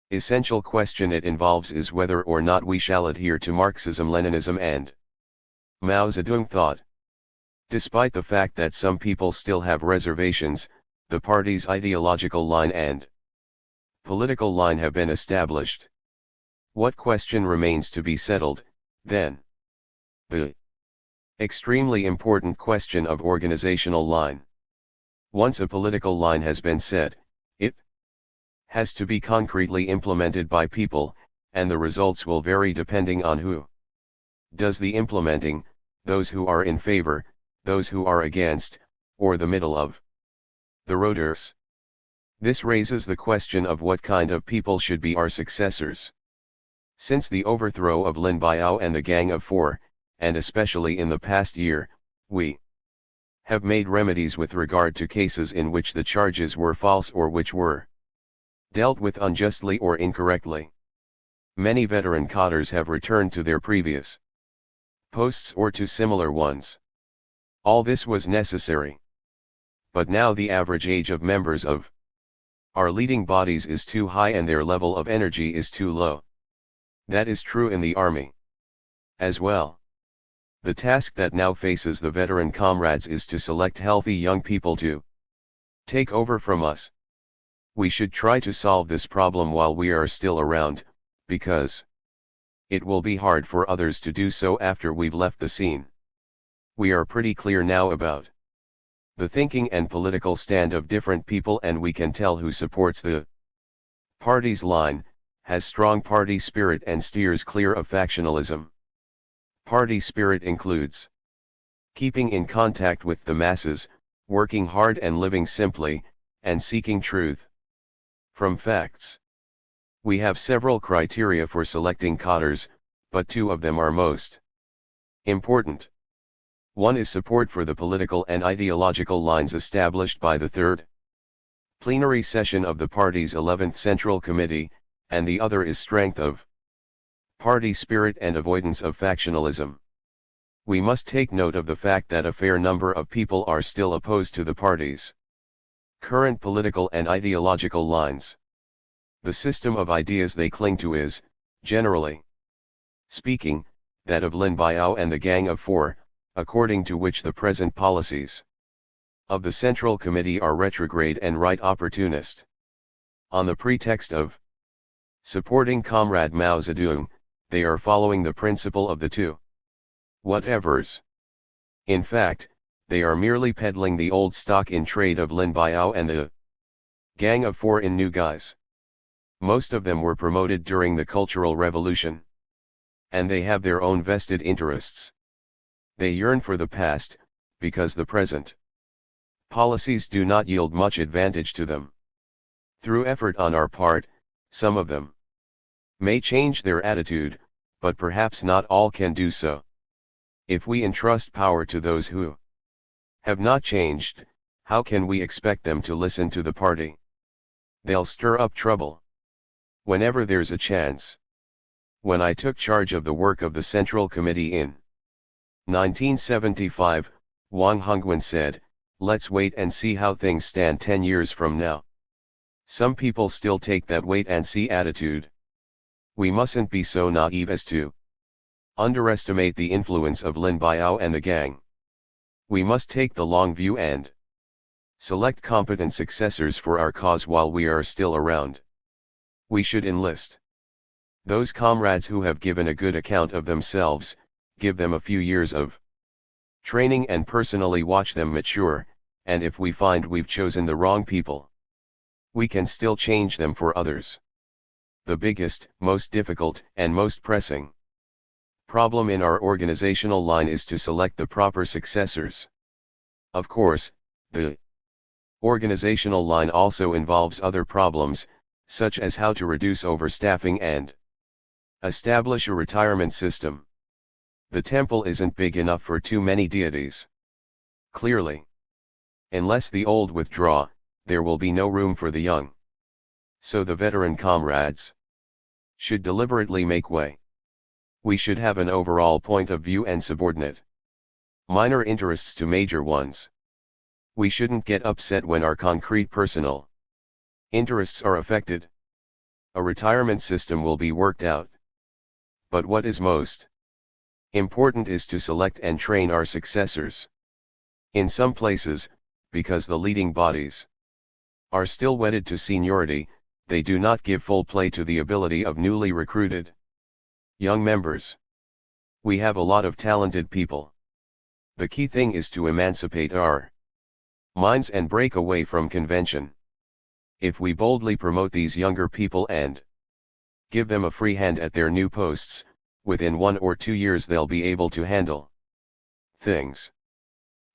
Essential question it involves is whether or not we shall adhere to Marxism-Leninism and Mao Zedong thought. Despite the fact that some people still have reservations, the party's ideological line and political line have been established. What question remains to be settled, then? The extremely important question of organizational line. Once a political line has been set, it has to be concretely implemented by people, and the results will vary depending on who does the implementing, those who are in favor, those who are against, or the middle of the roaders. This raises the question of what kind of people should be our successors. Since the overthrow of Lin Biao and the Gang of Four, and especially in the past year, we have made remedies with regard to cases in which the charges were false or which were dealt with unjustly or incorrectly. Many veteran cadres have returned to their previous posts or to similar ones. All this was necessary. But now the average age of members of our leading bodies is too high and their level of energy is too low. That is true in the army as well. The task that now faces the veteran comrades is to select healthy young people to take over from us. We should try to solve this problem while we are still around, because it will be hard for others to do so after we've left the scene. We are pretty clear now about the thinking and political stand of different people, and we can tell who supports the party's line, has strong party spirit and steers clear of factionalism. Party spirit includes keeping in contact with the masses, working hard and living simply, and seeking truth from facts. We have several criteria for selecting cadres, but two of them are most important. One is support for the political and ideological lines established by the third plenary session of the party's 11th Central Committee, and the other is strength of party spirit and avoidance of factionalism. We must take note of the fact that a fair number of people are still opposed to the party's current political and ideological lines. The system of ideas they cling to is, generally speaking, that of Lin Biao and the Gang of Four, according to which the present policies of the Central Committee are retrograde and right opportunist. On the pretext of supporting Comrade Mao Zedong, they are following the principle of the two whatevers. In fact, they are merely peddling the old stock in trade of Lin Biao and the Gang of Four in new guise. Most of them were promoted during the Cultural Revolution, and they have their own vested interests. They yearn for the past, because the present policies do not yield much advantage to them. Through effort on our part, some of them may change their attitude, but perhaps not all can do so. If we entrust power to those who have not changed, how can we expect them to listen to the party? They'll stir up trouble whenever there's a chance. When I took charge of the work of the Central Committee in 1975, Wang Hongwen said, "Let's wait and see how things stand 10 years from now." Some people still take that wait and see attitude. We mustn't be so naive as to underestimate the influence of Lin Biao and the gang. We must take the long view and select competent successors for our cause while we are still around. We should enlist those comrades who have given a good account of themselves, give them a few years of training and personally watch them mature, and if we find we've chosen the wrong people, we can still change them for others. The biggest, most difficult, and most pressing problem in our organizational line is to select the proper successors. Of course, the organizational line also involves other problems, such as how to reduce overstaffing and establish a retirement system. The temple isn't big enough for too many deities. Clearly, unless the old withdraw, there will be no room for the young. So the veteran comrades should deliberately make way. We should have an overall point of view and subordinate minor interests to major ones. We shouldn't get upset when our concrete personal interests are affected. A retirement system will be worked out. But what is most important is to select and train our successors. In some places, because the leading bodies are still wedded to seniority, they do not give full play to the ability of newly recruited young members. We have a lot of talented people. The key thing is to emancipate our minds and break away from convention. If we boldly promote these younger people and give them a free hand at their new posts, within 1 or 2 years they'll be able to handle things.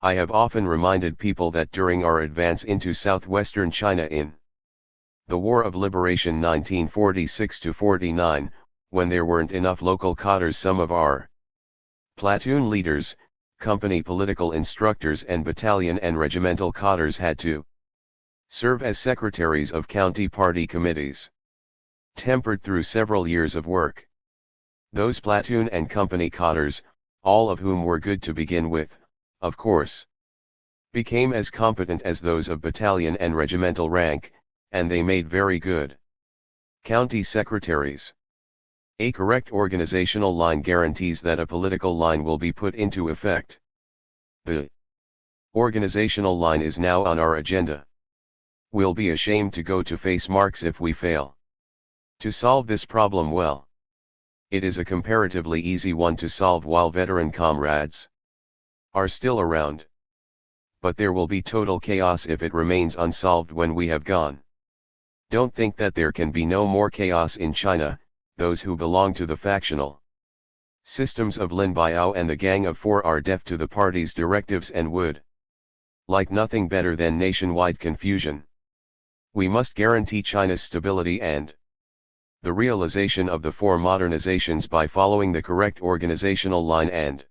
I have often reminded people that during our advance into southwestern China in the War of Liberation 1946-49, when there weren't enough local cadres, some of our platoon leaders, company political instructors and battalion and regimental cadres had to serve as secretaries of county party committees. Tempered through several years of work, those platoon and company cadres, all of whom were good to begin with, of course, became as competent as those of battalion and regimental rank, and they made very good county secretaries. A correct organizational line guarantees that a political line will be put into effect. The organizational line is now on our agenda. We'll be ashamed to go to face Marx if we fail to solve this problem well. It is a comparatively easy one to solve while veteran comrades are still around. But there will be total chaos if it remains unsolved when we have gone. Don't think that there can be no more chaos in China. Those who belong to the factional systems of Lin Biao and the Gang of Four are deaf to the party's directives and would like nothing better than nationwide confusion. We must guarantee China's stability and the realization of the 4 modernizations by following the correct organizational line and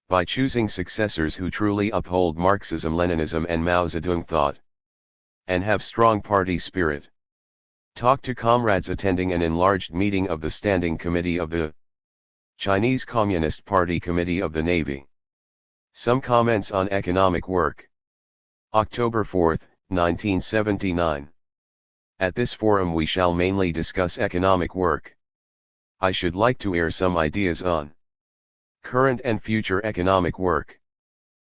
by choosing successors who truly uphold Marxism-Leninism and Mao Zedong thought and have strong party spirit. Talk to comrades attending an enlarged meeting of the Standing Committee of the Chinese Communist Party Committee of the Navy. Some comments on economic work. October 4, 1979. At this forum we shall mainly discuss economic work. I should like to air some ideas on current and future economic work.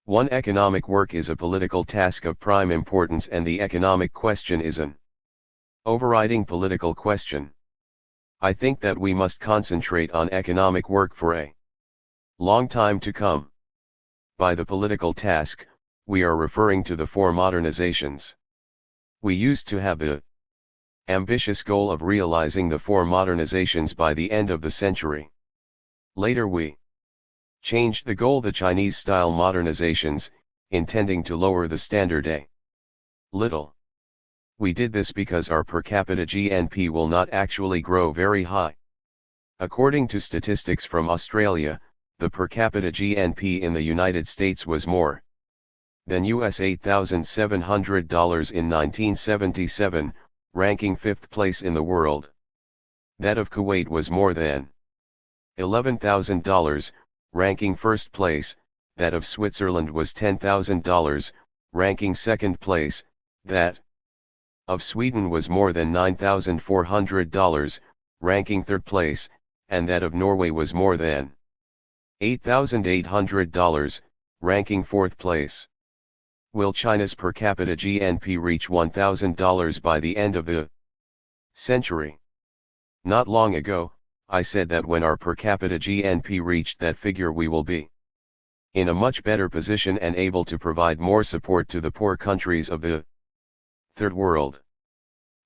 1. Economic work is a political task of prime importance, and the economic question is an overriding political question. I think that we must concentrate on economic work for a long time to come. By the political task, we are referring to the 4 modernizations. We used to have the ambitious goal of realizing the 4 modernizations by the end of the century. Later we changed the goal, the Chinese-style modernizations, intending to lower the standard a little. We did this because our per capita GNP will not actually grow very high. According to statistics from Australia, the per capita GNP in the United States was more than US $8,700 in 1977, ranking 5th place in the world. That of Kuwait was more than $11,000, ranking 1st place. That of Switzerland was $10,000, ranking 2nd place. That of Sweden was more than $9,400, ranking 3rd place, and that of Norway was more than $8,800, ranking 4th place. Will China's per capita GNP reach $1,000 by the end of the century? Not long ago, I said that when our per capita GNP reached that figure we will be in a much better position and able to provide more support to the poor countries of the Third World.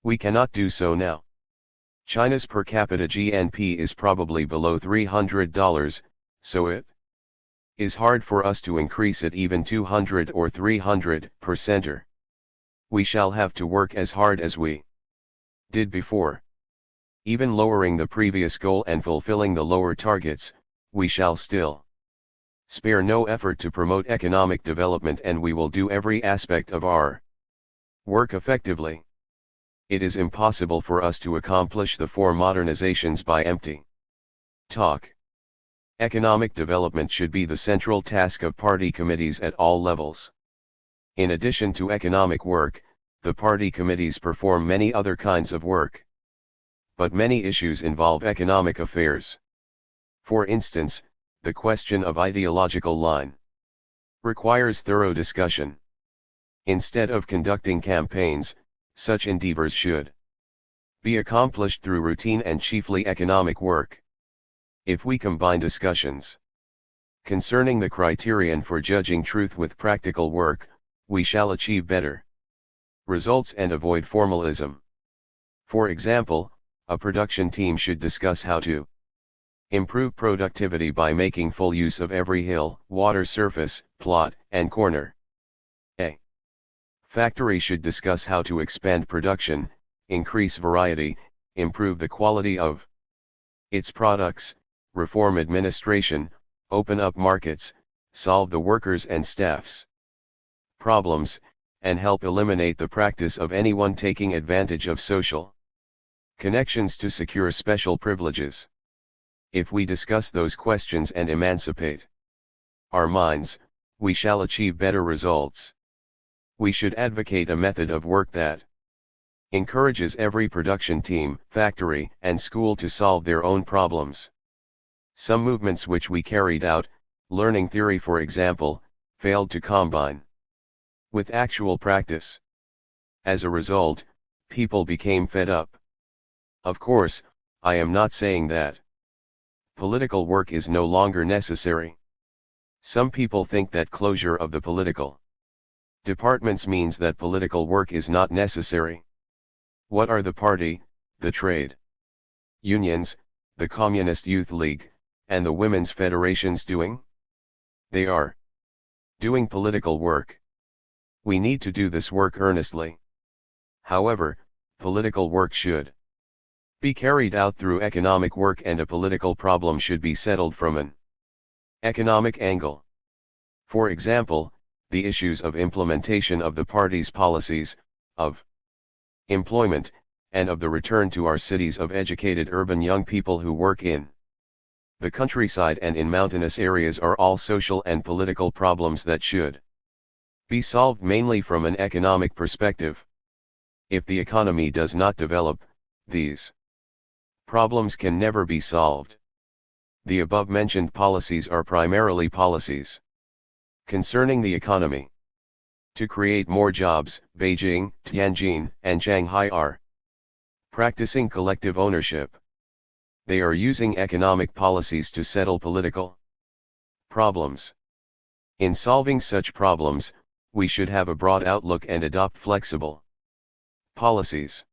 We cannot do so now. China's per capita GNP is probably below $300, so it is hard for us to increase it even 200 or 300%. We shall have to work as hard as we did before. Even lowering the previous goal and fulfilling the lower targets, we shall still spare no effort to promote economic development, and we will do every aspect of our work effectively. It is impossible for us to accomplish the 4 modernizations by empty talk. Economic development should be the central task of party committees at all levels. In addition to economic work, the party committees perform many other kinds of work. but many issues involve economic affairs. For instance, the question of ideological line requires thorough discussion. Instead of conducting campaigns, such endeavors should be accomplished through routine and chiefly economic work. If we combine discussions concerning the criterion for judging truth with practical work, we shall achieve better results and avoid formalism. For example, a production team should discuss how to improve productivity by making full use of every hill, water surface, plot, and corner. A factory should discuss how to expand production, increase variety, improve the quality of its products, reform administration, open up markets, solve the workers' and staff's problems, and help eliminate the practice of anyone taking advantage of social connections to secure special privileges. If we discuss those questions and emancipate our minds, we shall achieve better results. We should advocate a method of work that encourages every production team, factory, and school to solve their own problems. Some movements which we carried out, learning theory for example, failed to combine with actual practice. As a result, people became fed up. Of course, I am not saying that political work is no longer necessary. Some people think that closure of the political departments means that political work is not necessary. What are the party, the trade unions, the Communist Youth League, and the women's federations doing? They are doing political work. We need to do this work earnestly. However, political work should be carried out through economic work, and a political problem should be settled from an economic angle. For example, the issues of implementation of the party's policies, of employment, and of the return to our cities of educated urban young people who work in the countryside and in mountainous areas are all social and political problems that should be solved mainly from an economic perspective. If the economy does not develop, these problems can never be solved. The above-mentioned policies are primarily policies concerning the economy. To create more jobs, Beijing, Tianjin, and Shanghai are practicing collective ownership. They are using economic policies to settle political problems. In solving such problems, we should have a broad outlook and adopt flexible policies.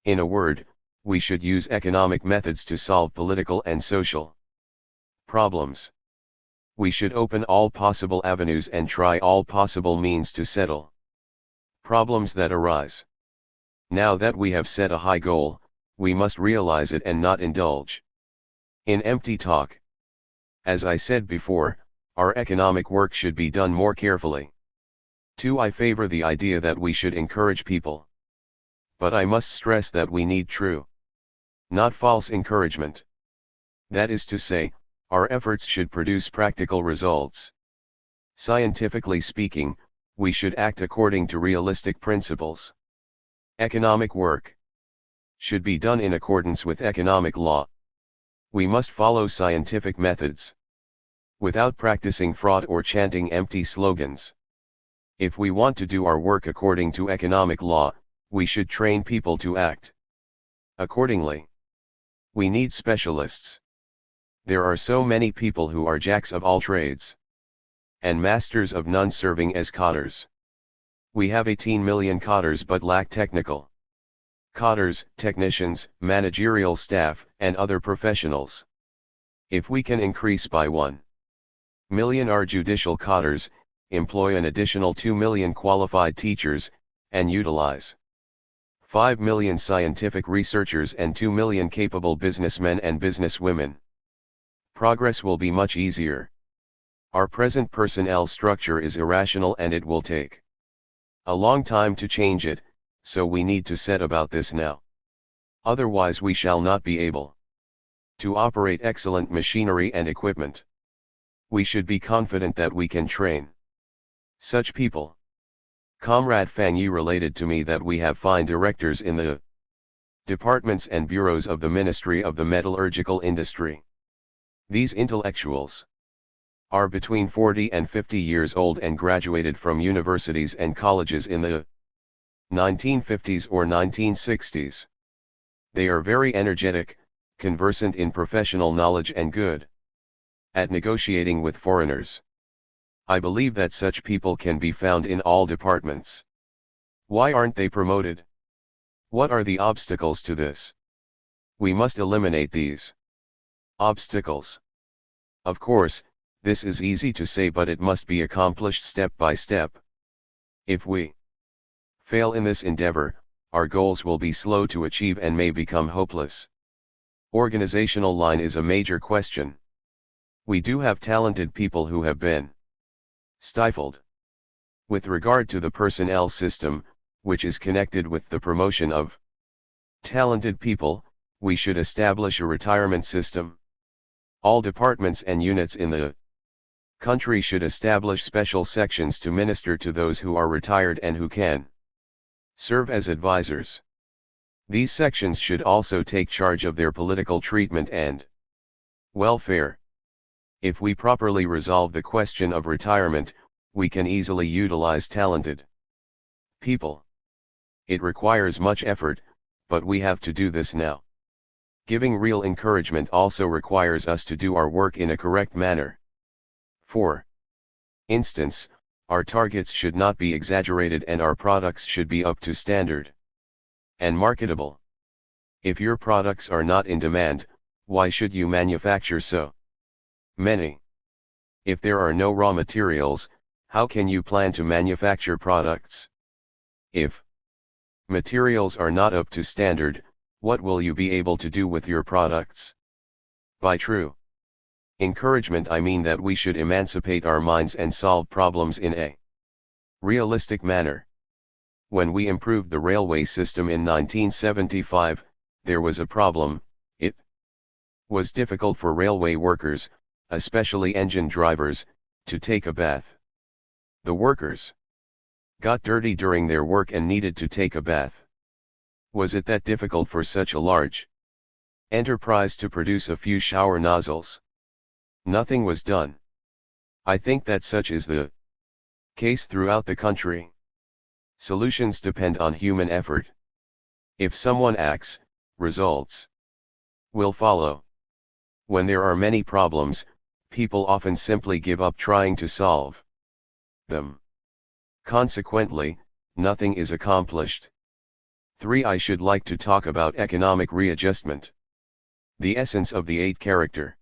In a word, we should use economic methods to solve political and social problems. We should open all possible avenues and try all possible means to settle problems that arise. Now that we have set a high goal, we must realize it and not indulge in empty talk. As I said before, our economic work should be done more carefully. 2. I favor the idea that we should encourage people. But I must stress that we need true, not false encouragement. That is to say, our efforts should produce practical results. Scientifically speaking, we should act according to realistic principles. Economic work should be done in accordance with economic law. We must follow scientific methods without practicing fraud or chanting empty slogans. If we want to do our work according to economic law, we should train people to act accordingly. We need specialists. There are so many people who are jacks of all trades and masters of none, serving as cotters. We have 18 million cotters but lack technical cotters, technicians, managerial staff, and other professionals. If we can increase by 1 million our judicial cotters, employ an additional 2 million qualified teachers, and utilize 5 million scientific researchers and 2 million capable businessmen and businesswomen, progress will be much easier. Our present personnel structure is irrational and it will take a long time to change it, so we need to set about this now. Otherwise we shall not be able to operate excellent machinery and equipment. We should be confident that we can train such people. Comrade Fang Yi related to me that we have fine directors in the departments and bureaus of the Ministry of the Metallurgical Industry. These intellectuals are between 40 and 50 years old and graduated from universities and colleges in the 1950s or 1960s. They are very energetic, conversant in professional knowledge and good at negotiating with foreigners. I believe that such people can be found in all departments. Why aren't they promoted? What are the obstacles to this? We must eliminate these obstacles. Of course, this is easy to say, but it must be accomplished step by step. If we fail in this endeavor, our goals will be slow to achieve and may become hopeless. Organizational line is a major question. We do have talented people who have been stifled. With regard to the personnel system, which is connected with the promotion of talented people, we should establish a retirement system. All departments and units in the country should establish special sections to minister to those who are retired and who can serve as advisors. These sections should also take charge of their political treatment and welfare. If we properly resolve the question of retirement, we can easily utilize talented people. It requires much effort, but we have to do this now. Giving real encouragement also requires us to do our work in a correct manner. For instance, our targets should not be exaggerated and our products should be up to standard and marketable. If your products are not in demand, why should you manufacture so many? If there are no raw materials, how can you plan to manufacture products? If materials are not up to standard, what will you be able to do with your products? By true encouragement, I mean that we should emancipate our minds and solve problems in a realistic manner. When we improved the railway system in 1975, there was a problem. It was difficult for railway workers, especially engine drivers, to take a bath. The workers got dirty during their work and needed to take a bath. Was it that difficult for such a large enterprise to produce a few shower nozzles? Nothing was done. I think that such is the case throughout the country. Solutions depend on human effort. If someone acts, results will follow. When there are many problems, people often simply give up trying to solve them. Consequently, nothing is accomplished. 3. I should like to talk about economic readjustment. The essence of the 8 character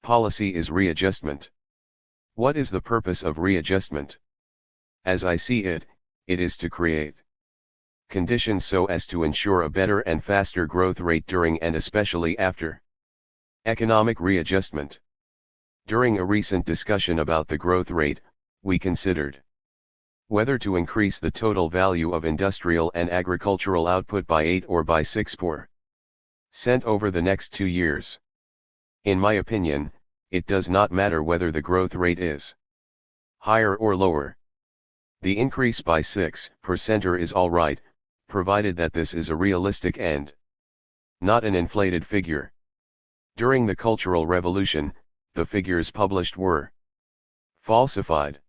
policy is readjustment. What is the purpose of readjustment? As I see it, it is to create conditions so as to ensure a better and faster growth rate during and especially after economic readjustment. During a recent discussion about the growth rate, we considered whether to increase the total value of industrial and agricultural output by 8 or by 6% over the next 2 years. In my opinion, it does not matter whether the growth rate is higher or lower. The increase by 6% is all right, provided that this is a realistic and not an inflated figure. During the Cultural Revolution, the figures published were falsified.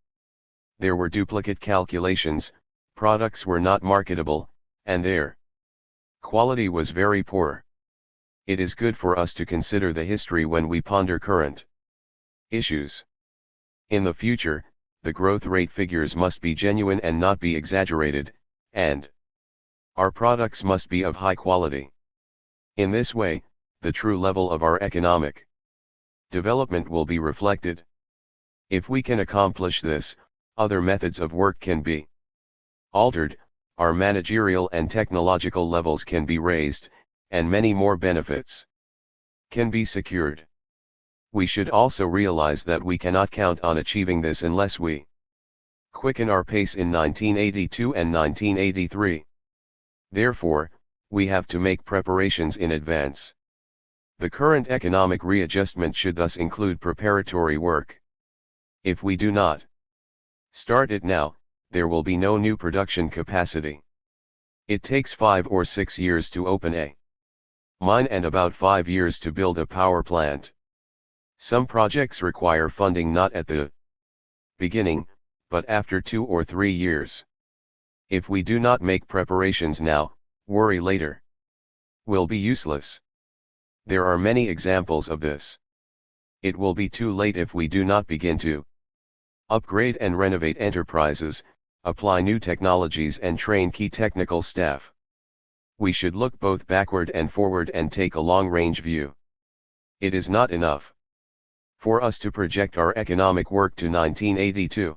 There were duplicate calculations, products were not marketable, and their quality was very poor. It is good for us to consider the history when we ponder current issues. In the future, the growth rate figures must be genuine and not be exaggerated, and our products must be of high quality. In this way, the true level of our economic development will be reflected. If we can accomplish this, other methods of work can be altered, our managerial and technological levels can be raised, and many more benefits can be secured. We should also realize that we cannot count on achieving this unless we quicken our pace in 1982 and 1983. Therefore, we have to make preparations in advance. The current economic readjustment should thus include preparatory work. If we do not start it now, there will be no new production capacity. It takes 5 or 6 years to open a mine and about 5 years to build a power plant. Some projects require funding not at the beginning, but after 2 or 3 years. If we do not make preparations now, worry later will be useless. There are many examples of this. It will be too late if we do not begin to upgrade and renovate enterprises, apply new technologies and train key technical staff. We should look both backward and forward and take a long-range view. It is not enough for us to project our economic work to 1982.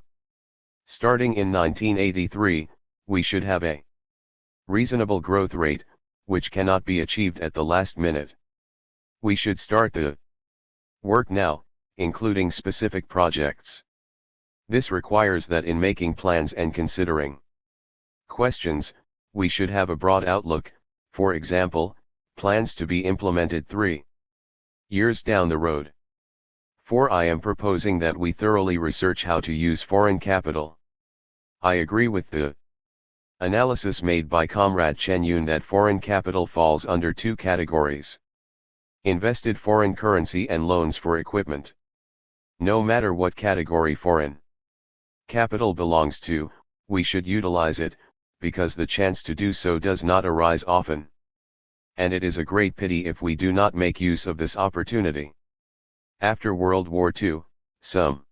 Starting in 1983, we should have a reasonable growth rate, which cannot be achieved at the last minute. We should start the work now, including specific projects. This requires that in making plans and considering questions, we should have a broad outlook, for example, plans to be implemented 3 years down the road. 4. I am proposing that we thoroughly research how to use foreign capital. I agree with the analysis made by Comrade Chen Yun that foreign capital falls under 2 categories: invested foreign currency and loans for equipment. No matter what category foreign capital belongs to, we should utilize it, because the chance to do so does not arise often. And it is a great pity if we do not make use of this opportunity. After World War II, some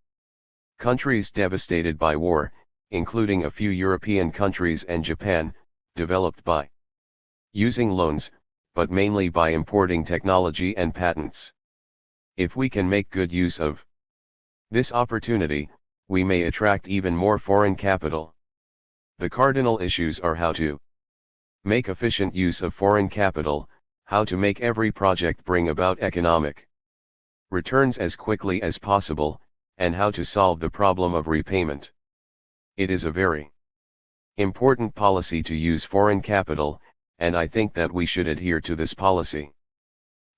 countries devastated by war, including a few European countries and Japan, developed by using loans, but mainly by importing technology and patents. If we can make good use of this opportunity, we may attract even more foreign capital. The cardinal issues are how to make efficient use of foreign capital, how to make every project bring about economic returns as quickly as possible, and how to solve the problem of repayment. It is a very important policy to use foreign capital, and I think that we should adhere to this policy.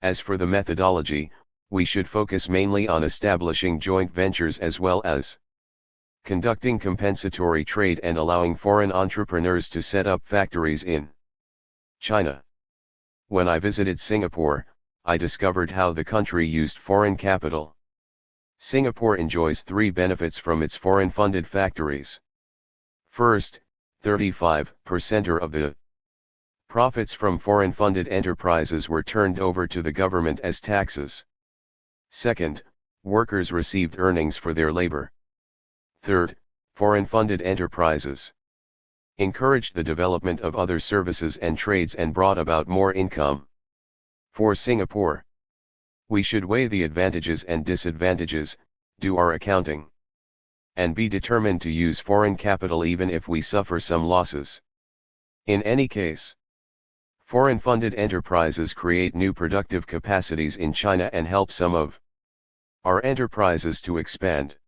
As for the methodology, we should focus mainly on establishing joint ventures as well as conducting compensatory trade and allowing foreign entrepreneurs to set up factories in China. When I visited Singapore, I discovered how the country used foreign capital. Singapore enjoys 3 benefits from its foreign-funded factories. First, 35% of the profits from foreign-funded enterprises were turned over to the government as taxes. Second, workers received earnings for their labor. Third, foreign-funded enterprises encouraged the development of other services and trades and brought about more income. For Singapore, we should weigh the advantages and disadvantages, do our accounting, and be determined to use foreign capital even if we suffer some losses. In any case, foreign-funded enterprises create new productive capacities in China and help some of our enterprises to expand.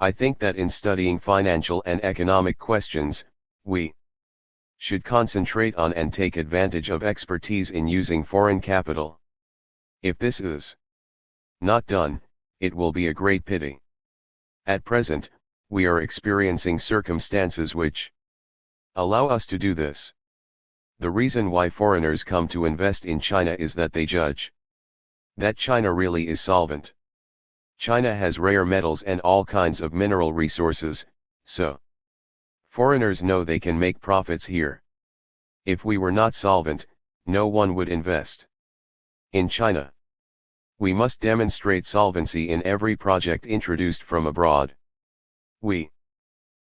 I think that in studying financial and economic questions, we should concentrate on and take advantage of expertise in using foreign capital. If this is not done, it will be a great pity. At present, we are experiencing circumstances which allow us to do this. The reason why foreigners come to invest in China is that they judge that China really is solvent. China has rare metals and all kinds of mineral resources, so foreigners know they can make profits here. If we were not solvent, no one would invest in China. We must demonstrate solvency in every project introduced from abroad. We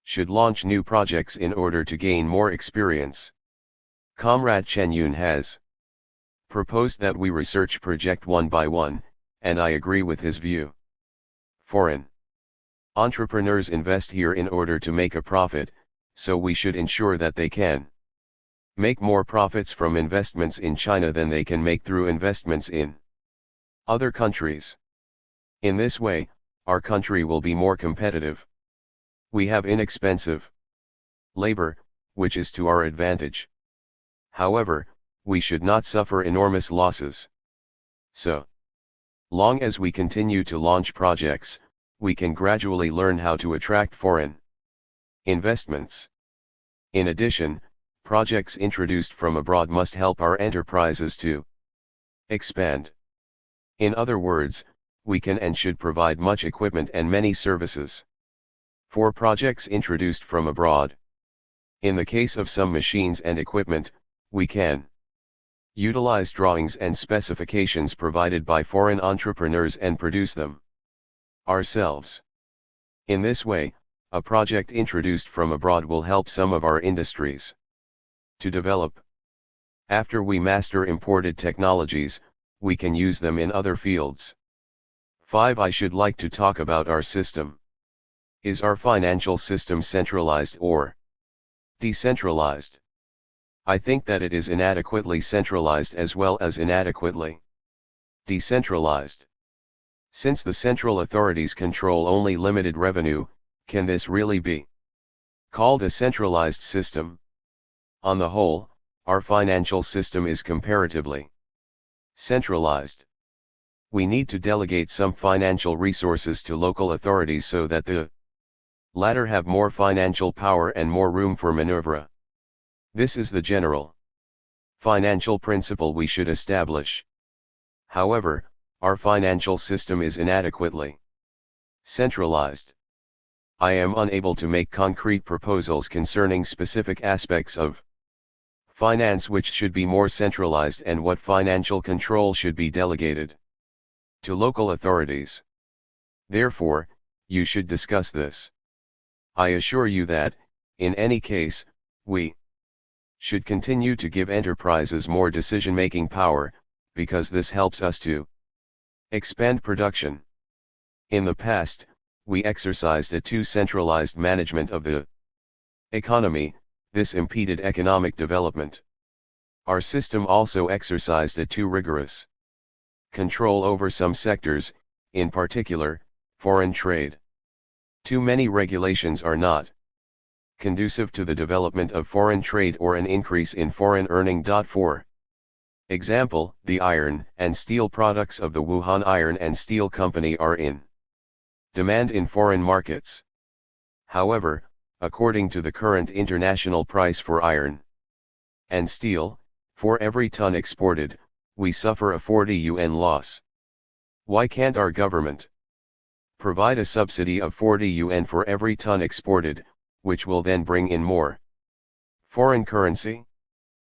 should launch new projects in order to gain more experience. Comrade Chen Yun has proposed that we research project one by one, and I agree with his view. Foreign entrepreneurs invest here in order to make a profit, so we should ensure that they can make more profits from investments in China than they can make through investments in other countries. In this way, our country will be more competitive. We have inexpensive labor, which is to our advantage. However, we should not suffer enormous losses. So long as we continue to launch projects, we can gradually learn how to attract foreign investments. In addition, projects introduced from abroad must help our enterprises to expand. In other words, we can and should provide much equipment and many services for projects introduced from abroad. In the case of some machines and equipment, we can utilize drawings and specifications provided by foreign entrepreneurs and produce them ourselves. In this way, a project introduced from abroad will help some of our industries to develop. After we master imported technologies, we can use them in other fields. 5. I should like to talk about our system. Is our financial system centralized or decentralized? I think that it is inadequately centralized as well as inadequately decentralized. Since the central authorities control only limited revenue, can this really be called a centralized system? On the whole, our financial system is comparatively centralized. We need to delegate some financial resources to local authorities so that the latter have more financial power and more room for maneuver. This is the general financial principle we should establish. However, our financial system is inadequately centralized. I am unable to make concrete proposals concerning specific aspects of finance which should be more centralized and what financial control should be delegated to local authorities. Therefore, you should discuss this. I assure you that, in any case, we should continue to give enterprises more decision-making power, because this helps us to expand production. In the past, we exercised a too centralized management of the economy. This impeded economic development. Our system also exercised a too rigorous control over some sectors, in particular, foreign trade. Too many regulations are not conducive to the development of foreign trade or an increase in foreign earning. For example, the iron and steel products of the Wuhan Iron and Steel Company are in demand in foreign markets. However, according to the current international price for iron and steel, for every ton exported, we suffer a 40 yuan loss. Why can't our government provide a subsidy of 40 yuan for every ton exported, which will then bring in more foreign currency?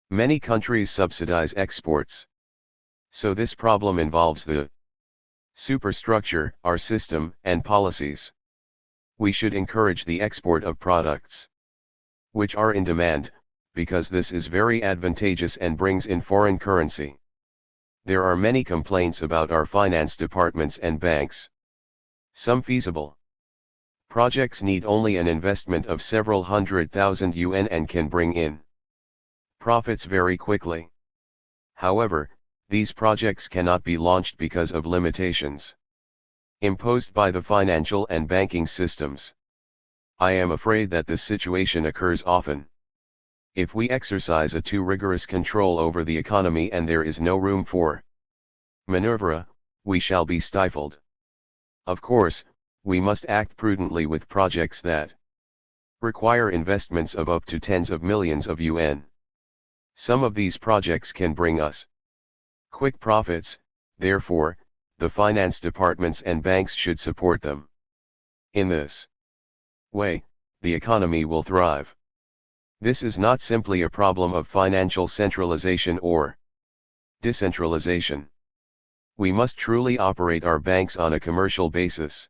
Many countries subsidize exports. So this problem involves the superstructure, our system, and policies. We should encourage the export of products which are in demand, because this is very advantageous and brings in foreign currency. There are many complaints about our finance departments and banks. Some feasible projects need only an investment of several 100,000 yuan and can bring in profits very quickly. However, these projects cannot be launched because of limitations imposed by the financial and banking systems. I am afraid that this situation occurs often. If we exercise a too rigorous control over the economy and there is no room for maneuver, we shall be stifled. Of course, we must act prudently with projects that require investments of up to tens of millions of yuan. Some of these projects can bring us quick profits, therefore, the finance departments and banks should support them. In this way, the economy will thrive. This is not simply a problem of financial centralization or decentralization. We must truly operate our banks on a commercial basis.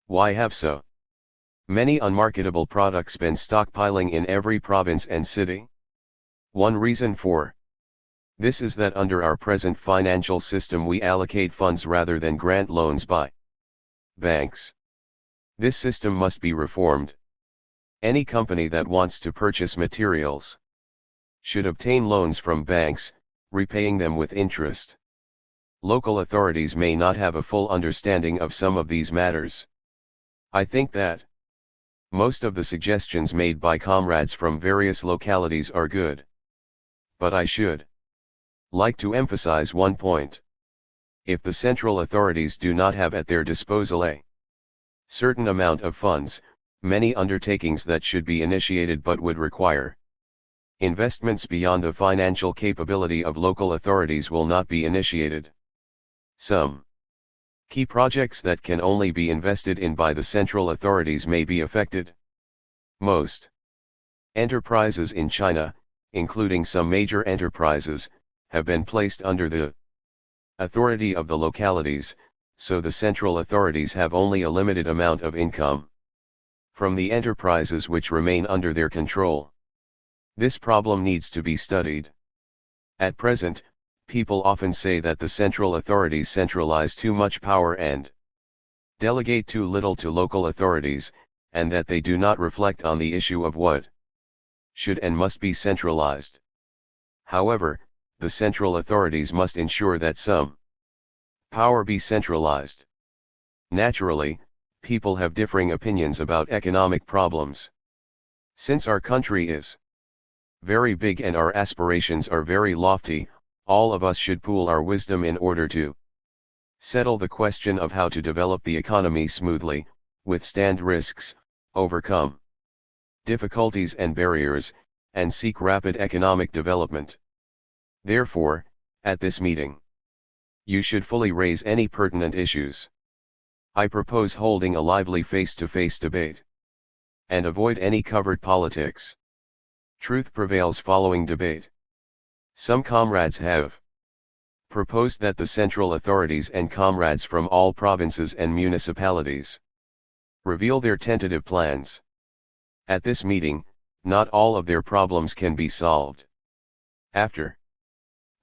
Why have so many unmarketable products been stockpiling in every province and city? One reason for this is that under our present financial system we allocate funds rather than grant loans by banks. This system must be reformed. Any company that wants to purchase materials should obtain loans from banks, repaying them with interest. Local authorities may not have a full understanding of some of these matters. I think that most of the suggestions made by comrades from various localities are good. But I should like to emphasize one point. If the central authorities do not have at their disposal a certain amount of funds, many undertakings that should be initiated but would require Investments beyond the financial capability of local authorities will not be initiated. Some key projects that can only be invested in by the central authorities may be affected. Most enterprises in China, including some major enterprises, have been placed under the authority of the localities, so the central authorities have only a limited amount of income from the enterprises which remain under their control. This problem needs to be studied. At present, people often say that the central authorities centralize too much power and delegate too little to local authorities, and that they do not reflect on the issue of what should and must be centralized. However, the central authorities must ensure that some power be centralized. Naturally, people have differing opinions about economic problems. Since our country is very big and our aspirations are very lofty, all of us should pool our wisdom in order to settle the question of how to develop the economy smoothly, withstand risks, overcome difficulties and barriers, and seek rapid economic development. Therefore, at this meeting, you should fully raise any pertinent issues. I propose holding a lively face-to-face debate, and avoid any covered politics. Truth prevails following debate. Some comrades have proposed that the central authorities and comrades from all provinces and municipalities reveal their tentative plans. At this meeting, not all of their problems can be solved. After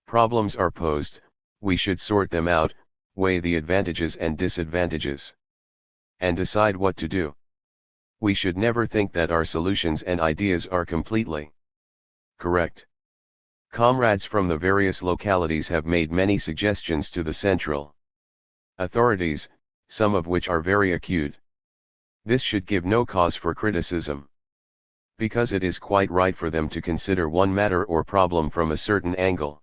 problems are posed, we should sort them out, weigh the advantages and disadvantages, and decide what to do. We should never think that our solutions and ideas are completely correct. Comrades from the various localities have made many suggestions to the central authorities, some of which are very acute. This should give no cause for criticism, because it is quite right for them to consider one matter or problem from a certain angle,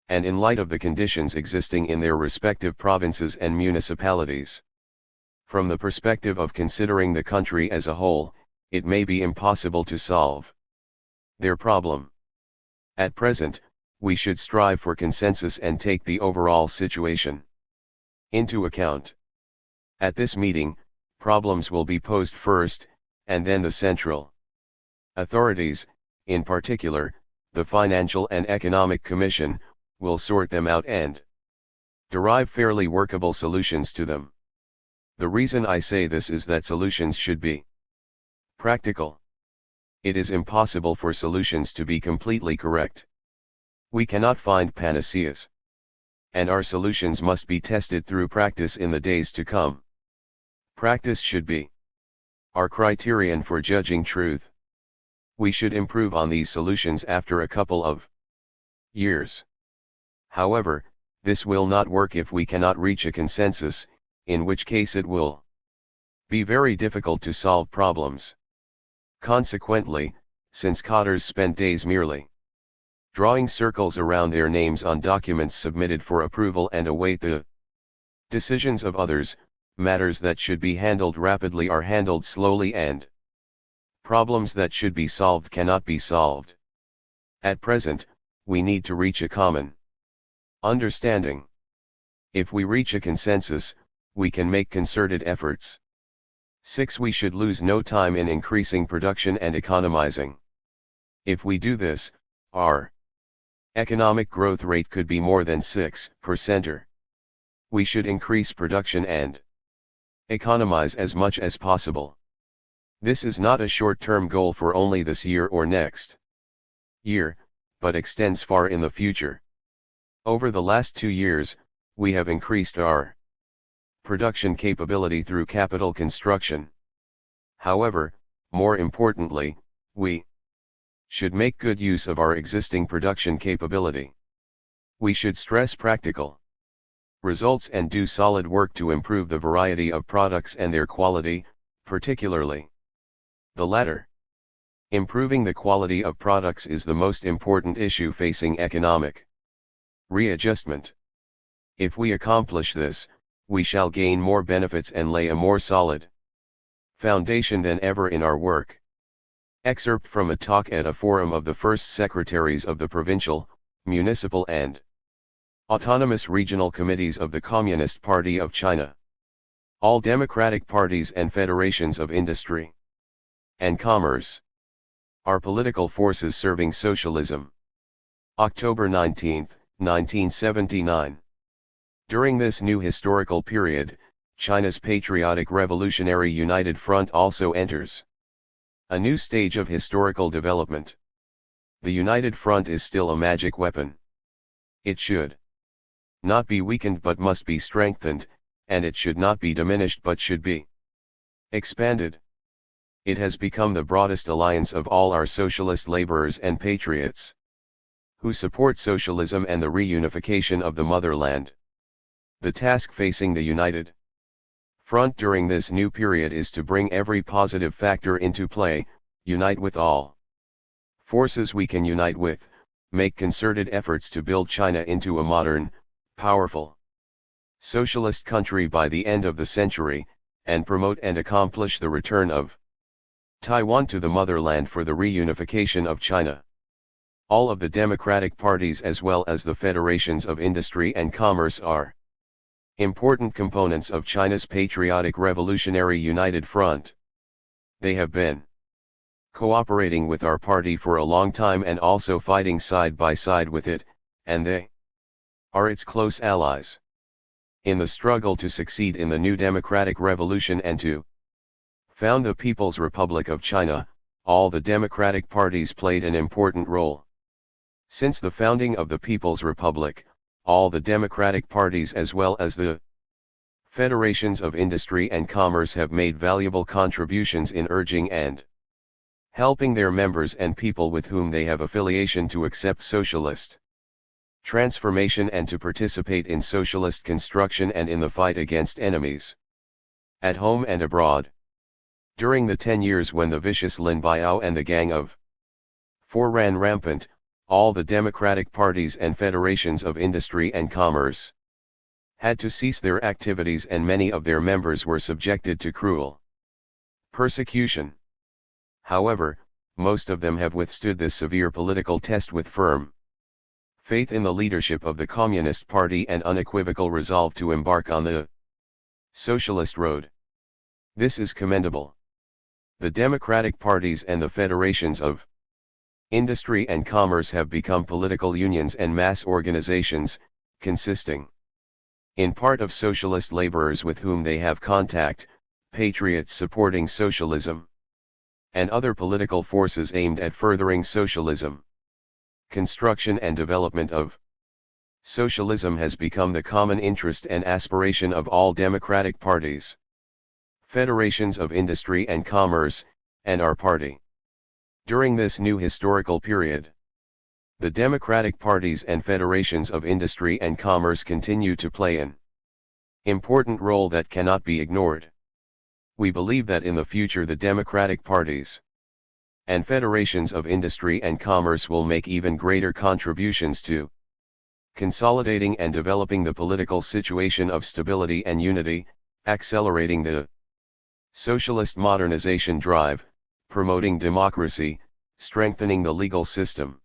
and in light of the conditions existing in their respective provinces and municipalities. From the perspective of considering the country as a whole, it may be impossible to solve their problem. At present, we should strive for consensus and take the overall situation into account. At this meeting, problems will be posed first, and then the central authorities, in particular, the Financial and Economic Commission, will sort them out and derive fairly workable solutions to them. The reason I say this is that solutions should be practical. It is impossible for solutions to be completely correct. We cannot find panaceas, and our solutions must be tested through practice in the days to come. Practice should be our criterion for judging truth. We should improve on these solutions after a couple of years. However, this will not work if we cannot reach a consensus, in which case it will be very difficult to solve problems. Consequently, since cotters spend days merely drawing circles around their names on documents submitted for approval and await the decisions of others, matters that should be handled rapidly are handled slowly and problems that should be solved cannot be solved. At present, we need to reach a common understanding. If we reach a consensus, we can make concerted efforts. 6. We should lose no time in increasing production and economizing. If we do this, our economic growth rate could be more than 6%. We should increase production and economize as much as possible. This is not a short-term goal for only this year or next year, but extends far in the future. Over the last 2 years, we have increased our production capability through capital construction. However, more importantly, we should make good use of our existing production capability. We should stress practical results and do solid work to improve the variety of products and their quality, particularly the latter. Improving the quality of products is the most important issue facing economic readjustment. If we accomplish this, we shall gain more benefits and lay a more solid foundation than ever in our work. Excerpt from a talk at a forum of the first secretaries of the provincial, municipal and autonomous regional committees of the Communist Party of China. All democratic parties and federations of industry and commerce are political forces serving socialism. October 19, 1979. During this new historical period, China's Patriotic Revolutionary United Front also enters a new stage of historical development. The United Front is still a magic weapon. It should not be weakened but must be strengthened, and it should not be diminished but should be expanded. It has become the broadest alliance of all our socialist laborers and patriots who support socialism and the reunification of the motherland. The task facing the United Front during this new period is to bring every positive factor into play, unite with all forces we can unite with, make concerted efforts to build China into a modern, powerful, socialist country by the end of the century, and promote and accomplish the return of Taiwan to the motherland for the reunification of China. All of the democratic parties as well as the federations of industry and commerce are important components of China's Patriotic Revolutionary United Front. They have been cooperating with our party for a long time and also fighting side by side with it, and they are its close allies in the struggle to succeed in the new democratic revolution and to found the People's Republic of China. All the democratic parties played an important role. Since the founding of the People's Republic, all the democratic parties as well as the federations of industry and commerce have made valuable contributions in urging and helping their members and people with whom they have affiliation to accept socialist transformation and to participate in socialist construction and in the fight against enemies at home and abroad. During the 10 years when the vicious Lin Biao and the Gang of Four ran rampant, all the democratic parties and federations of industry and commerce had to cease their activities and many of their members were subjected to cruel persecution. However, most of them have withstood this severe political test with firm faith in the leadership of the Communist Party and unequivocal resolve to embark on the socialist road. This is commendable. The democratic parties and the federations of industry and commerce have become political unions and mass organizations, consisting in part of socialist laborers with whom they have contact, patriots supporting socialism, and other political forces aimed at furthering socialism. Construction and development of socialism has become the common interest and aspiration of all democratic parties, federations of industry and commerce, and our party. During this new historical period, the democratic parties and federations of industry and commerce continue to play an important role that cannot be ignored. We believe that in the future the democratic parties and federations of industry and commerce will make even greater contributions to consolidating and developing the political situation of stability and unity, accelerating the socialist modernization drive, promoting democracy, strengthening the legal system,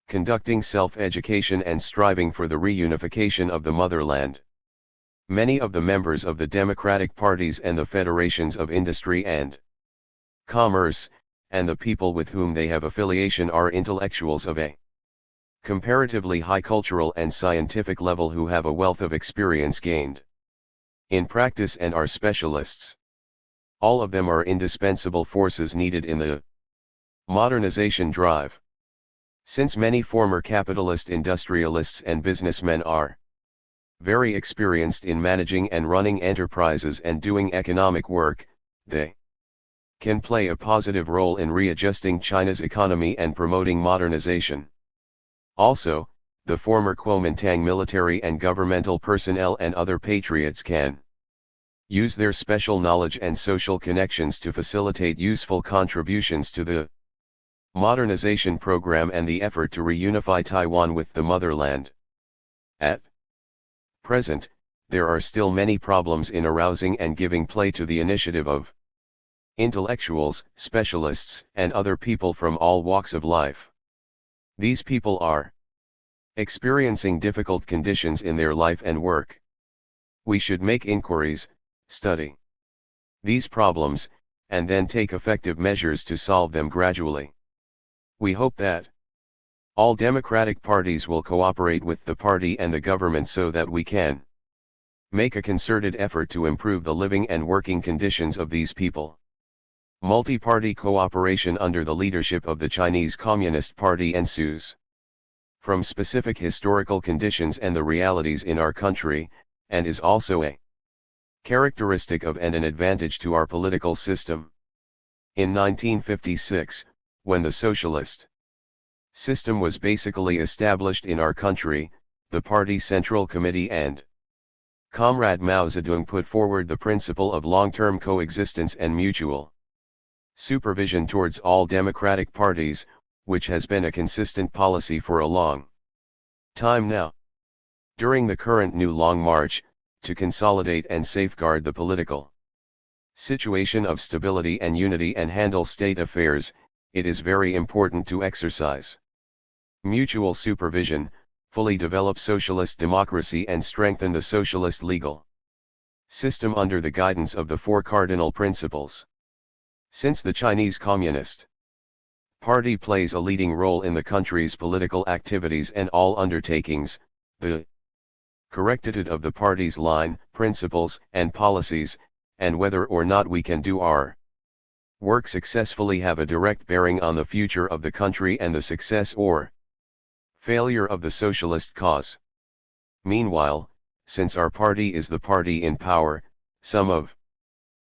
conducting self-education and striving for the reunification of the motherland. Many of the members of the democratic parties and the federations of industry and commerce, and the people with whom they have affiliation are intellectuals of a comparatively high cultural and scientific level who have a wealth of experience gained in practice and are specialists. All of them are indispensable forces needed in the modernization drive. Since many former capitalist industrialists and businessmen are very experienced in managing and running enterprises and doing economic work, they can play a positive role in readjusting China's economy and promoting modernization. Also, the former Kuomintang military and governmental personnel and other patriots can use their special knowledge and social connections to facilitate useful contributions to the modernization program and the effort to reunify Taiwan with the motherland. At present, there are still many problems in arousing and giving play to the initiative of intellectuals, specialists, and other people from all walks of life. These people are experiencing difficult conditions in their life and work. We should make inquiries, study these problems, and then take effective measures to solve them gradually. We hope that all democratic parties will cooperate with the party and the government so that we can make a concerted effort to improve the living and working conditions of these people. Multi-party cooperation under the leadership of the Chinese Communist Party ensues from specific historical conditions and the realities in our country, and is also a characteristic of and an advantage to our political system. In 1956, when the socialist system was basically established in our country, the Party Central Committee and Comrade Mao Zedong put forward the principle of long-term coexistence and mutual supervision towards all democratic parties, which has been a consistent policy for a long time now. During the current new Long March, to consolidate and safeguard the political situation of stability and unity and handle state affairs, it is very important to exercise mutual supervision, fully develop socialist democracy and strengthen the socialist legal system under the guidance of the four cardinal principles. Since the Chinese Communist Party plays a leading role in the country's political activities and all undertakings, the correctitude of the party's line, principles, and policies, and whether or not we can do our work successfully have a direct bearing on the future of the country and the success or failure of the socialist cause. Meanwhile, since our party is the party in power, some of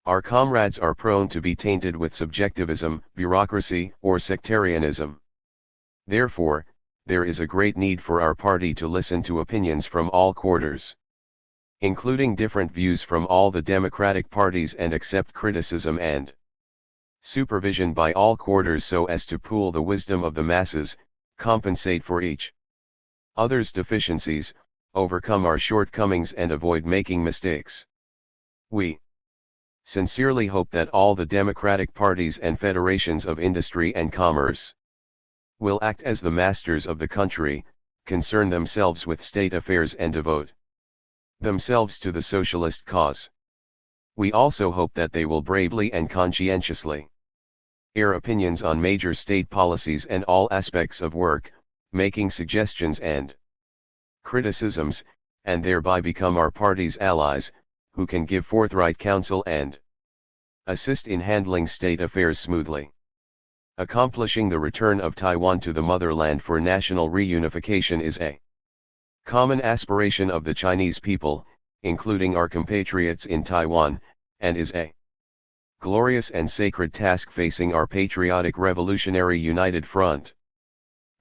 our comrades are prone to be tainted with subjectivism, bureaucracy, or sectarianism. Therefore, there is a great need for our party to listen to opinions from all quarters, including different views from all the democratic parties, and accept criticism and supervision by all quarters so as to pool the wisdom of the masses, compensate for each other's deficiencies, overcome our shortcomings and avoid making mistakes. We sincerely hope that all the democratic parties and federations of industry and commerce will act as the masters of the country, concern themselves with state affairs and devote themselves to the socialist cause. We also hope that they will bravely and conscientiously air opinions on major state policies and all aspects of work, making suggestions and criticisms, and thereby become our party's allies, who can give forthright counsel and assist in handling state affairs smoothly. Accomplishing the return of Taiwan to the motherland for national reunification is a common aspiration of the Chinese people, including our compatriots in Taiwan, and is a glorious and sacred task facing our patriotic revolutionary united front.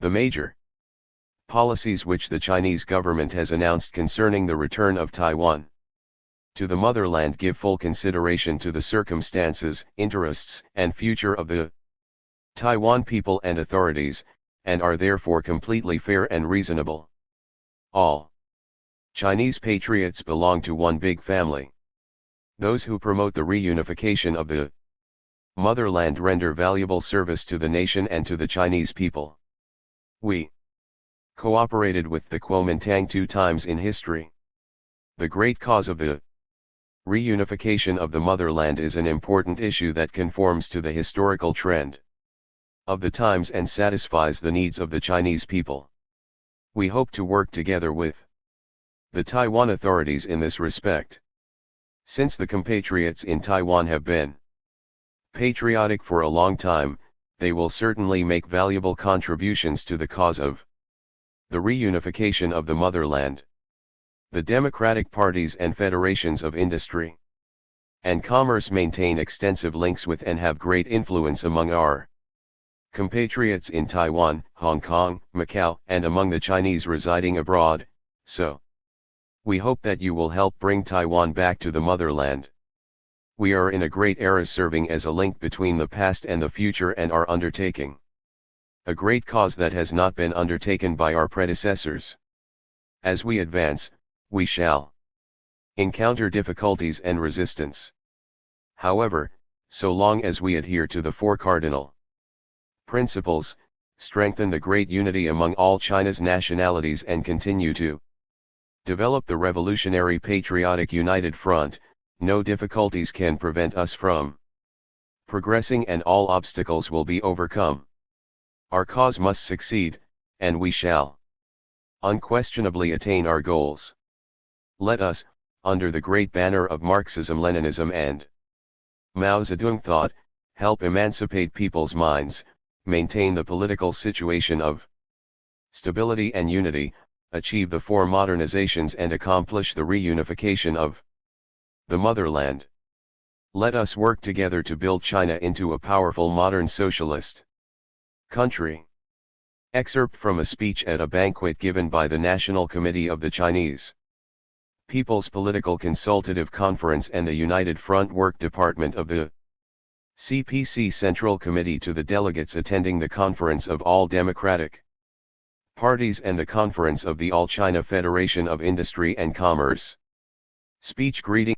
The major policies which the Chinese government has announced concerning the return of Taiwan to the motherland give full consideration to the circumstances, interests, and future of the Taiwan people and authorities, and are therefore completely fair and reasonable. All Chinese patriots belong to one big family. Those who promote the reunification of the motherland render valuable service to the nation and to the Chinese people. We cooperated with the Kuomintang 2 times in history. The great cause of the reunification of the motherland is an important issue that conforms to the historical trend of the times and satisfies the needs of the Chinese people. We hope to work together with the Taiwan authorities in this respect. Since the compatriots in Taiwan have been patriotic for a long time, they will certainly make valuable contributions to the cause of the reunification of the motherland. The democratic parties and federations of industry and commerce maintain extensive links with and have great influence among our compatriots in Taiwan, Hong Kong, Macau, and among the Chinese residing abroad, so we hope that you will help bring Taiwan back to the motherland. We are in a great era serving as a link between the past and the future and are undertaking a great cause that has not been undertaken by our predecessors. As we advance, we shall encounter difficulties and resistance. However, so long as we adhere to the four cardinal principles, strengthen the great unity among all China's nationalities and continue to develop the revolutionary patriotic united front, no difficulties can prevent us from progressing and all obstacles will be overcome. Our cause must succeed, and we shall unquestionably attain our goals. Let us, under the great banner of Marxism-Leninism and Mao Zedong thought, help emancipate people's minds, maintain the political situation of stability and unity, achieve the four modernizations and accomplish the reunification of the motherland. Let us work together to build China into a powerful modern socialist country. Excerpt from a speech at a banquet given by the National Committee of the Chinese People's Political Consultative Conference and the United Front Work Department of the CPC Central Committee to the delegates attending the Conference of All Democratic Parties and the Conference of the All China Federation of Industry and Commerce. Speech greeting